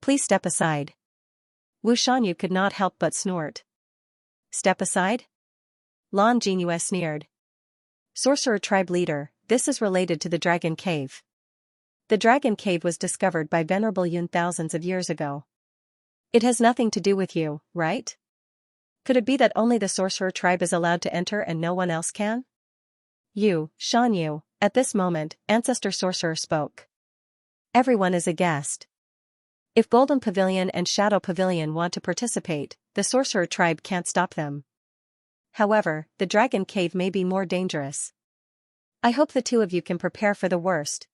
Please step aside. Wu Shanyu could not help but snort. Step aside? Lan Jingyue sneered. Sorcerer tribe leader, this is related to the Dragon Cave. The Dragon Cave was discovered by Venerable Yun thousands of years ago. It has nothing to do with you, right? Could it be that only the sorcerer tribe is allowed to enter and no one else can? You, Shanyu, at this moment, Ancestor Sorcerer spoke. Everyone is a guest. If Golden Pavilion and Shadow Pavilion want to participate, the sorcerer tribe can't stop them. However, the Dragon Cave may be more dangerous. I hope the two of you can prepare for the worst.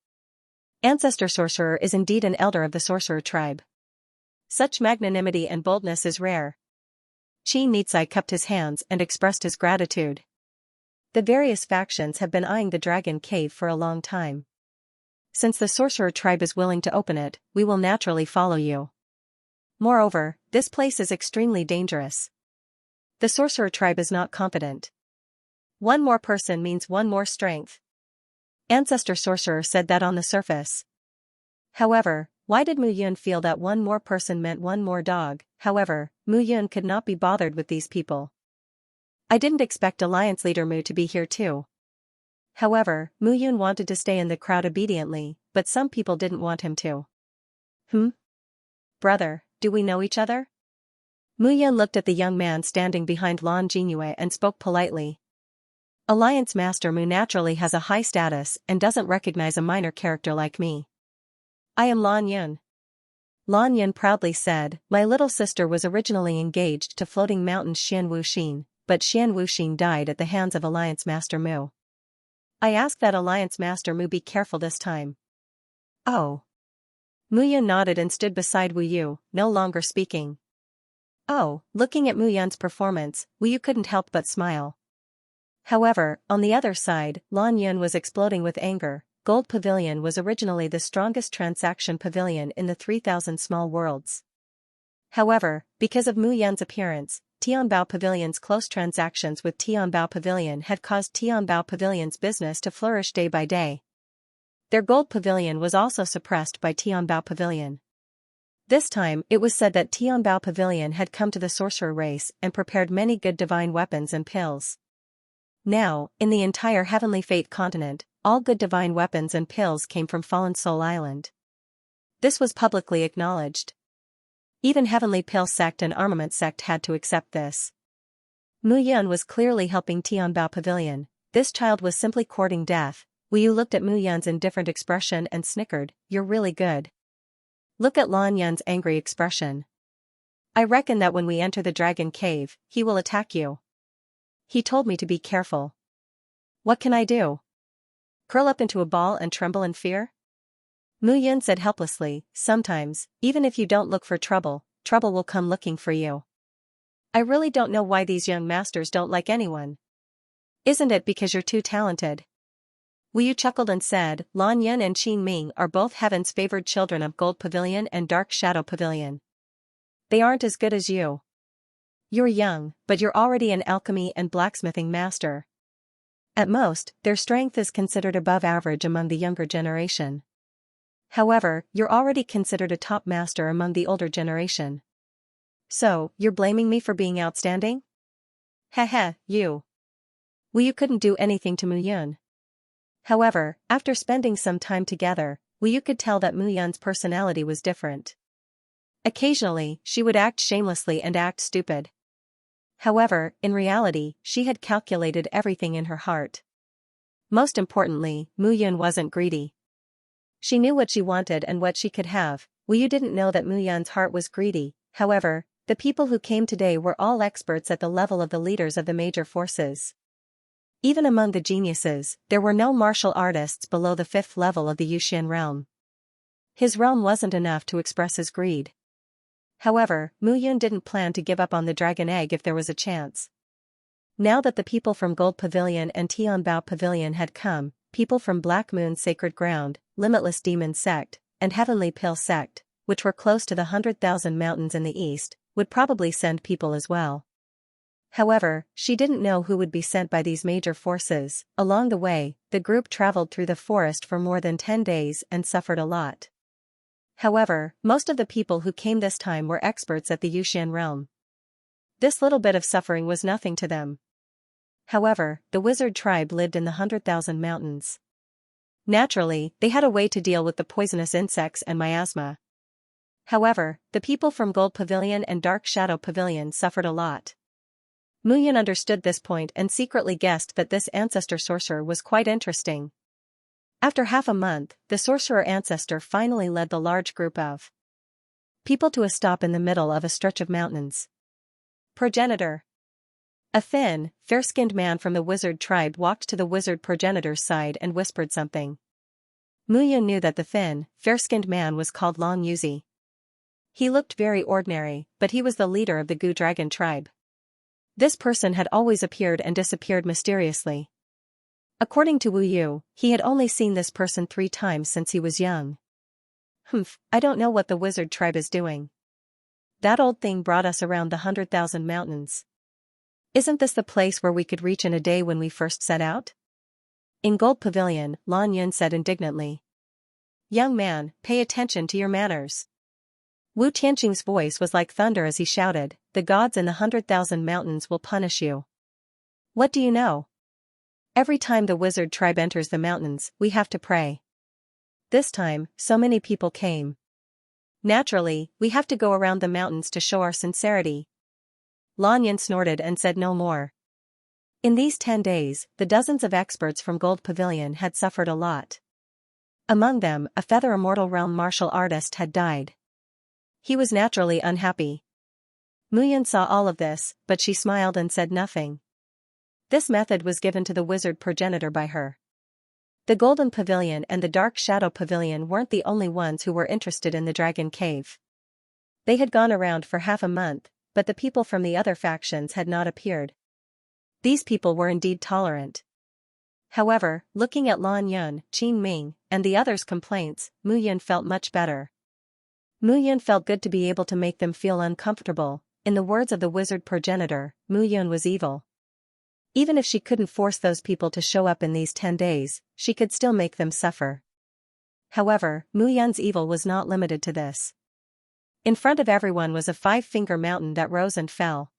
Ancestor Sorcerer is indeed an elder of the sorcerer tribe. Such magnanimity and boldness is rare. Qin Nitsai cupped his hands and expressed his gratitude. The various factions have been eyeing the Dragon Cave for a long time. Since the sorcerer tribe is willing to open it, we will naturally follow you. Moreover, this place is extremely dangerous. The sorcerer tribe is not competent. One more person means one more strength. Ancestor Sorcerer said that on the surface. However, why did Mu Yun feel that one more person meant one more dog? However, Mu Yun could not be bothered with these people. I didn't expect Alliance Leader Mu to be here too. However, Mu Yun wanted to stay in the crowd obediently, but some people didn't want him to. Brother, do we know each other? Mu Yun looked at the young man standing behind Lan Jingyue and spoke politely. Alliance Master Mu naturally has a high status and doesn't recognize a minor character like me. I am Lan Yun. Lan Yun proudly said, my little sister was originally engaged to Floating Mountain's Xian Wuxin, but Xian Wuxin died at the hands of Alliance Master Mu. I ask that Alliance Master Mu be careful this time. Oh. Mu Yun nodded and stood beside Wu Yu, no longer speaking. Oh, looking at Mu Yun's performance, Wu Yu couldn't help but smile. However, on the other side, Lan Yun was exploding with anger. Gold Pavilion was originally the strongest transaction pavilion in the 3,000 small worlds. However, because of Mu Yun's appearance, Tianbao Pavilion's close transactions with Tianbao Pavilion had caused Tianbao Pavilion's business to flourish day by day. Their gold pavilion was also suppressed by Tianbao Pavilion. This time, it was said that Tianbao Pavilion had come to the sorcerer race and prepared many good divine weapons and pills. Now, in the entire Heavenly Fate continent, all good divine weapons and pills came from Fallen Soul Island. This was publicly acknowledged. Even Heavenly Pill Sect and Armament Sect had to accept this. Mu Yun was clearly helping Tianbao Pavilion. This child was simply courting death. Wu Yu looked at Mu Yun's indifferent expression and snickered, "You're really good." Look at Lan Yun's angry expression. "I reckon that when we enter the dragon cave, he will attack you. He told me to be careful. What can I do? Curl up into a ball and tremble in fear?" Mu Yun said helplessly, "Sometimes, even if you don't look for trouble, trouble will come looking for you. I really don't know why these young masters don't like anyone. Isn't it because you're too talented?" Wu Yu chuckled and said, "Lan Yun and Qin Ming are both heaven's favored children of Gold Pavilion and Dark Shadow Pavilion. They aren't as good as you. You're young, but you're already an alchemy and blacksmithing master. At most, their strength is considered above average among the younger generation. However, you're already considered a top master among the older generation. So, you're blaming me for being outstanding? Heh, you." Wu Yu couldn't do anything to Mu Yun. However, after spending some time together, Wu Yu could tell that Mu Yun's personality was different. Occasionally, she would act shamelessly and act stupid. However, in reality, she had calculated everything in her heart. Most importantly, Mu Yun wasn't greedy. She knew what she wanted and what she could have. Wu Yu didn't know that Mu Yun's heart was greedy. However, the people who came today were all experts at the level of the leaders of the major forces. Even among the geniuses, there were no martial artists below the 5th level of the Yuxian realm. His realm wasn't enough to express his greed. However, Mu Yun didn't plan to give up on the dragon egg if there was a chance. Now that the people from Gold Pavilion and Tianbao Pavilion had come, people from Black Moon's Sacred Ground, Limitless Demon Sect, and Heavenly Pill Sect, which were close to the 100,000 mountains in the east, would probably send people as well. However, she didn't know who would be sent by these major forces. Along the way, the group traveled through the forest for more than 10 days and suffered a lot. However, most of the people who came this time were experts at the Yuxian realm. This little bit of suffering was nothing to them. However, the wizard tribe lived in the 100,000 mountains. Naturally, they had a way to deal with the poisonous insects and miasma. However, the people from Gold Pavilion and Dark Shadow Pavilion suffered a lot. Mu Yun understood this point and secretly guessed that this ancestor sorcerer was quite interesting. After half a month, the sorcerer ancestor finally led the large group of people to a stop in the middle of a stretch of mountains. Progenitor. A thin, fair-skinned man from the wizard tribe walked to the wizard progenitor's side and whispered something. Mu Yun knew that the thin, fair-skinned man was called Long Yuzi. He looked very ordinary, but he was the leader of the Gu Dragon tribe. This person had always appeared and disappeared mysteriously. According to Wu Yu, he had only seen this person 3 times since he was young. I don't know what the wizard tribe is doing. That old thing brought us around the 100,000 mountains. Isn't this the place where we could reach in a day when we first set out? In Gold Pavilion, Lan Yun said indignantly. "Young man, pay attention to your manners." Wu Tianqing's voice was like thunder as he shouted, "The gods in the 100,000 mountains will punish you. What do you know? Every time the wizard tribe enters the mountains, we have to pray. This time, so many people came. Naturally, we have to go around the mountains to show our sincerity." Lan Yin snorted and said no more. In these 10 days, the dozens of experts from Gold Pavilion had suffered a lot. Among them, a Feather Immortal Realm martial artist had died. He was naturally unhappy. Mu Yun saw all of this, but she smiled and said nothing. This method was given to the wizard progenitor by her. The Golden Pavilion and the Dark Shadow Pavilion weren't the only ones who were interested in the Dragon Cave. They had gone around for half a month, but the people from the other factions had not appeared. These people were indeed tolerant. However, looking at Lan Yun, Qin Ming, and the others' complaints, Mu Yun felt much better. Mu Yun felt good to be able to make them feel uncomfortable. In the words of the wizard progenitor, Mu Yun was evil. Even if she couldn't force those people to show up in these 10 days, she could still make them suffer. However, Mu Yan's evil was not limited to this. In front of everyone was a five-finger mountain that rose and fell.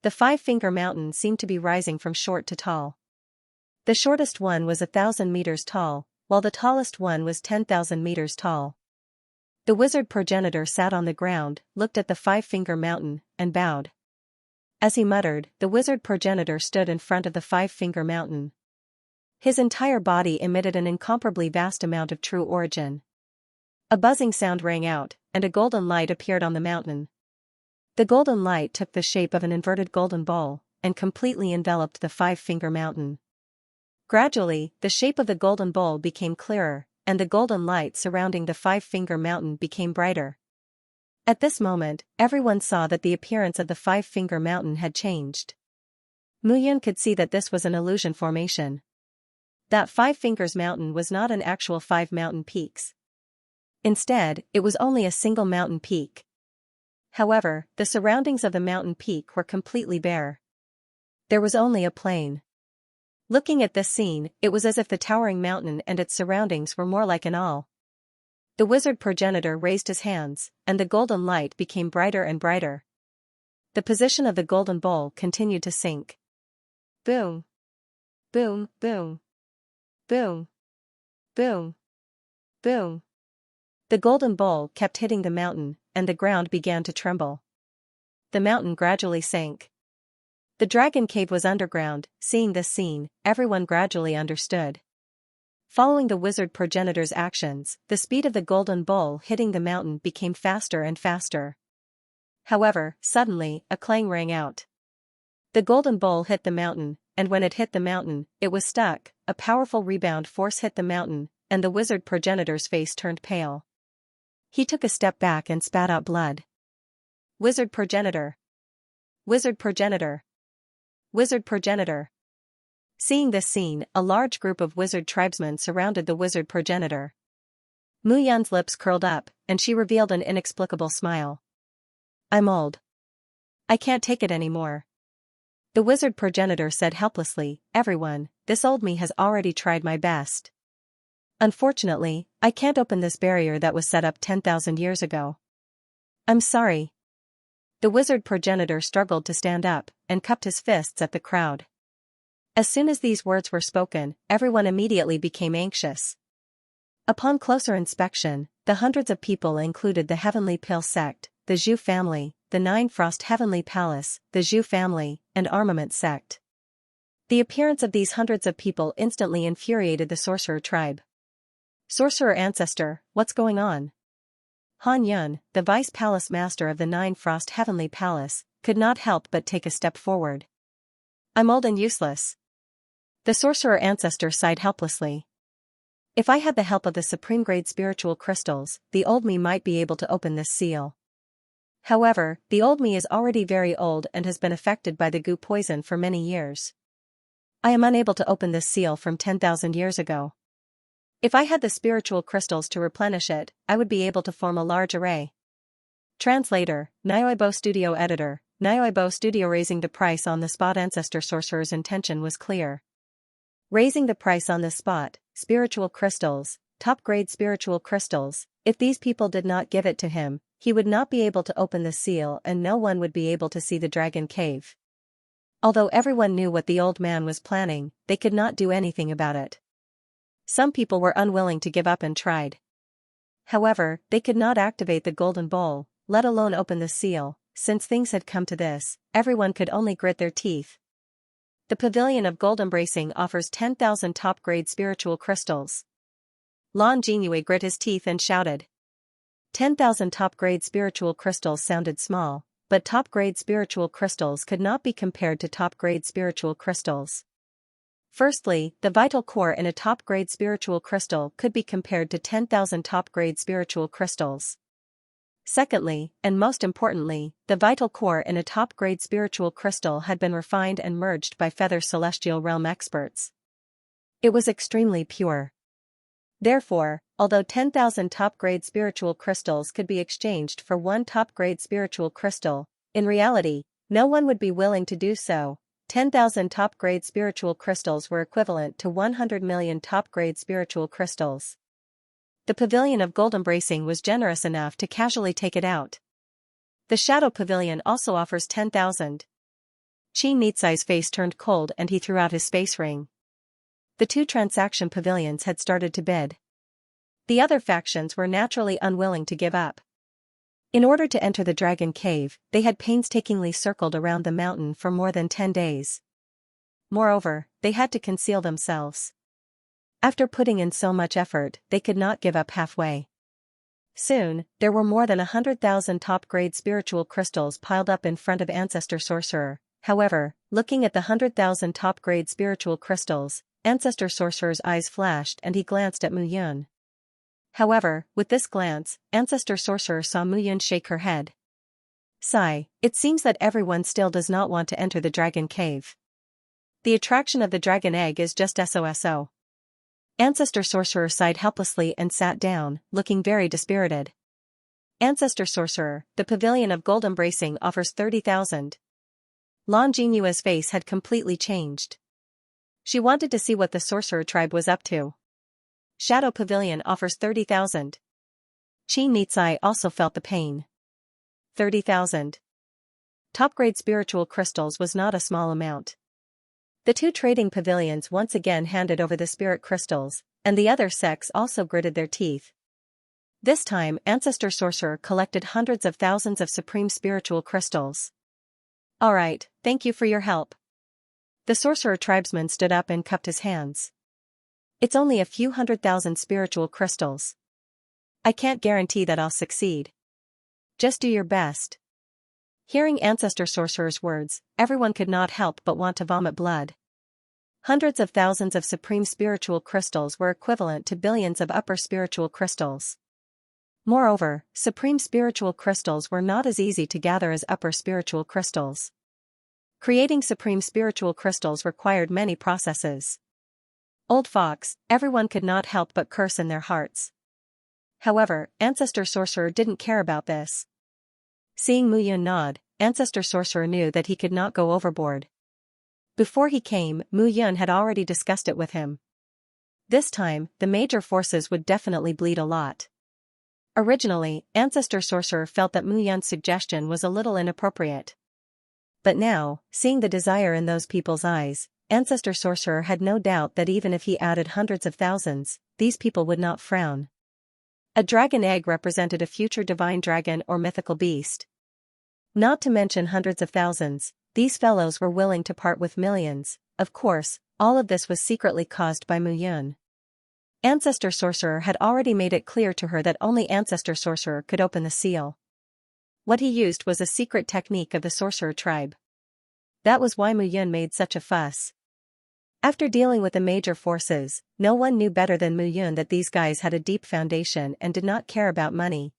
The five-finger mountain seemed to be rising from short to tall. The shortest one was 1,000 meters tall, while the tallest one was 10,000 meters tall. The wizard progenitor sat on the ground, looked at the five-finger mountain, and bowed. As he muttered, the wizard progenitor stood in front of the five-finger mountain. His entire body emitted an incomparably vast amount of true origin. A buzzing sound rang out, and a golden light appeared on the mountain. The golden light took the shape of an inverted golden bowl, and completely enveloped the five-finger mountain. Gradually, the shape of the golden bowl became clearer, and the golden light surrounding the five-finger mountain became brighter. At this moment, everyone saw that the appearance of the five-finger mountain had changed. Mu Yan could see that this was an illusion formation. That Five Fingers Mountain was not an actual five mountain peaks. Instead, it was only a single mountain peak. However, the surroundings of the mountain peak were completely bare. There was only a plain. Looking at this scene, it was as if the towering mountain and its surroundings were more like an owl. The wizard progenitor raised his hands, and the golden light became brighter and brighter. The position of the golden bowl continued to sink. Boom. Boom, boom. Boom. Boom. Boom. The golden bowl kept hitting the mountain, and the ground began to tremble. The mountain gradually sank. The dragon cave was underground. Seeing this scene, everyone gradually understood. Following the wizard progenitor's actions, the speed of the golden bowl hitting the mountain became faster and faster. However, suddenly, a clang rang out. The golden bowl hit the mountain, and when it hit the mountain, it was stuck. A powerful rebound force hit the mountain, and the wizard progenitor's face turned pale. He took a step back and spat out blood. Wizard progenitor! Wizard progenitor! Wizard progenitor! Seeing this scene, a large group of wizard tribesmen surrounded the wizard progenitor. Mu Yan's lips curled up, and she revealed an inexplicable smile. I'm old. I can't take it anymore. The wizard progenitor said helplessly, everyone, this old me has already tried my best. Unfortunately, I can't open this barrier that was set up 10,000 years ago. I'm sorry. The wizard progenitor struggled to stand up, and cupped his fists at the crowd. As soon as these words were spoken, everyone immediately became anxious. Upon closer inspection, the hundreds of people included the Heavenly Pill sect, the Zhu family, the Nine Frost Heavenly Palace, the Zhu family, and Armament sect. The appearance of these hundreds of people instantly infuriated the sorcerer tribe. Sorcerer ancestor, what's going on? Han Yun, the vice palace master of the Nine Frost Heavenly Palace, could not help but take a step forward. I'm old and useless. The sorcerer ancestor sighed helplessly. If I had the help of the supreme grade spiritual crystals, the old me might be able to open this seal. However, the old me is already very old and has been affected by the goo poison for many years. I am unable to open this seal from 10,000 years ago. If I had the spiritual crystals to replenish it, I would be able to form a large array. Translator, Nyoibo Studio Editor, Nyoibo Studio. Raising the price on the spot. Ancestor sorcerer's intention was clear. Raising the price on the spot, spiritual crystals, top-grade spiritual crystals. If these people did not give it to him, he would not be able to open the seal and no one would be able to see the dragon cave. Although everyone knew what the old man was planning, they could not do anything about it. Some people were unwilling to give up and tried. However, they could not activate the golden bowl, let alone open the seal. Since things had come to this, everyone could only grit their teeth. The Pavilion of Gold Embracing offers 10,000 top-grade spiritual crystals. Lan Jingyue grit his teeth and shouted. 10,000 top-grade spiritual crystals sounded small, but top-grade spiritual crystals could not be compared to top-grade spiritual crystals. Firstly, the vital core in a top-grade spiritual crystal could be compared to 10,000 top-grade spiritual crystals. Secondly, and most importantly, the vital core in a top-grade spiritual crystal had been refined and merged by Feather Celestial Realm experts. It was extremely pure. Therefore, although 10,000 top-grade spiritual crystals could be exchanged for one top-grade spiritual crystal, in reality, no one would be willing to do so. 10,000 top-grade spiritual crystals were equivalent to 100 million top-grade spiritual crystals. The Pavilion of Gold Embracing was generous enough to casually take it out. The Shadow Pavilion also offers 10,000. Xianxia's face turned cold and he threw out his space ring. The two transaction pavilions had started to bid. The other factions were naturally unwilling to give up. In order to enter the Dragon Cave, they had painstakingly circled around the mountain for more than 10 days. Moreover, they had to conceal themselves. After putting in so much effort, they could not give up halfway. Soon, there were more than 100,000 top-grade spiritual crystals piled up in front of Ancestor Sorcerer. However, looking at the 100,000 top-grade spiritual crystals, Ancestor Sorcerer's eyes flashed and he glanced at Mu Yun. However, with this glance, Ancestor Sorcerer saw Mu Yun shake her head. Sigh, it seems that everyone still does not want to enter the Dragon Cave. The attraction of the Dragon Egg is just so. Ancestor Sorcerer sighed helplessly and sat down, looking very dispirited. Ancestor Sorcerer, the Pavilion of Gold Embracing offers 30,000. Lan Jinyua's face had completely changed. She wanted to see what the Sorcerer tribe was up to. Shadow Pavilion offers 30,000. Xianxia also felt the pain. 30,000. Top-grade spiritual crystals was not a small amount. The two trading pavilions once again handed over the spirit crystals, and the other sects also gritted their teeth. This time, Ancestor Sorcerer collected hundreds of thousands of supreme spiritual crystals. Alright, thank you for your help. The Sorcerer tribesman stood up and cupped his hands. It's only a few 100,000 spiritual crystals. I can't guarantee that I'll succeed. Just do your best. Hearing Ancestor Sorcerer's words, everyone could not help but want to vomit blood. Hundreds of thousands of supreme spiritual crystals were equivalent to billions of upper spiritual crystals. Moreover, supreme spiritual crystals were not as easy to gather as upper spiritual crystals. Creating supreme spiritual crystals required many processes. Old Fox, everyone could not help but curse in their hearts. However, Ancestor Sorcerer didn't care about this. Seeing Mu Yun nod, Ancestor Sorcerer knew that he could not go overboard. Before he came, Mu Yun had already discussed it with him. This time, the major forces would definitely bleed a lot. Originally, Ancestor Sorcerer felt that Mu Yun's suggestion was a little inappropriate. But now, seeing the desire in those people's eyes, Ancestor Sorcerer had no doubt that even if he added hundreds of thousands, these people would not frown. A dragon egg represented a future divine dragon or mythical beast. Not to mention hundreds of thousands, these fellows were willing to part with millions. Of course, all of this was secretly caused by Mu Yun. Ancestor Sorcerer had already made it clear to her that only Ancestor Sorcerer could open the seal. What he used was a secret technique of the Sorcerer tribe. That was why Mu Yun made such a fuss. After dealing with the major forces, no one knew better than Mu Yun that these guys had a deep foundation and did not care about money.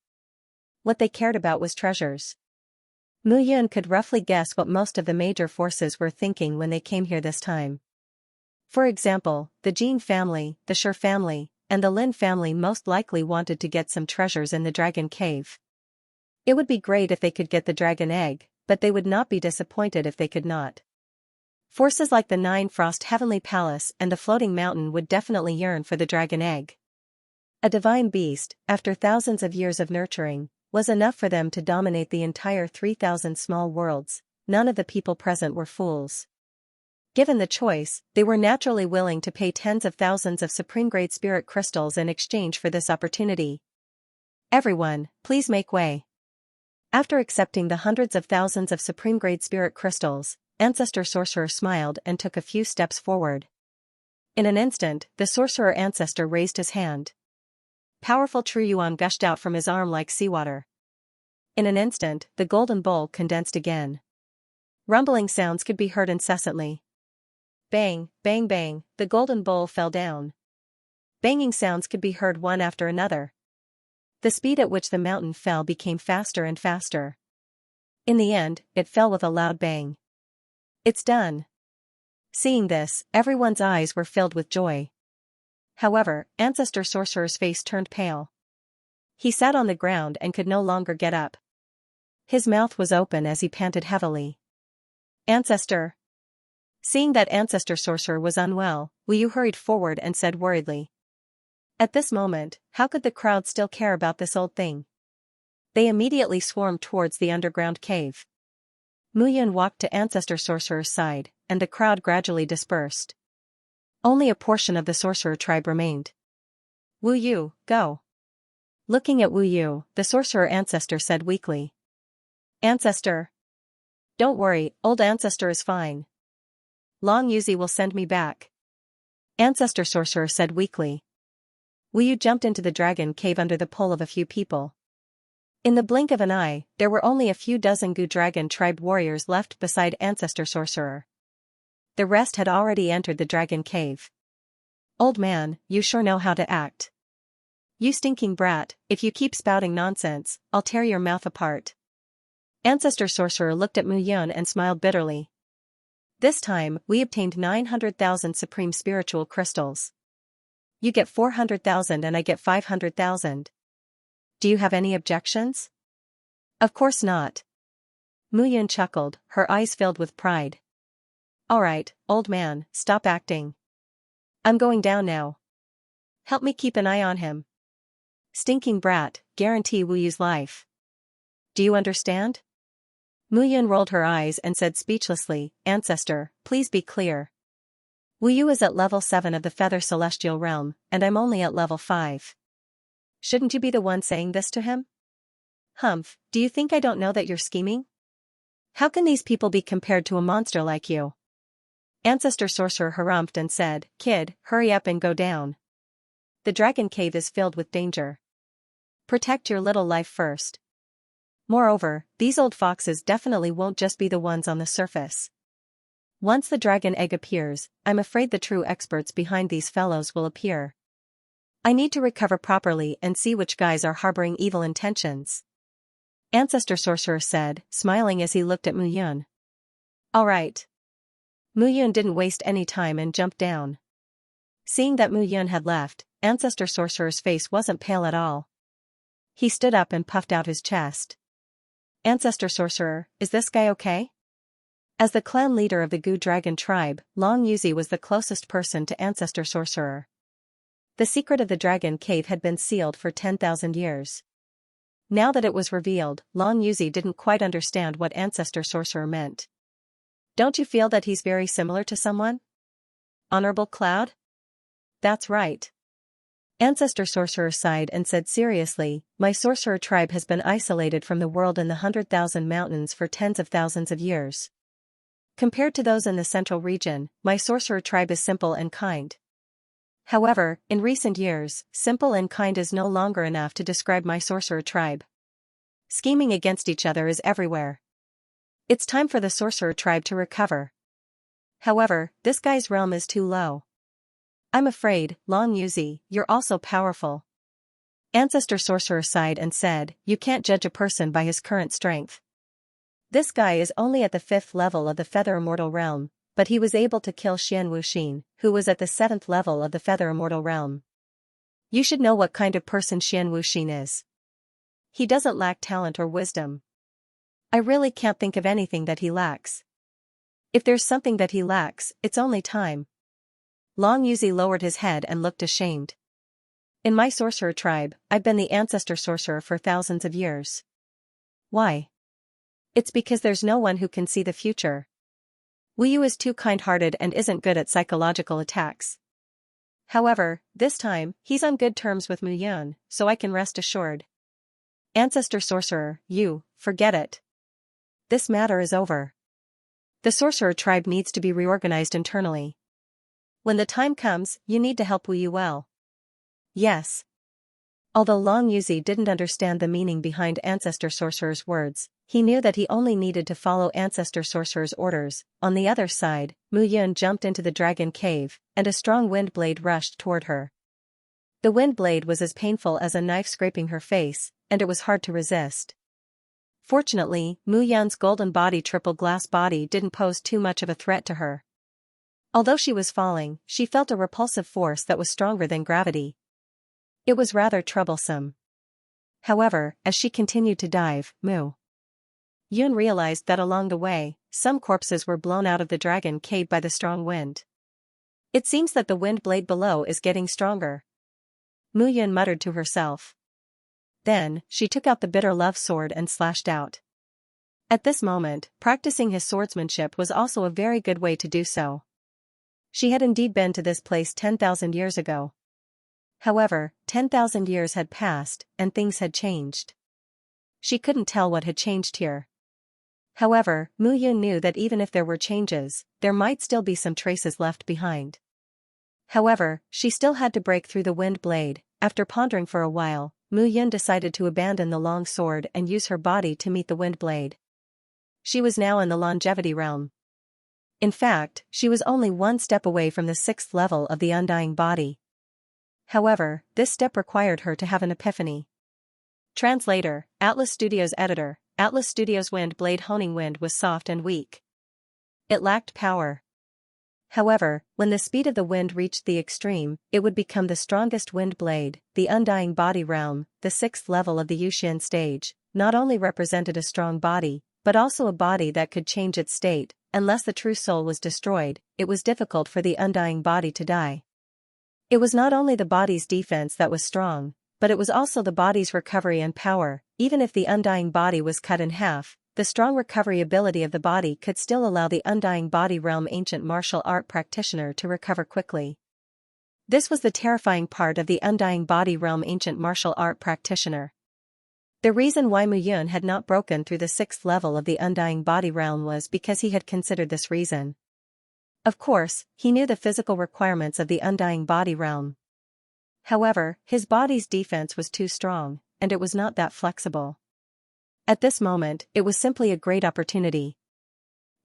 What they cared about was treasures. Mu Yun could roughly guess what most of the major forces were thinking when they came here this time. For example, the Jin family, the Shi family, and the Lin family most likely wanted to get some treasures in the Dragon Cave. It would be great if they could get the Dragon Egg, but they would not be disappointed if they could not. Forces like the Nine Frost Heavenly Palace and the Floating Mountain would definitely yearn for the Dragon Egg. A divine beast, after thousands of years of nurturing, was enough for them to dominate the entire 3,000 small worlds. None of the people present were fools. Given the choice, they were naturally willing to pay tens of thousands of supreme-grade spirit crystals in exchange for this opportunity. Everyone, please make way. After accepting the hundreds of thousands of supreme-grade spirit crystals, Ancestor Sorcerer smiled and took a few steps forward. In an instant, the Sorcerer Ancestor raised his hand. Powerful True Yuan gushed out from his arm like seawater. In an instant, the golden bowl condensed again. Rumbling sounds could be heard incessantly. Bang, bang, bang, the golden bowl fell down. Banging sounds could be heard one after another. The speed at which the mountain fell became faster and faster. In the end, it fell with a loud bang. It's done. Seeing this, everyone's eyes were filled with joy. However, Ancestor Sorcerer's face turned pale. He sat on the ground and could no longer get up. His mouth was open as he panted heavily. Ancestor. Seeing that Ancestor Sorcerer was unwell, Wu Yu hurried forward and said worriedly. At this moment, how could the crowd still care about this old thing? They immediately swarmed towards the underground cave. Mu Yun walked to Ancestor Sorcerer's side, and the crowd gradually dispersed. Only a portion of the sorcerer tribe remained. Wu Yu, go. Looking at Wu Yu, the sorcerer ancestor said weakly. Ancestor. Don't worry, old ancestor is fine. Long Yuzi will send me back. Ancestor sorcerer said weakly. Wu Yu jumped into the dragon cave under the pull of a few people. In the blink of an eye, there were only a few dozen Gu dragon tribe warriors left beside ancestor sorcerer. The rest had already entered the dragon cave. Old man, you sure know how to act. You stinking brat, if you keep spouting nonsense, I'll tear your mouth apart. Ancestor sorcerer looked at Mu Yun and smiled bitterly. This time, we obtained 900,000 supreme spiritual crystals. You get 400,000 and I get 500,000. Do you have any objections? Of course not. Mu Yun chuckled, her eyes filled with pride. Alright, old man, stop acting. I'm going down now. Help me keep an eye on him. Stinking brat, guarantee Wu Yu's life. Do you understand? Mu Yun rolled her eyes and said speechlessly, Ancestor, please be clear. Wu Yu is at level 7 of the Feather Celestial Realm, and I'm only at level 5. Shouldn't you be the one saying this to him? Humph, do you think I don't know that you're scheming? How can these people be compared to a monster like you? Ancestor sorcerer harumphed and said, Kid, hurry up and go down. The dragon cave is filled with danger. Protect your little life first. Moreover, these old foxes definitely won't just be the ones on the surface. Once the dragon egg appears, I'm afraid the true experts behind these fellows will appear. I need to recover properly and see which guys are harboring evil intentions. Ancestor sorcerer said, smiling as he looked at Mu Yun. Alright. Mu Yun didn't waste any time and jumped down. Seeing that Mu Yun had left, Ancestor sorcerer's face wasn't pale at all. He stood up and puffed out his chest. Ancestor sorcerer, is this guy okay? As the clan leader of the Gu dragon tribe, Long Yuzi was the closest person to Ancestor sorcerer. The secret of the dragon cave had been sealed for 10,000 years. Now that it was revealed, Long Yuzi didn't quite understand what Ancestor sorcerer meant. Don't you feel that he's very similar to someone? Honorable Cloud? That's right. Ancestor sorcerer sighed and said seriously, my sorcerer tribe has been isolated from the world in the 100,000 mountains for tens of thousands of years. Compared to those in the central region, my sorcerer tribe is simple and kind. However, in recent years, simple and kind is no longer enough to describe my sorcerer tribe. Scheming against each other is everywhere. It's time for the sorcerer tribe to recover. However, this guy's realm is too low. I'm afraid, Long Yuzi, you're also powerful. Ancestor sorcerer sighed and said, you can't judge a person by his current strength. This guy is only at the 5th level of the Feather Immortal Realm, but he was able to kill Xian Wuxin, who was at the 7th level of the Feather Immortal Realm. You should know what kind of person Xian Wuxin is. He doesn't lack talent or wisdom. I really can't think of anything that he lacks. If there's something that he lacks, it's only time. Long Yuzi lowered his head and looked ashamed. In my sorcerer tribe, I've been the ancestor sorcerer for thousands of years. Why? It's because there's no one who can see the future. Wu Yu is too kind-hearted and isn't good at psychological attacks. However, this time, he's on good terms with Mu Yun, so I can rest assured. Ancestor sorcerer, you, forget it. This matter is over. The sorcerer tribe needs to be reorganized internally. When the time comes, you need to help Wu Yu well. Yes. Although Long Yuzi didn't understand the meaning behind Ancestor Sorcerer's words, he knew that he only needed to follow Ancestor Sorcerer's orders. On the other side, Mu Yun jumped into the dragon cave, and a strong wind blade rushed toward her. The wind blade was as painful as a knife scraping her face, and it was hard to resist. Fortunately, Mu Yun's golden body triple glass body didn't pose too much of a threat to her. Although she was falling, she felt a repulsive force that was stronger than gravity. It was rather troublesome. However, as she continued to dive, Mu Yun realized that along the way, some corpses were blown out of the dragon cave by the strong wind. It seems that the wind blade below is getting stronger. Mu Yun muttered to herself. Then, she took out the bitter love sword and slashed out. At this moment, practicing his swordsmanship was also a very good way to do so. She had indeed been to this place 10,000 years ago. However, 10,000 years had passed, and things had changed. She couldn't tell what had changed here. However, Mu Yun knew that even if there were changes, there might still be some traces left behind. However, she still had to break through the wind blade. After pondering for a while, Mu Yun decided to abandon the long sword and use her body to meet the wind blade. She was now in the longevity realm. In fact, she was only one step away from the 6th level of the undying body. However, this step required her to have an epiphany. Translator, Atlas Studios Editor. Atlas Studios' wind blade honing wind was soft and weak. It lacked power. However, when the speed of the wind reached the extreme, it would become the strongest wind blade. The undying body realm, the 6th level of the Yuxian stage, not only represented a strong body, but also a body that could change its state. Unless the true soul was destroyed, it was difficult for the undying body to die. It was not only the body's defense that was strong, but it was also the body's recovery and power. Even if the undying body was cut in half, the strong recovery ability of the body could still allow the undying body realm ancient martial art practitioner to recover quickly. This was the terrifying part of the undying body realm ancient martial art practitioner. The reason why Mu Yun had not broken through the 6th level of the undying body realm was because he had considered this reason. Of course, he knew the physical requirements of the undying body realm. However, his body's defense was too strong, and it was not that flexible. At this moment, it was simply a great opportunity.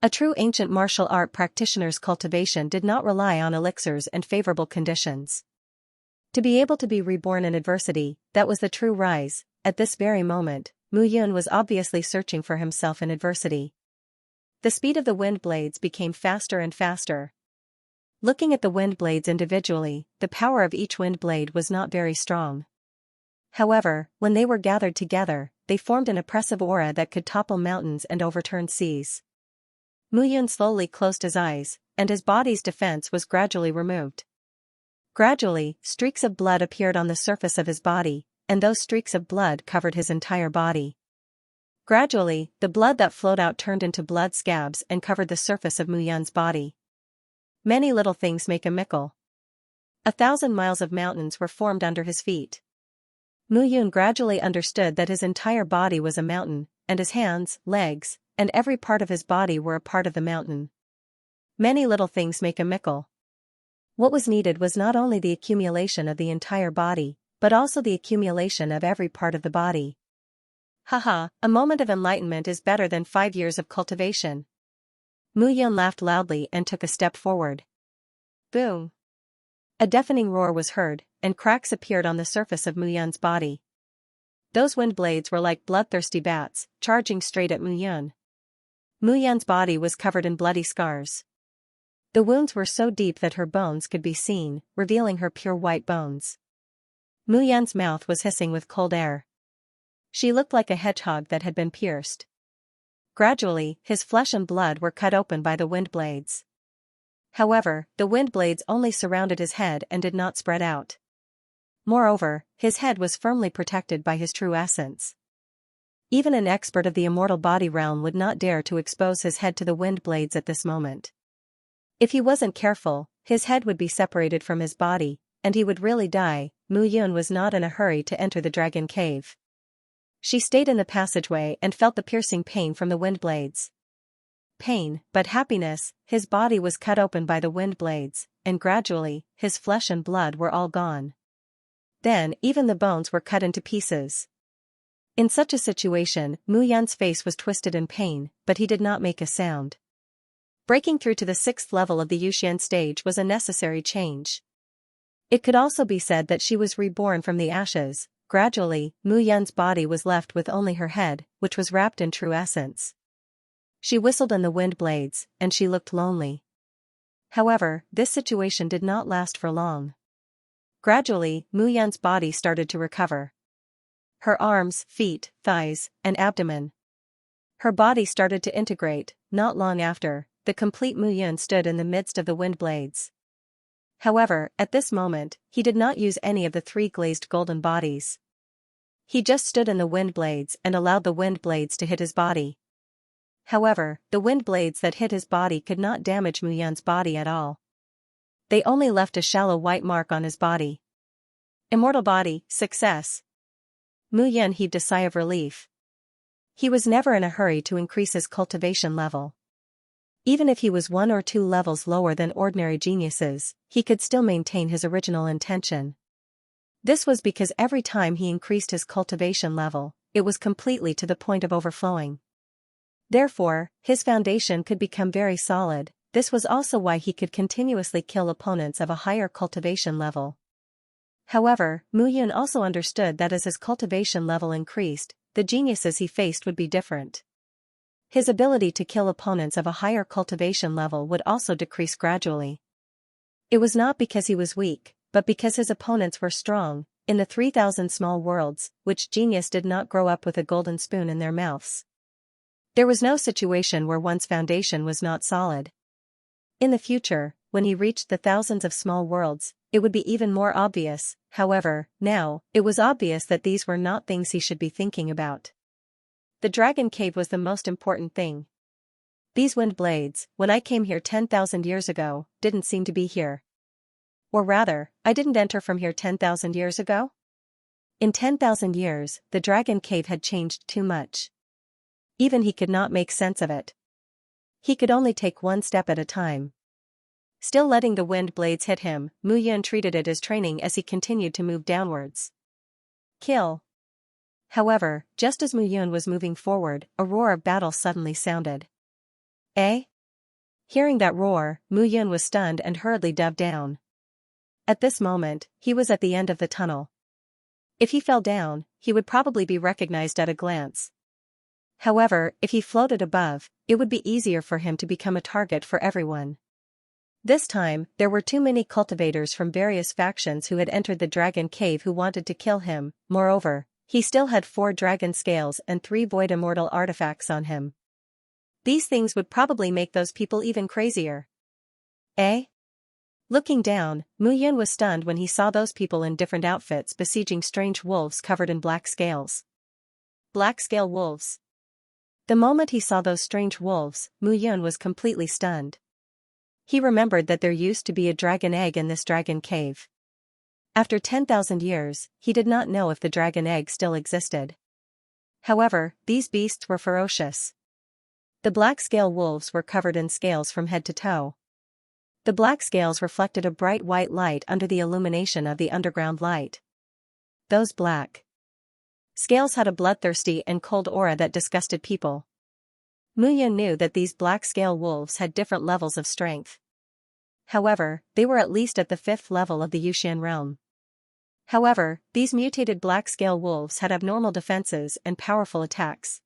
A true ancient martial art practitioner's cultivation did not rely on elixirs and favorable conditions. To be able to be reborn in adversity, that was the true rise. At this very moment, Mu Yun was obviously searching for himself in adversity. The speed of the wind blades became faster and faster. Looking at the wind blades individually, the power of each wind blade was not very strong. However, when they were gathered together, they formed an oppressive aura that could topple mountains and overturn seas. Mu Yun slowly closed his eyes, and his body's defense was gradually removed. Gradually, streaks of blood appeared on the surface of his body, and those streaks of blood covered his entire body. Gradually, the blood that flowed out turned into blood scabs and covered the surface of Mu Yun's body. Many little things make a mickle. 1,000 miles of mountains were formed under his feet. Mu Yun gradually understood that his entire body was a mountain, and his hands, legs, and every part of his body were a part of the mountain. Many little things make a mickle. What was needed was not only the accumulation of the entire body, but also the accumulation of every part of the body. Haha, a moment of enlightenment is better than 5 years of cultivation. Mu Yun laughed loudly and took a step forward. Boom! A deafening roar was heard, and cracks appeared on the surface of Mu Yun's body. Those wind blades were like bloodthirsty bats, charging straight at Mu Yun. Mu Yun's body was covered in bloody scars. The wounds were so deep that her bones could be seen, revealing her pure white bones. Mu Yun's mouth was hissing with cold air. She looked like a hedgehog that had been pierced. Gradually, his flesh and blood were cut open by the wind blades. However, the wind blades only surrounded his head and did not spread out. Moreover, his head was firmly protected by his true essence. Even an expert of the immortal body realm would not dare to expose his head to the wind blades at this moment. If he wasn't careful, his head would be separated from his body, and he would really die. Mu Yun was not in a hurry to enter the dragon cave. She stayed in the passageway and felt the piercing pain from the wind blades. Pain, but happiness. His body was cut open by the wind blades, and gradually, his flesh and blood were all gone. Then, even the bones were cut into pieces. In such a situation, Mu Yun's face was twisted in pain, but he did not make a sound. Breaking through to the 6th level of the Yuxian stage was a necessary change. It could also be said that she was reborn from the ashes. Gradually, Mu Yun's body was left with only her head, which was wrapped in true essence. She whistled in the wind blades, and she looked lonely. However, this situation did not last for long. Gradually, Mu Yun's body started to recover. Her arms, feet, thighs, and abdomen. Her body started to integrate. Not long after, the complete Mu Yun stood in the midst of the wind blades. However, at this moment, he did not use any of the three glazed golden bodies. He just stood in the wind blades and allowed the wind blades to hit his body. However, the wind blades that hit his body could not damage Mu Yun's body at all. They only left a shallow white mark on his body. Immortal body, success. Mu Yun heaved a sigh of relief. He was never in a hurry to increase his cultivation level. Even if he was 1 or 2 levels lower than ordinary geniuses, he could still maintain his original intention. This was because every time he increased his cultivation level, it was completely to the point of overflowing. Therefore, his foundation could become very solid. This was also why he could continuously kill opponents of a higher cultivation level. However, Mu Yun also understood that as his cultivation level increased, the geniuses he faced would be different. His ability to kill opponents of a higher cultivation level would also decrease gradually. It was not because he was weak, but because his opponents were strong. In the 3,000 small worlds, which genius did not grow up with a golden spoon in their mouths. There was no situation where one's foundation was not solid. In the future, when he reached the thousands of small worlds, it would be even more obvious. However, now, it was obvious that these were not things he should be thinking about. The dragon cave was the most important thing. These wind blades, when I came here 10,000 years ago, didn't seem to be here. Or rather, I didn't enter from here 10,000 years ago? In 10,000 years, the dragon cave had changed too much. Even he could not make sense of it. He could only take one step at a time. Still letting the wind blades hit him, Mu Yun treated it as training as he continued to move downwards. Kill. However, just as Mu Yun was moving forward, a roar of battle suddenly sounded. Eh? Hearing that roar, Mu Yun was stunned and hurriedly dove down. At this moment, he was at the end of the tunnel. If he fell down, he would probably be recognized at a glance. However, if he floated above, it would be easier for him to become a target for everyone. This time, there were too many cultivators from various factions who had entered the dragon cave who wanted to kill him. Moreover, he still had 4 dragon scales and 3 void immortal artifacts on him. These things would probably make those people even crazier. Eh? Looking down, Mu Yun was stunned when he saw those people in different outfits besieging strange wolves covered in black scales. Black scale wolves. The moment he saw those strange wolves, Mu Yun was completely stunned. He remembered that there used to be a dragon egg in this dragon cave. After 10,000 years, he did not know if the dragon egg still existed. However, these beasts were ferocious. The black scale wolves were covered in scales from head to toe. The black scales reflected a bright white light under the illumination of the underground light. Those black scales had a bloodthirsty and cold aura that disgusted people. Mu Yun knew that these black scale wolves had different levels of strength. However, they were at least at the 5th level of the Yuxian realm. However, these mutated black scale wolves had abnormal defenses and powerful attacks.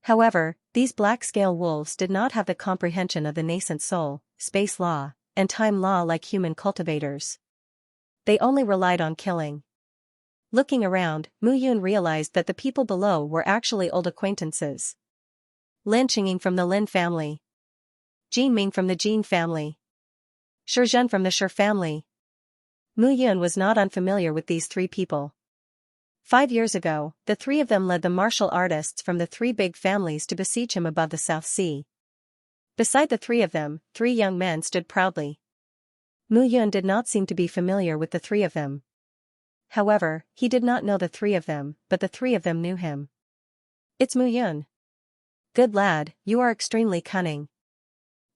However, these black scale wolves did not have the comprehension of the nascent soul, space law, and time law like human cultivators. They only relied on killing. Looking around, Mu Yun realized that the people below were actually old acquaintances. Lin Qingying from the Lin family. Jin Ming from the Jin family. Shi Zhen from the Shi family. Mu Yun was not unfamiliar with these 3 people. 5 years ago, the 3 of them led the martial artists from the 3 big families to besiege him above the South Sea. Beside the 3 of them, 3 young men stood proudly. Mu Yun did not seem to be familiar with the 3 of them. However, he did not know the 3 of them, but the 3 of them knew him. It's Mu Yun. Good lad, you are extremely cunning.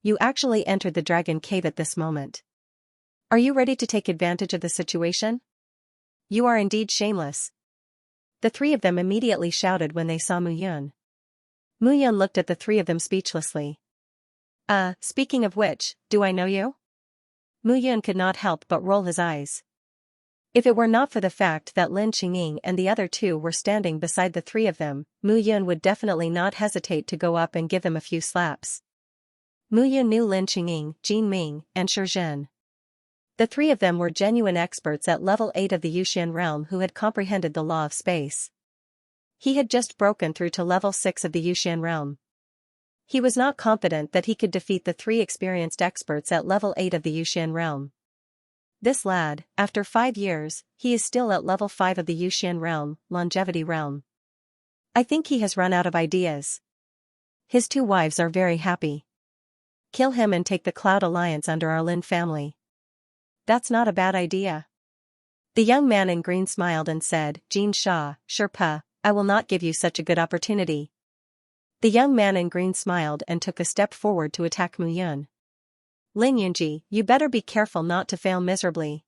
You actually entered the dragon cave at this moment. Are you ready to take advantage of the situation? You are indeed shameless. The 3 of them immediately shouted when they saw Mu Yun. Mu Yun looked at the 3 of them speechlessly. Speaking of which, do I know you? Mu Yun could not help but roll his eyes. If it were not for the fact that Lin Qingying and the other 2 were standing beside the 3 of them, Mu Yun would definitely not hesitate to go up and give them a few slaps. Mu Yun knew Lin Qingying, Jin Ming, and Shi Zhen. The 3 of them were genuine experts at level 8 of the Yuxian realm who had comprehended the law of space. He had just broken through to level 6 of the Yuxian realm. He was not confident that he could defeat the 3 experienced experts at level 8 of the Yuxian realm. This lad, after 5 years, he is still at level 5 of the Yuxian realm, longevity realm. I think he has run out of ideas. His 2 wives are very happy. Kill him and take the Cloud Alliance under our Lin family. That's not a bad idea. The young man in green smiled and said, Xianxia, Sherpa, I will not give you such a good opportunity. The young man in green smiled and took a step forward to attack Mu Yun. Lin Yunji, you better be careful not to fail miserably.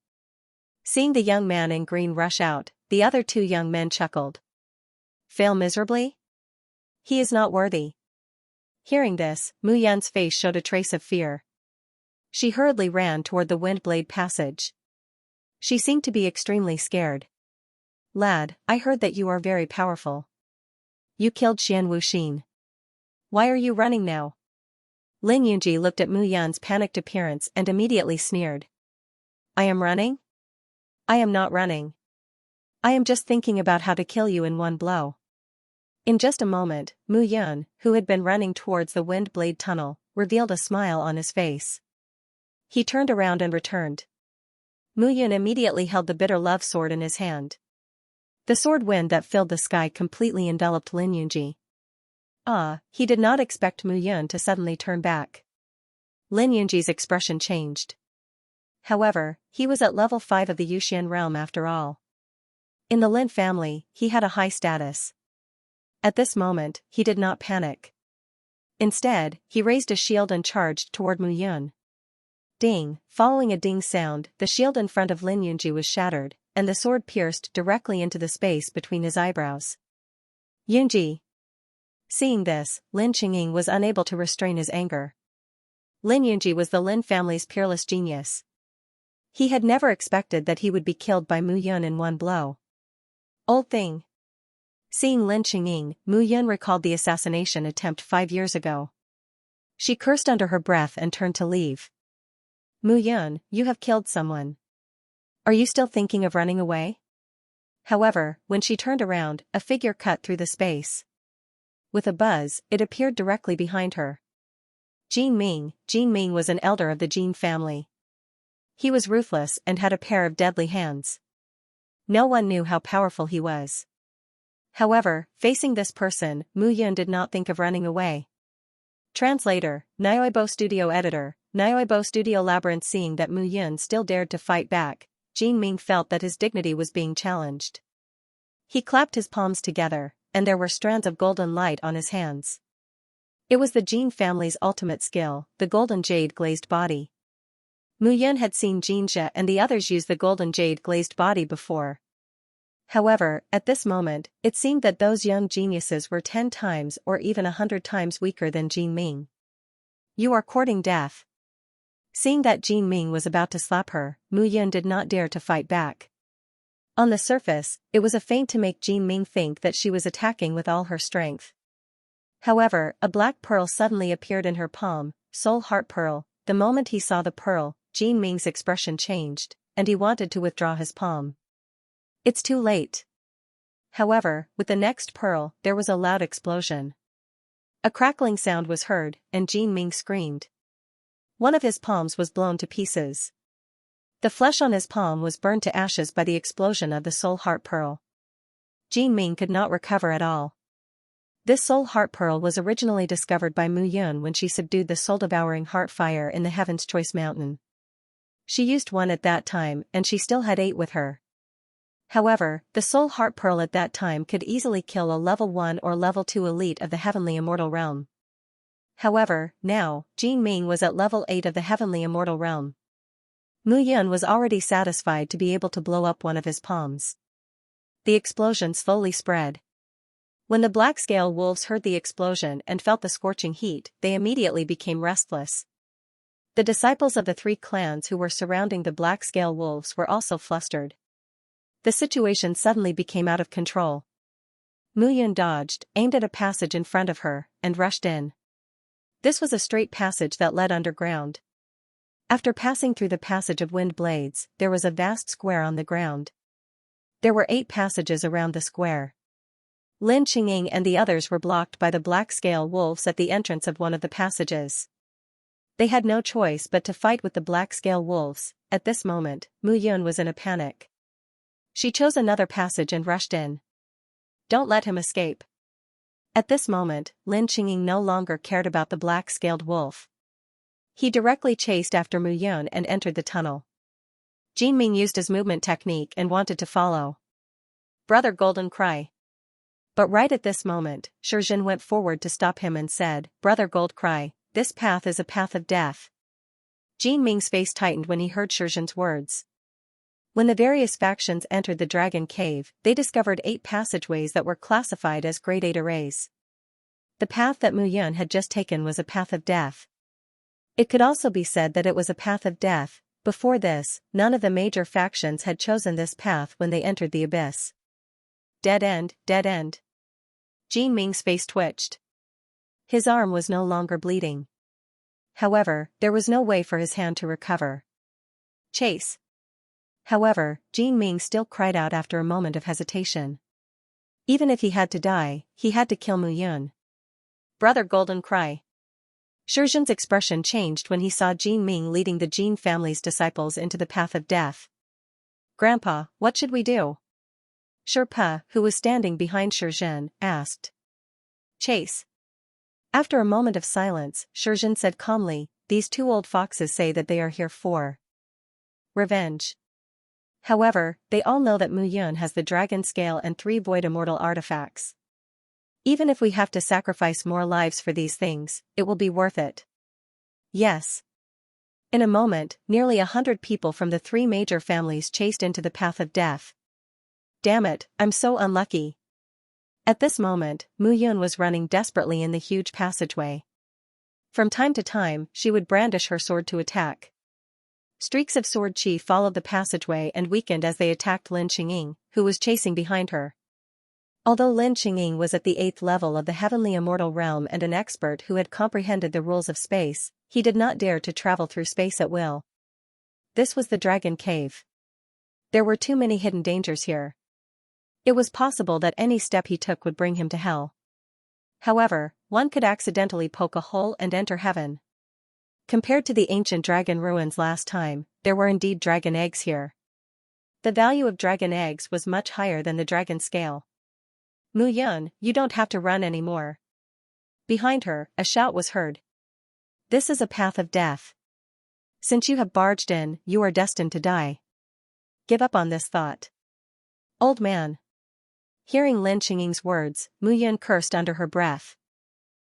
Seeing the young man in green rush out, the other 2 young men chuckled. Fail miserably? He is not worthy. Hearing this, Mu Yun's face showed a trace of fear. She hurriedly ran toward the Windblade passage. She seemed to be extremely scared. Lad, I heard that you are very powerful. You killed Xian Wuxin. Why are you running now? Lin Yunji looked at Mu Yun's panicked appearance and immediately sneered. I am running? I am not running. I am just thinking about how to kill you in one blow. In just a moment, Mu Yun, who had been running towards the Windblade tunnel, revealed a smile on his face. He turned around and returned. Mu Yun immediately held the bitter love sword in his hand. The sword wind that filled the sky completely enveloped Lin Yunji. He did not expect Mu Yun to suddenly turn back. Lin Yunji's expression changed. However, he was at level 5 of the Yuxian realm after all. In the Lin family, he had a high status. At this moment, he did not panic. Instead, he raised a shield and charged toward Mu Yun. Ding! Following a ding sound, the shield in front of Lin Yunji was shattered, and the sword pierced directly into the space between his eyebrows. Yunji! Seeing this, Lin Qingying was unable to restrain his anger. Lin Yunji was the Lin family's peerless genius. He had never expected that he would be killed by Mu Yun in one blow. Old thing. Seeing Lin Qingying, Mu Yun recalled the assassination attempt 5 years ago. She cursed under her breath and turned to leave. Mu Yun, you have killed someone. Are you still thinking of running away? However, when she turned around, a figure cut through the space. With a buzz, it appeared directly behind her. Jin Ming was an elder of the Jin family. He was ruthless and had a pair of deadly hands. No one knew how powerful he was. However, facing this person, Mu Yun did not think of running away. Translator, Nioibo Studio Editor, Nioibo Studio Labyrinth. Seeing that Mu Yun still dared to fight back, Jin Ming felt that his dignity was being challenged. He clapped his palms together, and there were strands of golden light on his hands. It was the Jin family's ultimate skill, the golden jade glazed body. Mu Yun had seen Xianxia and the others use the golden jade glazed body before. However, at this moment, it seemed that those young geniuses were 10 times or even 100 times weaker than Jin Ming. You are courting death. Seeing that Jin Ming was about to slap her, Mu Yun did not dare to fight back. On the surface, it was a feint to make Jin Ming think that she was attacking with all her strength. However, a black pearl suddenly appeared in her palm, Soul Heart Pearl. The moment he saw the pearl, Jin Ming's expression changed, and he wanted to withdraw his palm. It's too late. However, with the next pearl, there was a loud explosion. A crackling sound was heard, and Jin Ming screamed. One of his palms was blown to pieces. The flesh on his palm was burned to ashes by the explosion of the Soul Heart Pearl. Jin Ming could not recover at all. This Soul Heart Pearl was originally discovered by Mu Yun when she subdued the soul-devouring heart fire in the Heaven's Choice Mountain. She used one at that time and she still had 8 with her. However, the Soul Heart Pearl at that time could easily kill a level 1 or level 2 elite of the Heavenly Immortal Realm. However, now, Jin Ming was at level 8 of the Heavenly Immortal Realm. Mu Yun was already satisfied to be able to blow up one of his palms. The explosion slowly spread. When the black scale wolves heard the explosion and felt the scorching heat, they immediately became restless. The disciples of the 3 clans who were surrounding the black scale wolves were also flustered. The situation suddenly became out of control. Mu Yun dodged, aimed at a passage in front of her, and rushed in. This was a straight passage that led underground. After passing through the passage of wind blades, there was a vast square on the ground. There were 8 passages around the square. Lin Qingying and the others were blocked by the black scale wolves at the entrance of one of the passages. They had no choice but to fight with the black scale wolves, At this moment, Mu Yun was in a panic. She chose another passage and rushed in. Don't let him escape. At this moment, Lin Qingying no longer cared about the black-scaled wolf. He directly chased after Mu Yun and entered the tunnel. Jin Ming used his movement technique and wanted to follow. Brother Golden Cry. But right at this moment, Shizhen went forward to stop him and said, Brother Gold Cry, this path is a path of death. Jin Ming's face tightened when he heard Shizhen's words. When the various factions entered the Dragon Cave, they discovered 8 passageways that were classified as Grade 8 arrays. The path that Mu Yun had just taken was a path of death. It could also be said that it was a path of death. Before this, none of the major factions had chosen this path when they entered the abyss. Dead end, dead end. Jin Ming's face twitched. His arm was no longer bleeding. However, there was no way for his hand to recover. Chase. However, Jin Ming still cried out after a moment of hesitation. Even if he had to die, he had to kill Mu Yun. Brother Golden Cry. Shizhen's expression changed when he saw Jin Ming leading the Jin family's disciples into the path of death. Grandpa, what should we do? Sherpa, who was standing behind Shizhen, asked. Chase. After a moment of silence, Shizhen said calmly, these 2 old foxes say that they are here for revenge. However, they all know that Mu Yun has the dragon scale and 3 void immortal artifacts. Even if we have to sacrifice more lives for these things, it will be worth it. Yes. In a moment, nearly 100 people from the 3 major families chased into the path of death. Damn it, I'm so unlucky. At this moment, Mu Yun was running desperately in the huge passageway. From time to time, she would brandish her sword to attack. Streaks of sword chi followed the passageway and weakened as they attacked Lin Qingying, who was chasing behind her. Although Lin Qingying was at the 8th level of the heavenly immortal realm and an expert who had comprehended the rules of space, he did not dare to travel through space at will. This was the Dragon Cave. There were too many hidden dangers here. It was possible that any step he took would bring him to hell. However, one could accidentally poke a hole and enter heaven. Compared to the ancient dragon ruins last time, there were indeed dragon eggs here. The value of dragon eggs was much higher than the dragon scale. Mu Yun, you don't have to run anymore. Behind her, a shout was heard. This is a path of death. Since you have barged in, you are destined to die. Give up on this thought. Old man. Hearing Lin Qingying's words, Mu Yun cursed under her breath.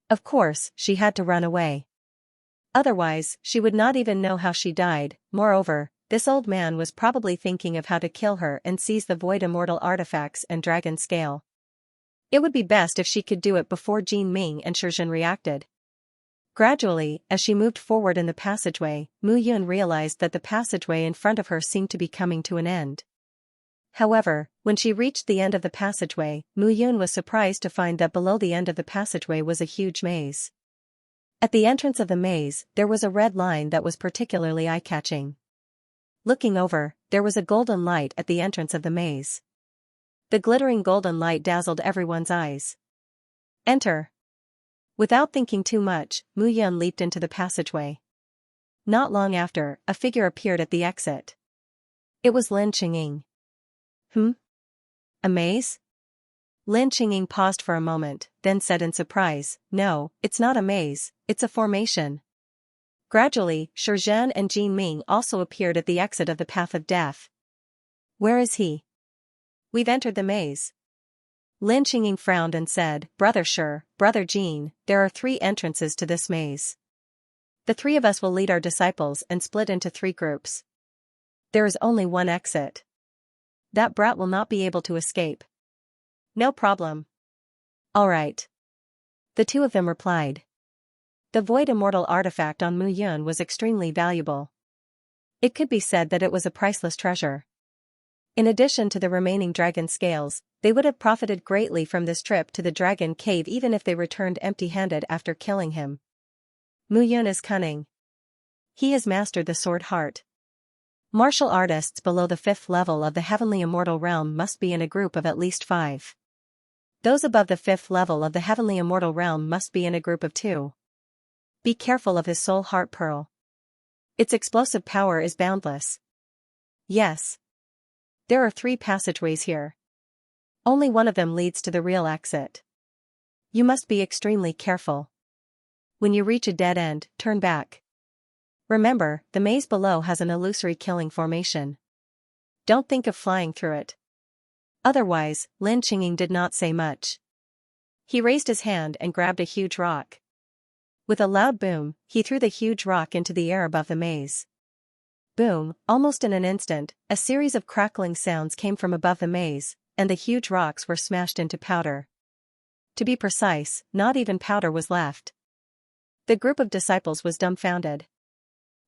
Of course, she had to run away. Otherwise, she would not even know how she died. Moreover, this old man was probably thinking of how to kill her and seize the void immortal artifacts and dragon scale. It would be best if she could do it before Jin Ming and Shizhen reacted. Gradually, as she moved forward in the passageway, Mu Yun realized that the passageway in front of her seemed to be coming to an end. However, when she reached the end of the passageway, Mu Yun was surprised to find that below the end of the passageway was a huge maze. At the entrance of the maze, there was a red line that was particularly eye-catching. Looking over, there was a golden light at the entrance of the maze. The glittering golden light dazzled everyone's eyes. Enter. Without thinking too much, Mu Yun leaped into the passageway. Not long after, a figure appeared at the exit. It was Lin Qingying. A maze? Lin Qingying paused for a moment, then said in surprise, no, it's not a maze, it's a formation. Gradually, Shizhen and Jin Ming also appeared at the exit of the path of death. Where is he? We've entered the maze. Lin Qingying frowned and said, Brother Shi, Brother Jin, there are 3 entrances to this maze. The 3 of us will lead our disciples and split into 3 groups. There is only one exit. That brat will not be able to escape. No problem. All right. The 2 of them replied. The void immortal artifact on Mu Yun was extremely valuable. It could be said that it was a priceless treasure. In addition to the remaining dragon scales, they would have profited greatly from this trip to the Dragon Cave even if they returned empty-handed after killing him. Mu Yun is cunning. He has mastered the sword heart. Martial artists below the 5th level of the heavenly immortal realm must be in a group of at least 5. Those above the 5th level of the heavenly immortal realm must be in a group of 2. Be careful of his soul heart pearl. Its explosive power is boundless. Yes. There are 3 passageways here. Only one of them leads to the real exit. You must be extremely careful. When you reach a dead end, turn back. Remember, the maze below has an illusory killing formation. Don't think of flying through it. Otherwise, Lin Qingying did not say much. He raised his hand and grabbed a huge rock. With a loud boom, he threw the huge rock into the air above the maze. Boom, almost in an instant, a series of crackling sounds came from above the maze, and the huge rocks were smashed into powder. To be precise, not even powder was left. The group of disciples was dumbfounded.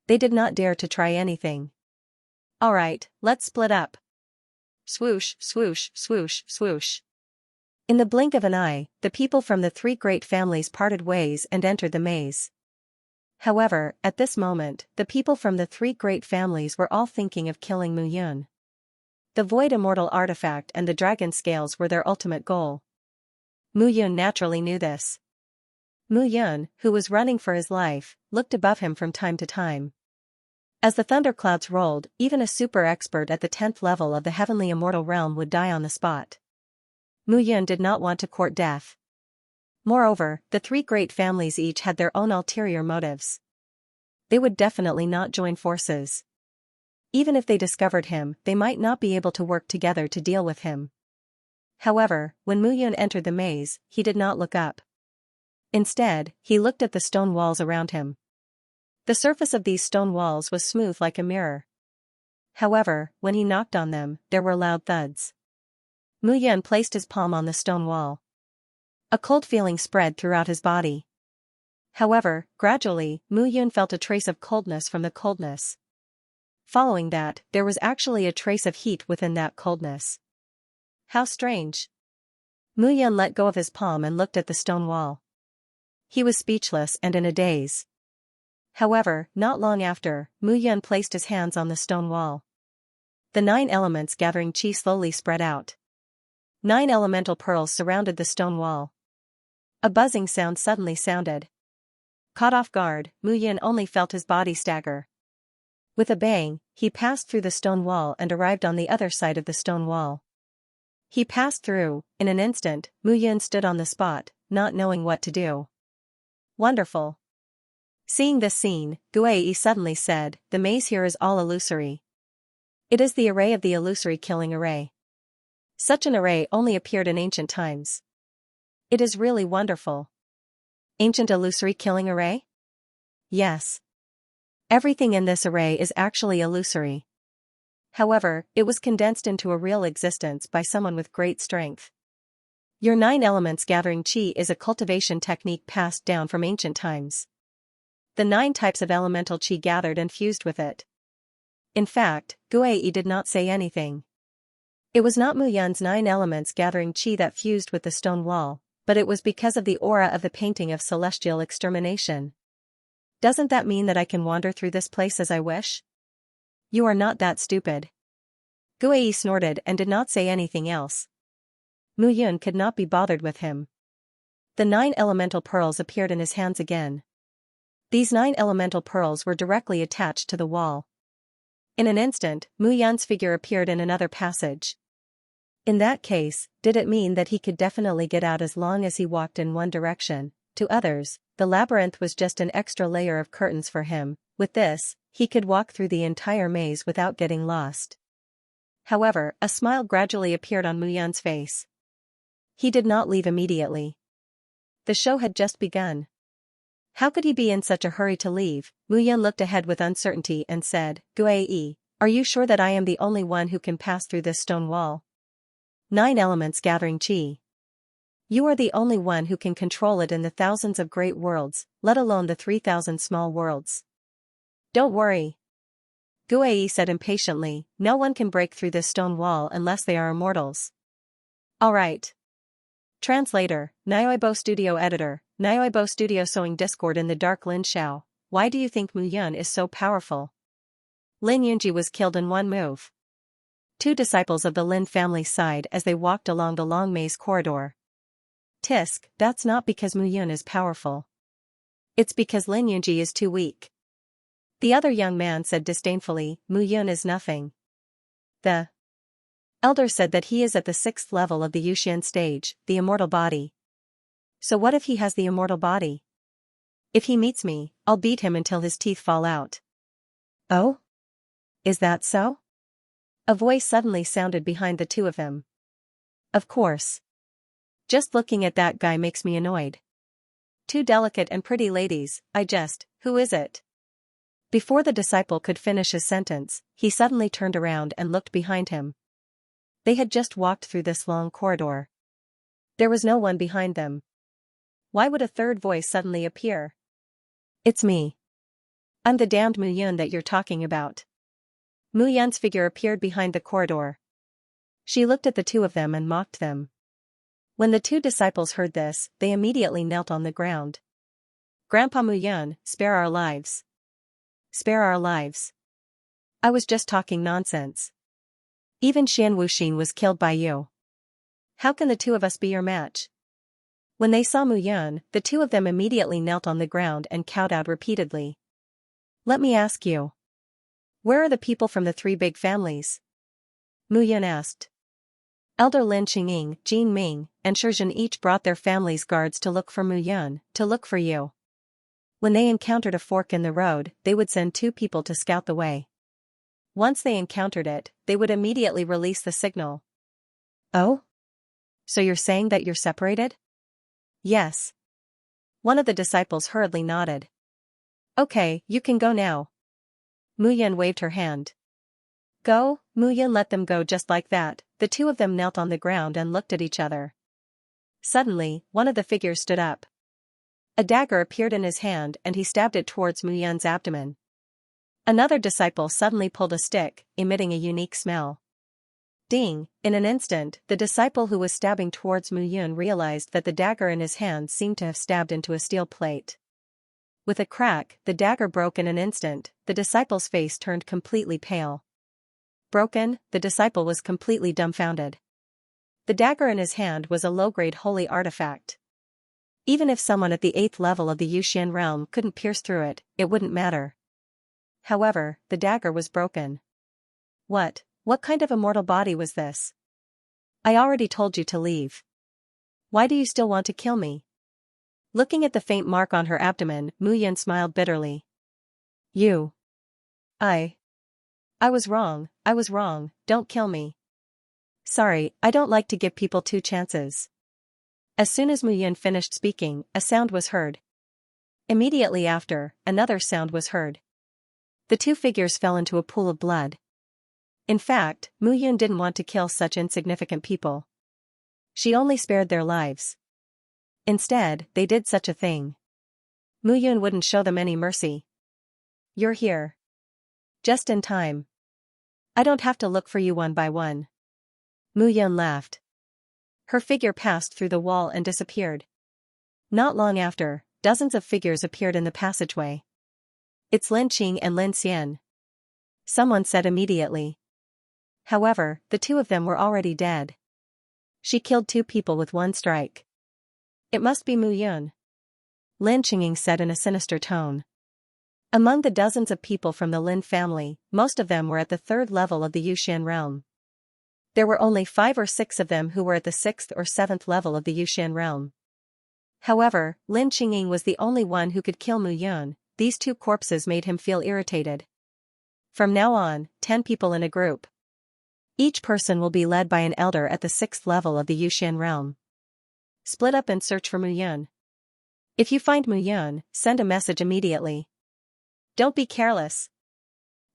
They did not dare to try anything. All right, let's split up. Swoosh, swoosh, swoosh, swoosh. In the blink of an eye, the people from the 3 great families parted ways and entered the maze. However, at this moment, the people from the 3 great families were all thinking of killing Mu Yun. The void immortal artifact and the dragon scales were their ultimate goal. Mu Yun naturally knew this. Mu Yun, who was running for his life, looked above him from time to time. As the thunderclouds rolled, even a super expert at the 10th level of the heavenly immortal realm would die on the spot. Mu Yun did not want to court death. Moreover, the 3 great families each had their own ulterior motives. They would definitely not join forces. Even if they discovered him, they might not be able to work together to deal with him. However, when Mu Yun entered the maze, he did not look up. Instead, he looked at the stone walls around him. The surface of these stone walls was smooth like a mirror. However, when he knocked on them, there were loud thuds. Mu Yun placed his palm on the stone wall. A cold feeling spread throughout his body. However, gradually, Mu Yun felt a trace of coldness from the coldness. Following that, there was actually a trace of heat within that coldness. How strange. Mu Yun let go of his palm and looked at the stone wall. He was speechless and in a daze. However, not long after, Mu Yun placed his hands on the stone wall. The 9 elements gathering qi slowly spread out. 9 elemental pearls surrounded the stone wall. A buzzing sound suddenly sounded. Caught off guard, Mu Yun only felt his body stagger. With a bang, he passed through the stone wall and arrived on the other side of the stone wall. He passed through. In an instant, Mu Yun stood on the spot, not knowing what to do. Wonderful. Seeing this scene, Guai suddenly said, "The maze here is all illusory. It is the array of the illusory killing array. Such an array only appeared in ancient times. It is really wonderful." Ancient illusory killing array? Yes. Everything in this array is actually illusory. However, it was condensed into a real existence by someone with great strength. Your 9 elements gathering qi is a cultivation technique passed down from ancient times. The 9 types of elemental qi gathered and fused with it. In fact, Guai did not say anything. It was not Mu Yun's 9 elements gathering qi that fused with the stone wall, but it was because of the aura of the painting of celestial extermination. Doesn't that mean that I can wander through this place as I wish? You are not that stupid. Guai snorted and did not say anything else. Mu Yun could not be bothered with him. The 9 elemental pearls appeared in his hands again. These 9 elemental pearls were directly attached to the wall. In an instant, Mu Yun's figure appeared in another passage. In that case, did it mean that he could definitely get out as long as he walked in one direction? To others, the labyrinth was just an extra layer of curtains for him. With this, he could walk through the entire maze without getting lost. However, a smile gradually appeared on Mu Yun's face. He did not leave immediately. The show had just begun. How could he be in such a hurry to leave? Mu Yun looked ahead with uncertainty and said, "Guai, are you sure that I am the only one who can pass through this stone wall? 9 elements gathering qi. You are the only one who can control it in the thousands of great worlds, let alone the 3,000 small worlds." "Don't worry," Guai said impatiently, "no one can break through this stone wall unless they are immortals." Alright. Translator, Nyoibo Studio Editor, Nyoibo Studio Sewing Discord in the Dark. Lin Xiao, why do you think Mu Yun is so powerful? Lin Yunji was killed in one move. 2 disciples of the Lin family sighed as they walked along the long maze corridor. Tisk, that's not because Mu Yun is powerful. It's because Lin Yunji is too weak. The other young man said disdainfully, Mu Yun is nothing. The elder said that he is at the 6th level of the Yuxian stage, the immortal body. So what if he has the immortal body? If he meets me, I'll beat him until his teeth fall out. Oh? Is that so? A voice suddenly sounded behind the two of them. Of course. Just looking at that guy makes me annoyed. Two delicate and pretty ladies, who is it? Before the disciple could finish his sentence, he suddenly turned around and looked behind him. They had just walked through this long corridor. There was no one behind them. Why would a third voice suddenly appear? It's me. I'm the damned Mu Yun that you're talking about. Mu Yun's figure appeared behind the corridor. She looked at the two of them and mocked them. When the two disciples heard this, they immediately knelt on the ground. Grandpa Mu Yun, spare our lives. Spare our lives. I was just talking nonsense. Even Xian Wuxin was killed by you. How can the two of us be your match? When they saw Mu Yun, the two of them immediately knelt on the ground and kowed out repeatedly. Let me ask you. Where are the people from the 3 big families? Mu Yun asked. Elder Lin Qingying, Jin Ming, and Shizhen each brought their families' guards to look for Mu Yun, to look for you. When they encountered a fork in the road, they would send 2 people to scout the way. Once they encountered it, they would immediately release the signal. Oh? So you're saying that you're separated? Yes. One of the disciples hurriedly nodded. Okay, you can go now. Mu Yun waved her hand. Go? Mu Yun let them go just like that. The two of them knelt on the ground and looked at each other. Suddenly, one of the figures stood up. A dagger appeared in his hand and he stabbed it towards Mu Yun's abdomen. Another disciple suddenly pulled a stick, emitting a unique smell. Ding! In an instant, the disciple who was stabbing towards Mu Yun realized that the dagger in his hand seemed to have stabbed into a steel plate. With a crack, the dagger broke in an instant. The disciple's face turned completely pale. Broken, the disciple was completely dumbfounded. The dagger in his hand was a low-grade holy artifact. Even if someone at the 8th level of the Yuxian realm couldn't pierce through it, it wouldn't matter. However, the dagger was broken. What kind of immortal body was this? I already told you to leave. Why do you still want to kill me? Looking at the faint mark on her abdomen, Mu Yun smiled bitterly. I was wrong, don't kill me. Sorry, I don't like to give people 2 chances. As soon as Mu Yun finished speaking, a sound was heard. Immediately after, another sound was heard. The 2 figures fell into a pool of blood. In fact, Mu Yun didn't want to kill such insignificant people. She only spared their lives. Instead, they did such a thing. Mu Yun wouldn't show them any mercy. You're here. Just in time. I don't have to look for you one by one. Mu Yun laughed. Her figure passed through the wall and disappeared. Not long after, dozens of figures appeared in the passageway. It's Lin Qing and Lin Xian. Someone said immediately. However, the 2 of them were already dead. She killed 2 people with 1 strike. It must be Mu Yun. Lin Qingying said in a sinister tone. Among the dozens of people from the Lin family, most of them were at the 3rd level of the Yuxian realm. There were only 5 or 6 of them who were at the 6th or 7th level of the Yuxian realm. However, Lin Qingying was the only one who could kill Mu Yun. These 2 corpses made him feel irritated. From now on, 10 people in a group. Each person will be led by an elder at the 6th level of the Yuxian realm. Split up and search for Mu Yun. If you find Mu Yun, send a message immediately. Don't be careless.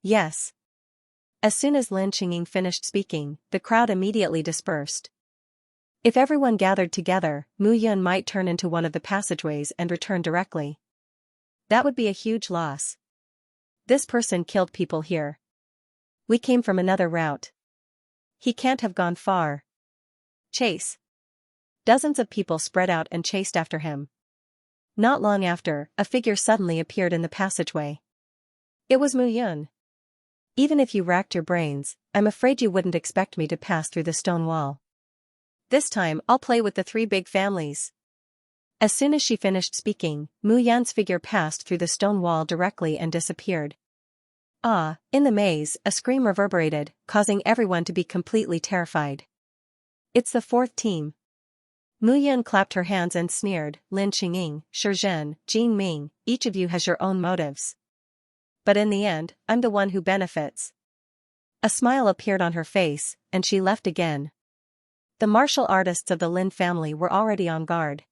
Yes. As soon as Lin Qingying finished speaking, the crowd immediately dispersed. If everyone gathered together, Mu Yun might turn into one of the passageways and return directly. That would be a huge loss. This person killed people here. We came from another route. He can't have gone far. Chase. Dozens of people spread out and chased after him. Not long after, a figure suddenly appeared in the passageway. It was Mu Yun. Even if you racked your brains, I'm afraid you wouldn't expect me to pass through the stone wall. This time I'll play with the 3 big families. As soon as she finished speaking, Mu Yun's figure passed through the stone wall directly and disappeared. Ah, in the maze, a scream reverberated, causing everyone to be completely terrified. It's the fourth team. Mu Yun clapped her hands and sneered, Lin Qingying, Shizhen, Jin Ming, each of you has your own motives. But in the end, I'm the one who benefits. A smile appeared on her face, and she left again. The martial artists of the Lin family were already on guard.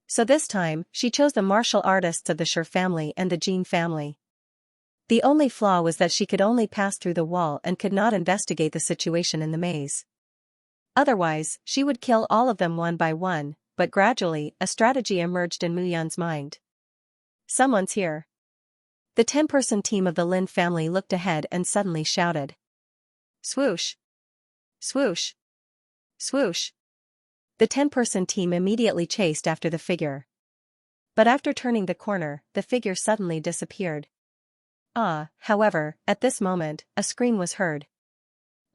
So this time, she chose the martial artists of the Shi family and the Jin family. The only flaw was that she could only pass through the wall and could not investigate the situation in the maze. Otherwise, she would kill all of them one by one, but gradually, a strategy emerged in Mu Yun's mind. Someone's here. The 10-person team of the Lin family looked ahead and suddenly shouted. Swoosh! Swoosh! Swoosh! The 10-person team immediately chased after the figure. But after turning the corner, the figure suddenly disappeared. However, at this moment, a scream was heard.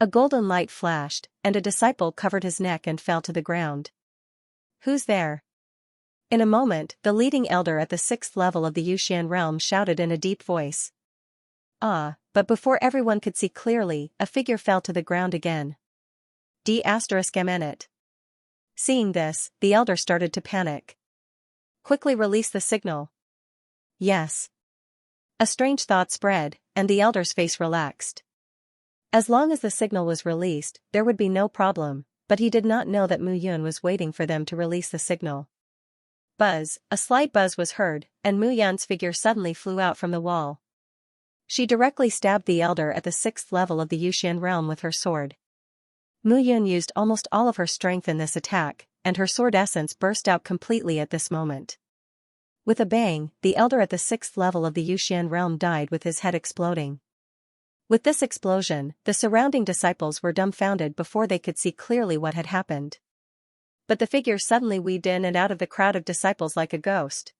A golden light flashed, and a disciple covered his neck and fell to the ground. Who's there? In a moment, the leading elder at the 6th level of the Yuxian realm shouted in a deep voice. But before everyone could see clearly, a figure fell to the ground again. D***it. Seeing this, the elder started to panic. Quickly release the signal. Yes. A strange thought spread, and the elder's face relaxed. As long as the signal was released, there would be no problem, but he did not know that Mu Yun was waiting for them to release the signal. Buzz, a slight buzz was heard, and Mu Yun's figure suddenly flew out from the wall. She directly stabbed the elder at the 6th level of the Yuxian realm with her sword. Mu Yun used almost all of her strength in this attack, and her sword essence burst out completely at this moment. With a bang, the elder at the 6th level of the Yuxian realm died with his head exploding. With this explosion, the surrounding disciples were dumbfounded before they could see clearly what had happened. But the figure suddenly weaved in and out of the crowd of disciples like a ghost.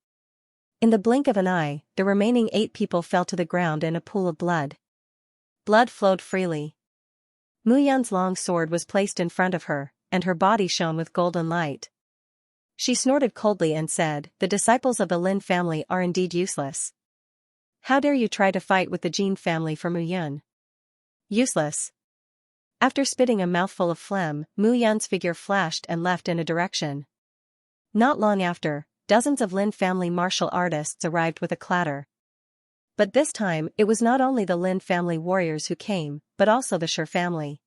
In the blink of an eye, the remaining 8 people fell to the ground in a pool of blood. Blood flowed freely. Mu Yun's long sword was placed in front of her, and her body shone with golden light. She snorted coldly and said, "The disciples of the Lin family are indeed useless. How dare you try to fight with the Jin family for Mu Yun? Useless." After spitting a mouthful of phlegm, Mu Yun's figure flashed and left in a direction. Not long after, dozens of Lin family martial artists arrived with a clatter. But this time, it was not only the Lin family warriors who came, but also the Shi family.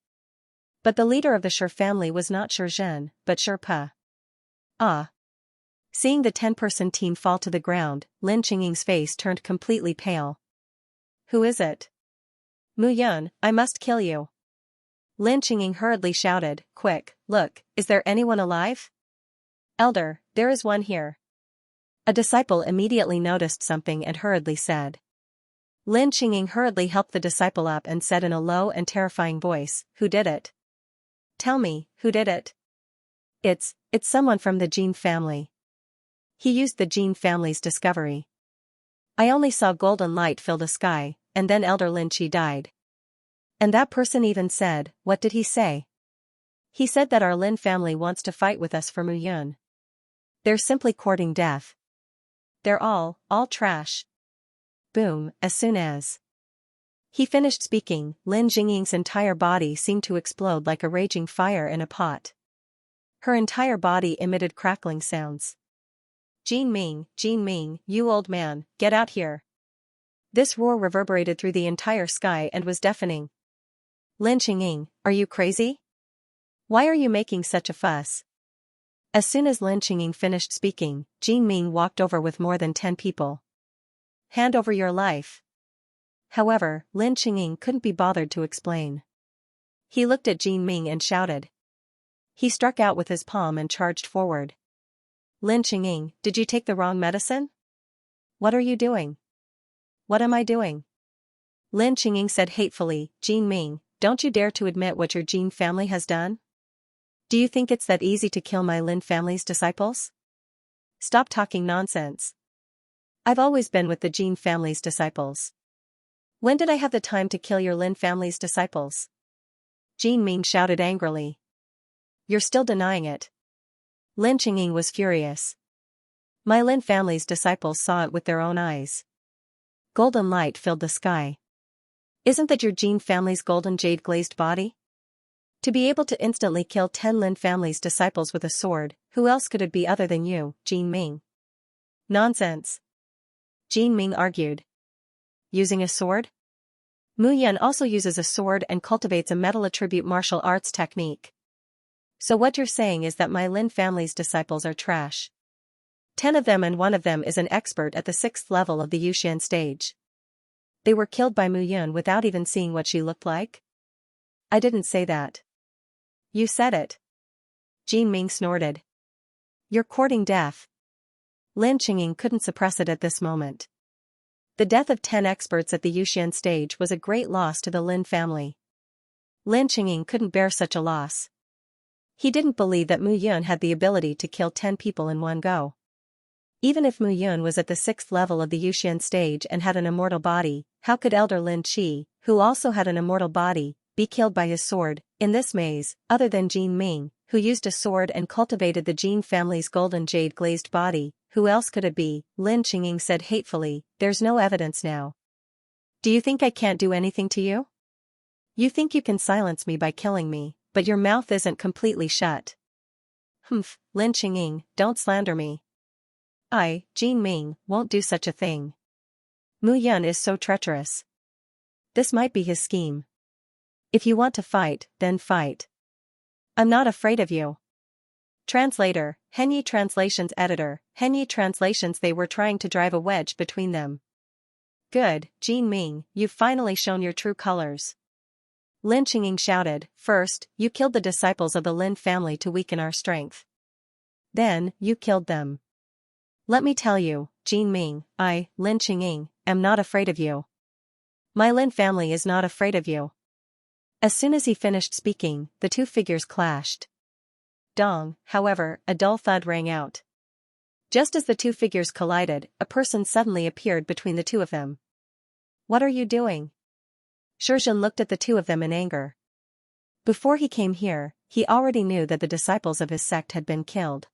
But the leader of the Shi family was not Shizhen, but Shi Pa. Seeing the 10-person team fall to the ground, Lin Qingying's face turned completely pale. Who is it? Mu Yun, I must kill you. Lin Qingying hurriedly shouted, Quick, look, is there anyone alive? Elder, there is one here. A disciple immediately noticed something and hurriedly said. Lin Qingying hurriedly helped the disciple up and said in a low and terrifying voice, Who did it? Tell me, who did it? It's someone from the Jin family. He used the Jin family's discovery. I only saw golden light fill the sky, and then Elder Lin Qi died. And that person even said, what did he say? He said that our Lin family wants to fight with us for Mu Yun. They're simply courting death. They're all trash. Boom, as soon as he finished speaking, Lin Qingying's entire body seemed to explode like a raging fire in a pot. Her entire body emitted crackling sounds. Jin Ming, you old man, get out here. This roar reverberated through the entire sky and was deafening. Lin Qingying, are you crazy? Why are you making such a fuss? As soon as Lin Qingying finished speaking, Jin Ming walked over with more than 10 people. Hand over your life. However, Lin Qingying couldn't be bothered to explain. He looked at Jin Ming and shouted. He struck out with his palm and charged forward. Lin Qingying, did you take the wrong medicine? What are you doing? What am I doing? Lin Qingying said hatefully, Jin Ming, don't you dare to admit what your Jin family has done? Do you think it's that easy to kill my Lin family's disciples? Stop talking nonsense. I've always been with the Jin family's disciples. When did I have the time to kill your Lin family's disciples? Jin Ming shouted angrily. You're still denying it. Lin Qingying was furious. My Lin family's disciples saw it with their own eyes. Golden light filled the sky. Isn't that your Jin family's golden jade glazed body? To be able to instantly kill 10 Lin family's disciples with a sword, who else could it be other than you, Jin Ming? Nonsense. Jin Ming argued. Using a sword? Mu Yan also uses a sword and cultivates a metal attribute martial arts technique. So what you're saying is that my Lin family's disciples are trash. 10 of them and one of them is an expert at the 6th level of the Yuxian stage. They were killed by Mu Yun without even seeing what she looked like? I didn't say that. You said it. Jin Ming snorted. You're courting death. Lin Qingying couldn't suppress it at this moment. The death of 10 experts at the Yuxian stage was a great loss to the Lin family. Lin Qingying couldn't bear such a loss. He didn't believe that Mu Yun had the ability to kill 10 people in one go. Even if Mu Yun was at the 6th level of the Yuxian stage and had an immortal body, how could Elder Lin Qi, who also had an immortal body, be killed by his sword, in this maze, other than Jin Ming, who used a sword and cultivated the Jin family's golden jade glazed body? Who else could it be? Lin Qingying said hatefully. There's no evidence now. Do you think I can't do anything to you? You think you can silence me by killing me, but your mouth isn't completely shut. Humph, Lin Qingying, don't slander me. I, Jin Ming, won't do such a thing. Mu Yun is so treacherous. This might be his scheme. If you want to fight, then fight. I'm not afraid of you. Translator, Henyi Translations Editor, Henyi Translations. They were trying to drive a wedge between them. Good, Jin Ming, you've finally shown your true colors. Lin Qingying shouted. First, you killed the disciples of the Lin family to weaken our strength. Then, you killed them. Let me tell you, Jin Ming, I, Lin Qingying, am not afraid of you. My Lin family is not afraid of you. As soon as he finished speaking, the two figures clashed. Dong, however, a dull thud rang out. Just as the two figures collided, a person suddenly appeared between the two of them. What are you doing? Shizhen looked at the two of them in anger. Before he came here, he already knew that the disciples of his sect had been killed.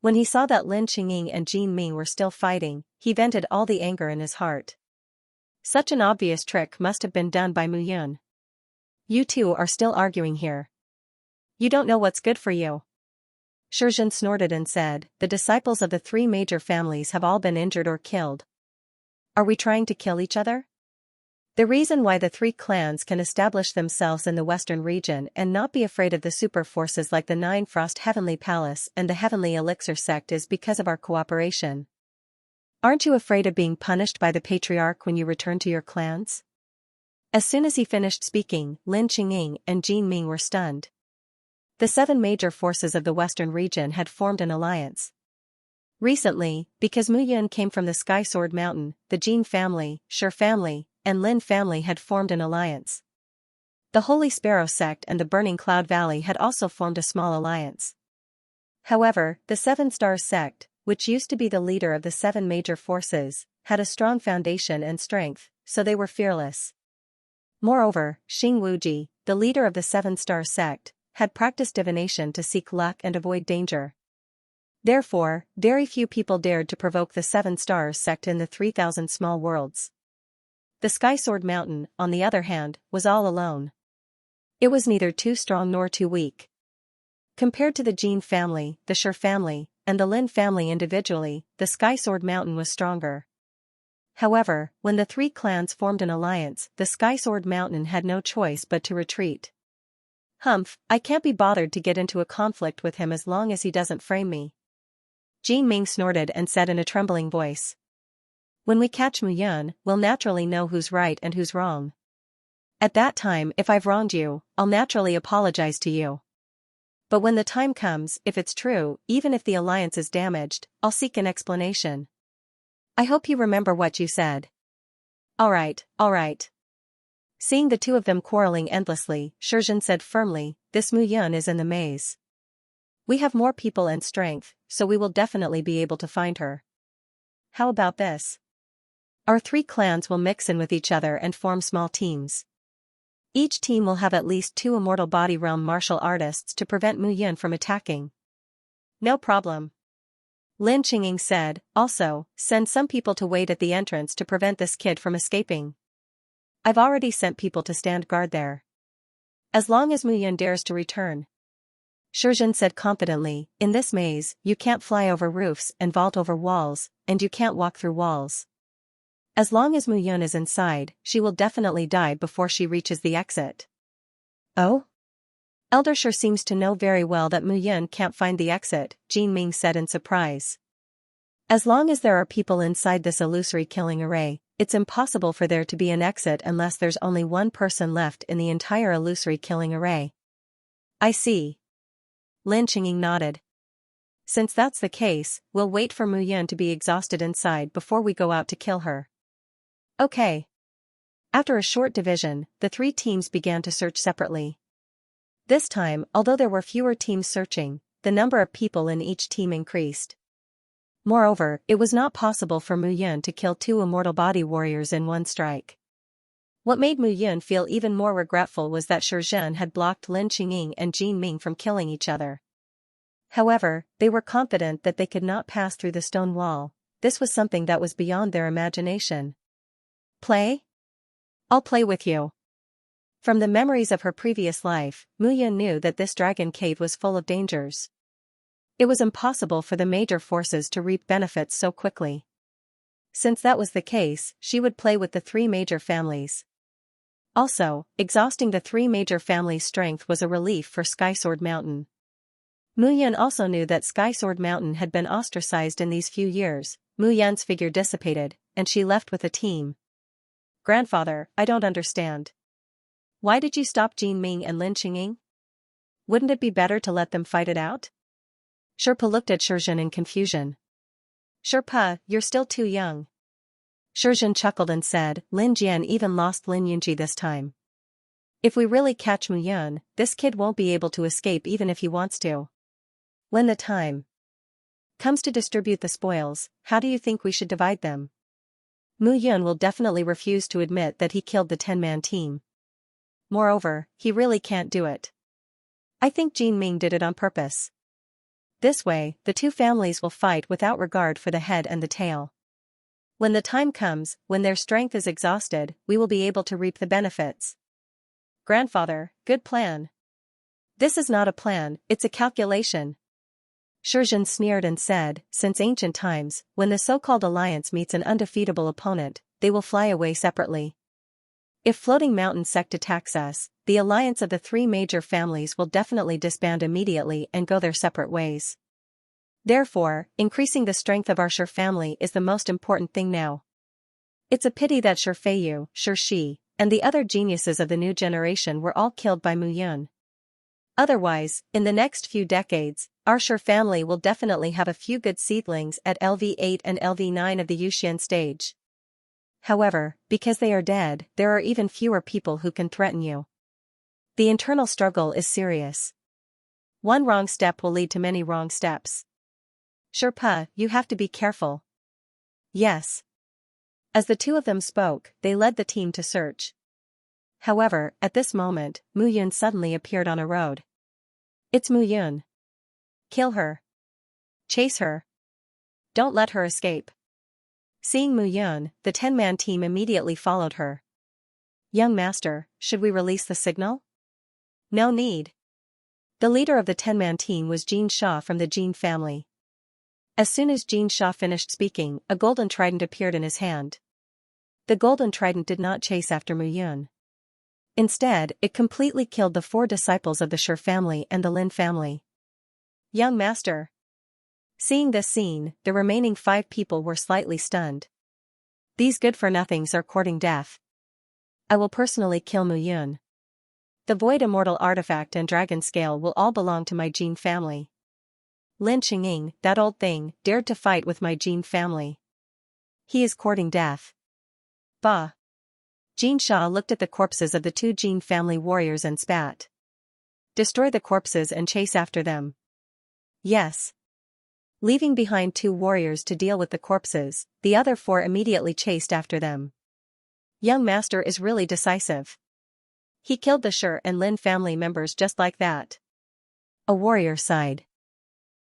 When he saw that Lin Qingying and Jin Ming were still fighting, he vented all the anger in his heart. Such an obvious trick must have been done by Mu Yun. You two are still arguing here. You don't know what's good for you. Shizhen snorted and said, the disciples of the 3 major families have all been injured or killed. Are we trying to kill each other? The reason why the 3 clans can establish themselves in the western region and not be afraid of the super forces like the 9 Frost Heavenly Palace and the Heavenly Elixir sect is because of our cooperation. Aren't you afraid of being punished by the Patriarch when you return to your clans? As soon as he finished speaking, Lin Qingying and Jin Ming were stunned. The 7 major forces of the western region had formed an alliance. Recently, because Mu Yun came from the Sky Sword Mountain, the Jin family, Shi family, and Lin family had formed an alliance. The Holy Sparrow sect and the Burning Cloud Valley had also formed a small alliance. However, the 7 Stars sect, which used to be the leader of the 7 major forces, had a strong foundation and strength, so they were fearless. Moreover, Xing Wuji, the leader of the 7 Stars sect, had practiced divination to seek luck and avoid danger. Therefore, very few people dared to provoke the 7 Stars sect in the 3,000 small worlds. The Sky Sword Mountain, on the other hand, was all alone. It was neither too strong nor too weak. Compared to the Jin family, the Shi family, and the Lin family individually, the Sky Sword Mountain was stronger. However, when the 3 clans formed an alliance, the Sky Sword Mountain had no choice but to retreat. Humph, I can't be bothered to get into a conflict with him as long as he doesn't frame me. Jin Ming snorted and said in a trembling voice. When we catch Mu Yun, we'll naturally know who's right and who's wrong. At that time, if I've wronged you, I'll naturally apologize to you. But when the time comes, if it's true, even if the alliance is damaged, I'll seek an explanation. I hope you remember what you said. All right. Seeing the two of them quarreling endlessly, Shizhen said firmly, this Mu Yun is in the maze. We have more people and strength, so we will definitely be able to find her. How about this? Our 3 clans will mix in with each other and form small teams. Each team will have at least 2 immortal body realm martial artists to prevent Mu Yun from attacking. No problem. Lin Qingying said, also, send some people to wait at the entrance to prevent this kid from escaping. I've already sent people to stand guard there. As long as Mu Yun dares to return. Shizhen said confidently, in this maze, you can't fly over roofs and vault over walls, and you can't walk through walls. As long as Mu Yun is inside, she will definitely die before she reaches the exit. Oh? Elder Shi seems to know very well that Mu Yun can't find the exit, Jin Ming said in surprise. As long as there are people inside this illusory killing array, it's impossible for there to be an exit unless there's only one person left in the entire illusory killing array. I see. Lin Qingying nodded. Since that's the case, we'll wait for Mu Yun to be exhausted inside before we go out to kill her. Okay. After a short division, the three teams began to search separately. This time, although there were fewer teams searching, the number of people in each team increased. Moreover, it was not possible for Mu Yun to kill two immortal body warriors in one strike. What made Mu Yun feel even more regretful was that Shizhen had blocked Lin Qingying and Jin Ming from killing each other. However, they were confident that they could not pass through the stone wall. This was something that was beyond their imagination. Play? I'll play with you. From the memories of her previous life, Mu Yun knew that this dragon cave was full of dangers. It was impossible for the major forces to reap benefits so quickly. Since that was the case, she would play with the three major families. Also, exhausting the three major families' strength was a relief for Skysword Mountain. Mu Yun also knew that Skysword Mountain had been ostracized in these few years. Mu Yun's figure dissipated, and she left with a team. Grandfather, I don't understand. Why did you stop Jin Ming and Lin Qingying? Wouldn't it be better to let them fight it out? Sherpa looked at Shizhen in confusion. Sherpa, you're still too young. Shizhen chuckled and said, Lin Jian even lost Lin Yunji this time. If we really catch Mu Yun, this kid won't be able to escape even if he wants to. When the time comes to distribute the spoils, how do you think we should divide them? Mu Yun will definitely refuse to admit that he killed the 10-man team. Moreover, he really can't do it. I think Jin Ming did it on purpose. This way, the two families will fight without regard for the head and the tail. When the time comes, when their strength is exhausted, we will be able to reap the benefits. Grandfather, good plan. This is not a plan, it's a calculation. Shizhen sneered and said, since ancient times, when the so-called alliance meets an undefeatable opponent, they will fly away separately. If Floating Mountain sect attacks us, the alliance of the three major families will definitely disband immediately and go their separate ways. Therefore, increasing the strength of our Shi family is the most important thing now. It's a pity that Shi Feiyu, Shi Shi, and the other geniuses of the new generation were all killed by Mu Yun. Otherwise, in the next few decades, our Shi family will definitely have a few good seedlings at LV8 and LV9 of the Yuxian stage. However, because they are dead, there are even fewer people who can threaten you. The internal struggle is serious. One wrong step will lead to many wrong steps. Sherpa, you have to be careful. Yes. As the two of them spoke, they led the team to search. However, at this moment, Mu Yun suddenly appeared on a road. It's Mu Yun. Kill her. Chase her. Don't let her escape. Seeing Mu Yun, the 10-man team immediately followed her. Young master, should we release the signal? No need. The leader of the 10-man team was Jin Sha from the Jin family. As soon as Jin Sha finished speaking, a golden trident appeared in his hand. The golden trident did not chase after Mu Yun. Instead, it completely killed the 4 disciples of the Shi family and the Lin family. Young master. Seeing this scene, the remaining 5 people were slightly stunned. These good-for-nothings are courting death. I will personally kill Mu Yun. The Void Immortal Artifact and Dragon Scale will all belong to my Jin family. Lin Qingying, that old thing, dared to fight with my Jin family. He is courting death. Bah. Jin Sha looked at the corpses of the 2 Jin family warriors and spat. Destroy the corpses and chase after them. Yes. Leaving behind 2 warriors to deal with the corpses, the other 4 immediately chased after them. Young master is really decisive. He killed the Shi and Lin family members just like that. A warrior sighed.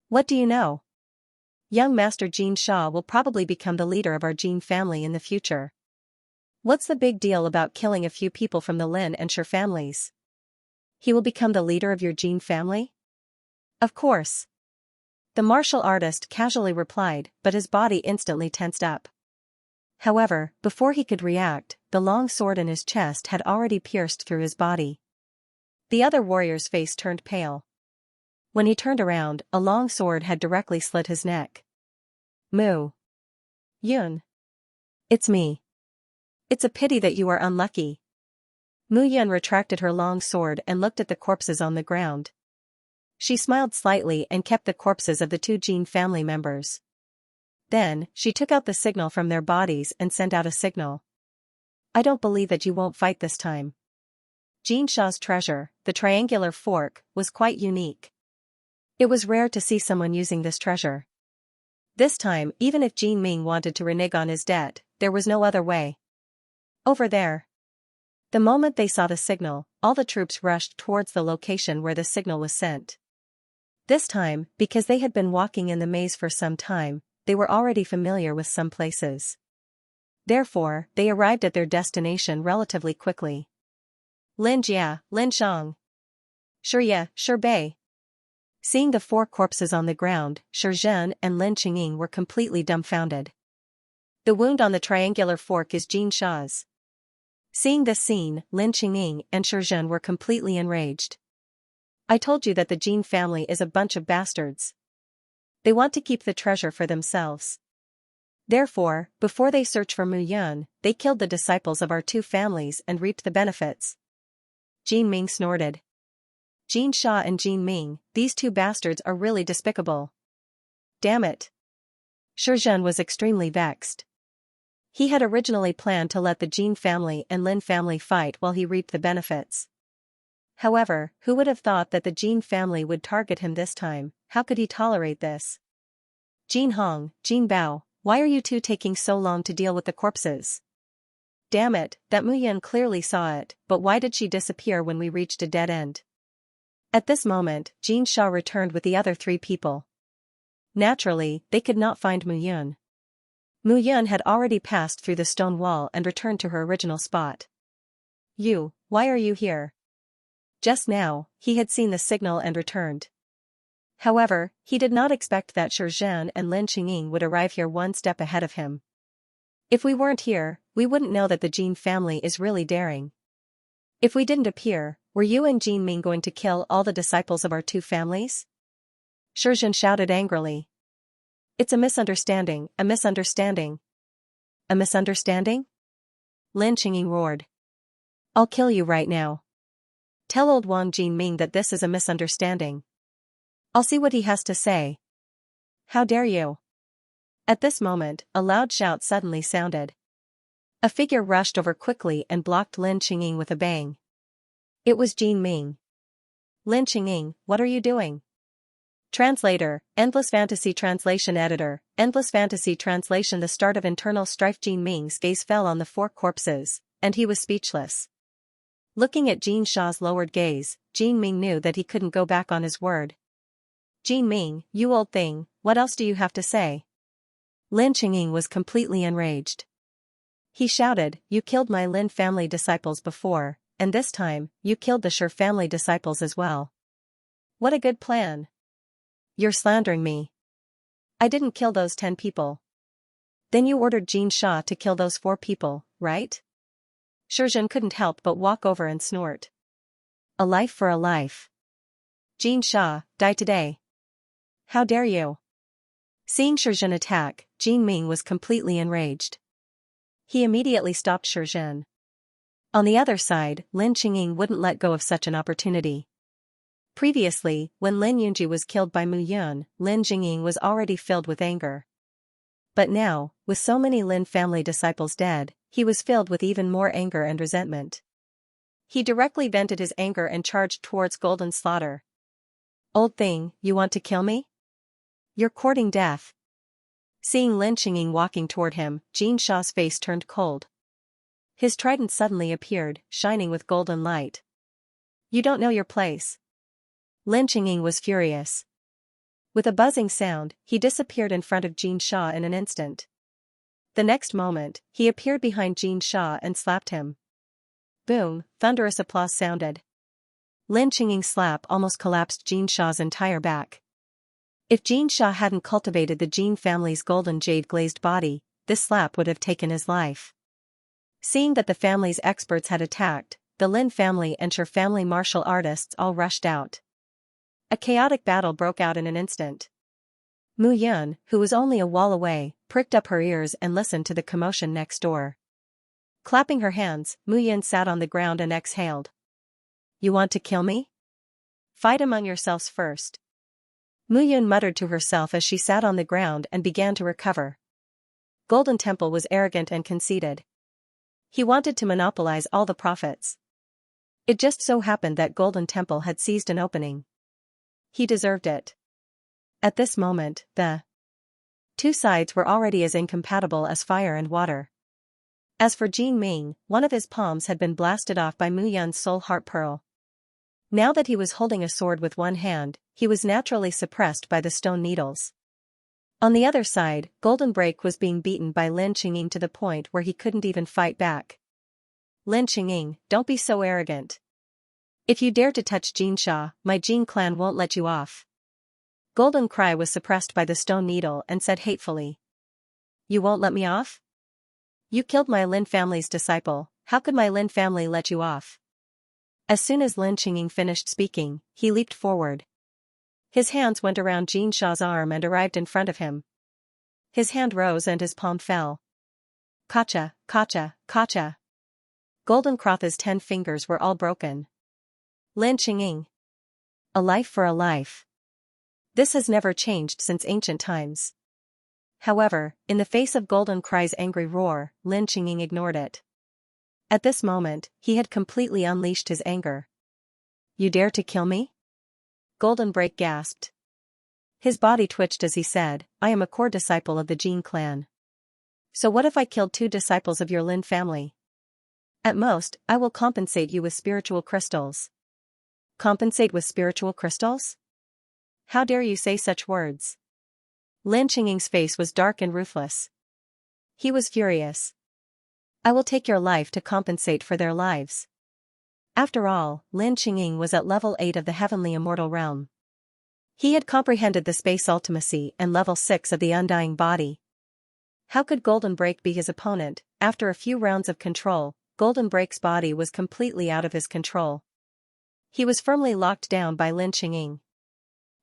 What do you know? Young master Jin Sha will probably become the leader of our Jin family in the future. What's the big deal about killing a few people from the Lin and Shi families? He will become the leader of your Jin family? Of course. The martial artist casually replied, but his body instantly tensed up. However, before he could react, the long sword in his chest had already pierced through his body. The other warrior's face turned pale. When he turned around, a long sword had directly slit his neck. Mu Yun. It's me. It's a pity that you are unlucky. Mu Yun retracted her long sword and looked at the corpses on the ground. She smiled slightly and kept the corpses of the two Jin family members. Then, she took out the signal from their bodies and sent out a signal. I don't believe that you won't fight this time. Xianxia's treasure, the triangular fork, was quite unique. It was rare to see someone using this treasure. This time, even if Jin Ming wanted to renege on his debt, there was no other way. Over there. The moment they saw the signal, all the troops rushed towards the location where the signal was sent. This time, because they had been walking in the maze for some time, they were already familiar with some places. Therefore, they arrived at their destination relatively quickly. Lin Jia, Lin Shang. Shiye, Bei. Seeing the four corpses on the ground, Shi Zhen and Lin Qingying were completely dumbfounded. The wound on the triangular fork is Xianxia's. Seeing this scene, Lin Qingying and Shi Zhen were completely enraged. I told you that the Jin family is a bunch of bastards. They want to keep the treasure for themselves. Therefore, before they search for Mu Yun, they killed the disciples of our two families and reaped the benefits. Jin Ming snorted. Xianxia and Jin Ming, these two bastards are really despicable. Damn it. Shi Zhen was extremely vexed. He had originally planned to let the Jin family and Lin family fight while he reaped the benefits. However, who would have thought that the Jin family would target him this time? How could he tolerate this? Jin Hong, Jin Bao, why are you two taking so long to deal with the corpses? Damn it, that Mu Yun clearly saw it, but why did she disappear when we reached a dead end? At this moment, Xianxia returned with the other three people. Naturally, they could not find Mu Yun. Mu Yun had already passed through the stone wall and returned to her original spot. You, why are you here? Just now, he had seen the signal and returned. However, he did not expect that Shi Zhen and Lin Qingying would arrive here one step ahead of him. If we weren't here, we wouldn't know that the Jin family is really daring. If we didn't appear, were you and Jin Ming going to kill all the disciples of our two families? Shi Zhen shouted angrily. It's a misunderstanding, a misunderstanding. A misunderstanding? Lin Qingying roared. I'll kill you right now. Tell old Wang Jin Ming that this is a misunderstanding. I'll see what he has to say. How dare you? At this moment, a loud shout suddenly sounded. A figure rushed over quickly and blocked Lin Qingying with a bang. It was Jin Ming. Lin Qingying, what are you doing? Translator, Endless Fantasy Translation Editor, Endless Fantasy Translation. The start of internal strife. Jin Ming's gaze fell on the four corpses, and he was speechless. Looking at Xianxia's lowered gaze, Jin Ming knew that he couldn't go back on his word. Jin Ming, you old thing, what else do you have to say? Lin Qingying was completely enraged. He shouted, you killed my Lin family disciples before, and this time, you killed the Shi family disciples as well. What a good plan. You're slandering me. I didn't kill those 10 people. Then you ordered Xianxia to kill those 4 people, right? Shi Zhen couldn't help but walk over and snort. A life for a life. Xianxia, die today. How dare you? Seeing Shi Zhen attack, Jin Ming was completely enraged. He immediately stopped Shi Zhen. On the other side, Lin Qingying wouldn't let go of such an opportunity. Previously, when Lin Yunji was killed by Mu Yun, Lin Qingying was already filled with anger. But now, with so many Lin family disciples dead, he was filled with even more anger and resentment. He directly vented his anger and charged towards Golden Slaughter. Old thing, you want to kill me? You're courting death. Seeing Lin Qingying walking toward him, Xianxia's face turned cold. His trident suddenly appeared, shining with golden light. You don't know your place. Lin Qingying was furious. With a buzzing sound, he disappeared in front of Xianxia in an instant. The next moment, he appeared behind Xianxia and slapped him. Boom, thunderous applause sounded. Lin Qingying's slap almost collapsed Xianxia's entire back. If Xianxia hadn't cultivated the Jin family's golden jade-glazed body, this slap would have taken his life. Seeing that the family's experts had attacked, the Lin family and Shi family martial artists all rushed out. A chaotic battle broke out in an instant. Mu Yun, who was only a wall away, pricked up her ears and listened to the commotion next door. Clapping her hands, Mu Yun sat on the ground and exhaled. "You want to kill me? Fight among yourselves first." Mu Yun muttered to herself as she sat on the ground and began to recover. Golden Temple was arrogant and conceited. He wanted to monopolize all the profits. It just so happened that Golden Temple had seized an opening. He deserved it. At this moment, the two sides were already as incompatible as fire and water. As for Jin Ming, one of his palms had been blasted off by Mu Yun's soul heart pearl. Now that he was holding a sword with one hand, he was naturally suppressed by the stone needles. On the other side, Golden Break was being beaten by Lin Qingying to the point where he couldn't even fight back. "Lin Qingying, don't be so arrogant. If you dare to touch Xianxia, my Jin clan won't let you off." Golden Cry was suppressed by the stone needle and said hatefully. "You won't let me off? You killed my Lin family's disciple, how could my Lin family let you off?" As soon as Lin Qingying finished speaking, he leaped forward. His hands went around Xianxia's arm and arrived in front of him. His hand rose and his palm fell. Kacha, kacha, kacha. Golden Crotha's 10 fingers were all broken. Lin Qingying. A life for a life. This has never changed since ancient times. However, in the face of Golden Cry's angry roar, Lin Qingying ignored it. At this moment, he had completely unleashed his anger. "You dare to kill me?" Golden Break gasped. His body twitched as he said, "I am a core disciple of the Jin clan. So what if I killed 2 disciples of your Lin family? At most, I will compensate you with spiritual crystals." "Compensate with spiritual crystals? How dare you say such words?" Lin Qingying's face was dark and ruthless. He was furious. "I will take your life to compensate for their lives." After all, Lin Qingying was at level 8 of the heavenly immortal realm. He had comprehended the space ultimacy and level 6 of the undying body. How could Golden Break be his opponent? After a few rounds of control, Golden Break's body was completely out of his control. He was firmly locked down by Lin Qingying.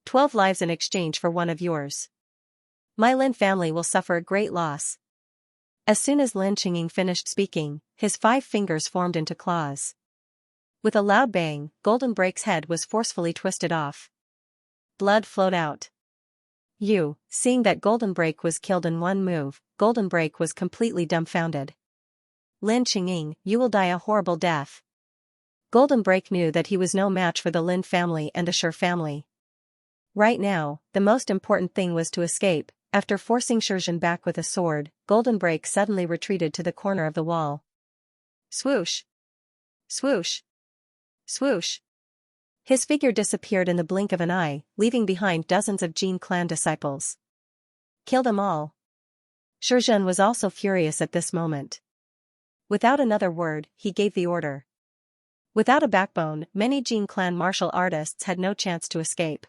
12 lives in exchange for one of yours. My Lin family will suffer a great loss. As soon as Lin Qingying finished speaking, his 5 fingers formed into claws. With a loud bang, Golden Break's head was forcefully twisted off. Blood flowed out. Seeing that Golden Break was killed in one move, Golden Break was completely dumbfounded. "Lin Qingying, you will die a horrible death." Golden Break knew that he was no match for the Lin family and the Shi family. Right now, the most important thing was to escape. After forcing Shizhen back with a sword, Golden Break suddenly retreated to the corner of the wall. Swoosh! Swoosh! Swoosh! His figure disappeared in the blink of an eye, leaving behind dozens of Jin clan disciples. "Kill them all." Shizhen was also furious at this moment. Without another word, he gave the order. Without a backbone, many Jin clan martial artists had no chance to escape.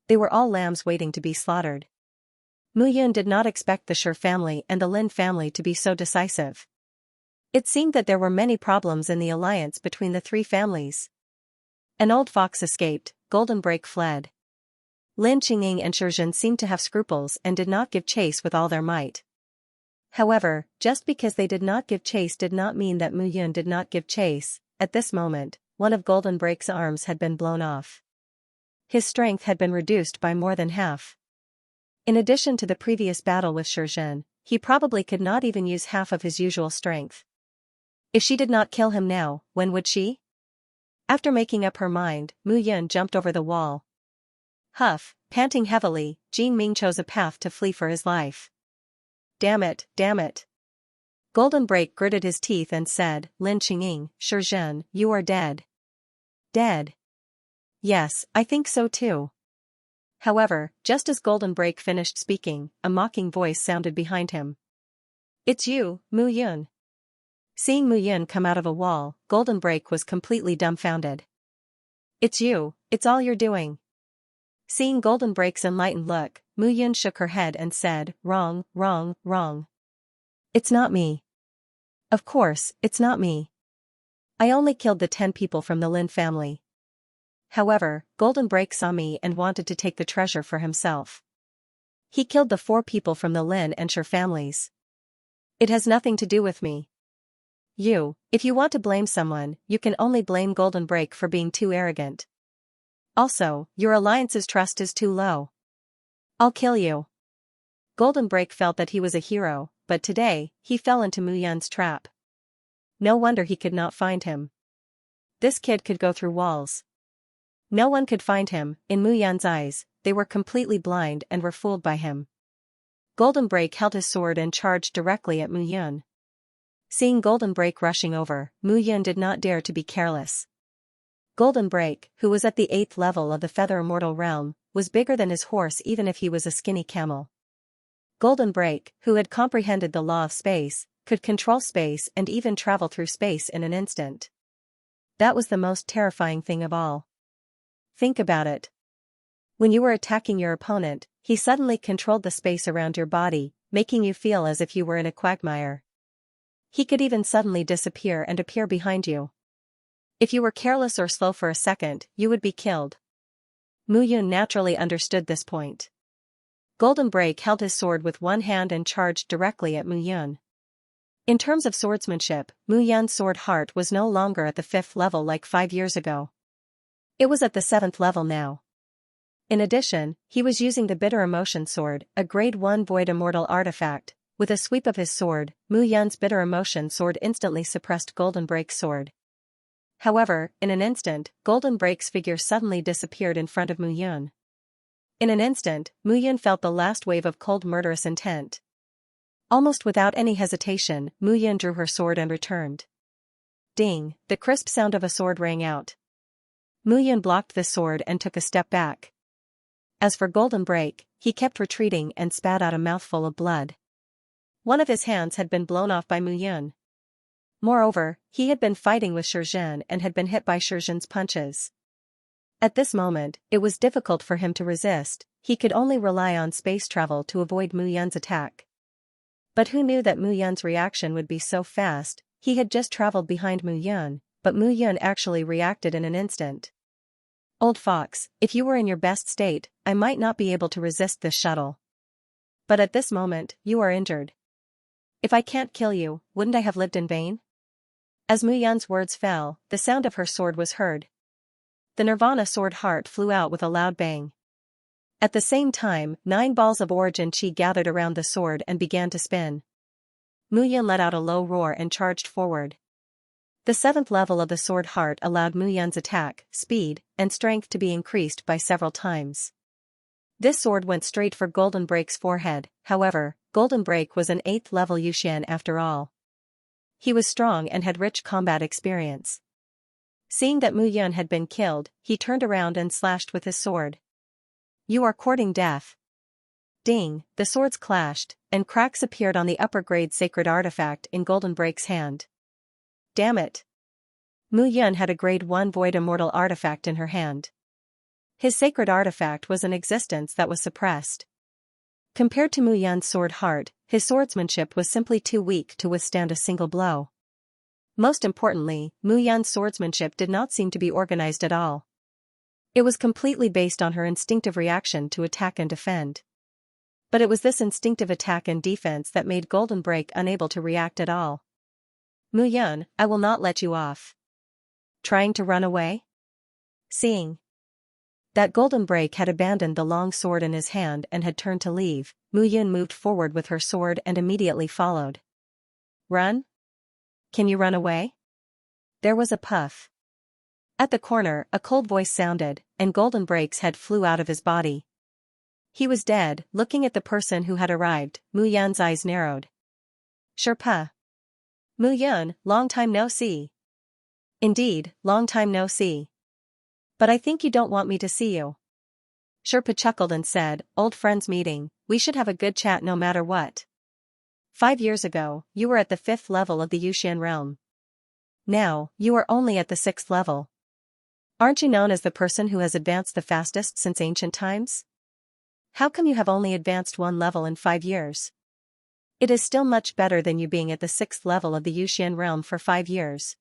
They were all lambs waiting to be slaughtered. Mu Yun did not expect the Shi family and the Lin family to be so decisive. It seemed that there were many problems in the alliance between the 3 families. An old fox escaped, Golden Break fled. Lin Qingying and Shizhen seemed to have scruples and did not give chase with all their might. However, just because they did not give chase did not mean that Mu Yun did not give chase. At this moment, one of Golden Break's arms had been blown off. His strength had been reduced by more than half. In addition to the previous battle with Shizhen, he probably could not even use half of his usual strength. If she did not kill him now, when would she? After making up her mind, Mu Yun jumped over the wall. Huff, panting heavily, Jin Ming chose a path to flee for his life. Damn it, damn it. Golden Break gritted his teeth and said, "Lin Qingying, Shizhen, you are dead." Dead? Yes, I think so too. However, just as Golden Break finished speaking, a mocking voice sounded behind him. It's you, Mu Yun. Seeing Mu Yun come out of a wall, Golden Break was completely dumbfounded. It's you, it's all you're doing. Seeing Golden Break's enlightened look, Mu Yun shook her head and said, wrong, wrong, wrong. It's not me. Of course, it's not me. I only killed the 10 people from the Lin family. However, Golden Break saw me and wanted to take the treasure for himself. He killed the 4 people from the Lin and Sher families. It has nothing to do with me. If you want to blame someone, you can only blame Golden Break for being too arrogant. Also, your alliance's trust is too low. I'll kill you. Golden Break felt that he was a hero, but today, he fell into Mu Yun's trap. No wonder he could not find him. This kid could go through walls. No one could find him. In Mu Yun's eyes, they were completely blind and were fooled by him. Golden Break held his sword and charged directly at Mu Yun. Seeing Golden Break rushing over, Mu Yun did not dare to be careless. Golden Break, who was at the 8th level of the Feather Immortal realm, was bigger than his horse even if he was a skinny camel. Golden Break, who had comprehended the law of space, could control space and even travel through space in an instant. That was the most terrifying thing of all. Think about it. When you were attacking your opponent, he suddenly controlled the space around your body, making you feel as if you were in a quagmire. He could even suddenly disappear and appear behind you. If you were careless or slow for a second, you would be killed. Mu Yun naturally understood this point. Golden Break held his sword with one hand and charged directly at Mu Yun. In terms of swordsmanship, Mu Yun's sword heart was no longer at the 5th level like 5 years ago. It was at the 7th level now. In addition, he was using the Bitter Emotion Sword, a Grade 1 Void Immortal artifact. With a sweep of his sword, Mu Yun's Bitter Emotion Sword instantly suppressed Golden Break's sword. However, in an instant, Golden Break's figure suddenly disappeared in front of Mu Yun. In an instant, Mu Yun felt the last wave of cold murderous intent. Almost without any hesitation, Mu Yun drew her sword and returned. Ding, the crisp sound of a sword rang out. Mu Yun blocked the sword and took a step back. As for Golden Break, he kept retreating and spat out a mouthful of blood. One of his hands had been blown off by Mu Yun. Moreover, he had been fighting with Shizhen and had been hit by Shizhen's punches. At this moment, it was difficult for him to resist. He could only rely on space travel to avoid Mu Yun's attack. But who knew that Mu Yun's reaction would be so fast? He had just traveled behind Mu Yun, but Mu Yun actually reacted in an instant. Old fox, if you were in your best state, I might not be able to resist this shuttle. But at this moment, you are injured. If I can't kill you, wouldn't I have lived in vain? As Mu Yun's words fell, the sound of her sword was heard. The Nirvana sword heart flew out with a loud bang. At the same time, 9 balls of origin chi gathered around the sword and began to spin. Mu Yun let out a low roar and charged forward. The 7th level of the sword heart allowed Mu Yun's attack, speed, and strength to be increased by several times. This sword went straight for Golden Break's forehead. However, Golden Break was an 8th level Yuxian after all. He was strong and had rich combat experience. Seeing that Mu Yun had been killed, he turned around and slashed with his sword. You are courting death. Ding, the swords clashed, and cracks appeared on the upper grade sacred artifact in Golden Break's hand. Damn it. Mu Yun had a grade 1 void immortal artifact in her hand. His sacred artifact was an existence that was suppressed. Compared to Mu Yun's sword heart, his swordsmanship was simply too weak to withstand a single blow. Most importantly, Mu Yun's swordsmanship did not seem to be organized at all. It was completely based on her instinctive reaction to attack and defend. But it was this instinctive attack and defense that made Golden Break unable to react at all. Mu Yun, I will not let you off. Trying to run away? Seeing that Golden Break had abandoned the long sword in his hand and had turned to leave, Mu Yun moved forward with her sword and immediately followed. Run? Can you run away? There was a puff. At the corner, a cold voice sounded, and Golden Break's head flew out of his body. He was dead. Looking at the person who had arrived, Mu Yun's eyes narrowed. Sherpa. Mu Yun, long time no see. Indeed, long time no see. But I think you don't want me to see you. Sherpa chuckled and said, old friends meeting, we should have a good chat no matter what. 5 years ago, you were at the 5th level of the Yuxian realm. Now, you are only at the 6th level. Aren't you known as the person who has advanced the fastest since ancient times? How come you have only advanced 1 level in 5 years? It is still much better than you being at the 6th level of the Yuxian realm for 5 years.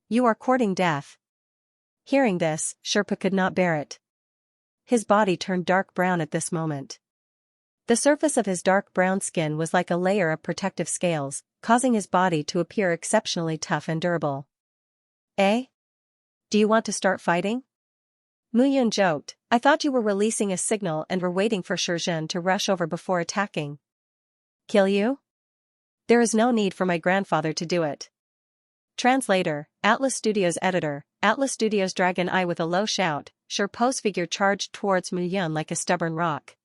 You are courting death. Hearing this, Sherpa could not bear it. His body turned dark brown at this moment. The surface of his dark brown skin was like a layer of protective scales, causing his body to appear exceptionally tough and durable. Eh? Do you want to start fighting? Mu Yun joked, I thought you were releasing a signal and were waiting for Shizhen to rush over before attacking. Kill you? There is no need for my grandfather to do it. Translator, Atlas Studios editor, Atlas Studios Dragon Eye. With a low shout, Sherpo's figure charged towards Mu Yun like a stubborn rock.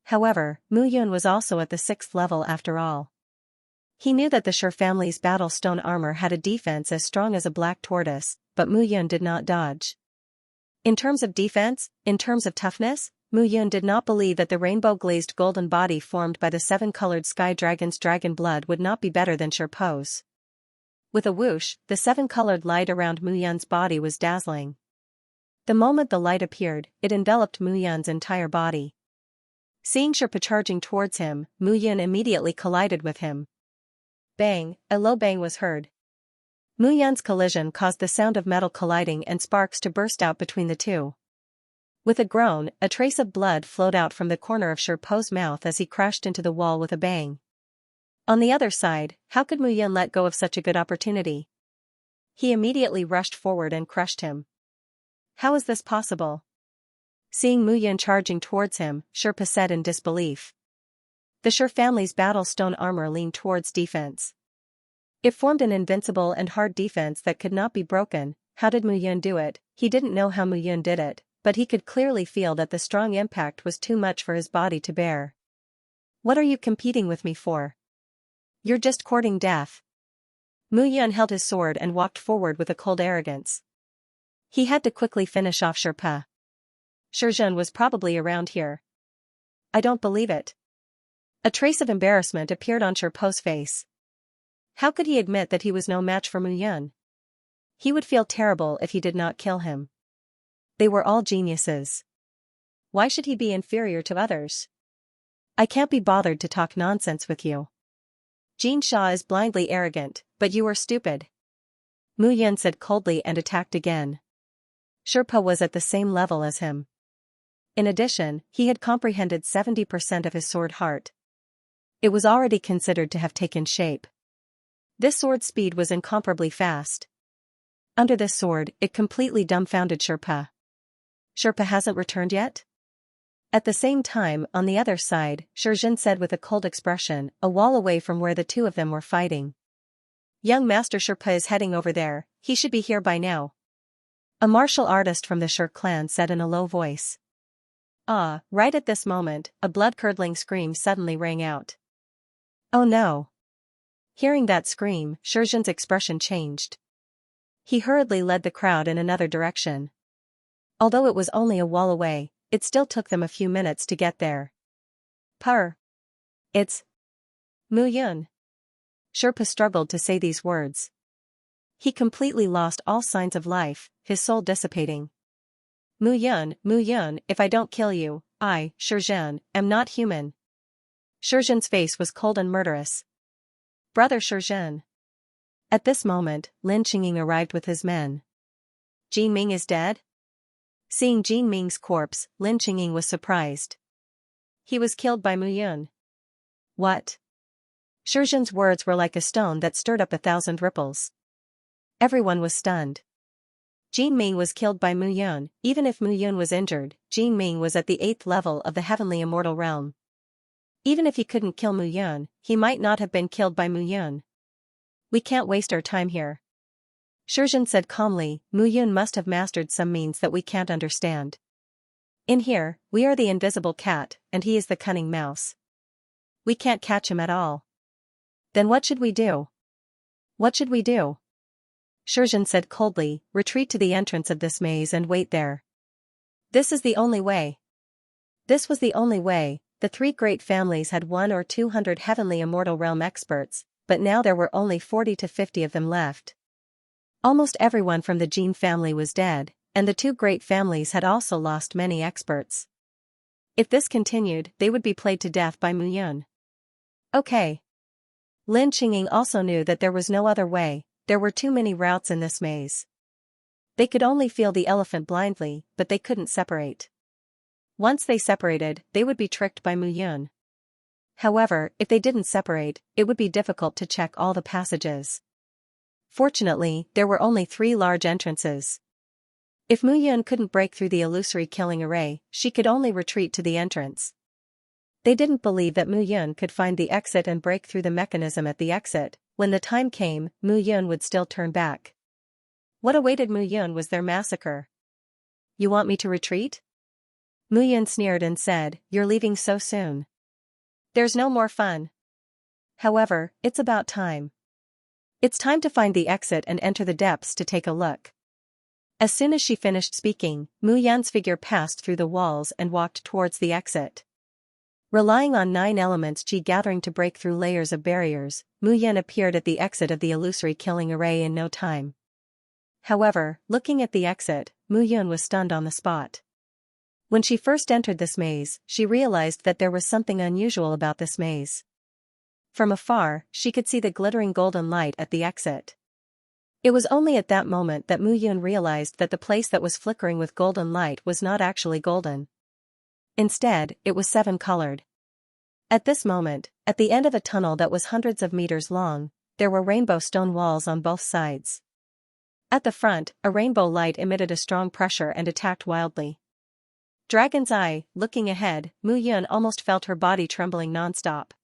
However, Mu Yun was also at the 6th level after all. He knew that the Sher family's battle stone armor had a defense as strong as a black tortoise, but Mu Yun did not dodge. In terms of defense, in terms of toughness, Mu Yun did not believe that the rainbow-glazed golden body formed by the 7-colored sky dragon's dragon blood would not be better than Sherpo's. With a whoosh, the 7-colored light around Mu Yun's body was dazzling. The moment the light appeared, it enveloped Mu Yun's entire body. Seeing Sherpa charging towards him, Mu Yun immediately collided with him. Bang, a low bang was heard. Mu Yun's collision caused the sound of metal colliding and sparks to burst out between the two. With a groan, a trace of blood flowed out from the corner of Sherpo's mouth as he crashed into the wall with a bang. On the other side, how could Mu Yun let go of such a good opportunity? He immediately rushed forward and crushed him. How is this possible? Seeing Mu Yun charging towards him, Sherpa said in disbelief. The Sher family's battle stone armor leaned towards defense. It formed an invincible and hard defense that could not be broken. How did Mu Yun do it? He didn't know how Mu Yun did it, but he could clearly feel that the strong impact was too much for his body to bear. What are you competing with me for? You're just courting death. Mu Yun held his sword and walked forward with a cold arrogance. He had to quickly finish off Sherpa. Shizhen was probably around here. I don't believe it. A trace of embarrassment appeared on Sherpo's face. How could he admit that he was no match for Mu Yun? He would feel terrible if he did not kill him. They were all geniuses. Why should he be inferior to others? I can't be bothered to talk nonsense with you. Xianxia is blindly arrogant, but you are stupid. Mu Yun said coldly and attacked again. Sherpa was at the same level as him. In addition, he had comprehended 70% of his sword heart. It was already considered to have taken shape. This sword speed was incomparably fast. Under this sword, it completely dumbfounded Sherpa. Sherpa hasn't returned yet? At the same time, on the other side, Shizhen said with a cold expression, a wall away from where the two of them were fighting. Young Master Sherpa is heading over there, he should be here by now. A martial artist from the Sher clan said in a low voice. Right at this moment, a blood-curdling scream suddenly rang out. Oh no! Hearing that scream, Shizhen's expression changed. He hurriedly led the crowd in another direction. Although it was only a wall away, it still took them a few minutes to get there. Purr! It's Mu Yun. Sherpa struggled to say these words. He completely lost all signs of life, his soul dissipating. Mu Yun, if I don't kill you, I, Shizhen, am not human. Shizhen's face was cold and murderous. Brother Shizhen. At this moment, Lin Qingying arrived with his men. Jin Ming is dead? Seeing Jin Ming's corpse, Lin Qingying was surprised. He was killed by Mu Yun. What? Shizhen's words were like a stone that stirred up 1,000 ripples. Everyone was stunned. Jin Ming was killed by Mu Yun. Even if Mu Yun was injured, Jin Ming was at the 8th level of the heavenly immortal realm. Even if he couldn't kill Mu Yun, he might not have been killed by Mu Yun. We can't waste our time here. Shizhen said calmly, Mu Yun must have mastered some means that we can't understand. In here, we are the invisible cat, and he is the cunning mouse. We can't catch him at all. Then what should we do? What should we do? Shizhen said coldly, retreat to the entrance of this maze and wait there. This is the only way. This was the only way, the three great families had 100 or 200 heavenly immortal realm experts, but now there were only 40 to 50 of them left. Almost everyone from the Jin family was dead, and the two great families had also lost many experts. If this continued, they would be played to death by Mu Yun. Okay. Lin Qingying also knew that there was no other way, there were too many routes in this maze. They could only feel the elephant blindly, but they couldn't separate. Once they separated, they would be tricked by Mu Yun. However, if they didn't separate, it would be difficult to check all the passages. Fortunately, there were only 3 large entrances. If Mu Yun couldn't break through the illusory killing array, she could only retreat to the entrance. They didn't believe that Mu Yun could find the exit and break through the mechanism at the exit. When the time came, Mu Yun would still turn back. What awaited Mu Yun was their massacre. You want me to retreat? Mu Yun sneered and said, you're leaving so soon. There's no more fun. However, it's about time. It's time to find the exit and enter the depths to take a look. As soon as she finished speaking, Mu Yun's figure passed through the walls and walked towards the exit. Relying on 9 elements Qi gathering to break through layers of barriers, Mu Yun appeared at the exit of the illusory killing array in no time. However, looking at the exit, Mu Yun was stunned on the spot. When she first entered this maze, she realized that there was something unusual about this maze. From afar, she could see the glittering golden light at the exit. It was only at that moment that Mu Yun realized that the place that was flickering with golden light was not actually golden. Instead, it was 7-colored. At this moment, at the end of a tunnel that was hundreds of meters long, there were rainbow stone walls on both sides. At the front, a rainbow light emitted a strong pressure and attacked wildly. Dragon's Eye. Looking ahead, Mu Yun almost felt her body trembling non-stop.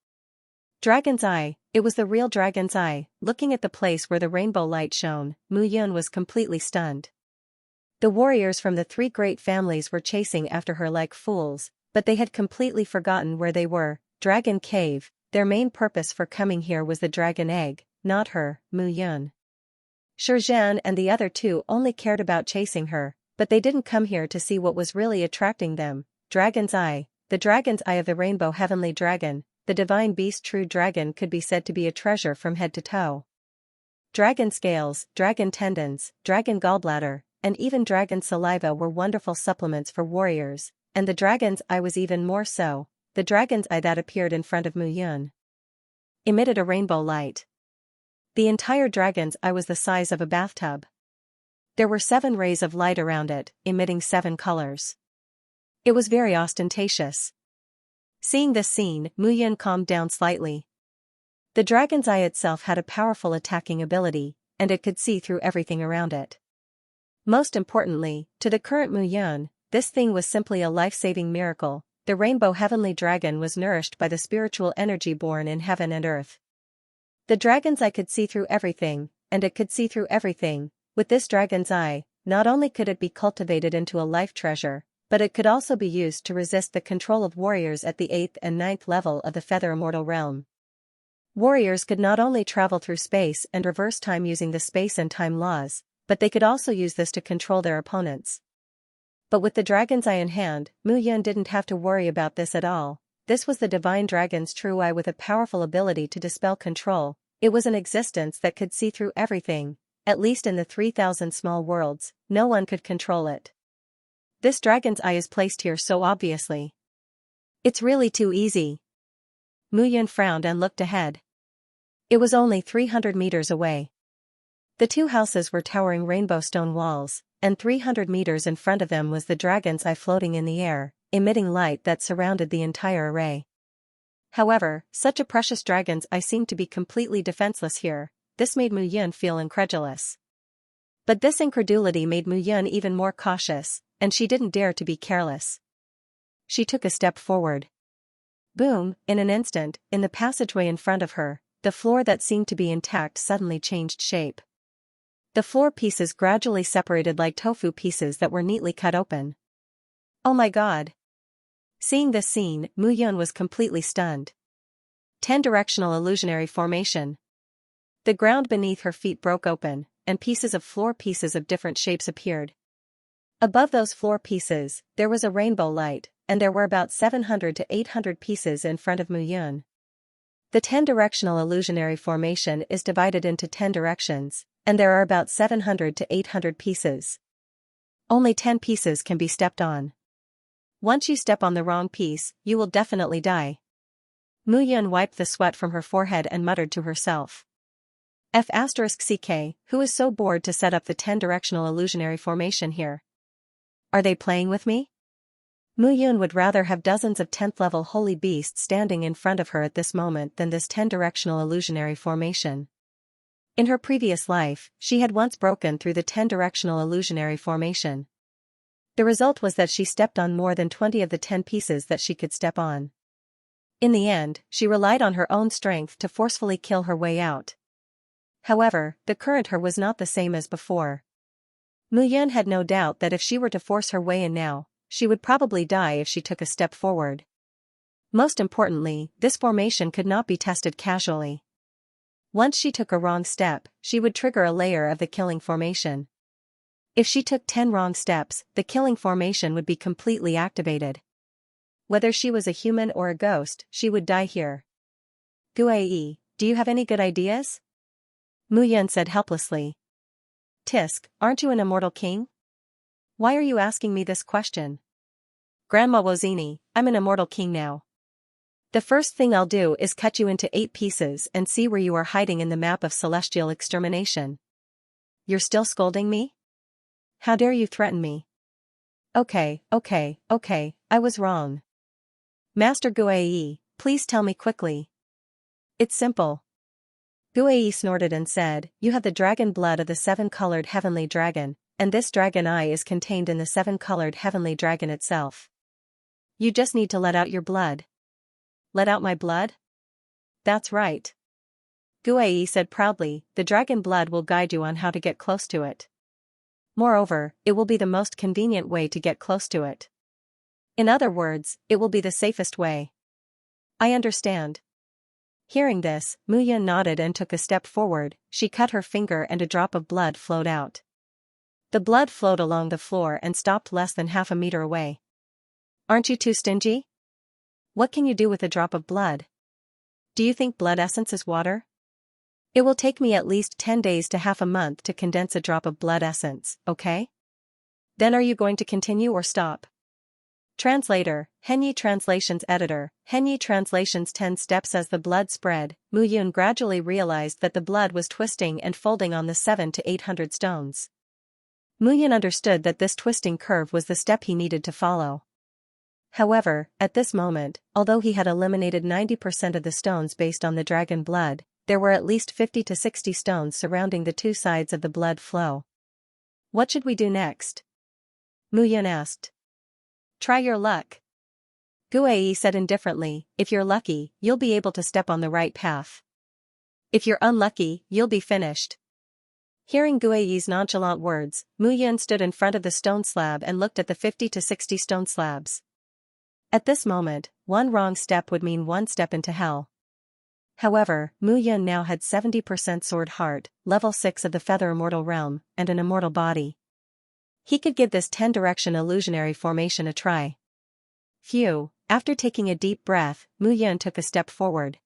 Dragon's Eye. It was the real Dragon's Eye. Looking at the place where the rainbow light shone, Mu Yun was completely stunned. The warriors from the 3 great families were chasing after her like fools, but they had completely forgotten where they were. Dragon Cave. Their main purpose for coming here was the dragon egg, not her, Mu Yun. Shizhen and the other 2 only cared about chasing her, but they didn't come here to see what was really attracting them. Dragon's Eye. The Dragon's Eye of the Rainbow Heavenly Dragon, the divine beast true dragon, could be said to be a treasure from head to toe. Dragon scales, dragon tendons, dragon gallbladder, and even dragon saliva were wonderful supplements for warriors, and the Dragon's Eye was even more so. The Dragon's Eye that appeared in front of Mu Yun emitted a rainbow light. The entire Dragon's Eye was the size of a bathtub. There were 7 rays of light around it, emitting 7 colors. It was very ostentatious. Seeing this scene, Mu Yun calmed down slightly. The Dragon's Eye itself had a powerful attacking ability, and it could see through everything around it. Most importantly, to the current Mu Yun, this thing was simply a life-saving miracle. The rainbow heavenly dragon was nourished by the spiritual energy born in heaven and earth. The Dragon's Eye could see through everything, and it could see through everything. With this Dragon's Eye, not only could it be cultivated into a life treasure, but it could also be used to resist the control of warriors at the 8th and 9th level of the Feather Immortal Realm. Warriors could not only travel through space and reverse time using the space and time laws, but they could also use this to control their opponents. But with the Dragon's Eye in hand, Mu Yun didn't have to worry about this at all. This was the divine dragon's true eye with a powerful ability to dispel control. It was an existence that could see through everything. At least in the 3,000 small worlds, no one could control it. This Dragon's Eye is placed here so obviously. It's really too easy. Mu Yun frowned and looked ahead. It was only 300 meters away. The 2 houses were towering rainbow stone walls, and 300 meters in front of them was the Dragon's Eye floating in the air, emitting light that surrounded the entire array. However, such a precious Dragon's Eye seemed to be completely defenseless here. This made Mu Yun feel incredulous. But this incredulity made Mu Yun even more cautious, and she didn't dare to be careless. She took a step forward. Boom! In an instant, in the passageway in front of her, the floor that seemed to be intact suddenly changed shape. The floor pieces gradually separated like tofu pieces that were neatly cut open. Oh my god! Seeing this scene, Mu Yun was completely stunned. 10-directional illusionary formation. The ground beneath her feet broke open, and pieces of floor pieces of different shapes appeared. Above those floor pieces, there was a rainbow light, and there were about 700 to 800 pieces in front of Mu Yun. The 10-directional illusionary formation is divided into 10 directions, and there are about 700 to 800 pieces. Only 10 pieces can be stepped on. Once you step on the wrong piece, you will definitely die. Mu Yun wiped the sweat from her forehead and muttered to herself. F***ck, who is so bored to set up the 10-directional illusionary formation here? Are they playing with me? Mu Yun would rather have dozens of 10th-level holy beasts standing in front of her at this moment than this 10-directional illusionary formation. In her previous life, she had once broken through the 10-directional illusionary formation. The result was that she stepped on more than 20 of the 10 pieces that she could step on. In the end, she relied on her own strength to forcefully kill her way out. However, the current her was not the same as before. Mu Yun had no doubt that if she were to force her way in now, she would probably die if she took a step forward. Most importantly, this formation could not be tested casually. Once she took a wrong step, she would trigger a layer of the killing formation. If she took 10 wrong steps, the killing formation would be completely activated. Whether she was a human or a ghost, she would die here. Guai, do you have any good ideas? Mu Yun said helplessly. Tisk, aren't you an immortal king? Why are you asking me this question? Grandma Wozini, I'm an immortal king now. The first thing I'll do is cut you into 8 pieces and see where you are hiding in the map of celestial extermination. You're still scolding me? How dare you threaten me? Okay, I was wrong. Master Guai, please tell me quickly. It's simple. Guai snorted and said, you have the dragon blood of the 7-colored heavenly dragon, and this dragon eye is contained in the 7-colored heavenly dragon itself. You just need to let out your blood. Let out my blood? That's right. Guai said proudly, the dragon blood will guide you on how to get close to it. Moreover, it will be the most convenient way to get close to it. In other words, it will be the safest way. I understand. Hearing this, Mu Yun nodded and took a step forward. She cut her finger and a drop of blood flowed out. The blood flowed along the floor and stopped less than half a meter away. Aren't you too stingy? What can you do with a drop of blood? Do you think blood essence is water? It will take me at least 10 days to half a month to condense a drop of blood essence, okay? Then are you going to continue or stop? Translator, Henyi Translations Editor, Henyi Translations 10 steps. As the blood spread, Mu Yun gradually realized that the blood was twisting and folding on the 7 to 800 stones. Mu Yun understood that this twisting curve was the step he needed to follow. However, at this moment, although he had eliminated 90% of the stones based on the dragon blood, there were at least 50 to 60 stones surrounding the 2 sides of the blood flow. What should we do next? Mu Yun asked. Try your luck. Guai said indifferently, if you're lucky, you'll be able to step on the right path. If you're unlucky, you'll be finished. Hearing Guai's nonchalant words, Mu Yun stood in front of the stone slab and looked at the 50 to 60 stone slabs. At this moment, one wrong step would mean one step into hell. However, Mu Yun now had 70% sword heart, level 6 of the feather immortal realm, and an immortal body. He could give this 10-direction illusionary formation a try. Phew, after taking a deep breath, Mu Yun took a step forward.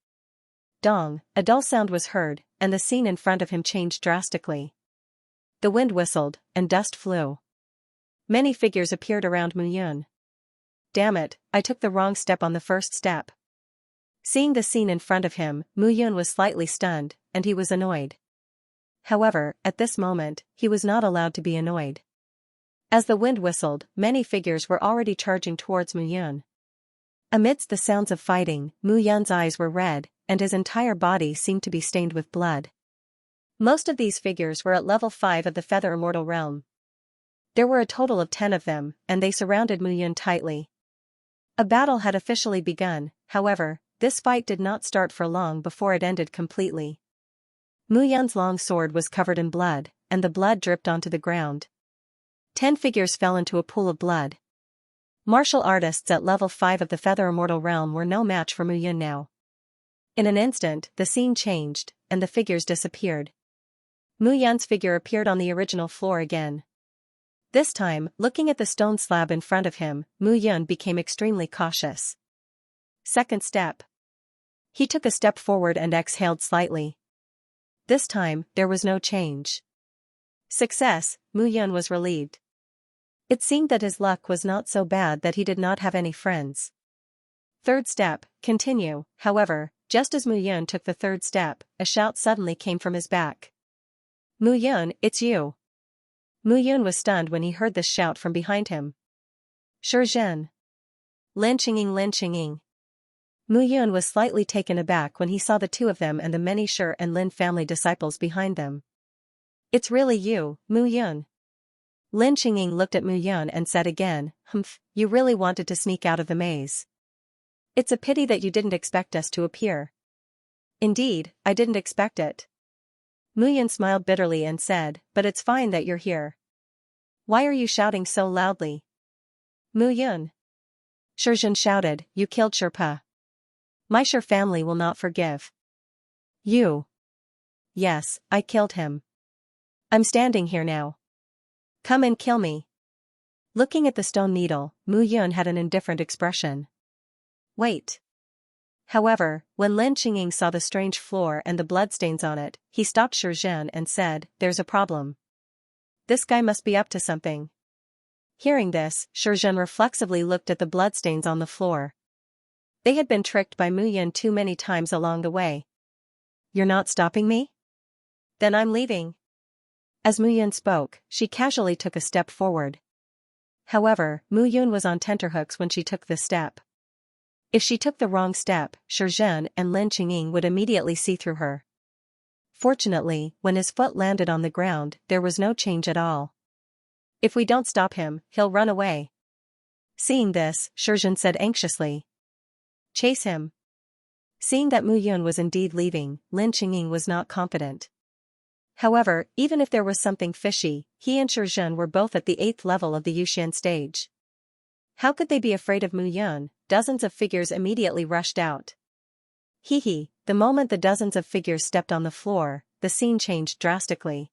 Dong, a dull sound was heard, and the scene in front of him changed drastically. The wind whistled, and dust flew. Many figures appeared around Mu Yun. Damn it, I took the wrong step on the first step. Seeing the scene in front of him, Mu Yun was slightly stunned, and he was annoyed. However, at this moment, he was not allowed to be annoyed. As the wind whistled, many figures were already charging towards Mu Yun. Amidst the sounds of fighting, Mu Yun's eyes were red, and his entire body seemed to be stained with blood. Most of these figures were at level 5 of the feather immortal realm. There were a total of 10 of them, and they surrounded Mu Yun tightly. A battle had officially begun, however, this fight did not start for long before it ended completely. Mu Yun's long sword was covered in blood, and the blood dripped onto the ground. 10 figures fell into a pool of blood. Martial artists at level 5 of the feather immortal realm were no match for Mu Yun now. In an instant, the scene changed, and the figures disappeared. Mu Yun's figure appeared on the original floor again. This time, looking at the stone slab in front of him, Mu Yun became extremely cautious. Second step. He took a step forward and exhaled slightly. This time, there was no change. Success, Mu Yun was relieved. It seemed that his luck was not so bad that he did not have any friends. Third step, continue. However, just as Mu Yun took the third step, a shout suddenly came from his back. Mu Yun, it's you. Mu Yun was stunned when he heard this shout from behind him. Shizhen. Lin Qingying. Mu Yun was slightly taken aback when he saw the two of them and the many Shi and Lin family disciples behind them. It's really you, Mu Yun. Lin Qingying looked at Mu Yun and said again, you really wanted to sneak out of the maze. It's a pity that you didn't expect us to appear. Indeed, I didn't expect it. Mu Yun smiled bitterly and said, but it's fine that you're here. Why are you shouting so loudly? Mu Yun. Shizhen shouted, you killed Sherpa. My Shi family will not forgive. You. Yes, I killed him. I'm standing here now. Come and kill me. Looking at the stone needle, Mu Yun had an indifferent expression. Wait. However, when Lin Qingying saw the strange floor and the bloodstains on it, he stopped Shizhen and said, there's a problem. This guy must be up to something. Hearing this, Shizhen reflexively looked at the bloodstains on the floor. They had been tricked by Mu Yun too many times along the way. You're not stopping me? Then I'm leaving. As Mu Yun spoke, she casually took a step forward. However, Mu Yun was on tenterhooks when she took this step. If she took the wrong step, Shizhen and Lin Qingying would immediately see through her. Fortunately, when his foot landed on the ground, there was no change at all. If we don't stop him, he'll run away. Seeing this, Shizhen said anxiously. Chase him. Seeing that Mu Yun was indeed leaving, Lin Qingying was not confident. However, even if there was something fishy, he and Shizhen were both at the 8th level of the Yuxian stage. How could they be afraid of Mu Yun? Dozens of figures immediately rushed out. The moment the dozens of figures stepped on the floor, the scene changed drastically.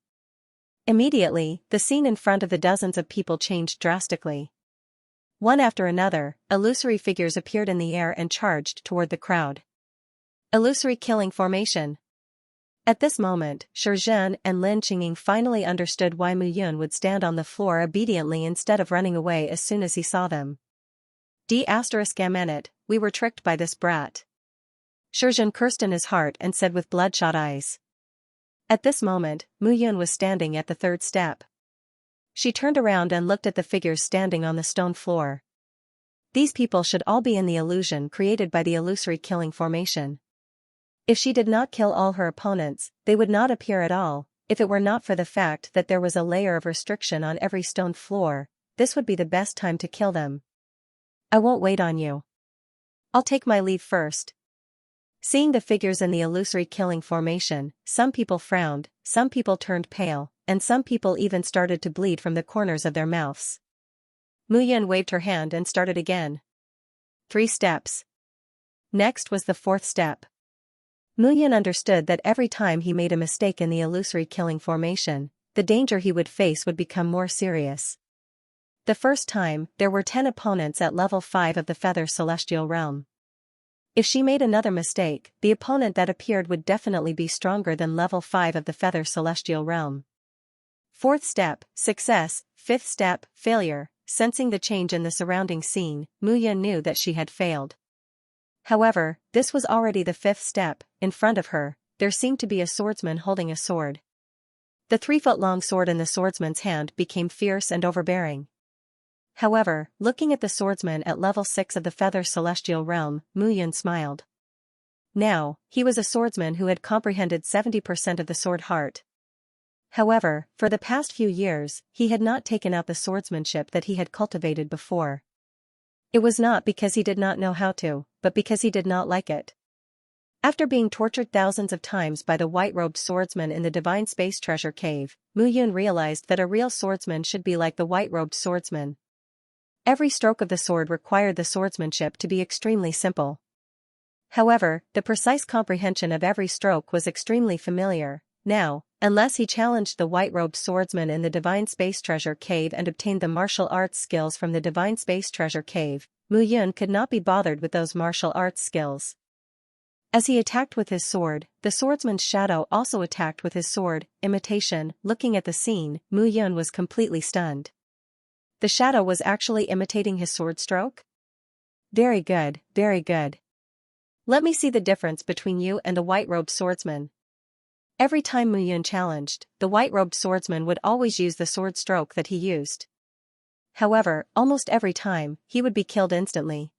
Immediately, the scene in front of the dozens of people changed drastically. One after another, illusory figures appeared in the air and charged toward the crowd. Illusory killing formation. At this moment, Shizhen and Lin Qingying finally understood why Mu Yun would stand on the floor obediently instead of running away as soon as he saw them. D***, we were tricked by this brat. Shizhen cursed in his heart and said with bloodshot eyes. At this moment, Mu Yun was standing at the 3rd step. She turned around and looked at the figures standing on the stone floor. These people should all be in the illusion created by the illusory killing formation. If she did not kill all her opponents, they would not appear at all. If it were not for the fact that there was a layer of restriction on every stone floor, this would be the best time to kill them. I won't wait on you. I'll take my leave first. Seeing the figures in the illusory killing formation, some people frowned, some people turned pale, and some people even started to bleed from the corners of their mouths. Mu Yun waved her hand and started again. 3 steps. Next was the 4th step. Mu Yun understood that every time he made a mistake in the illusory killing formation, the danger he would face would become more serious. The first time, there were 10 opponents at level 5 of the Feather Celestial Realm. If she made another mistake, the opponent that appeared would definitely be stronger than level 5 of the Feather Celestial Realm. 4th step, success. 5th step, failure. Sensing the change in the surrounding scene, Mu Yun knew that she had failed. However, this was already the 5th step. In front of her, there seemed to be a swordsman holding a sword. The 3-foot-long sword in the swordsman's hand became fierce and overbearing. However, looking at the swordsman at level 6 of the Feather Celestial Realm, Mu Yun smiled. Now, he was a swordsman who had comprehended 70% of the sword heart. However, for the past few years, he had not taken out the swordsmanship that he had cultivated before. It was not because he did not know how to, but because he did not like it. After being tortured thousands of times by the white-robed swordsman in the Divine Space Treasure Cave, Mu Yun realized that a real swordsman should be like the white-robed swordsman. Every stroke of the sword required the swordsmanship to be extremely simple. However, the precise comprehension of every stroke was extremely familiar. Now, Unless he challenged the white-robed swordsman in the Divine Space Treasure Cave and obtained the martial arts skills from the Divine Space Treasure Cave, Mu Yun could not be bothered with those martial arts skills. As he attacked with his sword, the swordsman's shadow also attacked with his sword. Imitation. Looking at the scene, Mu Yun was completely stunned. The shadow was actually imitating his sword stroke? Very good, very good. Let me see the difference between you and the white-robed swordsman. Every time Mu Yun challenged, the white-robed swordsman would always use the sword stroke that he used. However, almost every time, he would be killed instantly.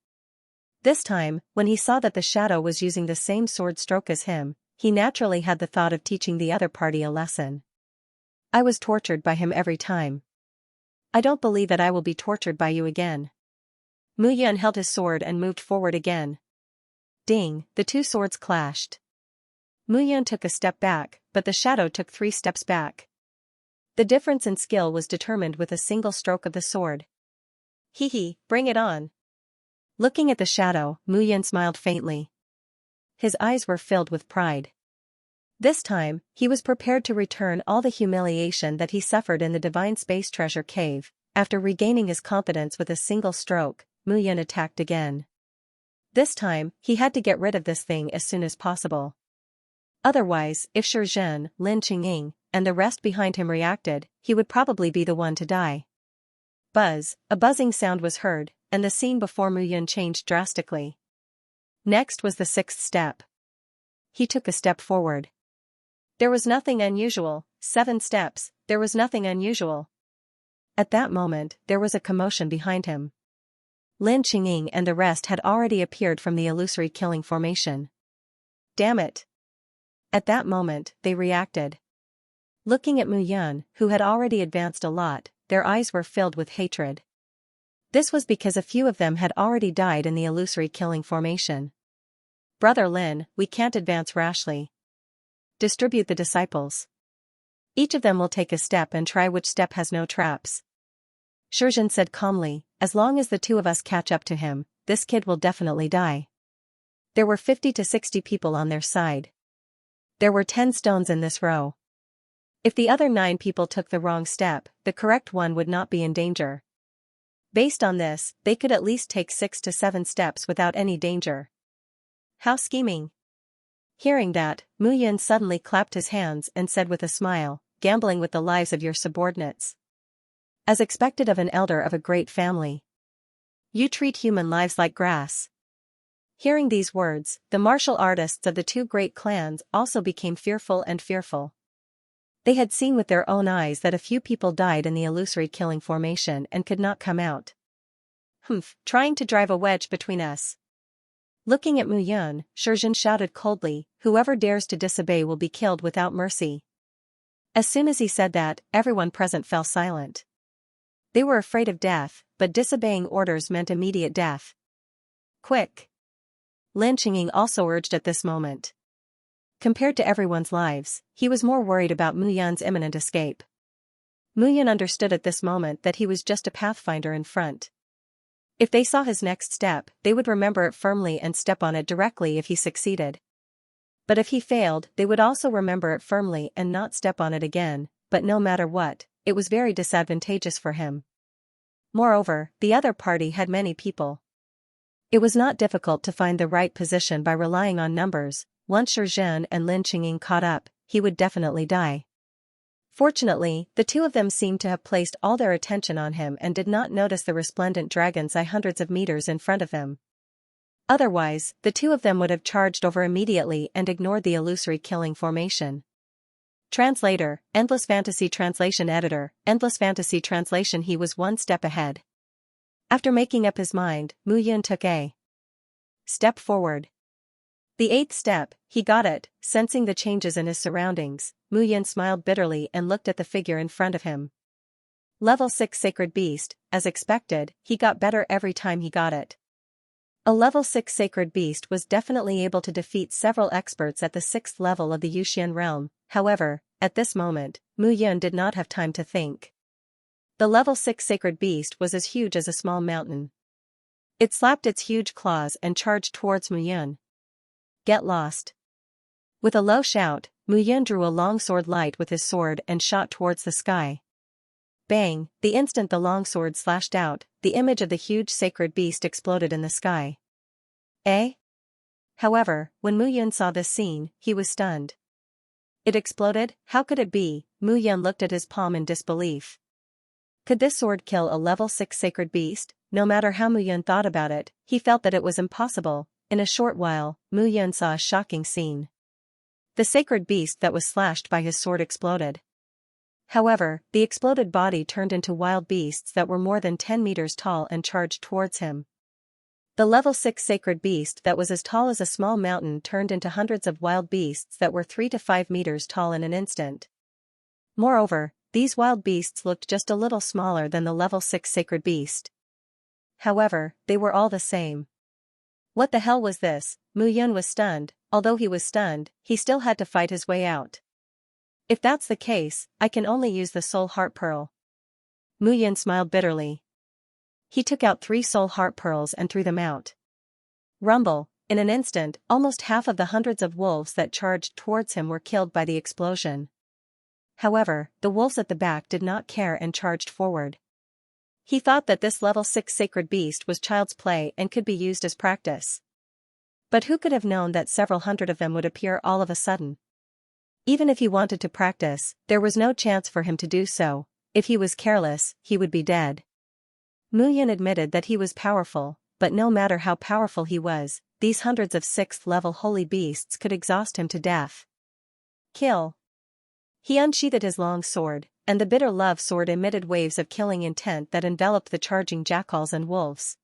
This time, when he saw that the shadow was using the same sword stroke as him, he naturally had the thought of teaching the other party a lesson. I was tortured by him every time. I don't believe that I will be tortured by you again. Mu Yun held his sword and moved forward again. Ding, the two swords clashed. Mu Yun took a step back, but the shadow took 3 steps back. The difference in skill was determined with a single stroke of the sword. Hee, bring it on. Looking at the shadow, Mu Yun smiled faintly. His eyes were filled with pride. This time, he was prepared to return all the humiliation that he suffered in the Divine Space Treasure Cave. After regaining his confidence with a single stroke, Mu Yun attacked again. This time, he had to get rid of this thing as soon as possible. Otherwise, if Shizhen, Lin Qingying, and the rest behind him reacted, he would probably be the one to die. Buzz, a buzzing sound was heard, and the scene before Mu Yun changed drastically. Next was the 6th step. He took a step forward. There was nothing unusual. 7 steps, there was nothing unusual. At that moment, there was a commotion behind him. Lin Qingying and the rest had already appeared from the illusory killing formation. Damn it! At that moment, they reacted. Looking at Mu Yun, who had already advanced a lot, their eyes were filled with hatred. This was because a few of them had already died in the illusory killing formation. Brother Lin, we can't advance rashly. Distribute the disciples. Each of them will take a step and try which step has no traps. Shizhen said calmly, as long as the 2 of us catch up to him, this kid will definitely die. There were 50 to 60 people on their side. There were 10 stones in this row. If the other 9 people took the wrong step, the correct one would not be in danger. Based on this, they could at least take 6 to 7 steps without any danger. How scheming. Hearing that, Mu Yun suddenly clapped his hands and said with a smile, gambling with the lives of your subordinates. As expected of an elder of a great family. You treat human lives like grass. Hearing these words, the martial artists of the 2 great clans also became fearful and fearful. They had seen with their own eyes that a few people died in the illusory killing formation and could not come out. Trying to drive a wedge between us. Looking at Mu Yun, Shizhen shouted coldly, whoever dares to disobey will be killed without mercy. As soon as he said that, everyone present fell silent. They were afraid of death, but disobeying orders meant immediate death. Quick! Lin Qingying also urged at this moment. Compared to everyone's lives, he was more worried about Mu Yun's imminent escape. Mu Yun understood at this moment that he was just a pathfinder in front. If they saw his next step, they would remember it firmly and step on it directly if he succeeded. But if he failed, they would also remember it firmly and not step on it again, but no matter what, it was very disadvantageous for him. Moreover, the other party had many people. It was not difficult to find the right position by relying on numbers. Once Shizhen and Lin Qingying caught up, he would definitely die. Fortunately, the 2 of them seemed to have placed all their attention on him and did not notice the resplendent dragon's eye hundreds of meters in front of them. Otherwise, the 2 of them would have charged over immediately and ignored the illusory killing formation. Translator, Endless Fantasy Translation Editor, Endless Fantasy Translation. He was 1 step ahead. After making up his mind, Mu Yun took a step forward. The 8th step, he got it. Sensing the changes in his surroundings, Mu Yun smiled bitterly and looked at the figure in front of him. Level 6 Sacred Beast, as expected, he got better every time he got it. A level 6 Sacred Beast was definitely able to defeat several experts at the 6th level of the Yuxian realm. However, at this moment, Mu Yun did not have time to think. The level 6 Sacred Beast was as huge as a small mountain. It slapped its huge claws and charged towards Mu Yun. Get lost. With a low shout, Mu Yun drew a long sword light with his sword and shot towards the sky. Bang! The instant the long sword slashed out, the image of the huge sacred beast exploded in the sky. Eh? However, when Mu Yun saw this scene, he was stunned. It exploded? How could it be? Mu Yun looked at his palm in disbelief. Could this sword kill a level 6 sacred beast? No matter how Mu Yun thought about it, he felt that it was impossible. In a short while, Mu Yun saw a shocking scene. The sacred beast that was slashed by his sword exploded. However, the exploded body turned into wild beasts that were more than 10 meters tall and charged towards him. The level 6 sacred beast that was as tall as a small mountain turned into hundreds of wild beasts that were 3 to 5 meters tall in an instant. Moreover, these wild beasts looked just a little smaller than the level 6 sacred beast. However, they were all the same. What the hell was this? Mu Yun was stunned. Although he was stunned, he still had to fight his way out. If that's the case, I can only use the soul heart pearl. Mu Yun smiled bitterly. He took out 3 soul heart pearls and threw them out. Rumble! In an instant, almost half of the hundreds of wolves that charged towards him were killed by the explosion. However, the wolves at the back did not care and charged forward. He thought that this level 6 sacred beast was child's play and could be used as practice. But who could have known that several hundred of them would appear all of a sudden? Even if he wanted to practice, there was no chance for him to do so. If he was careless, he would be dead. Mu Yun admitted that he was powerful, but no matter how powerful he was, these hundreds of 6th-level holy beasts could exhaust him to death. Kill! He unsheathed his long sword, and the bitter love sword emitted waves of killing intent that enveloped the charging jackals and wolves.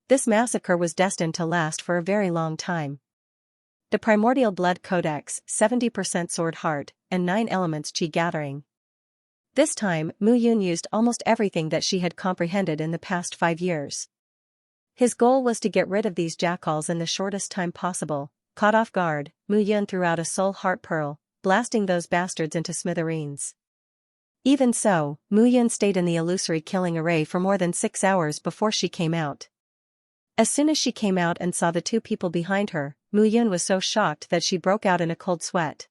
This massacre was destined to last for a very long time. The Primordial Blood Codex, 70% Sword Heart, and 9 Elements Qi Gathering. This time, Mu Yun used almost everything that she had comprehended in the past 5 years. His goal was to get rid of these jackals in the shortest time possible. Caught off guard, Mu Yun threw out a soul heart pearl, blasting those bastards into smithereens. Even so, Mu Yun stayed in the illusory killing array for more than 6 hours before she came out. As soon as she came out and saw the 2 people behind her, Mu Yun was so shocked that she broke out in a cold sweat.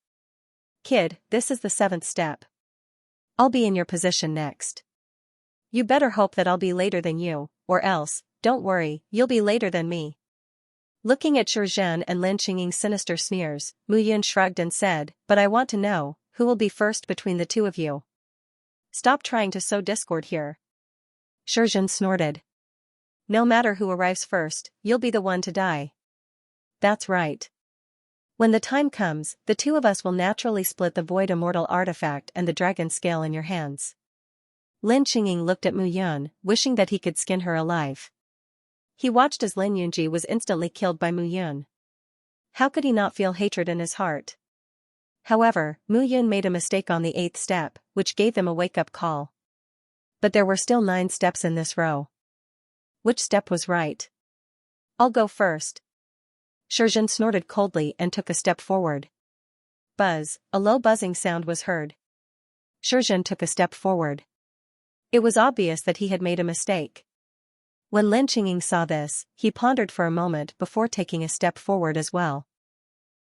Kid, this is the 7th step. I'll be in your position next. You better hope that I'll be later than you, or else, don't worry, you'll be later than me. Looking at Shizhen and Lin Qingying's sinister sneers, Mu Yun shrugged and said, but I want to know, who will be first between the 2 of you? Stop trying to sow discord here. Shizhen snorted. No matter who arrives first, you'll be the one to die. That's right. When the time comes, the 2 of us will naturally split the Void Immortal artifact and the dragon scale in your hands. Lin Qingying looked at Mu Yun, wishing that he could skin her alive. He watched as Lin Yunji was instantly killed by Mu Yun. How could he not feel hatred in his heart? However, Mu Yun made a mistake on the 8th step, which gave them a wake-up call. But there were still 9 steps in this row. Which step was right? I'll go first. Shizhen snorted coldly and took a step forward. Buzz, a low buzzing sound was heard. Shizhen took a step forward. It was obvious that he had made a mistake. When Lin Qingying saw this, he pondered for a moment before taking a step forward as well.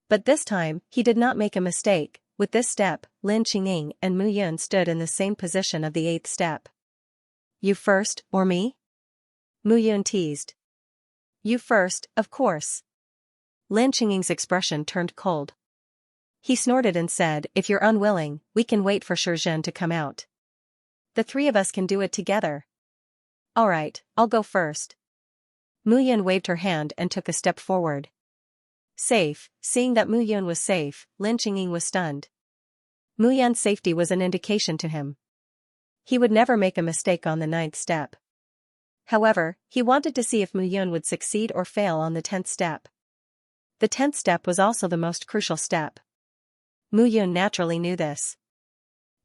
But this time, he did not make a mistake. With this step, Lin Qingying and Mu Yun stood in the same position of the 8th step. You first, or me? Mu Yun teased. You first, of course. Lin Qingying's expression turned cold. He snorted and said, if you're unwilling, we can wait for Shizhen to come out. The 3 of us can do it together. Alright, I'll go first. Mu Yun waved her hand and took a step forward. Safe. Seeing that Mu Yun was safe, Lin Qingying was stunned. Mu Yun's safety was an indication to him. He would never make a mistake on the 9th step. However, he wanted to see if Mu Yun would succeed or fail on the 10th step. The 10th step was also the most crucial step. Mu Yun naturally knew this.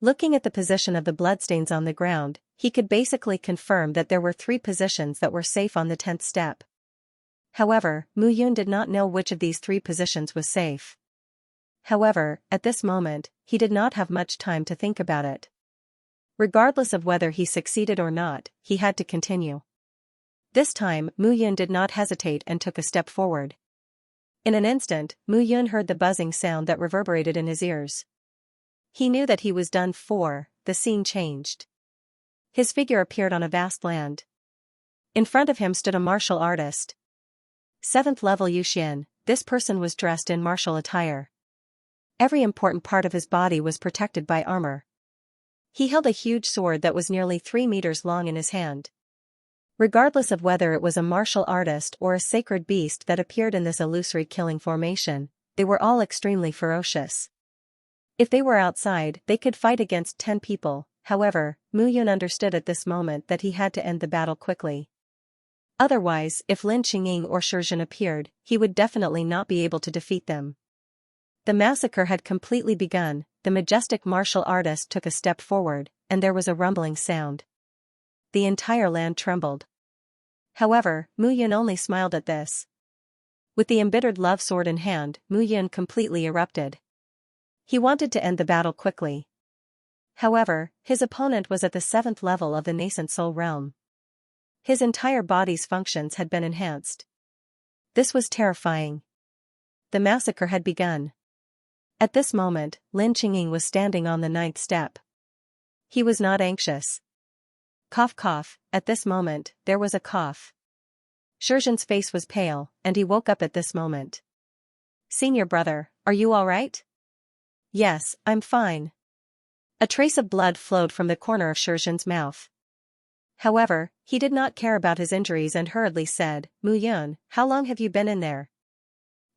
Looking at the position of the bloodstains on the ground, he could basically confirm that there were 3 positions that were safe on the 10th step. However, Mu Yun did not know which of these 3 positions was safe. However, at this moment, he did not have much time to think about it. Regardless of whether he succeeded or not, he had to continue. This time, Mu Yun did not hesitate and took a step forward. In an instant, Mu Yun heard the buzzing sound that reverberated in his ears. He knew that he was done for. The scene changed. His figure appeared on a vast land. In front of him stood a martial artist. 7th level Yuxian. This person was dressed in martial attire. Every important part of his body was protected by armor. He held a huge sword that was nearly 3 meters long in his hand. Regardless of whether it was a martial artist or a sacred beast that appeared in this illusory killing formation, they were all extremely ferocious. If they were outside, they could fight against 10 people. However, Mu Yun understood at this moment that he had to end the battle quickly. Otherwise, if Lin Qingying or Shizhen appeared, he would definitely not be able to defeat them. The massacre had completely begun. The majestic martial artist took a step forward, and there was a rumbling sound. The entire land trembled. However, Mu Yun only smiled at this. With the embittered love sword in hand, Mu Yun completely erupted. He wanted to end the battle quickly. However, his opponent was at the 7th level of the nascent soul realm. His entire body's functions had been enhanced. This was terrifying. The massacre had begun. At this moment, Lin Qingying was standing on the 9th step. He was not anxious. Cough cough, at this moment, there was a cough. Shizhen's face was pale, and he woke up at this moment. Senior brother, are you all right? Yes, I'm fine. A trace of blood flowed from the corner of Shizhen's mouth. However, he did not care about his injuries and hurriedly said, Mu Yun, how long have you been in there?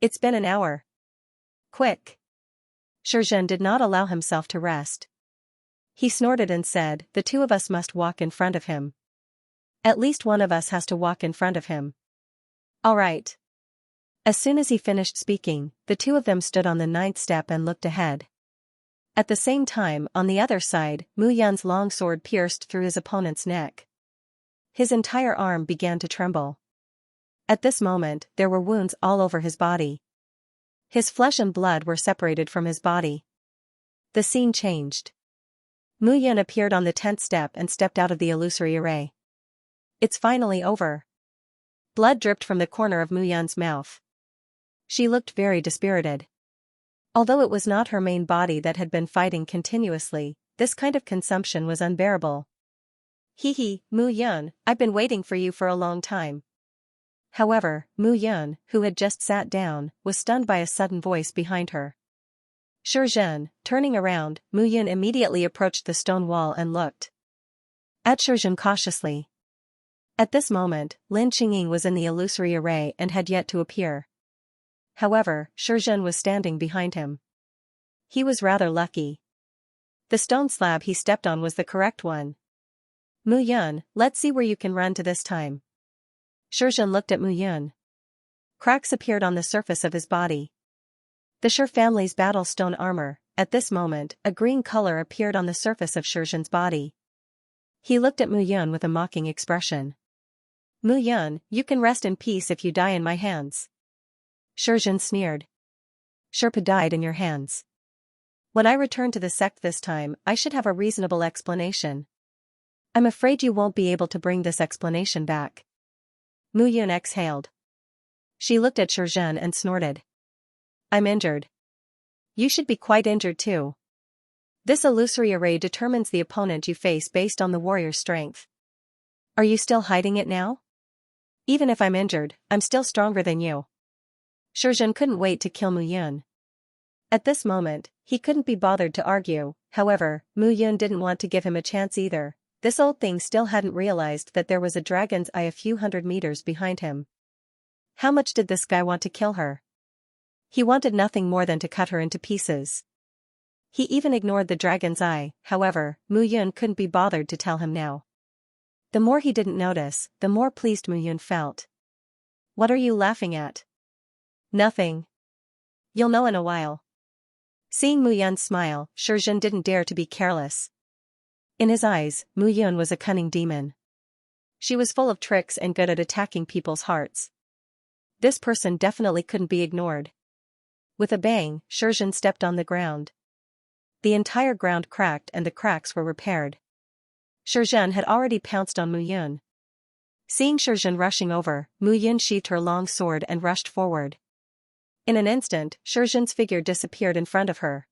It's been an hour. Quick. Shizhen did not allow himself to rest. He snorted and said, the two of us must walk in front of him. At least one of us has to walk in front of him. All right. As soon as he finished speaking, the two of them stood on the 9th step and looked ahead. At the same time, on the other side, Mu Yun's long sword pierced through his opponent's neck. His entire arm began to tremble. At this moment, there were wounds all over his body. His flesh and blood were separated from his body. The scene changed. Mu Yun appeared on the 10th step and stepped out of the illusory array. It's finally over. Blood dripped from the corner of Mu Yun's mouth. She looked very dispirited. Although it was not her main body that had been fighting continuously, this kind of consumption was unbearable. Hee, Mu Yun, I've been waiting for you for a long time. However, Mu Yun, who had just sat down, was stunned by a sudden voice behind her. Shizhen, turning around, Mu Yun immediately approached the stone wall and looked at Shizhen cautiously. At this moment, Lin Qingying was in the illusory array and had yet to appear. However, Shizhen was standing behind him. He was rather lucky. The stone slab he stepped on was the correct one. Mu Yun, let's see where you can run to this time. Shizhen looked at Mu Yun. Cracks appeared on the surface of his body. The Shi family's battle stone armor. At this moment, a green color appeared on the surface of Shizhen's body. He looked at Mu Yun with a mocking expression. Mu Yun, you can rest in peace if you die in my hands. Shizhen sneered. Sherpa died in your hands. When I return to the sect this time, I should have a reasonable explanation. I'm afraid you won't be able to bring this explanation back. Mu Yun exhaled. She looked at Shizhen and snorted. I'm injured. You should be quite injured too. This illusory array determines the opponent you face based on the warrior's strength. Are you still hiding it now? Even if I'm injured, I'm still stronger than you. Shizhen couldn't wait to kill Mu Yun. At this moment, he couldn't be bothered to argue. However, Mu Yun didn't want to give him a chance either. This old thing still hadn't realized that there was a dragon's eye a few hundred meters behind him. How much did this guy want to kill her? He wanted nothing more than to cut her into pieces. He even ignored the dragon's eye. However, Mu Yun couldn't be bothered to tell him now. The more he didn't notice, the more pleased Mu Yun felt. What are you laughing at? Nothing. You'll know in a while. Seeing Mu Yun's smile, Shizhen didn't dare to be careless. In his eyes, Mu Yun was a cunning demon. She was full of tricks and good at attacking people's hearts. This person definitely couldn't be ignored. With a bang, Shizhen stepped on the ground. The entire ground cracked and the cracks were repaired. Shizhen had already pounced on Mu Yun. Seeing Shizhen rushing over, Mu Yun sheathed her long sword and rushed forward. In an instant, Shizhen's figure disappeared in front of her.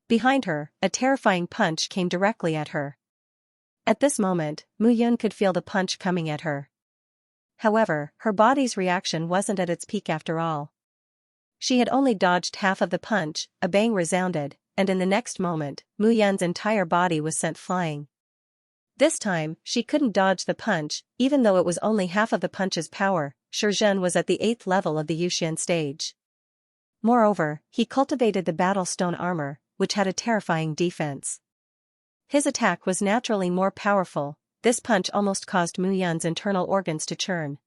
Behind her, a terrifying punch came directly at her. At this moment, Mu Yun could feel the punch coming at her. However, her body's reaction wasn't at its peak after all. She had only dodged half of the punch, a bang resounded, and in the next moment, Mu Yun's entire body was sent flying. This time, she couldn't dodge the punch, even though it was only half of the punch's power. Shizhen was at the 8th level of the Yuxian stage. Moreover, he cultivated the battle stone armor, which had a terrifying defense. His attack was naturally more powerful. This punch almost caused Mu Yun's internal organs to churn.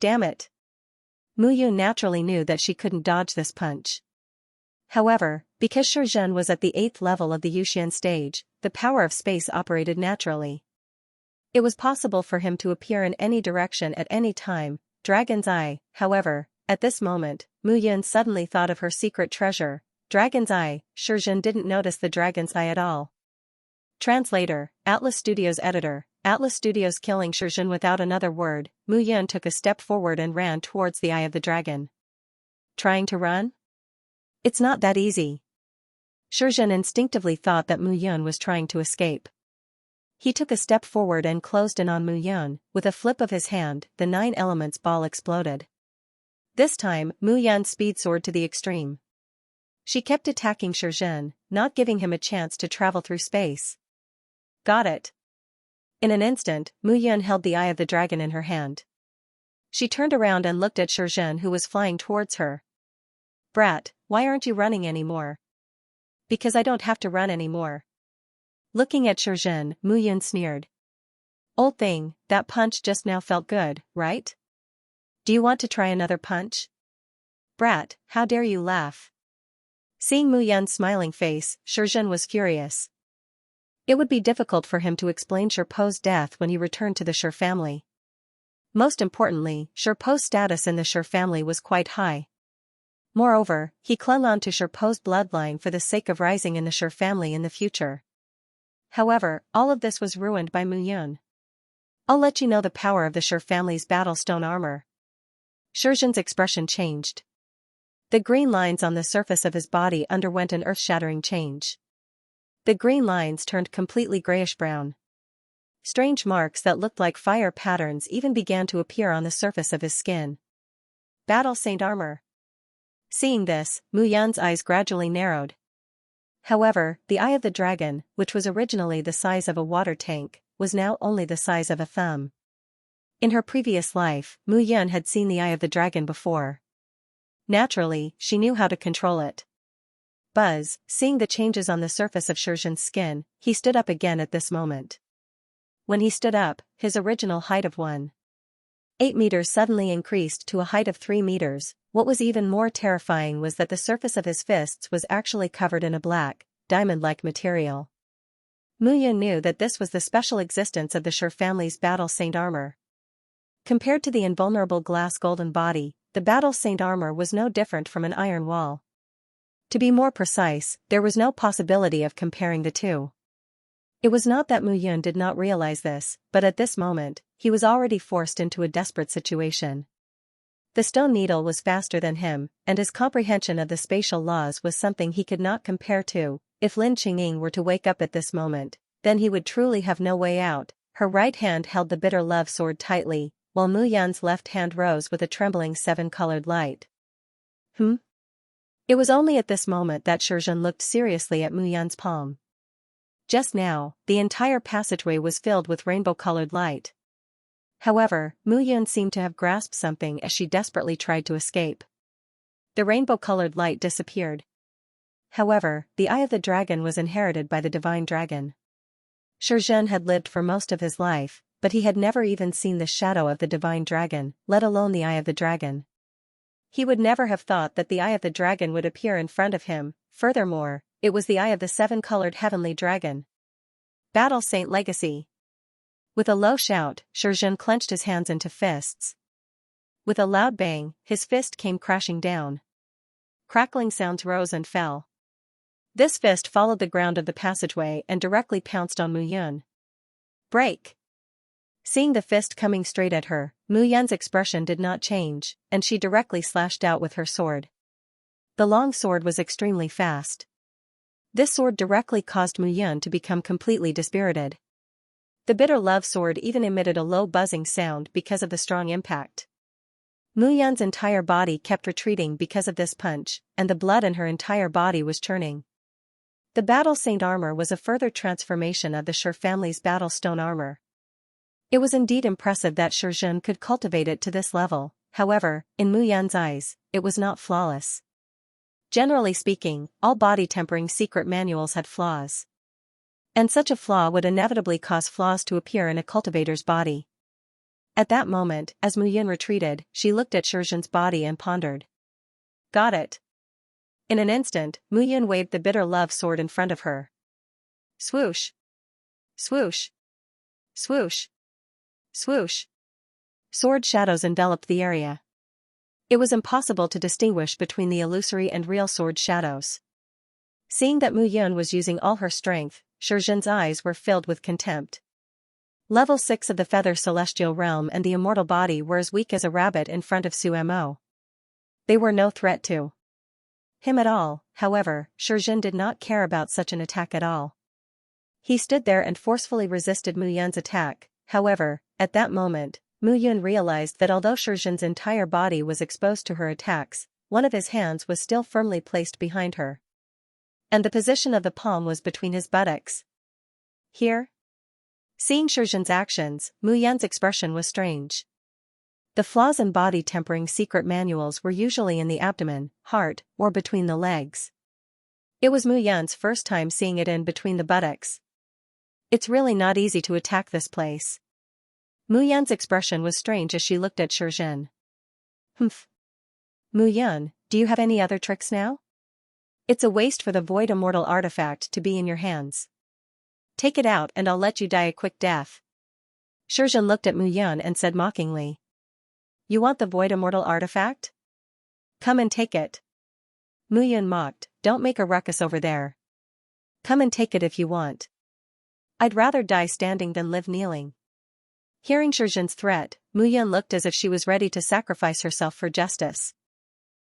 Damn it! Mu Yun naturally knew that she couldn't dodge this punch. However, because Shizhen was at the 8th level of the Yuxian stage, the power of space operated naturally. It was possible for him to appear in any direction at any time. Dragon's Eye, however, at this moment, Mu Yun suddenly thought of her secret treasure, Dragon's Eye. Shizhen didn't notice the Dragon's Eye at all. Translator, Atlas Studios Editor, Atlas Studios. Killing Shizhen without another word, Mu Yun took a step forward and ran towards the Eye of the Dragon. Trying to run? It's not that easy. Shizhen instinctively thought that Mu Yun was trying to escape. He took a step forward and closed in on Mu Yun. With a flip of his hand, the 9 elements ball exploded. This time, Mu Yun's speed soared to the extreme. She kept attacking Shizhen, not giving him a chance to travel through space. Got it. In an instant, Mu Yun held the Eye of the Dragon in her hand. She turned around and looked at Shizhen, who was flying towards her. Brat, why aren't you running anymore? Because I don't have to run anymore. Looking at Shizhen, Mu Yun sneered. Old thing, that punch just now felt good, right? Do you want to try another punch? Brat, how dare you laugh? Seeing Mu Yun's smiling face, Shizhen was furious. It would be difficult for him to explain Shirpo's death when he returned to the Shir family. Most importantly, Shirpo's status in the Shir family was quite high. Moreover, he clung on to Shirpo's bloodline for the sake of rising in the Shir family in the future. However, all of this was ruined by Mu Yun. I'll let you know the power of the Shir family's battle stone armor. Shizhen's expression changed. The green lines on the surface of his body underwent an earth-shattering change. The green lines turned completely grayish-brown. Strange marks that looked like fire patterns even began to appear on the surface of his skin. Battle Saint armor. Seeing this, Mu Yun's eyes gradually narrowed. However, the Eye of the Dragon, which was originally the size of a water tank, was now only the size of a thumb. In her previous life, Mu Yun had seen the Eye of the Dragon before. Naturally, she knew how to control it. Buzz, seeing the changes on the surface of Shizhen's skin, he stood up again at this moment. When he stood up, his original height of 1.8 meters suddenly increased to a height of 3 meters. What was even more terrifying was that the surface of his fists was actually covered in a black, diamond-like material. Mu Yun knew that this was the special existence of the Shir family's Battle Saint armor. Compared to the invulnerable glass golden body, the Battle Saint armor was no different from an iron wall. To be more precise, there was no possibility of comparing the two. It was not that Mu Yun did not realize this, but at this moment, he was already forced into a desperate situation. The stone needle was faster than him, and his comprehension of the spatial laws was something he could not compare to. If Lin Qingying were to wake up at this moment, then he would truly have no way out. Her right hand held the bitter love sword tightly, while Mu Yun's left hand rose with a trembling 7-colored light. It was only at this moment that Shizhen looked seriously at Mu Yun's palm. Just now, the entire passageway was filled with rainbow-colored light. However, Mu Yun seemed to have grasped something as she desperately tried to escape. The rainbow-colored light disappeared. However, the Eye of the Dragon was inherited by the Divine Dragon. Shizhen had lived for most of his life, but he had never even seen the shadow of the Divine Dragon, let alone the Eye of the Dragon. He would never have thought that the Eye of the Dragon would appear in front of him. Furthermore, it was the Eye of the 7-colored Heavenly Dragon. Battle Saint Legacy. With a low shout, Shizhen clenched his hands into fists. With a loud bang, his fist came crashing down. Crackling sounds rose and fell. This fist followed the ground of the passageway and directly pounced on Mu Yun. Break! Seeing the fist coming straight at her, Mu Yun's expression did not change, and she directly slashed out with her sword. The long sword was extremely fast. This sword directly caused Mu Yun to become completely dispirited. The bitter love sword even emitted a low buzzing sound because of the strong impact. Mu Yun's entire body kept retreating because of this punch, and the blood in her entire body was churning. The Battle Saint armor was a further transformation of the Shi family's Battle Stone armor. It was indeed impressive that Shi Jun could cultivate it to this level, however, in Mu Yun's eyes, it was not flawless. Generally speaking, all body tempering secret manuals had flaws. And such a flaw would inevitably cause flaws to appear in a cultivator's body. At that moment, as Mu Yun retreated, she looked at Shi Jun's body and pondered. Got it. In an instant, Mu Yun waved the bitter love sword in front of her. Swoosh! Swoosh! Swoosh! Swoosh! Sword shadows enveloped the area. It was impossible to distinguish between the illusory and real sword shadows. Seeing that Mu Yun was using all her strength, Shi Jun's eyes were filled with contempt. Level 6 of the Feather Celestial Realm and the Immortal Body were as weak as a rabbit in front of Su Mo. They were no threat to him at all. However, Shi Jun did not care about such an attack at all. He stood there and forcefully resisted Mu Yun's attack. However, at that moment, Mu Yun realized that although Shi Jun's entire body was exposed to her attacks, one of his hands was still firmly placed behind her. And the position of the palm was between his buttocks. Here? Seeing Shi Jun's actions, Mu Yun's expression was strange. The flaws in body tempering secret manuals were usually in the abdomen, heart, or between the legs. It was Mu Yun's first time seeing it in between the buttocks. It's really not easy to attack this place. Mu Yun's expression was strange as she looked at Shi Jun. Humph. Mu Yun, do you have any other tricks now? It's a waste for the Void Immortal artifact to be in your hands. Take it out and I'll let you die a quick death. Shi Jun looked at Mu Yun and said mockingly. You want the Void Immortal artifact? Come and take it. Mu Yun mocked, don't make a ruckus over there. Come and take it if you want. I'd rather die standing than live kneeling. Hearing Shi Jun's threat, Mu Yun looked as if she was ready to sacrifice herself for justice.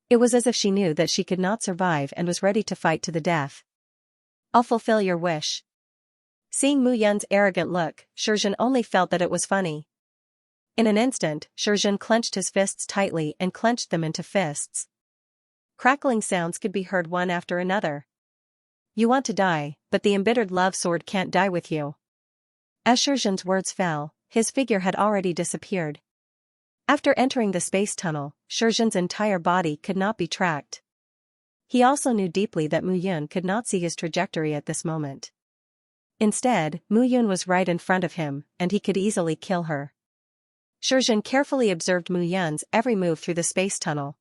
It was as if she knew that she could not survive and was ready to fight to the death. I'll fulfill your wish. Seeing Mu Yun's arrogant look, Shi Jun only felt that it was funny. In an instant, Shi Jun clenched his fists tightly and clenched them into fists. Crackling sounds could be heard one after another. You want to die, but the embittered love sword can't die with you. As Shi Jun's words fell, his figure had already disappeared. After entering the space tunnel, Shi Jun's entire body could not be tracked. He also knew deeply that Mu Yun could not see his trajectory at this moment. Instead, Mu Yun was right in front of him, and he could easily kill her. Shi Jun carefully observed Mu Yun's every move through the space tunnel.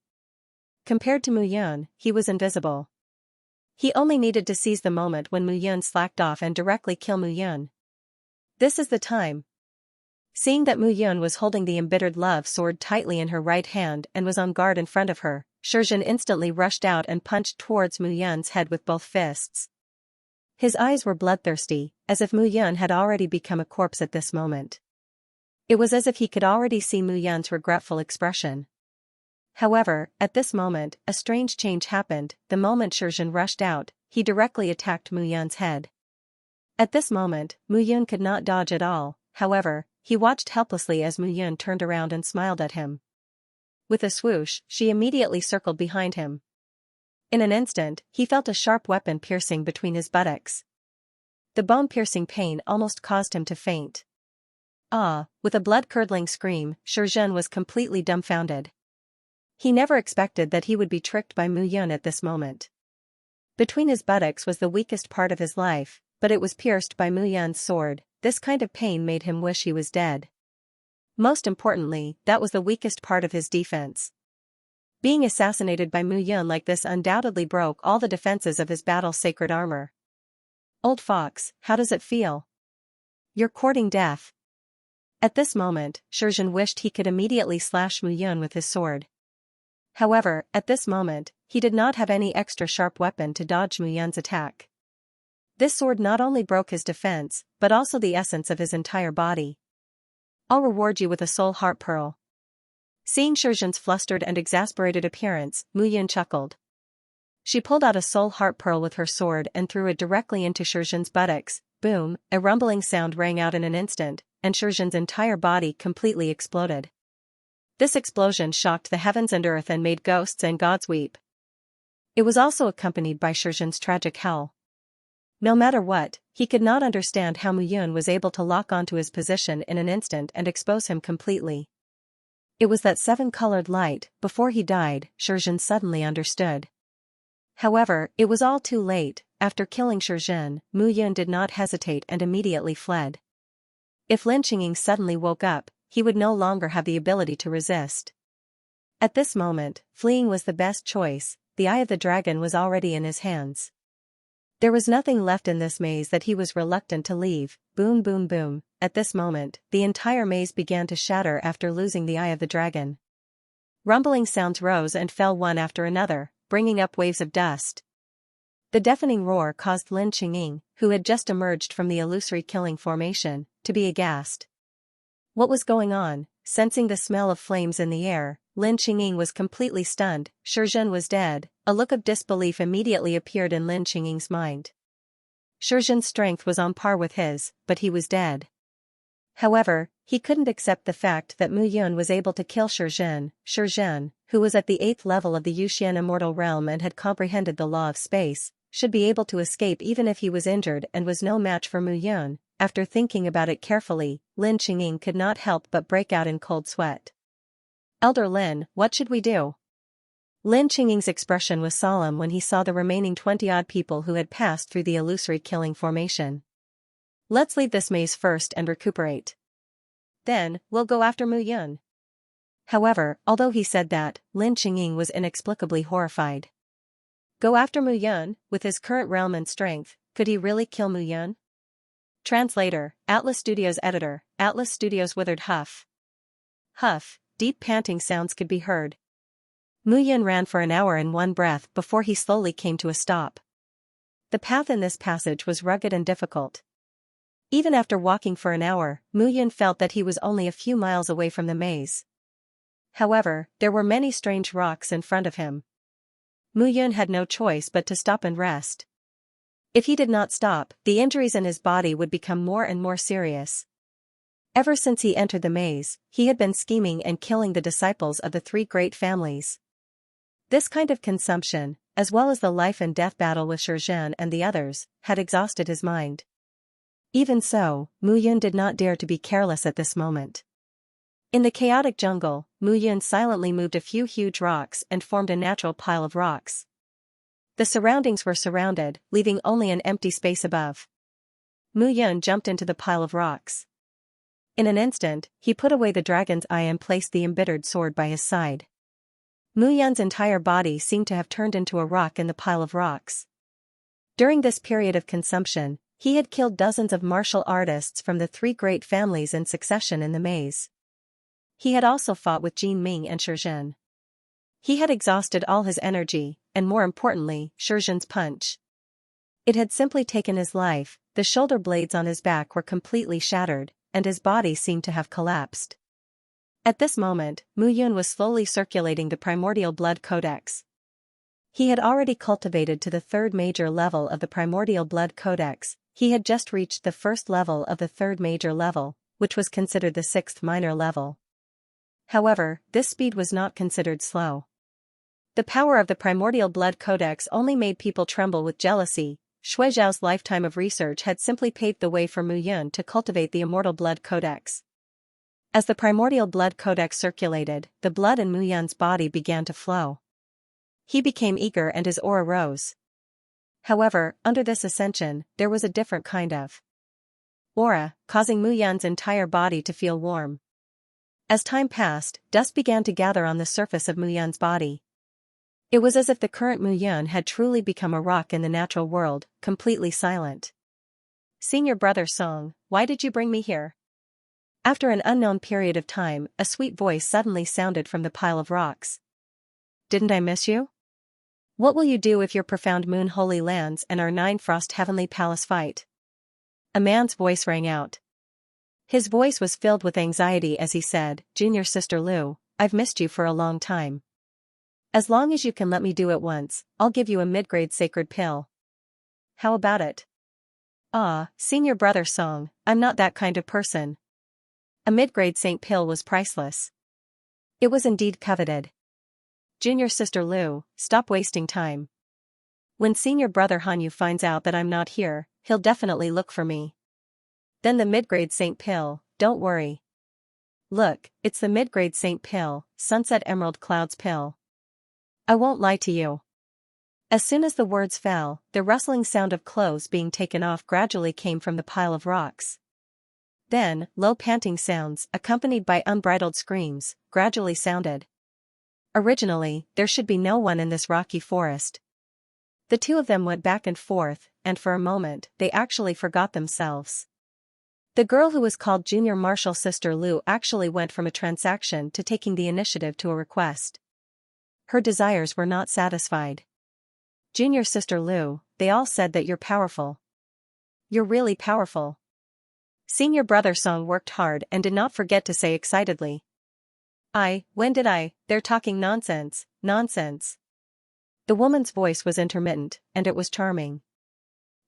Compared to Mu Yun, he was invisible. He only needed to seize the moment when Mu Yun slacked off and directly kill Mu Yun. This is the time. Seeing that Mu Yun was holding the embittered love sword tightly in her right hand and was on guard in front of her, Shi Jun instantly rushed out and punched towards Mu Yun's head with both fists. His eyes were bloodthirsty, as if Mu Yun had already become a corpse at this moment. It was as if he could already see Mu Yun's regretful expression. However, at this moment, a strange change happened. The moment Shi Jun rushed out, he directly attacked Mu Yun's head. At this moment, Mu Yun could not dodge at all. However, he watched helplessly as Mu Yun turned around and smiled at him. With a swoosh, she immediately circled behind him. In an instant, he felt a sharp weapon piercing between his buttocks. The bone-piercing pain almost caused him to faint. Ah! With a blood-curdling scream, Shi Jun was completely dumbfounded. He never expected that he would be tricked by Mu Yun at this moment. Between his buttocks was the weakest part of his life, but it was pierced by Mu Yun's sword. This kind of pain made him wish he was dead. Most importantly, that was the weakest part of his defense. Being assassinated by Mu Yun like this undoubtedly broke all the defenses of his battle-sacred armor. Old fox, how does it feel? You're courting death. At this moment, Shi Jun wished he could immediately slash Mu Yun with his sword. However, at this moment, he did not have any extra sharp weapon to dodge Mu Yun's attack. This sword not only broke his defense, but also the essence of his entire body. I'll reward you with a soul heart pearl. Seeing Shi Jun's flustered and exasperated appearance, Mu Yun chuckled. She pulled out a soul heart pearl with her sword and threw it directly into Shizhen's buttocks. Boom, a rumbling sound rang out in an instant, and Shizhen's entire body completely exploded. This explosion shocked the heavens and earth and made ghosts and gods weep. It was also accompanied by Shizhen's tragic howl. No matter what, he could not understand how Mu Yun was able to lock onto his position in an instant and expose him completely. It was that seven-colored light. Before he died, Shizhen suddenly understood. However, it was all too late. After killing Shizhen, Mu Yun did not hesitate and immediately fled. If Lin Qingying suddenly woke up, he would no longer have the ability to resist. At this moment, fleeing was the best choice. The eye of the dragon was already in his hands. There was nothing left in this maze that he was reluctant to leave. Boom boom boom. At this moment, the entire maze began to shatter after losing the eye of the dragon. Rumbling sounds rose and fell one after another, bringing up waves of dust. The deafening roar caused Lin Qingying, who had just emerged from the illusory killing formation, to be aghast. What was going on? Sensing the smell of flames in the air, Lin Qingying was completely stunned. Shizhen was dead. A look of disbelief immediately appeared in Lin Qingying's mind. Shizhen's strength was on par with his, but he was dead. However, he couldn't accept the fact that Mu Yun was able to kill Shizhen, who was at the 8th level of the Yuxian immortal realm and had comprehended the law of space, should be able to escape even if he was injured and was no match for Mu Yun. After thinking about it carefully, Lin Qingying could not help but break out in cold sweat. Elder Lin, what should we do? Lin Qingying's expression was solemn when he saw the remaining 20-odd people who had passed through the illusory killing formation. Let's leave this maze first and recuperate. Then, we'll go after Mu Yun. However, although he said that, Lin Qingying was inexplicably horrified. Go after Mu Yun, with his current realm and strength, could he really kill Mu Yun? Translator, Atlas Studios Editor, Atlas Studios withered huff. Huff, deep panting sounds could be heard. Mu Yun ran for an hour in one breath before he slowly came to a stop. The path in this passage was rugged and difficult. Even after walking for an hour, Mu Yun felt that he was only a few miles away from the maze. However, there were many strange rocks in front of him. Mu Yun had no choice but to stop and rest. If he did not stop, the injuries in his body would become more and more serious. Ever since he entered the maze, he had been scheming and killing the disciples of the three great families. This kind of consumption, as well as the life and death battle with Shizhen and the others, had exhausted his mind. Even so, Mu Yun did not dare to be careless at this moment. In the chaotic jungle, Mu Yun silently moved a few huge rocks and formed a natural pile of rocks. The surroundings were surrounded, leaving only an empty space above. Mu Yun jumped into the pile of rocks. In an instant, he put away the dragon's eye and placed the embittered sword by his side. Mu Yun's entire body seemed to have turned into a rock in the pile of rocks. During this period of consumption, he had killed dozens of martial artists from the three great families in succession in the maze. He had also fought with Jin Ming and Shizhen. He had exhausted all his energy, and more importantly, Shizhen's punch. It had simply taken his life. The shoulder blades on his back were completely shattered, and his body seemed to have collapsed. At this moment, Mu Yun was slowly circulating the primordial blood codex. He had already cultivated to the 3rd major level of the primordial blood codex. He had just reached the 1st level of the 3rd major level, which was considered the 6th minor level. However, this speed was not considered slow. The power of the primordial blood codex only made people tremble with jealousy. Shui Zhao's lifetime of research had simply paved the way for Mu Yun to cultivate the immortal blood codex. As the primordial blood codex circulated, the blood in Mu Yun's body began to flow. He became eager and his aura rose. However, under this ascension, there was a different kind of aura, causing Mu Yun's entire body to feel warm. As time passed, dust began to gather on the surface of Mu Yun's body. It was as if the current Mu Yun had truly become a rock in the natural world, completely silent. Senior brother Song, why did you bring me here? After an unknown period of time, a sweet voice suddenly sounded from the pile of rocks. Didn't I miss you? What will you do if your profound moon holy lands and our 9 frost heavenly palace fight? A man's voice rang out. His voice was filled with anxiety as he said, Junior sister Lu, I've missed you for a long time. As long as you can let me do it once, I'll give you a mid-grade sacred pill. How about it? Ah, senior brother Song, I'm not that kind of person. A mid-grade saint pill was priceless. It was indeed coveted. Junior sister Lu, stop wasting time. When senior brother Hanyu finds out that I'm not here, he'll definitely look for me. Then the mid-grade saint pill, don't worry. Look, it's the mid-grade saint pill, Sunset Emerald Clouds pill. I won't lie to you. As soon as the words fell, the rustling sound of clothes being taken off gradually came from the pile of rocks. Then, low panting sounds, accompanied by unbridled screams, gradually sounded. Originally, there should be no one in this rocky forest. The two of them went back and forth, and for a moment, they actually forgot themselves. The girl who was called Junior Marshal Sister Lu actually went from a transaction to taking the initiative to a request. Her desires were not satisfied. Junior Sister Lu, they all said that you're powerful. You're really powerful. Senior brother Song worked hard and did not forget to say excitedly. When did I? They're talking nonsense, nonsense. The woman's voice was intermittent, and it was charming.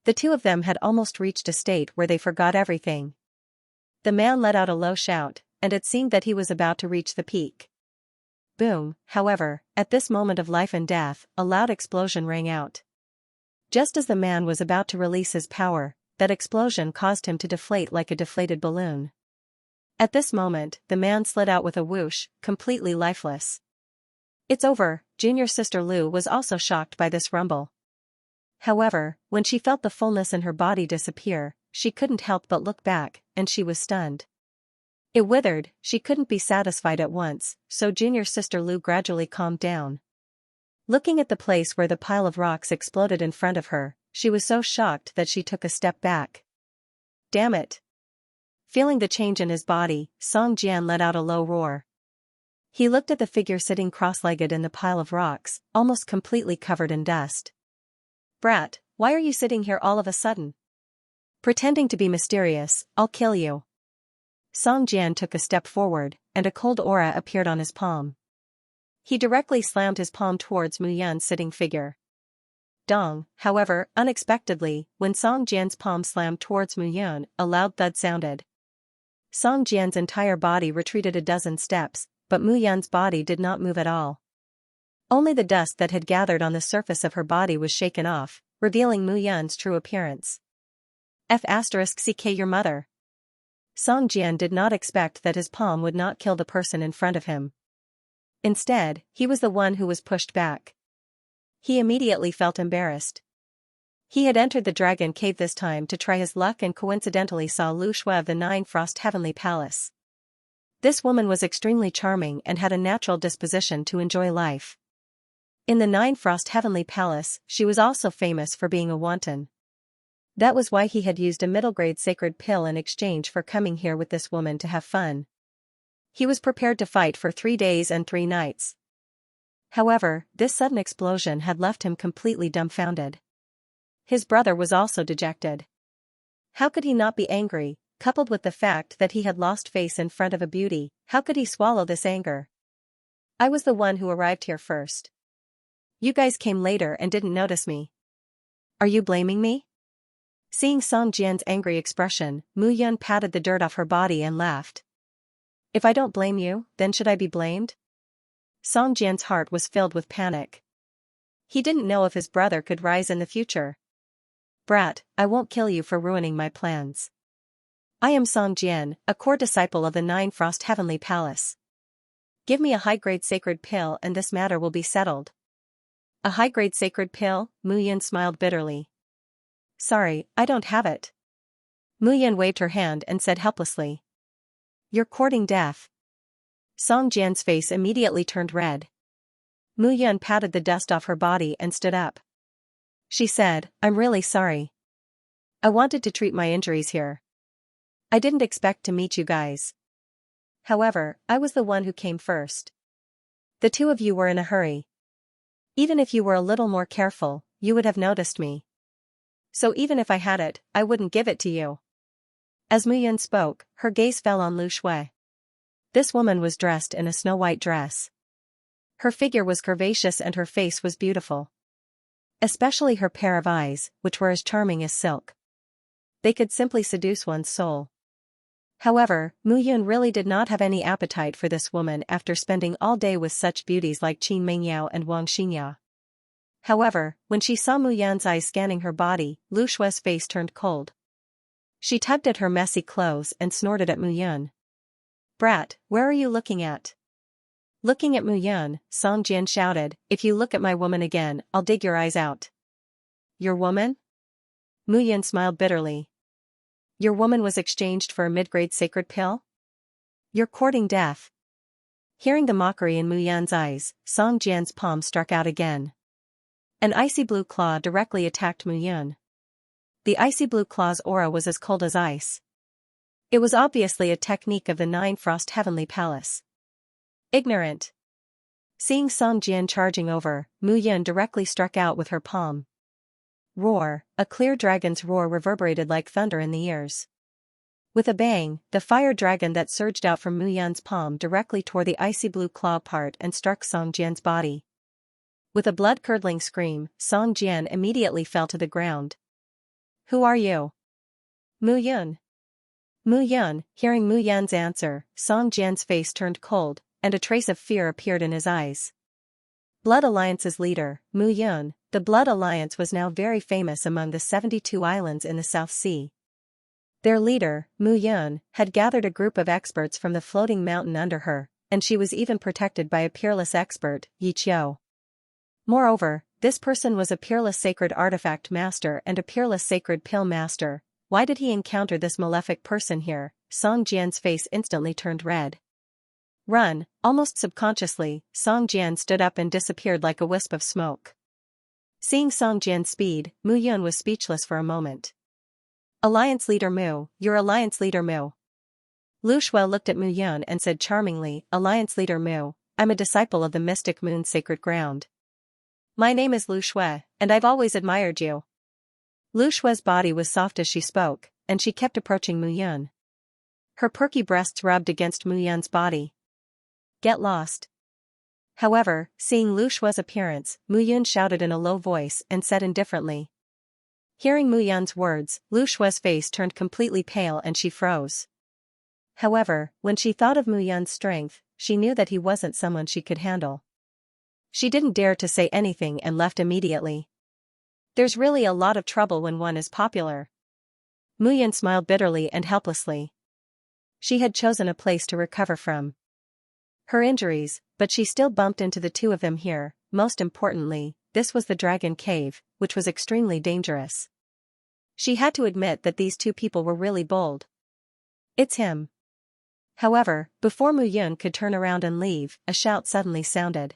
The two of them had almost reached a state where they forgot everything. The man let out a low shout, and it seemed that he was about to reach the peak. Boom, however, at this moment of life and death, a loud explosion rang out. Just as the man was about to release his power, that explosion caused him to deflate like a deflated balloon. At this moment, the man slid out with a whoosh, completely lifeless. It's over, Junior Sister Lu was also shocked by this rumble. However, when she felt the fullness in her body disappear, she couldn't help but look back, and she was stunned. It withered, she couldn't be satisfied at once, so Junior Sister Lu gradually calmed down. Looking at the place where the pile of rocks exploded in front of her, she was so shocked that she took a step back. Damn it! Feeling the change in his body, Song Jian let out a low roar. He looked at the figure sitting cross-legged in the pile of rocks, almost completely covered in dust. Brat, why are you sitting here all of a sudden? Pretending to be mysterious, I'll kill you. Song Jian took a step forward, and a cold aura appeared on his palm. He directly slammed his palm towards Mu Yun's sitting figure. Dong, however, unexpectedly, when Song Jian's palm slammed towards Mu Yun, a loud thud sounded. Song Jian's entire body retreated a dozen steps, but Mu Yun's body did not move at all. Only the dust that had gathered on the surface of her body was shaken off, revealing Mu Yun's true appearance. F***ck your mother. Song Jian did not expect that his palm would not kill the person in front of him. Instead, he was the one who was pushed back. He immediately felt embarrassed. He had entered the Dragon Cave this time to try his luck and coincidentally saw Lu Shui of the Nine Frost Heavenly Palace. This woman was extremely charming and had a natural disposition to enjoy life. In the Nine Frost Heavenly Palace, she was also famous for being a wanton. That was why he had used a middle-grade sacred pill in exchange for coming here with this woman to have fun. He was prepared to fight for 3 days and 3 nights. However, this sudden explosion had left him completely dumbfounded. His brother was also dejected. How could he not be angry, coupled with the fact that he had lost face in front of a beauty? How could he swallow this anger? I was the one who arrived here first. You guys came later and didn't notice me. Are you blaming me? Seeing Song Jian's angry expression, Mu Yun patted the dirt off her body and laughed. If I don't blame you, then should I be blamed? Song Jian's heart was filled with panic. He didn't know if his brother could rise in the future. Brat, I won't kill you for ruining my plans. I am Song Jian, a core disciple of the Nine Frost Heavenly Palace. Give me a high-grade sacred pill and this matter will be settled. A high-grade sacred pill? Mu Yun smiled bitterly. Sorry, I don't have it. Mu Yun waved her hand and said helplessly. You're courting death. Song Jian's face immediately turned red. Mu Yun patted the dust off her body and stood up. She said, I'm really sorry. I wanted to treat my injuries here. I didn't expect to meet you guys. However, I was the one who came first. The two of you were in a hurry. Even if you were a little more careful, you would have noticed me. So even if I had it, I wouldn't give it to you. As Mu Yun spoke, her gaze fell on Lu Shui. This woman was dressed in a snow-white dress. Her figure was curvaceous and her face was beautiful. Especially her pair of eyes, which were as charming as silk. They could simply seduce one's soul. However, Mu Yun really did not have any appetite for this woman after spending all day with such beauties like Qin Mengyao and Wang Xinya. However, when she saw Mu Yan's eyes scanning her body, Lu Shue's face turned cold. She tugged at her messy clothes and snorted at Mu Yun. "Brat, where are you looking at?" Looking at Mu Yun, Song Jian shouted, "If you look at my woman again, I'll dig your eyes out." "Your woman?" Mu Yun smiled bitterly. "Your woman was exchanged for a mid-grade sacred pill? You're courting death." Hearing the mockery in Mu Yan's eyes, Song Jian's palm struck out again. An icy blue claw directly attacked Mu Yun. The icy blue claw's aura was as cold as ice. It was obviously a technique of the Nine Frost Heavenly Palace. Ignorant. Seeing Song Jian charging over, Mu Yun directly struck out with her palm. Roar, a clear dragon's roar reverberated like thunder in the ears. With a bang, the fire dragon that surged out from Mu Yun's palm directly tore the icy blue claw apart and struck Song Jian's body. With a blood-curdling scream, Song Jian immediately fell to the ground. "Who are you?" "Mu Yun." Mu Yun, hearing Mu Yan's answer, Song Jian's face turned cold, and a trace of fear appeared in his eyes. Blood Alliance's leader, Mu Yun, the Blood Alliance was now very famous among the 72 islands in the South Sea. Their leader, Mu Yun, had gathered a group of experts from the floating mountain under her, and she was even protected by a peerless expert, Yi Qiu. Moreover, this person was a peerless sacred artifact master and a peerless sacred pill master. Why did he encounter this malefic person here? Song Jian's face instantly turned red. "Run!" Almost subconsciously, Song Jian stood up and disappeared like a wisp of smoke. Seeing Song Jian's speed, Mu Yun was speechless for a moment. "Alliance Leader Mu, your Alliance Leader Mu." Lu Shuai looked at Mu Yun and said charmingly, "Alliance Leader Mu, I'm a disciple of the mystic moon's sacred ground. My name is Lu Shuai, and I've always admired you." Lu Shuai's body was soft as she spoke, and she kept approaching Mu Yun. Her perky breasts rubbed against Mu Yun's body. "Get lost." However, seeing Lu Shuai's appearance, Mu Yun shouted in a low voice and said indifferently. Hearing Mu Yun's words, Lu Shuai's face turned completely pale and she froze. However, when she thought of Mu Yun's strength, she knew that he wasn't someone she could handle. She didn't dare to say anything and left immediately. There's really a lot of trouble when one is popular. Mu Yun smiled bitterly and helplessly. She had chosen a place to recover from her injuries, but she still bumped into the two of them here. Most importantly, this was the Dragon Cave, which was extremely dangerous. She had to admit that these two people were really bold. "It's him." However, before Mu Yun could turn around and leave, a shout suddenly sounded.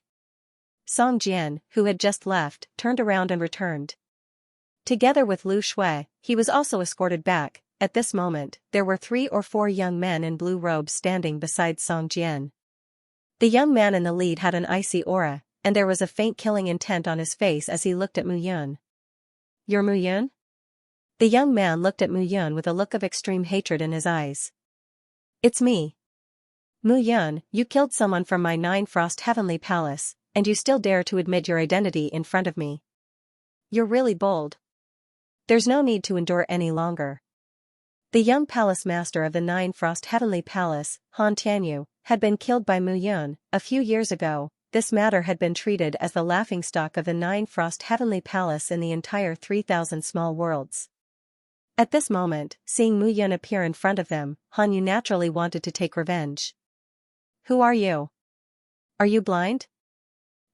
Song Jian, who had just left, turned around and returned. Together with Lu Shuai, he was also escorted back. At this moment, there were 3 or 4 young men in blue robes standing beside Song Jian. The young man in the lead had an icy aura, and there was a faint killing intent on his face as he looked at Mu Yun. "You're Mu Yun?" The young man looked at Mu Yun with a look of extreme hatred in his eyes. "It's me. Mu Yun, you killed someone from my Nine Frost Heavenly Palace, and you still dare to admit your identity in front of me. You're really bold. There's no need to endure any longer." The young palace master of the Nine Frost Heavenly Palace, Han Tianyu, had been killed by Mu Yun. A few years ago, this matter had been treated as the laughingstock of the Nine Frost Heavenly Palace in the entire 3,000 small worlds. At this moment, seeing Mu Yun appear in front of them, Han Yu naturally wanted to take revenge. "Who are you? Are you blind?"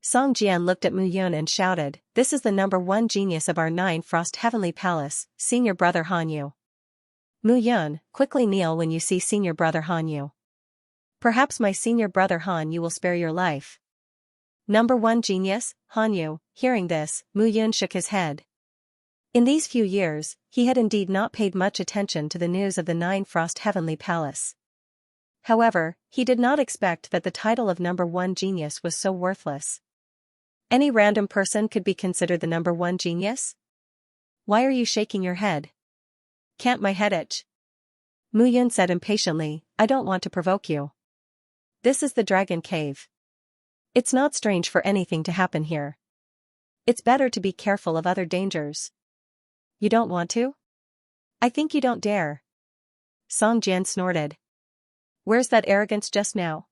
Song Jian looked at Mu Yun and shouted, "This is the #1 genius of our Nine Frost Heavenly Palace, Senior Brother Han Yu. Mu Yun, quickly kneel when you see Senior Brother Han Yu. Perhaps my Senior Brother Han Yu will spare your life." "#1 genius, Han Yu." Hearing this, Mu Yun shook his head. In these few years, he had indeed not paid much attention to the news of the Nine Frost Heavenly Palace. However, he did not expect that the title of #1 genius was so worthless. Any random person could be considered the #1 genius? Why are you shaking your head? Can't my head itch? Mu Yun said impatiently, "I don't want to provoke you. This is the Dragon Cave. It's not strange for anything to happen here. It's better to be careful of other dangers. You don't want to? I think you don't dare. Song Jian snorted. Where's that arrogance just now?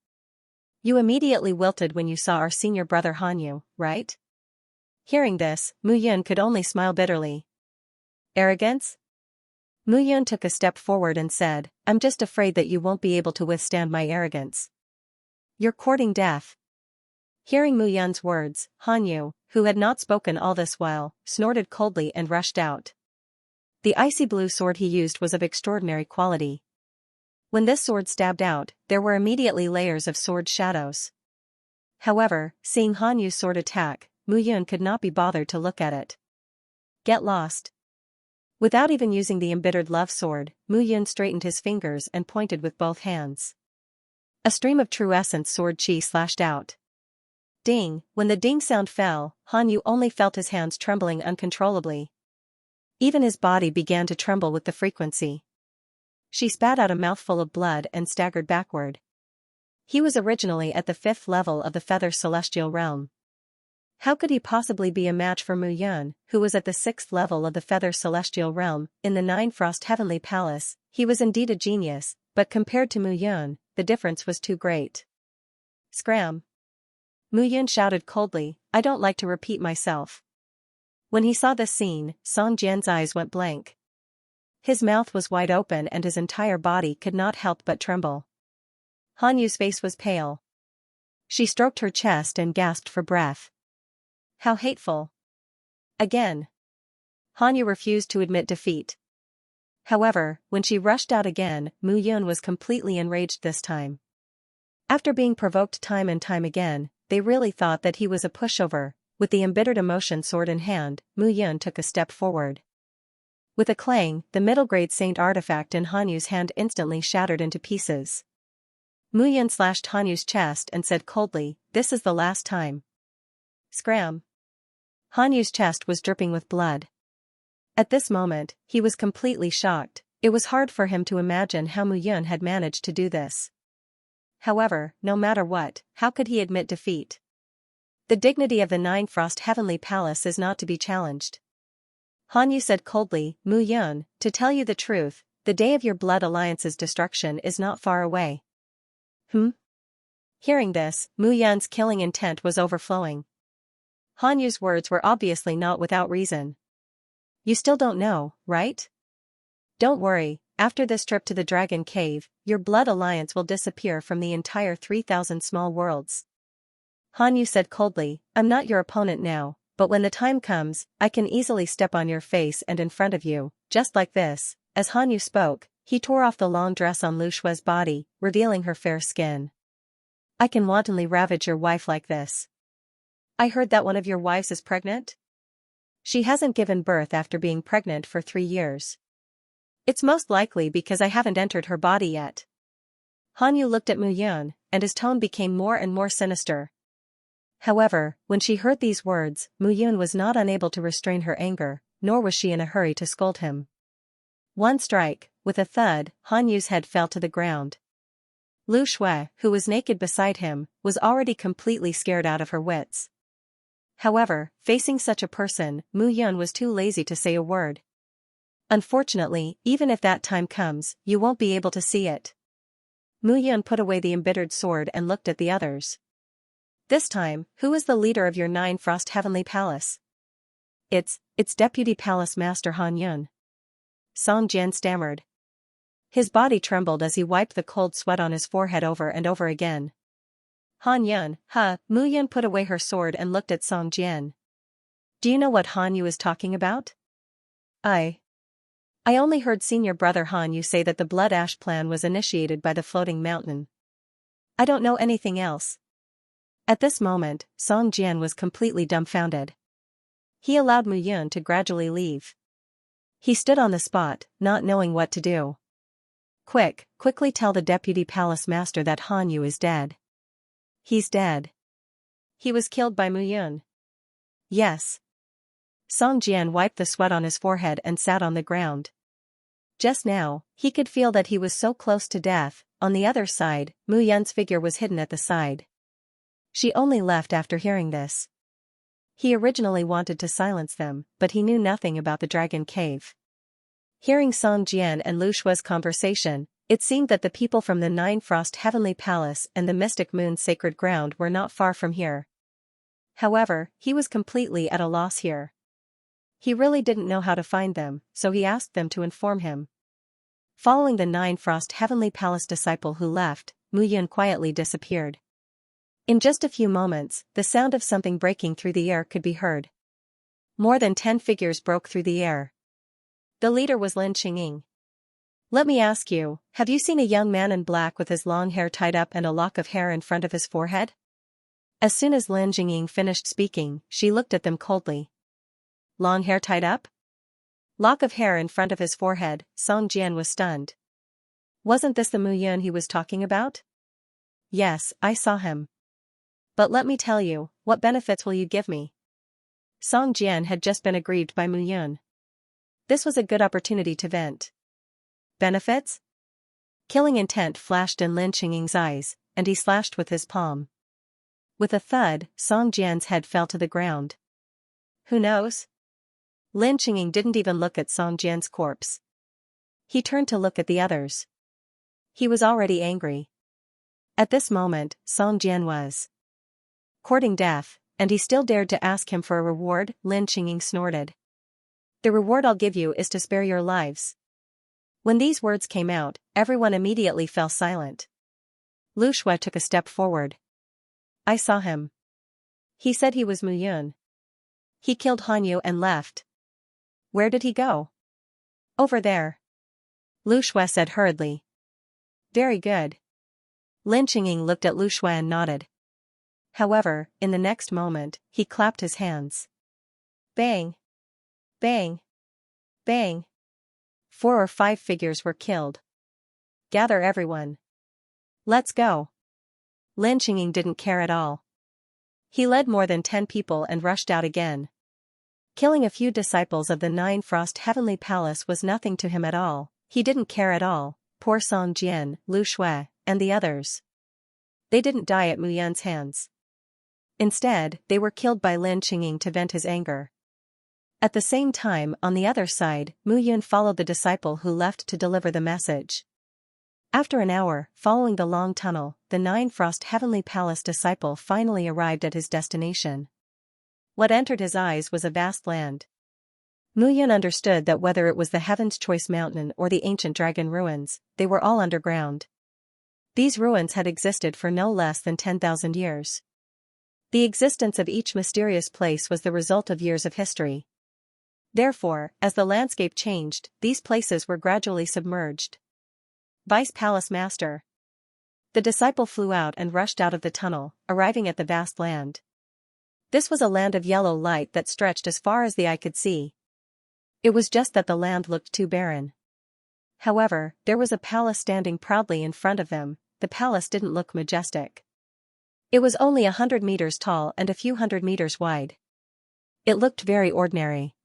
You immediately wilted when you saw our senior brother Hanyu, right? Hearing this, Mu Yun could only smile bitterly. Arrogance? Mu Yun took a step forward and said, I'm just afraid that you won't be able to withstand my arrogance. You're courting death. Hearing Mu Yun's words, Hanyu, who had not spoken all this while, snorted coldly and rushed out. The icy blue sword he used was of extraordinary quality. When this sword stabbed out, there were immediately layers of sword shadows. However, seeing Hanyu's sword attack, Mu Yun could not be bothered to look at it. Get lost. Without even using the embittered love sword, Mu Yun straightened his fingers and pointed with both hands. A stream of true essence sword chi slashed out. Ding! When the ding sound fell, Hanyu only felt his hands trembling uncontrollably. Even his body began to tremble with the frequency. She spat out a mouthful of blood and staggered backward. He was originally at the 5th level of the Feather Celestial Realm. How could he possibly be a match for Mu Yun, who was at the 6th level of the Feather Celestial Realm? In the Nine Frost Heavenly Palace, he was indeed a genius, but compared to Mu Yun, the difference was too great. Scram! Mu Yun shouted coldly, I don't like to repeat myself. When he saw this scene, Song Jian's eyes went blank. His mouth was wide open and his entire body could not help but tremble. Hanyu's face was pale. She stroked her chest and gasped for breath. How hateful. Again. Hanyu refused to admit defeat. However, when she rushed out again, Mu Yun was completely enraged this time. After being provoked time and time again, they really thought that he was a pushover. With the embittered emotion sword in hand, Mu Yun took a step forward. With a clang, the middle-grade saint artifact in Hanyu's hand instantly shattered into pieces. Mu Yun slashed Hanyu's chest and said coldly, this is the last time. Scram! Hanyu's chest was dripping with blood. At this moment, he was completely shocked. It was hard for him to imagine how Mu Yun had managed to do this. However, no matter what, how could he admit defeat? The dignity of the Nine Frost Heavenly Palace is not to be challenged. Hanyu said coldly, Mu Yun, to tell you the truth, the day of your blood alliance's destruction is not far away. Hearing this, Mu Yun's killing intent was overflowing. Hanyu's words were obviously not without reason. You still don't know, right? Don't worry, after this trip to the Dragon Cave, your blood alliance will disappear from the entire 3,000 small worlds. Hanyu said coldly, I'm not your opponent now, but when the time comes, I can easily step on your face and in front of you, just like this. As Hanyu spoke, he tore off the long dress on Lu Shue's body, revealing her fair skin. I can wantonly ravage your wife like this. I heard that one of your wives is pregnant? She hasn't given birth after being pregnant for 3 years. It's most likely because I haven't entered her body yet. Hanyu looked at Mu Yun, and his tone became more and more sinister. However, when she heard these words, Mu Yun was not unable to restrain her anger, nor was she in a hurry to scold him. One strike, with a thud, Hanyu's head fell to the ground. Lu Shui, who was naked beside him, was already completely scared out of her wits. However, facing such a person, Mu Yun was too lazy to say a word. Unfortunately, even if that time comes, you won't be able to see it. Mu Yun put away the embittered sword and looked at the others. This time, who is the leader of your Nine Frost Heavenly Palace? It's Deputy Palace Master Han Yun. Song Jian stammered. His body trembled as he wiped the cold sweat on his forehead over and over again. Han Yun, Mu Yun put away her sword and looked at Song Jian. Do you know what Han Yu is talking about? I only heard senior brother Han Yu say that the Blood Ash plan was initiated by the floating mountain. I don't know anything else. At this moment, Song Jian was completely dumbfounded. He allowed Mu Yun to gradually leave. He stood on the spot, not knowing what to do. Quickly tell the Deputy Palace Master that Han Yu is dead. He's dead. He was killed by Mu Yun. Yes. Song Jian wiped the sweat on his forehead and sat on the ground. Just now, he could feel that he was so close to death. On the other side, Mu Yun's figure was hidden at the side. She only left after hearing this. He originally wanted to silence them, but he knew nothing about the dragon cave. Hearing Song Jian and Lu Shua's conversation, it seemed that the people from the Nine Frost Heavenly Palace and the Mystic Moon Sacred Ground were not far from here. However, he was completely at a loss here. He really didn't know how to find them, so he asked them to inform him. Following the Nine Frost Heavenly Palace disciple who left, Mu Yun quietly disappeared. In just a few moments, the sound of something breaking through the air could be heard. More than 10 figures broke through the air. The leader was Lin Xingying. Let me ask you, have you seen a young man in black with his long hair tied up and a lock of hair in front of his forehead? As soon as Lin Xingying finished speaking, she looked at them coldly. Long hair tied up? Lock of hair in front of his forehead. Song Jian was stunned. Wasn't this the Mu Yun he was talking about? Yes, I saw him. But let me tell you, what benefits will you give me? Song Jian had just been aggrieved by Mu Yun. This was a good opportunity to vent. Benefits? Killing intent flashed in Lin Xingying's eyes, and he slashed with his palm. With a thud, Song Jian's head fell to the ground. Who knows? Lin Xingying didn't even look at Song Jian's corpse. He turned to look at the others. He was already angry. At this moment, Song Jian was courting death, and he still dared to ask him for a reward. Lin Xingying snorted. The reward I'll give you is to spare your lives. When these words came out, everyone immediately fell silent. Lu Shue took a step forward. I saw him. He said he was Mu Yun. He killed Han Yu and left. Where did he go? Over there. Lu Shue said hurriedly. Very good. Lin Xingying looked at Lu Shue and nodded. However, in the next moment, he clapped his hands. Bang! Bang! Bang! 4 or 5 figures were killed. Gather everyone. Let's go. Lin Xingying didn't care at all. He led more than 10 people and rushed out again. Killing a few disciples of the Nine Frost Heavenly Palace was nothing to him at all. He didn't care at all. Poor Song Jian, Lu Shue, and the others. They didn't die at Mu Yun's hands. Instead, they were killed by Lin Xingying to vent his anger. At the same time, on the other side, Mu Yun followed the disciple who left to deliver the message. After an hour, following the long tunnel, the Nine Frost Heavenly Palace disciple finally arrived at his destination. What entered his eyes was a vast land. Mu Yun understood that whether it was the Heaven's Choice Mountain or the ancient dragon ruins, they were all underground. These ruins had existed for no less than 10,000 years. The existence of each mysterious place was the result of years of history. Therefore, as the landscape changed, these places were gradually submerged. Vice Palace Master. The disciple flew out and rushed out of the tunnel, arriving at the vast land. This was a land of yellow light that stretched as far as the eye could see. It was just that the land looked too barren. However, there was a palace standing proudly in front of them. The palace didn't look majestic. It was only 100 meters tall and a few hundred meters wide. It looked very ordinary.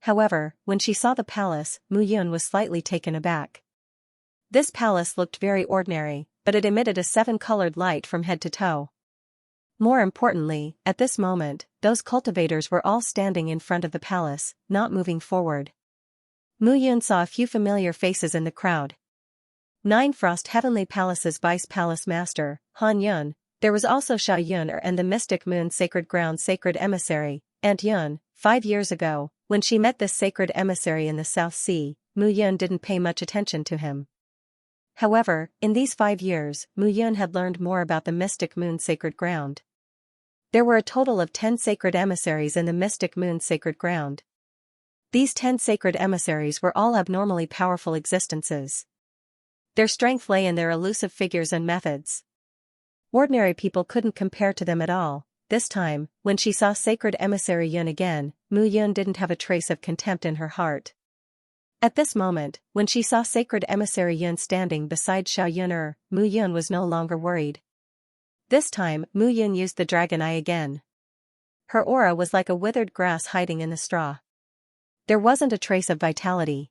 However, when she saw the palace, Mu Yun was slightly taken aback. This palace looked very ordinary, but it emitted a 7-colored light from head to toe. More importantly, at this moment, those cultivators were all standing in front of the palace, not moving forward. Mu Yun saw a few familiar faces in the crowd. Nine Frost Heavenly Palace's Vice Palace Master, Han Yun. There was also Xiao Yun and the Mystic Moon Sacred Ground Sacred Emissary, Ant Yun. 5 years ago, when she met this sacred emissary in the South Sea, Mu Yun didn't pay much attention to him. However, in these 5 years, Mu Yun had learned more about the Mystic Moon Sacred Ground. There were a total of 10 sacred emissaries in the Mystic Moon Sacred Ground. These 10 sacred emissaries were all abnormally powerful existences. Their strength lay in their elusive figures and methods. Ordinary people couldn't compare to them at all. This time, when she saw Sacred Emissary Yun again, Mu Yun didn't have a trace of contempt in her heart. At this moment, when she saw Sacred Emissary Yun standing beside Xiao Yun, Mu Yun was no longer worried. This time, Mu Yun used the dragon eye again. Her aura was like a withered grass hiding in the straw. There wasn't a trace of vitality.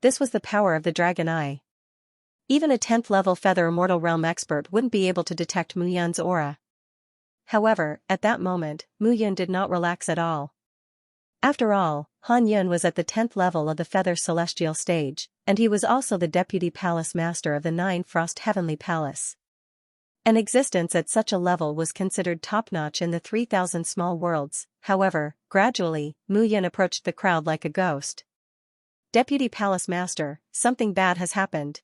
This was the power of the dragon eye. Even a 10th level Feather Immortal Realm expert wouldn't be able to detect Mu Yun's aura. However, at that moment, Mu Yun did not relax at all. After all, Han Yun was at the 10th level of the Feather Celestial stage, and he was also the Deputy Palace Master of the 9 Frost Heavenly Palace. An existence at such a level was considered top-notch in the 3,000 small worlds. However, gradually, Mu Yun approached the crowd like a ghost. Deputy Palace Master, something bad has happened.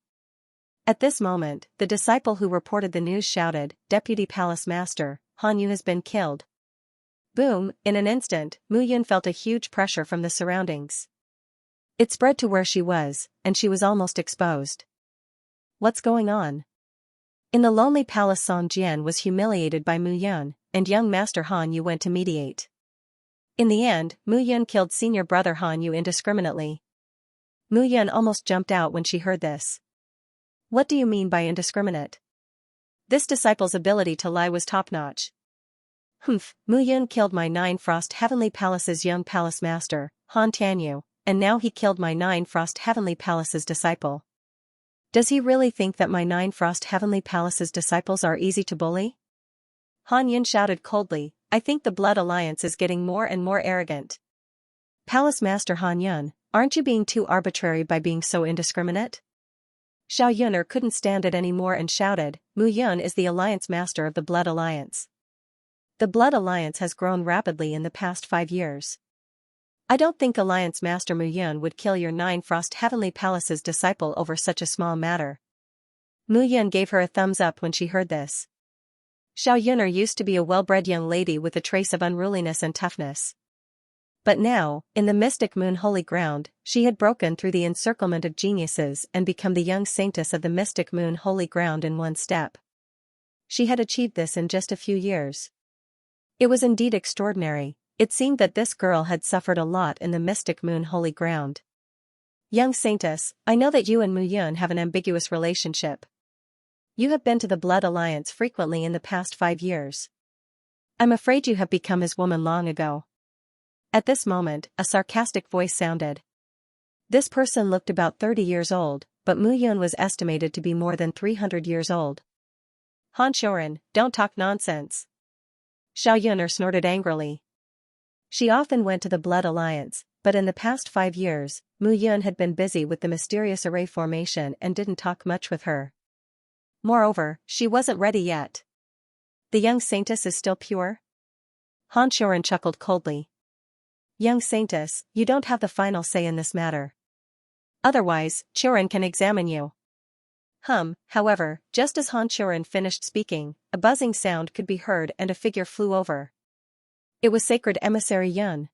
At this moment, the disciple who reported the news shouted, Deputy Palace Master, Han Yu has been killed. Boom, in an instant, Mu Yun felt a huge pressure from the surroundings. It spread to where she was, and she was almost exposed. What's going on? In the lonely palace, Song Jian was humiliated by Mu Yun, and young Master Han Yu went to mediate. In the end, Mu Yun killed senior brother Han Yu indiscriminately. Mu Yun almost jumped out when she heard this. What do you mean by indiscriminate? This disciple's ability to lie was top-notch. Humph, Mu Yun killed my 9 Frost Heavenly Palace's young palace master, Han Tianyu, and now he killed my 9 Frost Heavenly Palace's disciple. Does he really think that my 9 Frost Heavenly Palace's disciples are easy to bully? Han Yun shouted coldly, I think the Blood Alliance is getting more and more arrogant. Palace Master Han Yun, aren't you being too arbitrary by being so indiscriminate? Xiao Yuner couldn't stand it anymore and shouted, Mu Yun is the Alliance Master of the Blood Alliance. The Blood Alliance has grown rapidly in the past 5 years. I don't think Alliance Master Mu Yun would kill your 9 Frost Heavenly Palace's disciple over such a small matter. Mu Yun gave her a thumbs up when she heard this. Xiao Yuner used to be a well-bred young lady with a trace of unruliness and toughness. But now, in the Mystic Moon Holy Ground, she had broken through the encirclement of geniuses and become the young saintess of the Mystic Moon Holy Ground in one step. She had achieved this in just a few years. It was indeed extraordinary. It seemed that this girl had suffered a lot in the Mystic Moon Holy Ground. Young Saintess, I know that you and Mu Yun have an ambiguous relationship. You have been to the Blood Alliance frequently in the past 5 years. I'm afraid you have become his woman long ago. At this moment, a sarcastic voice sounded. This person looked about 30 years old, but Mu Yun was estimated to be more than 300 years old. Han Shorin, don't talk nonsense. Xiao Yuner snorted angrily. She often went to the Blood Alliance, but in the past 5 years, Mu Yun had been busy with the mysterious array formation and didn't talk much with her. Moreover, she wasn't ready yet. The young saintess is still pure? Han Shorin chuckled coldly. Young saintess, you don't have the final say in this matter. Otherwise, Churin can examine you. However, just as Han Churin finished speaking, a buzzing sound could be heard and a figure flew over. It was Sacred Emissary Yun.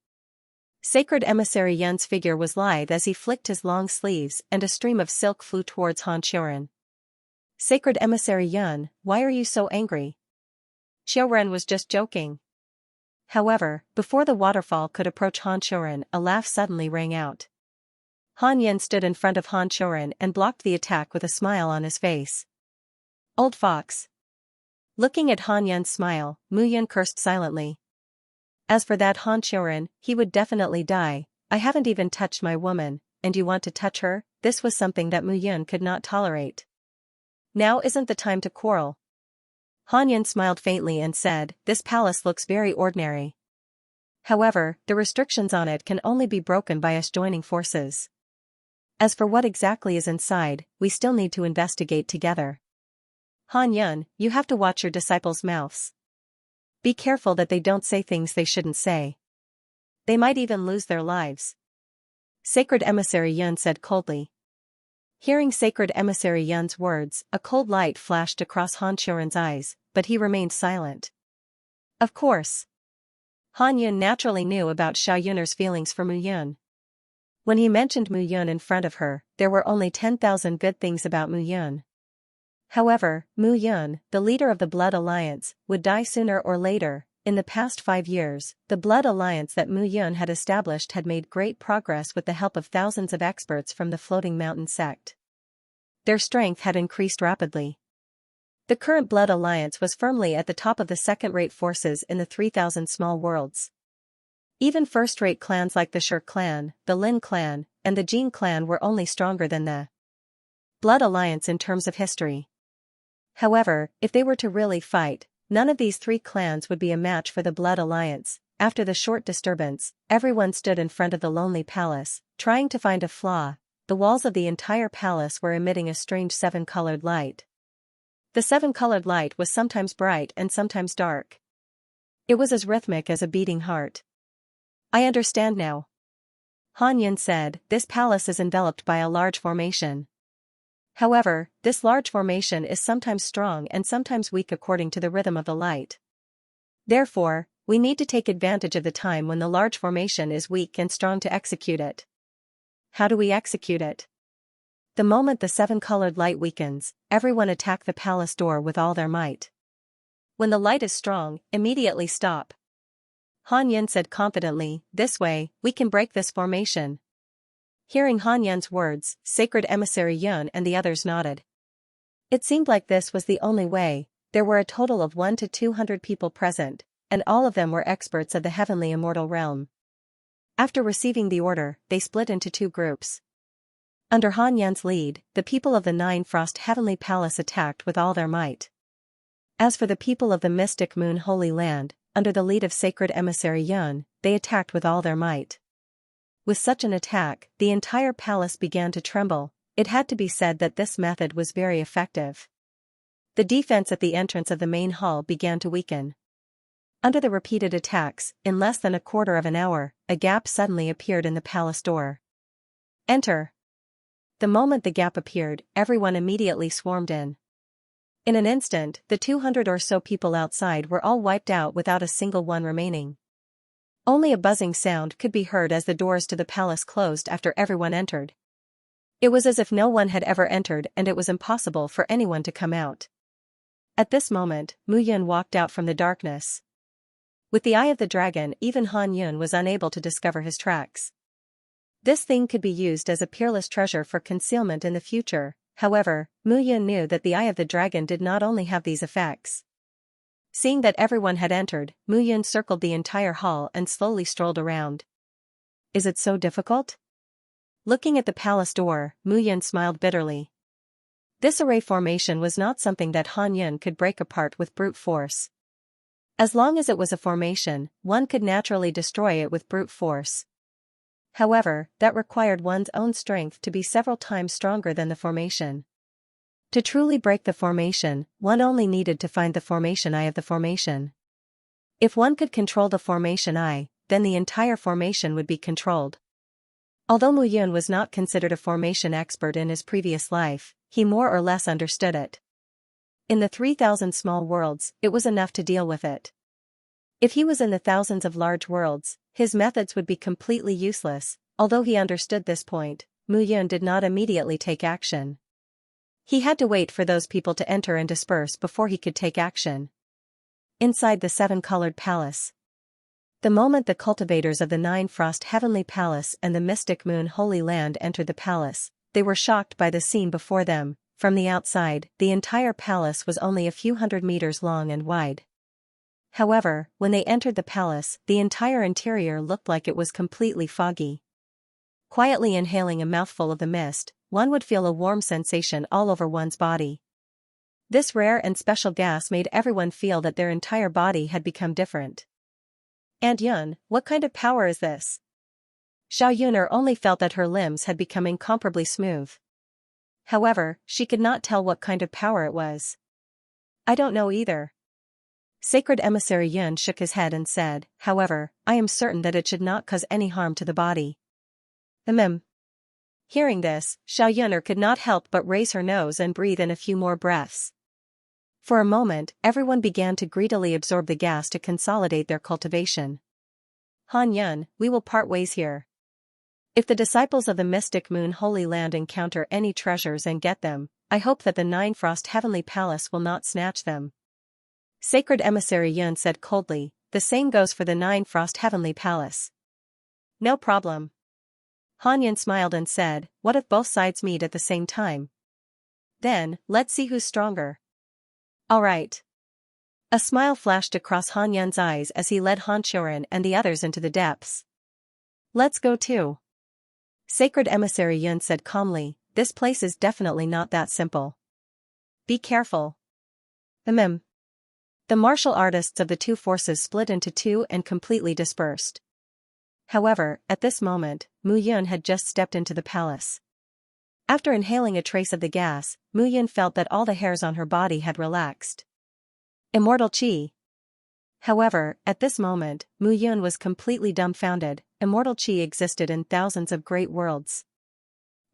Sacred Emissary Yun's figure was lithe as he flicked his long sleeves and a stream of silk flew towards Han Churin. Sacred Emissary Yun, why are you so angry? Xiao Ren was just joking. However, before the waterfall could approach Han Churin, a laugh suddenly rang out. Han Yun stood in front of Han Churin and blocked the attack with a smile on his face. Old fox. Looking at Han Yun's smile, Mu Yun cursed silently. As for that Han Churin, he would definitely die. I haven't even touched my woman, and you want to touch her? This was something that Mu Yun could not tolerate. Now isn't the time to quarrel. Han Yun smiled faintly and said, this palace looks very ordinary. However, the restrictions on it can only be broken by us joining forces. As for what exactly is inside, we still need to investigate together. Han Yun, you have to watch your disciples' mouths. Be careful that they don't say things they shouldn't say. They might even lose their lives. Sacred Emissary Yun said coldly. Hearing Sacred Emissary Yun's words, a cold light flashed across Han Churin's eyes, but he remained silent. Of course. Han Yun naturally knew about Xiao Yuner's feelings for Mu Yun. When he mentioned Mu Yun in front of her, there were only 10,000 good things about Mu Yun. However, Mu Yun, the leader of the Blood Alliance, would die sooner or later. In the past 5 years, the Blood Alliance that Mu Yun had established had made great progress with the help of thousands of experts from the Floating Mountain sect. Their strength had increased rapidly. The current Blood Alliance was firmly at the top of the second-rate forces in the 3,000 small worlds. Even first-rate clans like the Shur clan, the Lin clan, and the Jin clan were only stronger than the Blood Alliance in terms of history. However, if they were to really fight, none of these three clans would be a match for the Blood Alliance. After the short disturbance, everyone stood in front of the lonely palace, trying to find a flaw. The walls of the entire palace were emitting a strange seven-colored light. The seven-colored light was sometimes bright and sometimes dark. It was as rhythmic as a beating heart. I understand now. Han Yun said, this palace is enveloped by a large formation. However, this large formation is sometimes strong and sometimes weak according to the rhythm of the light. Therefore, we need to take advantage of the time when the large formation is weak and strong to execute it. How do we execute it? The moment the seven-colored light weakens, everyone attack the palace door with all their might. When the light is strong, immediately stop. Han Yun said confidently, this way, we can break this formation. Hearing Han Yun's words, Sacred Emissary Yun and the others nodded. It seemed like this was the only way. There were a total of 1 to 200 people present, and all of them were experts of the heavenly immortal realm. After receiving the order, they split into two groups. Under Han Yun's lead, the people of the Nine Frost Heavenly Palace attacked with all their might. As for the people of the Mystic Moon Holy Land, under the lead of Sacred Emissary Yun, they attacked with all their might. With such an attack, the entire palace began to tremble. It had to be said that this method was very effective. The defense at the entrance of the main hall began to weaken. Under the repeated attacks, in less than a quarter of an hour, a gap suddenly appeared in the palace door. Enter. The moment the gap appeared, everyone immediately swarmed in. In an instant, the 200 or so people outside were all wiped out without a single one remaining. Only a buzzing sound could be heard as the doors to the palace closed after everyone entered. It was as if no one had ever entered and it was impossible for anyone to come out. At this moment, Mu Yun walked out from the darkness. With the eye of the dragon, even Han Yun was unable to discover his tracks. This thing could be used as a peerless treasure for concealment in the future. However, Mu Yun knew that the eye of the dragon did not only have these effects. Seeing that everyone had entered, Mu Yun circled the entire hall and slowly strolled around. Is it so difficult? Looking at the palace door, Mu Yun smiled bitterly. This array formation was not something that Han Yun could break apart with brute force. As long as it was a formation, one could naturally destroy it with brute force. However, that required one's own strength to be several times stronger than the formation. To truly break the formation, one only needed to find the formation eye of the formation. If one could control the formation eye, then the entire formation would be controlled. Although Mu Yun was not considered a formation expert in his previous life, he more or less understood it. In the 3,000 small worlds, it was enough to deal with it. If he was in the thousands of large worlds, his methods would be completely useless. Although he understood this point, Mu Yun did not immediately take action. He had to wait for those people to enter and disperse before he could take action. Inside the seven-colored palace. The moment the cultivators of the Nine Frost Heavenly Palace and the Mystic Moon Holy Land entered the palace, they were shocked by the scene before them. From the outside, the entire palace was only a few hundred meters long and wide. However, when they entered the palace, the entire interior looked like it was completely foggy. Quietly inhaling a mouthful of the mist, one would feel a warm sensation all over one's body. This rare and special gas made everyone feel that their entire body had become different. "And Yun, what kind of power is this?" Xiao Yuner only felt that her limbs had become incomparably smooth. However, she could not tell what kind of power it was. "I don't know either." Sacred Emissary Yun shook his head and said, "However, I am certain that it should not cause any harm to the body." Hearing this, Xiao Yuner could not help but raise her nose and breathe in a few more breaths. For a moment, everyone began to greedily absorb the gas to consolidate their cultivation. "Han Yun, we will part ways here. If the disciples of the Mystic Moon Holy Land encounter any treasures and get them, I hope that the Nine Frost Heavenly Palace will not snatch them." Sacred Emissary Yun said coldly, "The same goes for the Nine Frost Heavenly Palace." "No problem." Han Yun smiled and said, "What if both sides meet at the same time? Then, let's see who's stronger." "All right." A smile flashed across Han Yun's eyes as he led Han Qiuren and the others into the depths. "Let's go too." Sacred Emissary Yun said calmly, "This place is definitely not that simple. Be careful." The martial artists of the two forces split into two and completely dispersed. However, at this moment, Mu Yun had just stepped into the palace. After inhaling a trace of the gas, Mu Yun felt that all the hairs on her body had relaxed. Immortal Qi. However, at this moment, Mu Yun was completely dumbfounded. Immortal Qi existed in thousands of great worlds.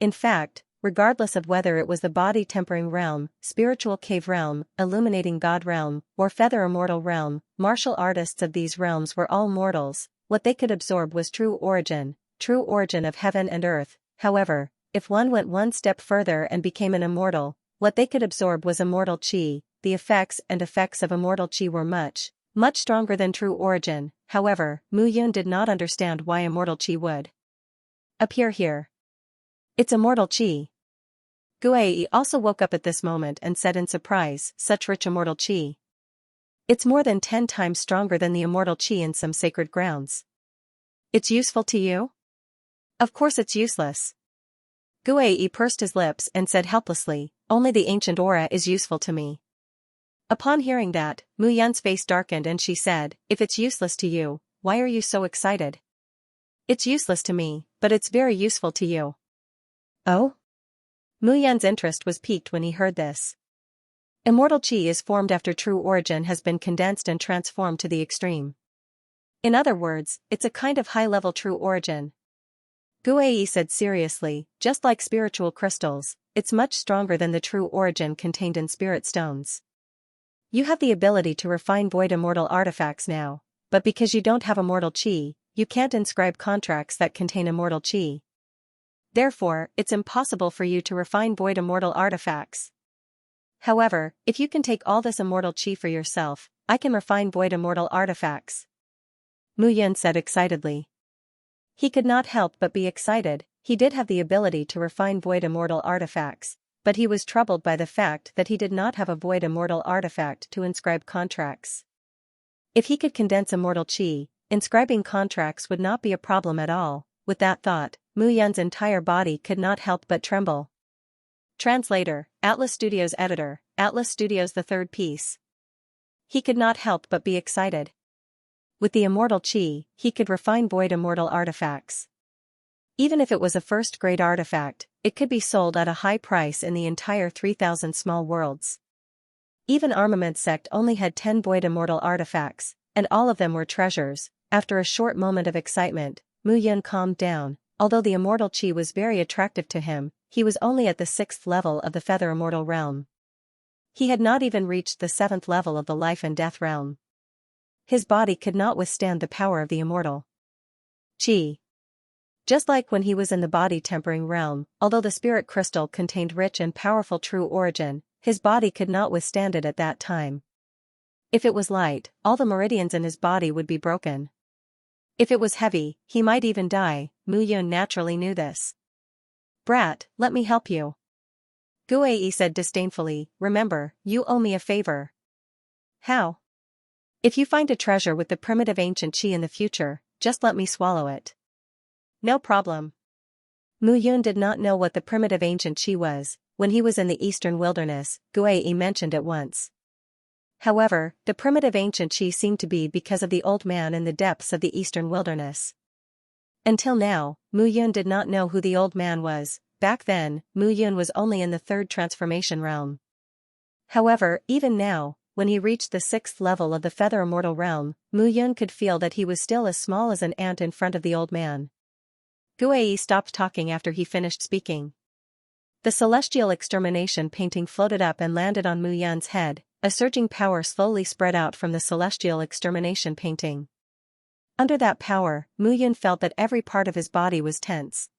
In fact, regardless of whether it was the body-tempering realm, spiritual cave realm, illuminating god realm, or feather immortal realm, martial artists of these realms were all mortals. What they could absorb was true origin of heaven and earth. However, if one went one step further and became an immortal, what they could absorb was immortal Qi. The effects of immortal Qi were much stronger than true origin. However, Mu Yun did not understand why immortal Qi would appear here. It's immortal Qi. Guai also woke up at this moment and said in surprise, such rich immortal Qi. It's more than 10 times stronger than the immortal Qi in some sacred grounds. It's useful to you? Of course it's useless. Guai pursed his lips and said helplessly, only the ancient aura is useful to me. Upon hearing that, Mu Yun's face darkened and she said, if it's useless to you, why are you so excited? It's useless to me, but it's very useful to you. Oh? Mu Yun's interest was piqued when he heard this. Immortal Qi is formed after true origin has been condensed and transformed to the extreme. In other words, it's a kind of high-level true origin. Guai said seriously, just like spiritual crystals, it's much stronger than the true origin contained in spirit stones. You have the ability to refine void immortal artifacts now, but because you don't have immortal Qi, you can't inscribe contracts that contain immortal Qi. Therefore, it's impossible for you to refine void immortal artifacts. However, if you can take all this immortal Qi for yourself, I can refine void immortal artifacts. Mu Yun said excitedly. He could not help but be excited. He did have the ability to refine void immortal artifacts, but he was troubled by the fact that he did not have a void immortal artifact to inscribe contracts. If he could condense immortal Qi, inscribing contracts would not be a problem at all. With that thought, Mu Yun's entire body could not help but tremble. Translator, Atlas Studios Editor, Atlas Studios The third piece. He could not help but be excited. With the immortal Qi, he could refine void immortal artifacts. Even if it was a first-grade artifact, it could be sold at a high price in the entire 3,000 small worlds. Even Armament Sect only had 10 void immortal artifacts, and all of them were treasures. After a short moment of excitement, Mu Yun calmed down. Although the immortal Qi was very attractive to him, he was only at the 6th level of the feather immortal realm. He had not even reached the 7th level of the life and death realm. His body could not withstand the power of the immortal Qi. Just like when he was in the body-tempering realm, although the spirit crystal contained rich and powerful true origin, his body could not withstand it at that time. If it was light, all the meridians in his body would be broken. If it was heavy, he might even die. Mu Yun naturally knew this. Brat, let me help you. Guai said disdainfully, remember, you owe me a favor. How? If you find a treasure with the primitive ancient Qi in the future, just let me swallow it. No problem. Mu Yun did not know what the primitive ancient Qi was. When he was in the eastern wilderness, Guai mentioned it once. However, the primitive ancient Qi seemed to be because of the old man in the depths of the eastern wilderness. Until now, Mu Yun did not know who the old man was. Back then, Mu Yun was only in the 3rd transformation realm. However, even now, when he reached the 6th level of the feather immortal realm, Mu Yun could feel that he was still as small as an ant in front of the old man. Guai stopped talking after he finished speaking. The celestial extermination painting floated up and landed on Mu Yun's head. A surging power slowly spread out from the celestial extermination painting. Under that power, Mu Yun felt that every part of his body was tense.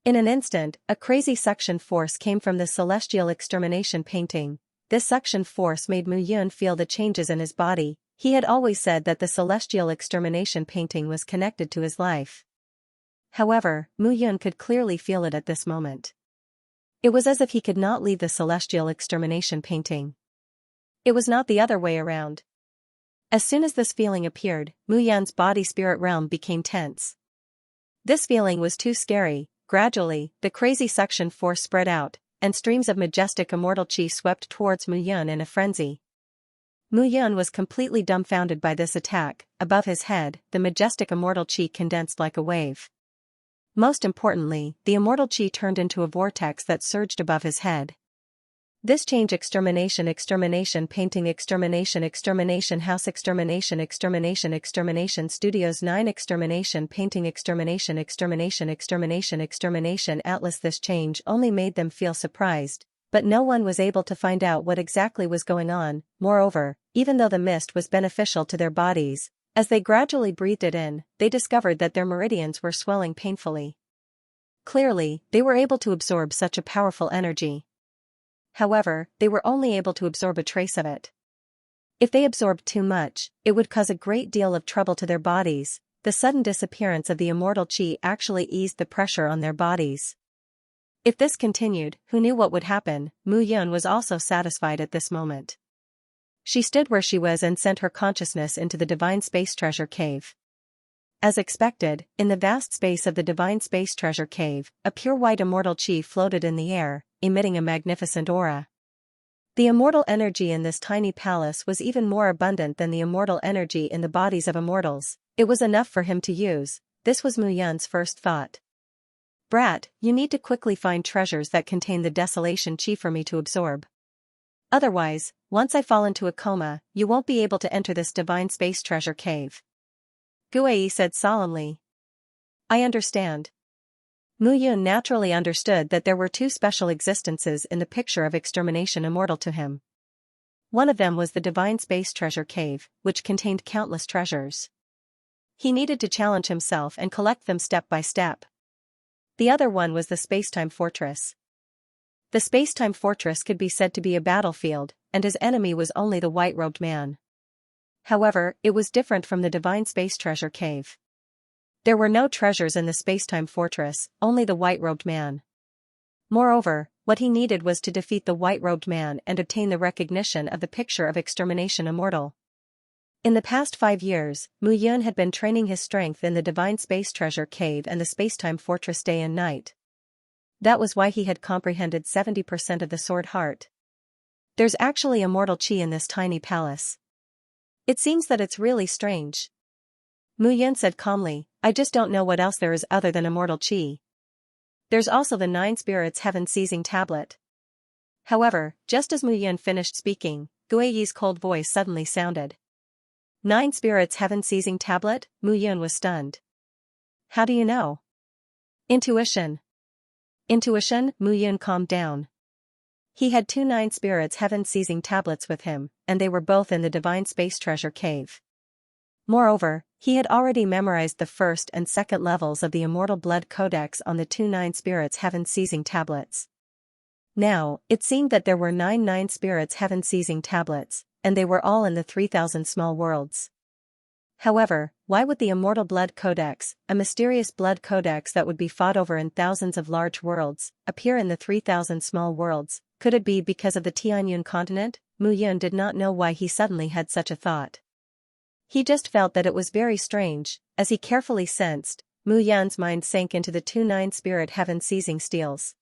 In an instant, a crazy suction force came from the celestial extermination painting. This suction force made Mu Yun feel the changes in his body. He had always said that the celestial extermination painting was connected to his life. However, Mu Yun could clearly feel it at this moment. It was as if he could not leave the celestial extermination painting. It was not the other way around. As soon as this feeling appeared, Mu Yun's body-spirit realm became tense. This feeling was too scary. Gradually, the crazy suction force spread out, and streams of majestic immortal Qi swept towards Mu Yun in a frenzy. Mu Yun was completely dumbfounded by this attack. Above his head, the majestic immortal chi condensed like a wave. Most importantly, the immortal chi turned into a vortex that surged above his head. This change: extermination, extermination, painting, extermination, extermination, house, extermination, extermination, extermination, studios 9, extermination, painting, extermination, extermination, extermination, extermination, Atlas. This change only made them feel surprised, but no one was able to find out what exactly was going on. Moreover, even though the mist was beneficial to their bodies, as they gradually breathed it in, they discovered that their meridians were swelling painfully. Clearly, they were able to absorb such a powerful energy. However, they were only able to absorb a trace of it. If they absorbed too much, it would cause a great deal of trouble to their bodies. The sudden disappearance of the immortal chi actually eased the pressure on their bodies. If this continued, who knew what would happen? Mu Yun was also satisfied at this moment. She stood where she was and sent her consciousness into the divine space treasure cave. As expected, in the vast space of the divine space treasure cave, a pure white immortal chi floated in the air, emitting a magnificent aura. The immortal energy in this tiny palace was even more abundant than the immortal energy in the bodies of immortals. It was enough for him to use. This was Mu Yun's first thought. Brat, you need to quickly find treasures that contain the desolation chi for me to absorb. Otherwise, once I fall into a coma, you won't be able to enter this divine space treasure cave. Guei said solemnly. I understand. Mu Yun naturally understood that there were two special existences in the picture of extermination immortal to him. One of them was the divine space treasure cave, which contained countless treasures. He needed to challenge himself and collect them step by step. The other one was the spacetime fortress. The spacetime fortress could be said to be a battlefield, and his enemy was only the white-robed man. However, it was different from the divine space treasure cave. There were no treasures in the spacetime fortress, only the white-robed man. Moreover, what he needed was to defeat the white-robed man and obtain the recognition of the picture of extermination immortal. In the past 5 years, Mu Yun had been training his strength in the divine space treasure cave and the spacetime fortress day and night. That was why he had comprehended 70% of the sword heart. There's actually immortal chi in this tiny palace. It seems that it's really strange. Mu Yun said calmly, I just don't know what else there is other than immortal chi. There's also the 9 spirits heaven-seizing tablet. However, just as Mu Yun finished speaking, Guiyi's cold voice suddenly sounded. 9 spirits heaven-seizing tablet? Mu Yun was stunned. How do you know? Intuition. Intuition? Mu Yun calmed down. He had 2 9 spirits heaven-seizing tablets with him, and they were both in the divine space treasure cave. Moreover, he had already memorized the first and second levels of the Immortal Blood Codex on the 2 9 spirits heaven-seizing tablets. Now, it seemed that there were 9 9 spirits heaven-seizing tablets, and they were all in the 3,000 small worlds. However, why would the Immortal Blood Codex, a mysterious blood codex that would be fought over in thousands of large worlds, appear in the 3,000 small worlds? Could it be because of the Tianyun continent? Mu Yun did not know why he suddenly had such a thought. He just felt that it was very strange. As he carefully sensed, Mu Yun's mind sank into the 2 9 spirit heaven-seizing steels.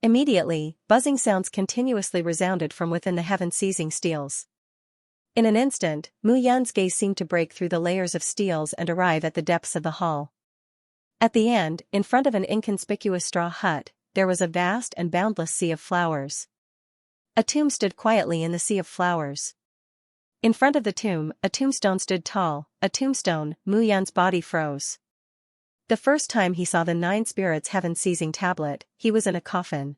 Immediately, buzzing sounds continuously resounded from within the heaven-seizing steels. In an instant, Mu Yun's gaze seemed to break through the layers of steels and arrive at the depths of the hall. At the end, in front of an inconspicuous straw hut, there was a vast and boundless sea of flowers. A tomb stood quietly in the sea of flowers. In front of the tomb, a tombstone stood tall. A tombstone. Mu Yun's body froze. The first time he saw the 9 spirits heaven-seizing tablet, he was in a coffin.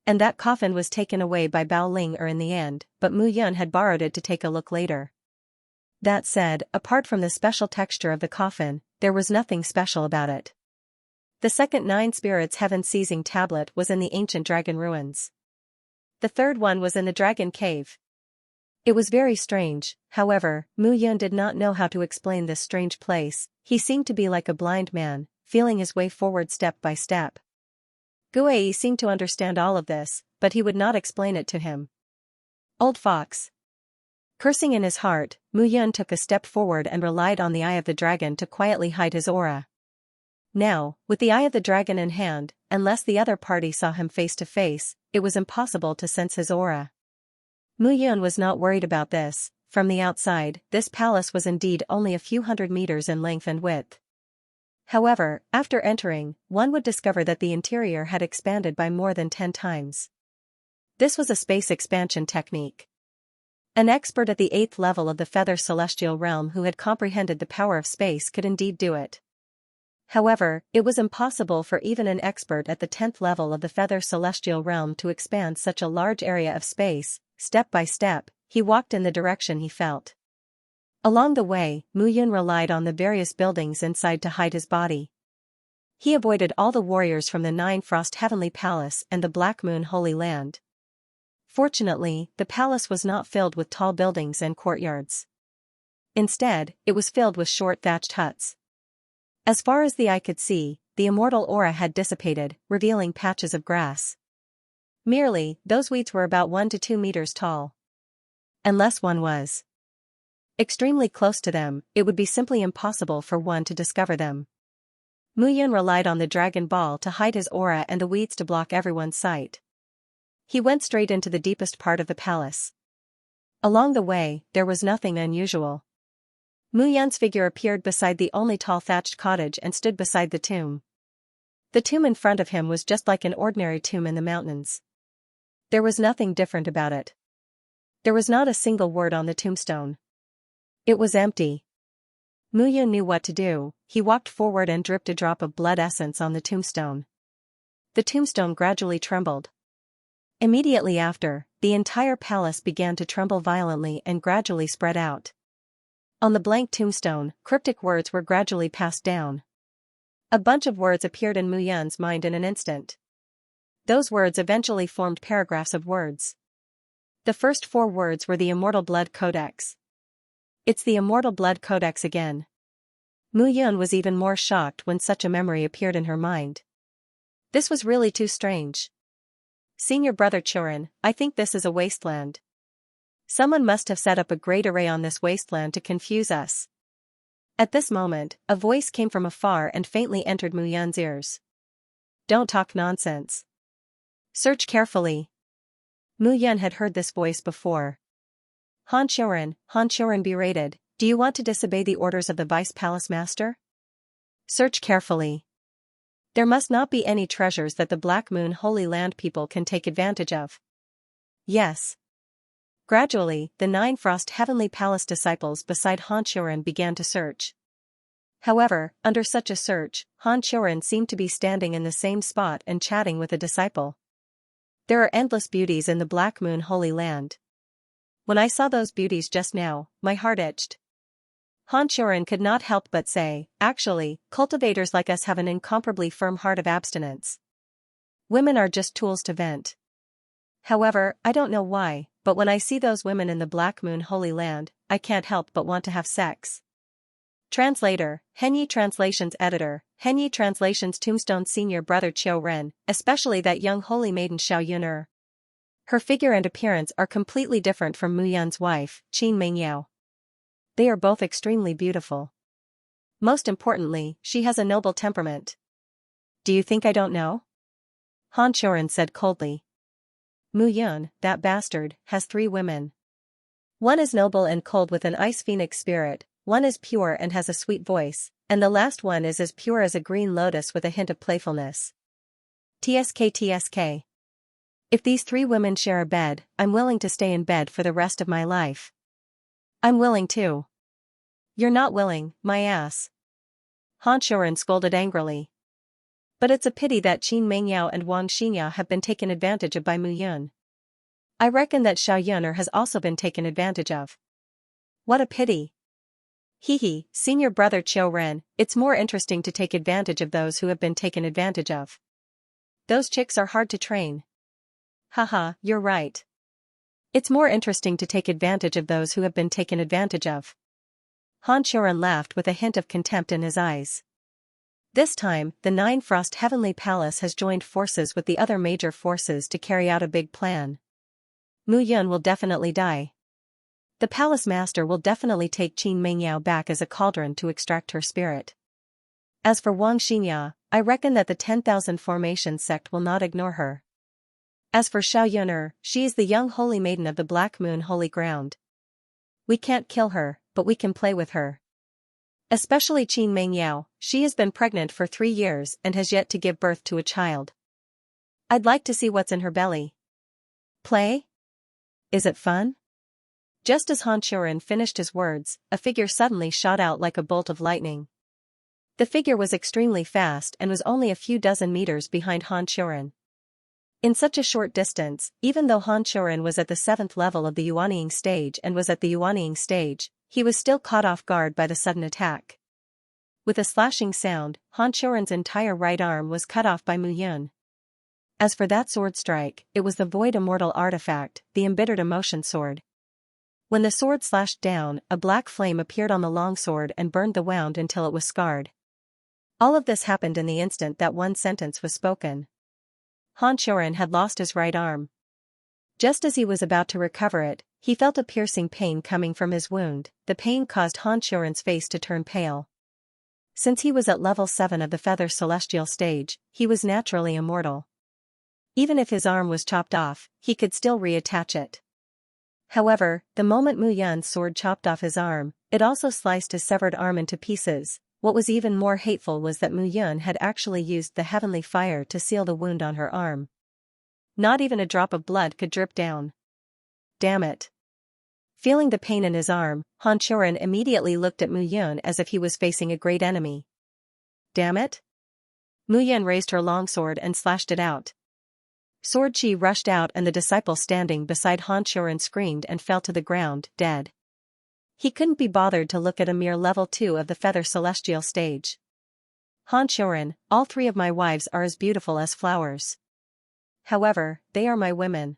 And that coffin was taken away by Bao Ling in the end, but Mu Yun had borrowed it to take a look later. That said, apart from the special texture of the coffin, there was nothing special about it. The second 9 spirits heaven-seizing tablet was in the ancient dragon ruins. The third one was in the dragon cave. It was very strange. However, Mu Yun did not know how to explain this strange place. He seemed to be like a blind man, feeling his way forward step by step. Guei seemed to understand all of this, but he would not explain it to him. Old fox. Cursing in his heart, Mu Yun took a step forward and relied on the eye of the dragon to quietly hide his aura. Now, with the eye of the dragon in hand, unless the other party saw him face to face, it was impossible to sense his aura. Mu Yun was not worried about this. From the outside, this palace was indeed only a few hundred meters in length and width. However, after entering, one would discover that the interior had expanded by more than 10 times. This was a space expansion technique. An expert at the 8th level of the Feather Celestial Realm who had comprehended the power of space could indeed do it. However, it was impossible for even an expert at the 10th level of the Feather Celestial Realm to expand such a large area of space. Step by step, he walked in the direction he felt. Along the way, Mu Yun relied on the various buildings inside to hide his body. He avoided all the warriors from the Nine Frost Heavenly Palace and the Black Moon Holy Land. Fortunately, the palace was not filled with tall buildings and courtyards. Instead, it was filled with short thatched huts. As far as the eye could see, the immortal aura had dissipated, revealing patches of grass. Merely, those weeds were about 1 to 2 meters tall. Unless one was extremely close to them, it would be simply impossible for one to discover them. Mu Yun relied on the Dragon Ball to hide his aura and the weeds to block everyone's sight. He went straight into the deepest part of the palace. Along the way, there was nothing unusual. Mu Yun's figure appeared beside the only tall thatched cottage and stood beside the tomb. The tomb in front of him was just like an ordinary tomb in the mountains. There was nothing different about it. There was not a single word on the tombstone. It was empty. Mu Yun knew what to do. He walked forward and dripped a drop of blood essence on the tombstone. The tombstone gradually trembled. Immediately after, the entire palace began to tremble violently and gradually spread out. On the blank tombstone, cryptic words were gradually passed down. A bunch of words appeared in Mu Yun's mind in an instant. Those words eventually formed paragraphs of words. The first 4 words were the Immortal Blood Codex. It's the Immortal Blood Codex again. Mu Yun was even more shocked when such a memory appeared in her mind. This was really too strange. Senior Brother Churin, I think this is a wasteland. Someone must have set up a great array on this wasteland to confuse us. At this moment, a voice came from afar and faintly entered Mu Yun's ears. Don't talk nonsense. Search carefully. Mu Yun had heard this voice before. Han Churin berated, do you want to disobey the orders of the Vice Palace Master? Search carefully. There must not be any treasures that the Black Moon Holy Land people can take advantage of. Yes. Gradually, the 9 Frost Heavenly Palace disciples beside Han Churin began to search. However, under such a search, Han Churin seemed to be standing in the same spot and chatting with a disciple. There are endless beauties in the Black Moon Holy Land. When I saw those beauties just now, my heart itched. Han Churin could not help but say, actually, cultivators like us have an incomparably firm heart of abstinence. Women are just tools to vent. However, I don't know why, but when I see those women in the Black Moon Holy Land, I can't help but want to have sex. Translator, Henyi Translations Editor, Henyi Translations Tombstone Senior Brother Qiu Ren, especially that young holy maiden Xiao Yuner. Her figure and appearance are completely different from Mu Yun's wife, Qin Mengyao. They are both extremely beautiful. Most importantly, she has a noble temperament. Do you think I don't know? Han Churin said coldly. Mu Yun, that bastard, has 3 women. One is noble and cold with an ice phoenix spirit, one is pure and has a sweet voice, and the last one is as pure as a green lotus with a hint of playfulness. TSK. If these 3 women share a bed, I'm willing to stay in bed for the rest of my life. I'm willing too. You're not willing, my ass. Han Churin scolded angrily. But it's a pity that Qin Mengyao and Wang Xinya have been taken advantage of by Mu Yun. I reckon that Xiao Yuner has also been taken advantage of. What a pity. Hehe, Senior Brother Qiu Ren, it's more interesting to take advantage of those who have been taken advantage of. Those chicks are hard to train. Haha, you're right. It's more interesting to take advantage of those who have been taken advantage of. Han Churin laughed with a hint of contempt in his eyes. This time, the 9 Frost Heavenly Palace has joined forces with the other major forces to carry out a big plan. Mu Yun will definitely die. The Palace Master will definitely take Qin Mengyao back as a cauldron to extract her spirit. As for Wang Xinya, I reckon that the 10,000 Formation sect will not ignore her. As for Xiao Yuner, she is the young holy maiden of the Black Moon holy ground. We can't kill her, but we can play with her. Especially Qin Meng Yao, she has been pregnant for 3 years and has yet to give birth to a child. I'd like to see what's in her belly. Play? Is it fun? Just as Han Qiuren finished his words, a figure suddenly shot out like a bolt of lightning. The figure was extremely fast and was only a few dozen meters behind Han Qiuren. In such a short distance, even though Han Qiuren was at the 7th level of the Yuanying stage and was at the Yuanying stage, he was still caught off guard by the sudden attack. With a slashing sound, Han Qiuren's entire right arm was cut off by Mu Yun. As for that sword strike, it was the void immortal artifact, the embittered emotion sword. When the sword slashed down, a black flame appeared on the longsword and burned the wound until it was scarred. All of this happened in the instant that one sentence was spoken. Han Qiuren had lost his right arm. Just as he was about to recover it, he felt a piercing pain coming from his wound. The pain caused Han Qiuren's face to turn pale. Since he was at level 7 of the Feather Celestial stage, he was naturally immortal. Even if his arm was chopped off, he could still reattach it. However, the moment Mu Yun's sword chopped off his arm, it also sliced his severed arm into pieces. What was even more hateful was that Mu Yun had actually used the heavenly fire to seal the wound on her arm. Not even a drop of blood could drip down. Damn it. Feeling the pain in his arm, Han Qiuren immediately looked at Mu Yun as if he was facing a great enemy. Damn it? Mu Yun raised her longsword and slashed it out. Sword chi rushed out and the disciple standing beside Han Qiuren screamed and fell to the ground, dead. He couldn't be bothered to look at a mere level 2 of the Feather Celestial stage. Han Qiuren, all 3 of my wives are as beautiful as flowers. However, they are my women.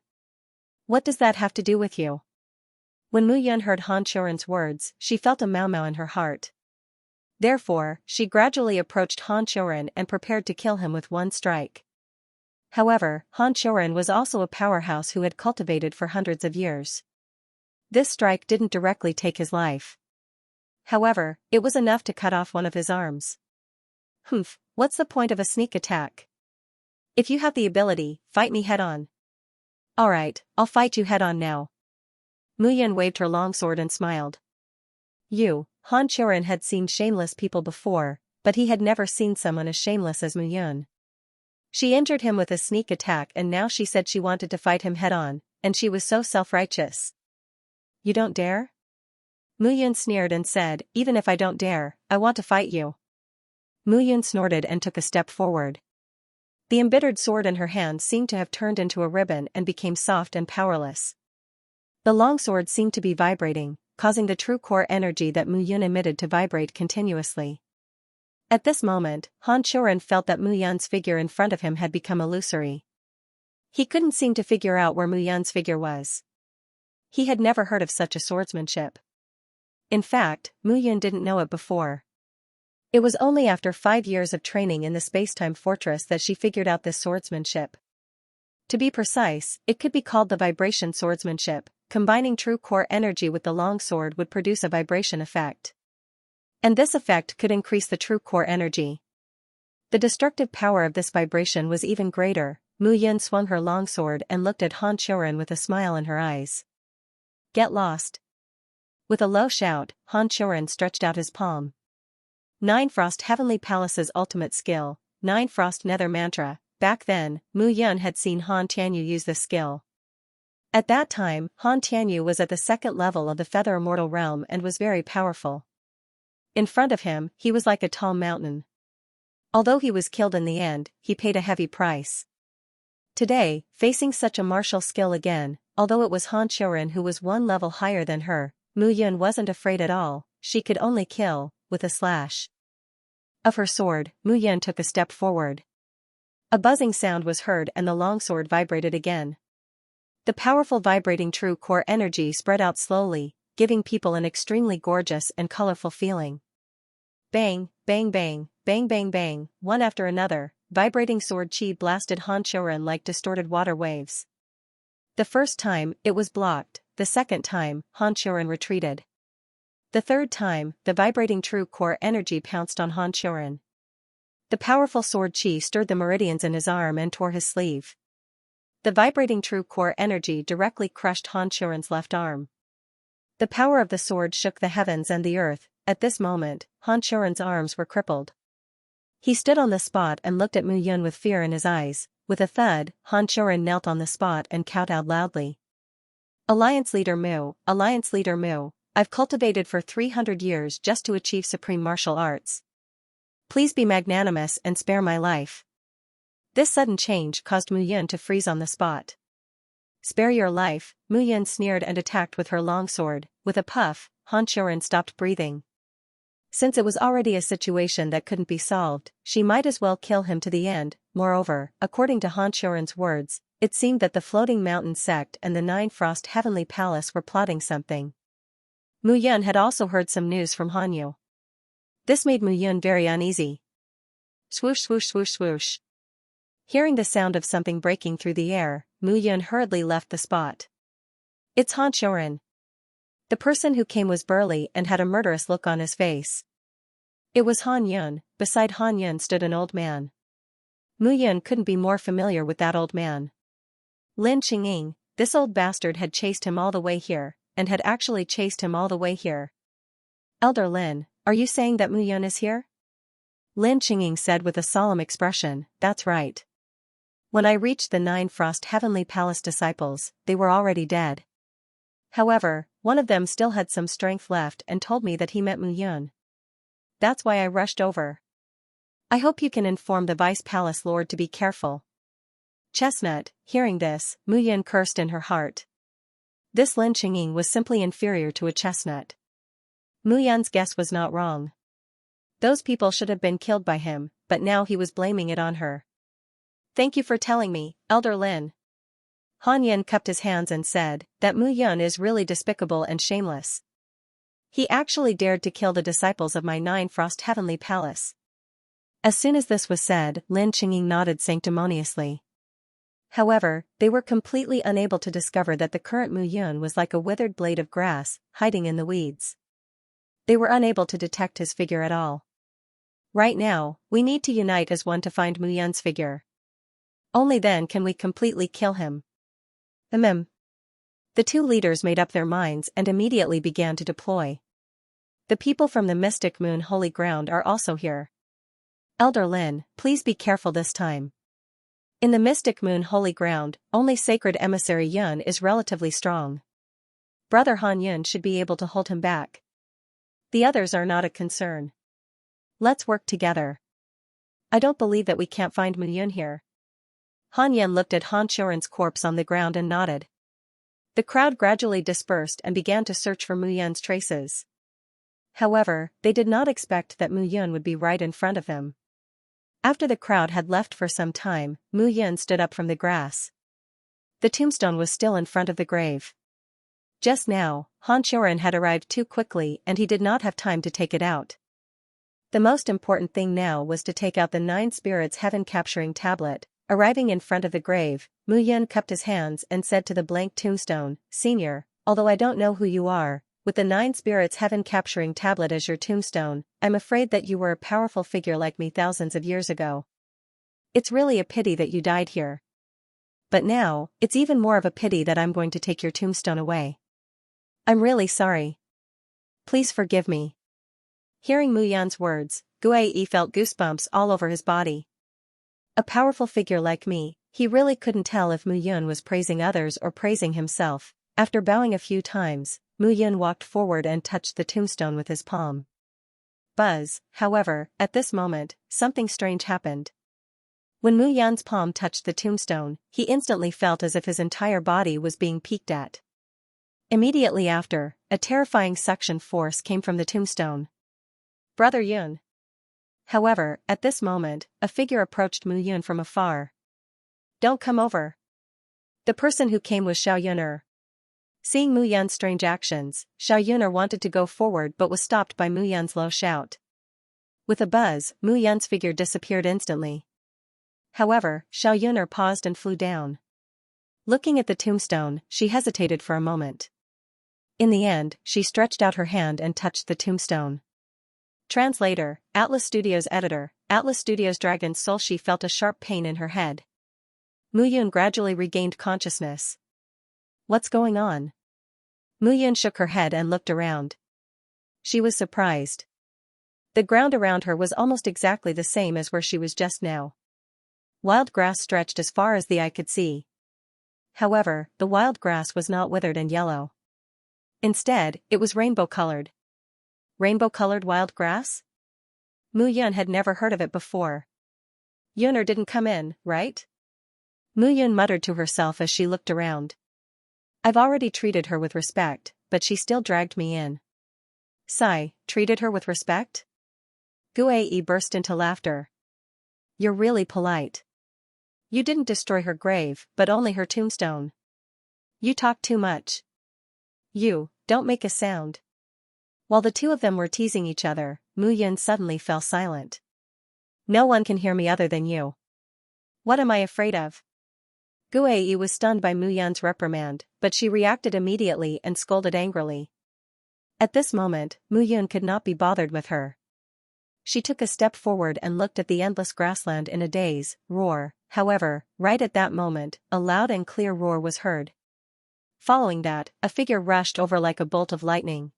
What does that have to do with you? When Mu Yun heard Han Qiuren's words, she felt a mau mau in her heart. Therefore, she gradually approached Han Qiuren and prepared to kill him with one strike. However, Han Qiuren was also a powerhouse who had cultivated for hundreds of years. This strike didn't directly take his life. However, it was enough to cut off one of his arms. Humph, what's the point of a sneak attack? If you have the ability, fight me head-on. Alright, I'll fight you head-on now. Mu Yun waved her longsword and smiled. Han Qiuren had seen shameless people before, but he had never seen someone as shameless as Mu Yun. She injured him with a sneak attack and now she said she wanted to fight him head-on, and she was so self-righteous. You don't dare? Mu Yun sneered and said, even if I don't dare, I want to fight you. Mu Yun snorted and took a step forward. The embittered sword in her hand seemed to have turned into a ribbon and became soft and powerless. The longsword seemed to be vibrating, causing the true core energy that Mu Yun emitted to vibrate continuously. At this moment, Han Qiuren felt that Mu Yun's figure in front of him had become illusory. He couldn't seem to figure out where Mu Yun's figure was. He had never heard of such a swordsmanship. In fact, Mu Yun didn't know it before. It was only after 5 years of training in the Spacetime Fortress that she figured out this swordsmanship. To be precise, it could be called the vibration swordsmanship. Combining true core energy with the longsword would produce a vibration effect. And this effect could increase the true core energy. The destructive power of this vibration was even greater. Mu Yun swung her longsword and looked at Han Qiuren with a smile in her eyes. Get lost. With a low shout, Han Qiuren stretched out his palm. 9 Frost Heavenly Palace's ultimate skill, 9 Frost Nether Mantra. Back then, Mu Yun had seen Han Tianyu use this skill. At that time, Han Tianyu was at the 2nd level of the Feather Immortal Realm and was very powerful. In front of him, he was like a tall mountain. Although he was killed in the end, he paid a heavy price. Today, facing such a martial skill again, although it was Han Qiuren who was 1 level higher than her, Mu Yun wasn't afraid at all. She could only kill, with a slash of her sword. Mu Yun took a step forward. A buzzing sound was heard and the longsword vibrated again. The powerful vibrating true core energy spread out slowly, giving people an extremely gorgeous and colorful feeling. Bang, bang bang, bang bang bang, one after another, vibrating sword chi blasted Han Qiuren like distorted water waves. The first time, it was blocked. The second time, Han Qiuren retreated. The third time, the vibrating true core energy pounced on Han Qiuren. The powerful sword chi stirred the meridians in his arm and tore his sleeve. The vibrating true core energy directly crushed Han Xiuren's left arm. The power of the sword shook the heavens and the earth. At this moment, Han Xiuren's arms were crippled. He stood on the spot and looked at Mu Yun with fear in his eyes. With a thud, Han Xiuren knelt on the spot and kowtowed loudly. Alliance Leader Mu, Alliance Leader Mu, I've cultivated for 300 years just to achieve supreme martial arts. Please be magnanimous and spare my life. This sudden change caused Mu Yun to freeze on the spot. Spare your life, Mu Yun sneered and attacked with her longsword. With a puff, Han Xiuren stopped breathing. Since it was already a situation that couldn't be solved, she might as well kill him to the end. Moreover, according to Han Xiuren's words, it seemed that the Floating Mountain sect and the Nine Frost Heavenly Palace were plotting something. Mu Yun had also heard some news from Han Yu. This made Mu Yun very uneasy. Swoosh swoosh swoosh swoosh. Hearing the sound of something breaking through the air, Mu Yun hurriedly left the spot. It's Han Xiuren. The person who came was burly and had a murderous look on his face. It was Han Yun. Beside Han Yun stood an old man. Mu Yun couldn't be more familiar with that old man. Lin Qingying, this old bastard had chased him all the way here, and had actually chased him all the way here. Elder Lin, are you saying that Mu Yun is here? Lin Qingying said with a solemn expression, that's right. When I reached the Nine Frost Heavenly Palace disciples, they were already dead. However, one of them still had some strength left and told me that he met Mu Yun. That's why I rushed over. I hope you can inform the Vice Palace Lord to be careful. Chestnut, hearing this, Mu Yun cursed in her heart. This Lin Qingying was simply inferior to a chestnut. Mu Yun's guess was not wrong. Those people should have been killed by him, but now he was blaming it on her. Thank you for telling me, Elder Lin. Han Yun cupped his hands and said, that Mu Yun is really despicable and shameless. He actually dared to kill the disciples of my Nine Frost Heavenly Palace. As soon as this was said, Lin Qingying nodded sanctimoniously. However, they were completely unable to discover that the current Mu Yun was like a withered blade of grass, hiding in the weeds. They were unable to detect his figure at all. Right now, we need to unite as one to find Mu Yun's figure. Only then can we completely kill him. The two leaders made up their minds and immediately began to deploy. The people from the Mystic Moon Holy Ground are also here. Elder Lin, please be careful this time. In the Mystic Moon Holy Ground, only Sacred Emissary Yun is relatively strong. Brother Han Yun should be able to hold him back. The others are not a concern. Let's work together. I don't believe that we can't find Mu Yun here. Han Yun looked at Han Xiuren's corpse on the ground and nodded. The crowd gradually dispersed and began to search for Mu Yun's traces. However, they did not expect that Mu Yun would be right in front of them. After the crowd had left for some time, Mu Yun stood up from the grass. The tombstone was still in front of the grave. Just now, Han Xiuren had arrived too quickly and he did not have time to take it out. The most important thing now was to take out the Nine Spirits Heaven-capturing tablet. Arriving in front of the grave, Mu Yun cupped his hands and said to the blank tombstone, Senior, although I don't know who you are, with the Nine Spirits Heaven-capturing tablet as your tombstone, I'm afraid that you were a powerful figure like me thousands of years ago. It's really a pity that you died here. But now, it's even more of a pity that I'm going to take your tombstone away. I'm really sorry. Please forgive me. Hearing Mu Yun's words, Guai felt goosebumps all over his body. A powerful figure like me, he really couldn't tell if Mu Yun was praising others or praising himself. After bowing a few times, Mu Yun walked forward and touched the tombstone with his palm. Buzz, however, at this moment, something strange happened. When Mu Yun's palm touched the tombstone, he instantly felt as if his entire body was being peeked at. Immediately after, a terrifying suction force came from the tombstone. Brother Yun. However, at this moment, a figure approached Mu Yun from afar. Don't come over. The person who came was Xiao Yuner. Seeing Mu Yun's strange actions, Xiao Yuner wanted to go forward but was stopped by Mu Yun's low shout. With a buzz, Mu Yun's figure disappeared instantly. However, Xiao Yuner paused and flew down. Looking at the tombstone, she hesitated for a moment. In the end, she stretched out her hand and touched the tombstone. Translator, Atlas Studios Editor, Atlas Studios Dragon's Soul. She felt a sharp pain in her head. Mu Yun gradually regained consciousness. What's going on? Mu Yun shook her head and looked around. She was surprised. The ground around her was almost exactly the same as where she was just now. Wild grass stretched as far as the eye could see. However, the wild grass was not withered and yellow. Instead, it was rainbow-colored. Rainbow-colored wild grass? Mu Yun had never heard of it before. Yuner didn't come in, right? Mu Yun muttered to herself as she looked around. I've already treated her with respect, but she still dragged me in. Sigh, treated her with respect? Gue burst into laughter. You're really polite. You didn't destroy her grave, but only her tombstone. You talk too much. You, don't make a sound. While the two of them were teasing each other, Mu Yun suddenly fell silent. No one can hear me other than you. What am I afraid of? Gue was stunned by Mu Yun's reprimand, but she reacted immediately and scolded angrily. At this moment, Mu Yun could not be bothered with her. She took a step forward and looked at the endless grassland in a daze, roar. However, right at that moment, a loud and clear roar was heard. Following that, a figure rushed over like a bolt of lightning.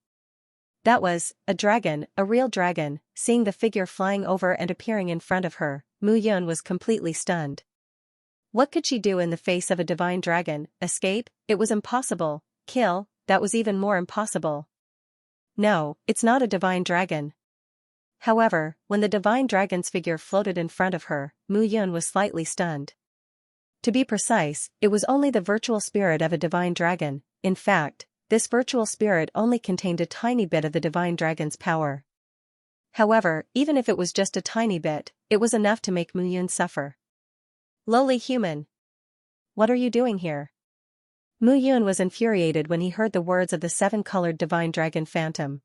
That was a dragon, a real dragon. Seeing the figure flying over and appearing in front of her, Mu Yun was completely stunned. What could she do in the face of a divine dragon? Escape? It was impossible. Kill? That was even more impossible. No, it's not a divine dragon. However, when the divine dragon's figure floated in front of her, Mu Yun was slightly stunned. To be precise, it was only the virtual spirit of a divine dragon. In fact, this virtual spirit only contained a tiny bit of the divine dragon's power. However, even if it was just a tiny bit, it was enough to make Mu Yun suffer. Lowly human. What are you doing here? Mu Yun was infuriated when he heard the words of the seven-colored divine dragon phantom.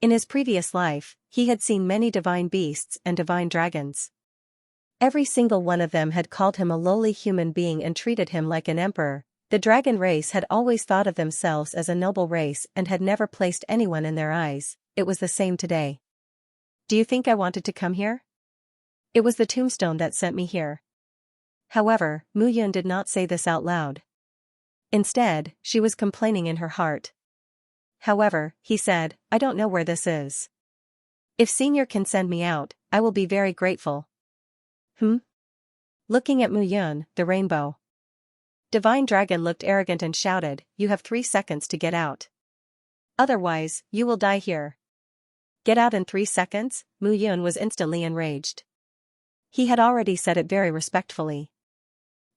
In his previous life, he had seen many divine beasts and divine dragons. Every single one of them had called him a lowly human being and treated him like an emperor. The dragon race had always thought of themselves as a noble race and had never placed anyone in their eyes. It was the same today. Do you think I wanted to come here? It was the tombstone that sent me here. However, Mu Yun did not say this out loud. Instead, she was complaining in her heart. However, he said, I don't know where this is. If Senior can send me out, I will be very grateful. Looking at Mu Yun, the rainbow divine dragon looked arrogant and shouted, You have 3 seconds to get out. Otherwise, you will die here. Get out in 3 seconds? Mu Yun was instantly enraged. He had already said it very respectfully.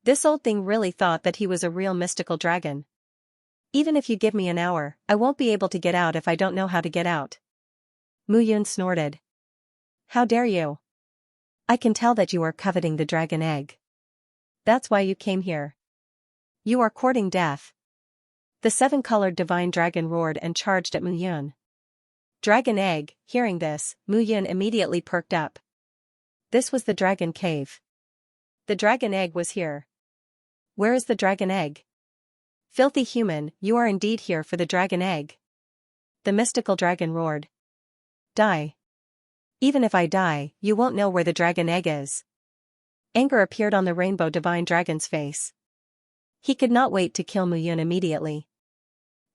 This old thing really thought that he was a real mystical dragon. Even if you give me an hour, I won't be able to get out if I don't know how to get out. Mu Yun snorted. How dare you? I can tell that you are coveting the dragon egg. That's why you came here. You are courting death. The seven-colored divine dragon roared and charged at Mu Yun. Dragon egg. Hearing this, Mu Yun immediately perked up. This was the dragon cave. The dragon egg was here. Where is the dragon egg? Filthy human, you are indeed here for the dragon egg. The mystical dragon roared. Die. Even if I die, you won't know where the dragon egg is. Anger appeared on the rainbow divine dragon's face. He could not wait to kill Mu Yun immediately.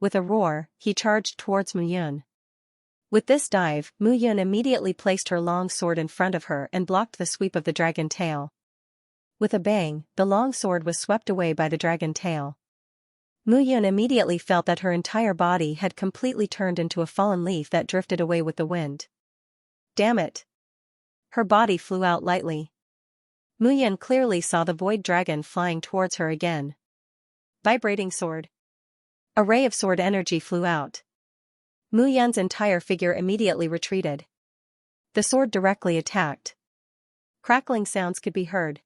With a roar, he charged towards Mu Yun. With this dive, Mu Yun immediately placed her long sword in front of her and blocked the sweep of the dragon tail. With a bang, the long sword was swept away by the dragon tail. Mu Yun immediately felt that her entire body had completely turned into a fallen leaf that drifted away with the wind. Damn it! Her body flew out lightly. Mu Yun clearly saw the void dragon flying towards her again. Vibrating sword. A ray of sword energy flew out. Mu Yun's entire figure immediately retreated. The sword directly attacked. Crackling sounds could be heard.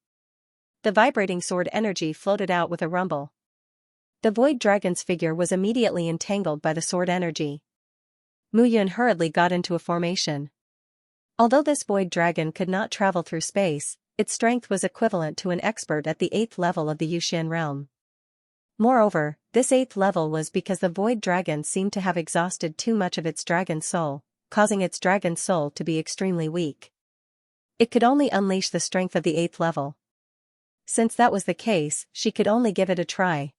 The vibrating sword energy floated out with a rumble. The void dragon's figure was immediately entangled by the sword energy. Mu Yun hurriedly got into a formation. Although this void dragon could not travel through space, its strength was equivalent to an expert at the 8th level of the Yuxian realm. Moreover, this 8th level was because the void dragon seemed to have exhausted too much of its dragon soul, causing its dragon soul to be extremely weak. It could only unleash the strength of the 8th level. since that was the case, she could only give it a try.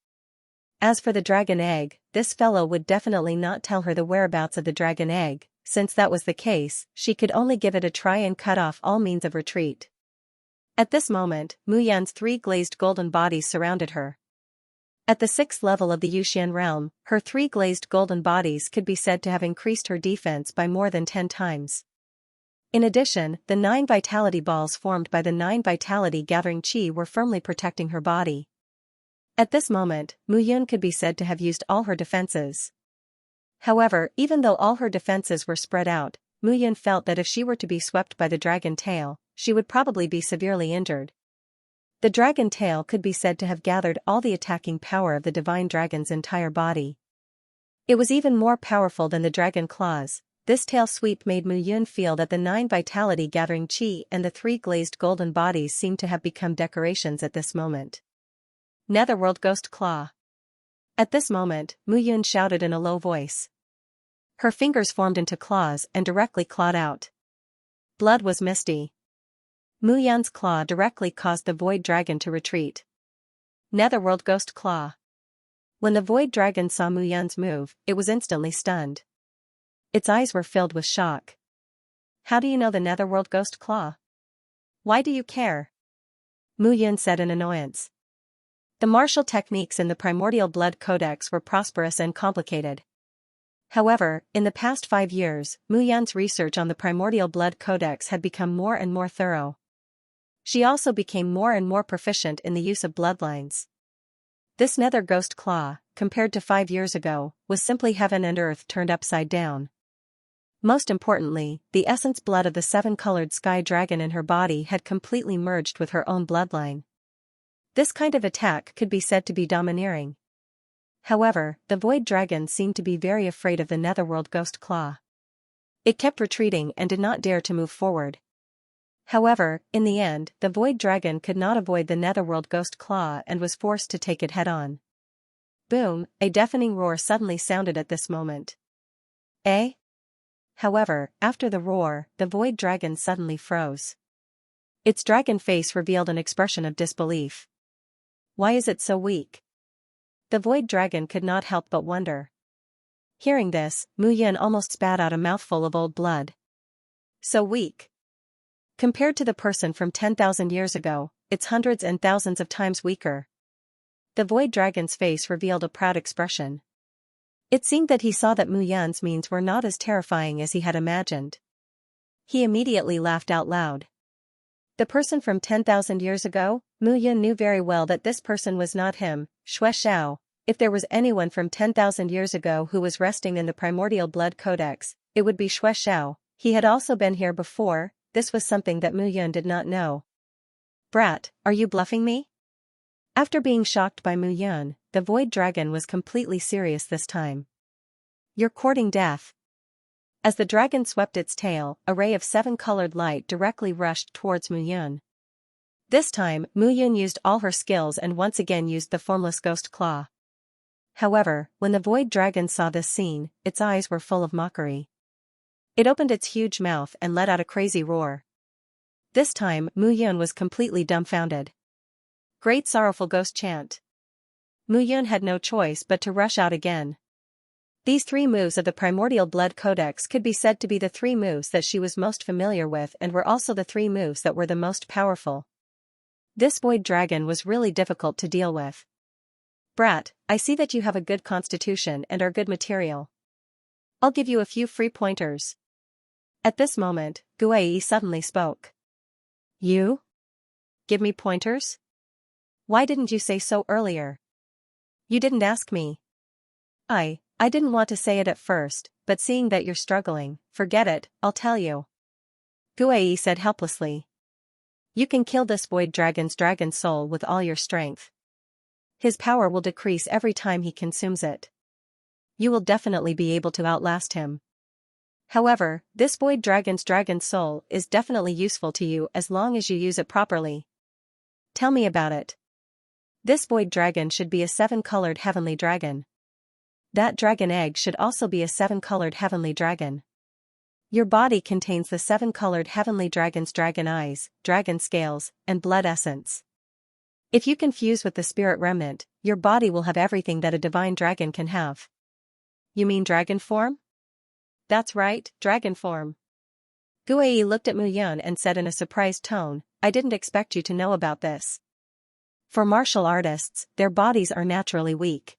As for the dragon egg, this fellow would definitely not tell her the whereabouts of the dragon egg, since that was the case, she could only give it a try and cut off all means of retreat. At this moment, Mu Yan's 3 glazed golden bodies surrounded her. At the 6th level of the Yuxian realm, her 3 glazed golden bodies could be said to have increased her defense by more than 10 times. In addition, the 9 vitality balls formed by the 9 vitality gathering chi were firmly protecting her body. At this moment, Mu Yun could be said to have used all her defenses. However, even though all her defenses were spread out, Mu Yun felt that if she were to be swept by the dragon tail, she would probably be severely injured. The dragon tail could be said to have gathered all the attacking power of the divine dragon's entire body. It was even more powerful than the dragon claws. This tail sweep made Mu Yun feel that the 9 vitality gathering chi and the 3 glazed golden bodies seemed to have become decorations at this moment. Netherworld Ghost Claw. At this moment, Mu Yun shouted in a low voice. Her fingers formed into claws and directly clawed out. Blood was misty. Mu Yan's claw directly caused the void dragon to retreat. Netherworld Ghost Claw. When the void dragon saw Mu Yan's move, it was instantly stunned. Its eyes were filled with shock. How do you know the Netherworld Ghost Claw? Why do you care? Mu Yun said in annoyance. The martial techniques in the Primordial Blood Codex were prosperous and complicated. However, in the past 5 years, Mu Yan's research on the Primordial Blood Codex had become more and more thorough. She also became more and more proficient in the use of bloodlines. This Nether Ghost Claw, compared to 5 years ago, was simply heaven and earth turned upside down. Most importantly, the essence blood of the 7-colored sky dragon in her body had completely merged with her own bloodline. This kind of attack could be said to be domineering. However, the void dragon seemed to be very afraid of the Netherworld Ghost Claw. It kept retreating and did not dare to move forward. However, in the end, the void dragon could not avoid the Netherworld Ghost Claw and was forced to take it head-on. Boom, a deafening roar suddenly sounded at this moment. Eh? However, after the roar, the void dragon suddenly froze. Its dragon face revealed an expression of disbelief. Why is it so weak? The void dragon could not help but wonder. Hearing this, Mu Yun almost spat out a mouthful of old blood. So weak. Compared to the person from 10,000 years ago, it's hundreds and thousands of times weaker. The void dragon's face revealed a proud expression. It seemed that he saw that Mu Yun's means were not as terrifying as he had imagined. He immediately laughed out loud. The person from 10,000 years ago? Mu Yun knew very well that this person was not him, Xue Xiao. If there was anyone from 10,000 years ago who was resting in the Primordial Blood Codex, it would be Xue Xiao. He had also been here before. This was something that Mu Yun did not know. Brat, are you bluffing me? After being shocked by Mu Yun, the void dragon was completely serious this time. You're courting death. As the dragon swept its tail, a ray of 7-colored light directly rushed towards Mu Yun. This time, Mu Yun used all her skills and once again used the formless ghost claw. However, when the void dragon saw this scene, its eyes were full of mockery. It opened its huge mouth and let out a crazy roar. This time, Mu Yun was completely dumbfounded. Great sorrowful ghost chant. Mu Yun had no choice but to rush out again. These 3 moves of the Primordial Blood Codex could be said to be the 3 moves that she was most familiar with and were also the 3 moves that were the most powerful. This void dragon was really difficult to deal with. Brat, I see that you have a good constitution and are good material. I'll give you a few free pointers. At this moment, Guai suddenly spoke. You? Give me pointers? Why didn't you say so earlier? You didn't ask me. I didn't want to say it at first, but seeing that you're struggling, forget it, I'll tell you. Guai said helplessly. You can kill this void dragon's dragon soul with all your strength. His power will decrease every time he consumes it. You will definitely be able to outlast him. However, this void dragon's dragon soul is definitely useful to you as long as you use it properly. Tell me about it. This void dragon should be a 7-colored heavenly dragon. That dragon egg should also be a 7-colored heavenly dragon. Your body contains the 7-colored heavenly dragon's dragon eyes, dragon scales, and blood essence. If you can fuse with the spirit remnant, your body will have everything that a divine dragon can have. You mean dragon form? That's right, dragon form. Guai looked at Mu Yun and said in a surprised tone, I didn't expect you to know about this. For martial artists, their bodies are naturally weak.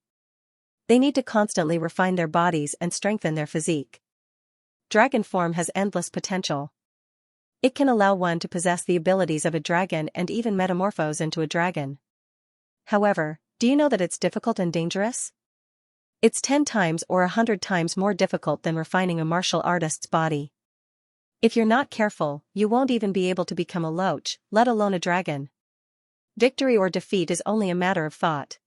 They need to constantly refine their bodies and strengthen their physique. Dragon form has endless potential. It can allow one to possess the abilities of a dragon and even metamorphose into a dragon. However, do you know that it's difficult and dangerous? It's 10 times or 100 times more difficult than refining a martial artist's body. If you're not careful, you won't even be able to become a loach, let alone a dragon. Victory or defeat is only a matter of thought.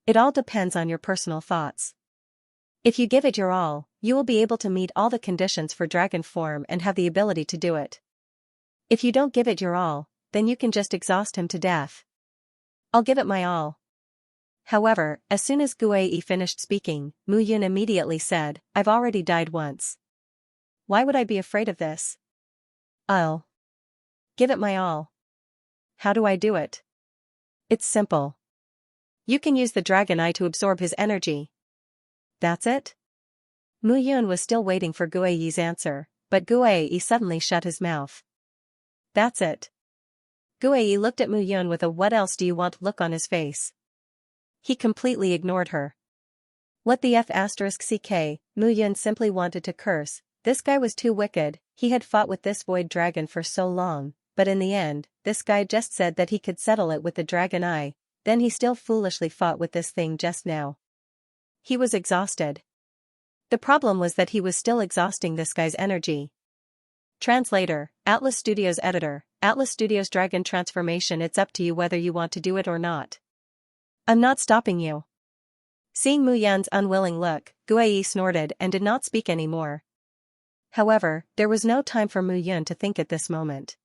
It all depends on your personal thoughts. If you give it your all, you will be able to meet all the conditions for dragon form and have the ability to do it. If you don't give it your all, then you can just exhaust him to death. I'll give it my all. However, as soon as Guai finished speaking, Mu Yun immediately said, I've already died once. Why would I be afraid of this? I'll give it my all. How do I do it? It's simple. You can use the dragon eye to absorb his energy. That's it? Mu Yun was still waiting for Guai's answer, but Guai suddenly shut his mouth. That's it. Guai looked at Mu Yun with a what else do you want look on his face. He completely ignored her. What the F***ck, Mu Yun simply wanted to curse. This guy was too wicked. He had fought with this void dragon for so long, but in the end, this guy just said that he could settle it with the dragon eye, then he still foolishly fought with this thing just now. He was exhausted. The problem was that he was still exhausting this guy's energy. Translator, Atlas Studios Editor, Atlas Studios Dragon Transformation. It's up to you whether you want to do it or not. I'm not stopping you. Seeing Mu Yun's unwilling look, Guai snorted and did not speak anymore. However, there was no time for Mu Yun to think at this moment.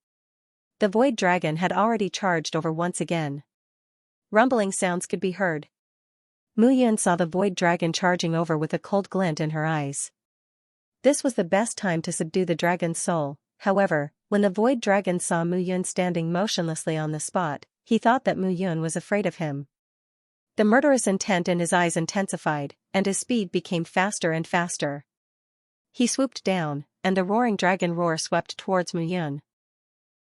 The void dragon had already charged over once again. Rumbling sounds could be heard. Mu Yun saw the void dragon charging over with a cold glint in her eyes. This was the best time to subdue the dragon's soul. However, when the void dragon saw Mu Yun standing motionlessly on the spot, he thought that Mu Yun was afraid of him. The murderous intent in his eyes intensified, and his speed became faster and faster. He swooped down, and the roaring dragon roar swept towards Mu Yun.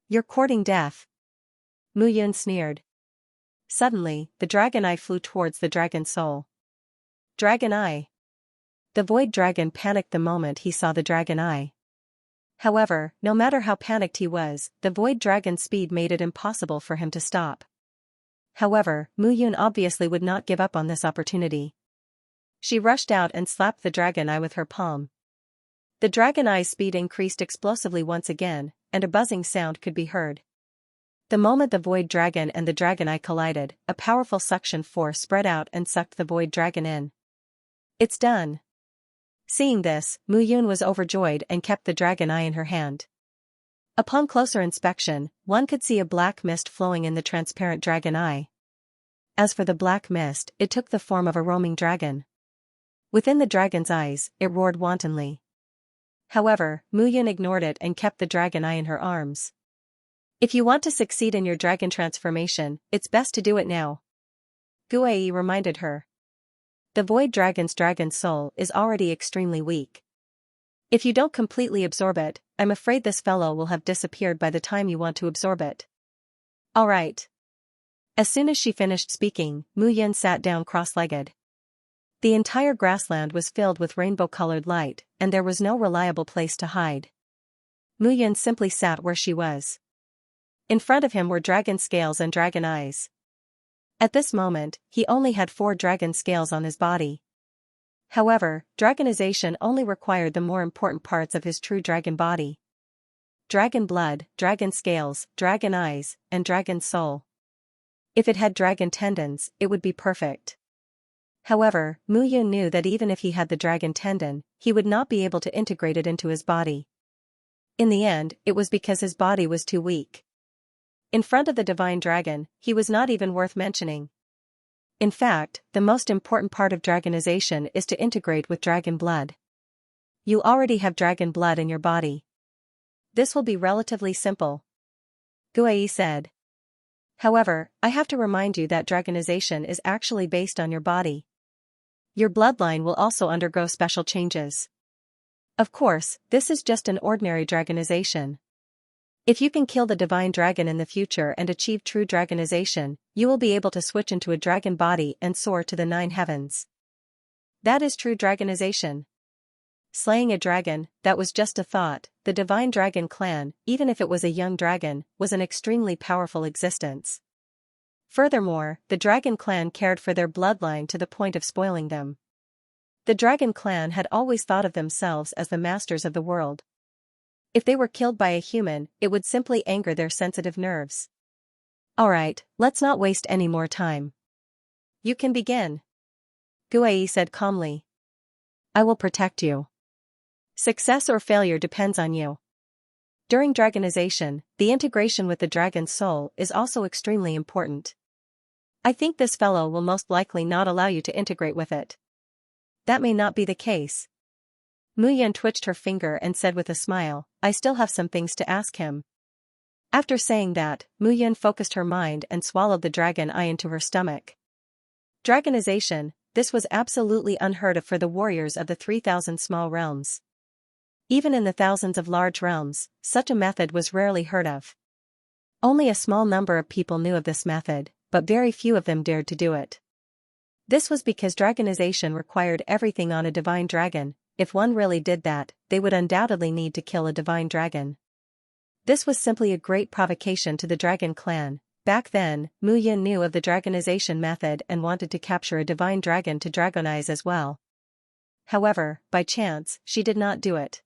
You're courting death. Mu Yun sneered. Suddenly, the dragon eye flew towards the dragon's soul. Dragon eye. The void dragon panicked the moment he saw the dragon eye. However, no matter how panicked he was, the void dragon's speed made it impossible for him to stop. However, Mu Yun obviously would not give up on this opportunity. She rushed out and slapped the dragon eye with her palm. The dragon eye's speed increased explosively once again, and a buzzing sound could be heard. The moment the void dragon and the dragon eye collided, a powerful suction force spread out and sucked the void dragon in. It's done. Seeing this, Mu Yun was overjoyed and kept the dragon eye in her hand. Upon closer inspection, one could see a black mist flowing in the transparent dragon eye. As for the black mist, it took the form of a roaming dragon. Within the dragon's eyes, it roared wantonly. However, Mu Yun ignored it and kept the dragon eye in her arms. If you want to succeed in your dragon transformation, it's best to do it now. Guai reminded her. The void dragon's dragon soul is already extremely weak. If you don't completely absorb it, I'm afraid this fellow will have disappeared by the time you want to absorb it. Alright. As soon as she finished speaking, Mu Yun sat down cross-legged. The entire grassland was filled with rainbow-colored light, and there was no reliable place to hide. Mu Yun simply sat where she was. In front of him were dragon scales and dragon eyes. At this moment, he only had 4 dragon scales on his body. However, dragonization only required the more important parts of his true dragon body. Dragon blood, dragon scales, dragon eyes, and dragon soul. If it had dragon tendons, it would be perfect. However, Mu Yun knew that even if he had the dragon tendon, he would not be able to integrate it into his body. In the end, it was because his body was too weak. In front of the divine dragon, he was not even worth mentioning. In fact, the most important part of dragonization is to integrate with dragon blood. You already have dragon blood in your body. This will be relatively simple. Guai said. However, I have to remind you that dragonization is actually based on your body. Your bloodline will also undergo special changes. Of course, this is just an ordinary dragonization. If you can kill the divine dragon in the future and achieve true dragonization, you will be able to switch into a dragon body and soar to the 9 heavens. That is true dragonization. Slaying a dragon, that was just a thought. The divine dragon clan, even if it was a young dragon, was an extremely powerful existence. Furthermore, the dragon clan cared for their bloodline to the point of spoiling them. The dragon clan had always thought of themselves as the masters of the world. If they were killed by a human, it would simply anger their sensitive nerves. Alright, let's not waste any more time. You can begin. Guai said calmly. I will protect you. Success or failure depends on you. During dragonization, the integration with the dragon's soul is also extremely important. I think this fellow will most likely not allow you to integrate with it. That may not be the case. Mu Yan twitched her finger and said with a smile, I still have some things to ask him. After saying that, Mu Yan focused her mind and swallowed the dragon eye into her stomach. Dragonization, this was absolutely unheard of for the warriors of the 3,000 small realms. Even in the thousands of large realms, such a method was rarely heard of. Only a small number of people knew of this method, but very few of them dared to do it. This was because dragonization required everything on a divine dragon. If one really did that, they would undoubtedly need to kill a divine dragon. This was simply a great provocation to the dragon clan. Back then, Mu Yin knew of the dragonization method and wanted to capture a divine dragon to dragonize as well. However, by chance, she did not do it.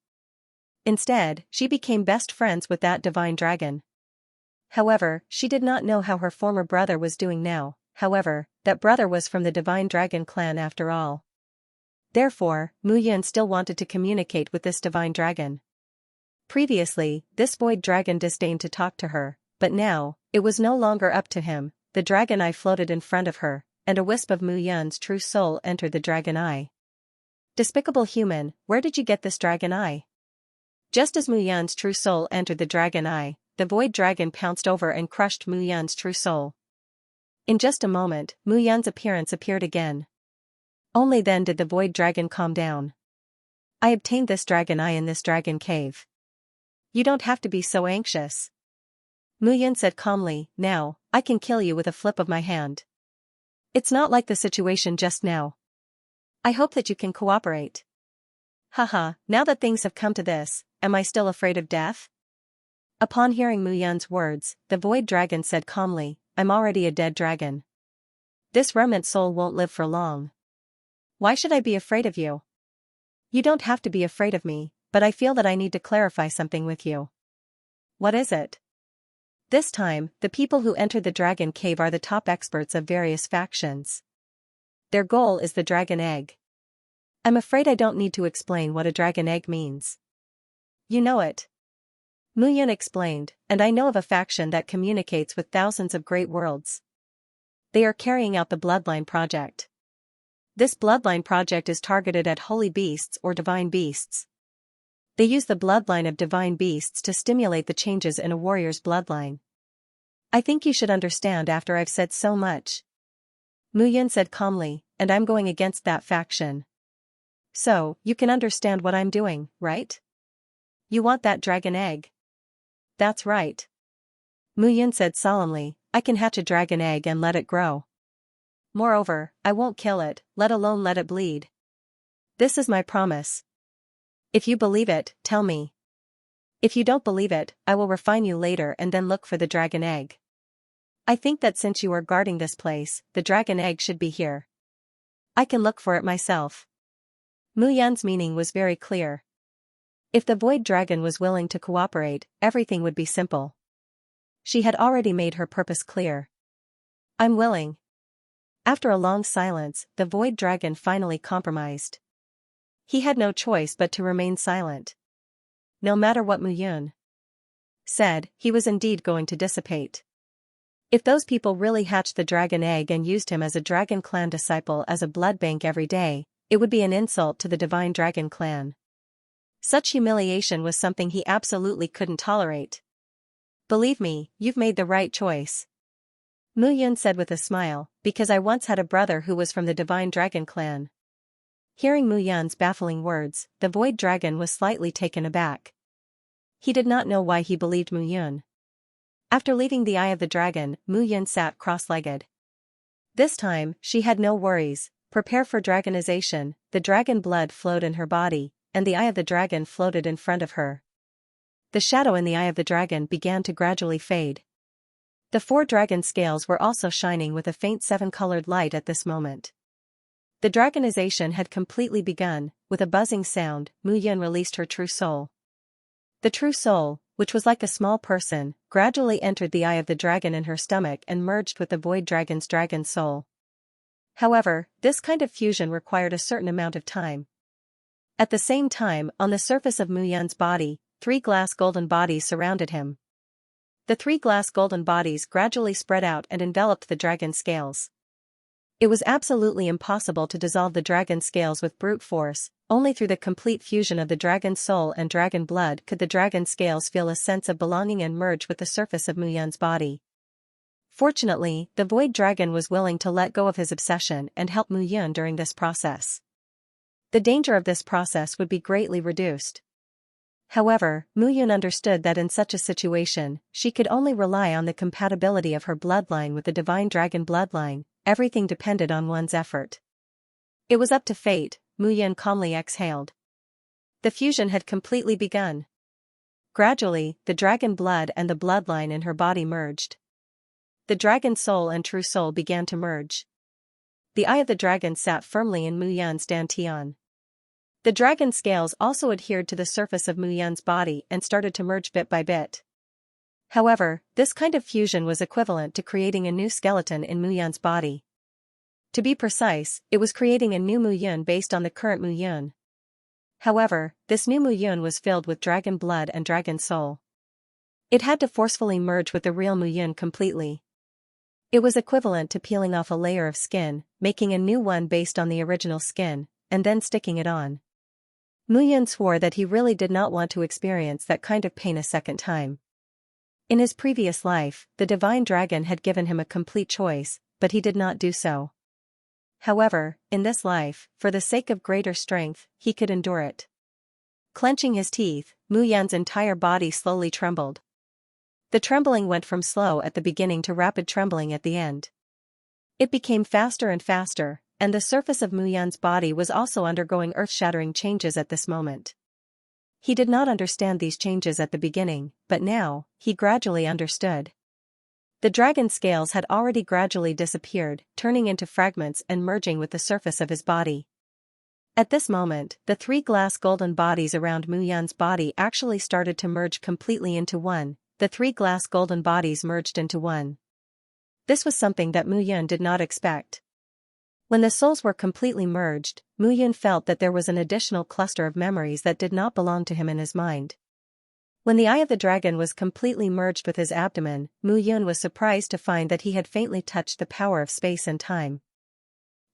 Instead, she became best friends with that divine dragon. However, she did not know how her former brother was doing now. However, that brother was from the divine dragon clan after all. Therefore, Mu Yin still wanted to communicate with this divine dragon. Previously, this void dragon disdained to talk to her, but now, it was no longer up to him. The dragon eye floated in front of her, and a wisp of Mu Yin's true soul entered the dragon eye. Despicable human, where did you get this dragon eye? Just as Mu Yin's true soul entered the dragon eye, the void dragon pounced over and crushed Mu Yin's true soul. In just a moment, Mu Yin's appearance appeared again. Only then did the void dragon calm down. I obtained this dragon eye in this dragon cave. You don't have to be so anxious. Mu Yin said calmly, now, I can kill you with a flip of my hand. It's not like the situation just now. I hope that you can cooperate. Haha, now that things have come to this, am I still afraid of death? Upon hearing Mu Yin's words, the void dragon said calmly, I'm already a dead dragon. This remnant soul won't live for long. Why should I be afraid of you? You don't have to be afraid of me, but I feel that I need to clarify something with you. What is it? This time, the people who entered the dragon cave are the top experts of various factions. Their goal is the dragon egg. I'm afraid I don't need to explain what a dragon egg means. You know it. Mu Yin explained, and I know of a faction that communicates with thousands of great worlds. They are carrying out the Bloodline Project. This Bloodline Project is targeted at holy beasts or divine beasts. They use the bloodline of divine beasts to stimulate the changes in a warrior's bloodline. I think you should understand after I've said so much. Mu Yin said calmly, and I'm going against that faction. So, you can understand what I'm doing, right? You want that dragon egg? That's right. Mu Yin said solemnly, I can hatch a dragon egg and let it grow. Moreover, I won't kill it, let alone let it bleed. This is my promise. If you believe it, tell me. If you don't believe it, I will refine you later and then look for the dragon egg. I think that since you are guarding this place, the dragon egg should be here. I can look for it myself. Mu Yan's meaning was very clear. If the void dragon was willing to cooperate, everything would be simple. She had already made her purpose clear. I'm willing. After a long silence, the void dragon finally compromised. He had no choice but to remain silent. No matter what Mu Yan said, he was indeed going to dissipate. If those people really hatched the dragon egg and used him as a dragon clan disciple as a blood bank every day, it would be an insult to the divine dragon clan. Such humiliation was something he absolutely couldn't tolerate. Believe me, you've made the right choice. Mu Yun said with a smile, because I once had a brother who was from the Divine Dragon clan. Hearing Mu Yun's baffling words, the Void Dragon was slightly taken aback. He did not know why he believed Mu Yun. After leaving the Eye of the Dragon, Mu Yun sat cross-legged. This time, she had no worries. Prepare for dragonization. The dragon blood flowed in her body, and the Eye of the Dragon floated in front of her. The shadow in the Eye of the Dragon began to gradually fade. The 4 dragon scales were also shining with a faint 7-colored light at this moment. The dragonization had completely begun. With a buzzing sound, Mu Yun released her true soul. The true soul, which was like a small person, gradually entered the Eye of the Dragon in her stomach and merged with the Void Dragon's dragon soul. However, this kind of fusion required a certain amount of time. At the same time, on the surface of Mu Yun's body, 3 glass golden bodies surrounded him. The 3 glass golden bodies gradually spread out and enveloped the dragon scales. It was absolutely impossible to dissolve the dragon scales with brute force. Only through the complete fusion of the dragon soul and dragon blood could the dragon scales feel a sense of belonging and merge with the surface of Mu Yun's body. Fortunately, the Void Dragon was willing to let go of his obsession and help Mu Yun during this process. The danger of this process would be greatly reduced. However, Mu Yun understood that in such a situation, she could only rely on the compatibility of her bloodline with the Divine Dragon bloodline. Everything depended on one's effort. It was up to fate. Mu Yun calmly exhaled. The fusion had completely begun. Gradually, the dragon blood and the bloodline in her body merged. The dragon soul and true soul began to merge. The Eye of the Dragon sat firmly in Mu Yun's dantian. The dragon scales also adhered to the surface of Mu Yun's body and started to merge bit by bit. However, this kind of fusion was equivalent to creating a new skeleton in Mu Yun's body. To be precise, it was creating a new Mu Yun based on the current Mu Yun. However, this new Mu Yun was filled with dragon blood and dragon soul. It had to forcefully merge with the real Mu Yun completely. It was equivalent to peeling off a layer of skin, making a new one based on the original skin, and then sticking it on. Mu Yun swore that he really did not want to experience that kind of pain a second time. In his previous life, the Divine Dragon had given him a complete choice, but he did not do so. However, in this life, for the sake of greater strength, he could endure it. Clenching his teeth, Mu Yun's entire body slowly trembled. The trembling went from slow at the beginning to rapid trembling at the end. It became faster and faster, and the surface of Mu Yun's body was also undergoing earth-shattering changes at this moment. He did not understand these changes at the beginning, but now, he gradually understood. The dragon scales had already gradually disappeared, turning into fragments and merging with the surface of his body. At this moment, the 3 glass golden bodies around Mu Yun's body actually started to merge completely into one. The 3 glass golden bodies merged into one. This was something that Mu Yun did not expect. When the souls were completely merged, Mu Yun felt that there was an additional cluster of memories that did not belong to him in his mind. When the Eye of the Dragon was completely merged with his abdomen, Mu Yun was surprised to find that he had faintly touched the power of space and time.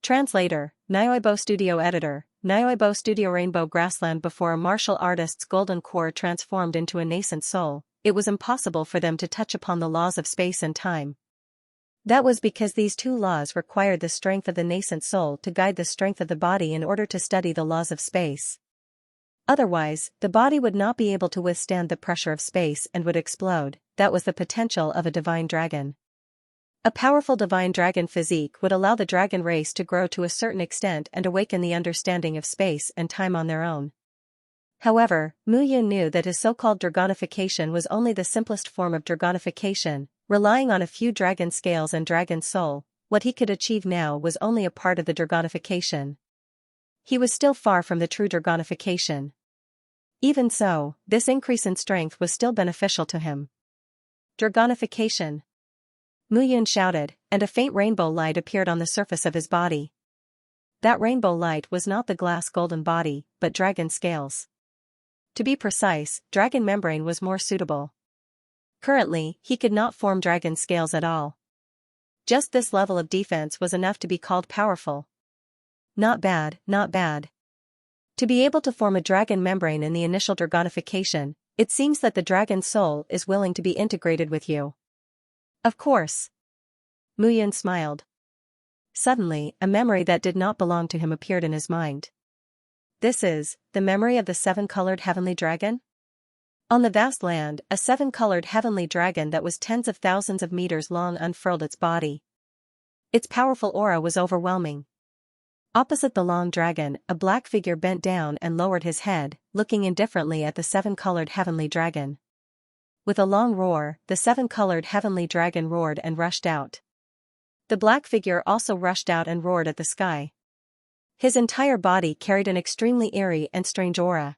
Translator, Nyoibo Studio Editor, Nyoibo Studio Rainbow Grassland. Before a martial artist's golden core transformed into a nascent soul, it was impossible for them to touch upon the laws of space and time. That was because these 2 laws required the strength of the nascent soul to guide the strength of the body in order to study the laws of space. Otherwise, the body would not be able to withstand the pressure of space and would explode. That was the potential of a divine dragon. A powerful divine dragon physique would allow the dragon race to grow to a certain extent and awaken the understanding of space and time on their own. However, Mu Yun knew that his so-called dragonification was only the simplest form of dragonification, relying on a few dragon scales and dragon soul. What he could achieve now was only a part of the dragonification. He was still far from the true dragonification. Even so, this increase in strength was still beneficial to him. Dragonification! Mu Yun shouted, and a faint rainbow light appeared on the surface of his body. That rainbow light was not the glass golden body, but dragon scales. To be precise, dragon membrane was more suitable. Currently, he could not form dragon scales at all. Just this level of defense was enough to be called powerful. Not bad, not bad. To be able to form a dragon membrane in the initial dragonification, it seems that the dragon soul is willing to be integrated with you. Of course. Mu Yun smiled. Suddenly, a memory that did not belong to him appeared in his mind. This is the memory of the seven-colored heavenly dragon? On the vast land, a seven-colored heavenly dragon that was tens of thousands of meters long unfurled its body. Its powerful aura was overwhelming. Opposite the long dragon, a black figure bent down and lowered his head, looking indifferently at the seven-colored heavenly dragon. With a long roar, the seven-colored heavenly dragon roared and rushed out. The black figure also rushed out and roared at the sky. His entire body carried an extremely eerie and strange aura.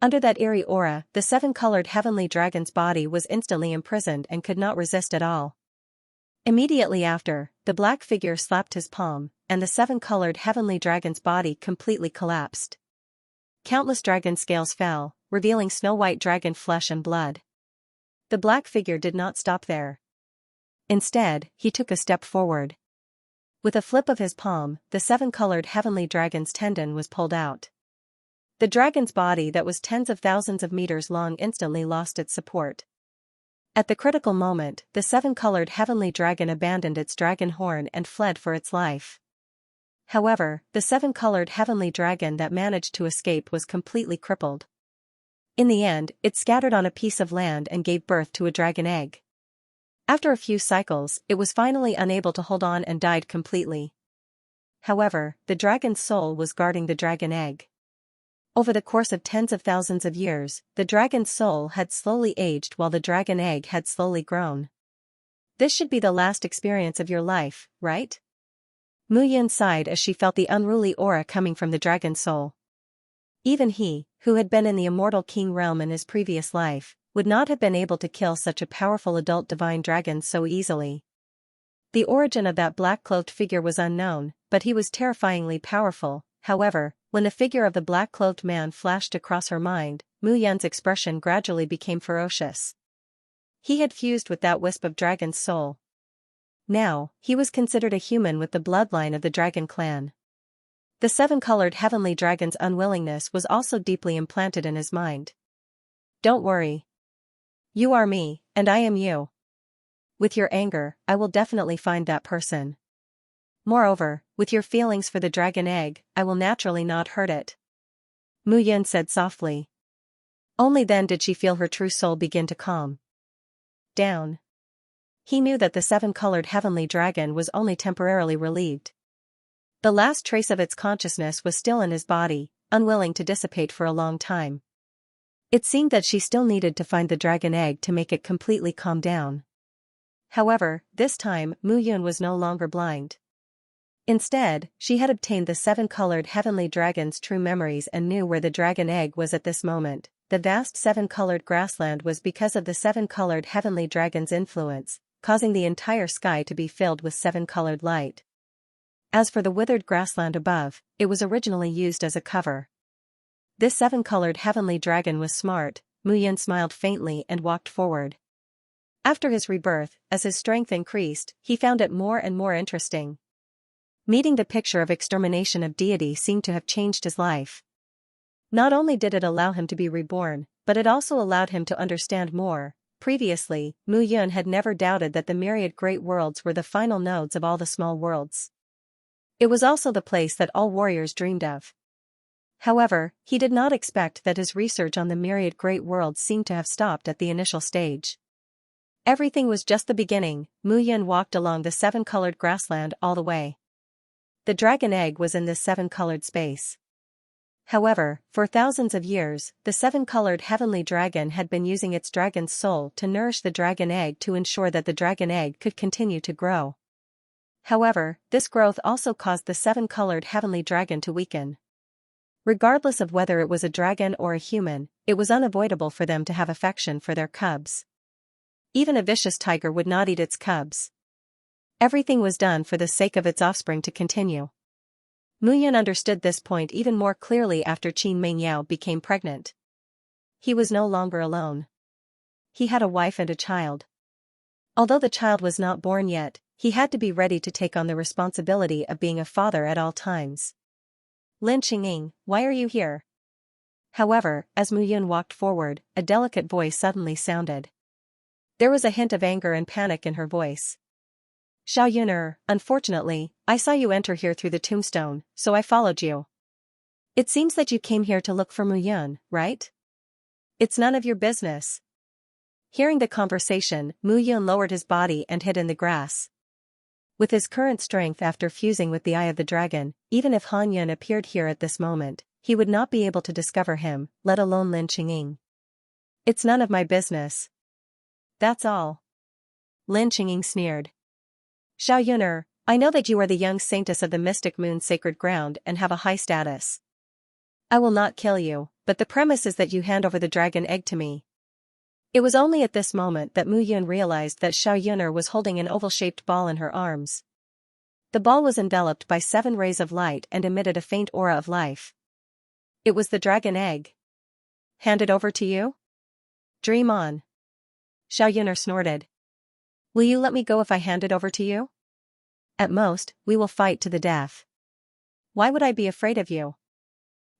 Under that eerie aura, the seven-colored heavenly dragon's body was instantly imprisoned and could not resist at all. Immediately after, the black figure slapped his palm, and the seven-colored heavenly dragon's body completely collapsed. Countless dragon scales fell, revealing snow-white dragon flesh and blood. The black figure did not stop there. Instead, he took a step forward. With a flip of his palm, the seven-colored heavenly dragon's tendon was pulled out. The dragon's body that was tens of thousands of meters long instantly lost its support. At the critical moment, the seven-colored heavenly dragon abandoned its dragon horn and fled for its life. However, the seven-colored heavenly dragon that managed to escape was completely crippled. In the end, it scattered on a piece of land and gave birth to a dragon egg. After a few cycles, it was finally unable to hold on and died completely. However, the dragon's soul was guarding the dragon egg. Over the course of tens of thousands of years, the dragon's soul had slowly aged while the dragon egg had slowly grown. This should be the last experience of your life, right? Mu Yun sighed as she felt the unruly aura coming from the dragon's soul. Even he, who had been in the immortal king realm in his previous life, would not have been able to kill such a powerful adult divine dragon so easily. The origin of that black-cloaked figure was unknown, but he was terrifyingly powerful. However, when the figure of the black-cloaked man flashed across her mind, Mu Yun's expression gradually became ferocious. He had fused with that wisp of dragon's soul. Now, he was considered a human with the bloodline of the dragon clan. The seven-colored heavenly dragon's unwillingness was also deeply implanted in his mind. Don't worry. You are me, and I am you. With your anger, I will definitely find that person. Moreover, with your feelings for the dragon egg, I will naturally not hurt it. Mu Yun said softly. Only then did she feel her true soul begin to calm down. He knew that the seven-colored heavenly dragon was only temporarily relieved. The last trace of its consciousness was still in his body, unwilling to dissipate for a long time. It seemed that she still needed to find the dragon egg to make it completely calm down. However, this time, Mu Yun was no longer blind. Instead, she had obtained the seven-colored heavenly dragon's true memories and knew where the dragon egg was at this moment. The vast seven-colored grassland was because of the seven-colored heavenly dragon's influence, causing the entire sky to be filled with seven-colored light. As for the withered grassland above, it was originally used as a cover. This seven-colored heavenly dragon was smart. Mu Yun smiled faintly and walked forward. After his rebirth, as his strength increased, he found it more and more interesting. Meeting the picture of extermination of deity seemed to have changed his life. Not only did it allow him to be reborn, but it also allowed him to understand more. Previously, Mu Yun had never doubted that the myriad great worlds were the final nodes of all the small worlds. It was also the place that all warriors dreamed of. However, he did not expect that his research on the myriad great worlds seemed to have stopped at the initial stage. Everything was just the beginning. Mu Yun walked along the seven-colored grassland all the way. The dragon egg was in this seven-colored space. However, for thousands of years, the seven-colored heavenly dragon had been using its dragon's soul to nourish the dragon egg to ensure that the dragon egg could continue to grow. However, this growth also caused the seven-colored heavenly dragon to weaken. Regardless of whether it was a dragon or a human, it was unavoidable for them to have affection for their cubs. Even a vicious tiger would not eat its cubs. Everything was done for the sake of its offspring to continue. Mu Yun understood this point even more clearly after Qin Mengyao became pregnant. He was no longer alone. He had a wife and a child. Although the child was not born yet, he had to be ready to take on the responsibility of being a father at all times. Lin Qingying, why are you here? However, as Mu Yun walked forward, a delicate voice suddenly sounded. There was a hint of anger and panic in her voice. Xiao Yuner, unfortunately, I saw you enter here through the tombstone, so I followed you. It seems that you came here to look for Mu Yun, right? It's none of your business. Hearing the conversation, Mu Yun lowered his body and hid in the grass. With his current strength after fusing with the Eye of the Dragon, even if Han Yun appeared here at this moment, he would not be able to discover him, let alone Lin Qingying. It's none of my business. That's all. Lin Qingying sneered. Xiao Yuner, I know that you are the young saintess of the Mystic Moon's sacred ground and have a high status. I will not kill you, but the premise is that you hand over the dragon egg to me. It was only at this moment that Mu Yun realized that Xiao Yuner was holding an oval-shaped ball in her arms. The ball was enveloped by 7 rays of light and emitted a faint aura of life. It was the dragon egg. Hand it over to you? Dream on. Xiao Yuner snorted. Will you let me go if I hand it over to you? At most, we will fight to the death. Why would I be afraid of you?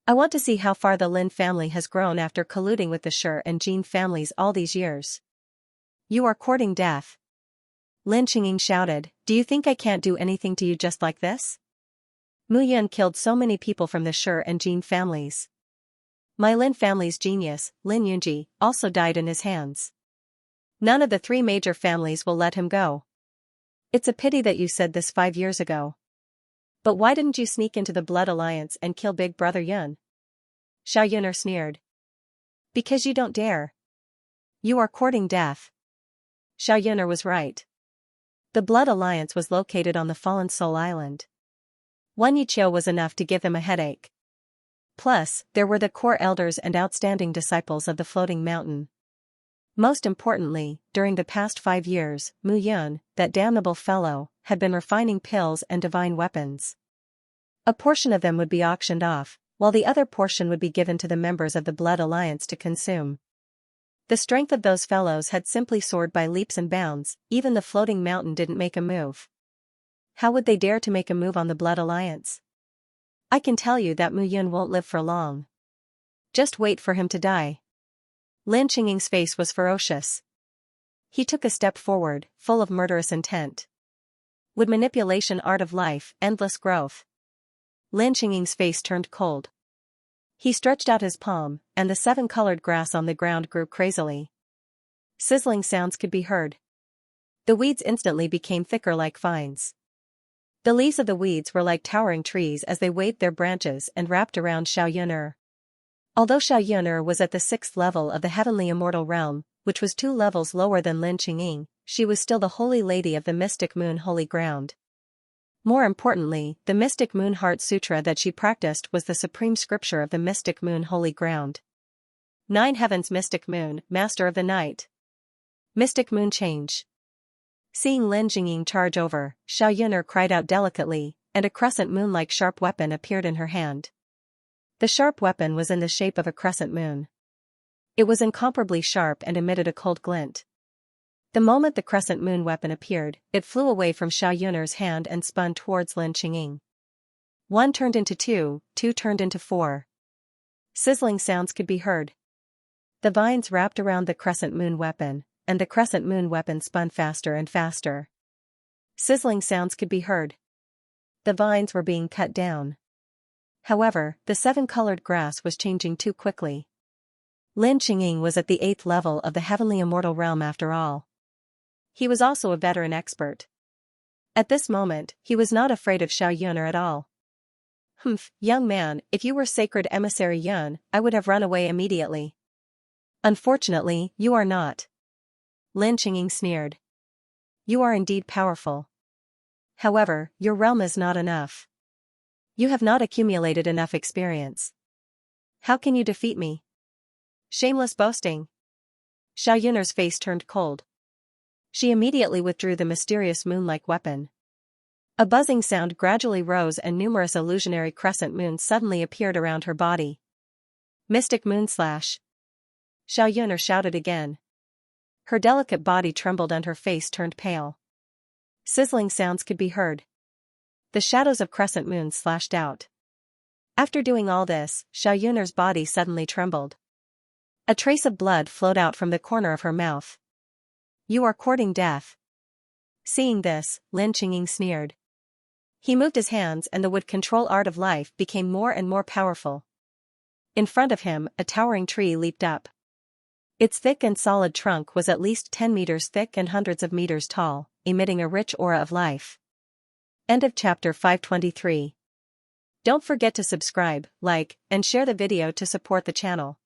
I want to see how far the Lin family has grown after colluding with the Shi and Jin families all these years. You are courting death. Lin Qingying shouted, do you think I can't do anything to you just like this? Mu Yun killed so many people from the Shi and Jin families. My Lin family's genius, Lin Yunji, also died in his hands. None of the 3 major families will let him go. It's a pity that you said this 5 years ago. But why didn't you sneak into the Blood Alliance and kill Big Brother Yun? Xiao Yuner sneered. Because you don't dare. You are courting death. Xiao Yuner was right. The Blood Alliance was located on the Fallen Soul Island. One Yiqiu was enough to give them a headache. Plus, there were the core elders and outstanding disciples of the Floating Mountain. Most importantly, during the past 5 years, Mu Yun, that damnable fellow, had been refining pills and divine weapons. A portion of them would be auctioned off, while the other portion would be given to the members of the Blood Alliance to consume. The strength of those fellows had simply soared by leaps and bounds, even the Floating Mountain didn't make a move. How would they dare to make a move on the Blood Alliance? I can tell you that Mu Yun won't live for long. Just wait for him to die. Lin Qingying's face was ferocious. He took a step forward, full of murderous intent. Would manipulation art of life, endless growth? Lin Qingying's face turned cold. He stretched out his palm, and the 7-colored grass on the ground grew crazily. Sizzling sounds could be heard. The weeds instantly became thicker like vines. The leaves of the weeds were like towering trees as they waved their branches and wrapped around Xiao Yuner. Although Xiao Yuner was at the 6th level of the heavenly immortal realm, which was 2 levels lower than Lin Qingying, she was still the holy lady of the Mystic Moon Holy Ground. More importantly, the Mystic Moon Heart Sutra that she practiced was the supreme scripture of the Mystic Moon Holy Ground. 9 Heavens Mystic Moon, Master of the Night. Mystic Moon Change. Seeing Lin Qingying charge over, Xiao Yuner cried out delicately, and a crescent moon-like sharp weapon appeared in her hand. The sharp weapon was in the shape of a crescent moon. It was incomparably sharp and emitted a cold glint. The moment the crescent moon weapon appeared, it flew away from Xiao Yuner's hand and spun towards Lin Qingying. 1 turned into 2, 2 turned into 4. Sizzling sounds could be heard. The vines wrapped around the crescent moon weapon, and the crescent moon weapon spun faster and faster. Sizzling sounds could be heard. The vines were being cut down. However, the 7-colored grass was changing too quickly. Lin Qingying was at the 8th level of the heavenly immortal realm after all. He was also a veteran expert. At this moment, he was not afraid of Xiao Yuner at all. Humph, young man, if you were sacred emissary Yun, I would have run away immediately. Unfortunately, you are not. Lin Qingying sneered. You are indeed powerful. However, your realm is not enough. You have not accumulated enough experience. How can you defeat me? Shameless boasting. Xiao Yuner's face turned cold. She immediately withdrew the mysterious moon-like weapon. A buzzing sound gradually rose and numerous illusionary crescent moons suddenly appeared around her body. Mystic Moon Slash. Xiao Yuner shouted again. Her delicate body trembled and her face turned pale. Sizzling sounds could be heard. The shadows of crescent moons slashed out. After doing all this, Xiao Yuner's body suddenly trembled. A trace of blood flowed out from the corner of her mouth. You are courting death. Seeing this, Lin Qingying sneered. He moved his hands and the wood control art of life became more and more powerful. In front of him, a towering tree leaped up. Its thick and solid trunk was at least 10 meters thick and hundreds of meters tall, emitting a rich aura of life. End of chapter 523. Don't forget to subscribe, like, and share the video to support the channel.